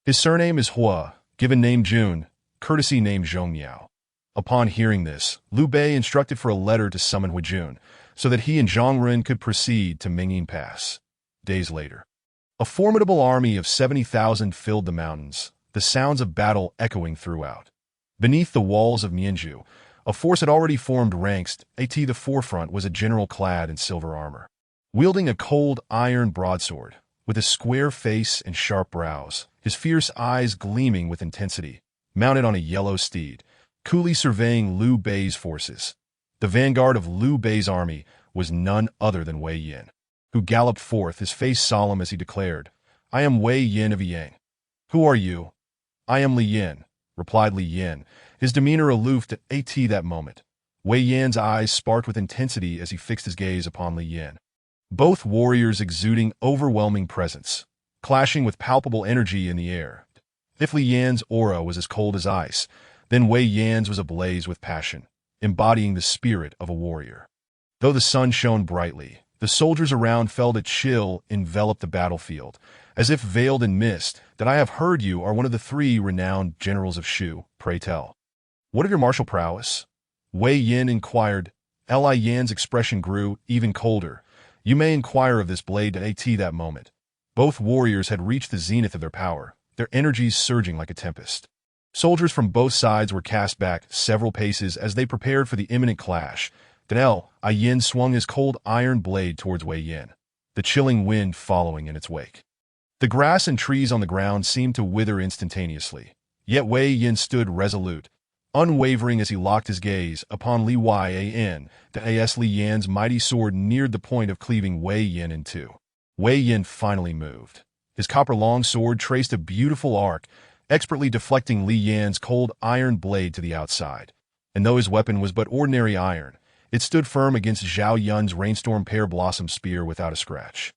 His surname is Hua, given name Jun, courtesy name Zhongmiao. Upon hearing this, Liu Bei instructed for a letter to summon Huijun, so that he and Zhang Run could proceed to Mingyin Pass. Days later, a formidable army of 70,000 filled the mountains, the sounds of battle echoing throughout. Beneath the walls of Mianzhu, a force had already formed ranks. At the forefront was a general clad in silver armor, wielding a cold iron broadsword, with a square face and sharp brows, his fierce eyes gleaming with intensity, mounted on a yellow steed, coolly surveying Liu Bei's forces. The vanguard of Liu Bei's army was none other than Wei Yin, who galloped forth, his face solemn as he declared, "I am Wei Yin of Yang." "Who are you?" "I am Li Yin," replied Li Yin, his demeanor aloof at that moment. Wei Yan's eyes sparked with intensity as he fixed his gaze upon Li Yin. Both warriors exuding overwhelming presence, clashing with palpable energy in the air. If Li Yan's aura was as cold as ice, then Wei Yan's was ablaze with passion, embodying the spirit of a warrior. Though the sun shone brightly, the soldiers around felt a chill envelop the battlefield, as if veiled in mist. "That I have heard you are one of the 3 renowned generals of Shu, pray tell. What of your martial prowess?" Wei Yin inquired. Li Yan's expression grew even colder. "You may inquire of this blade at that moment." Both warriors had reached the zenith of their power, their energies surging like a tempest. Soldiers from both sides were cast back several paces as they prepared for the imminent clash. Then Li Yin swung his cold iron blade towards Wei Yin, the chilling wind following in its wake. The grass and trees on the ground seemed to wither instantaneously, yet Wei Yin stood resolute, unwavering as he locked his gaze upon Li Yan. Li Yan's mighty sword neared the point of cleaving Wei Yin in two. Wei Yin finally moved. His copper-long sword traced a beautiful arc, expertly deflecting Li Yan's cold iron blade to the outside. And though his weapon was but ordinary iron, it stood firm against Zhao Yun's rainstorm pear blossom spear without a scratch.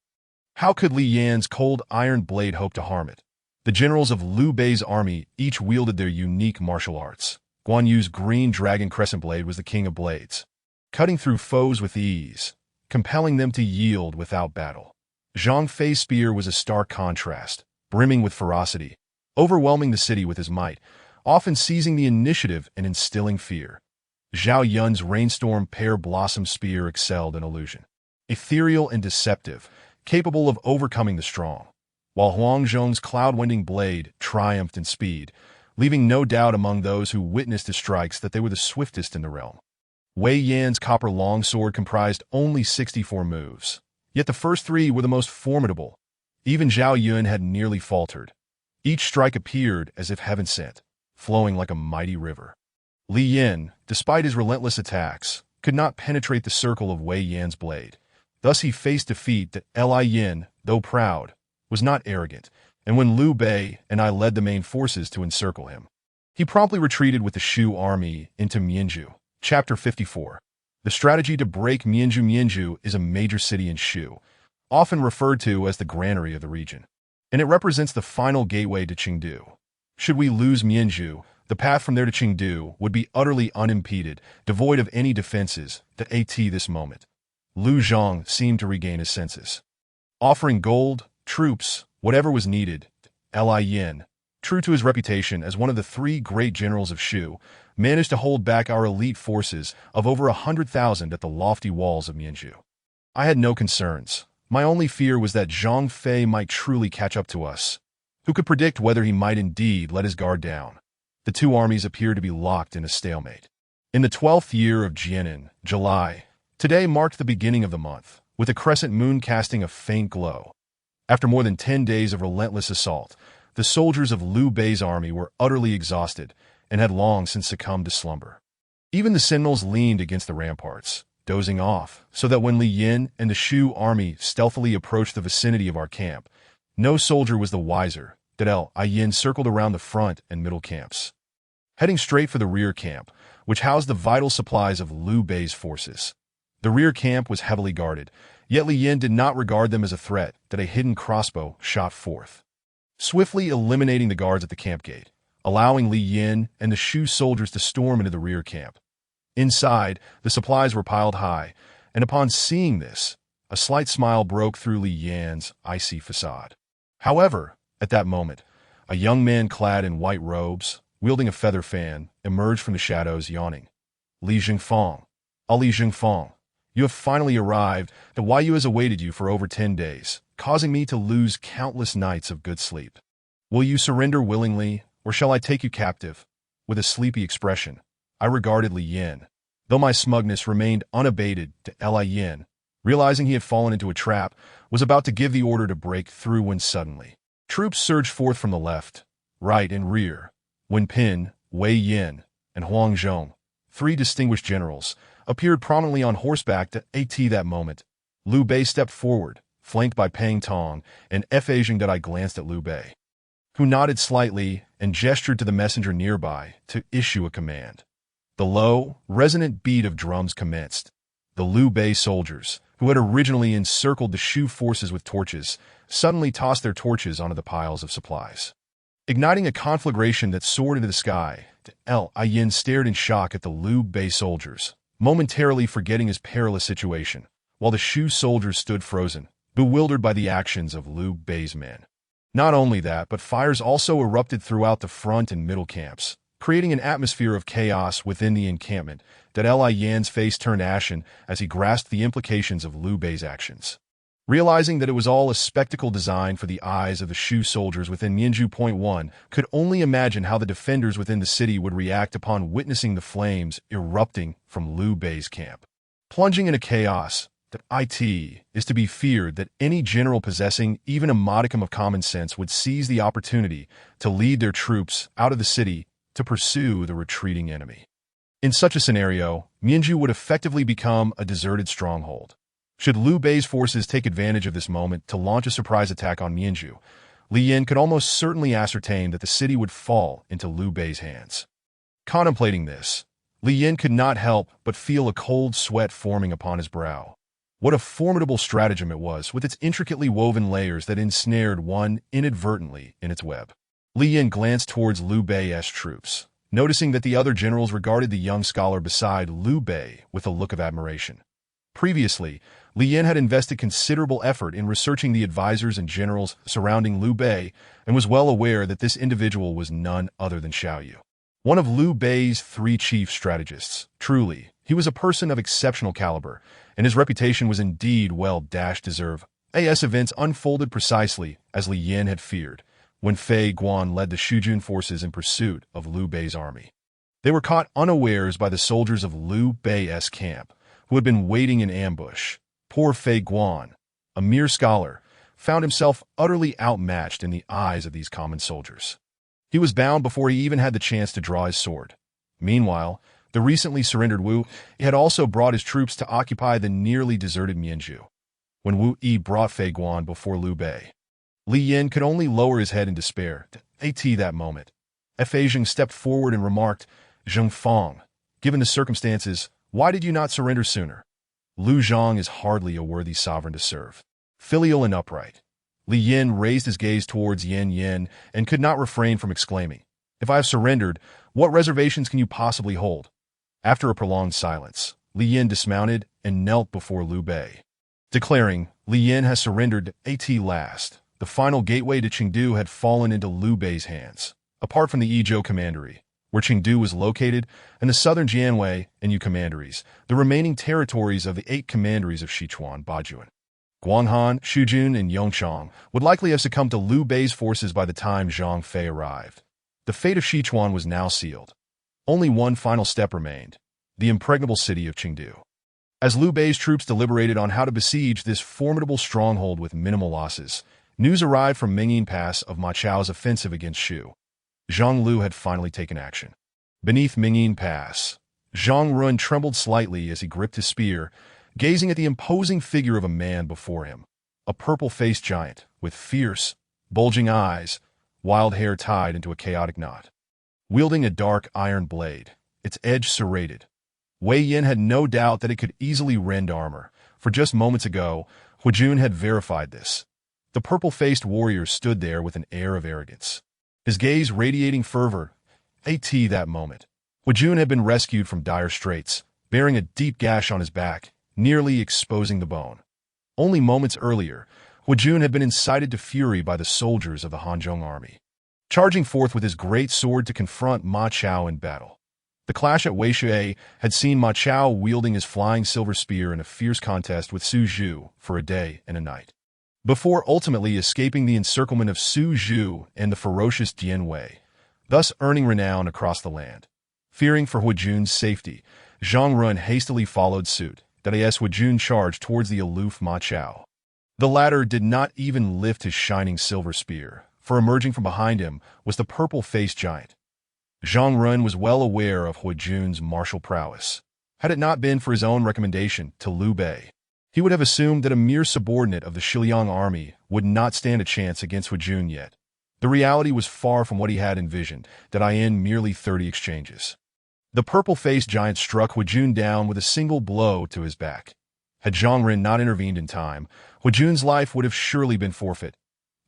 How could Li Yan's cold iron blade hope to harm it? The generals of Liu Bei's army each wielded their unique martial arts. Guan Yu's green dragon crescent blade was the king of blades, cutting through foes with ease, compelling them to yield without battle. Zhang Fei's spear was a stark contrast, brimming with ferocity, overwhelming the city with his might, often seizing the initiative and instilling fear. Zhao Yun's rainstorm pear blossom spear excelled in illusion, ethereal and deceptive, capable of overcoming the strong, while Huang Zhong's cloud-winding blade triumphed in speed, leaving no doubt among those who witnessed his strikes that they were the swiftest in the realm. Wei Yan's copper longsword comprised only 64 moves, yet the first 3 were the most formidable. Even Zhao Yun had nearly faltered. Each strike appeared as if heaven sent, flowing like a mighty river. Li Yin, despite his relentless attacks, could not penetrate the circle of Wei Yan's blade. Thus he faced defeat. That Li Yin, though proud, was not arrogant, and when Liu Bei and I led the main forces to encircle him, he promptly retreated with the Shu army into Mianzhu. Chapter 54. The strategy to break Mianzhu. Mianzhu is a major city in Shu, often referred to as the granary of the region, and it represents the final gateway to Chengdu. Should we lose Mianzhu, the path from there to Chengdu would be utterly unimpeded, devoid of any defenses. At this moment, Liu Zhang seemed to regain his senses. Offering gold, troops, whatever was needed. Li Yin, true to his reputation as one of the three great generals of Shu, managed to hold back our elite forces of over 100,000 at the lofty walls of Mianzhu. I had no concerns. My only fear was that Zhang Fei might truly catch up to us. Who could predict whether he might indeed let his guard down? The two armies appeared to be locked in a stalemate. In the 12th year of Jianan, July, today marked the beginning of the month, with a crescent moon casting a faint glow. After more than 10 days of relentless assault, the soldiers of Liu Bei's army were utterly exhausted and had long since succumbed to slumber. Even the sentinels leaned against the ramparts, dozing off, so that when Li Yin and the Shu army stealthily approached the vicinity of our camp, no soldier was the wiser that Li Yin circled around the front and middle camps, heading straight for the rear camp, which housed the vital supplies of Liu Bei's forces. The rear camp was heavily guarded, yet Li Yin did not regard them as a threat that a hidden crossbow shot forth, swiftly eliminating the guards at the camp gate, allowing Li Yin and the Shu soldiers to storm into the rear camp. Inside, the supplies were piled high, and upon seeing this, a slight smile broke through Li Yin's icy facade. However, at that moment, a young man clad in white robes, wielding a feather fan, emerged from the shadows, yawning. Li Jingfeng. Li Jingfeng, you have finally arrived. The Waiyu has awaited you for over 10 days, causing me to lose countless nights of good sleep. Will you surrender willingly, or shall I take you captive? With a sleepy expression, I regarded Li Yin, though my smugness remained unabated. To Li Yin, realizing he had fallen into a trap, was about to give the order to break through when suddenly troops surged forth from the left, right, and rear. Wen Pin, Wei Yin, and Huang Zhong, three distinguished generals, appeared prominently on horseback. To that moment, Liu Bei stepped forward, flanked by Pang Tong and Fa Jing. I glanced at Liu Bei, who nodded slightly and gestured to the messenger nearby to issue a command. The low, resonant beat of drums commenced. The Liu Bei soldiers, who had originally encircled the Shu forces with torches, suddenly tossed their torches onto the piles of supplies, igniting a conflagration that soared into the sky. Li Yin stared in shock at the Liu Bei soldiers, momentarily forgetting his perilous situation, while the Shu soldiers stood frozen, bewildered by the actions of Liu Bei's men. Not only that, but fires also erupted throughout the front and middle camps, creating an atmosphere of chaos within the encampment. Li Yin's face turned ashen as he grasped the implications of Liu Bei's actions. Realizing that it was all a spectacle designed for the eyes of the Shu soldiers within Mianzhu.1, could only imagine how the defenders within the city would react upon witnessing the flames erupting from Liu Bei's camp. Plunging into chaos, it is to be feared that any general possessing even a modicum of common sense would seize the opportunity to lead their troops out of the city to pursue the retreating enemy. In such a scenario, Mianzhu would effectively become a deserted stronghold. Should Liu Bei's forces take advantage of this moment to launch a surprise attack on Mianzhu, Li Yin could almost certainly ascertain that the city would fall into Liu Bei's hands. Contemplating this, Li Yin could not help but feel a cold sweat forming upon his brow. What a formidable stratagem it was, with its intricately woven layers that ensnared one inadvertently in its web. Li Yin glanced towards Liu Bei's troops, noticing that the other generals regarded the young scholar beside Liu Bei with a look of admiration. Previously, Li Yin had invested considerable effort in researching the advisors and generals surrounding Liu Bei and was well aware that this individual was none other than Xiaoyu, one of Liu Bei's three chief strategists. Truly, he was a person of exceptional caliber, and his reputation was indeed well-deserved. Events unfolded precisely as Li Yin had feared, when Fei Guan led the Shujun forces in pursuit of Liu Bei's army. They were caught unawares by the soldiers of Liu Bei's camp, who had been waiting in ambush. Poor Fei Guan, a mere scholar, found himself utterly outmatched in the eyes of these common soldiers. He was bound before he even had the chance to draw his sword. Meanwhile, the recently surrendered Wu had also brought his troops to occupy the nearly deserted Mianzhu. When Wu Yi brought Fei Guan before Liu Bei, Li Yin could only lower his head in despair. At that moment, Fa Jing stepped forward and remarked, "Zhengfeng, given the circumstances, why did you not surrender sooner? Liu Zhang is hardly a worthy sovereign to serve." Filial and upright, Li Yin raised his gaze towards Yan Yin and could not refrain from exclaiming, "If I have surrendered, what reservations can you possibly hold?" After a prolonged silence, Li Yin dismounted and knelt before Liu Bei, declaring, "Li Yin has surrendered at last. the final gateway to Chengdu had fallen into Liu Bei's hands. Apart from the Yizhou Commandery, where Chengdu was located, and the southern Jianwei and Yu Commanderies, the remaining territories of the 8 commanderies of Sichuan, Bajuan, Guanghan, Shujun, and Yongchang would likely have succumbed to Liu Bei's forces by the time Zhang Fei arrived. The fate of Sichuan was now sealed. Only one final step remained: the impregnable city of Chengdu. As Liu Bei's troops deliberated on how to besiege this formidable stronghold with minimal losses, news arrived from Mengyin Pass of Ma Chao's offensive against Shu. Zhang Lu had finally taken action. Beneath Mengyin Pass, Zhang Run trembled slightly as he gripped his spear, gazing at the imposing figure of a man before him, a purple-faced giant with fierce, bulging eyes, wild hair tied into a chaotic knot. Wielding a dark iron blade, its edge serrated, Wei Yin had no doubt that it could easily rend armor, for just moments ago, Hu Jun had verified this. The purple-faced warrior stood there with an air of arrogance, his gaze radiating fervor. That moment, Hu Jun had been rescued from dire straits, bearing a deep gash on his back, nearly exposing the bone. Only moments earlier, Hu Jun had been incited to fury by the soldiers of the Hanzhong army, charging forth with his great sword to confront Ma Chao in battle. The clash at Weishui had seen Ma Chao wielding his flying silver spear in a fierce contest with Su Zhu for a day and a night, before ultimately escaping the encirclement of Su Zhu and the ferocious Dian Wei, thus earning renown across the land. Fearing for Hu Jun's safety, Zhang Run hastily followed suit, as Hu Jun charged towards the aloof Ma Chao. The latter did not even lift his shining silver spear, for emerging from behind him was the purple-faced giant. Zhang Run was well aware of Hu Jun's martial prowess. Had it not been for his own recommendation to Liu Bei, he would have assumed that a mere subordinate of the Shiliang army would not stand a chance against Hu Jun yet. The reality was far from what he had envisioned, in merely 30 exchanges. The purple-faced giant struck Hu Jun down with a single blow to his back. Had Zhang Ren not intervened in time, Hu Jun's life would have surely been forfeit.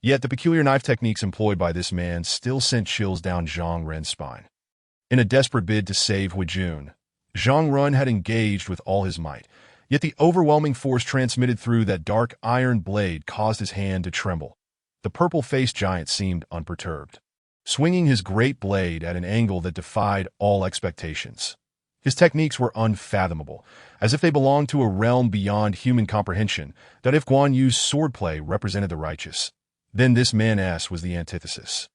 Yet the peculiar knife techniques employed by this man still sent chills down Zhang Ren's spine. In a desperate bid to save Hu Jun, Zhang Run had engaged with all his might, yet the overwhelming force transmitted through that dark iron blade caused his hand to tremble. The purple-faced giant seemed unperturbed, swinging his great blade at an angle that defied all expectations. His techniques were unfathomable, as if they belonged to a realm beyond human comprehension, if Guan Yu's swordplay represented the righteous, then this man-ass was the antithesis.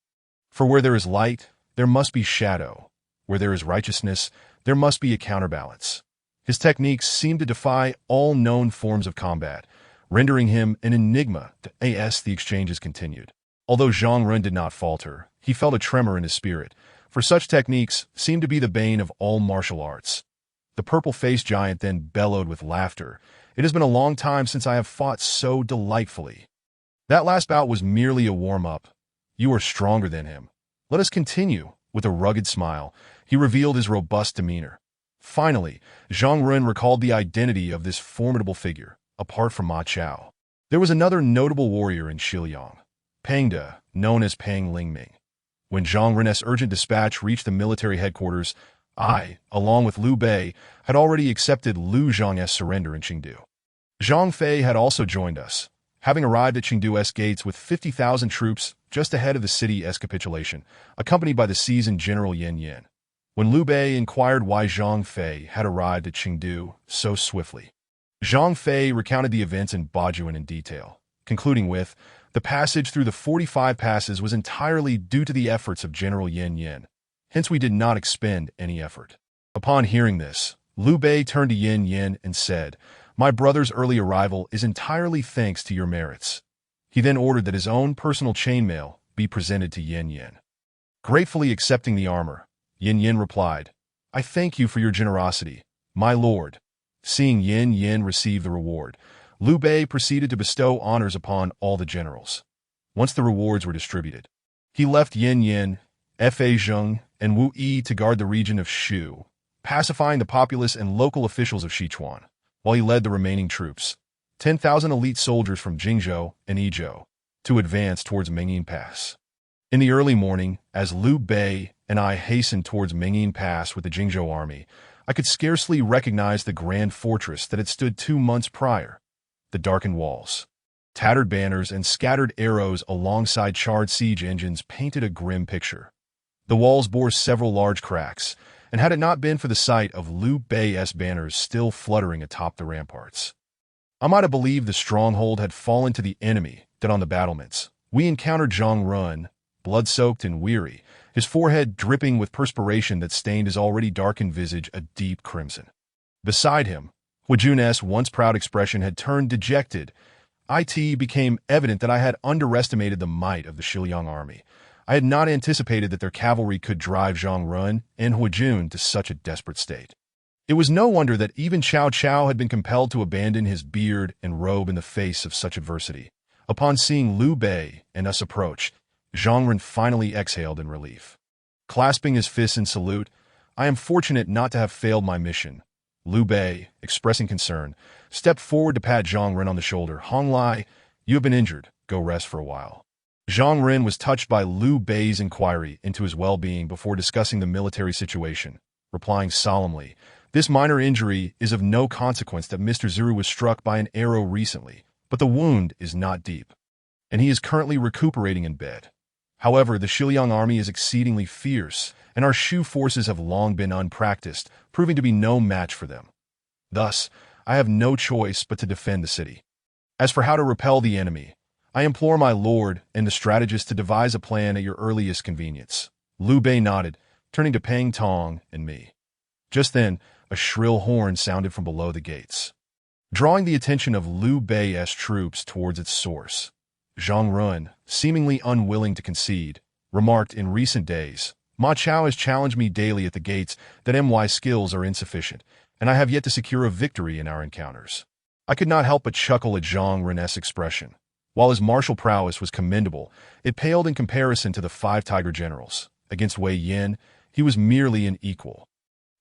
For where there is light, there must be shadow. Where there is righteousness, there must be a counterbalance. His techniques seemed to defy all known forms of combat, rendering him an enigma. The exchanges continued. Although Zhang Run did not falter, he felt a tremor in his spirit, for such techniques seemed to be the bane of all martial arts. The purple-faced giant then bellowed with laughter. "It has been a long time since I have fought so delightfully. That last bout was merely a warm-up. You are stronger than him. Let us continue." With a rugged smile, he revealed his robust demeanor. Finally, Zhang Run recalled the identity of this formidable figure. Apart from Ma Chao, there was another notable warrior in Xiliang, Pang De, known as Pang Lingming. When Zhang Ren's urgent dispatch reached the military headquarters, I, along with Liu Bei, had already accepted Liu Zhang's surrender in Chengdu. Zhang Fei had also joined us, having arrived at Chengdu's gates with 50,000 troops just ahead of the city's capitulation, accompanied by the seasoned General Yan Yan. When Liu Bei inquired why Zhang Fei had arrived at Chengdu so swiftly, Zhang Fei recounted the events in Bajuan in detail, concluding with, "The passage through the 45 passes was entirely due to the efforts of General Yan Yan. Hence we did not expend any effort." Upon hearing this, Liu Bei turned to Yan Yan and said, "My brother's early arrival is entirely thanks to your merits." He then ordered that his own personal chainmail be presented to Yan Yan. Gratefully accepting the armor, Yan Yan replied, "I thank you for your generosity, my lord." Seeing Yan Yan receive the reward, Liu Bei proceeded to bestow honors upon all the generals. Once the rewards were distributed, he left Yan Yan, Fa Zheng, and Wu Yi to guard the region of Shu, pacifying the populace and local officials of Sichuan, while he led the remaining troops, 10,000 elite soldiers from Jingzhou and Yizhou, to advance towards Mengyin Pass. In the early morning, as Liu Bei and I hastened towards Mengyin Pass with the Jingzhou army, I could scarcely recognize the grand fortress that had stood 2 months prior. The darkened walls, Tattered banners and scattered arrows alongside charred siege engines painted a grim picture. The walls bore several large cracks, and had it not been for the sight of Liu Bei's banners still fluttering atop the ramparts, I might have believed the stronghold had fallen to the enemy dead on the battlements. We encountered Zhang Run, blood-soaked and weary, his forehead dripping with perspiration that stained his already darkened visage a deep crimson. Beside him, Hu Jun's once proud expression had turned dejected. It became evident that I had underestimated the might of the Xiliang army. I had not anticipated that their cavalry could drive Zhang Run and Hu Jun to such a desperate state. It was no wonder that even Cao Cao had been compelled to abandon his beard and robe in the face of such adversity. Upon seeing Liu Bei and us approach, Zhang Run finally exhaled in relief. Clasping his fists in salute, "I am fortunate not to have failed my mission." Liu Bei, expressing concern, stepped forward to pat Zhang Run on the shoulder. "Hong Lai, you have been injured. Go rest for a while." Zhang Run was touched by Liu Bei's inquiry into his well-being before discussing the military situation, replying solemnly, "This minor injury is of no consequence that Mr. Zuru was struck by an arrow recently, but the wound is not deep, and he is currently recuperating in bed. However, the Xiliang army is exceedingly fierce, and our Shu forces have long been unpracticed, proving to be no match for them. Thus, I have no choice but to defend the city. As for how to repel the enemy, I implore my lord and the strategist to devise a plan at your earliest convenience." Liu Bei nodded, turning to Pang Tong and me. Just then, a shrill horn sounded from below the gates, drawing the attention of Liu Bei's troops towards its source. Zhang Run, seemingly unwilling to concede, remarked, "In recent days, Ma Chao has challenged me daily at the gates that my skills are insufficient, and I have yet to secure a victory in our encounters." I could not help but chuckle at Zhang Run's expression. While his martial prowess was commendable, it paled in comparison to the 5 Tiger generals. Against Wei Yin, he was merely an equal.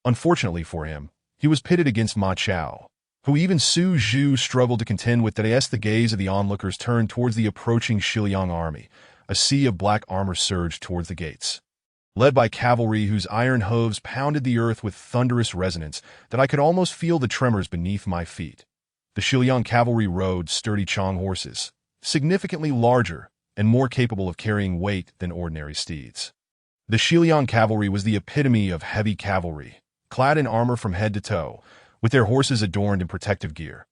Unfortunately for him, he was pitted against Ma Chao, who even Su Zhu struggled to contend with. As the gaze of the onlookers turned towards the approaching Xiliang army, a sea of black armor surged towards the gates. Led by cavalry whose iron hooves pounded the earth with thunderous resonance that I could almost feel the tremors beneath my feet. The Xiliang cavalry rode sturdy Chong horses, significantly larger and more capable of carrying weight than ordinary steeds. The Xiliang cavalry was the epitome of heavy cavalry, clad in armor from head to toe, with their horses adorned in protective gear.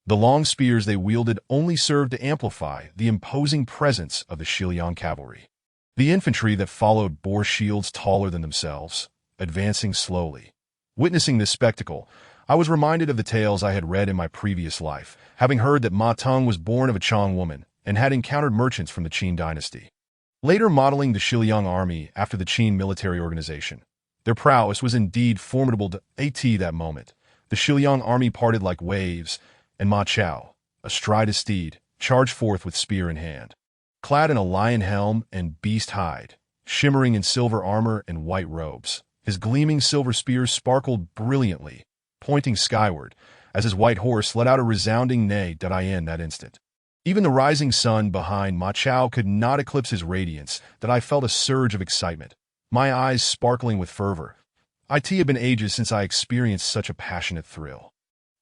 The long spears they wielded only served to amplify the imposing presence of the Xiliang cavalry. The infantry that followed bore shields taller than themselves, advancing slowly. Witnessing this spectacle, I was reminded of the tales I had read in my previous life, having heard that Ma Teng was born of a Chong woman and had encountered merchants from the Qin dynasty. Later modeling the Xiliang army after the Qin military organization, their prowess was indeed formidable to that moment. The Xiliang army parted like waves, and Ma Chao, astride a steed, charged forth with spear in hand. Clad in a lion helm and beast hide, shimmering in silver armor and white robes, his gleaming silver spears sparkled brilliantly, pointing skyward, as his white horse let out a resounding neigh that instant. Even the rising sun behind Ma Chao could not eclipse his radiance, that I felt a surge of excitement, my eyes sparkling with fervor. It had been ages since I experienced such a passionate thrill.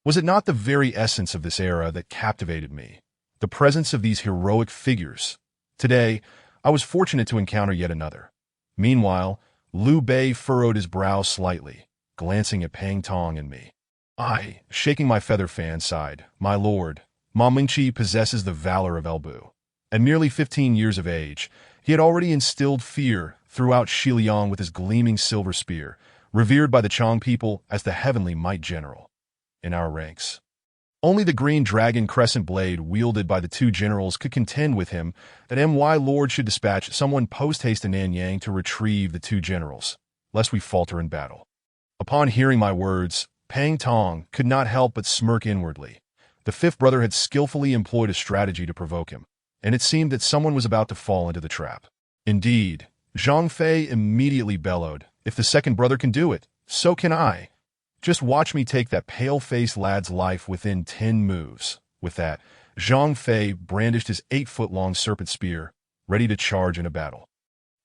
Was it not the very essence of this era that captivated me? The presence of these heroic figures. Today, I was fortunate to encounter yet another. Meanwhile, Liu Bei furrowed his brow slightly, glancing at Pang Tong and me. I, shaking my feather fan, sighed, "My lord, Ma Mingqi possesses the valor of Elbu. At merely 15 years of age, he had already instilled fear throughout Xiliang with his gleaming silver spear, revered by the Chong people as the heavenly might general. In our ranks, only the green dragon crescent blade wielded by the 2 generals could contend with him. That my lord should dispatch someone post-haste to Nanyang to retrieve the 2 generals, lest we falter in battle." Upon hearing my words, Pang Tong could not help but smirk inwardly. The 5th brother had skillfully employed a strategy to provoke him, and it seemed that someone was about to fall into the trap. Indeed, Zhang Fei immediately bellowed, "If the 2nd brother can do it, so can I. Just watch me take that pale-faced lad's life within 10 moves." With that, Zhang Fei brandished his 8-foot-long serpent spear, ready to charge in a battle.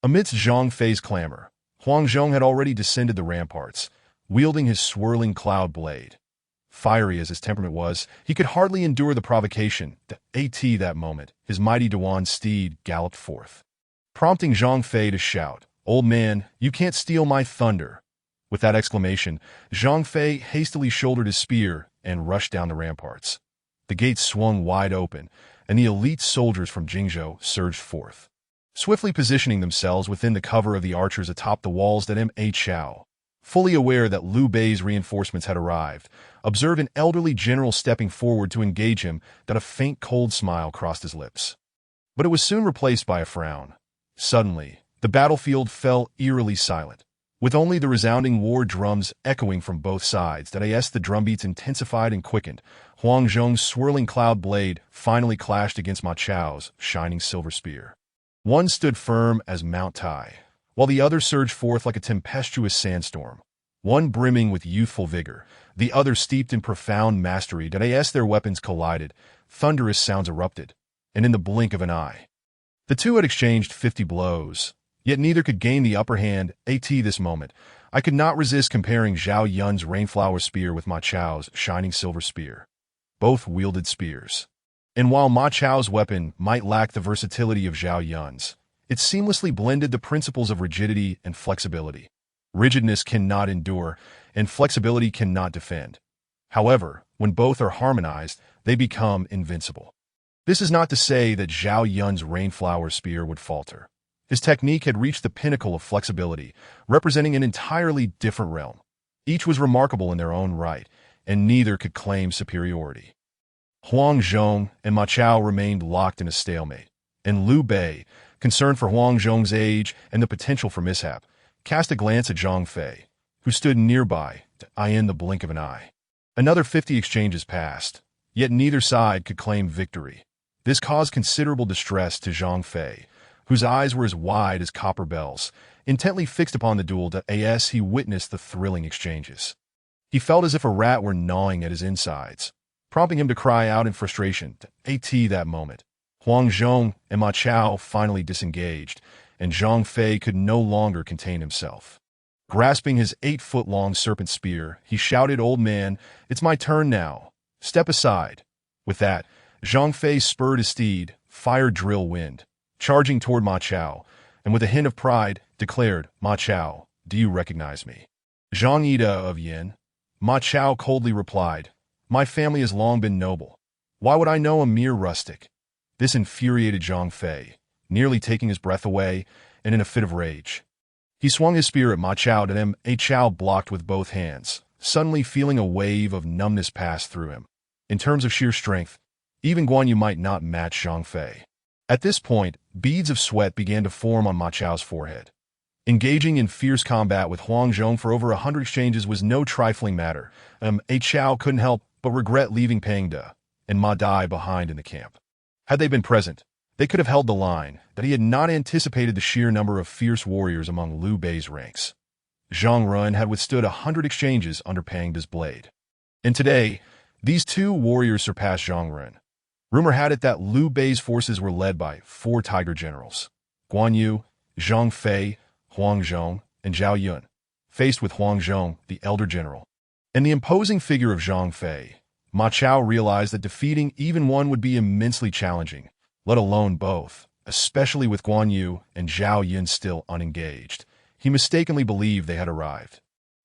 Amidst Zhang Fei's clamor, Huang Zhong had already descended the ramparts, wielding his swirling cloud blade. Fiery as his temperament was, he could hardly endure the provocation. That moment, his mighty Dewan steed galloped forth, prompting Zhang Fei to shout, "Old man, you can't steal my thunder!" With that exclamation, Zhang Fei hastily shouldered his spear and rushed down the ramparts. The gates swung wide open, and the elite soldiers from Jingzhou surged forth, swiftly positioning themselves within the cover of the archers atop the walls. Ma Chao, fully aware that Liu Bei's reinforcements had arrived, observed an elderly general stepping forward to engage him. A faint cold smile crossed his lips, but it was soon replaced by a frown. Suddenly, the battlefield fell eerily silent, with only the resounding war drums echoing from both sides. As the drumbeats intensified and quickened, Huang Zhong's swirling cloud blade finally clashed against Ma Chao's shining silver spear. One stood firm as Mount Tai, while the other surged forth like a tempestuous sandstorm, one brimming with youthful vigor, the other steeped in profound mastery. As their weapons collided, thunderous sounds erupted, and in the blink of an eye, the two had exchanged 50 blows, yet neither could gain the upper hand. This moment, I could not resist comparing Zhao Yun's rainflower spear with Ma Chao's shining silver spear. Both wielded spears, and while Ma Chao's weapon might lack the versatility of Zhao Yun's, it seamlessly blended the principles of rigidity and flexibility. Rigidness cannot endure, and flexibility cannot defend. However, when both are harmonized, they become invincible. This is not to say that Zhao Yun's rainflower spear would falter. His technique had reached the pinnacle of flexibility, representing an entirely different realm. Each was remarkable in their own right, and neither could claim superiority. Huang Zhong and Ma Chao remained locked in a stalemate, and Liu Bei, concerned for Huang Zhong's age and the potential for mishap, cast a glance at Zhang Fei, who stood nearby, in the blink of an eye. Another 50 exchanges passed, yet neither side could claim victory. This caused considerable distress to Zhang Fei, whose eyes were as wide as copper bells, intently fixed upon the duel. As he witnessed the thrilling exchanges, he felt as if a rat were gnawing at his insides, prompting him to cry out in frustration. That moment, Huang Zhong and Ma Chao finally disengaged, and Zhang Fei could no longer contain himself. Grasping his 8-foot-long serpent spear, he shouted, "Old man, it's my turn now. Step aside." With that, Zhang Fei spurred his steed, Fire Drill Wind, charging toward Ma Chao, and with a hint of pride, declared, "Ma Chao, do you recognize me?" "Zhang Ida of Yin." Ma Chao coldly replied, "My family has long been noble. Why would I know a mere rustic?" This infuriated Zhang Fei, nearly taking his breath away, and in a fit of rage, he swung his spear at Ma Chao. Ma Chao blocked with both hands, suddenly feeling a wave of numbness pass through him. In terms of sheer strength, even Guan Yu might not match Zhang Fei. At this point, beads of sweat began to form on Ma Chao's forehead. Engaging in fierce combat with Huang Zhong for over 100 exchanges was no trifling matter. Ma Chao couldn't help but regret leaving Pang De and Ma Dai behind in the camp. Had they been present, they could have held the line, but he had not anticipated the sheer number of fierce warriors among Liu Bei's ranks. Zhang Run had withstood 100 exchanges under Pang De's blade, and today, these two warriors surpassed Zhang Run. Rumor had it that Liu Bei's forces were led by 4 tiger generals: Guan Yu, Zhang Fei, Huang Zhong, and Zhao Yun, faced with Huang Zhong, the elder general, and the imposing figure of Zhang Fei. Ma Chao realized that defeating even one would be immensely challenging, let alone both, especially with Guan Yu and Zhao Yun still unengaged. He mistakenly believed they had arrived.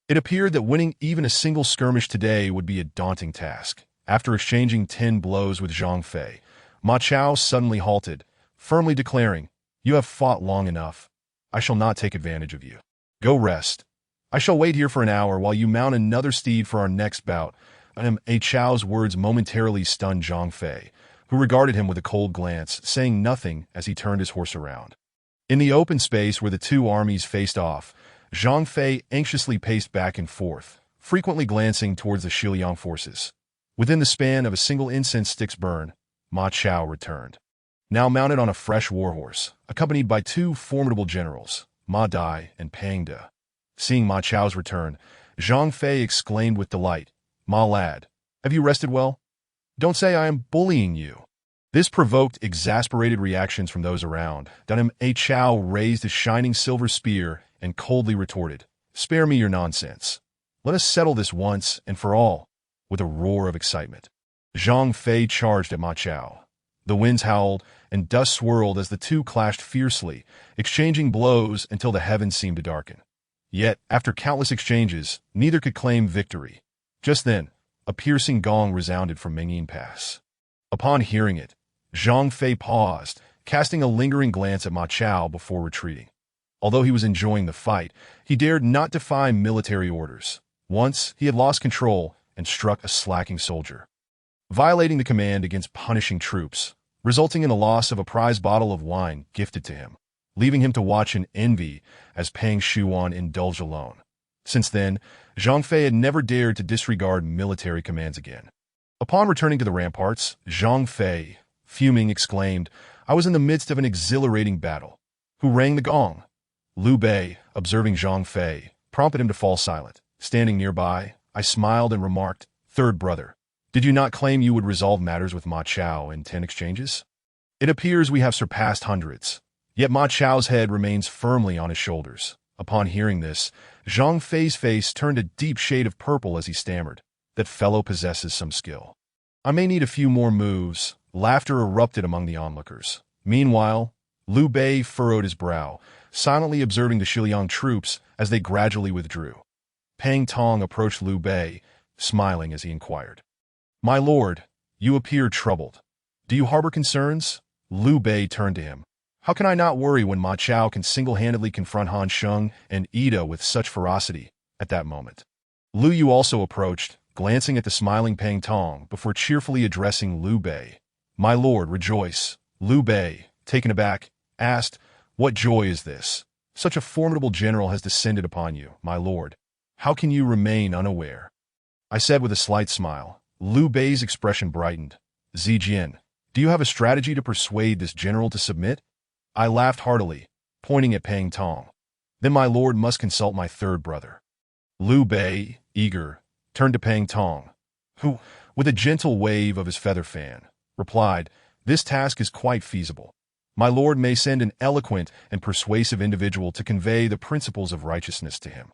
It appeared that winning even a single skirmish today would be a daunting task. After exchanging 10 blows with Zhang Fei, Ma Chao suddenly halted, firmly declaring, "You have fought long enough. I shall not take advantage of you. Go rest. I shall wait here for an hour while you mount another steed for our next bout." Ma Chao's words momentarily stunned Zhang Fei, who regarded him with a cold glance, saying nothing as he turned his horse around. In the open space where the two armies faced off, Zhang Fei anxiously paced back and forth, frequently glancing towards the Xiliang forces. Within the span of a single incense stick's burn, Ma Chao returned, now mounted on a fresh warhorse, accompanied by 2 formidable generals, Ma Dai and Pang De. Seeing Ma Chao's return, Zhang Fei exclaimed with delight, "Ma lad, have you rested well? Don't say I am bullying you." This provoked exasperated reactions from those around. Ma Chao raised his shining silver spear and coldly retorted, "Spare me your nonsense. Let us settle this once and for all." with a roar of excitement. Zhang Fei charged at Ma Chao. The winds howled, and dust swirled as the two clashed fiercely, exchanging blows until the heavens seemed to darken. Yet, after countless exchanges, neither could claim victory. Just then, a piercing gong resounded from Mengyin Pass. Upon hearing it, Zhang Fei paused, casting a lingering glance at Ma Chao before retreating. Although he was enjoying the fight, he dared not defy military orders. Once, he had lost control and struck a slacking soldier, violating the command against punishing troops, resulting in the loss of a prize bottle of wine gifted to him, leaving him to watch in envy as Pang Shuan indulged alone. Since then, Zhang Fei had never dared to disregard military commands again. Upon returning to the ramparts, Zhang Fei, fuming, exclaimed, "I was in the midst of an exhilarating battle. Who rang the gong?" Liu Bei, observing Zhang Fei, prompted him to fall silent. Standing nearby, I smiled and remarked, "Third brother, did you not claim you would resolve matters with Ma Chao in 10 exchanges? It appears we have surpassed hundreds." Yet Ma Chao's head remains firmly on his shoulders. Upon hearing this, Zhang Fei's face turned a deep shade of purple as he stammered, "That fellow possesses some skill. I may need a few more moves." Laughter erupted among the onlookers. Meanwhile, Liu Bei furrowed his brow, silently observing the Shiliang troops as they gradually withdrew. Pang Tong approached Liu Bei, smiling as he inquired, "My lord, you appear troubled. Do you harbor concerns?" Liu Bei turned to him. "How can I not worry when Ma Chao can single-handedly confront Han Sheng and Ida with such ferocity?" At that moment, Liu Yu also approached, glancing at the smiling Pang Tong before cheerfully addressing Liu Bei. "My lord, rejoice." Liu Bei, taken aback, asked, "What joy is this? Such a formidable general has descended upon you, my lord. How can you remain unaware?" I said with a slight smile. Liu Bei's expression brightened. "Zijian, do you have a strategy to persuade this general to submit?" I laughed heartily, pointing at Pang Tong. "Then my lord must consult my third brother." Liu Bei, eager, turned to Pang Tong, who, with a gentle wave of his feather fan, replied, "This task is quite feasible. My lord may send an eloquent and persuasive individual to convey the principles of righteousness to him.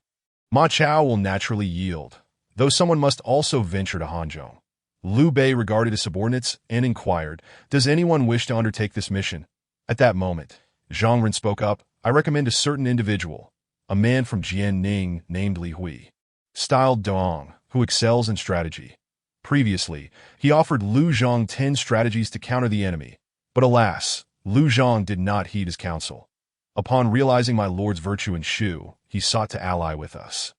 Ma Chao will naturally yield, though someone must also venture to Hanzhong." Liu Bei regarded his subordinates and inquired, "Does anyone wish to undertake this mission?" At that moment, Zhang Ren spoke up, "I recommend a certain individual, a man from Jianning named Li Hui, styled Dong, who excels in strategy. Previously, he offered Liu Zhang 10 strategies to counter the enemy, but alas, Liu Zhang did not heed his counsel. Upon realizing my lord's virtue in Shu, he sought to ally with us.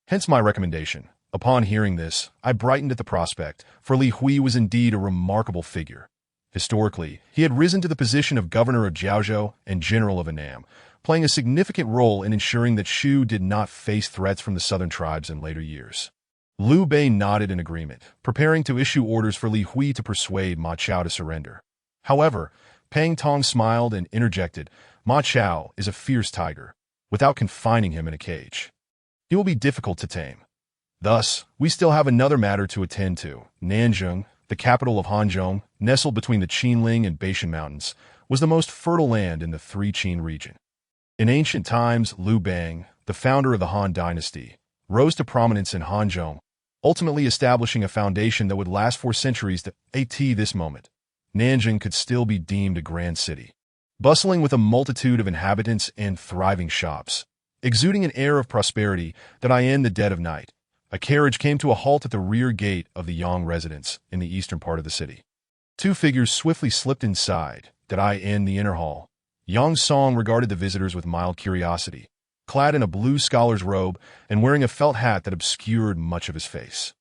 Hence my recommendation." Upon hearing this, I brightened at the prospect, for Li Hui was indeed a remarkable figure. Historically, he had risen to the position of governor of Jiaozhou and general of Annam, playing a significant role in ensuring that Shu did not face threats from the southern tribes in later years. Liu Bei nodded in agreement, preparing to issue orders for Li Hui to persuade Ma Chao to surrender. However, Pang Tong smiled and interjected, "Ma Chao is a fierce tiger, without confining him in a cage. He will be difficult to tame. Thus, we still have another matter to attend to. Nanjing, the capital of Hanzhong, nestled between the Qinling and Beishan Mountains, was the most fertile land in the Three Qin region. In ancient times, Liu Bang, the founder of the Han dynasty, rose to prominence in Hanzhong, ultimately establishing a foundation that would last for centuries. At this moment, Nanjing could still be deemed a grand city, bustling with a multitude of inhabitants and thriving shops, exuding an air of prosperity that in the dead of night, a carriage came to a halt at the rear gate of the Yang residence in the eastern part of the city. Two figures swiftly slipped inside, in the inner hall. Yang Song regarded the visitors with mild curiosity, clad in a blue scholar's robe and wearing a felt hat that obscured much of his face.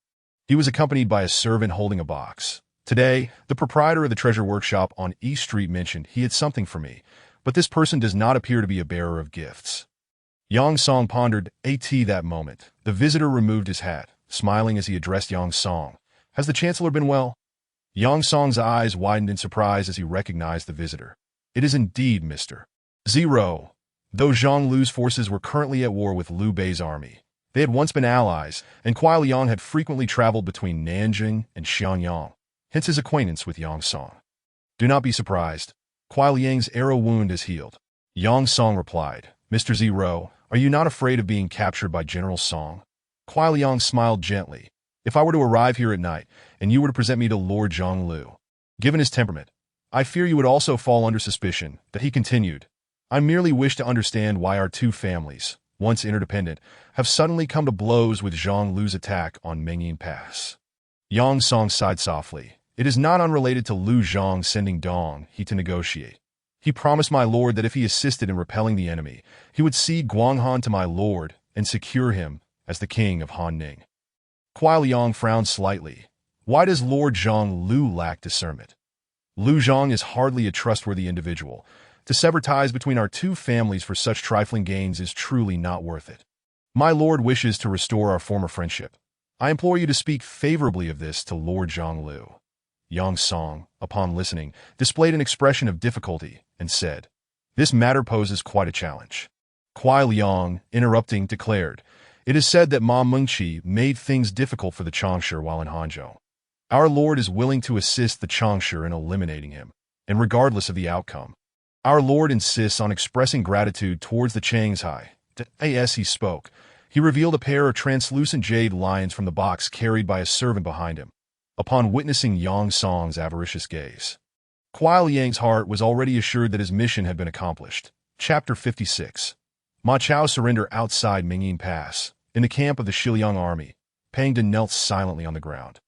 He was accompanied by a servant holding a box. Today, the proprietor of the treasure workshop on East Street mentioned he had something for me, but this person does not appear to be a bearer of gifts. Yang Song pondered. That moment, the visitor removed his hat, smiling as he addressed Yang Song. "Has the Chancellor been well?" Yang Song's eyes widened in surprise as he recognized the visitor. "It is indeed Mr. Zero." Though Zhang Lu's forces were currently at war with Liu Bei's army, they had once been allies, and Kuai Liang had frequently traveled between Nanjing and Xiangyang, hence his acquaintance with Yang Song. "Do not be surprised. Kuai Liang's arrow wound is healed." Yang Song replied, "Mr. Zero, are you not afraid of being captured by General Song?" Kuai Liang smiled gently, If I were to arrive here at night, and you were to present me to Lord Zhonglu, given his temperament, I fear you would also fall under suspicion," that he continued. "I merely wish to understand why our two families, once interdependent, have suddenly come to blows with Zhonglu's attack on Mengyin Pass." Yang Song sighed softly. "It is not unrelated to Lu Zhang sending Dong He to negotiate. He promised my lord that if he assisted in repelling the enemy, he would cede Guanghan to my lord and secure him as the king of Han Ning." Kuai Liang frowned slightly. Why does Lord Zhang Lu lack discernment? Lu Zhang is hardly a trustworthy individual. To sever ties between our two families for such trifling gains is truly not worth it. My lord wishes to restore our former friendship. I implore you to speak favorably of this to Lord Zhang Lu. Yang Song, upon listening, displayed an expression of difficulty and said, "This matter poses quite a challenge." Kuai Liang, interrupting, declared, "It is said that Ma Mengqi made things difficult for the Changsha while in Hanzhou. Our lord is willing to assist the Changsha in eliminating him, and regardless of the outcome. Our lord insists on expressing gratitude towards the Changsha." As he spoke, he revealed a pair of translucent jade lions from the box carried by a servant behind him. Upon witnessing Yang Song's avaricious gaze, Kuai Liang's heart was already assured that his mission had been accomplished. Chapter 56. Ma Chao surrender outside Mengyin Pass. In the camp of the Shiliang army, Pang De knelt silently on the ground,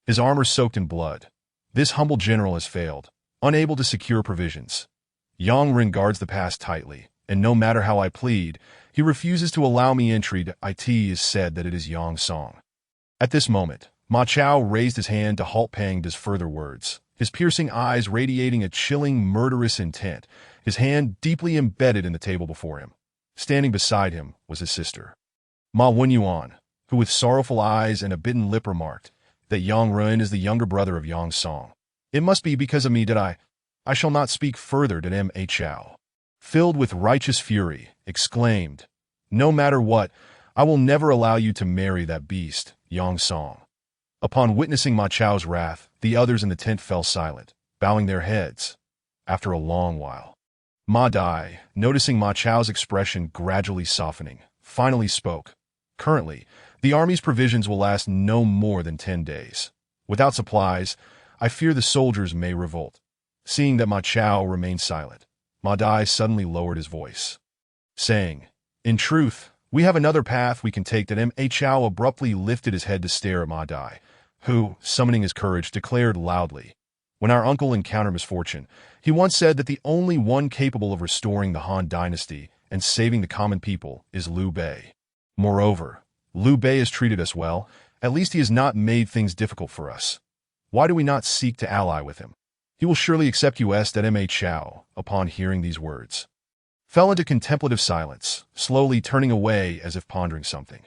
his armor soaked in blood. This humble general has failed, unable to secure provisions. Yang Ren guards the pass tightly, and no matter how I plead, he refuses to allow me entry. It is said that it is Yang Song. At this moment, Ma Chao raised his hand to halt Pang De's further words, his piercing eyes radiating a chilling, murderous intent, his hand deeply embedded in the table before him. Standing beside him was his sister, Ma Wenyuan, who with sorrowful eyes and a bitten lip remarked that Yang Ren is the younger brother of Yang Song. "It must be because of me that I shall not speak further," to Ma Chao, filled with righteous fury, exclaimed, "No matter what, I will never allow you to marry that beast, Yang Song." Upon witnessing Ma Chao's wrath, the others in the tent fell silent, bowing their heads. After a long while, Ma Dai, noticing Ma Chao's expression gradually softening, finally spoke. "Currently, the army's provisions will last no more than 10 days. Without supplies, I fear the soldiers may revolt." Seeing that Ma Chao remained silent, Ma Dai suddenly lowered his voice, saying, "In truth, we have another path we can take." That Ma Chao abruptly lifted his head to stare at Ma Dai, who, summoning his courage, declared loudly, "When our uncle encountered misfortune, he once said that the only one capable of restoring the Han dynasty and saving the common people is Liu Bei. Moreover, Liu Bei has treated us well. At least he has not made things difficult for us. Why do we not seek to ally with him? He will surely accept us." That Ma Chao, upon hearing these words, fell into contemplative silence, slowly turning away as if pondering something.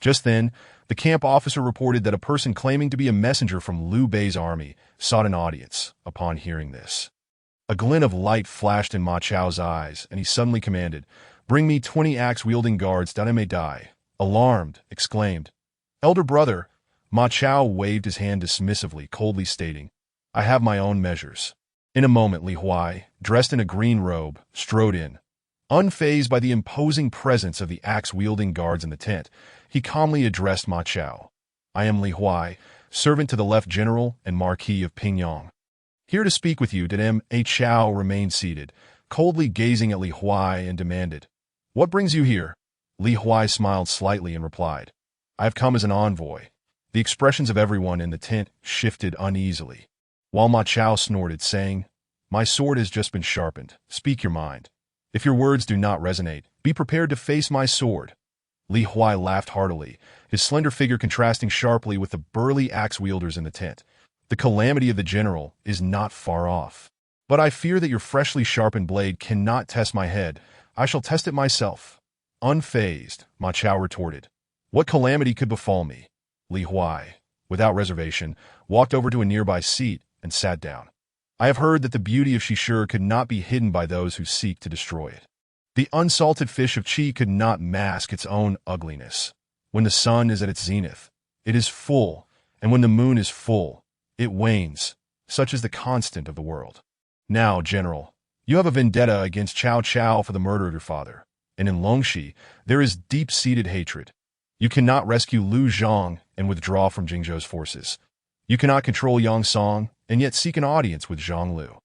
Just then, the camp officer reported that a person claiming to be a messenger from Liu Bei's army sought an audience. Upon hearing this, a glint of light flashed in Ma Chao's eyes, and he suddenly commanded, "Bring me 20 axe-wielding guards." Ma Dai, alarmed, exclaimed, "Elder brother." Ma Chao waved his hand dismissively, coldly stating, "I have my own measures." In a moment, Li Huai, dressed in a green robe, strode in. Unfazed by the imposing presence of the axe-wielding guards in the tent, he calmly addressed Ma Chao. "I am Li Huai, servant to the Left General and Marquis of Pingyang. Here to speak with you." Ma Chao remained seated, coldly gazing at Li Huai, and demanded, "What brings you here?" Li Huai smiled slightly and replied, "I have come as an envoy." The expressions of everyone in the tent shifted uneasily, while Ma Chao snorted, saying, "My sword has just been sharpened. Speak your mind. If your words do not resonate, be prepared to face my sword." Li Huai laughed heartily, his slender figure contrasting sharply with the burly axe-wielders in the tent. "The calamity of the general is not far off. But I fear that your freshly sharpened blade cannot test my head. I shall test it myself." Unfazed, Ma Chao retorted, "What calamity could befall me?" Li Huai, without reservation, walked over to a nearby seat and sat down. "I have heard that the beauty of Shishir could not be hidden by those who seek to destroy it. The unsalted fish of Qi could not mask its own ugliness. When the sun is at its zenith, it is full, and when the moon is full, it wanes. Such is the constant of the world. Now, General, you have a vendetta against Cao Cao for the murder of your father, and in Longxi there is deep-seated hatred. You cannot rescue Lu Zhang and withdraw from Jingzhou's forces. You cannot control Yang Song and yet seek an audience with Zhang Lu.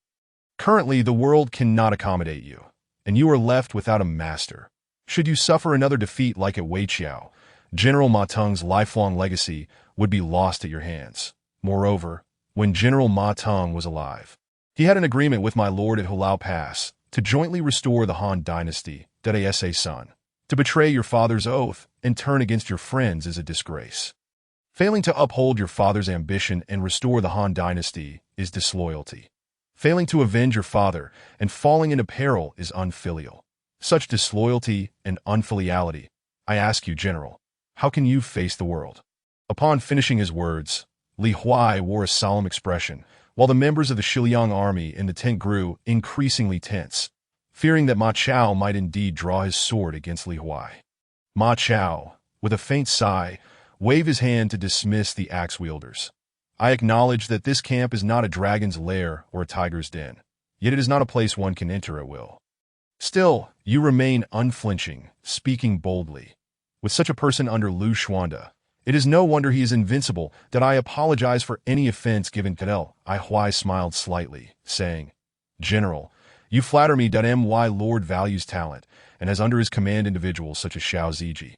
Currently, the world cannot accommodate you, and you are left without a master. Should you suffer another defeat like at Weiqiao, General Ma Teng's lifelong legacy would be lost at your hands. Moreover, when General Ma Teng was alive, he had an agreement with my lord at Hulao Pass to jointly restore the Han dynasty, Dede son. To betray your father's oath and turn against your friends is a disgrace. Failing to uphold your father's ambition and restore the Han dynasty is disloyalty. Failing to avenge your father and falling into peril is unfilial. Such disloyalty and unfiliality, I ask you, General, how can you face the world? Upon finishing his words, Li Huai wore a solemn expression, while the members of the Shiliang army in the tent grew increasingly tense, fearing that Ma Chao might indeed draw his sword against Li Huai. Ma Chao, with a faint sigh, waved his hand to dismiss the axe-wielders. I acknowledge that this camp is not a dragon's lair or a tiger's den, yet it is not a place one can enter at will. Still, you remain unflinching, speaking boldly. With such a person under Lu Xuanda, it is no wonder he is invincible that I apologize for any offense given Cadell. I Huai smiled slightly, saying, General, you flatter me that My Lord values talent and has under his command individuals such as Xiao Ziji,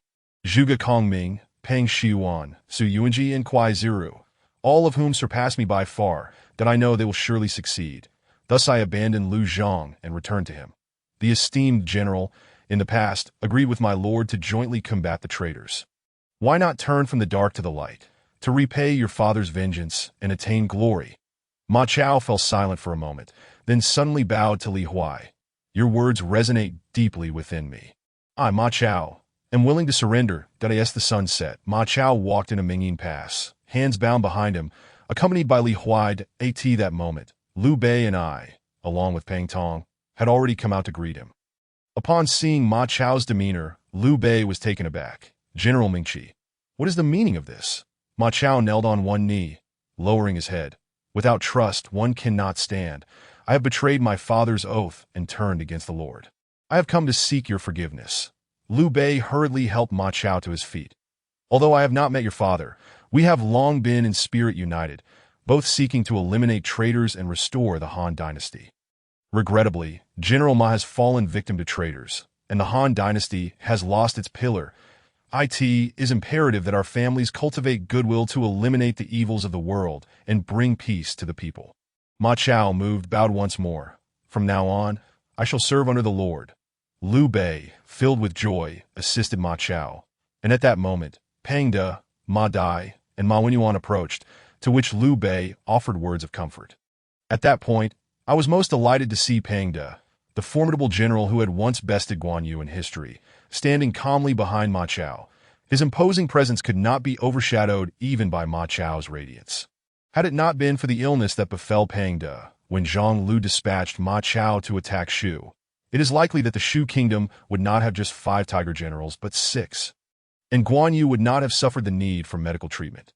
Zhuge Kongming, Peng Shiyuan, Su Yuanji, and Kuai Ziru, all of whom surpass me by far, that I know they will surely succeed. Thus I abandoned Lu Zhang and returned to him. The esteemed general, in the past, agreed with my lord to jointly combat the traitors. Why not turn from the dark to the light, to repay your father's vengeance and attain glory? Ma Chao fell silent for a moment, then suddenly bowed to Li Huai. Your words resonate deeply within me. I, Ma Chao, am willing to surrender, that as the sun set. Ma Chao walked into Mingyin Pass, hands bound behind him, accompanied by Li Huai. At that moment, Liu Bei and I, along with Pang Tong, had already come out to greet him. Upon seeing Ma Chao's demeanor, Liu Bei was taken aback. General Mingqi, what is the meaning of this? Ma Chao knelt on one knee, lowering his head. Without trust, one cannot stand. I have betrayed my father's oath and turned against the Lord. I have come to seek your forgiveness. Liu Bei hurriedly helped Ma Chao to his feet. Although I have not met your father, we have long been in spirit united, both seeking to eliminate traitors and restore the Han dynasty. Regrettably, General Ma has fallen victim to traitors, and the Han dynasty has lost its pillar. It is imperative that our families cultivate goodwill to eliminate the evils of the world and bring peace to the people. Ma Chao moved, bowed once more. From now on, I shall serve under the Lord. Liu Bei, filled with joy, assisted Ma Chao, and at that moment, Pang De, Ma Dai, and Ma Wenyuan approached, to which Liu Bei offered words of comfort. At that point, I was most delighted to see Pang De, the formidable general who had once bested Guan Yu in history, standing calmly behind Ma Chao. His imposing presence could not be overshadowed even by Ma Chao's radiance. Had it not been for the illness that befell Pang De, when Zhang Lu dispatched Ma Chao to attack Shu, it is likely that the Shu kingdom would not have just 5 tiger generals but 6. And Guan Yu would not have suffered the need for medical treatment.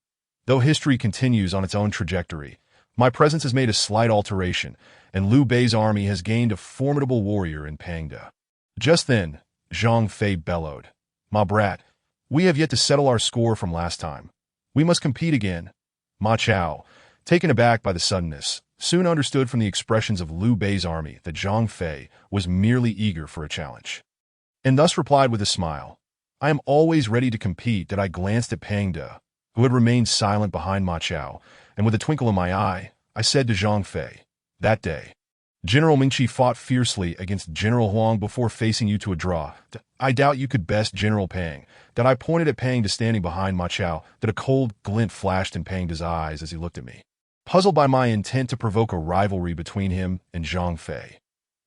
Though history continues on its own trajectory, my presence has made a slight alteration, and Liu Bei's army has gained a formidable warrior in Pang De. Just then, Zhang Fei bellowed, Ma brat, we have yet to settle our score from last time. We must compete again. Ma Chao, taken aback by the suddenness, soon understood from the expressions of Liu Bei's army that Zhang Fei was merely eager for a challenge, and thus replied with a smile, I am always ready to compete. That I glanced at Pang De, who had remained silent behind Ma Chao, and with a twinkle in my eye, I said to Zhang Fei, that day, General Mingqi fought fiercely against General Huang before facing you to a draw. I doubt you could best General Pang. That I pointed at Pang De standing behind Ma Chao, that a cold glint flashed in Pang De's eyes as he looked at me, puzzled by my intent to provoke a rivalry between him and Zhang Fei.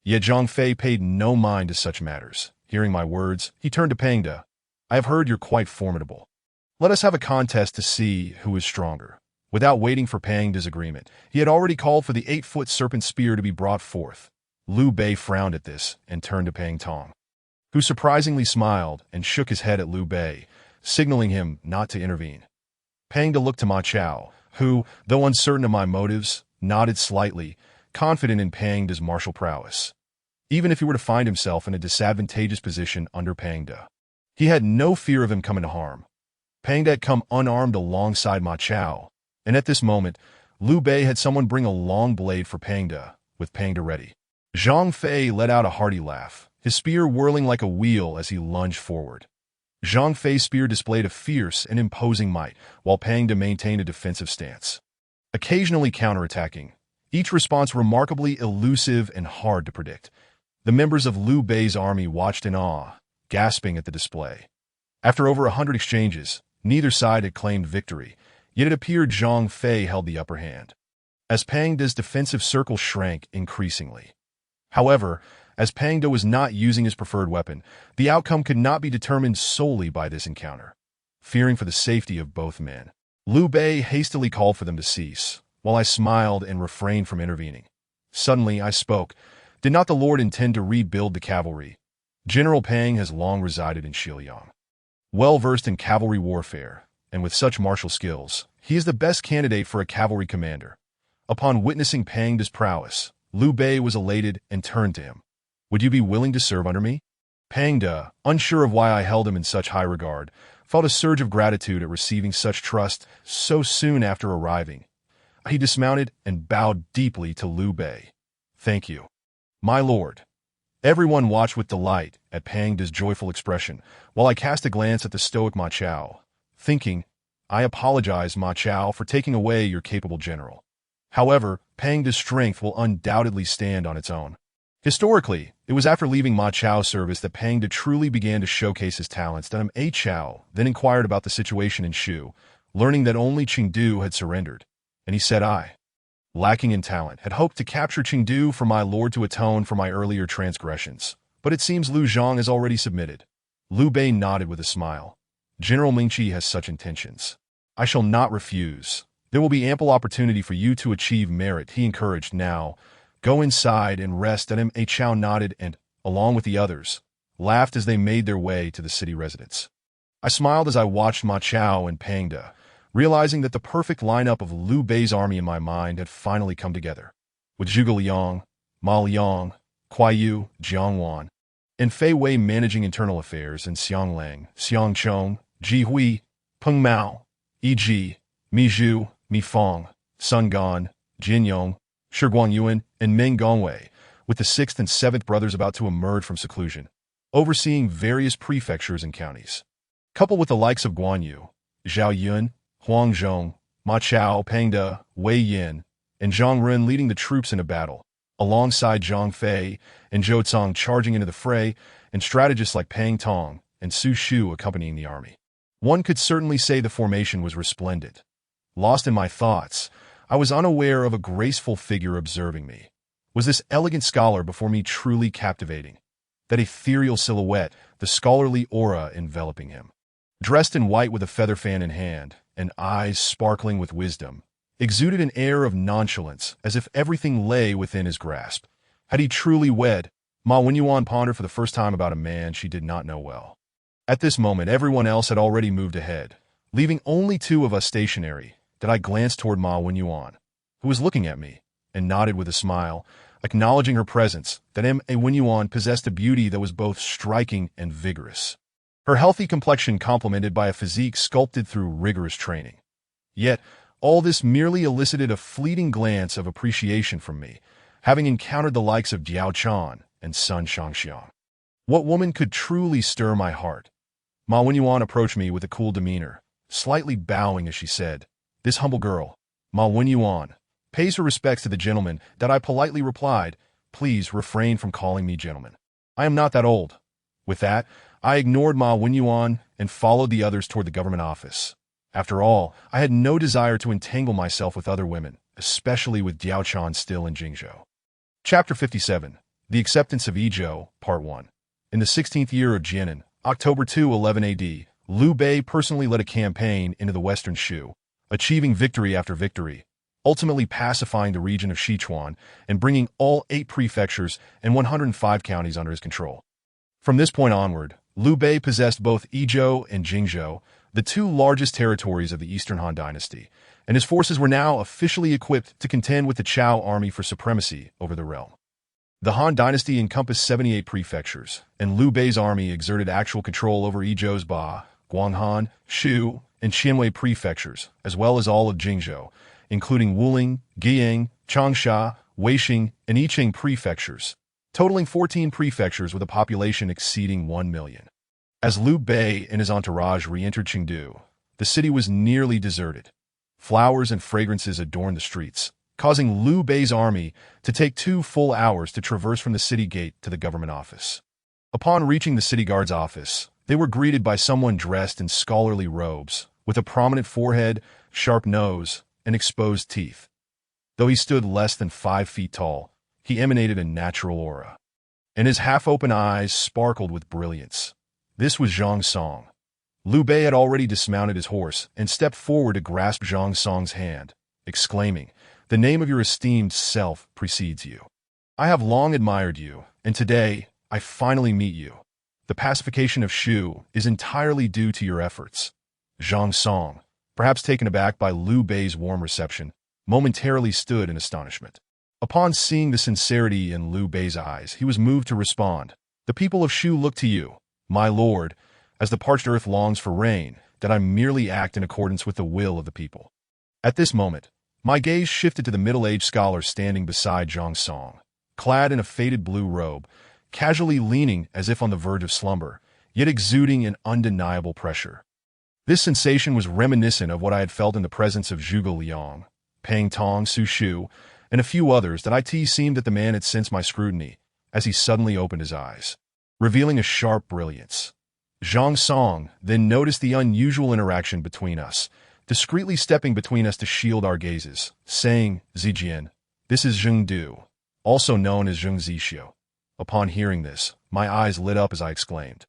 Yet Zhang Fei paid no mind to such matters. Hearing my words, he turned to Pang De. I have heard you're quite formidable. Let us have a contest to see who is stronger. Without waiting for Pang De's agreement, he had already called for the 8-foot serpent spear to be brought forth. Liu Bei frowned at this and turned to Pang Tong, who surprisingly smiled and shook his head at Liu Bei, signaling him not to intervene. Pang De looked to Ma Chao, who, though uncertain of my motives, nodded slightly, confident in Pang De's martial prowess. Even if he were to find himself in a disadvantageous position under Pang De, he had no fear of him coming to harm. Pang had come unarmed alongside Ma Chao, and at this moment, Liu Bei had someone bring a long blade for Pang De, with Pang De ready. Zhang Fei let out a hearty laugh, his spear whirling like a wheel as he lunged forward. Zhang Fei's spear displayed a fierce and imposing might, while Pang De maintained a defensive stance, occasionally counterattacking, each response remarkably elusive and hard to predict. The members of Liu Bei's army watched in awe, gasping at the display. After over 100 exchanges, neither side had claimed victory, yet it appeared Zhang Fei held the upper hand, as Pang De's defensive circle shrank increasingly. However, as Pang De was not using his preferred weapon, the outcome could not be determined solely by this encounter. Fearing for the safety of both men, Liu Bei hastily called for them to cease, while I smiled and refrained from intervening. Suddenly I spoke. Did not the Lord intend to rebuild the cavalry? General Pang has long resided in Xianyang. Well-versed in cavalry warfare, and with such martial skills, he is the best candidate for a cavalry commander. Upon witnessing Pang De's prowess, Liu Bei was elated and turned to him. Would you be willing to serve under me? Pang De, unsure of why I held him in such high regard, felt a surge of gratitude at receiving such trust so soon after arriving. He dismounted and bowed deeply to Liu Bei. Thank you, my lord. Everyone watched with delight at Pang De's joyful expression, while I cast a glance at the stoic Ma Chao, thinking, I apologize, Ma Chao, for taking away your capable general. However, Pang De's strength will undoubtedly stand on its own. Historically, it was after leaving Ma Chao's service that Pang De truly began to showcase his talents. Ma Chao then inquired about the situation in Shu, learning that only Chengdu had surrendered, and he said I, lacking in talent, had hoped to capture Chengdu for my lord to atone for my earlier transgressions, but it seems Liu Zhang has already submitted. Liu Bei nodded with a smile. General Mingqi has such intentions. I shall not refuse. There will be ample opportunity for you to achieve merit, he encouraged. Now, go inside and rest. Ma Chao nodded and, along with the others, laughed as they made their way to the city residence. I smiled as I watched Ma Chao and Pang De, realizing that the perfect lineup of Liu Bei's army in my mind had finally come together, with Zhuge Liang, Ma Liang, Kuai Yu, Jiang Wan, and Fei Wei managing internal affairs, and Xiang Lang, Xiang Chong, Ji Hui, Peng Mao, Yi Ji, Mi Zhu, Mi Fong, Sun Gan, Jin Yong, Shi Guangyuan, and Meng Gongwei, with the 6th and 7th brothers about to emerge from seclusion, overseeing various prefectures and counties. Coupled with the likes of Guan Yu, Zhao Yun, Huang Zhong, Ma Chao, Pang De, Wei Yin, and Zhang Ren leading the troops into battle, alongside Zhang Fei and Zhou Cang charging into the fray, and strategists like Pang Tong and Su Shu accompanying the army. One could certainly say the formation was resplendent. Lost in my thoughts, I was unaware of a graceful figure observing me. Was this elegant scholar before me truly captivating? That ethereal silhouette, the scholarly aura enveloping him. Dressed in white with a feather fan in hand, and eyes sparkling with wisdom, exuded an air of nonchalance, as if everything lay within his grasp. Had he truly wed? Ma Wenyuan pondered for the first time about a man she did not know well. At this moment, everyone else had already moved ahead, leaving only 2 of us stationary. That I glanced toward Ma Wenyuan, who was looking at me, and nodded with a smile, acknowledging her presence. That Ma Wenyuan possessed a beauty that was both striking and vigorous. Her healthy complexion complemented by a physique sculpted through rigorous training. Yet, all this merely elicited a fleeting glance of appreciation from me, having encountered the likes of Diao Chan and Sun Shangxiang. What woman could truly stir my heart? Ma Wenyuan approached me with a cool demeanor, slightly bowing as she said, This humble girl, Ma Wenyuan, pays her respects to the gentleman. That I politely replied, Please refrain from calling me gentleman. I am not that old. With that, I ignored Ma Wenyuan and followed the others toward the government office. After all, I had no desire to entangle myself with other women, especially with Diao Chan still in Jingzhou. Chapter 57. The Acceptance of Yizhou, Part 1. In the 16th year of Jianan, October 2, 11 AD, Liu Bei personally led a campaign into the western Shu, achieving victory after victory, ultimately pacifying the region of Sichuan and bringing all 8 prefectures and 105 counties under his control. From this point onward, Liu Bei possessed both Yizhou and Jingzhou, the 2 largest territories of the Eastern Han Dynasty, and his forces were now officially equipped to contend with the Chao army for supremacy over the realm. The Han Dynasty encompassed 78 prefectures, and Liu Bei's army exerted actual control over Yizhou's Ba, Guanghan, Shu, and Qianwei prefectures, as well as all of Jingzhou, including Wuling, Guiyang, Changsha, Weixing, and Yicheng prefectures, totaling 14 prefectures with a population exceeding 1 million. As Liu Bei and his entourage re-entered Chengdu, the city was nearly deserted. Flowers and fragrances adorned the streets, causing Liu Bei's army to take 2 full hours to traverse from the city gate to the government office. Upon reaching the city guard's office, they were greeted by someone dressed in scholarly robes, with a prominent forehead, sharp nose, and exposed teeth. Though he stood less than 5 feet tall, he emanated a natural aura, and his half-open eyes sparkled with brilliance. This was Zhang Song. Liu Bei had already dismounted his horse and stepped forward to grasp Zhang Song's hand, exclaiming, "The name of your esteemed self precedes you. I have long admired you, and today I finally meet you. The pacification of Shu is entirely due to your efforts." Zhang Song, perhaps taken aback by Liu Bei's warm reception, momentarily stood in astonishment. Upon seeing the sincerity in Liu Bei's eyes, he was moved to respond, "The people of Shu look to you, my lord, as the parched earth longs for rain, that I merely act in accordance with the will of the people." At this moment, my gaze shifted to the middle-aged scholar standing beside Zhang Song, clad in a faded blue robe, casually leaning as if on the verge of slumber, yet exuding an undeniable pressure. This sensation was reminiscent of what I had felt in the presence of Zhuge Liang, Pang Tong, Su Shu, and a few others. That it seemed that the man had sensed my scrutiny as he suddenly opened his eyes, revealing a sharp brilliance. Zhang Song then noticed the unusual interaction between us, discreetly stepping between us to shield our gazes, saying, "Zijian, this is Zheng Du, also known as Zheng Zixio." Upon hearing this, my eyes lit up as I exclaimed,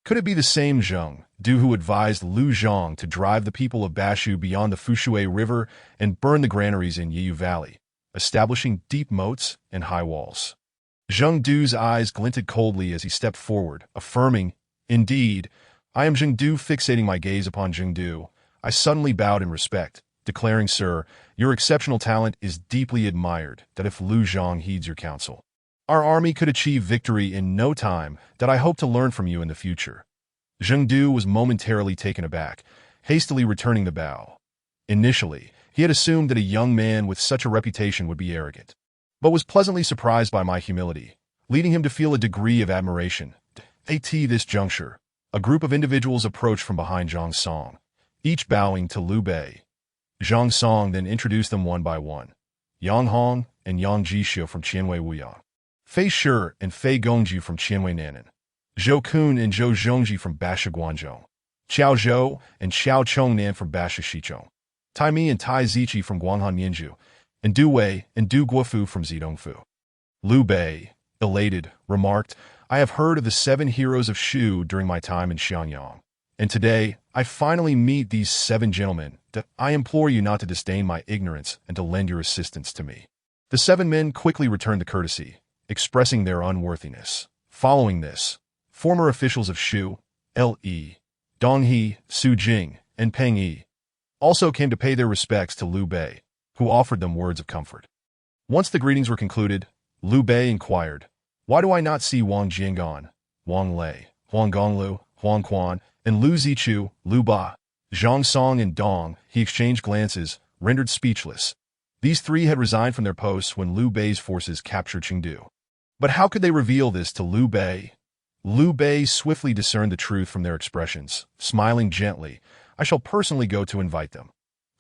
"Could it be the same Zheng Du who advised Liu Zhang to drive the people of Bashu beyond the Fushui River and burn the granaries in Yiyu Valley, establishing deep moats and high walls?" Zheng Du's eyes glinted coldly as he stepped forward, affirming, "Indeed, I am Zheng Du." Fixating my gaze upon Zheng Du, I suddenly bowed in respect, declaring, "Sir, your exceptional talent is deeply admired. That if Liu Zhang heeds your counsel, our army could achieve victory in no time. That I hope to learn from you in the future." Zheng Du was momentarily taken aback, hastily returning the bow. Initially, he had assumed that a young man with such a reputation would be arrogant, but was pleasantly surprised by my humility, leading him to feel a degree of admiration. At this juncture, a group of individuals approached from behind Zhang Song, each bowing to Liu Bei. Zhang Song then introduced them one by one: Yang Hong and Yang Jixio from Qianwei Wuyang, Fei Shi and Fei Gongji from Qianwei Nanan, Zhou Kun and Zhou Zhongji from Basha Guanzhou, Qiao Zhou and Xiao Chongnan from Basha Shichong, Tai Mi and Tai Ziqi from Guanghan Yanzhou, and Du Wei and Du Guofu from Zidongfu. Liu Bei, elated, remarked, "I have heard of the 7 heroes of Shu during my time in Xianyang, and today I finally meet these 7 gentlemen. That I implore you not to disdain my ignorance and to lend your assistance to me." The 7 men quickly returned the courtesy, expressing their unworthiness. Following this, former officials of Shu, L.E., Dong He, Su Jing, and Peng Yi, also came to pay their respects to Liu Bei, who offered them words of comfort. Once the greetings were concluded, Liu Bei inquired, "Why do I not see Wang Jiangan, Wang Lei, Huang Gonglu, Huang Quan, and Liu Zichu, Liu Ba, Zhang Song, and Dong?" He exchanged glances, rendered speechless. These 3 had resigned from their posts when Liu Bei's forces captured Chengdu. But how could they reveal this to Liu Bei? Liu Bei swiftly discerned the truth from their expressions, smiling gently, "I shall personally go to invite them."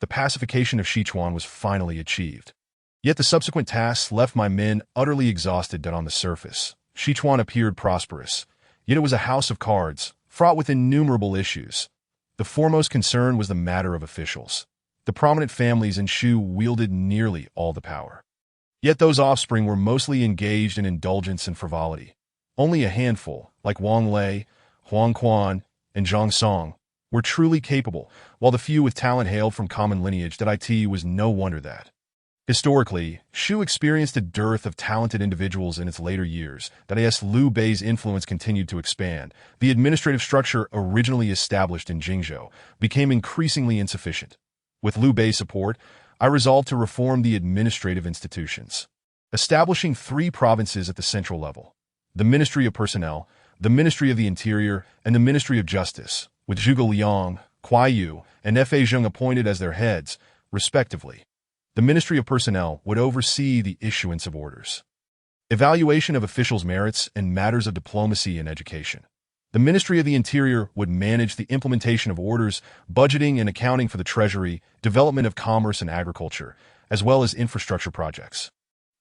The pacification of Sichuan was finally achieved. Yet the subsequent tasks left my men utterly exhausted. That on the surface, Sichuan appeared prosperous, yet it was a house of cards, fraught with innumerable issues. The foremost concern was the matter of officials. The prominent families in Shu wielded nearly all the power. Yet those offspring were mostly engaged in indulgence and frivolity. Only a handful, like Wang Lei, Huang Quan, and Zhang Song, were truly capable, while the few with talent hailed from common lineage. That it was no wonder that, historically, Shu experienced a dearth of talented individuals in its later years. That as Liu Bei's influence continued to expand, the administrative structure originally established in Jingzhou became increasingly insufficient. With Liu Bei's support, I resolved to reform the administrative institutions, establishing 3 provinces at the central level: the Ministry of Personnel, the Ministry of the Interior, and the Ministry of Justice, with Zhuge Liang, Kuai Yu, and Fa Zheng appointed as their heads, respectively. The Ministry of Personnel would oversee the issuance of orders, evaluation of officials' merits, and matters of diplomacy and education. The Ministry of the Interior would manage the implementation of orders, budgeting and accounting for the Treasury, development of commerce and agriculture, as well as infrastructure projects.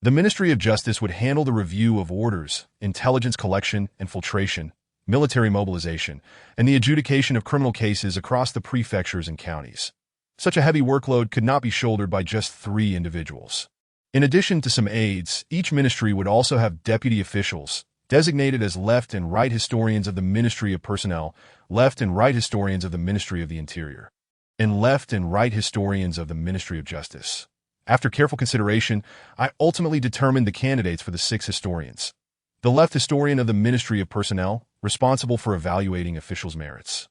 The Ministry of Justice would handle the review of orders, intelligence collection and filtration, military mobilization, and the adjudication of criminal cases across the prefectures and counties. Such a heavy workload could not be shouldered by just 3 individuals. In addition to some aides, each ministry would also have deputy officials, designated as left and right historians of the Ministry of Personnel, left and right historians of the Ministry of the Interior, and left and right historians of the Ministry of Justice. After careful consideration, I ultimately determined the candidates for the 6 historians. The left historian of the Ministry of Personnel, responsible for evaluating officials' merits,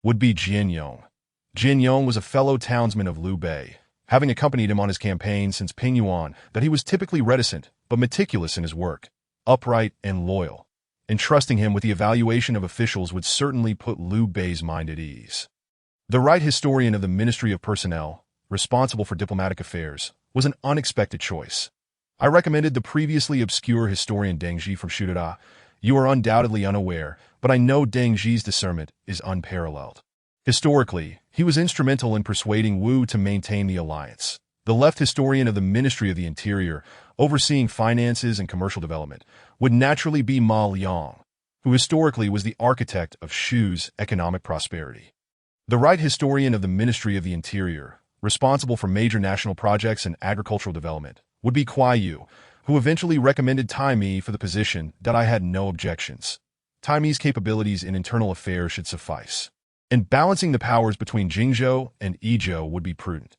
would be Jin Yong. Jin Yong was a fellow townsman of Liu Bei, having accompanied him on his campaign since Ping Yuan, that he was typically reticent but meticulous in his work, upright and loyal. Entrusting him with the evaluation of officials would certainly put Liu Bei's mind at ease. The right historian of the Ministry of Personnel, responsible for diplomatic affairs, was an unexpected choice. I recommended the previously obscure historian Deng Zhi from Shudada. You are undoubtedly unaware, but I know Deng Zhi's discernment is unparalleled. Historically, he was instrumental in persuading Wu to maintain the alliance. The left historian of the Ministry of the Interior, overseeing finances and commercial development, would naturally be Ma Liang, who historically was the architect of Shu's economic prosperity. The right historian of the Ministry of the Interior, responsible for major national projects and agricultural development, would be Kuai Yu, who eventually recommended Tai Mi for the position that I had no objections. Tai Mi's capabilities in internal affairs should suffice, and balancing the powers between Jingzhou and Yizhou would be prudent.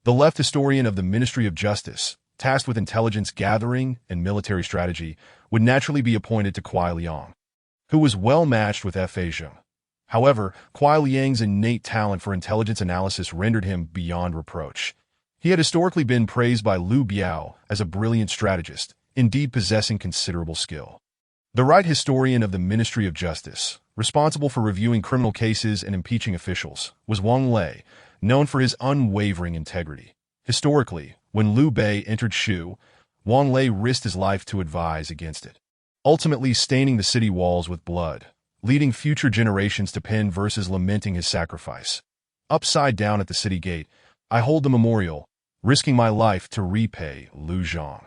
The left historian of the Ministry of Justice, tasked with intelligence gathering and military strategy, would naturally be appointed to Kuai Liang, who was well matched with Fa Zheng. However, Kuai Liang's innate talent for intelligence analysis rendered him beyond reproach. He had historically been praised by Liu Biao as a brilliant strategist, indeed possessing considerable skill. The right historian of the Ministry of Justice, responsible for reviewing criminal cases and impeaching officials, was Wang Lei, known for his unwavering integrity. Historically, when Liu Bei entered Shu, Wang Lei risked his life to advise against it, ultimately staining the city walls with blood, leading future generations to pen verses lamenting his sacrifice. Upside down at the city gate, I hold the memorial, risking my life to repay Liu Zhang.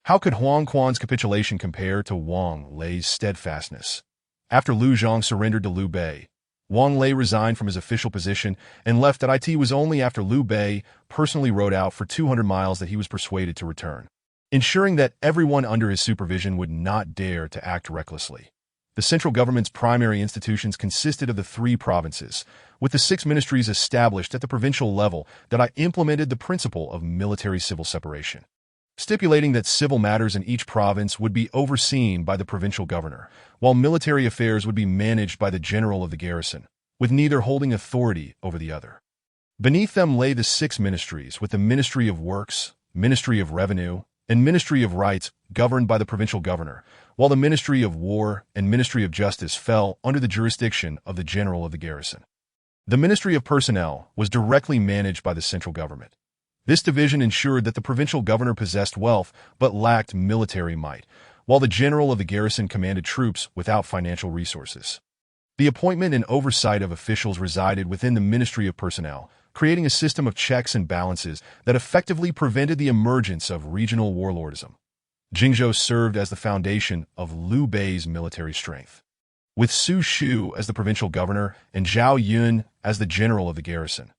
How could Huang Quan's capitulation compare to Wang Lei's steadfastness? After Liu Zhang surrendered to Liu Bei, Wang Lei resigned from his official position and left that it was only after Liu Bei personally rode out for 200 miles that he was persuaded to return, ensuring that everyone under his supervision would not dare to act recklessly. The central government's primary institutions consisted of the 3 provinces, with the 6 ministries established at the provincial level that I implemented the principle of military-civil separation, stipulating that civil matters in each province would be overseen by the provincial governor, while military affairs would be managed by the general of the garrison, with neither holding authority over the other. Beneath them lay the 6 ministries, with the Ministry of Works, Ministry of Revenue, and Ministry of Rights governed by the provincial governor, while the Ministry of War and Ministry of Justice fell under the jurisdiction of the general of the garrison. The Ministry of Personnel was directly managed by the central government. This division ensured that the provincial governor possessed wealth but lacked military might, while the general of the garrison commanded troops without financial resources. The appointment and oversight of officials resided within the Ministry of Personnel, creating a system of checks and balances that effectively prevented the emergence of regional warlordism. Jingzhou served as the foundation of Liu Bei's military strength, with Su Shu as the provincial governor and Zhao Yun as the general of the garrison.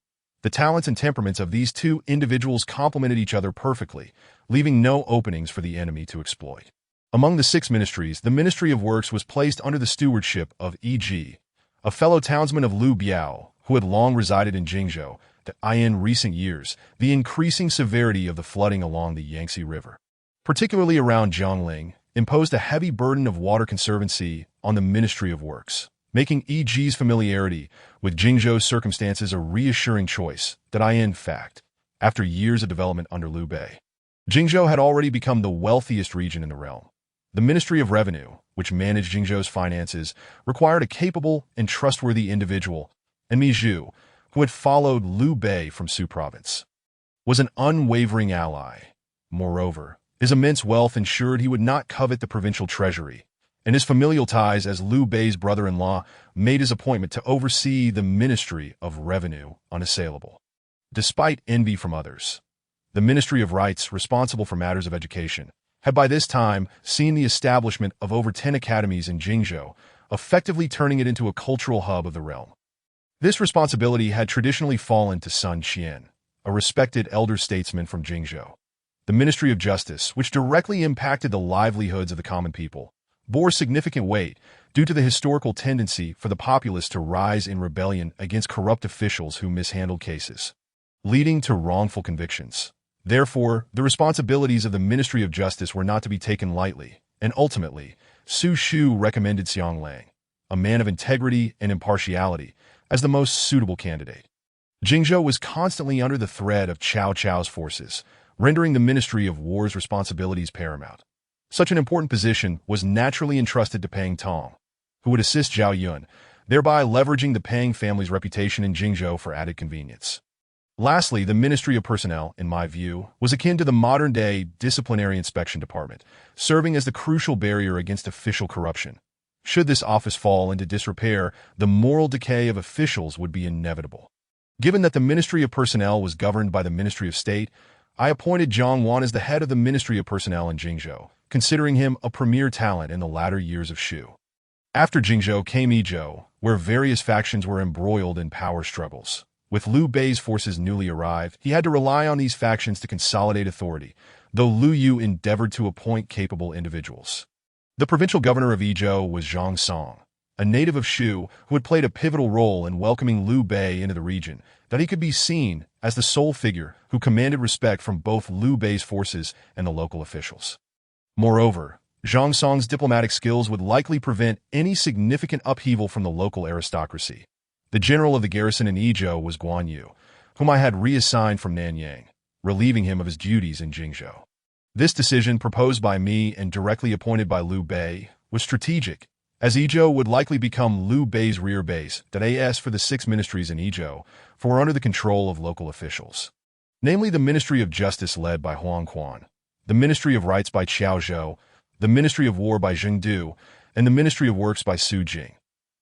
The talents and temperaments of these 2 individuals complemented each other perfectly, leaving no openings for the enemy to exploit. Among the 6 ministries, the Ministry of Works was placed under the stewardship of E.G., a fellow townsman of Liu Biao, who had long resided in Jingzhou. In recent years, the increasing severity of the flooding along the Yangtze River, particularly around Jiangling, imposed a heavy burden of water conservancy on the Ministry of Works, making E.G.'s familiarity with Jingzhou's circumstances a reassuring choice in fact, after years of development under Liu Bei, Jingzhou had already become the wealthiest region in the realm. The Ministry of Revenue, which managed Jingzhou's finances, required a capable and trustworthy individual, and Mi Zhu, who had followed Liu Bei from Su province, was an unwavering ally. Moreover, his immense wealth ensured he would not covet the provincial treasury, and his familial ties as Liu Bei's brother-in-law made his appointment to oversee the Ministry of Revenue unassailable. Despite envy from others, the Ministry of Rights, responsible for matters of education, had by this time seen the establishment of over 10 academies in Jingzhou, effectively turning it into a cultural hub of the realm. This responsibility had traditionally fallen to Sun Qian, a respected elder statesman from Jingzhou. The Ministry of Justice, which directly impacted the livelihoods of the common people, bore significant weight due to the historical tendency for the populace to rise in rebellion against corrupt officials who mishandled cases, leading to wrongful convictions. Therefore, the responsibilities of the Ministry of Justice were not to be taken lightly, and ultimately, Su Shu recommended Xiang Lang, a man of integrity and impartiality, as the most suitable candidate. Jingzhou was constantly under the threat of Cao Cao's forces, rendering the Ministry of War's responsibilities paramount. Such an important position was naturally entrusted to Pang Tong, who would assist Zhao Yun, thereby leveraging the Pang family's reputation in Jingzhou for added convenience. Lastly, the Ministry of Personnel, in my view, was akin to the modern-day disciplinary inspection department, serving as the crucial barrier against official corruption. Should this office fall into disrepair, the moral decay of officials would be inevitable. Given that the Ministry of Personnel was governed by the Ministry of State, I appointed Zhang Wan as the head of the Ministry of Personnel in Jingzhou, considering him a premier talent in the latter years of Shu. After Jingzhou came Yizhou, where various factions were embroiled in power struggles. With Liu Bei's forces newly arrived, he had to rely on these factions to consolidate authority, though Liu Yu endeavored to appoint capable individuals. The provincial governor of Yizhou was Zhang Song, a native of Shu who had played a pivotal role in welcoming Liu Bei into the region, that he could be seen as the sole figure who commanded respect from both Liu Bei's forces and the local officials. Moreover, Zhang Song's diplomatic skills would likely prevent any significant upheaval from the local aristocracy. The general of the garrison in Yizhou was Guan Yu, whom I had reassigned from Nanyang, relieving him of his duties in Jingzhou. This decision, proposed by me and directly appointed by Liu Bei, was strategic, as Yizhou would likely become Liu Bei's rear base, as for the 6 ministries in Yizhou, for were under the control of local officials. Namely the Ministry of Justice led by Huang Quan, the Ministry of Rights by Qiao Zhou, the Ministry of War by Zheng Du, and the Ministry of Works by Su Jing.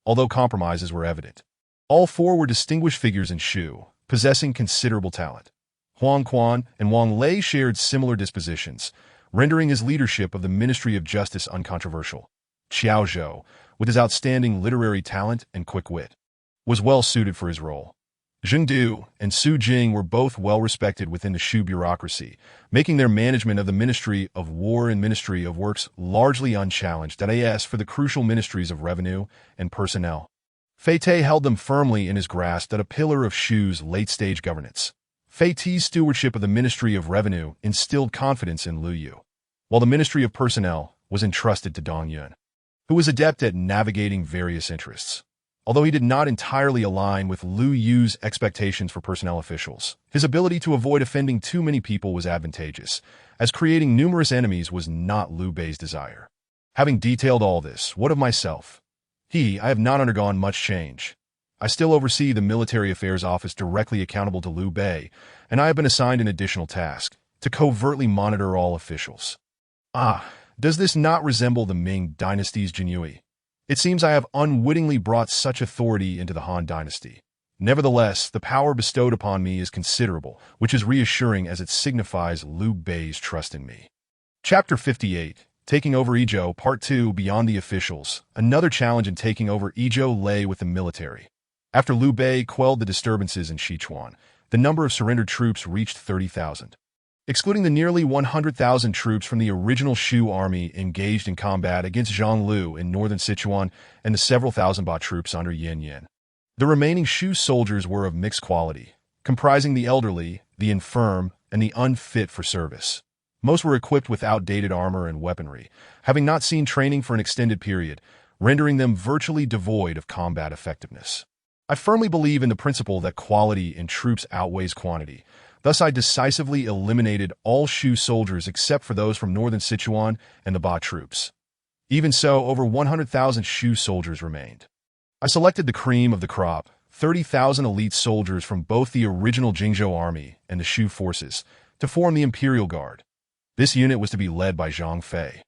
Although compromises were evident, all 4 were distinguished figures in Shu, possessing considerable talent. Huang Quan and Wang Lei shared similar dispositions, rendering his leadership of the Ministry of Justice uncontroversial. Qiao Zhou, with his outstanding literary talent and quick wit, was well suited for his role. Zheng Du and Su Jing were both well respected within the Shu bureaucracy, making their management of the Ministry of War and Ministry of Works largely unchallenged, for the crucial ministries of revenue and personnel. Fei Te held them firmly in his grasp as a pillar of Shu's late-stage governance. Fei Te's stewardship of the Ministry of Revenue instilled confidence in Liu Yu, while the Ministry of Personnel was entrusted to Dong Yun, who was adept at navigating various interests. Although he did not entirely align with Liu Yu's expectations for personnel officials, his ability to avoid offending too many people was advantageous, as creating numerous enemies was not Liu Bei's desire. Having detailed all this, what of myself? I have not undergone much change. I still oversee the Military Affairs Office directly accountable to Liu Bei, and I have been assigned an additional task, to covertly monitor all officials. Does this not resemble the Ming Dynasty's Jinyue? It seems I have unwittingly brought such authority into the Han Dynasty. Nevertheless, the power bestowed upon me is considerable, which is reassuring as it signifies Liu Bei's trust in me. Chapter 58. Taking over Yizhou, Part 2, Beyond the Officials. Another challenge in taking over Yizhou lay with the military. After Liu Bei quelled the disturbances in Sichuan, the number of surrendered troops reached 30,000. Excluding the nearly 100,000 troops from the original Shu army engaged in combat against Zhang Lu in northern Sichuan and the several thousand Ba troops under Yan Yan. The remaining Shu soldiers were of mixed quality, comprising the elderly, the infirm, and the unfit for service. Most were equipped with outdated armor and weaponry, having not seen training for an extended period, rendering them virtually devoid of combat effectiveness. I firmly believe in the principle that quality in troops outweighs quantity. Thus, I decisively eliminated all Shu soldiers except for those from northern Sichuan and the Ba troops. Even so, over 100,000 Shu soldiers remained. I selected the cream of the crop, 30,000 elite soldiers from both the original Jingzhou army and the Shu forces to form the Imperial Guard. This unit was to be led by Zhang Fei,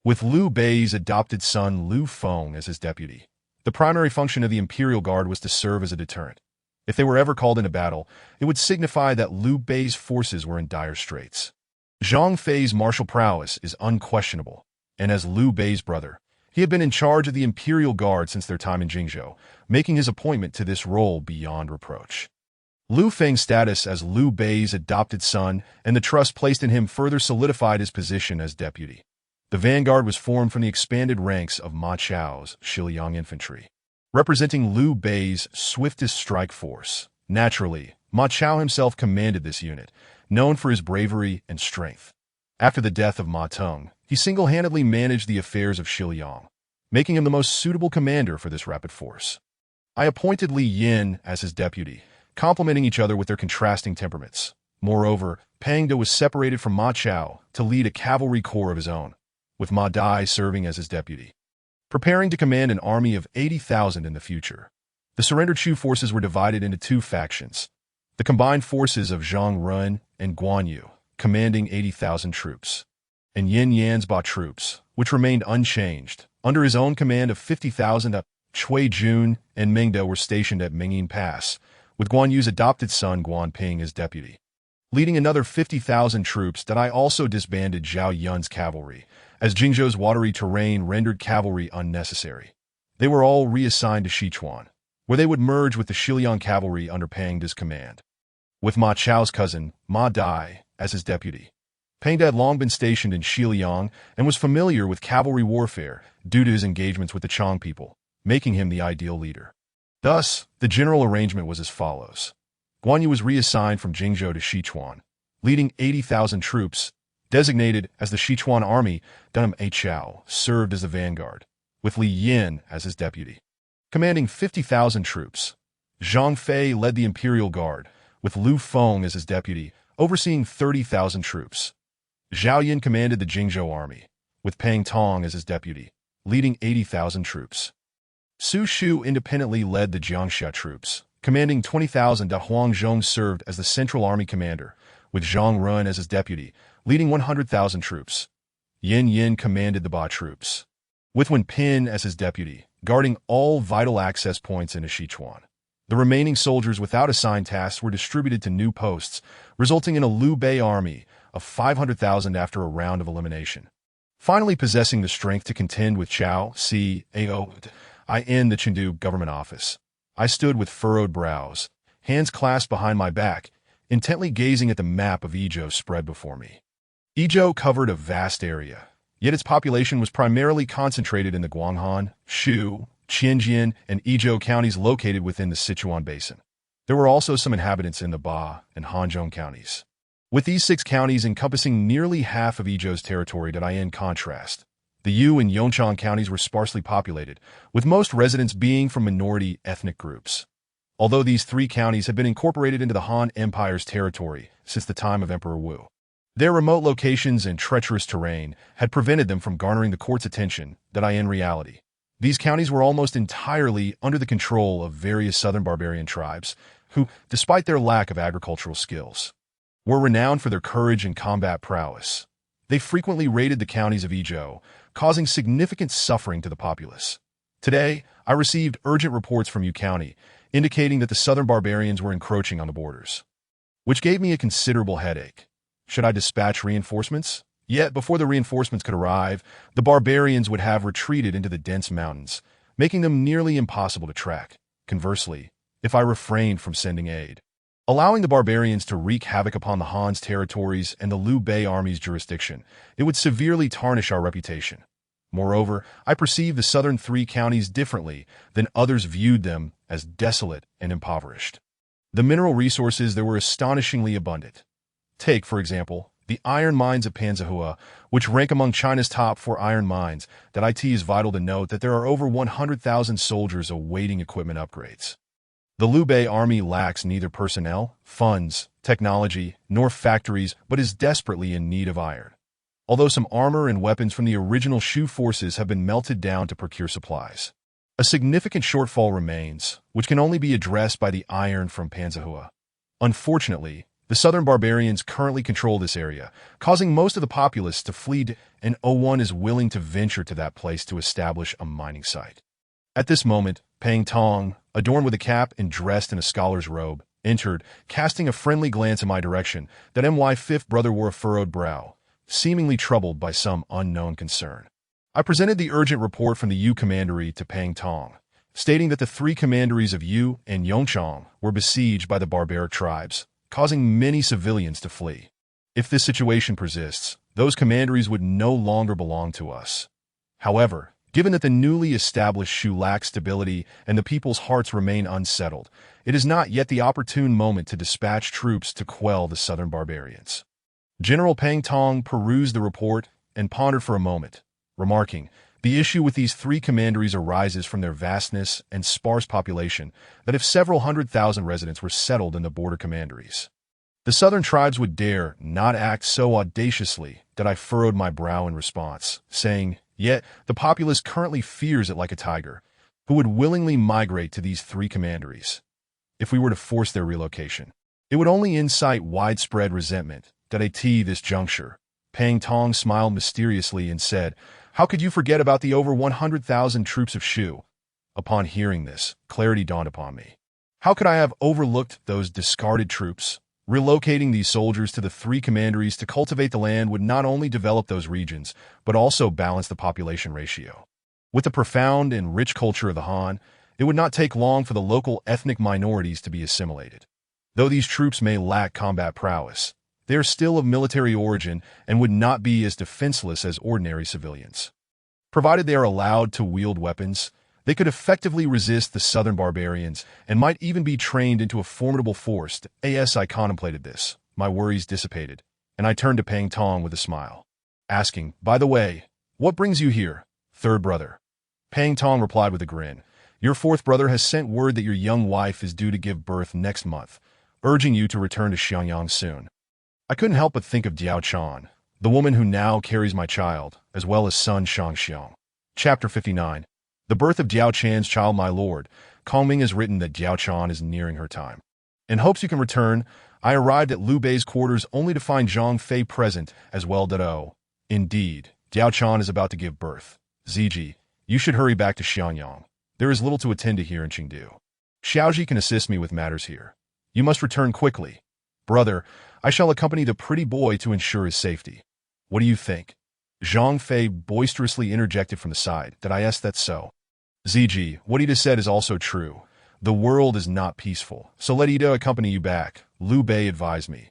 with Liu Bei's adopted son Liu Feng as his deputy. The primary function of the Imperial Guard was to serve as a deterrent. If they were ever called into battle, it would signify that Liu Bei's forces were in dire straits. Zhang Fei's martial prowess is unquestionable, and as Liu Bei's brother, he had been in charge of the Imperial Guard since their time in Jingzhou, making his appointment to this role beyond reproach. Liu Feng's status as Liu Bei's adopted son and the trust placed in him further solidified his position as deputy. The vanguard was formed from the expanded ranks of Ma Chao's Shiliang infantry, representing Liu Bei's swiftest strike force. Naturally, Ma Chao himself commanded this unit, known for his bravery and strength. After the death of Ma Teng, he single-handedly managed the affairs of Shiliang, making him the most suitable commander for this rapid force. I appointed Li Yin as his deputy, complementing each other with their contrasting temperaments. Moreover, Pang De was separated from Ma Chao to lead a cavalry corps of his own, with Ma Dai serving as his deputy. Preparing to command an army of 80,000 in the future, the surrendered Shu forces were divided into two factions. The combined forces of Zhang Run and Guan Yu, commanding 80,000 troops, and Yin Yan's Ba troops, which remained unchanged, under his own command of 50,000. Cui Jun and Meng De were stationed at Mingyin Pass, with Guan Yu's adopted son Guan Ping as deputy. Leading another 50,000 troops that I also disbanded Zhao Yun's cavalry, as Jingzhou's watery terrain rendered cavalry unnecessary. They were all reassigned to Sichuan, where they would merge with the Shiliang cavalry under Pang De's command, with Ma Chao's cousin, Ma Dai, as his deputy. Pang De had long been stationed in Shiliang and was familiar with cavalry warfare due to his engagements with the Chang people, making him the ideal leader. Thus, the general arrangement was as follows. Guan Yu was reassigned from Jingzhou to Sichuan, leading 80,000 troops, designated as the Sichuan Army. Dunham A. Chao served as the vanguard, with Li Yin as his deputy. Commanding 50,000 troops, Zhang Fei led the Imperial Guard, with Liu Feng as his deputy, overseeing 30,000 troops. Zhao Yin commanded the Jingzhou Army, with Pang Tong as his deputy, leading 80,000 troops. Su Shu independently led the Jiangxia troops, commanding 20,000. Huang Zhong served as the Central Army commander, with Zhang Run as his deputy, leading 100,000 troops. Yin Yin commanded the Ba troops, with Wen Pin as his deputy, guarding all vital access points into Sichuan. The remaining soldiers without assigned tasks were distributed to new posts, resulting in a Liu Bei army of 500,000 after a round of elimination. Finally possessing the strength to contend with Chao, I in the Chengdu government office. I stood with furrowed brows, hands clasped behind my back, intently gazing at the map of Yizhou spread before me. Yizhou covered a vast area, yet its population was primarily concentrated in the Guanghan, Shu, Tianjin, and Yizhou counties located within the Sichuan Basin. There were also some inhabitants in the Ba and Hanzhong counties, with these 6 counties encompassing nearly half of Yizhou's territory. In contrast, the Yu and Yongchang counties were sparsely populated, with most residents being from minority ethnic groups. Although these 3 counties had been incorporated into the Han Empire's territory since the time of Emperor Wu, their remote locations and treacherous terrain had prevented them from garnering the court's attention. In reality, these counties were almost entirely under the control of various southern barbarian tribes, who, despite their lack of agricultural skills, were renowned for their courage and combat prowess. They frequently raided the counties of Yizhou, causing significant suffering to the populace. Today, I received urgent reports from Yu County, indicating that the southern barbarians were encroaching on the borders, which gave me a considerable headache. Should I dispatch reinforcements? Yet, before the reinforcements could arrive, the barbarians would have retreated into the dense mountains, making them nearly impossible to track. Conversely, if I refrained from sending aid, allowing the barbarians to wreak havoc upon the Han's territories and the Liu Bei army's jurisdiction, it would severely tarnish our reputation. Moreover, I perceived the southern 3 counties differently than others viewed them, as desolate and impoverished. The mineral resources there were astonishingly abundant. Take, for example, the iron mines of Panzihua, which rank among China's top 4 iron mines. It is vital to note that there are over 100,000 soldiers awaiting equipment upgrades. The Liu Bei army lacks neither personnel, funds, technology, nor factories, but is desperately in need of iron. Although some armor and weapons from the original Shu forces have been melted down to procure supplies, A significant shortfall remains, which can only be addressed by the iron from Panzahua. Unfortunately, the southern barbarians currently control this area, causing most of the populace to flee, and no one is willing to venture to that place to establish a mining site. At this moment, Pang Tong, adorned with a cap and dressed in a scholar's robe, entered, casting a friendly glance in my direction. That my fifth brother wore a furrowed brow, seemingly troubled by some unknown concern. I presented the urgent report from the Yu Commandery to Pang Tong, stating that the three commanderies of Yu and Yongchang were besieged by the barbaric tribes, causing many civilians to flee. If this situation persists, those commanderies would no longer belong to us. However, given that the newly established Shu lacks stability and the people's hearts remain unsettled, it is not yet the opportune moment to dispatch troops to quell the southern barbarians. General Pang Tong perused the report and pondered for a moment, remarking, "The issue with these three commanderies arises from their vastness and sparse population, that if several 100,000 residents were settled in the border commanderies, the southern tribes would dare not act so audaciously that I furrowed my brow in response, saying, yet the populace currently fears it like a tiger, who would willingly migrate to these three commanderies. If we were to force their relocation, it would only incite widespread resentment. That at this juncture, Pang Tong smiled mysteriously and said, "How could you forget about the over 100,000 troops of Shu?" Upon hearing this, clarity dawned upon me. How could I have overlooked those discarded troops? Relocating these soldiers to the three commanderies to cultivate the land would not only develop those regions, but also balance the population ratio. With the profound and rich culture of the Han, it would not take long for the local ethnic minorities to be assimilated. Though these troops may lack combat prowess, they are still of military origin and would not be as defenseless as ordinary civilians. Provided they are allowed to wield weapons, they could effectively resist the southern barbarians and might even be trained into a formidable force. As I contemplated this, my worries dissipated, and I turned to Pang Tong with a smile, asking, "By the way, what brings you here, third brother?" Pang Tong replied with a grin, "Your fourth brother has sent word that your young wife is due to give birth next month, urging you to return to Xiangyang soon." I couldn't help but think of Diao Chan, the woman who now carries my child, as well as son Shangxiang. Chapter 59. The birth of Diao Chan's child, my lord. Kongming has written that Diao Chan is nearing her time. In hopes you can return, I arrived at Liu Bei's quarters only to find Zhang Fei present as well. Indeed, Diao Chan is about to give birth. Ziji, you should hurry back to Xiangyang. There is little to attend to here in Chengdu. Xiaoji can assist me with matters here. You must return quickly. Brother, I shall accompany the pretty boy to ensure his safety. What do you think? Zhang Fei boisterously interjected from the side. Did I ask that so? Ziji, what Ida said is also true. The world is not peaceful, so let Ida accompany you back, Liu Bei advised me.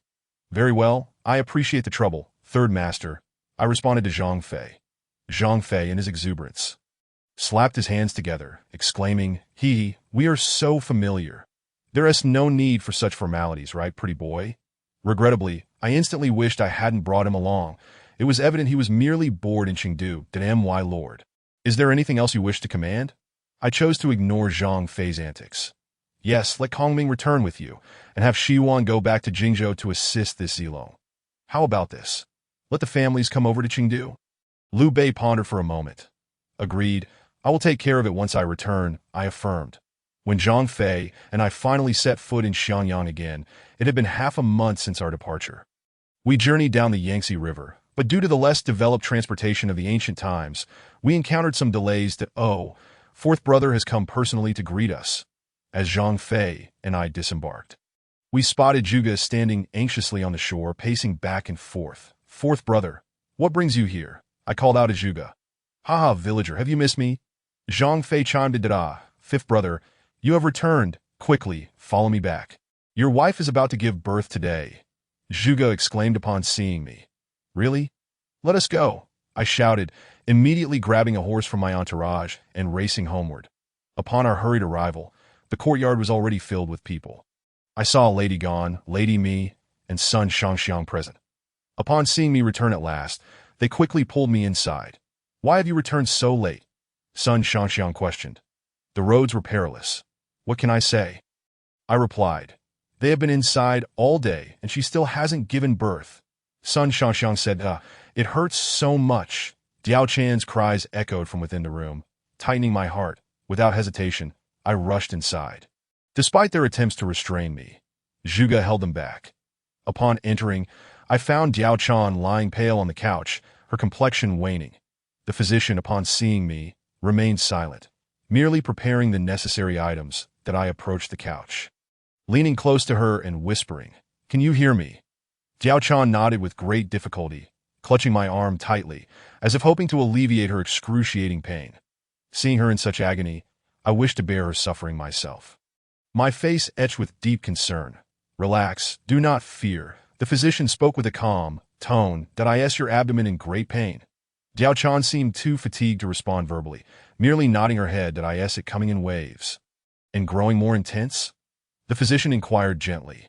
Very well, I appreciate the trouble, third master, I responded to Zhang Fei. Zhang Fei, in his exuberance, slapped his hands together, exclaiming, we are so familiar. There is no need for such formalities, right, pretty boy? Regrettably, I instantly wished I hadn't brought him along. It was evident he was merely bored in Chengdu. My lord. Is there anything else you wish to command? I chose to ignore Zhang Fei's antics. Yes, let Kongming return with you, and have Shiwan go back to Jingzhou to assist this Zilong. How about this? Let the families come over to Chengdu? Liu Bei pondered for a moment. Agreed. I will take care of it once I return, I affirmed. When Zhang Fei and I finally set foot in Xiangyang again, it had been half a month since our departure. We journeyed down the Yangtze River, but due to the less developed transportation of the ancient times, we encountered some delays that, fourth brother has come personally to greet us. As Zhang Fei and I disembarked, we spotted Zhuge standing anxiously on the shore, pacing back and forth. Fourth brother, what brings you here? I called out at Zhuge. Haha, villager, have you missed me? Zhang Fei chimed in. Fifth brother, you have returned. Quickly, follow me back. Your wife is about to give birth today, Zhuge exclaimed upon seeing me. Really? Let us go, I shouted, immediately grabbing a horse from my entourage and racing homeward. Upon our hurried arrival, the courtyard was already filled with people. I saw Lady Gan, Lady Mi, and son Shangxiang present. Upon seeing me return at last, they quickly pulled me inside. Why have you returned so late? Son Shangxiang questioned. The roads were perilous. What can I say? I replied. They have been inside all day, and she still hasn't given birth. Son Shangxiang said, it hurts so much. Diao Chan's cries echoed from within the room, tightening my heart. Without hesitation, I rushed inside. Despite their attempts to restrain me, Zhuge held them back. Upon entering, I found Diao Chan lying pale on the couch, her complexion waning. The physician, upon seeing me, remained silent, merely preparing the necessary items that I approached the couch. Leaning close to her and whispering, "Can you hear me?" Diao Chan nodded with great difficulty, clutching my arm tightly, as if hoping to alleviate her excruciating pain. Seeing her in such agony, I wished to bear her suffering myself. My face etched with deep concern. "Relax, do not fear." The physician spoke with a calm tone that I your abdomen in great pain. Diao Chan seemed too fatigued to respond verbally, merely nodding her head that it coming in waves. "And growing more intense?" The physician inquired gently.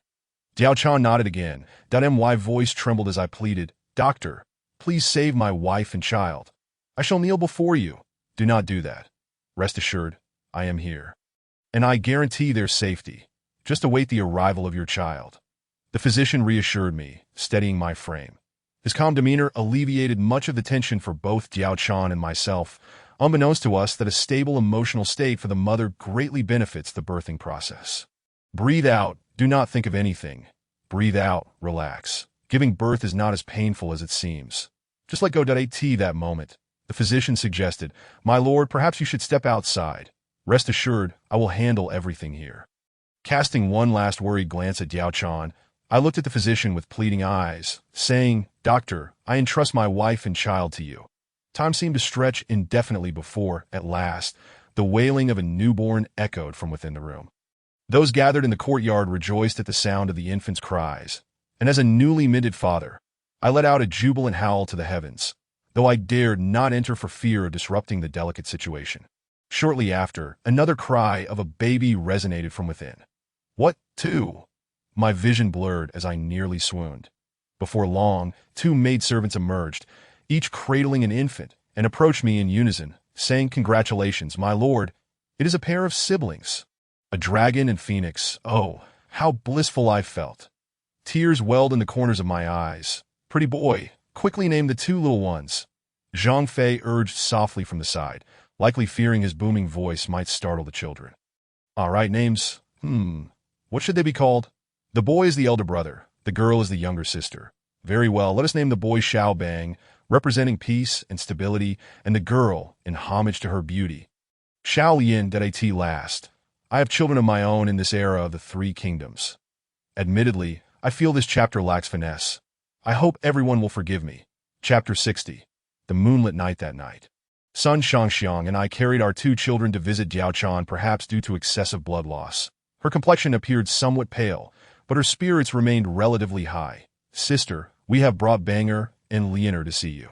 Diao Chan nodded again. My voice trembled as I pleaded, "Doctor, please save my wife and child. I shall kneel before you." "Do not do that. Rest assured, I am here. And I guarantee their safety. Just await the arrival of your child." The physician reassured me, steadying my frame. His calm demeanor alleviated much of the tension for both Diao Chan and myself, unbeknownst to us that a stable emotional state for the mother greatly benefits the birthing process. "Breathe out, do not think of anything. Breathe out, relax. Giving birth is not as painful as it seems. Just let go that moment." The physician suggested, "My lord, perhaps you should step outside. Rest assured, I will handle everything here." Casting one last worried glance at Diao Chan, I looked at the physician with pleading eyes, saying, "Doctor, I entrust my wife and child to you." Time seemed to stretch indefinitely before, at last, the wailing of a newborn echoed from within the room. Those gathered in the courtyard rejoiced at the sound of the infant's cries, and as a newly minted father, I let out a jubilant howl to the heavens, though I dared not enter for fear of disrupting the delicate situation. Shortly after, another cry of a baby resonated from within. "What, two?" My vision blurred as I nearly swooned. Before long, two maidservants emerged, each cradling an infant, and approached me in unison, saying, "Congratulations, my lord. It is a pair of siblings. A dragon and phoenix." Oh, how blissful I felt. Tears welled in the corners of my eyes. "Pretty boy, quickly name the two little ones." Zhang Fei urged softly from the side, likely fearing his booming voice might startle the children. "All right, names. What should they be called?" "The boy is the elder brother. The girl is the younger sister." "Very well, let us name the boy Xiao Bang, representing peace and stability, and the girl in homage to her beauty. Xiao Lian det last. I have children of my own in this era of the Three Kingdoms. Admittedly, I feel this chapter lacks finesse. I hope everyone will forgive me." Chapter 60. The moonlit night that night. Sun Shangxiang and I carried our two children to visit Diao Chan, perhaps due to excessive blood loss. Her complexion appeared somewhat pale, but her spirits remained relatively high. "Sister, we have brought Banger and Lianer to see you,"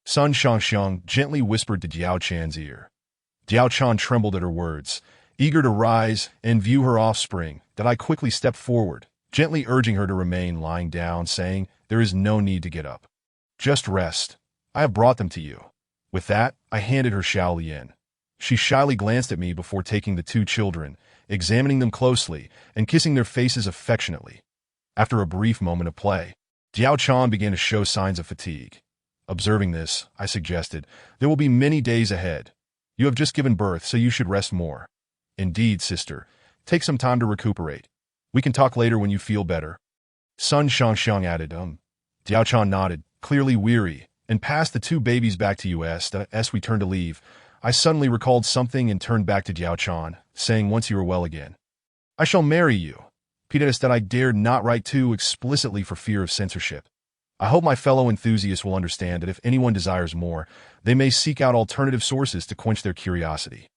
Sun Shangxiang gently whispered to Diao Chan's ear. Diao Chan trembled at her words, eager to rise and view her offspring, that I quickly stepped forward, gently urging her to remain lying down, saying, "There is no need to get up. Just rest. I have brought them to you." With that, I handed her Xiao Lian. She shyly glanced at me before taking the two children, examining them closely and kissing their faces affectionately. After a brief moment of play, Diao Chan began to show signs of fatigue. Observing this, I suggested, "There will be many days ahead. You have just given birth, so you should rest more." "Indeed, sister. Take some time to recuperate. We can talk later when you feel better." Sun Shangxiang added, Diao Chan nodded, clearly weary, and passed the two babies back to us. As we turned to leave, I suddenly recalled something and turned back to Diao Chan, saying, "Once you are well again, I shall marry you." P.S. that I dared not write too explicitly for fear of censorship. I hope my fellow enthusiasts will understand that if anyone desires more, they may seek out alternative sources to quench their curiosity.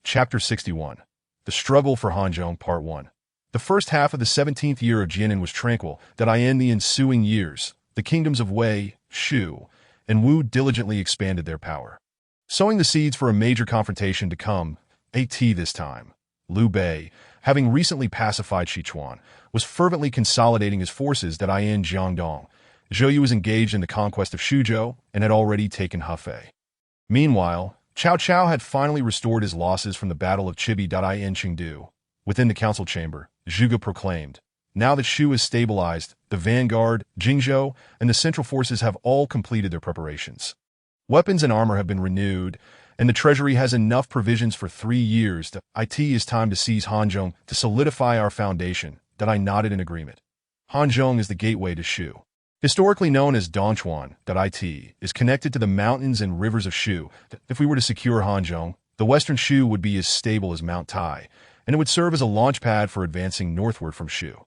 Chapter 61. The Struggle for Hanzhong, Part 1. The first half of the 17th year of Jianan was tranquil, that in the ensuing years, the kingdoms of Wei, Shu, and Wu diligently expanded their power, sowing the seeds for a major confrontation to come. This time, Liu Bei, having recently pacified Sichuan, was fervently consolidating his forces in Jiangdong. Zhou Yu was engaged in the conquest of Shuzhou and had already taken Hefei. Meanwhile, Cao Cao had finally restored his losses from the Battle of Chibi in Chengdu. Within the council chamber, Zhuge proclaimed, "Now that Shu is stabilized, the vanguard, Jingzhou, and the central forces have all completed their preparations. Weapons and armor have been renewed, and the treasury has enough provisions for 3 years. It is time to seize Hanzhong to solidify our foundation. That I nodded in agreement. Hanzhong is the gateway to Shu. Historically known as Dongchuan, it is connected to the mountains and rivers of Shu. If we were to secure Hanzhong, the western Shu would be as stable as Mount Tai, and it would serve as a launch pad for advancing northward from Shu.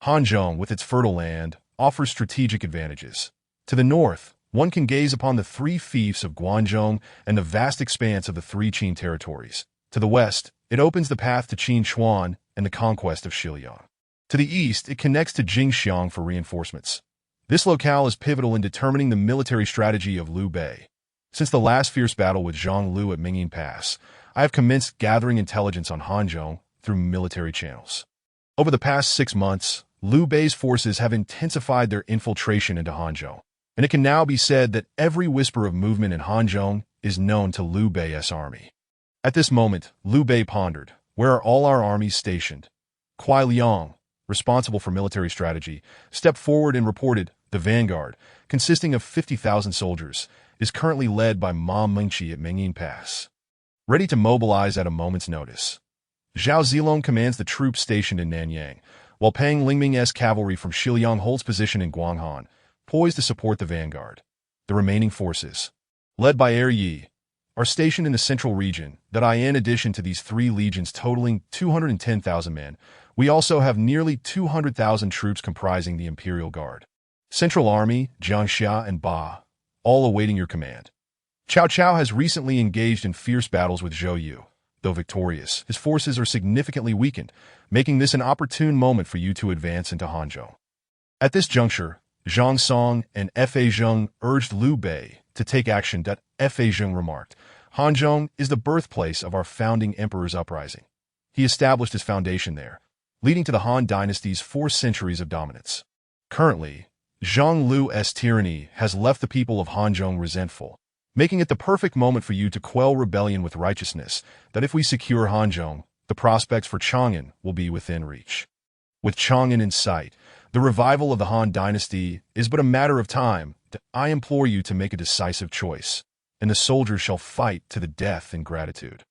Hanzhong, with its fertile land, offers strategic advantages. To the north, one can gaze upon the three fiefs of Guangzhong and the vast expanse of the three Qin territories. To the west, it opens the path to Qinchuan and the conquest of Xiliang. To the east, it connects to Jingxiang for reinforcements. This locale is pivotal in determining the military strategy of Liu Bei. Since the last fierce battle with Zhang Lu at Mingyin Pass, I have commenced gathering intelligence on Hanzhong through military channels. Over the past 6 months, Liu Bei's forces have intensified their infiltration into Hanzhong, and it can now be said that every whisper of movement in Hanzhong is known to Liu Bei's army. At this moment, Liu Bei pondered, where are all our armies stationed? Kuai Liang, responsible for military strategy, stepped forward and reported, the vanguard, consisting of 50,000 soldiers, is currently led by Ma Mengqi at Mingyin Pass, ready to mobilize at a moment's notice. Zhao Zilong commands the troops stationed in Nanyang, while Pang Lingming's cavalry from Xiliang holds position in Guanghan, poised to support the vanguard. The remaining forces, led by Yi, are stationed in the central region. In addition to these 3 legions totaling 210,000 men, we also have nearly 200,000 troops comprising the Imperial Guard, Central Army, Jiangxia, and Ba, all awaiting your command. Cao Cao has recently engaged in fierce battles with Zhou Yu. Though victorious, his forces are significantly weakened, making this an opportune moment for you to advance into Hanzhong. At this juncture, Zhang Song and Fa Zheng urged Liu Bei to take action. Fa Zheng remarked, Hanzhong is the birthplace of our founding emperor's uprising. He established his foundation there, leading to the Han dynasty's 4 centuries of dominance. Currently, Zhang Lu's tyranny has left the people of Hanzhong resentful, making it the perfect moment for you to quell rebellion with righteousness. That if we secure Hanzhong, the prospects for Chang'an will be within reach. With Chang'an in sight, the revival of the Han dynasty is but a matter of time. I implore you to make a decisive choice, and the soldiers shall fight to the death in gratitude.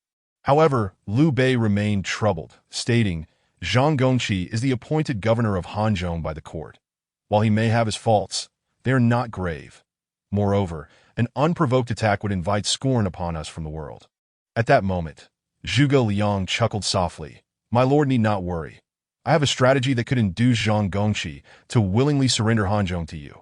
However, Liu Bei remained troubled, stating, Zhang Gongqi is the appointed governor of Hanzhong by the court. While he may have his faults, they are not grave. Moreover, an unprovoked attack would invite scorn upon us from the world. At that moment, Zhuge Liang chuckled softly. My lord need not worry. I have a strategy that could induce Zhang Gongqi to willingly surrender Hanzhong to you.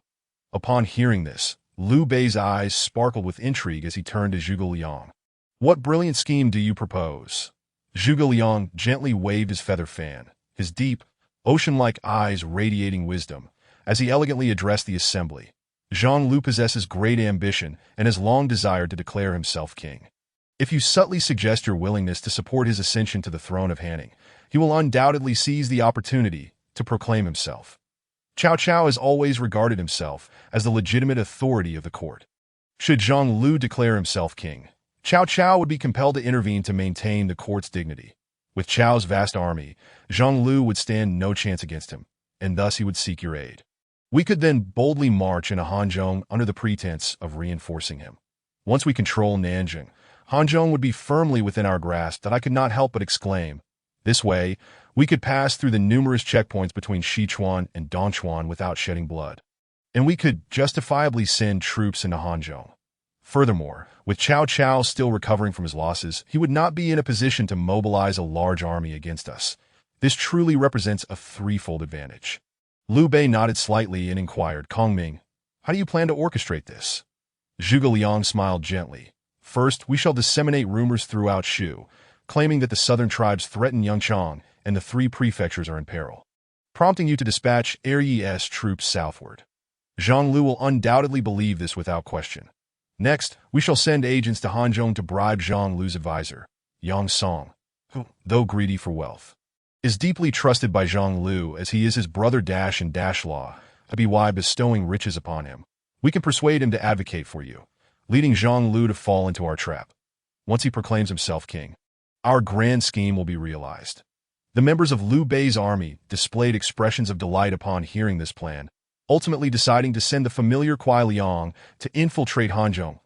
Upon hearing this, Liu Bei's eyes sparkled with intrigue as he turned to Zhuge Liang. What brilliant scheme do you propose? Zhuge Liang gently waved his feather fan, his deep, ocean-like eyes radiating wisdom, as he elegantly addressed the assembly. Zhang Lu possesses great ambition and has long desired to declare himself king. If you subtly suggest your willingness to support his ascension to the throne of Hanning, he will undoubtedly seize the opportunity to proclaim himself. Cao Cao has always regarded himself as the legitimate authority of the court. Should Zhang Lu declare himself king, Cao Cao would be compelled to intervene to maintain the court's dignity. With Chao's vast army, Zhang Lu would stand no chance against him, and thus he would seek your aid. We could then boldly march into Hanzhong under the pretense of reinforcing him. Once we control Nanjing, Hanzhong would be firmly within our grasp. I could not help but exclaim. This way, we could pass through the numerous checkpoints between Sichuan and Dongchuan without shedding blood. And we could justifiably send troops into Hanzhong. Furthermore, with Cao Cao still recovering from his losses, he would not be in a position to mobilize a large army against us. This truly represents a threefold advantage. Liu Bei nodded slightly and inquired, Kongming, how do you plan to orchestrate this? Zhuge Liang smiled gently. First, we shall disseminate rumors throughout Shu, claiming that the southern tribes threaten Yangchang and the 3 prefectures are in peril, prompting you to dispatch Yi's troops southward. Zhang Lu will undoubtedly believe this without question. Next, we shall send agents to Hanzhong to bribe Zhang Lu's advisor, Yang Song, who, though greedy for wealth, is deeply trusted by Zhang Lu as he is his brother Dash and Dash Law, by bestowing riches upon him. We can persuade him to advocate for you, leading Zhang Lu to fall into our trap. Once he proclaims himself king, our grand scheme will be realized. The members of Liu Bei's army displayed expressions of delight upon hearing this plan, ultimately deciding to send the familiar Kuai Liang to infiltrate Hanzhong.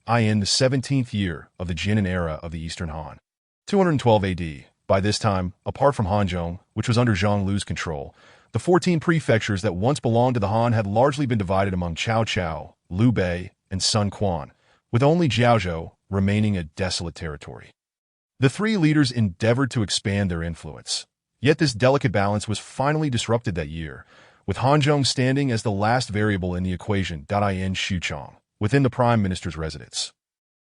in the 17th year of the Jinan era of the Eastern Han. 212 AD. By this time, apart from Hanzhong, which was under Zhang Lu's control, the 14 prefectures that once belonged to the Han had largely been divided among Cao Cao, Liu Bei, and Sun Quan, with only Jiaozhou remaining a desolate territory. The three leaders endeavored to expand their influence. Yet this delicate balance was finally disrupted that year, with Hanzhong standing as the last variable in the equation in Xuchang, within the prime minister's residence.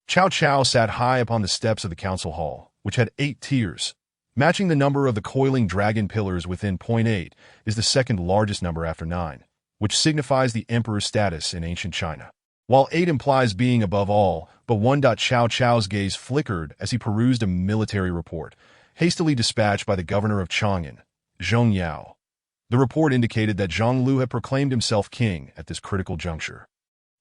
Cao Cao sat high upon the steps of the council hall, which had 8 tiers. Matching the number of the coiling dragon pillars within point 8 is the second largest number after 9, which signifies the emperor's status in ancient China. While 8 implies being above all, but 1. Cao Cao's gaze flickered as he perused a military report, hastily dispatched by the governor of Chang'an, Zhong Yao. The report indicated that Zhang Lu had proclaimed himself king at this critical juncture.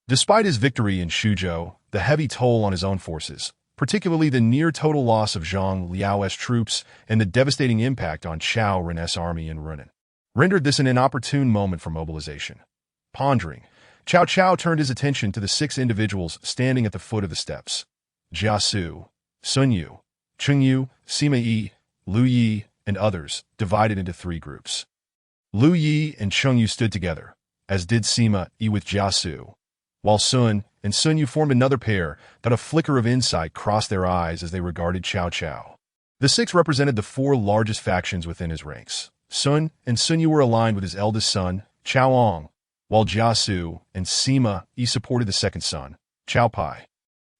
Despite his victory in Xuzhou, the heavy toll on his own forces, particularly the near-total loss of Zhang Liao's troops and the devastating impact on Cao Ren's army in Runan, rendered this an inopportune moment for mobilization. Pondering, Cao Cao turned his attention to the 6 individuals standing at the foot of the steps. Jia Su, Sun Yu, Cheng Yu, Sima Yi, Lu Yi, and others, divided into 3 groups. Lu Yi and Cheng Yu stood together, as did Sima Yi with Jia Su, while Sun and Sun Yu formed another pair that a flicker of insight crossed their eyes as they regarded Cao Cao. The 6 represented the 4 largest factions within his ranks. Sun and Sun Yu were aligned with his eldest son, Cao Ong, while Jia Su and Sima Yi supported the second son, Cao Pai.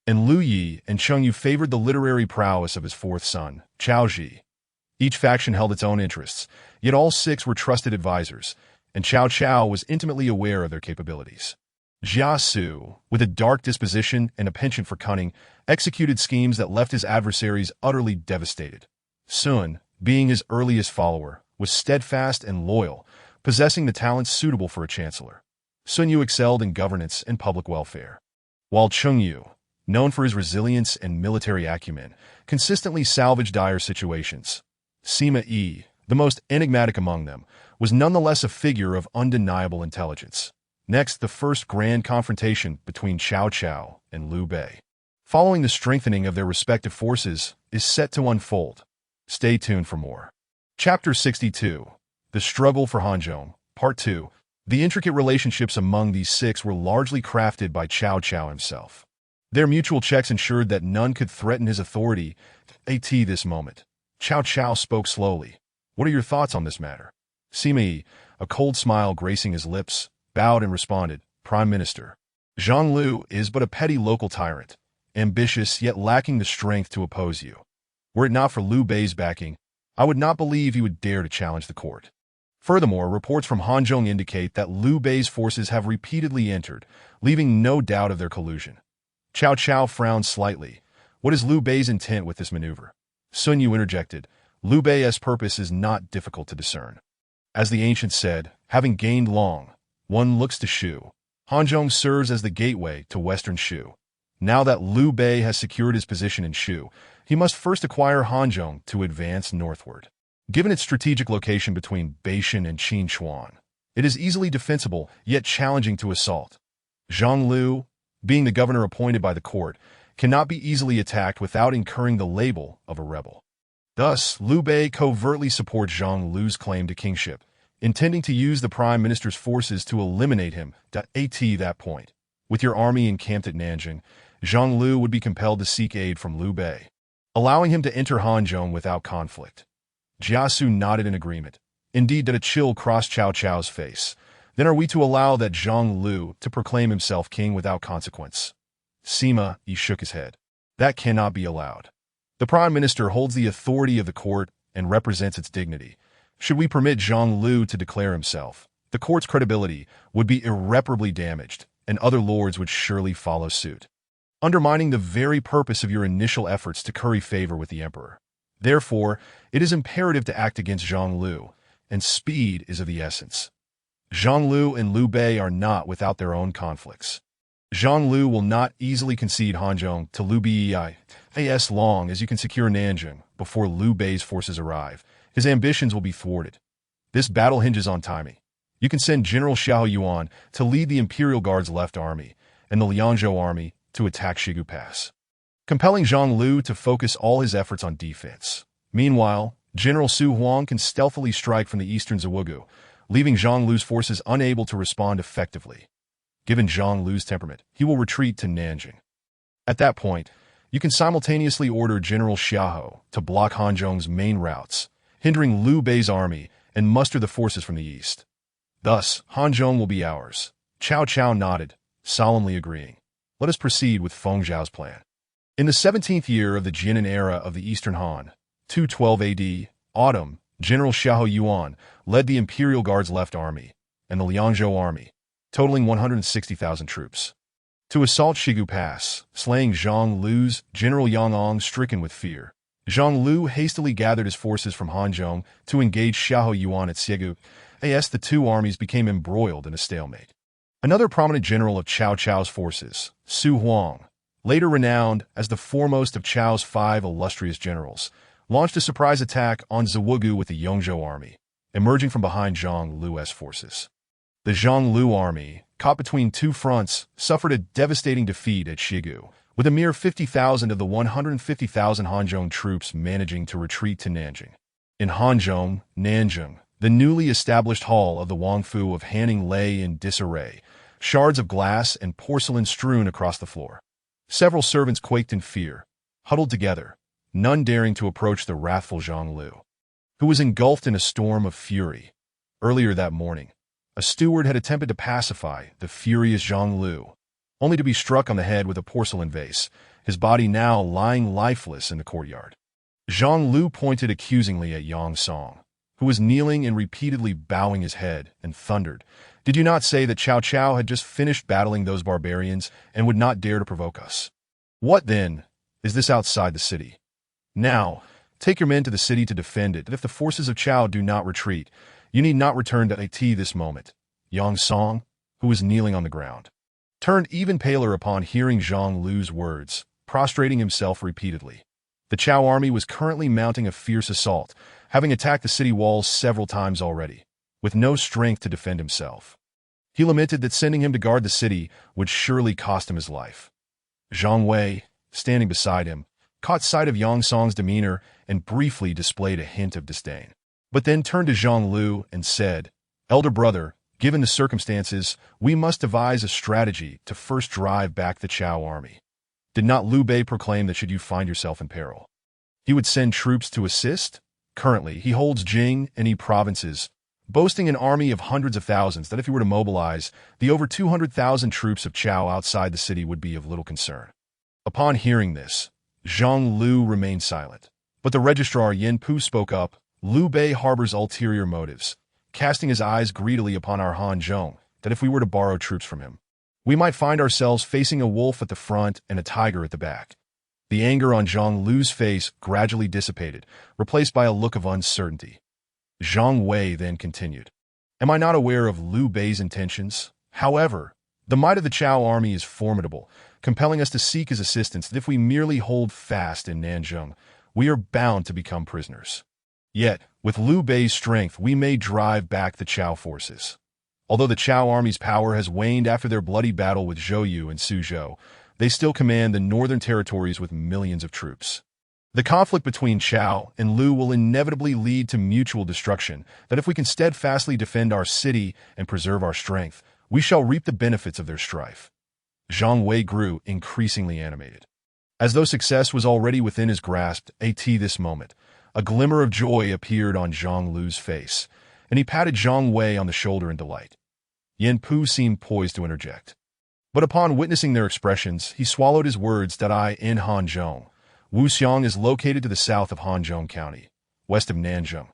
And Lu Yi and Cheng Yu favored the literary prowess of his 4th son, Cao Ji. Each faction held its own interests, yet all 6 were trusted advisors, and Cao Cao was intimately aware of their capabilities. Jia Su, with a dark disposition and a penchant for cunning, executed schemes that left his adversaries utterly devastated. Sun, being his earliest follower, was steadfast and loyal, possessing the talents suitable for a chancellor. Sun Yu excelled in governance and public welfare, while Cheng Yu, known for his resilience and military acumen, consistently salvaged dire situations. Sima Yi, the most enigmatic among them, was nonetheless a figure of undeniable intelligence. Next, the first grand confrontation between Cao Cao and Liu Bei, following the strengthening of their respective forces, is set to unfold. Stay tuned for more. Chapter 62. The Struggle for Hanzhong, Part 2. The intricate relationships among these 6 were largely crafted by Cao Cao himself. Their mutual checks ensured that none could threaten his authority. At this moment, Cao Cao spoke slowly. What are your thoughts on this matter? Sima Yi, a cold smile gracing his lips, bowed and responded, Prime Minister. Zhang Lu is but a petty local tyrant, ambitious yet lacking the strength to oppose you. Were it not for Liu Bei's backing, I would not believe he would dare to challenge the court. Furthermore, reports from Hanzhong indicate that Liu Bei's forces have repeatedly entered, leaving no doubt of their collusion. Cao Cao frowned slightly. What is Liu Bei's intent with this maneuver? Sun Yu interjected. Liu Bei's purpose is not difficult to discern. As the ancients said, having gained long, one looks to Shu. Hanzhong serves as the gateway to western Shu. Now that Liu Bei has secured his position in Shu, he must first acquire Hanzhong to advance northward. Given its strategic location between Beishan and Qinchuan, it is easily defensible, yet challenging to assault. Zhang Lu, being the governor appointed by the court, cannot be easily attacked without incurring the label of a rebel. Thus, Liu Bei covertly supports Zhang Lu's claim to kingship, intending to use the prime minister's forces to eliminate him. At that point, with your army encamped at Nanjing, Zhang Lu would be compelled to seek aid from Liu Bei, allowing him to enter Hanzhong without conflict. Jia Su nodded in agreement. Indeed, that a chill crossed Cao Cao's face. Then are we to allow that Zhang Lu to proclaim himself king without consequence? Sima Yi shook his head. That cannot be allowed. The prime minister holds the authority of the court and represents its dignity. Should we permit Zhang Lu to declare himself, the court's credibility would be irreparably damaged, and other lords would surely follow suit, undermining the very purpose of your initial efforts to curry favor with the emperor. Therefore, it is imperative to act against Zhang Lu, and speed is of the essence. Zhang Lu and Liu Bei are not without their own conflicts. Zhang Lu will not easily concede Hanzhong to Liu Bei as long as you can secure Nanjing before Liu Bei's forces arrive. His ambitions will be thwarted. This battle hinges on timing. You can send General Xiahou Yuan to lead the Imperial Guard's left army, and the Liangzhou army to attack Shigu Pass, compelling Zhang Lu to focus all his efforts on defense. Meanwhile, General Su Huang can stealthily strike from the eastern Zawugu, leaving Zhang Lu's forces unable to respond effectively. Given Zhang Lu's temperament, he will retreat to Nanjing. At that point, you can simultaneously order General Xiahou to block Han Zhong's main routes, hindering Liu Bei's army, and muster the forces from the east. Thus, Han Zhong will be ours. Cao Cao nodded, solemnly agreeing. Let us proceed with Feng Zhao's plan. In the 17th year of the Jinan era of the Eastern Han, 212 AD, autumn, General Xiahou Yuan led the Imperial Guard's left army and the Liangzhou army, totaling 160,000 troops, to assault Shigu Pass, slaying Zhang Lu's General Yang Ong stricken with fear. Zhang Lu hastily gathered his forces from Hanzhong to engage Xiahou Yuan at Shigu. As the two armies became embroiled in a stalemate. Another prominent general of Cao Cao's forces, Su Huang, later renowned as the foremost of Chao's 5 illustrious generals, launched a surprise attack on Zawugu with the Yongzhou army, emerging from behind Zhang Lu's forces. The Zhang Lu army, caught between two fronts, suffered a devastating defeat at Shigu, with a mere 50,000 of the 150,000 Hanzhong troops managing to retreat to Nanjing. In Hanzhong, Nanjing, the newly established hall of the Wangfu of Hanning lay in disarray, shards of glass and porcelain strewn across the floor. Several servants quaked in fear, huddled together, none daring to approach the wrathful Zhang Lu, who was engulfed in a storm of fury. Earlier that morning, a steward had attempted to pacify the furious Zhang Lu, only to be struck on the head with a porcelain vase, his body now lying lifeless in the courtyard. Zhang Lu pointed accusingly at Yang Song, who was kneeling and repeatedly bowing his head, and thundered, "Did you not say that Cao Cao had just finished battling those barbarians and would not dare to provoke us? What, then, is this outside the city? Now, take your men to the city to defend it, and if the forces of Cao do not retreat, you need not return to At this moment." Yang Song, who was kneeling on the ground, turned even paler upon hearing Zhang Lu's words, prostrating himself repeatedly. The Cao army was currently mounting a fierce assault, having attacked the city walls several times already, with no strength to defend himself. He lamented that sending him to guard the city would surely cost him his life. Zhang Wei, standing beside him, caught sight of Yang Song's demeanor and briefly displayed a hint of disdain, but then turned to Zhang Lu and said, "Elder brother, given the circumstances, we must devise a strategy to first drive back the Cao army. Did not Liu Bei proclaim that should you find yourself in peril, he would send troops to assist? Currently, he holds Jing and Yi provinces, boasting an army of hundreds of thousands that if he were to mobilize, the over 200,000 troops of Cao outside the city would be of little concern." Upon hearing this, Zhang Lu remained silent, but the registrar Yin Pu spoke up. "Liu Bei harbors ulterior motives, casting his eyes greedily upon our Han Zhong, that if we were to borrow troops from him, we might find ourselves facing a wolf at the front and a tiger at the back." The anger on Zhang Lu's face gradually dissipated, replaced by a look of uncertainty. Zhang Wei then continued, "Am I not aware of Liu Bei's intentions? However, the might of the Cao army is formidable, compelling us to seek his assistance that if we merely hold fast in Nanjing, we are bound to become prisoners. Yet, with Liu Bei's strength, we may drive back the Cao forces. Although the Cao army's power has waned after their bloody battle with Zhou Yu and Suzhou, they still command the northern territories with millions of troops. The conflict between Cao and Liu will inevitably lead to mutual destruction, that if we can steadfastly defend our city and preserve our strength, we shall reap the benefits of their strife." Zhang Wei grew increasingly animated. As though success was already within his grasp at this moment, a glimmer of joy appeared on Zhang Lu's face, and he patted Zhang Wei on the shoulder in delight. Yin Pu seemed poised to interject, but upon witnessing their expressions, he swallowed his words that in Hanzhong. Wuxiang is located to the south of Hanzhong County, west of Nanjing.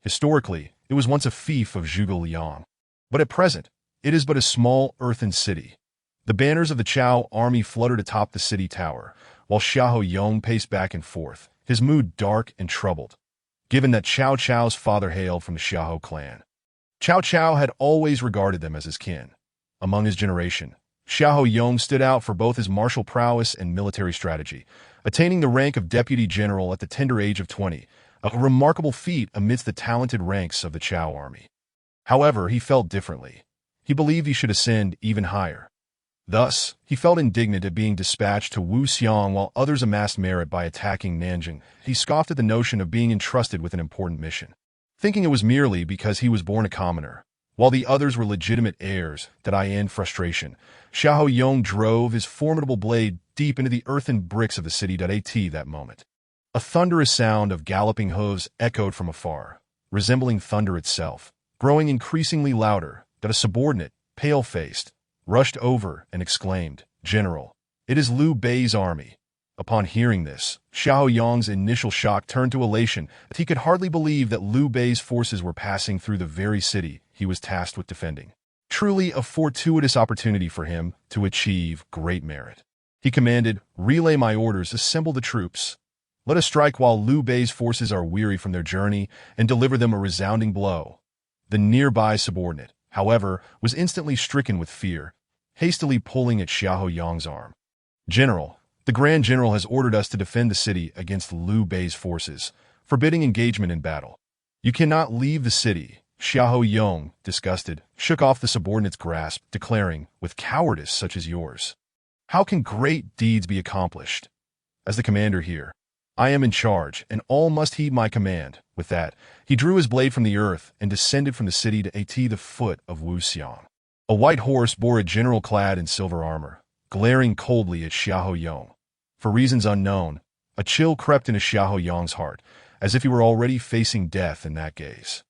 Historically, it was once a fief of Zhuge Liang, but at present, it is but a small earthen city. The banners of the Cao army fluttered atop the city tower, while Xiahou Yong paced back and forth, his mood dark and troubled, given that Cao Cao's father hailed from the Xiahou clan. Cao Cao had always regarded them as his kin. Among his generation, Xiahou Yong stood out for both his martial prowess and military strategy, attaining the rank of deputy general at the tender age of 20, a remarkable feat amidst the talented ranks of the Cao army. However, he felt differently. He believed he should ascend even higher. Thus, he felt indignant at being dispatched to Wu Xiang while others amassed merit by attacking Nanjing. He scoffed at the notion of being entrusted with an important mission, thinking it was merely because he was born a commoner, while the others were legitimate heirs. In frustration, Xiahou Yong drove his formidable blade deep into the earthen bricks of the city. That moment, a thunderous sound of galloping hooves echoed from afar, resembling thunder itself, growing increasingly louder. A subordinate, pale-faced, rushed over and exclaimed, "General, it is Liu Bei's army." Upon hearing this, Xiahou Yong's initial shock turned to elation. He could hardly believe that Liu Bei's forces were passing through the very city he was tasked with defending. Truly a fortuitous opportunity for him to achieve great merit. He commanded, "Relay my orders, assemble the troops. Let us strike while Liu Bei's forces are weary from their journey and deliver them a resounding blow." The nearby subordinate, however, was instantly stricken with fear, hastily pulling at Xiahou Yong's arm. "General, the Grand General has ordered us to defend the city against Liu Bei's forces, forbidding engagement in battle. You cannot leave the city." Xiahou Yong, disgusted, shook off the subordinate's grasp, declaring, "With cowardice such as yours, how can great deeds be accomplished? As the commander here, I am in charge, and all must heed my command." With that, he drew his blade from the earth and descended from the city to the foot of Wu Xiang. A white horse bore a general clad in silver armor, glaring coldly at Xiahou Yong. For reasons unknown, a chill crept into Xiahou Yong's heart, as if he were already facing death in that gaze.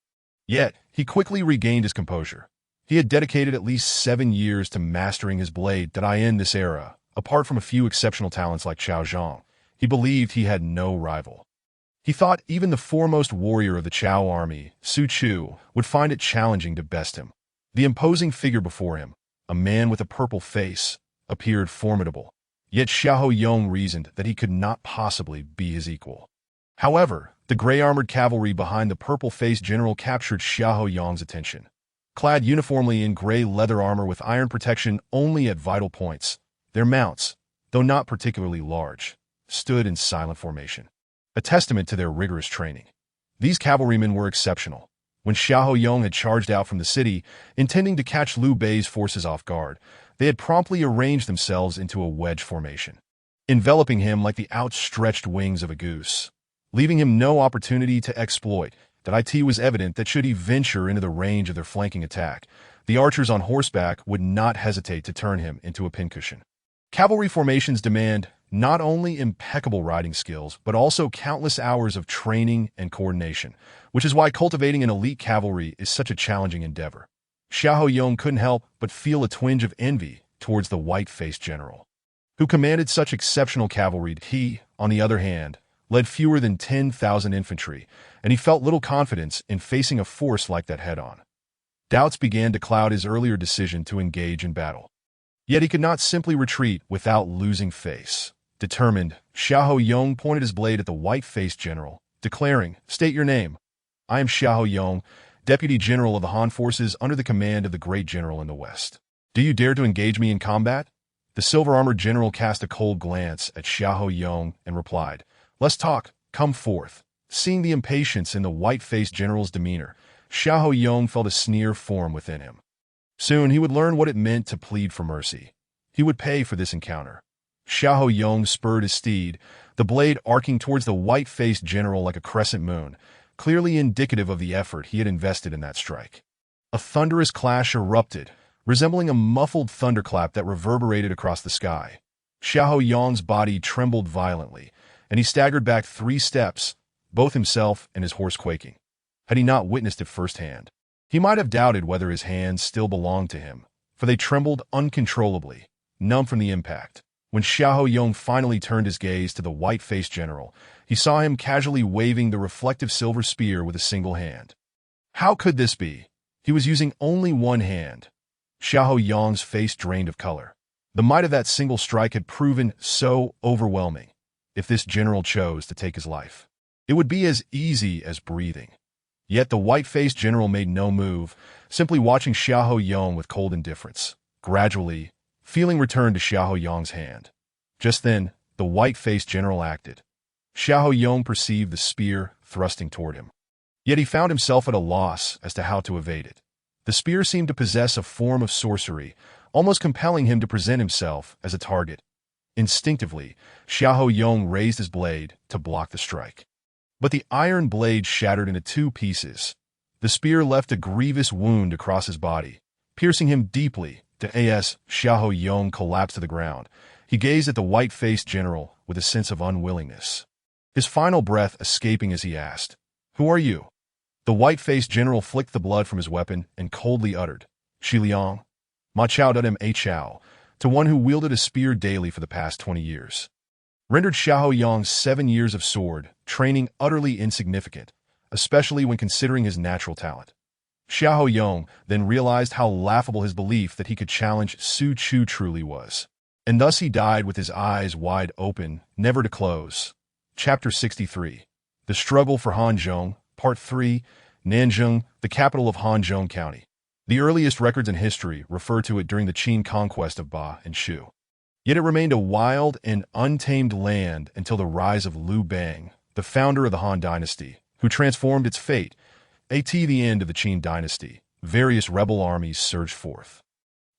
Yet, he quickly regained his composure. He had dedicated at least 7 years to mastering his blade. In this era, apart from a few exceptional talents like Qiao Zhang, he believed he had no rival. He thought even the foremost warrior of the Qiao army, Su Chu, would find it challenging to best him. The imposing figure before him, a man with a purple face, appeared formidable. Yet Xiahou Yong reasoned that he could not possibly be his equal. However, the gray-armored cavalry behind the purple-faced general captured Xiahou Yong's attention. Clad uniformly in gray leather armor with iron protection only at vital points, their mounts, though not particularly large, stood in silent formation, a testament to their rigorous training. These cavalrymen were exceptional. When Xiahou Yong had charged out from the city, intending to catch Liu Bei's forces off guard, they had promptly arranged themselves into a wedge formation, enveloping him like the outstretched wings of a goose, leaving him no opportunity to exploit. It was evident that should he venture into the range of their flanking attack, the archers on horseback would not hesitate to turn him into a pincushion. Cavalry formations demand not only impeccable riding skills, but also countless hours of training and coordination, which is why cultivating an elite cavalry is such a challenging endeavor. Xiahou Yong couldn't help but feel a twinge of envy towards the white-faced general, who commanded such exceptional cavalry. He, on the other hand, led fewer than 10,000 infantry, and he felt little confidence in facing a force like that head-on. Doubts began to cloud his earlier decision to engage in battle. Yet he could not simply retreat without losing face. Determined, Xiahou Yong pointed his blade at the white-faced general, declaring, "State your name." "I am Xiahou Yong, Deputy General of the Han forces under the command of the great general in the West. Do you dare to engage me in combat?" The silver-armored general cast a cold glance at Xiahou Yong and replied, "Let's talk, come forth." Seeing the impatience in the white-faced general's demeanor, Xiahou Yong felt a sneer form within him. Soon he would learn what it meant to plead for mercy. He would pay for this encounter. Xiahou Yong spurred his steed, the blade arcing towards the white-faced general like a crescent moon, clearly indicative of the effort he had invested in that strike. A thunderous clash erupted, resembling a muffled thunderclap that reverberated across the sky. Xiahou Yong's body trembled violently, and he staggered back 3 steps, both himself and his horse quaking. Had he not witnessed it firsthand, he might have doubted whether his hands still belonged to him, for they trembled uncontrollably, numb from the impact. When Xiahou Yong finally turned his gaze to the white-faced general, he saw him casually waving the reflective silver spear with a single hand. How could this be? He was using only one hand. Xiahou Yong's face drained of color. The might of that single strike had proven so overwhelming. If this general chose to take his life, it would be as easy as breathing. Yet the white-faced general made no move, simply watching Xiahou Yong with cold indifference. Gradually, feeling returned to Xiahou Yong's hand. Just then, the white-faced general acted. Xiahou Yong perceived the spear thrusting toward him. Yet he found himself at a loss as to how to evade it. The spear seemed to possess a form of sorcery, almost compelling him to present himself as a target. Instinctively, Xiahou Yong raised his blade to block the strike. But the iron blade shattered into two pieces. The spear left a grievous wound across his body, piercing him deeply. Xiahou Yong collapsed to the ground. He gazed at the white-faced general with a sense of unwillingness, his final breath escaping as he asked, "Who are you?" The white-faced general flicked the blood from his weapon and coldly uttered, "Shi Liang, Ma Chao Dudem A Chao," to one who wielded a spear daily for the past 20 years. Rendered Xiahou Yong's 7 years of sword training utterly insignificant, especially when considering his natural talent. Xiahou Yong then realized how laughable his belief that he could challenge Su Chu truly was. And thus he died with his eyes wide open, never to close. Chapter 63. The Struggle for Hanzhong, Part 3, Nanjing, the capital of Hanzhong County. The earliest records in history refer to it during the Qin conquest of Ba and Shu. Yet it remained a wild and untamed land until the rise of Liu Bang, the founder of the Han Dynasty, who transformed its fate. At the end of the Qin dynasty, various rebel armies surged forth.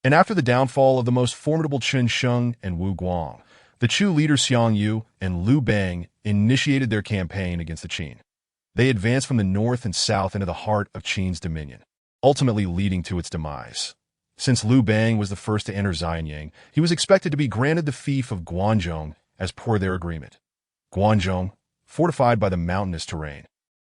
And after the downfall of the most formidable Chen Sheng and Wu Guang, the Chu leaders Xiang Yu and Liu Bang initiated their campaign against the Qin. They advanced from the north and south into the heart of Qin's dominion, ultimately leading to its demise. Since Liu Bang was the first to enter Xianyang, he was expected to be granted the fief of Guanzhong as per their agreement. Guanzhong, fortified by the mountainous terrain,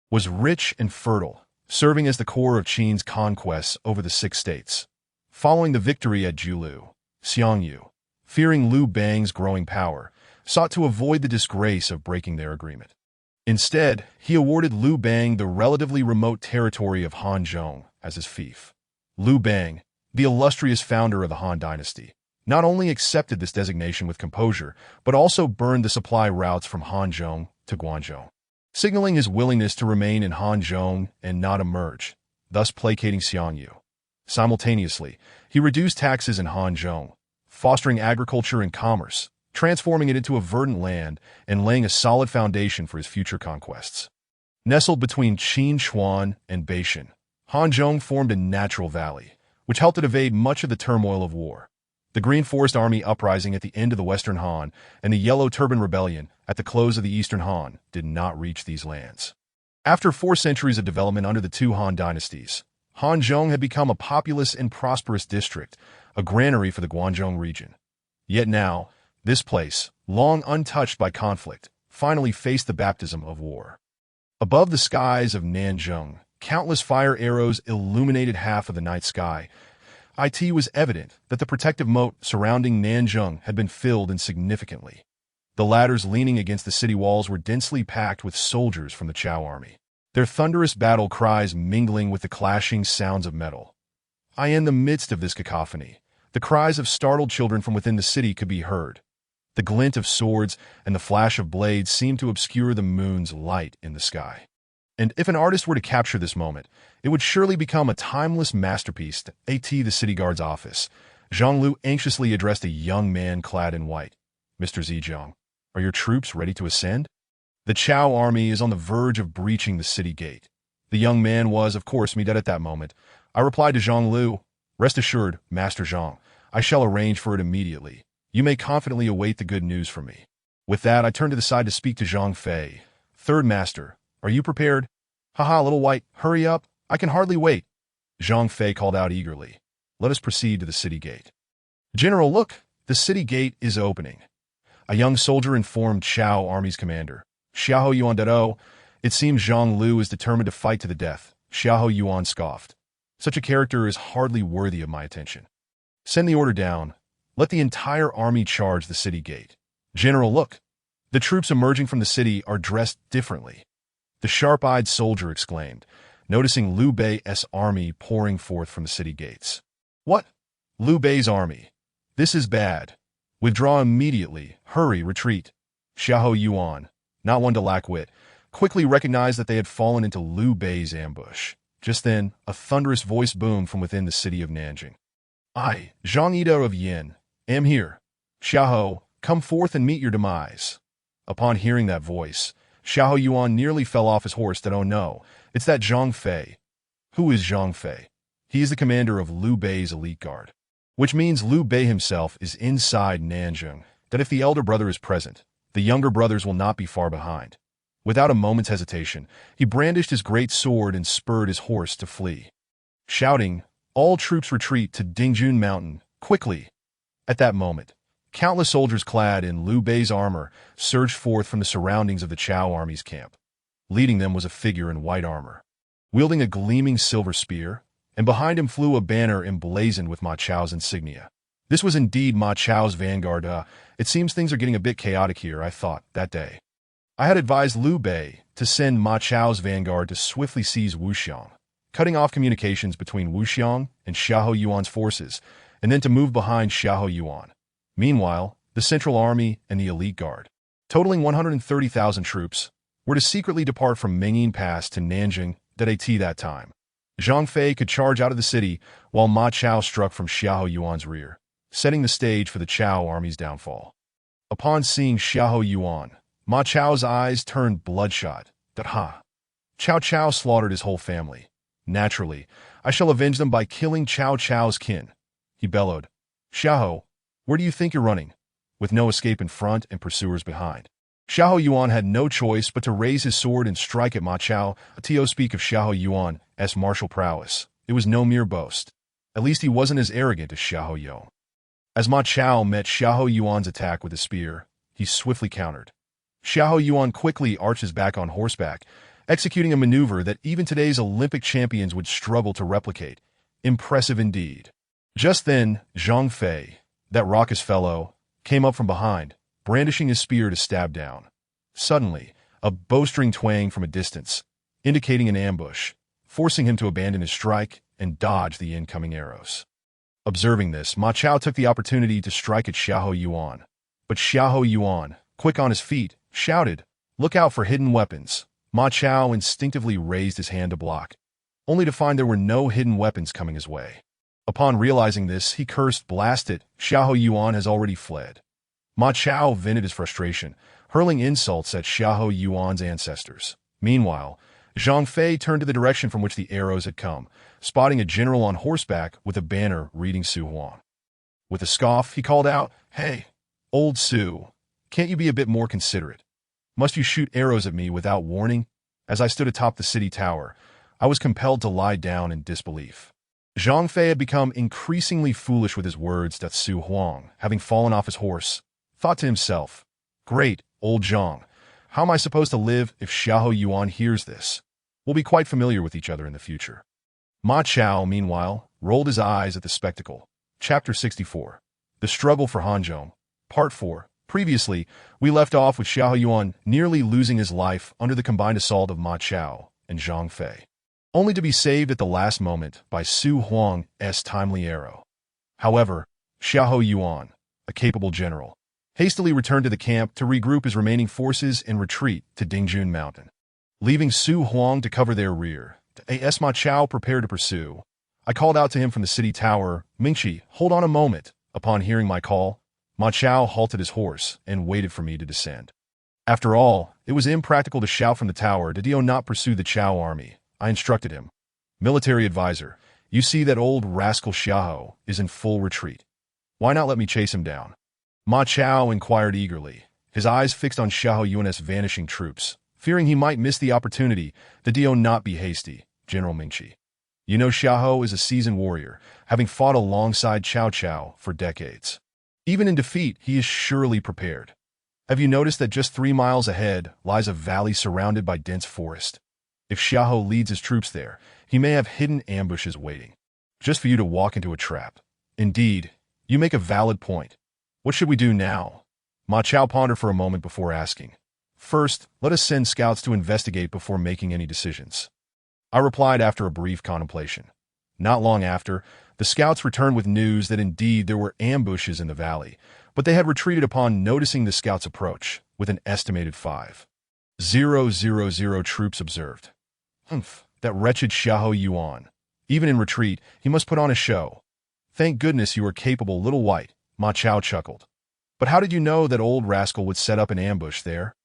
was rich and fertile, serving as the core of Qin's conquests over the 6 states. Following the victory at Julu, Xiang Yu, fearing Liu Bang's growing power, sought to avoid the disgrace of breaking their agreement. Instead, he awarded Liu Bang the relatively remote territory of Hanzhong as his fief. Liu Bang, the illustrious founder of the Han Dynasty, not only accepted this designation with composure, but also burned the supply routes from Hanzhong to Guangzhou, signaling his willingness to remain in Hanzhong and not emerge, thus placating Xiang Yu. Simultaneously, he reduced taxes in Hanzhong, fostering agriculture and commerce, transforming it into a verdant land and laying a solid foundation for his future conquests. Nestled between Qinchuan and Beishan, Hanzhong formed a natural valley, which helped it evade much of the turmoil of war. The Green Forest Army uprising at the end of the Western Han and the Yellow Turban Rebellion at the close of the Eastern Han did not reach these lands. After 4 centuries of development under the 2 Han dynasties, Hanzhong had become a populous and prosperous district, a granary for the Guangzhou region. Yet now, this place, long untouched by conflict, finally faced the baptism of war. Above the skies of Nanjing, countless fire arrows illuminated half of the night sky. It was evident that the protective moat surrounding Nanjing had been filled insignificantly. The ladders leaning against the city walls were densely packed with soldiers from the Chao army, their thunderous battle cries mingling with the clashing sounds of metal. In the midst of this cacophony, the cries of startled children from within the city could be heard. The glint of swords and the flash of blades seemed to obscure the moon's light in the sky. And if an artist were to capture this moment, it would surely become a timeless masterpiece. At the city guard's office, Zhang Lu anxiously addressed a young man clad in white. "Mr. Zhejiang, are your troops ready to ascend? The Chao army is on the verge of breaching the city gate." The young man was, of course, me dead at that moment. I replied to Zhang Lu, "Rest assured, Master Zhang, I shall arrange for it immediately. You may confidently await the good news from me." With that, I turned to the side to speak to Zhang Fei. "Third Master, are you prepared?" "Haha, little white, hurry up. I can hardly wait." Zhang Fei called out eagerly. "Let us proceed to the city gate." "General, look, the city gate is opening." A young soldier informed Chao army's commander. "Xiahou Yuan Dado." It seems Zhang Lu is determined to fight to the death. Xiahou Yuan scoffed. "Such a character is hardly worthy of my attention." "Send the order down. Let the entire army charge the city gate." "General, look. The troops emerging from the city are dressed differently." The sharp-eyed soldier exclaimed, noticing Liu Bei's army pouring forth from the city gates. "What? Liu Bei's army? This is bad. Withdraw immediately. Hurry, retreat." Xiahou Yuan, not one to lack wit, quickly recognized that they had fallen into Liu Bei's ambush. Just then, a thunderous voice boomed from within the city of Nanjing. "I, Zhang Ida of Yin, am here. Xiahou, come forth and meet your demise." Upon hearing that voice, Xiahou Yuan nearly fell off his horse. "Oh no, it's that Zhang Fei." "Who is Zhang Fei?" "He is the commander of Liu Bei's elite guard." which means Liu Bei himself is inside Nanjing, that if the elder brother is present, the younger brothers will not be far behind. Without a moment's hesitation, he brandished his great sword and spurred his horse to flee. Shouting, "All troops retreat to Dingjun Mountain, quickly!" At that moment, countless soldiers clad in Liu Bei's armor surged forth from the surroundings of the Chao army's camp. Leading them was a figure in white armor, wielding a gleaming silver spear, and behind him flew a banner emblazoned with Ma Chao's insignia. This was indeed Ma Chao's vanguard. It seems things are getting a bit chaotic here, I thought, that day. I had advised Liu Bei to send Ma Chao's vanguard to swiftly seize Wuxiang, cutting off communications between Wuxiang and Xiahou Yuan's forces, and then to move behind Xiahou Yuan. Meanwhile, the Central Army and the Elite Guard, totaling 130,000 troops, were to secretly depart from Mengyin Pass to Nanjing at that time. Zhang Fei could charge out of the city while Ma Chao struck from Xiahou Yuan's rear, setting the stage for the Chao army's downfall. Upon seeing Xiahou Yuan, Ma Chao's eyes turned bloodshot. Cao Cao slaughtered his whole family. Naturally, I shall avenge them by killing Cao Cao's kin. He bellowed. Xiahou, where do you think you're running? With no escape in front and pursuers behind. Xiahou Yuan had no choice but to raise his sword and strike at Ma Chao. To speak of Xiahou Yuan's martial prowess, it was no mere boast. At least he wasn't as arrogant as Xiahou Yuan. As Ma Chao met Xiahou Yuan's attack with a spear, he swiftly countered. Xiahou Yuan quickly arched his back on horseback, executing a maneuver that even today's Olympic champions would struggle to replicate. Impressive indeed. Just then, Zhang Fei, that raucous fellow, came up from behind, brandishing his spear to stab down. Suddenly, a bowstring twanged from a distance, indicating an ambush, forcing him to abandon his strike and dodge the incoming arrows. Observing this, Ma Chao took the opportunity to strike at Xiahou Yuan. But Xiahou Yuan, quick on his feet, shouted, "Look out for hidden weapons." Ma Chao instinctively raised his hand to block, only to find there were no hidden weapons coming his way. Upon realizing this, he cursed, "Blast it, Xiahou Yuan has already fled." Ma Chao vented his frustration, hurling insults at Xiahou Yuan's ancestors. Meanwhile, Zhang Fei turned to the direction from which the arrows had come, spotting a general on horseback with a banner reading Su Huang. With a scoff, he called out, "Hey, old Su, can't you be a bit more considerate? Must you shoot arrows at me without warning?" As I stood atop the city tower, I was compelled to lie down in disbelief. Zhang Fei had become increasingly foolish with his words. Su Huang, having fallen off his horse, thought to himself, "Great, old Zhang, how am I supposed to live if Xiahou Yuan hears this? We'll be quite familiar with each other in the future." Ma Chao, meanwhile, rolled his eyes at the spectacle. Chapter 64. The Struggle for Hanzhong. Part 4. Previously, we left off with Xiahou Yuan nearly losing his life under the combined assault of Ma Chao and Zhang Fei, only to be saved at the last moment by Su Huang's timely arrow. However, Xiahou Yuan, a capable general, hastily returned to the camp to regroup his remaining forces and retreat to Dingjun Mountain, leaving Su Huang to cover their rear. As Ma Chao prepared to pursue, I called out to him from the city tower, "Mingqi, hold on a moment." Upon hearing my call, Ma Chao halted his horse and waited for me to descend. After all, it was impractical to shout from the tower, "Did you not pursue the Chao army?" I instructed him. "Military advisor, you see that old rascal Xiahou is in full retreat. Why not let me chase him down?" Ma Chao inquired eagerly, his eyes fixed on Xiahou Yuan's vanishing troops, fearing he might miss the opportunity. "Do not be hasty, General Mingqi. You know Xiahou is a seasoned warrior, having fought alongside Cao Cao for decades. Even in defeat, he is surely prepared. Have you noticed that just 3 miles ahead lies a valley surrounded by dense forest? If Xiahou leads his troops there, he may have hidden ambushes waiting, just for you to walk into a trap. Indeed, you make a valid point. What should we do now?" Ma Chao pondered for a moment before asking. "First, let us send scouts to investigate before making any decisions." I replied after a brief contemplation. Not long after, the scouts returned with news that indeed there were ambushes in the valley, but they had retreated upon noticing the scouts' approach, with an estimated 5,000 troops observed. "Humph, that wretched Xiahou Yuan. Even in retreat, he must put on a show. Thank goodness you are capable, little white," Ma Chao chuckled. "But how did you know that old rascal would set up an ambush there?"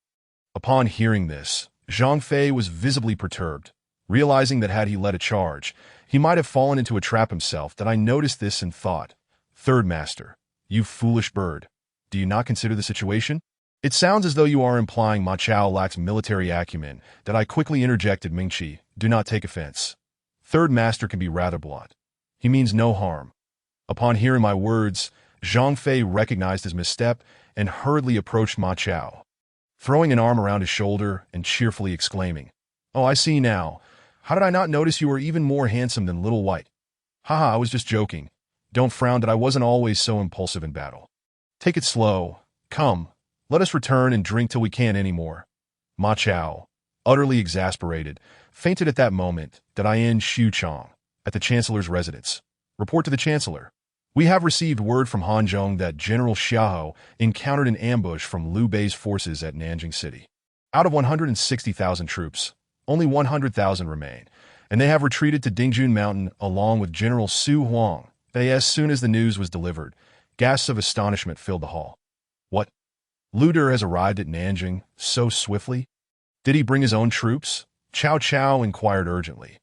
Upon hearing this, Zhang Fei was visibly perturbed, realizing that had he led a charge, he might have fallen into a trap himself. That I noticed this and thought, Third Master, you foolish bird. Do you not consider the situation? It sounds as though you are implying Ma Chao lacks military acumen. That I quickly interjected. Mingqi, do not take offense. Third Master can be rather blunt. He means no harm. Upon hearing my words, Zhang Fei recognized his misstep and hurriedly approached Ma Chao, throwing an arm around his shoulder and cheerfully exclaiming, "Oh, I see now. How did I not notice you were even more handsome than Little White? Haha, I was just joking. Don't frown that I wasn't always so impulsive in battle. Take it slow. Come, let us return and drink till we can't any more." Ma Chao, utterly exasperated, fainted at that moment. Dian Xuchong, at the Chancellor's residence. Report to the Chancellor. We have received word from Hanzhong that General Xiahou encountered an ambush from Liu Bei's forces at Nanjing City. Out of 160,000 troops, only 100,000 remain, and they have retreated to Dingjun Mountain along with General Su Huang. As soon as the news was delivered, gasps of astonishment filled the hall. What? Lu Der has arrived at Nanjing so swiftly? Did he bring his own troops? Cao Cao inquired urgently.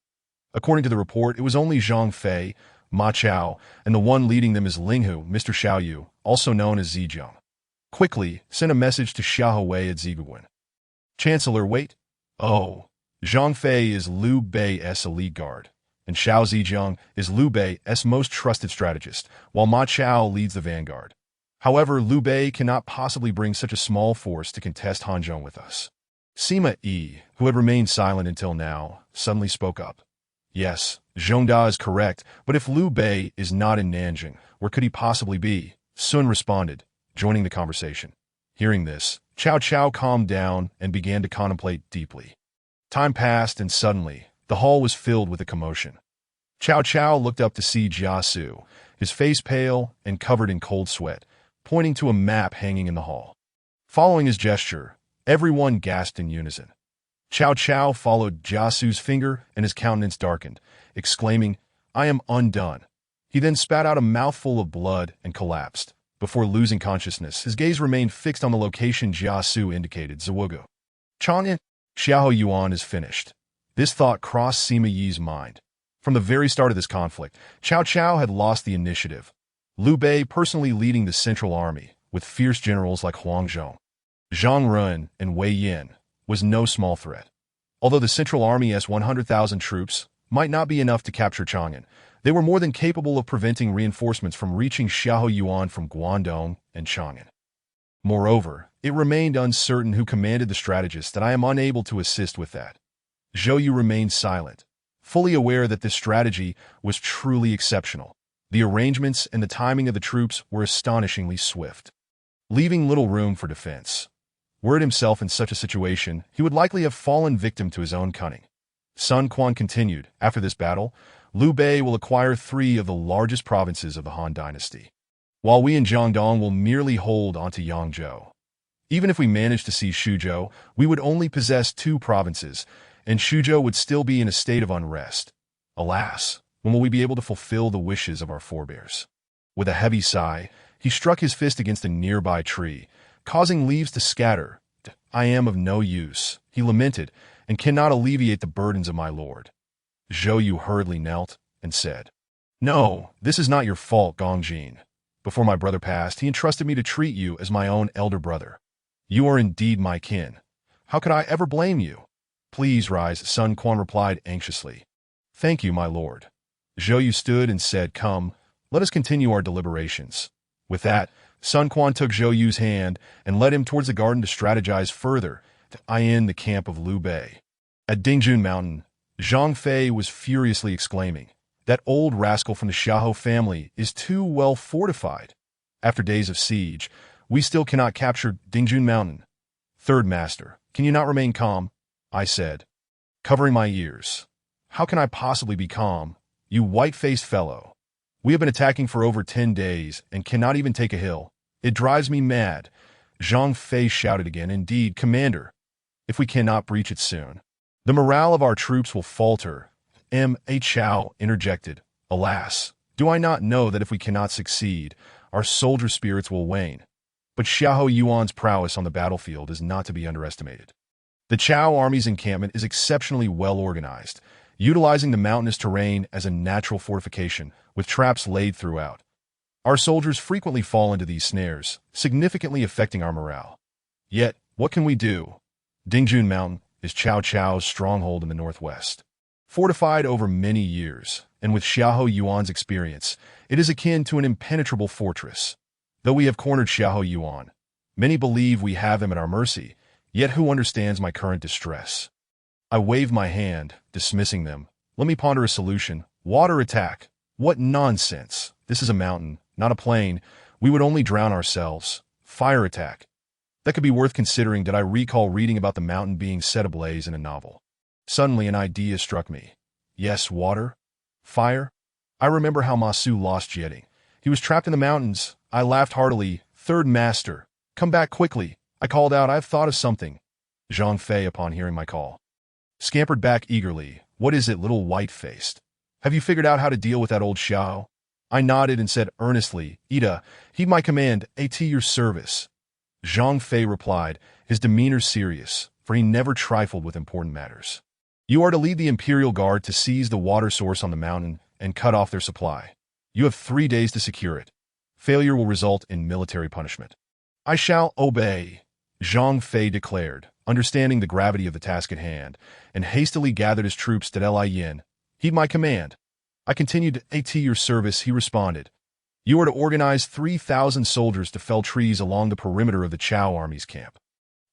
According to the report, it was only Zhang Fei, Ma Chao, and the one leading them is Linghu, Mr. Xiaoyu, also known as Zijiang. Quickly, send a message to Xiahou Wei at Ziguiguan. Chancellor, wait. Oh, Zhang Fei is Liu Bei's elite guard, and Xiao Zijiang is Liu Bei's most trusted strategist, while Ma Chao leads the vanguard. However, Liu Bei cannot possibly bring such a small force to contest Hanzhong with us. Sima Yi, who had remained silent until now, suddenly spoke up. Yes, Zhongda is correct, but if Liu Bei is not in Nanjing, where could he possibly be? Sun responded, joining the conversation. Hearing this, Cao Cao calmed down and began to contemplate deeply. Time passed, and suddenly, the hall was filled with a commotion. Cao Cao looked up to see Jia Su, his face pale and covered in cold sweat, pointing to a map hanging in the hall. Following his gesture, everyone gasped in unison. Cao Cao followed Jia Su's finger, and his countenance darkened, exclaiming, "I am undone." He then spat out a mouthful of blood and collapsed. Before losing consciousness, his gaze remained fixed on the location Jia Su indicated, Zawugu. Chang'an, Xiahou Yuan is finished. This thought crossed Sima Yi's mind. From the very start of this conflict, Cao Cao had lost the initiative. Liu Bei personally leading the Central Army, with fierce generals like Huang Zhong, Zhang Run, and Wei Yin, was no small threat. Although the Central Army's 100,000 troops might not be enough to capture Chang'an, they were more than capable of preventing reinforcements from reaching Xiahou Yuan from Guangdong and Chang'an. Moreover, it remained uncertain who commanded the strategist, and I am unable to assist with that. Zhou Yu remained silent, fully aware that this strategy was truly exceptional. The arrangements and the timing of the troops were astonishingly swift, leaving little room for defense. Were it himself in such a situation, he would likely have fallen victim to his own cunning. Sun Quan continued, after this battle, Liu Bei will acquire 3 of the largest provinces of the Han dynasty, while we in Jiangdong will merely hold onto Yangzhou. Even if we managed to seize Xuzhou, we would only possess 2 provinces, and Xuzhou would still be in a state of unrest. Alas, when will we be able to fulfill the wishes of our forebears? With a heavy sigh, he struck his fist against a nearby tree, causing leaves to scatter. "I am of no use," he lamented, "and cannot alleviate the burdens of my lord." Zhou Yu hurriedly knelt and said, "No, this is not your fault, Gongjin. Before my brother passed, he entrusted me to treat you as my own elder brother. You are indeed my kin. How could I ever blame you?" "Please rise," Sun Quan replied anxiously. "Thank you, my lord." Zhou Yu stood and said, "Come, let us continue our deliberations." With that, Sun Quan took Zhou Yu's hand and led him towards the garden to strategize further to eye in the camp of Liu Bei. At Dingjun Mountain, Zhang Fei was furiously exclaiming, "That old rascal from the Xiahou family is too well fortified. After days of siege, we still cannot capture Dingjun Mountain." "Third Master, can you not remain calm?" I said, covering my ears. "How can I possibly be calm, you white-faced fellow? We have been attacking for over 10 days and cannot even take a hill. It drives me mad." Zhang Fei shouted again, "Indeed, Commander, if we cannot breach it soon, the morale of our troops will falter." M.A. Chao interjected, "Alas, do I not know that if we cannot succeed, our soldier spirits will wane? But Xiahou Yuan's prowess on the battlefield is not to be underestimated. The Chao army's encampment is exceptionally well organized, utilizing the mountainous terrain as a natural fortification, with traps laid throughout. Our soldiers frequently fall into these snares, significantly affecting our morale. Yet, what can we do? Dingjun Mountain is Cao Cao's stronghold in the northwest. Fortified over many years, and with Xiahou Yuan's experience, it is akin to an impenetrable fortress. Though we have cornered Xiahou Yuan, many believe we have him at our mercy, yet who understands my current distress? I wave my hand, dismissing them. Let me ponder a solution. Water attack. What nonsense. This is a mountain, not a plain. We would only drown ourselves. Fire attack. That could be worth considering. Did I recall reading about the mountain being set ablaze in a novel? Suddenly an idea struck me. Yes, water? Fire? I remember how Masu lost Jieting. He was trapped in the mountains. I laughed heartily. Third master, come back quickly. I called out, I've thought of something. Zhang Fei, upon hearing my call, scampered back eagerly. What is it, little white-faced? Have you figured out how to deal with that old Xiao? I nodded and said earnestly, Ida, heed my command, at your service. Zhang Fei replied, his demeanor serious, for he never trifled with important matters. You are to lead the Imperial Guard to seize the water source on the mountain and cut off their supply. You have 3 days to secure it. Failure will result in military punishment. I shall obey, Zhang Fei declared, understanding the gravity of the task at hand, and hastily gathered his troops to Lian. Heed my command. I continued, at your service, he responded. You are to organize 3,000 soldiers to fell trees along the perimeter of the Chao army's camp,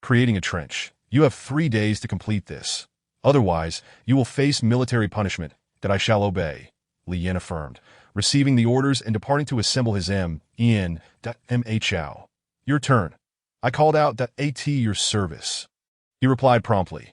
creating a trench. You have 3 days to complete this. Otherwise, you will face military punishment. That I shall obey, Li Yin affirmed, receiving the orders and departing to assemble his Ma Chao. Your turn. I called out, at your service. He replied promptly.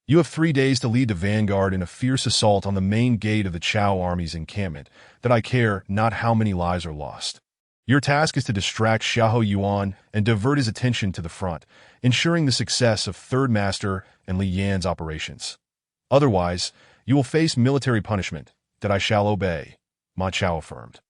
You have 3 days to lead the vanguard in a fierce assault on the main gate of the Chao army's encampment. That I care not how many lives are lost. Your task is to distract Xiahou Yuan and divert his attention to the front, ensuring the success of Third Master and Li Yan's operations. Otherwise, you will face military punishment. That I shall obey, Ma Chao affirmed.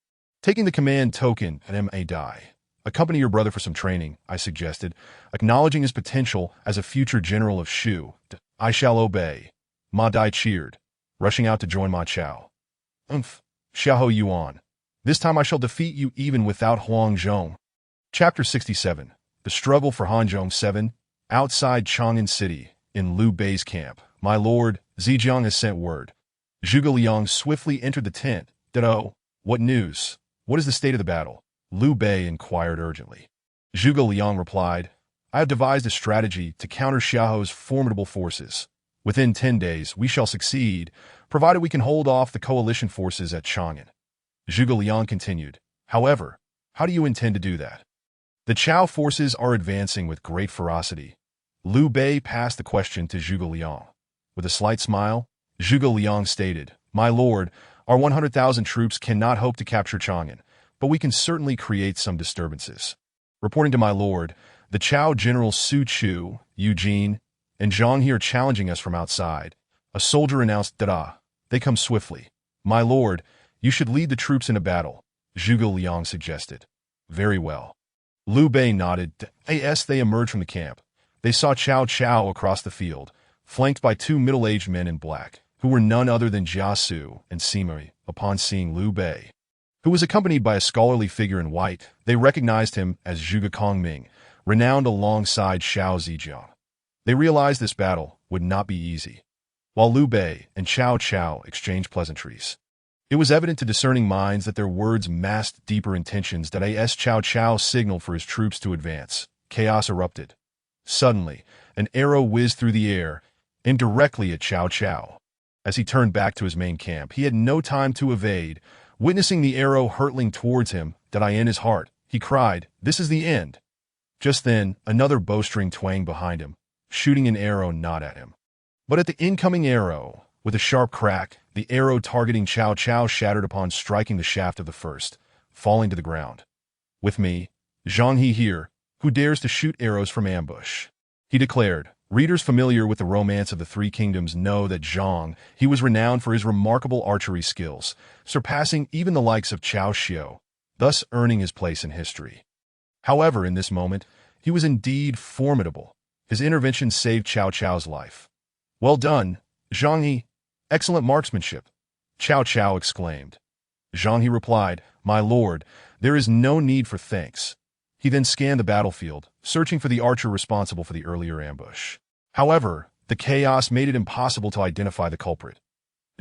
Taking the command token at Ma Dai. Accompany your brother for some training, I suggested, acknowledging his potential as a future general of Shu. I shall obey, Ma Dai cheered, rushing out to join Ma Chao. Xiahou Yuan. This time I shall defeat you even without Huang Zhong. Chapter 67. The Struggle for Hanzhong 7. Outside Chang'an City, in Liu Bei's camp. My lord, Zhejiang has sent word. Zhuge Liang swiftly entered the tent. Oh, what news? What is the state of the battle? Liu Bei inquired urgently. Zhuge Liang replied, I have devised a strategy to counter Xiahou's formidable forces. Within 10 days, we shall succeed, provided we can hold off the coalition forces at Chang'an. Zhuge Liang continued, however, how do you intend to do that? The Chao forces are advancing with great ferocity. Liu Bei passed the question to Zhuge Liang. With a slight smile, Zhuge Liang stated, My lord, our 100,000 troops cannot hope to capture Chang'an, but we can certainly create some disturbances. Reporting to my lord, the Chao generals Su Chu, Eugene, and Zhang He are challenging us from outside. A soldier announced, they come swiftly. My lord, you should lead the troops in a battle, Zhuge Liang suggested. Very well. Liu Bei nodded. As they emerged from the camp, they saw Cao Cao across the field, flanked by 2 middle-aged men in black, who were none other than Jia Su and Sima. Upon seeing Liu Bei, who was accompanied by a scholarly figure in white, they recognized him as Zhuge Kongming, renowned alongside Xiao Zhejiang. They realized this battle would not be easy. While Liu Bei and Cao Cao exchanged pleasantries, it was evident to discerning minds that their words masked deeper intentions. As Cao Cao signaled for his troops to advance, chaos erupted. Suddenly, an arrow whizzed through the air, aimed directly at Cao Cao. As he turned back to his main camp, he had no time to evade. Witnessing the arrow hurtling towards him, in his heart, he cried, This is the end. Just then, another bowstring twanged behind him, shooting an arrow not at him, but at the incoming arrow. With a sharp crack, the arrow targeting Cao Cao shattered upon striking the shaft of the first, falling to the ground. With me, Zhang He here, who dares to shoot arrows from ambush, he declared. Readers familiar with the romance of the Three Kingdoms know that Zhang He was renowned for his remarkable archery skills, surpassing even the likes of Cao Xiu, thus earning his place in history. However, in this moment, he was indeed formidable. His intervention saved Cao Cao's life. Well done, Zhang He. Excellent marksmanship, Cao Cao exclaimed. Zhang He replied, "My lord, there is no need for thanks." He then scanned the battlefield, searching for the archer responsible for the earlier ambush. However, the chaos made it impossible to identify the culprit.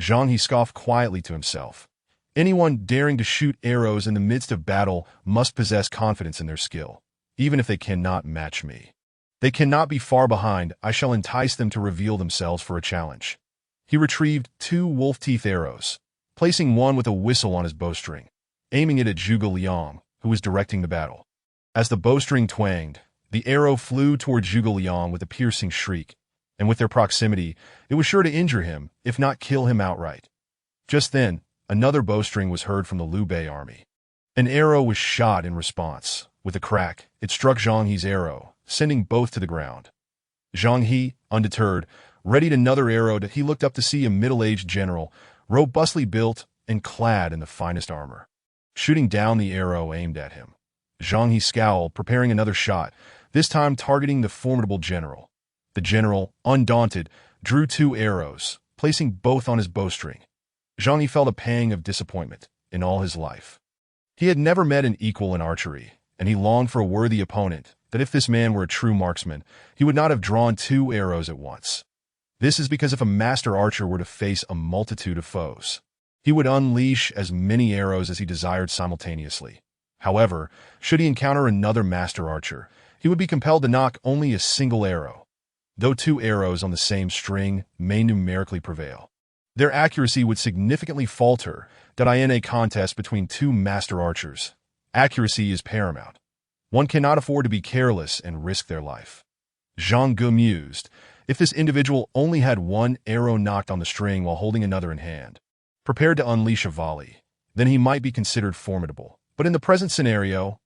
Zhang He scoffed quietly to himself. Anyone daring to shoot arrows in the midst of battle must possess confidence in their skill, even if they cannot match me. They cannot be far behind. I shall entice them to reveal themselves for a challenge. He retrieved 2 wolf-teeth arrows, placing one with a whistle on his bowstring, aiming it at Zhuge Liang, who was directing the battle. As the bowstring twanged, the arrow flew toward Zhuge Liang with a piercing shriek, and with their proximity, it was sure to injure him, if not kill him outright. Just then, another bowstring was heard from the Liu Bei army. An arrow was shot in response. With a crack, it struck Zhang He's arrow, sending both to the ground. Zhang He, undeterred, readied another arrow that he looked up to see a middle-aged general, robustly built and clad in the finest armor, shooting down the arrow aimed at him. Zhang He scowled, preparing another shot, this time targeting the formidable general. The general, undaunted, drew 2 arrows, placing both on his bowstring. Zhang He felt a pang of disappointment in all his life. He had never met an equal in archery, and he longed for a worthy opponent, that if this man were a true marksman, he would not have drawn 2 arrows at once. This is because if a master archer were to face a multitude of foes, he would unleash as many arrows as he desired simultaneously. However, should he encounter another master archer, he would be compelled to knock only a single arrow, though 2 arrows on the same string may numerically prevail. Their accuracy would significantly falter in a contest between 2 master archers. Accuracy is paramount. One cannot afford to be careless and risk their life. Zhang Ge mused, if this individual only had 1 arrow knocked on the string while holding another in hand, prepared to unleash a volley, then he might be considered formidable. But in the present scenario,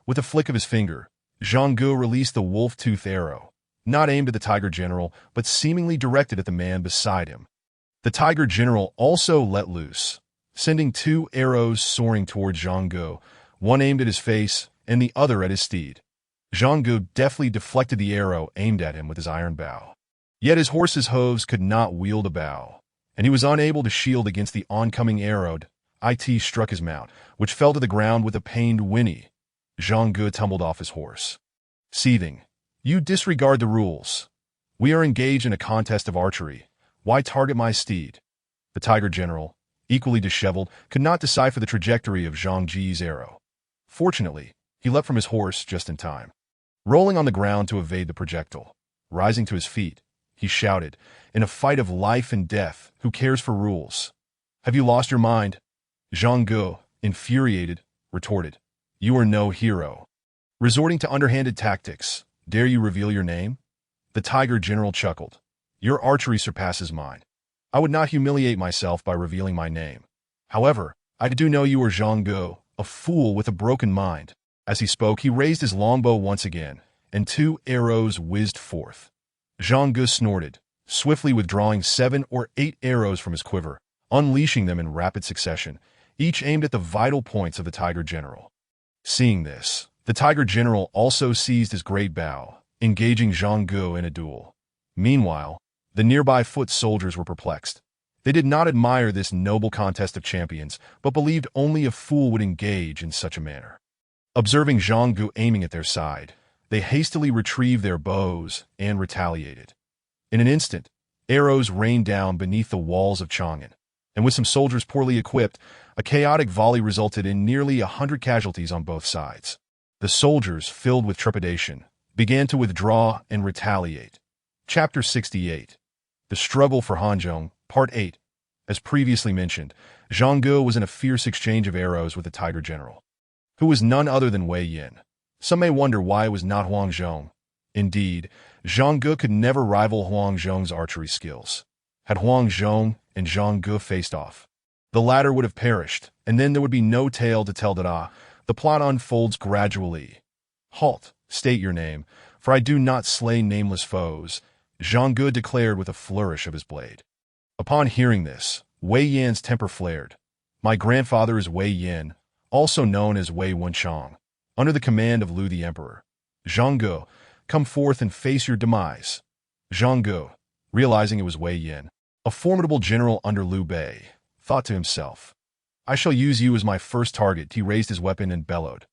with a flick of his finger, Zhang Ge released the wolf-tooth arrow, not aimed at the Tiger General, but seemingly directed at the man beside him. The Tiger General also let loose, sending 2 arrows soaring towards Zhang Ge, one aimed at his face and the other at his steed. Zhang Ge deftly deflected the arrow aimed at him with his iron bow. Yet his horse's hooves could not wield a bow, and he was unable to shield against the oncoming arrow. It struck his mount, which fell to the ground with a pained whinny. Zhang Ge tumbled off his horse, seething. "You disregard the rules. We are engaged in a contest of archery. Why target my steed?" The Tiger General, equally disheveled, could not decipher the trajectory of Zhang Ji's arrow. Fortunately, he leapt from his horse just in time, rolling on the ground to evade the projectile. Rising to his feet, he shouted, "In a fight of life and death, who cares for rules? Have you lost your mind?" Zhang Ge, infuriated, retorted, "You are no hero. Resorting to underhanded tactics, dare you reveal your name?" The Tiger General chuckled. "Your archery surpasses mine. I would not humiliate myself by revealing my name. However, I do know you are Zhang Ge, a fool with a broken mind." As he spoke, he raised his longbow once again, and 2 arrows whizzed forth. Zhang Ge snorted, swiftly withdrawing 7 or 8 arrows from his quiver, unleashing them in rapid succession, each aimed at the vital points of the Tiger General. Seeing this, the Tiger General also seized his great bow, engaging Zhang Ge in a duel. Meanwhile, the nearby foot soldiers were perplexed. They did not admire this noble contest of champions, but believed only a fool would engage in such a manner. Observing Zhang Ge aiming at their side, they hastily retrieved their bows and retaliated. In an instant, arrows rained down beneath the walls of Chang'an, and with some soldiers poorly equipped, a chaotic volley resulted in nearly 100 casualties on both sides. The soldiers, filled with trepidation, began to withdraw and retaliate. Chapter 68. The Struggle for Hanzhong, Part 8. As previously mentioned, Zhang Ge was in a fierce exchange of arrows with the Tiger General, who was none other than Wei Yin. Some may wonder why it was not Huang Zhong. Indeed, Zhang Ge could never rival Huang Zhong's archery skills. Had Huang Zhong and Zhang Ge faced off, the latter would have perished, and then there would be no tale to tell. The plot unfolds gradually. "Halt, state your name, for I do not slay nameless foes," Zhang Ge declared with a flourish of his blade. Upon hearing this, Wei Yan's temper flared. "My grandfather is Wei Yan, also known as Wei Wenchang, under the command of Liu the Emperor. Zhang Ge, come forth and face your demise." Zhang Ge, realizing it was Wei Yan, a formidable general under Liu Bei, thought to himself, I shall use you as my first target." He raised his weapon and bellowed,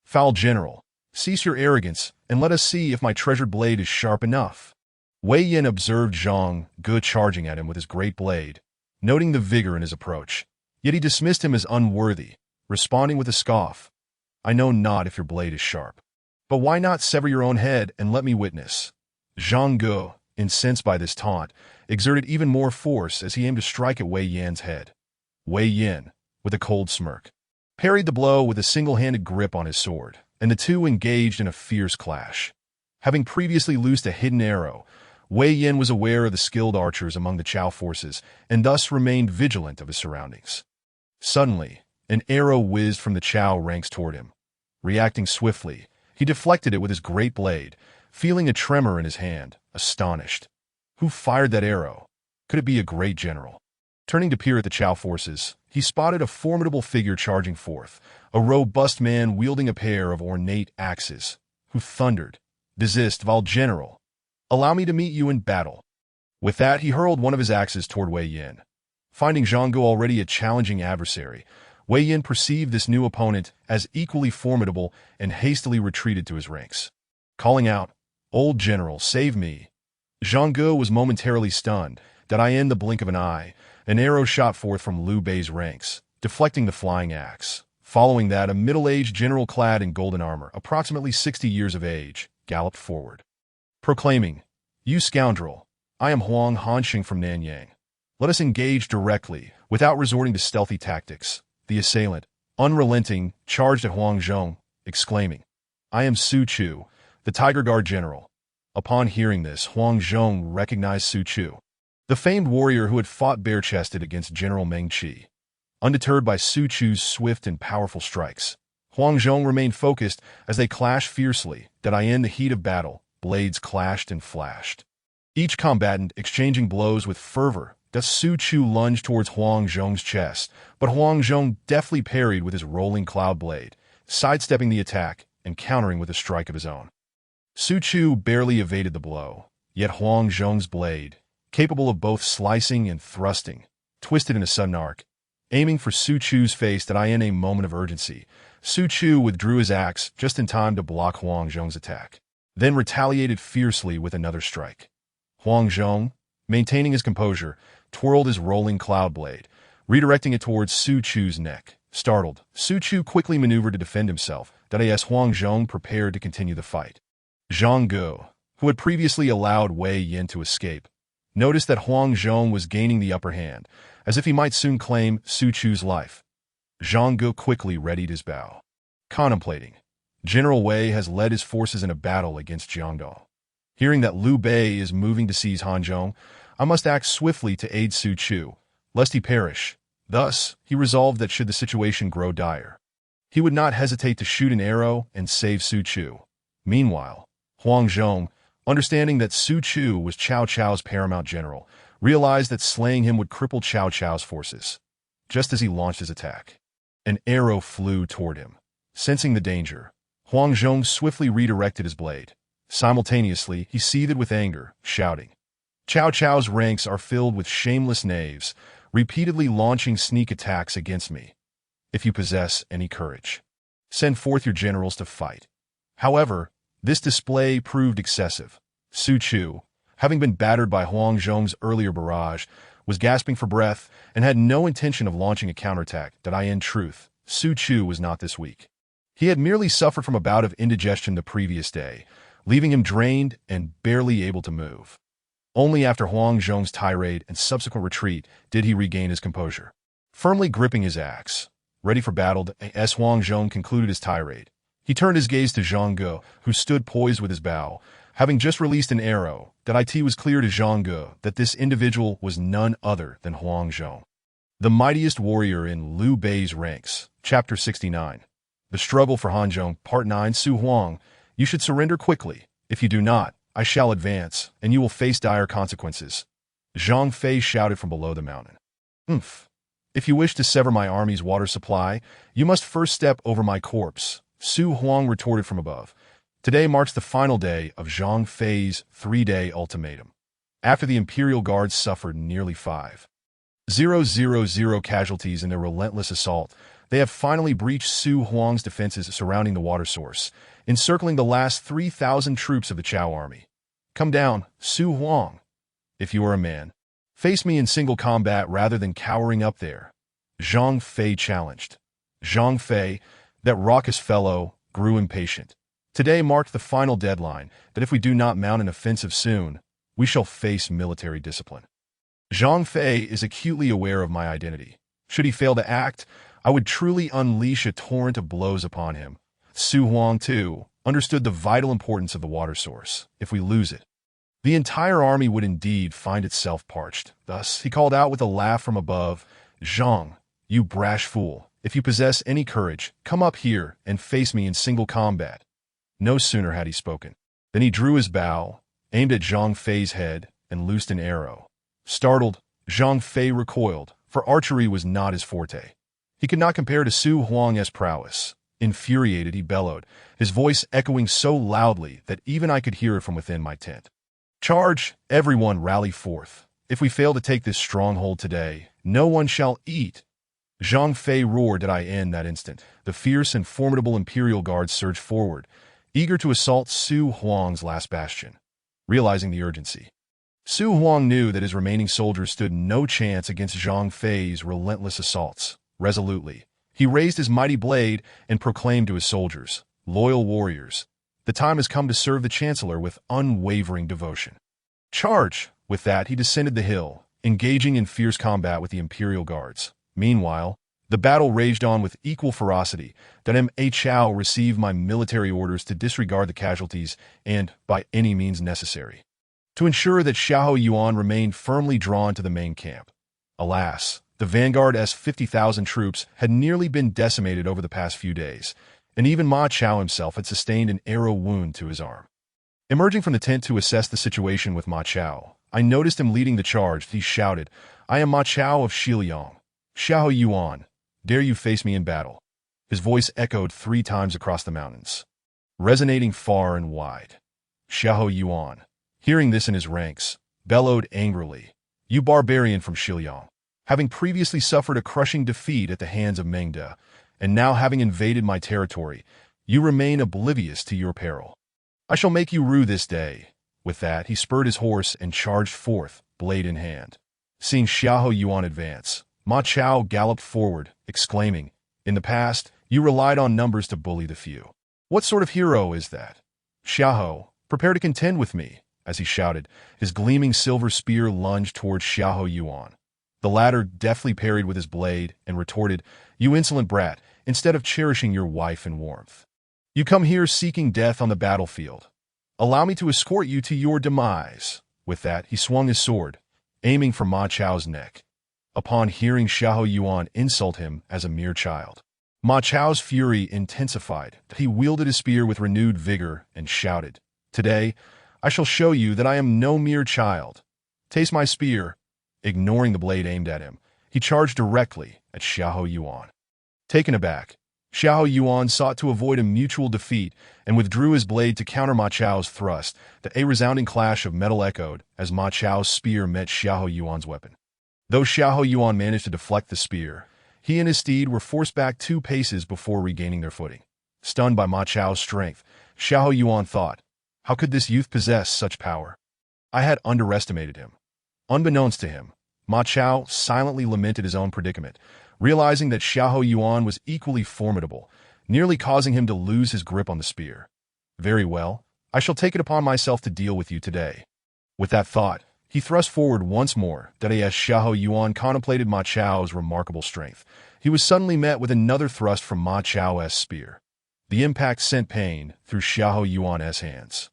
"Foul general, cease your arrogance, and let us see if my treasured blade is sharp enough." Wei Yin observed Zhang Ge charging at him with his great blade, noting the vigor in his approach. Yet he dismissed him as unworthy, responding with a scoff, "I know not if your blade is sharp. But why not sever your own head and let me witness?" Zhang Ge, incensed by this taunt, exerted even more force as he aimed to strike at Wei Yan's head. Wei Yin, with a cold smirk, parried the blow with a single-handed grip on his sword, and the two engaged in a fierce clash. Having previously loosed a hidden arrow, Wei Yin was aware of the skilled archers among the Chao forces and thus remained vigilant of his surroundings. Suddenly, an arrow whizzed from the Chao ranks toward him. Reacting swiftly, he deflected it with his great blade, feeling a tremor in his hand, astonished. Who fired that arrow? Could it be a great general? Turning to peer at the Chao forces, he spotted a formidable figure charging forth, a robust man wielding a pair of ornate axes, who thundered, "Desist, Val General! Allow me to meet you in battle." With that, he hurled one of his axes toward Wei Yin. Finding Zhang Ge already a challenging adversary, Wei Yin perceived this new opponent as equally formidable and hastily retreated to his ranks. Calling out, "Old general, save me!" Zhang Ge was momentarily stunned, that in the blink of an eye, an arrow shot forth from Liu Bei's ranks, deflecting the flying axe. Following that, a middle-aged general clad in golden armor, approximately 60 years of age, galloped forward, proclaiming, "You scoundrel, I am Huang Hanxing from Nanyang. Let us engage directly, without resorting to stealthy tactics." The assailant, unrelenting, charged at Huang Zhong, exclaiming, "I am Su Chu, the Tiger Guard general." Upon hearing this, Huang Zhong recognized Su Chu, the famed warrior who had fought bare-chested against General Meng Qi. Undeterred by Su Chu's swift and powerful strikes, Huang Zhong remained focused as they clashed fiercely, that in the heat of battle, blades clashed and flashed. Each combatant exchanging blows with fervor. Thus Su Chu lunged towards Huang Zhong's chest, but Huang Zhong deftly parried with his rolling cloud blade, sidestepping the attack and countering with a strike of his own. Su Chu barely evaded the blow, yet Huang Zhong's blade, capable of both slicing and thrusting, twisted in a sudden arc. Aiming for Su Chu's face in a moment of urgency, Su Chu withdrew his axe just in time to block Huang Zhong's attack, then retaliated fiercely with another strike. Huang Zhong, maintaining his composure, twirled his rolling cloud blade, redirecting it towards Su Chu's neck. Startled, Su Chu quickly maneuvered to defend himself, as Huang Zhong prepared to continue the fight. Zhang Ge, who had previously allowed Wei Yin to escape, noticed that Huang Zhong was gaining the upper hand, as if he might soon claim Su Chu's life. Zhang Ge quickly readied his bow. Contemplating, General Wei has led his forces in a battle against Jiangdong. Hearing that Liu Bei is moving to seize Hanzhong, I must act swiftly to aid Su Chu, lest he perish. Thus, he resolved that should the situation grow dire, he would not hesitate to shoot an arrow and save Su Chu. Meanwhile, Huang Zhong, understanding that Su Chu was Cao Cao's paramount general, realized that slaying him would cripple Cao Cao's forces. Just as he launched his attack, an arrow flew toward him. Sensing the danger, Huang Zhong swiftly redirected his blade. Simultaneously, he seethed with anger, shouting, "Cao Cao's ranks are filled with shameless knaves, repeatedly launching sneak attacks against me. If you possess any courage, send forth your generals to fight." However, this display proved excessive. Su Chu, having been battered by Huang Zhong's earlier barrage, was gasping for breath and had no intention of launching a counterattack. In truth, Su Chu was not this weak. He had merely suffered from a bout of indigestion the previous day, leaving him drained and barely able to move. Only after Huang Zhong's tirade and subsequent retreat did he regain his composure. Firmly gripping his axe, ready for battle, as Huang Zhong concluded his tirade, he turned his gaze to Zhang Ge, who stood poised with his bow, having just released an arrow. It was clear to Zhang Ge that this individual was none other than Huang Zhong, the mightiest warrior in Liu Bei's ranks. Chapter 69. The Struggle for Hanzhong, Part 9. Su Huang, you should surrender quickly. If you do not, I shall advance, and you will face dire consequences. Zhang Fei shouted from below the mountain. If you wish to sever my army's water supply, you must first step over my corpse, Su Huang retorted from above. Today marks the final day of Zhang Fei's 3-day ultimatum. After the Imperial Guards suffered nearly 5 000 casualties in their relentless assault. They have finally breached Su Huang's defenses surrounding the water source, encircling the last 3,000 troops of the Chao army. Come down, Su Huang. If you are a man, face me in single combat rather than cowering up there, Zhang Fei challenged. Zhang Fei, that raucous fellow, grew impatient. Today marked the final deadline, that if we do not mount an offensive soon, we shall face military discipline. Zhang Fei is acutely aware of my identity. Should he fail to act, I would truly unleash a torrent of blows upon him. Su Huang, too, understood the vital importance of the water source. If we lose it, the entire army would indeed find itself parched. Thus, he called out with a laugh from above, Zhang, you brash fool, if you possess any courage, come up here and face me in single combat. No sooner had he spoken than he drew his bow, aimed at Zhang Fei's head, and loosed an arrow. Startled, Zhang Fei recoiled, for archery was not his forte. He could not compare to Su Huang's prowess. Infuriated, he bellowed, his voice echoing so loudly that even I could hear it from within my tent. Charge! Everyone rally forth. If we fail to take this stronghold today, no one shall eat. Zhang Fei roared at I in that instant. The fierce and formidable Imperial Guards surged forward, eager to assault Su Huang's last bastion. Realizing the urgency, Su Huang knew that his remaining soldiers stood no chance against Zhang Fei's relentless assaults. Resolutely, he raised his mighty blade and proclaimed to his soldiers, loyal warriors, the time has come to serve the Chancellor with unwavering devotion. Charge! With that, he descended the hill, engaging in fierce combat with the Imperial Guards. Meanwhile, the battle raged on with equal ferocity. Dame Chao received my military orders to disregard the casualties and, by any means necessary, to ensure that Xiahou Yuan remained firmly drawn to the main camp. Alas, the vanguard's 50,000 troops had nearly been decimated over the past few days, and even Ma Chao himself had sustained an arrow wound to his arm. Emerging from the tent to assess the situation with Ma Chao, I noticed him leading the charge. He shouted, I am Ma Chao of Shiliang. Xiahou Yuan, dare you face me in battle? His voice echoed 3 times across the mountains, resonating far and wide. Xiahou Yuan, hearing this in his ranks, bellowed angrily, you barbarian from Shiliang, having previously suffered a crushing defeat at the hands of Meng De, and now having invaded my territory, you remain oblivious to your peril. I shall make you rue this day. With that, he spurred his horse and charged forth, blade in hand. Seeing Xiahou Yuan advance, Ma Chao galloped forward, exclaiming, in the past, you relied on numbers to bully the few. What sort of hero is that? Xiahou, prepare to contend with me, as he shouted. His gleaming silver spear lunged towards Xiahou Yuan. The latter deftly parried with his blade and retorted, you insolent brat, instead of cherishing your wife and warmth, you come here seeking death on the battlefield. Allow me to escort you to your demise. With that, he swung his sword, aiming for Ma Chao's neck. Upon hearing Xiahou Yuan insult him as a mere child, Ma Chao's fury intensified. He wielded his spear with renewed vigor and shouted, today, I shall show you that I am no mere child. Taste my spear. Ignoring the blade aimed at him, he charged directly at Xiahou Yuan. Taken aback, Xiahou Yuan sought to avoid a mutual defeat and withdrew his blade to counter Ma Chao's thrust. A resounding clash of metal echoed as Ma Chao's spear met Xiahou Yuan's weapon. Though Xiahou Yuan managed to deflect the spear, he and his steed were forced back 2 paces before regaining their footing. Stunned by Ma Chao's strength, Xiahou Yuan thought, how could this youth possess such power? I had underestimated him. Unbeknownst to him, Ma Chao silently lamented his own predicament, realizing that Xiahou Yuan was equally formidable, nearly causing him to lose his grip on the spear. Very well, I shall take it upon myself to deal with you today. With that thought, he thrust forward once more. As Xiahou Yuan contemplated Ma Chao's remarkable strength, he was suddenly met with another thrust from Ma Chao's spear. The impact sent pain through Xiahou Yuan's hands,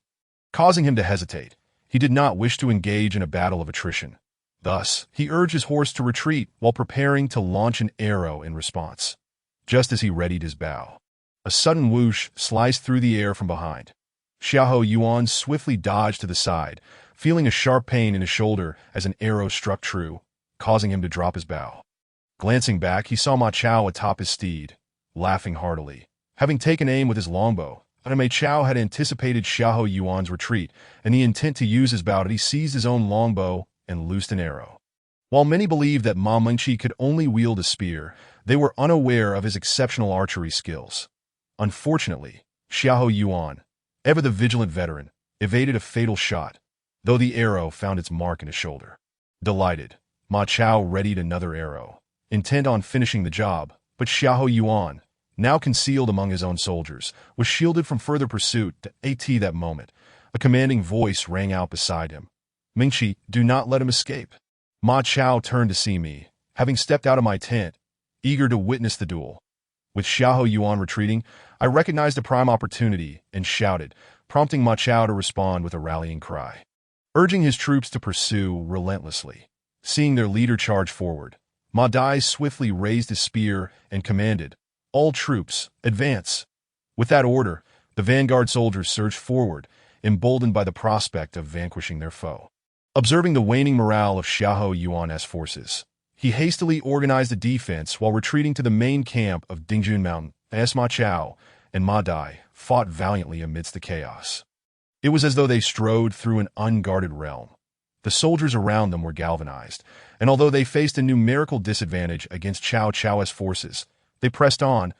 causing him to hesitate. He did not wish to engage in a battle of attrition. Thus, he urged his horse to retreat while preparing to launch an arrow in response. Just as he readied his bow, a sudden whoosh sliced through the air from behind. Xiahou Yuan swiftly dodged to the side, feeling a sharp pain in his shoulder as an arrow struck true, causing him to drop his bow. Glancing back, he saw Ma Chao atop his steed, laughing heartily. Having taken aim with his longbow, Ma Chao had anticipated Xiahou Yuan's retreat, and the intent to use his bow, he seized his own longbow and loosed an arrow. While many believed that Ma Mengqi could only wield a spear, they were unaware of his exceptional archery skills. Unfortunately, Xiahou Yuan, ever the vigilant veteran, evaded a fatal shot, though the arrow found its mark in his shoulder. Delighted, Ma Chao readied another arrow, intent on finishing the job, but Xiahou Yuan, now concealed among his own soldiers, was shielded from further pursuit. At that moment, a commanding voice rang out beside him. "Mingqi, do not let him escape." Ma Chao turned to see me, having stepped out of my tent, eager to witness the duel. With Xiahou Yuan retreating, I recognized a prime opportunity and shouted, prompting Ma Chao to respond with a rallying cry. Urging his troops to pursue relentlessly. Seeing their leader charge forward, Ma Dai swiftly raised his spear and commanded, "All troops, advance." With that order, the vanguard soldiers surged forward, emboldened by the prospect of vanquishing their foe. Observing the waning morale of Xiahou Yuan's forces, he hastily organized a defense while retreating to the main camp of Dingjun Mountain. Ma Chao and Ma Dai fought valiantly amidst the chaos. It was as though they strode through an unguarded realm. The soldiers around them were galvanized, and although they faced a numerical disadvantage against Cao Cao's forces, they pressed on,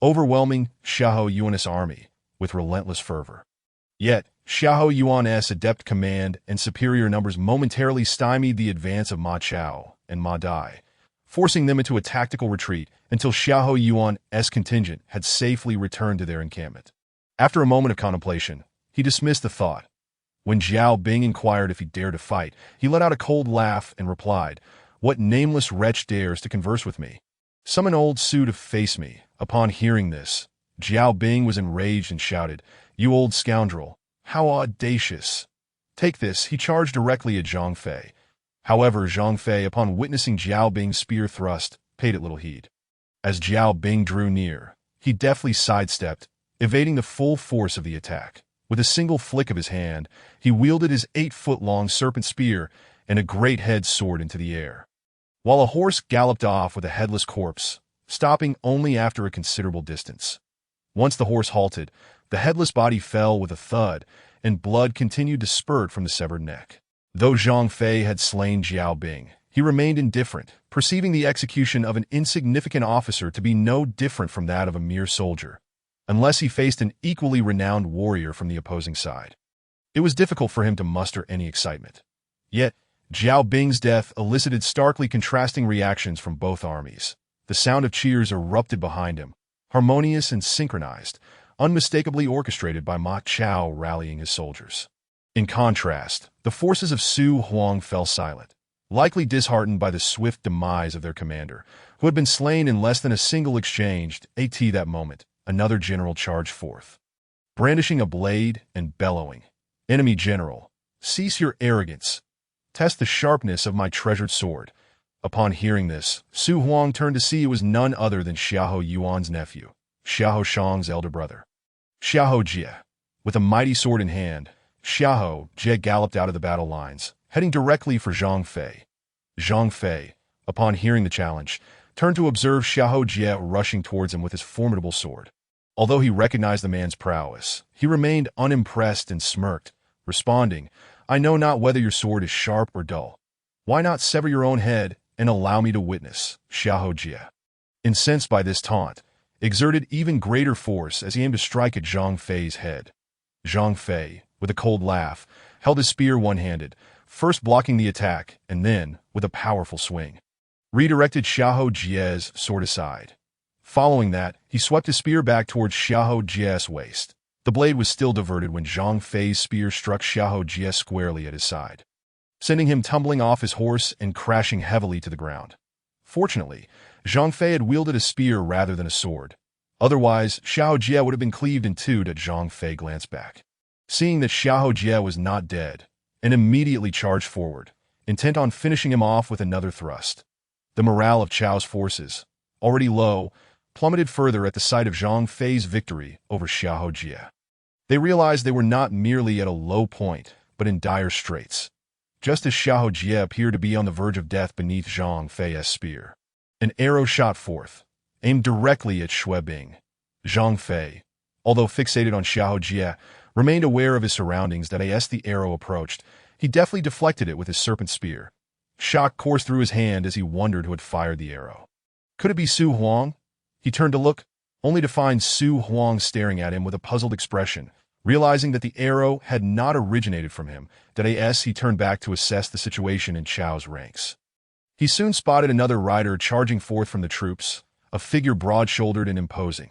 overwhelming Xiahou Yuan's army with relentless fervor. Yet, Xiahou Yuan's adept command and superior numbers momentarily stymied the advance of Ma Chao and Ma Dai, forcing them into a tactical retreat until Xiahou Yuan's contingent had safely returned to their encampment. After a moment of contemplation, he dismissed the thought. When Zhao Bing inquired if he dared to fight, he let out a cold laugh and replied, "What nameless wretch dares to converse with me? Summon old Su to face me." Upon hearing this, Zhao Bing was enraged and shouted, "You old scoundrel, how audacious!" "Take this," he charged directly at Zhang Fei. However, Zhang Fei, upon witnessing Zhao Bing's spear thrust, paid it little heed. As Zhao Bing drew near, he deftly sidestepped, evading the full force of the attack. With a single flick of his hand, he wielded his 8-foot-long serpent spear, and a great head soared into the air. While a horse galloped off with a headless corpse, stopping only after a considerable distance. Once the horse halted, the headless body fell with a thud, and blood continued to spurt from the severed neck. Though Zhang Fei had slain Zhao Bing, he remained indifferent, perceiving the execution of an insignificant officer to be no different from that of a mere soldier, unless he faced an equally renowned warrior from the opposing side. It was difficult for him to muster any excitement. Yet, Zhao Bing's death elicited starkly contrasting reactions from both armies. The sound of cheers erupted behind him, harmonious and synchronized, unmistakably orchestrated by Ma Chao rallying his soldiers. In contrast, the forces of Su Huang fell silent, likely disheartened by the swift demise of their commander, who had been slain in less than a single exchange. At that moment, another general charged forth, brandishing a blade and bellowing, "Enemy general, cease your arrogance. Test the sharpness of my treasured sword." Upon hearing this, Su Huang turned to see it was none other than Xiahou Yuan's nephew, Xiahou Shang's elder brother, Xiahou Jie. With a mighty sword in hand, Xiahou Jie galloped out of the battle lines, heading directly for Zhang Fei. Zhang Fei, upon hearing the challenge, turned to observe Xiahou Jie rushing towards him with his formidable sword. Although he recognized the man's prowess, he remained unimpressed and smirked, responding, "I know not whether your sword is sharp or dull. Why not sever your own head and allow me to witness?" Xiahou Jie, incensed by this taunt, exerted even greater force as he aimed to strike at Zhang Fei's head. Zhang Fei, with a cold laugh, held his spear one-handed, first blocking the attack and then, with a powerful swing, redirected Xiahou Jie's sword aside. Following that, he swept his spear back towards Xiahou Jie's waist. The blade was still diverted when Zhang Fei's spear struck Xiahou Jie squarely at his side, sending him tumbling off his horse and crashing heavily to the ground. Fortunately, Zhang Fei had wielded a spear rather than a sword. Otherwise, Xiahou Jie would have been cleaved in two. Zhang Fei glanced back, seeing that Xiahou Jie was not dead, and immediately charged forward, intent on finishing him off with another thrust. The morale of Chao's forces, already low, plummeted further at the sight of Zhang Fei's victory over Xiahou Jie. They realized they were not merely at a low point, but in dire straits. Just as Xiahou Jie appeared to be on the verge of death beneath Zhang Fei's spear, an arrow shot forth, aimed directly at Xue Bing. Zhang Fei, although fixated on Xiahou Jie, remained aware of his surroundings that as the arrow approached, he deftly deflected it with his serpent spear, Shock coursed through his hand as he wondered who had fired the arrow. Could it be Su Huang? He turned to look, only to find Su Huang staring at him with a puzzled expression. Realizing that the arrow had not originated from him, he turned back to assess the situation in Chao's ranks. He soon spotted another rider charging forth from the troops, a figure broad-shouldered and imposing.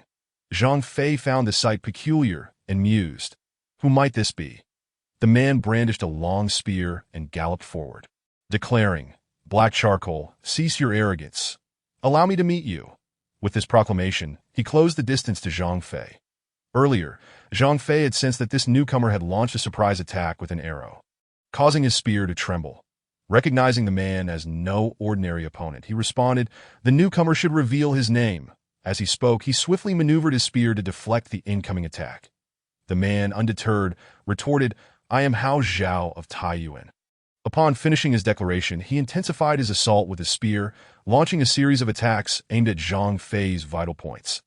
Zhang Fei found the sight peculiar and mused. Who might this be? The man brandished a long spear and galloped forward, declaring, "Black Charcoal, cease your arrogance. Allow me to meet you." With this proclamation, he closed the distance to Zhang Fei. Earlier, Zhang Fei had sensed that this newcomer had launched a surprise attack with an arrow, causing his spear to tremble. Recognizing the man as no ordinary opponent, he responded, the newcomer should reveal his name. As he spoke, he swiftly maneuvered his spear to deflect the incoming attack. The man, undeterred, retorted, "I am Hao Zhao of Taiyuan." Upon finishing his declaration, he intensified his assault with his spear, launching a series of attacks aimed at Zhang Fei's vital points.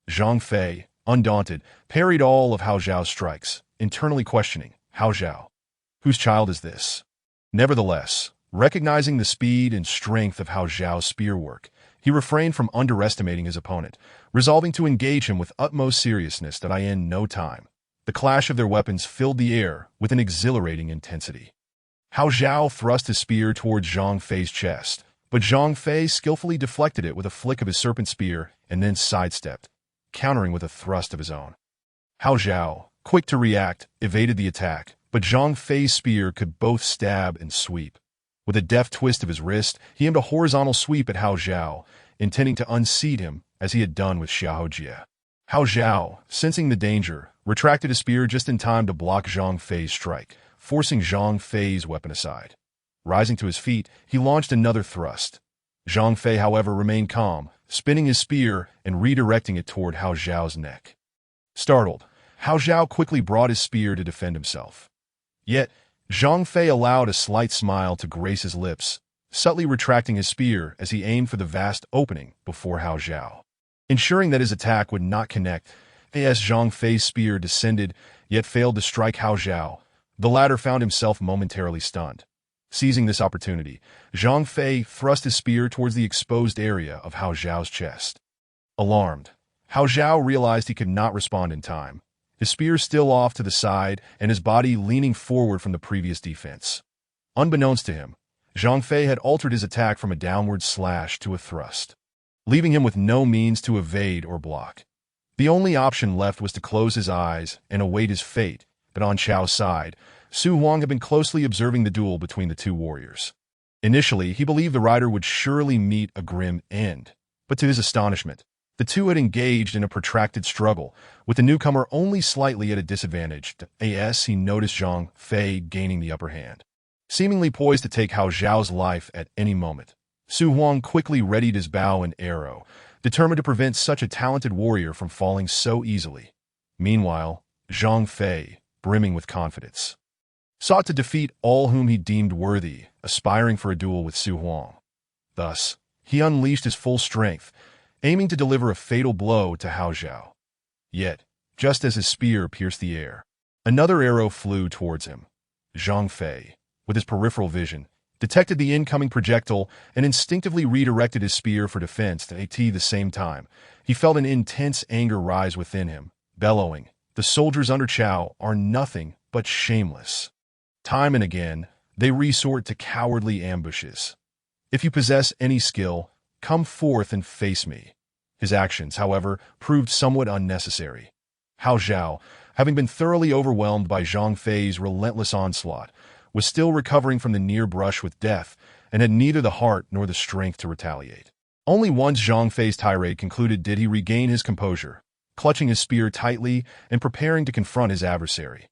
Zhang Fei, undaunted, parried all of Hao Zhao's strikes, internally questioning, Hao Zhao, whose child is this? Nevertheless, recognizing the speed and strength of Hao Zhao's spear work, he refrained from underestimating his opponent, resolving to engage him with utmost seriousness in no time. The clash of their weapons filled the air with an exhilarating intensity. Hao Zhao thrust his spear towards Zhang Fei's chest, but Zhang Fei skillfully deflected it with a flick of his serpent spear and then sidestepped, countering with a thrust of his own. Hao Zhao, quick to react, evaded the attack, but Zhang Fei's spear could both stab and sweep. With a deft twist of his wrist, he aimed a horizontal sweep at Hao Zhao, intending to unseat him as he had done with Xiahou Jie. Hao Zhao, sensing the danger, retracted his spear just in time to block Zhang Fei's strike, forcing Zhang Fei's weapon aside. Rising to his feet, he launched another thrust. Zhang Fei, however, remained calm, spinning his spear and redirecting it toward Hao Zhao's neck. Startled, Hao Zhao quickly brought his spear to defend himself. Yet, Zhang Fei allowed a slight smile to grace his lips, subtly retracting his spear as he aimed for the vast opening before Hao Zhao. Ensuring that his attack would not connect, as Zhang Fei's spear descended yet failed to strike Hao Zhao, the latter found himself momentarily stunned. Seizing this opportunity, Zhang Fei thrust his spear towards the exposed area of Hao Zhao's chest. Alarmed, Hao Zhao realized he could not respond in time, his spear still off to the side and his body leaning forward from the previous defense. Unbeknownst to him, Zhang Fei had altered his attack from a downward slash to a thrust, leaving him with no means to evade or block. The only option left was to close his eyes and await his fate, but on Chao's side, Su Huang had been closely observing the duel between the two warriors. Initially, he believed the rider would surely meet a grim end, but to his astonishment, the two had engaged in a protracted struggle, with the newcomer only slightly at a disadvantage as he noticed Zhang Fei gaining the upper hand. Seemingly poised to take Hao Zhao's life at any moment, Su Huang quickly readied his bow and arrow, determined to prevent such a talented warrior from falling so easily. Meanwhile, Zhang Fei, brimming with confidence, sought to defeat all whom he deemed worthy, aspiring for a duel with Su Huang. Thus, he unleashed his full strength, aiming to deliver a fatal blow to Hao Zhao. Yet, just as his spear pierced the air, another arrow flew towards him. Zhang Fei, with his peripheral vision, detected the incoming projectile and instinctively redirected his spear for defense. At the same time, he felt an intense anger rise within him, bellowing, "The soldiers under Chao are nothing but shameless." Time and again, they resort to cowardly ambushes. If you possess any skill, come forth and face me. His actions, however, proved somewhat unnecessary. Hao Zhao, having been thoroughly overwhelmed by Zhang Fei's relentless onslaught, was still recovering from the near brush with death and had neither the heart nor the strength to retaliate. Only once Zhang Fei's tirade concluded did he regain his composure, clutching his spear tightly and preparing to confront his adversary.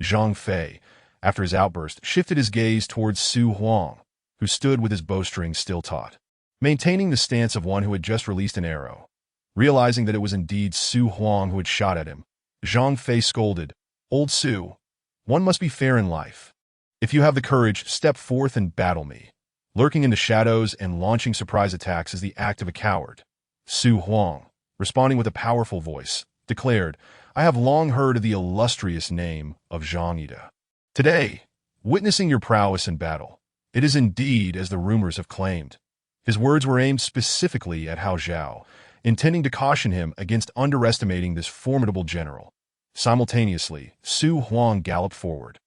Zhang Fei, after his outburst, shifted his gaze towards Su Huang, who stood with his bowstring still taut, maintaining the stance of one who had just released an arrow. Realizing that it was indeed Su Huang who had shot at him, Zhang Fei scolded, "Old Su, one must be fair in life. If you have the courage, step forth and battle me. Lurking in the shadows and launching surprise attacks is the act of a coward." Su Huang, responding with a powerful voice, declared, "I have long heard of the illustrious name of Zhang Ida. Today, witnessing your prowess in battle, It is indeed as the rumors have claimed. His words were aimed specifically at Hao Zhao, intending to caution him against underestimating this formidable general. Simultaneously, Su Huang galloped forward,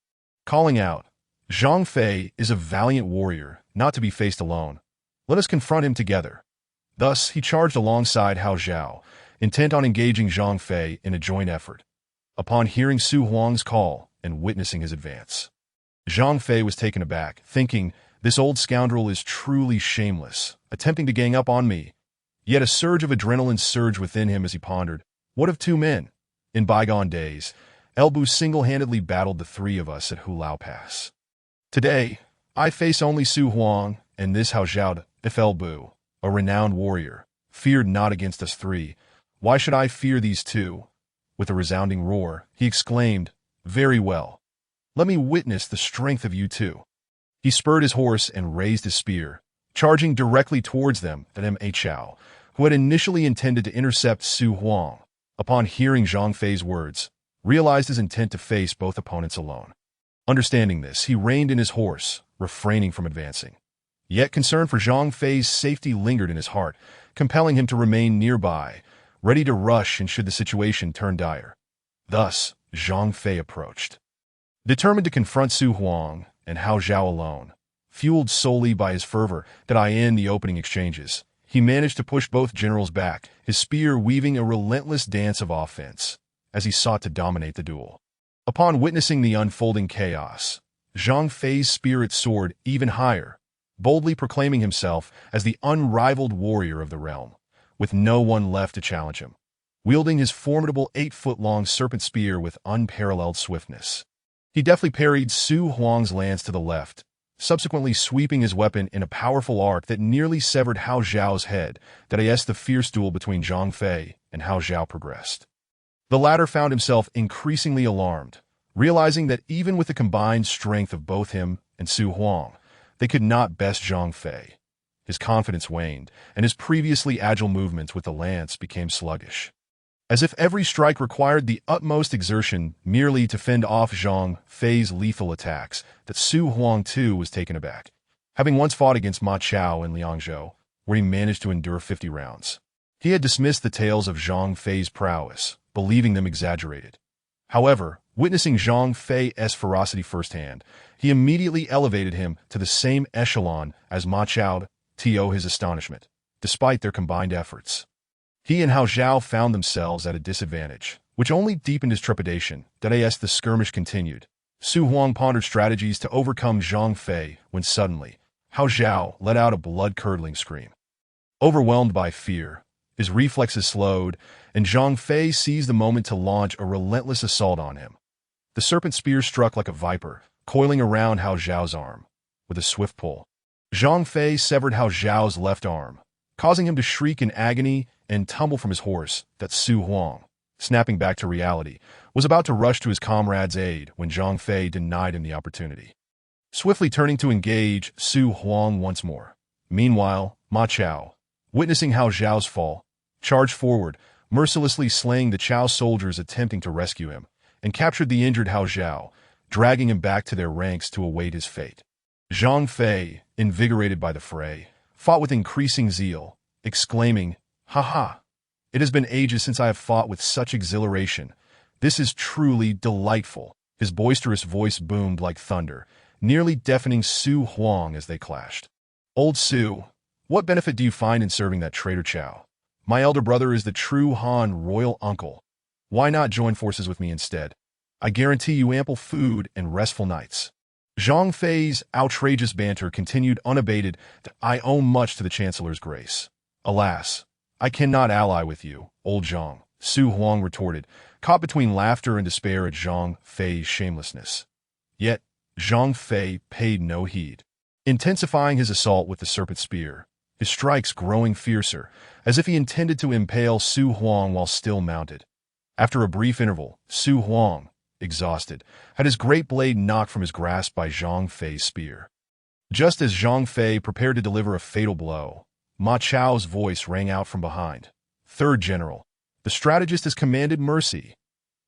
calling out, "Zhang Fei is a valiant warrior, not to be faced alone. Let us confront him together." Thus, he charged alongside Hao Zhao, intent on engaging Zhang Fei in a joint effort. Upon hearing Su Huang's call and witnessing his advance, Zhang Fei was taken aback, thinking, "This old scoundrel is truly shameless, attempting to gang up on me." Yet a surge of adrenaline surged within him as he pondered, "What of two men? In bygone days, Elbu single-handedly battled the three of us at Hulao Pass. Today, I face only Su Huang and this Hao Zhao. If Elbu, a renowned warrior, feared not against us three, why should I fear these two?" With a resounding roar, he exclaimed, "Very well. Let me witness the strength of you two." He spurred his horse and raised his spear, charging directly towards them than Ma Chao, who had initially intended to intercept Su Huang, upon hearing Zhang Fei's words, realized his intent to face both opponents alone. Understanding this, he reined in his horse, refraining from advancing. Yet concern for Zhang Fei's safety lingered in his heart, compelling him to remain nearby, ready to rush in should the situation turn dire. Thus, Zhang Fei approached, determined to confront Su Huang and Hao Zhao alone. Fueled solely by his fervor that I end the opening exchanges, he managed to push both generals back, his spear weaving a relentless dance of offense as he sought to dominate the duel. Upon witnessing the unfolding chaos, Zhang Fei's spirit soared even higher, boldly proclaiming himself as the unrivaled warrior of the realm, with no one left to challenge him, wielding his formidable 8-foot-long serpent spear with unparalleled swiftness. He deftly parried Su Huang's lance to the left, subsequently sweeping his weapon in a powerful arc that nearly severed Hao Zhao's head. As the fierce duel between Zhang Fei and Hao Zhao progressed, the latter found himself increasingly alarmed, realizing that even with the combined strength of both him and Su Huang, they could not best Zhang Fei. His confidence waned, and his previously agile movements with the lance became sluggish, as if every strike required the utmost exertion merely to fend off Zhang Fei's lethal attacks. That Su Huang too was taken aback, having once fought against Ma Chao in Liangzhou, where he managed to endure 50 rounds. He had dismissed the tales of Zhang Fei's prowess, believing them exaggerated. However, witnessing Zhang Fei's ferocity firsthand, he immediately elevated him to the same echelon as Ma Chao, to his astonishment, despite their combined efforts. He and Hao Zhao found themselves at a disadvantage, which only deepened his trepidation. As the skirmish continued, Su Huang pondered strategies to overcome Zhang Fei when suddenly, Hao Zhao let out a blood-curdling scream. Overwhelmed by fear, his reflexes slowed, and Zhang Fei seized the moment to launch a relentless assault on him. The serpent spear struck like a viper, coiling around Hao Zhao's arm. With a swift pull, Zhang Fei severed Hao Zhao's left arm, causing him to shriek in agony and tumble from his horse. Su Huang, snapping back to reality, was about to rush to his comrade's aid when Zhang Fei denied him the opportunity, swiftly turning to engage Su Huang once more. Meanwhile, Ma Chao, witnessing Hao Zhao's fall, charged forward, mercilessly slaying the Chao soldiers attempting to rescue him, and captured the injured Hao Zhao, dragging him back to their ranks to await his fate. Zhang Fei, invigorated by the fray, fought with increasing zeal, exclaiming, "Ha ha! It has been ages since I have fought with such exhilaration. This is truly delightful." His boisterous voice boomed like thunder, nearly deafening Su Huang as they clashed. "Old Su, what benefit do you find in serving that traitor Chao? My elder brother is the true Han royal uncle. Why not join forces with me instead? I guarantee you ample food and restful nights." Zhang Fei's outrageous banter continued unabated. "I owe much to the Chancellor's grace. Alas, I cannot ally with you, old Zhang," Su Huang retorted, caught between laughter and despair at Zhang Fei's shamelessness. Yet, Zhang Fei paid no heed, intensifying his assault with the serpent spear, his strikes growing fiercer, as if he intended to impale Su Huang while still mounted. After a brief interval, Su Huang, exhausted, had his great blade knocked from his grasp by Zhang Fei's spear. Just as Zhang Fei prepared to deliver a fatal blow, Ma Chao's voice rang out from behind. "Third General, the strategist has commanded mercy."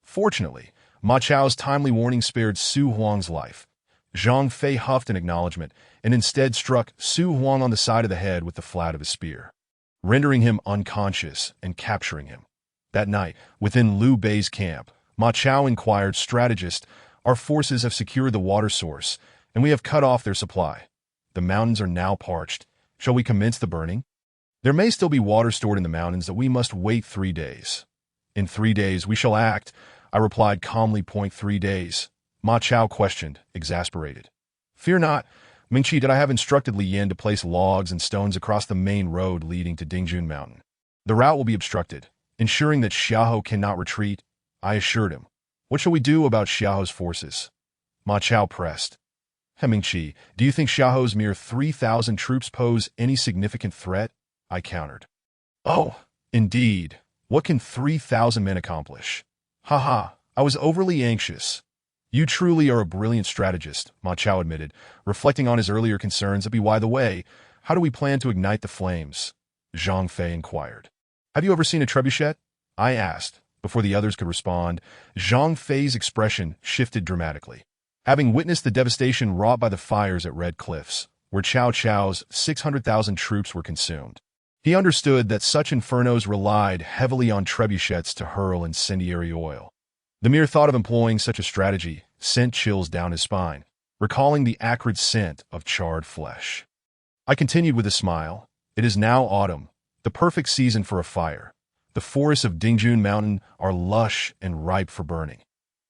Fortunately, Ma Chao's timely warning spared Su Huang's life. Zhang Fei huffed in acknowledgement and instead struck Su Huang on the side of the head with the flat of his spear, rendering him unconscious and capturing him. That night, within Liu Bei's camp, Ma Chao inquired, "Strategist, our forces have secured the water source, and we have cut off their supply. The mountains are now parched. Shall we commence the burning? There may still be water stored in the mountains that we must wait 3 days. In 3 days we shall act," I replied calmly. "3 days?" Ma Chao questioned, exasperated. "Fear not, Mingqi, did I have instructed Li Yan to place logs and stones across the main road leading to Dingjun Mountain. The route will be obstructed, ensuring that Xiahou cannot retreat," I assured him. "What shall we do about Xiahou's forces?" Ma Chao pressed. "Mingqi, do you think Xiahou's mere 3,000 troops pose any significant threat?" I countered. "Oh, indeed. What can 3,000 men accomplish?" "Ha, I was overly anxious." "You truly are a brilliant strategist," Ma Chao admitted, reflecting on his earlier concerns. "By the way, how do we plan to ignite the flames?" Zhang Fei inquired. "Have you ever seen a trebuchet?" I asked. Before the others could respond, Zhang Fei's expression shifted dramatically. Having witnessed the devastation wrought by the fires at Red Cliffs, where Cao Cao's 600,000 troops were consumed, he understood that such infernos relied heavily on trebuchets to hurl incendiary oil. The mere thought of employing such a strategy sent chills down his spine, recalling the acrid scent of charred flesh. I continued with a smile. "It is now autumn, the perfect season for a fire. The forests of Dingjun Mountain are lush and ripe for burning.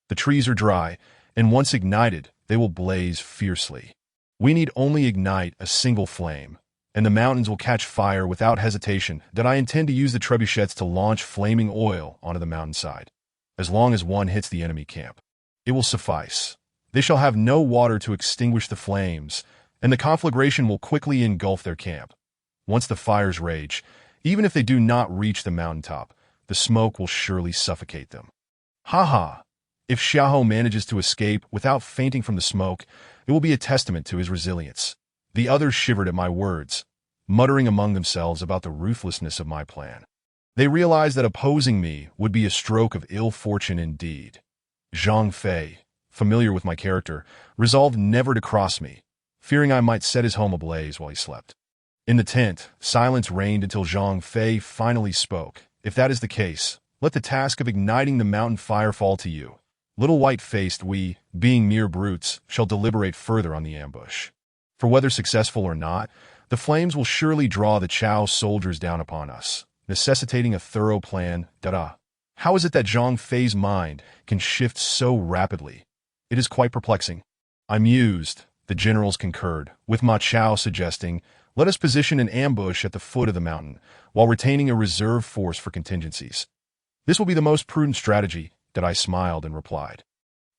The trees are dry, and once ignited, they will blaze fiercely. We need only ignite a single flame, and the mountains will catch fire without hesitation. That I intend to use the trebuchets to launch flaming oil onto the mountainside. As long as one hits the enemy camp, it will suffice. They shall have no water to extinguish the flames, and the conflagration will quickly engulf their camp. Once the fires rage, even if they do not reach the mountaintop, the smoke will surely suffocate them." Ha! If Xiahou manages to escape without fainting from the smoke, it will be a testament to his resilience. The others shivered at my words, muttering among themselves about the ruthlessness of my plan. They realized that opposing me would be a stroke of ill fortune indeed. Zhang Fei, familiar with my character, resolved never to cross me, fearing I might set his home ablaze while he slept. In the tent, silence reigned until Zhang Fei finally spoke. "If that is the case, let the task of igniting the mountain fire fall to you. Little white-faced, we, being mere brutes, shall deliberate further on the ambush. For whether successful or not, the flames will surely draw the Chao soldiers down upon us, necessitating a thorough plan." How is it that Zhang Fei's mind can shift so rapidly? It is quite perplexing. I mused. The generals concurred, with Ma Chao suggesting, "Let us position an ambush at the foot of the mountain, while retaining a reserve force for contingencies. This will be the most prudent strategy," I smiled and replied.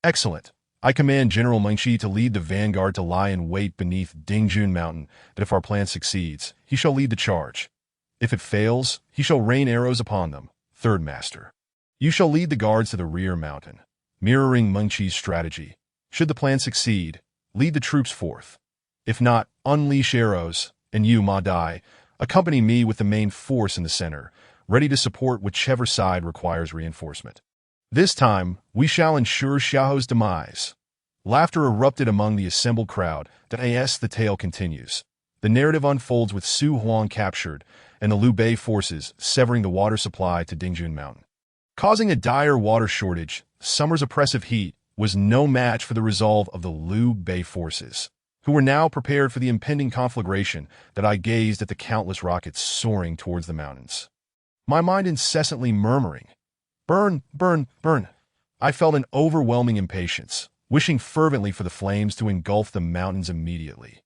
"Excellent. I command General Mengshi to lead the vanguard to lie in wait beneath Dingjun Mountain, that if our plan succeeds, he shall lead the charge. If it fails, he shall rain arrows upon them. Third Master, you shall lead the guards to the rear mountain, mirroring Mengqi's strategy. Should the plan succeed, lead the troops forth. If not, unleash arrows, and you, Ma Dai, accompany me with the main force in the center, ready to support whichever side requires reinforcement. This time, we shall ensure Xiahou's demise." Laughter erupted among the assembled crowd. The tale continues. The narrative unfolds with Su Huang captured and the Liu Bei forces severing the water supply to Dingjun Mountain, causing a dire water shortage. Summer's oppressive heat was no match for the resolve of the Liu Bei forces, who were now prepared for the impending conflagration. I gazed at the countless rockets soaring towards the mountains, my mind incessantly murmuring, "Burn, burn, burn." I felt an overwhelming impatience, wishing fervently for the flames to engulf the mountains immediately.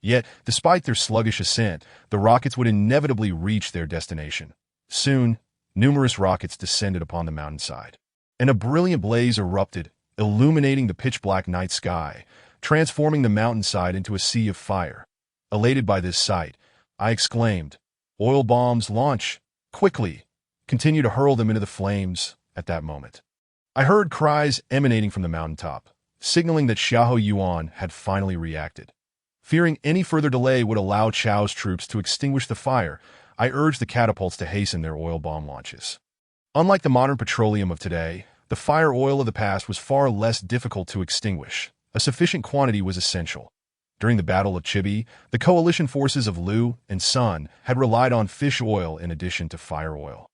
Yet, despite their sluggish ascent, the rockets would inevitably reach their destination. Soon, numerous rockets descended upon the mountainside, and a brilliant blaze erupted, illuminating the pitch-black night sky, transforming the mountainside into a sea of fire. Elated by this sight, I exclaimed, "Oil bombs, launch! Quickly! Continue to hurl them into the flames." At that moment, I heard cries emanating from the mountaintop, signaling that Xiahou Yuan had finally reacted. Fearing any further delay would allow Chao's troops to extinguish the fire, I urged the catapults to hasten their oil bomb launches. Unlike the modern petroleum of today, the fire oil of the past was far less difficult to extinguish, A sufficient quantity was essential. During the Battle of Chibi, the coalition forces of Liu and Sun had relied on fish oil in addition to fire oil.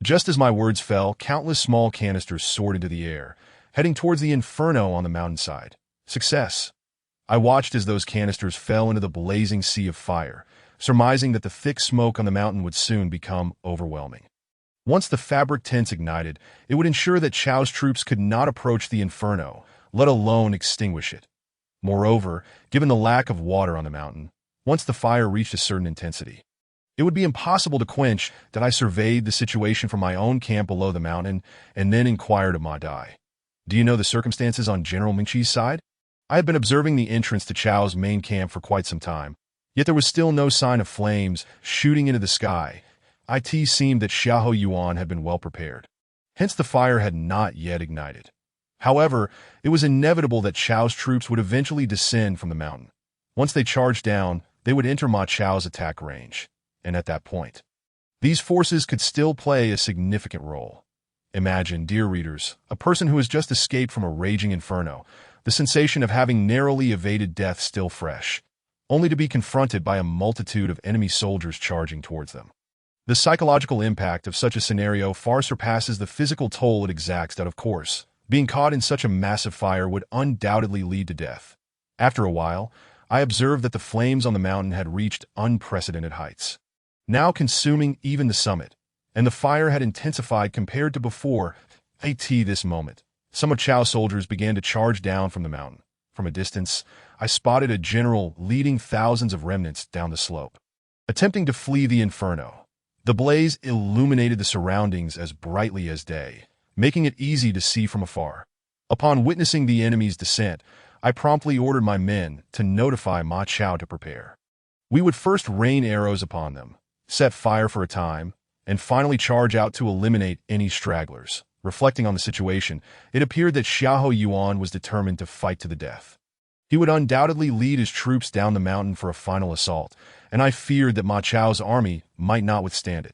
Just as my words fell, countless small canisters soared into the air, heading towards the inferno on the mountainside. Success! I watched as those canisters fell into the blazing sea of fire, surmising that the thick smoke on the mountain would soon become overwhelming. Once the fabric tents ignited, it would ensure that Chao's troops could not approach the inferno, let alone extinguish it. Moreover, given the lack of water on the mountain, once the fire reached a certain intensity, it would be impossible to quench. That I surveyed the situation from my own camp below the mountain and then inquired of Ma Dai. Do you know the circumstances on General Mingqi's side? I had been observing the entrance to Chao's main camp for quite some time, yet there was still no sign of flames shooting into the sky. It seemed that Xiahou Yuan had been well prepared. Hence the fire had not yet ignited. However, it was inevitable that Chao's troops would eventually descend from the mountain. Once they charged down, they would enter Ma Chao's attack range. And at that point, these forces could still play a significant role. Imagine, dear readers, a person who has just escaped from a raging inferno, the sensation of having narrowly evaded death still fresh, only to be confronted by a multitude of enemy soldiers charging towards them. The psychological impact of such a scenario far surpasses the physical toll it exacts. That, of course, being caught in such a massive fire would undoubtedly lead to death. After a while, I observed that the flames on the mountain had reached unprecedented heights, now consuming even the summit, and the fire had intensified compared to before. At this moment, some of Chao's soldiers began to charge down from the mountain. From a distance, I spotted a general leading thousands of remnants down the slope, attempting to flee the inferno. The blaze illuminated the surroundings as brightly as day, making it easy to see from afar. Upon witnessing the enemy's descent, I promptly ordered my men to notify Ma Chao to prepare. We would first rain arrows upon them, set fire for a time, and finally charge out to eliminate any stragglers. Reflecting on the situation, it appeared that Xiahou Yuan was determined to fight to the death. He would undoubtedly lead his troops down the mountain for a final assault, and I feared that Ma Chao's army might not withstand it.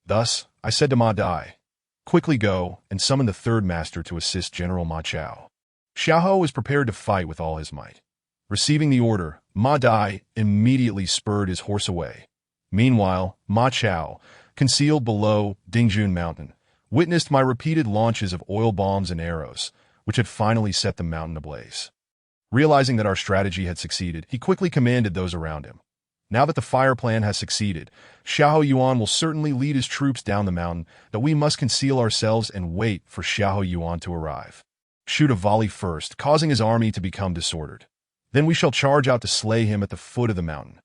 Thus, I said to Ma Dai, "Quickly go and summon the third master to assist General Ma Chao." Xiahou was prepared to fight with all his might. Receiving the order, Ma Dai immediately spurred his horse away. Meanwhile, Ma Chao, concealed below Dingjun Mountain, witnessed my repeated launches of oil bombs and arrows, which had finally set the mountain ablaze. Realizing that our strategy had succeeded, he quickly commanded those around him. Now that the fire plan has succeeded, Xiahou Yuan will certainly lead his troops down the mountain, that we must conceal ourselves and wait for Xiahou Yuan to arrive. Shoot a volley first, causing his army to become disordered. Then we shall charge out to slay him at the foot of the mountain.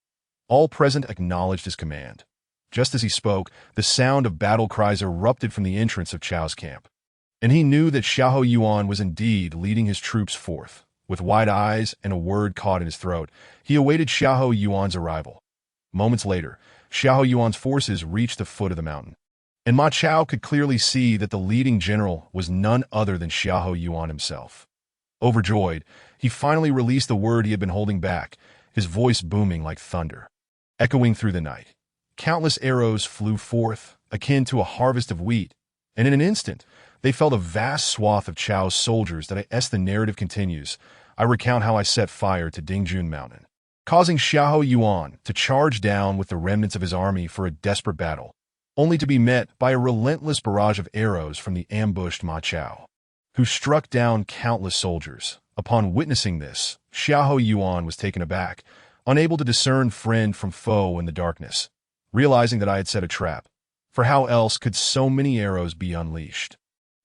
All present acknowledged his command. Just as he spoke, the sound of battle cries erupted from the entrance of Chao's camp. And he knew that Xiahou Yuan was indeed leading his troops forth. With wide eyes and a word caught in his throat, he awaited Xiahou Yuan's arrival. Moments later, Xiahou Yuan's forces reached the foot of the mountain. And Ma Chao could clearly see that the leading general was none other than Xiahou Yuan himself. Overjoyed, he finally released the word he had been holding back, his voice booming like thunder. Echoing through the night, countless arrows flew forth, akin to a harvest of wheat, and in an instant, they felled a vast swath of Chao's soldiers. That as the narrative continues, I recount how I set fire to Dingjun Mountain, causing Xiahou Yuan to charge down with the remnants of his army for a desperate battle, only to be met by a relentless barrage of arrows from the ambushed Ma Chao, who struck down countless soldiers. Upon witnessing this, Xiahou Yuan was taken aback, unable to discern friend from foe in the darkness, realizing that I had set a trap, for how else could so many arrows be unleashed?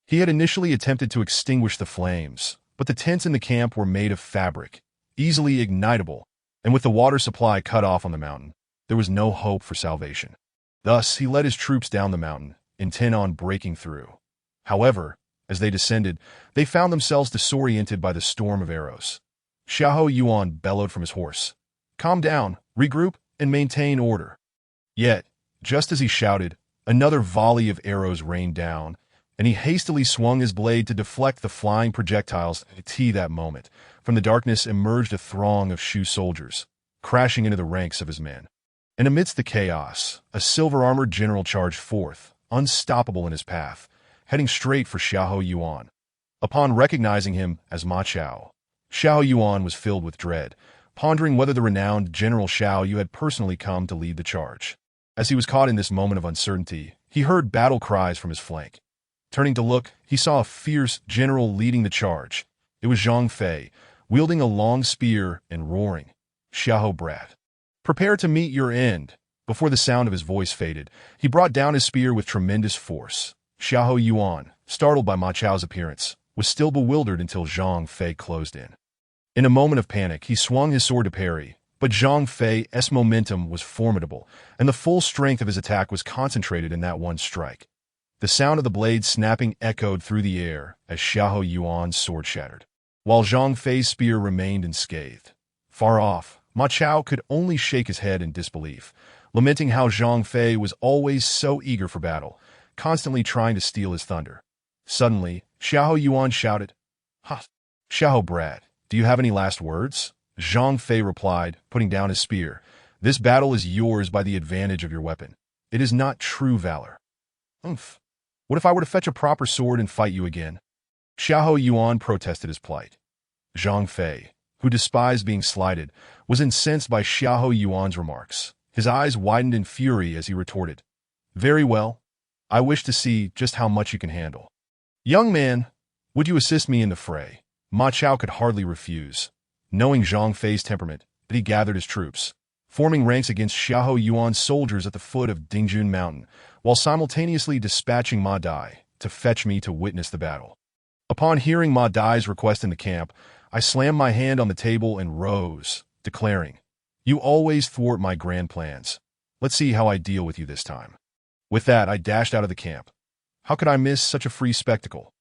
He had initially attempted to extinguish the flames, but the tents in the camp were made of fabric, easily ignitable, and with the water supply cut off on the mountain, there was no hope for salvation. Thus, he led his troops down the mountain, intent on breaking through. However, as they descended, they found themselves disoriented by the storm of arrows. Xiahou Yuan bellowed from his horse, "Calm down, regroup, and maintain order." Yet, just as he shouted, another volley of arrows rained down, and he hastily swung his blade to deflect the flying projectiles. At that moment, from the darkness emerged a throng of Shu soldiers, crashing into the ranks of his men. And amidst the chaos, a silver-armored general charged forth, unstoppable in his path, heading straight for Xiahou Yuan. Upon recognizing him as Ma Chao, Xiahou Yuan was filled with dread, pondering whether the renowned General Xiao Yu had personally come to lead the charge. As he was caught in this moment of uncertainty, he heard battle cries from his flank. Turning to look, he saw a fierce general leading the charge. It was Zhang Fei, wielding a long spear and roaring, "Xiahou brat, prepare to meet your end." Before the sound of his voice faded, he brought down his spear with tremendous force. Xiahou Yuan, startled by Ma Chao's appearance, was still bewildered until Zhang Fei closed in. In a moment of panic, he swung his sword to parry, but Zhang Fei's momentum was formidable, and the full strength of his attack was concentrated in that one strike. The sound of the blade snapping echoed through the air as Xiahou Yuan's sword shattered, while Zhang Fei's spear remained unscathed. Far off, Ma Chao could only shake his head in disbelief, lamenting how Zhang Fei was always so eager for battle, constantly trying to steal his thunder. Suddenly, Xiahou Yuan shouted, "Ha! Xiahou brat, do you have any last words?" Zhang Fei replied, putting down his spear, "This battle is yours by the advantage of your weapon. It is not true valor." "Umph. What if I were to fetch a proper sword and fight you again?" Xiahou Yuan protested his plight. Zhang Fei, who despised being slighted, was incensed by Xiahou Yuan's remarks. His eyes widened in fury as he retorted, "Very well. I wish to see just how much you can handle. Young man, would you assist me in the fray?" Ma Chao could hardly refuse. Knowing Zhang Fei's temperament, that he gathered his troops, forming ranks against Xiahou Yuan's soldiers at the foot of Dingjun Mountain, while simultaneously dispatching Ma Dai to fetch me to witness the battle. Upon hearing Ma Dai's request in the camp, I slammed my hand on the table and rose, declaring, "You always thwart my grand plans. Let's see how I deal with you this time." With that, I dashed out of the camp. How could I miss such a free spectacle?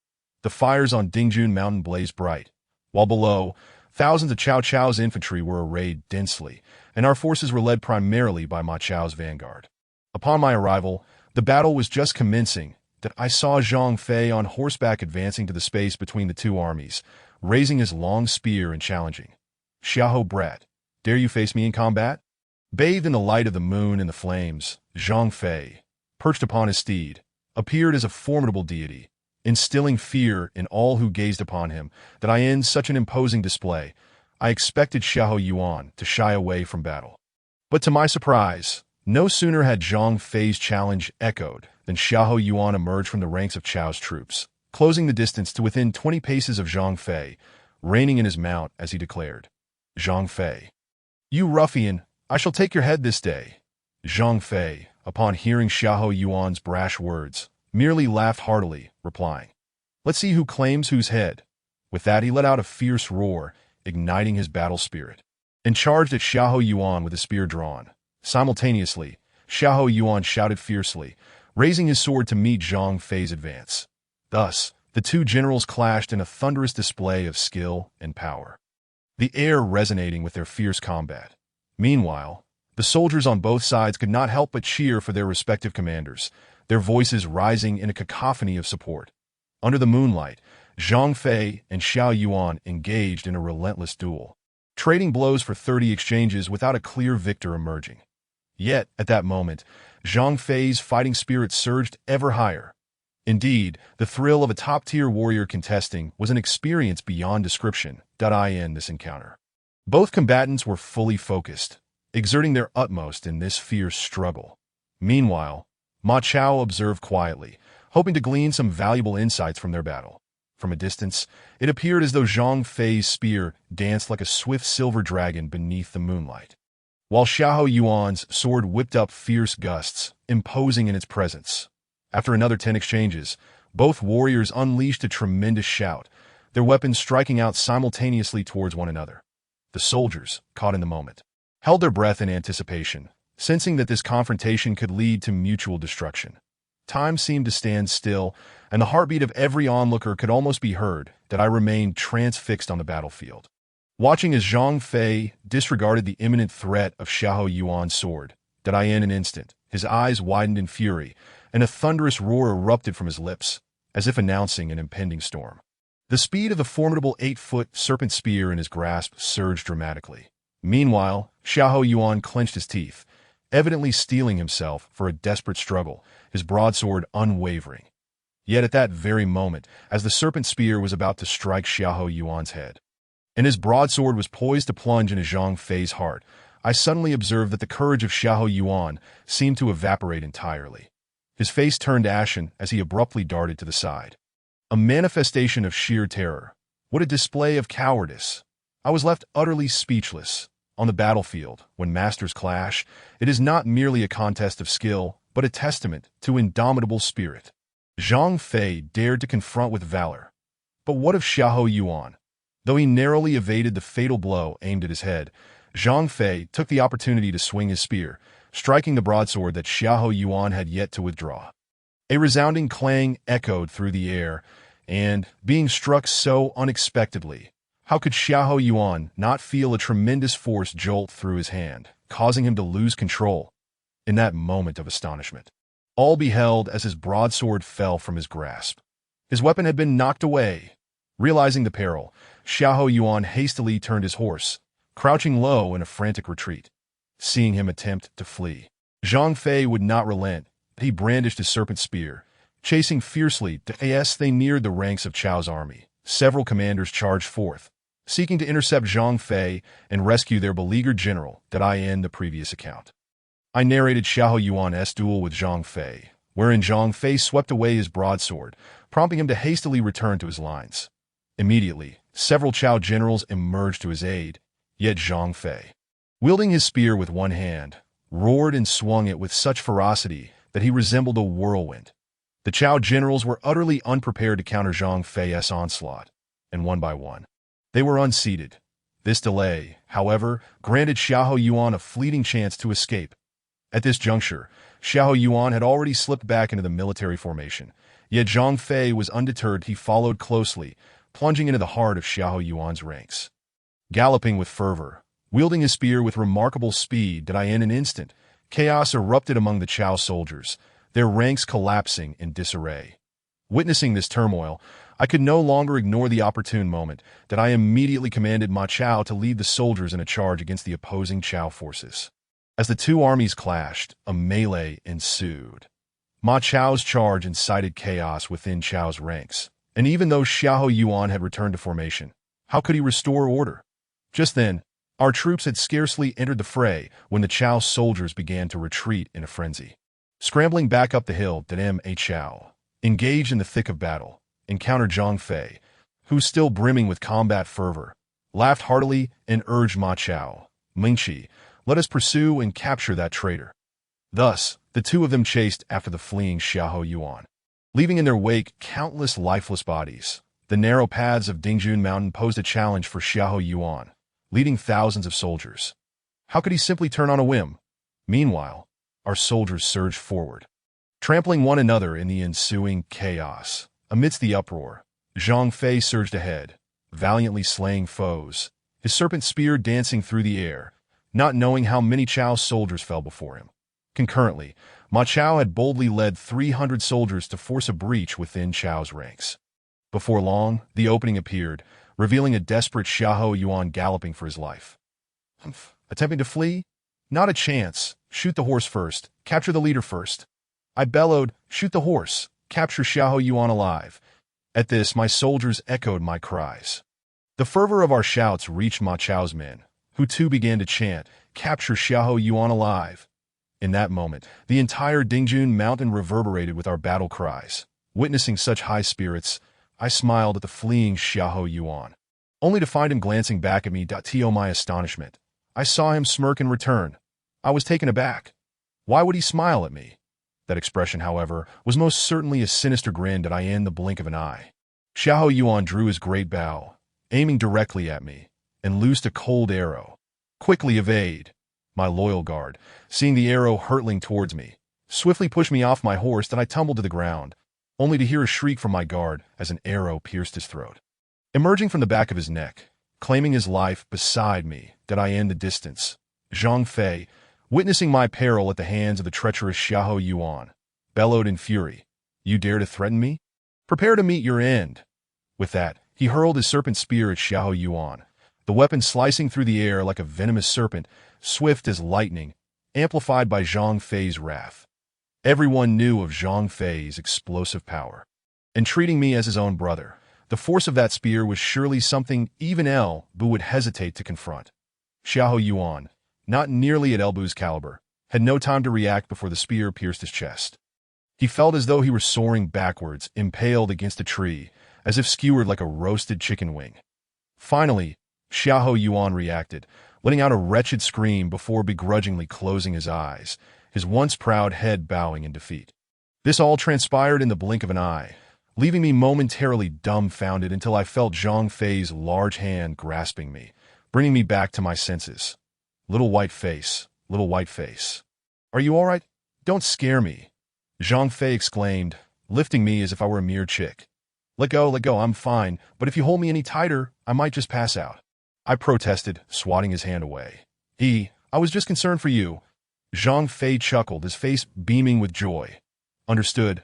The fires on Dingjun Mountain blazed bright, while below, thousands of Cao Cao's infantry were arrayed densely, and our forces were led primarily by Ma Chao's vanguard. Upon my arrival, the battle was just commencing that I saw Zhang Fei on horseback advancing to the space between the two armies, raising his long spear and challenging, "Xiahou brat, dare you face me in combat?" Bathed in the light of the moon and the flames, Zhang Fei, perched upon his steed, appeared as a formidable deity, instilling fear in all who gazed upon him, that in such an imposing display, I expected Xiahou Yuan to shy away from battle. But to my surprise, no sooner had Zhang Fei's challenge echoed than Xiahou Yuan emerged from the ranks of Chao's troops, closing the distance to within 20 paces of Zhang Fei, reining in his mount as he declared, "Zhang Fei, you ruffian, I shall take your head this day." Zhang Fei, upon hearing Xiahou Yuan's brash words, merely laughed heartily, replying, "Let's see who claims whose head." With that, he let out a fierce roar, igniting his battle spirit, and charged at Xiahou Yuan with his spear drawn. Simultaneously, Xiahou Yuan shouted fiercely, raising his sword to meet Zhang Fei's advance. Thus, the two generals clashed in a thunderous display of skill and power, the air resonating with their fierce combat. Meanwhile, the soldiers on both sides could not help but cheer for their respective commanders, their voices rising in a cacophony of support. Under the moonlight, Zhang Fei and Xiahou Yuan engaged in a relentless duel, trading blows for 30 exchanges without a clear victor emerging. Yet, at that moment, Zhang Fei's fighting spirit surged ever higher. Indeed, the thrill of a top-tier warrior contesting was an experience beyond description. In this encounter, both combatants were fully focused, exerting their utmost in this fierce struggle. Meanwhile, Ma Chao observed quietly, hoping to glean some valuable insights from their battle. From a distance, it appeared as though Zhang Fei's spear danced like a swift silver dragon beneath the moonlight, while Xiahou Yuan's sword whipped up fierce gusts, imposing in its presence. After another 10 exchanges, both warriors unleashed a tremendous shout, their weapons striking out simultaneously towards one another. The soldiers, caught in the moment, held their breath in anticipation, sensing that this confrontation could lead to mutual destruction. Time seemed to stand still, and the heartbeat of every onlooker could almost be heard, that I remained transfixed on the battlefield, watching as Zhang Fei disregarded the imminent threat of Xiahou Yuan's sword. In an instant, his eyes widened in fury, and a thunderous roar erupted from his lips, as if announcing an impending storm. The speed of the formidable 8-foot serpent spear in his grasp surged dramatically. Meanwhile, Xiahou Yuan clenched his teeth, evidently steeling himself for a desperate struggle, his broadsword unwavering. Yet at that very moment, as the serpent spear was about to strike Xiahou Yuan's head, and his broadsword was poised to plunge into Zhang Fei's heart, I suddenly observed that the courage of Xiahou Yuan seemed to evaporate entirely. His face turned ashen as he abruptly darted to the side. A manifestation of sheer terror. What a display of cowardice! I was left utterly speechless. On the battlefield, when masters clash, it is not merely a contest of skill, but a testament to indomitable spirit. Zhang Fei dared to confront with valor. But what of Xiahou Yuan? Though he narrowly evaded the fatal blow aimed at his head, Zhang Fei took the opportunity to swing his spear, striking the broadsword that Xiahou Yuan had yet to withdraw. A resounding clang echoed through the air, and, being struck so unexpectedly, how could Xiahou Yuan not feel a tremendous force jolt through his hand, causing him to lose control? In that moment of astonishment, all beheld as his broadsword fell from his grasp. His weapon had been knocked away. Realizing the peril, Xiahou Yuan hastily turned his horse, crouching low in a frantic retreat. Seeing him attempt to flee, Zhang Fei would not relent. He brandished his serpent spear, chasing fiercely as they neared the ranks of Chao's army. Several commanders charged forth, seeking to intercept Zhang Fei and rescue their beleaguered general that I end the previous account. I narrated Xiahou Yuan's duel with Zhang Fei, wherein Zhang Fei swept away his broadsword, prompting him to hastily return to his lines. Immediately, several Chao generals emerged to his aid, yet Zhang Fei, wielding his spear with one hand, roared and swung it with such ferocity that he resembled a whirlwind. The Chao generals were utterly unprepared to counter Zhang Fei's onslaught, and one by one, they were unseated. This delay, however, granted Xiahou Yuan a fleeting chance to escape. At this juncture, Xiahou Yuan had already slipped back into the military formation, yet Zhang Fei was undeterred. He followed closely, plunging into the heart of Xiahou Yuan's ranks. Galloping with fervor, wielding his spear with remarkable speed, that in an instant, chaos erupted among the Chao soldiers, their ranks collapsing in disarray. Witnessing this turmoil, I could no longer ignore the opportune moment that I immediately commanded Ma Chao to lead the soldiers in a charge against the opposing Chao forces. As the two armies clashed, a melee ensued. Ma Chao's charge incited chaos within Chao's ranks, and even though Xiahou Yuan had returned to formation, how could he restore order? Just then, our troops had scarcely entered the fray when the Chao soldiers began to retreat in a frenzy. Scrambling back up the hill, A Chao, engaged in the thick of battle, encountered Zhang Fei, who, still brimming with combat fervor, laughed heartily and urged Ma Chao, "Mingqi, let us pursue and capture that traitor." Thus, the two of them chased after the fleeing Xiahou Yuan, leaving in their wake countless lifeless bodies. The narrow paths of Dingjun Mountain posed a challenge for Xiahou Yuan, leading thousands of soldiers. How could he simply turn on a whim? Meanwhile, our soldiers surged forward, trampling one another in the ensuing chaos. Amidst the uproar, Zhang Fei surged ahead, valiantly slaying foes, his serpent spear dancing through the air, not knowing how many Chao soldiers fell before him. Concurrently, Ma Chao had boldly led 300 soldiers to force a breach within Chao's ranks. Before long, the opening appeared, revealing a desperate Xiahou Yuan galloping for his life. Attempting to flee? Not a chance. Shoot the horse first. Capture the leader first. I bellowed, "Shoot the horse. Capture Xiahou Yuan alive." At this, my soldiers echoed my cries. The fervor of our shouts reached Ma Chao's men, who too began to chant, "Capture Xiahou Yuan alive." In that moment, the entire Dingjun Mountain reverberated with our battle cries. Witnessing such high spirits, I smiled at the fleeing Xiahou Yuan, only to find him glancing back at me. To my astonishment, I saw him smirk in return. I was taken aback. Why would he smile at me? That expression, however, was most certainly a sinister grin that in the blink of an eye. Xiahou Yuan drew his great bow, aiming directly at me, and loosed a cold arrow. "Quickly evade!" My loyal guard, seeing the arrow hurtling towards me, swiftly pushed me off my horse, and I tumbled to the ground, only to hear a shriek from my guard as an arrow pierced his throat. Emerging from the back of his neck, claiming his life beside me, in the distance, Zhang Fei, witnessing my peril at the hands of the treacherous Xiahou Yuan, bellowed in fury, "You dare to threaten me? Prepare to meet your end." With that, he hurled his serpent spear at Xiahou Yuan, the weapon slicing through the air like a venomous serpent, swift as lightning, amplified by Zhang Fei's wrath. Everyone knew of Zhang Fei's explosive power, and treating me as his own brother, The force of that spear was surely something even El Bu would hesitate to confront. Xiahou Yuan, not nearly at El Bu's caliber, had no time to react before the spear pierced his chest. He felt as though he were soaring backwards, impaled against a tree, as if skewered like a roasted chicken wing. Finally, Xiahou Yuan reacted, letting out a wretched scream before begrudgingly closing his eyes, his once proud head bowing in defeat. This all transpired in the blink of an eye, leaving me momentarily dumbfounded until I felt Zhang Fei's large hand grasping me, bringing me back to my senses. Little white face, little white face. Are you all right? Don't scare me, Zhang Fei exclaimed, lifting me as if I were a mere chick. Let go, I'm fine, but if you hold me any tighter, I might just pass out. I protested, swatting his hand away. I was just concerned for you. Zhang Fei chuckled, his face beaming with joy. Understood.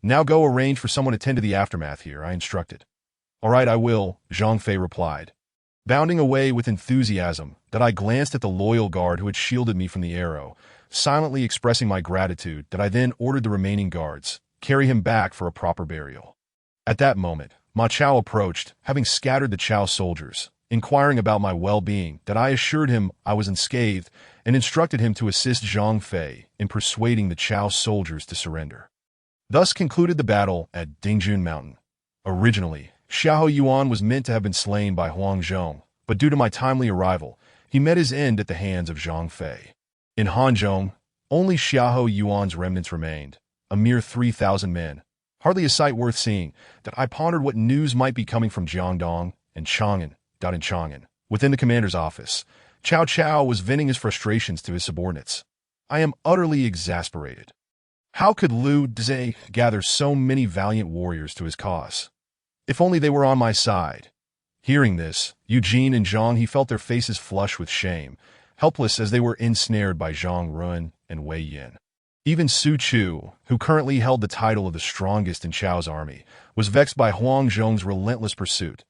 Now go arrange for someone to tend to the aftermath here, I instructed. All right, I will, Zhang Fei replied. Bounding away with enthusiasm, that I glanced at the loyal guard who had shielded me from the arrow, silently expressing my gratitude that I then ordered the remaining guards, carry him back for a proper burial. At that moment, Ma Chao approached, having scattered the Chao soldiers, inquiring about my well-being, that I assured him I was unscathed and instructed him to assist Zhang Fei in persuading the Chao soldiers to surrender. Thus concluded the battle at Dingjun Mountain. Originally, Xiahou Yuan was meant to have been slain by Huang Zhong, but due to my timely arrival, he met his end at the hands of Zhang Fei. In Hanzhong, only Xiahou Yuan's remnants remained, a mere 3,000 men, hardly a sight worth seeing, that I pondered what news might be coming from Jiangdong and Chang'an. In Chang'an, within the commander's office, Cao Cao was venting his frustrations to his subordinates. I am utterly exasperated. How could Liu Zhe gather so many valiant warriors to his cause? If only they were on my side. Hearing this, Eugene and Zhang He felt their faces flush with shame, helpless as they were ensnared by Zhang Run and Wei Yin. Even Su Chu, who currently held the title of the strongest in Chao's army, was vexed by Huang Zhong's relentless pursuit.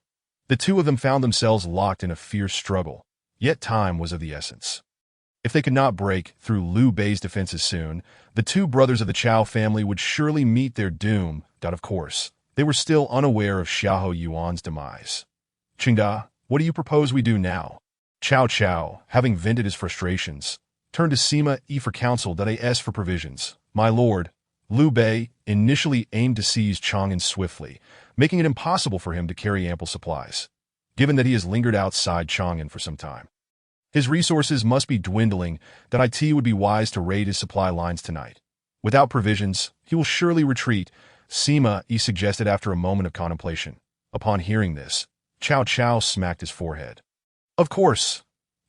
The two of them found themselves locked in a fierce struggle, yet time was of the essence. If they could not break through Liu Bei's defenses soon, the two brothers of the Chao family would surely meet their doom. Of course, they were still unaware of Xiahou Yuan's demise. Qingda, what do you propose we do now? Cao Cao, having vented his frustrations, turned to Sima Yi for counsel. As for provisions, my lord, Liu Bei initially aimed to seize Chang'an swiftly, making it impossible for him to carry ample supplies, given that he has lingered outside Chang'an for some time. His resources must be dwindling. It would be wise to raid his supply lines tonight. Without provisions, he will surely retreat, Sima Yi suggested after a moment of contemplation. Upon hearing this, Cao Cao smacked his forehead. Of course.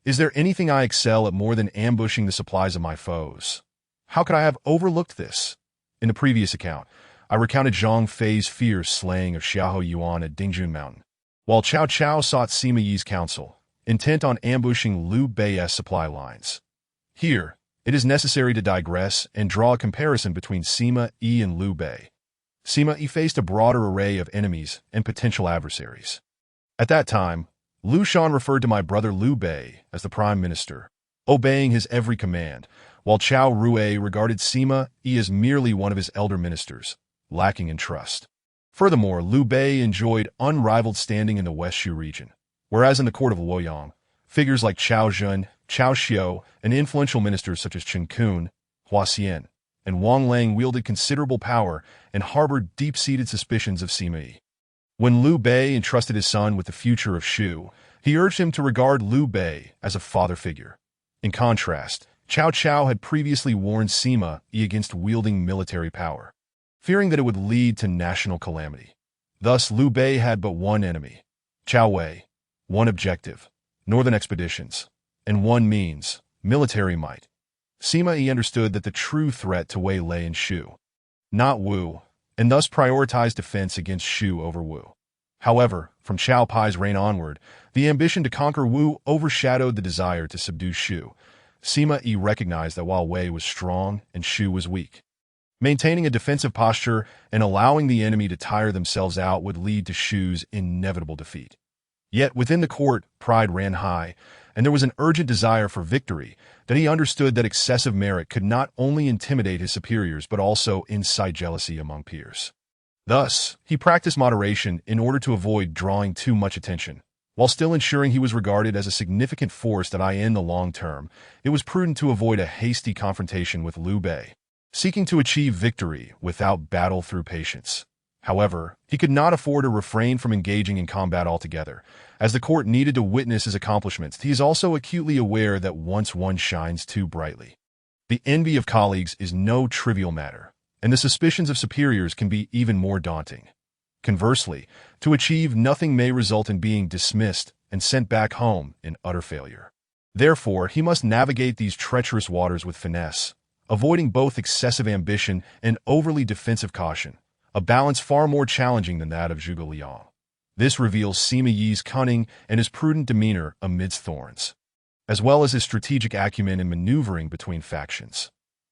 Is there anything I excel at more than ambushing the supplies of my foes? How could I have overlooked this? In the previous account, I recounted Zhang Fei's fierce slaying of Xiahou Yuan at Dingjun Mountain, while Cao Cao sought Sima Yi's counsel, intent on ambushing Liu Bei's supply lines. Here, it is necessary to digress and draw a comparison between Sima Yi and Liu Bei. Sima Yi faced a broader array of enemies and potential adversaries. At that time, Liu Shan referred to my brother Liu Bei as the prime minister, obeying his every command, while Chao Rui regarded Sima Yi as merely one of his elder ministers, lacking in trust. Furthermore, Liu Bei enjoyed unrivaled standing in the West Shu region, whereas in the court of Luoyang, figures like Chao Zhen, Chao Xiu, and influential ministers such as Chen Kun, Hua Xian, and Wang Lang wielded considerable power and harbored deep-seated suspicions of Sima Yi. When Liu Bei entrusted his son with the future of Shu, he urged him to regard Liu Bei as a father figure. In contrast, Cao Cao had previously warned Sima Yi against wielding military power, fearing that it would lead to national calamity. Thus, Liu Bei had but one enemy, Cao Wei, one objective, northern expeditions, and one means, military might. Sima Yi understood that the true threat to Wei lay in Shu, not Wu, and thus prioritized defense against Shu over Wu. However, from Xiao Pai's reign onward, the ambition to conquer Wu overshadowed the desire to subdue Shu. Sima Yi recognized that while Wei was strong and Shu was weak, maintaining a defensive posture and allowing the enemy to tire themselves out would lead to Shu's inevitable defeat. Yet within the court, pride ran high, and there was an urgent desire for victory that he understood that excessive merit could not only intimidate his superiors but also incite jealousy among peers. Thus, he practiced moderation in order to avoid drawing too much attention. While still ensuring he was regarded as a significant force that in the long term, it was prudent to avoid a hasty confrontation with Liu Bei, seeking to achieve victory without battle through patience. However, he could not afford to refrain from engaging in combat altogether. As the court needed to witness his accomplishments, he is also acutely aware that once one shines too brightly, the envy of colleagues is no trivial matter, and the suspicions of superiors can be even more daunting. Conversely, to achieve nothing may result in being dismissed and sent back home in utter failure. Therefore, he must navigate these treacherous waters with finesse, avoiding both excessive ambition and overly defensive caution, a balance far more challenging than that of Zhuge Liang. This reveals Sima Yi's cunning and his prudent demeanor amidst thorns, as well as his strategic acumen in maneuvering between factions.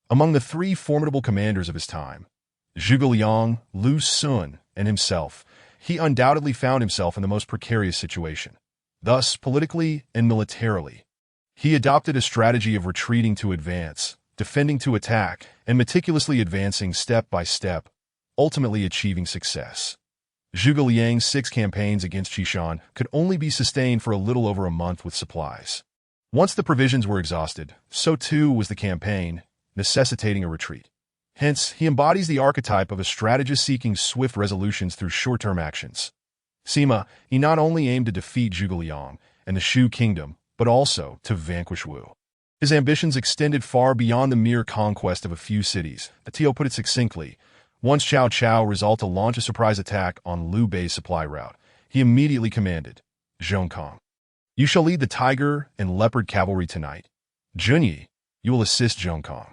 Among the three formidable commanders of his time, Zhuge Liang, Lu Xun, and himself, he undoubtedly found himself in the most precarious situation. Thus, politically and militarily, he adopted a strategy of retreating to advance, defending to attack, and meticulously advancing step by step, ultimately achieving success. Zhuge Liang's 6 campaigns against Qishan could only be sustained for a little over a month with supplies. Once the provisions were exhausted, so too was the campaign, necessitating a retreat. Hence, he embodies the archetype of a strategist seeking swift resolutions through short-term actions. Sima Yi not only aimed to defeat Zhuge Liang and the Shu kingdom, but also to vanquish Wu. His ambitions extended far beyond the mere conquest of a few cities. Tio put it succinctly, once Cao Cao resolved to launch a surprise attack on Liu Bei's supply route, he immediately commanded, Zhongkong, you shall lead the tiger and leopard cavalry tonight. Junyi, you will assist Zhongkong.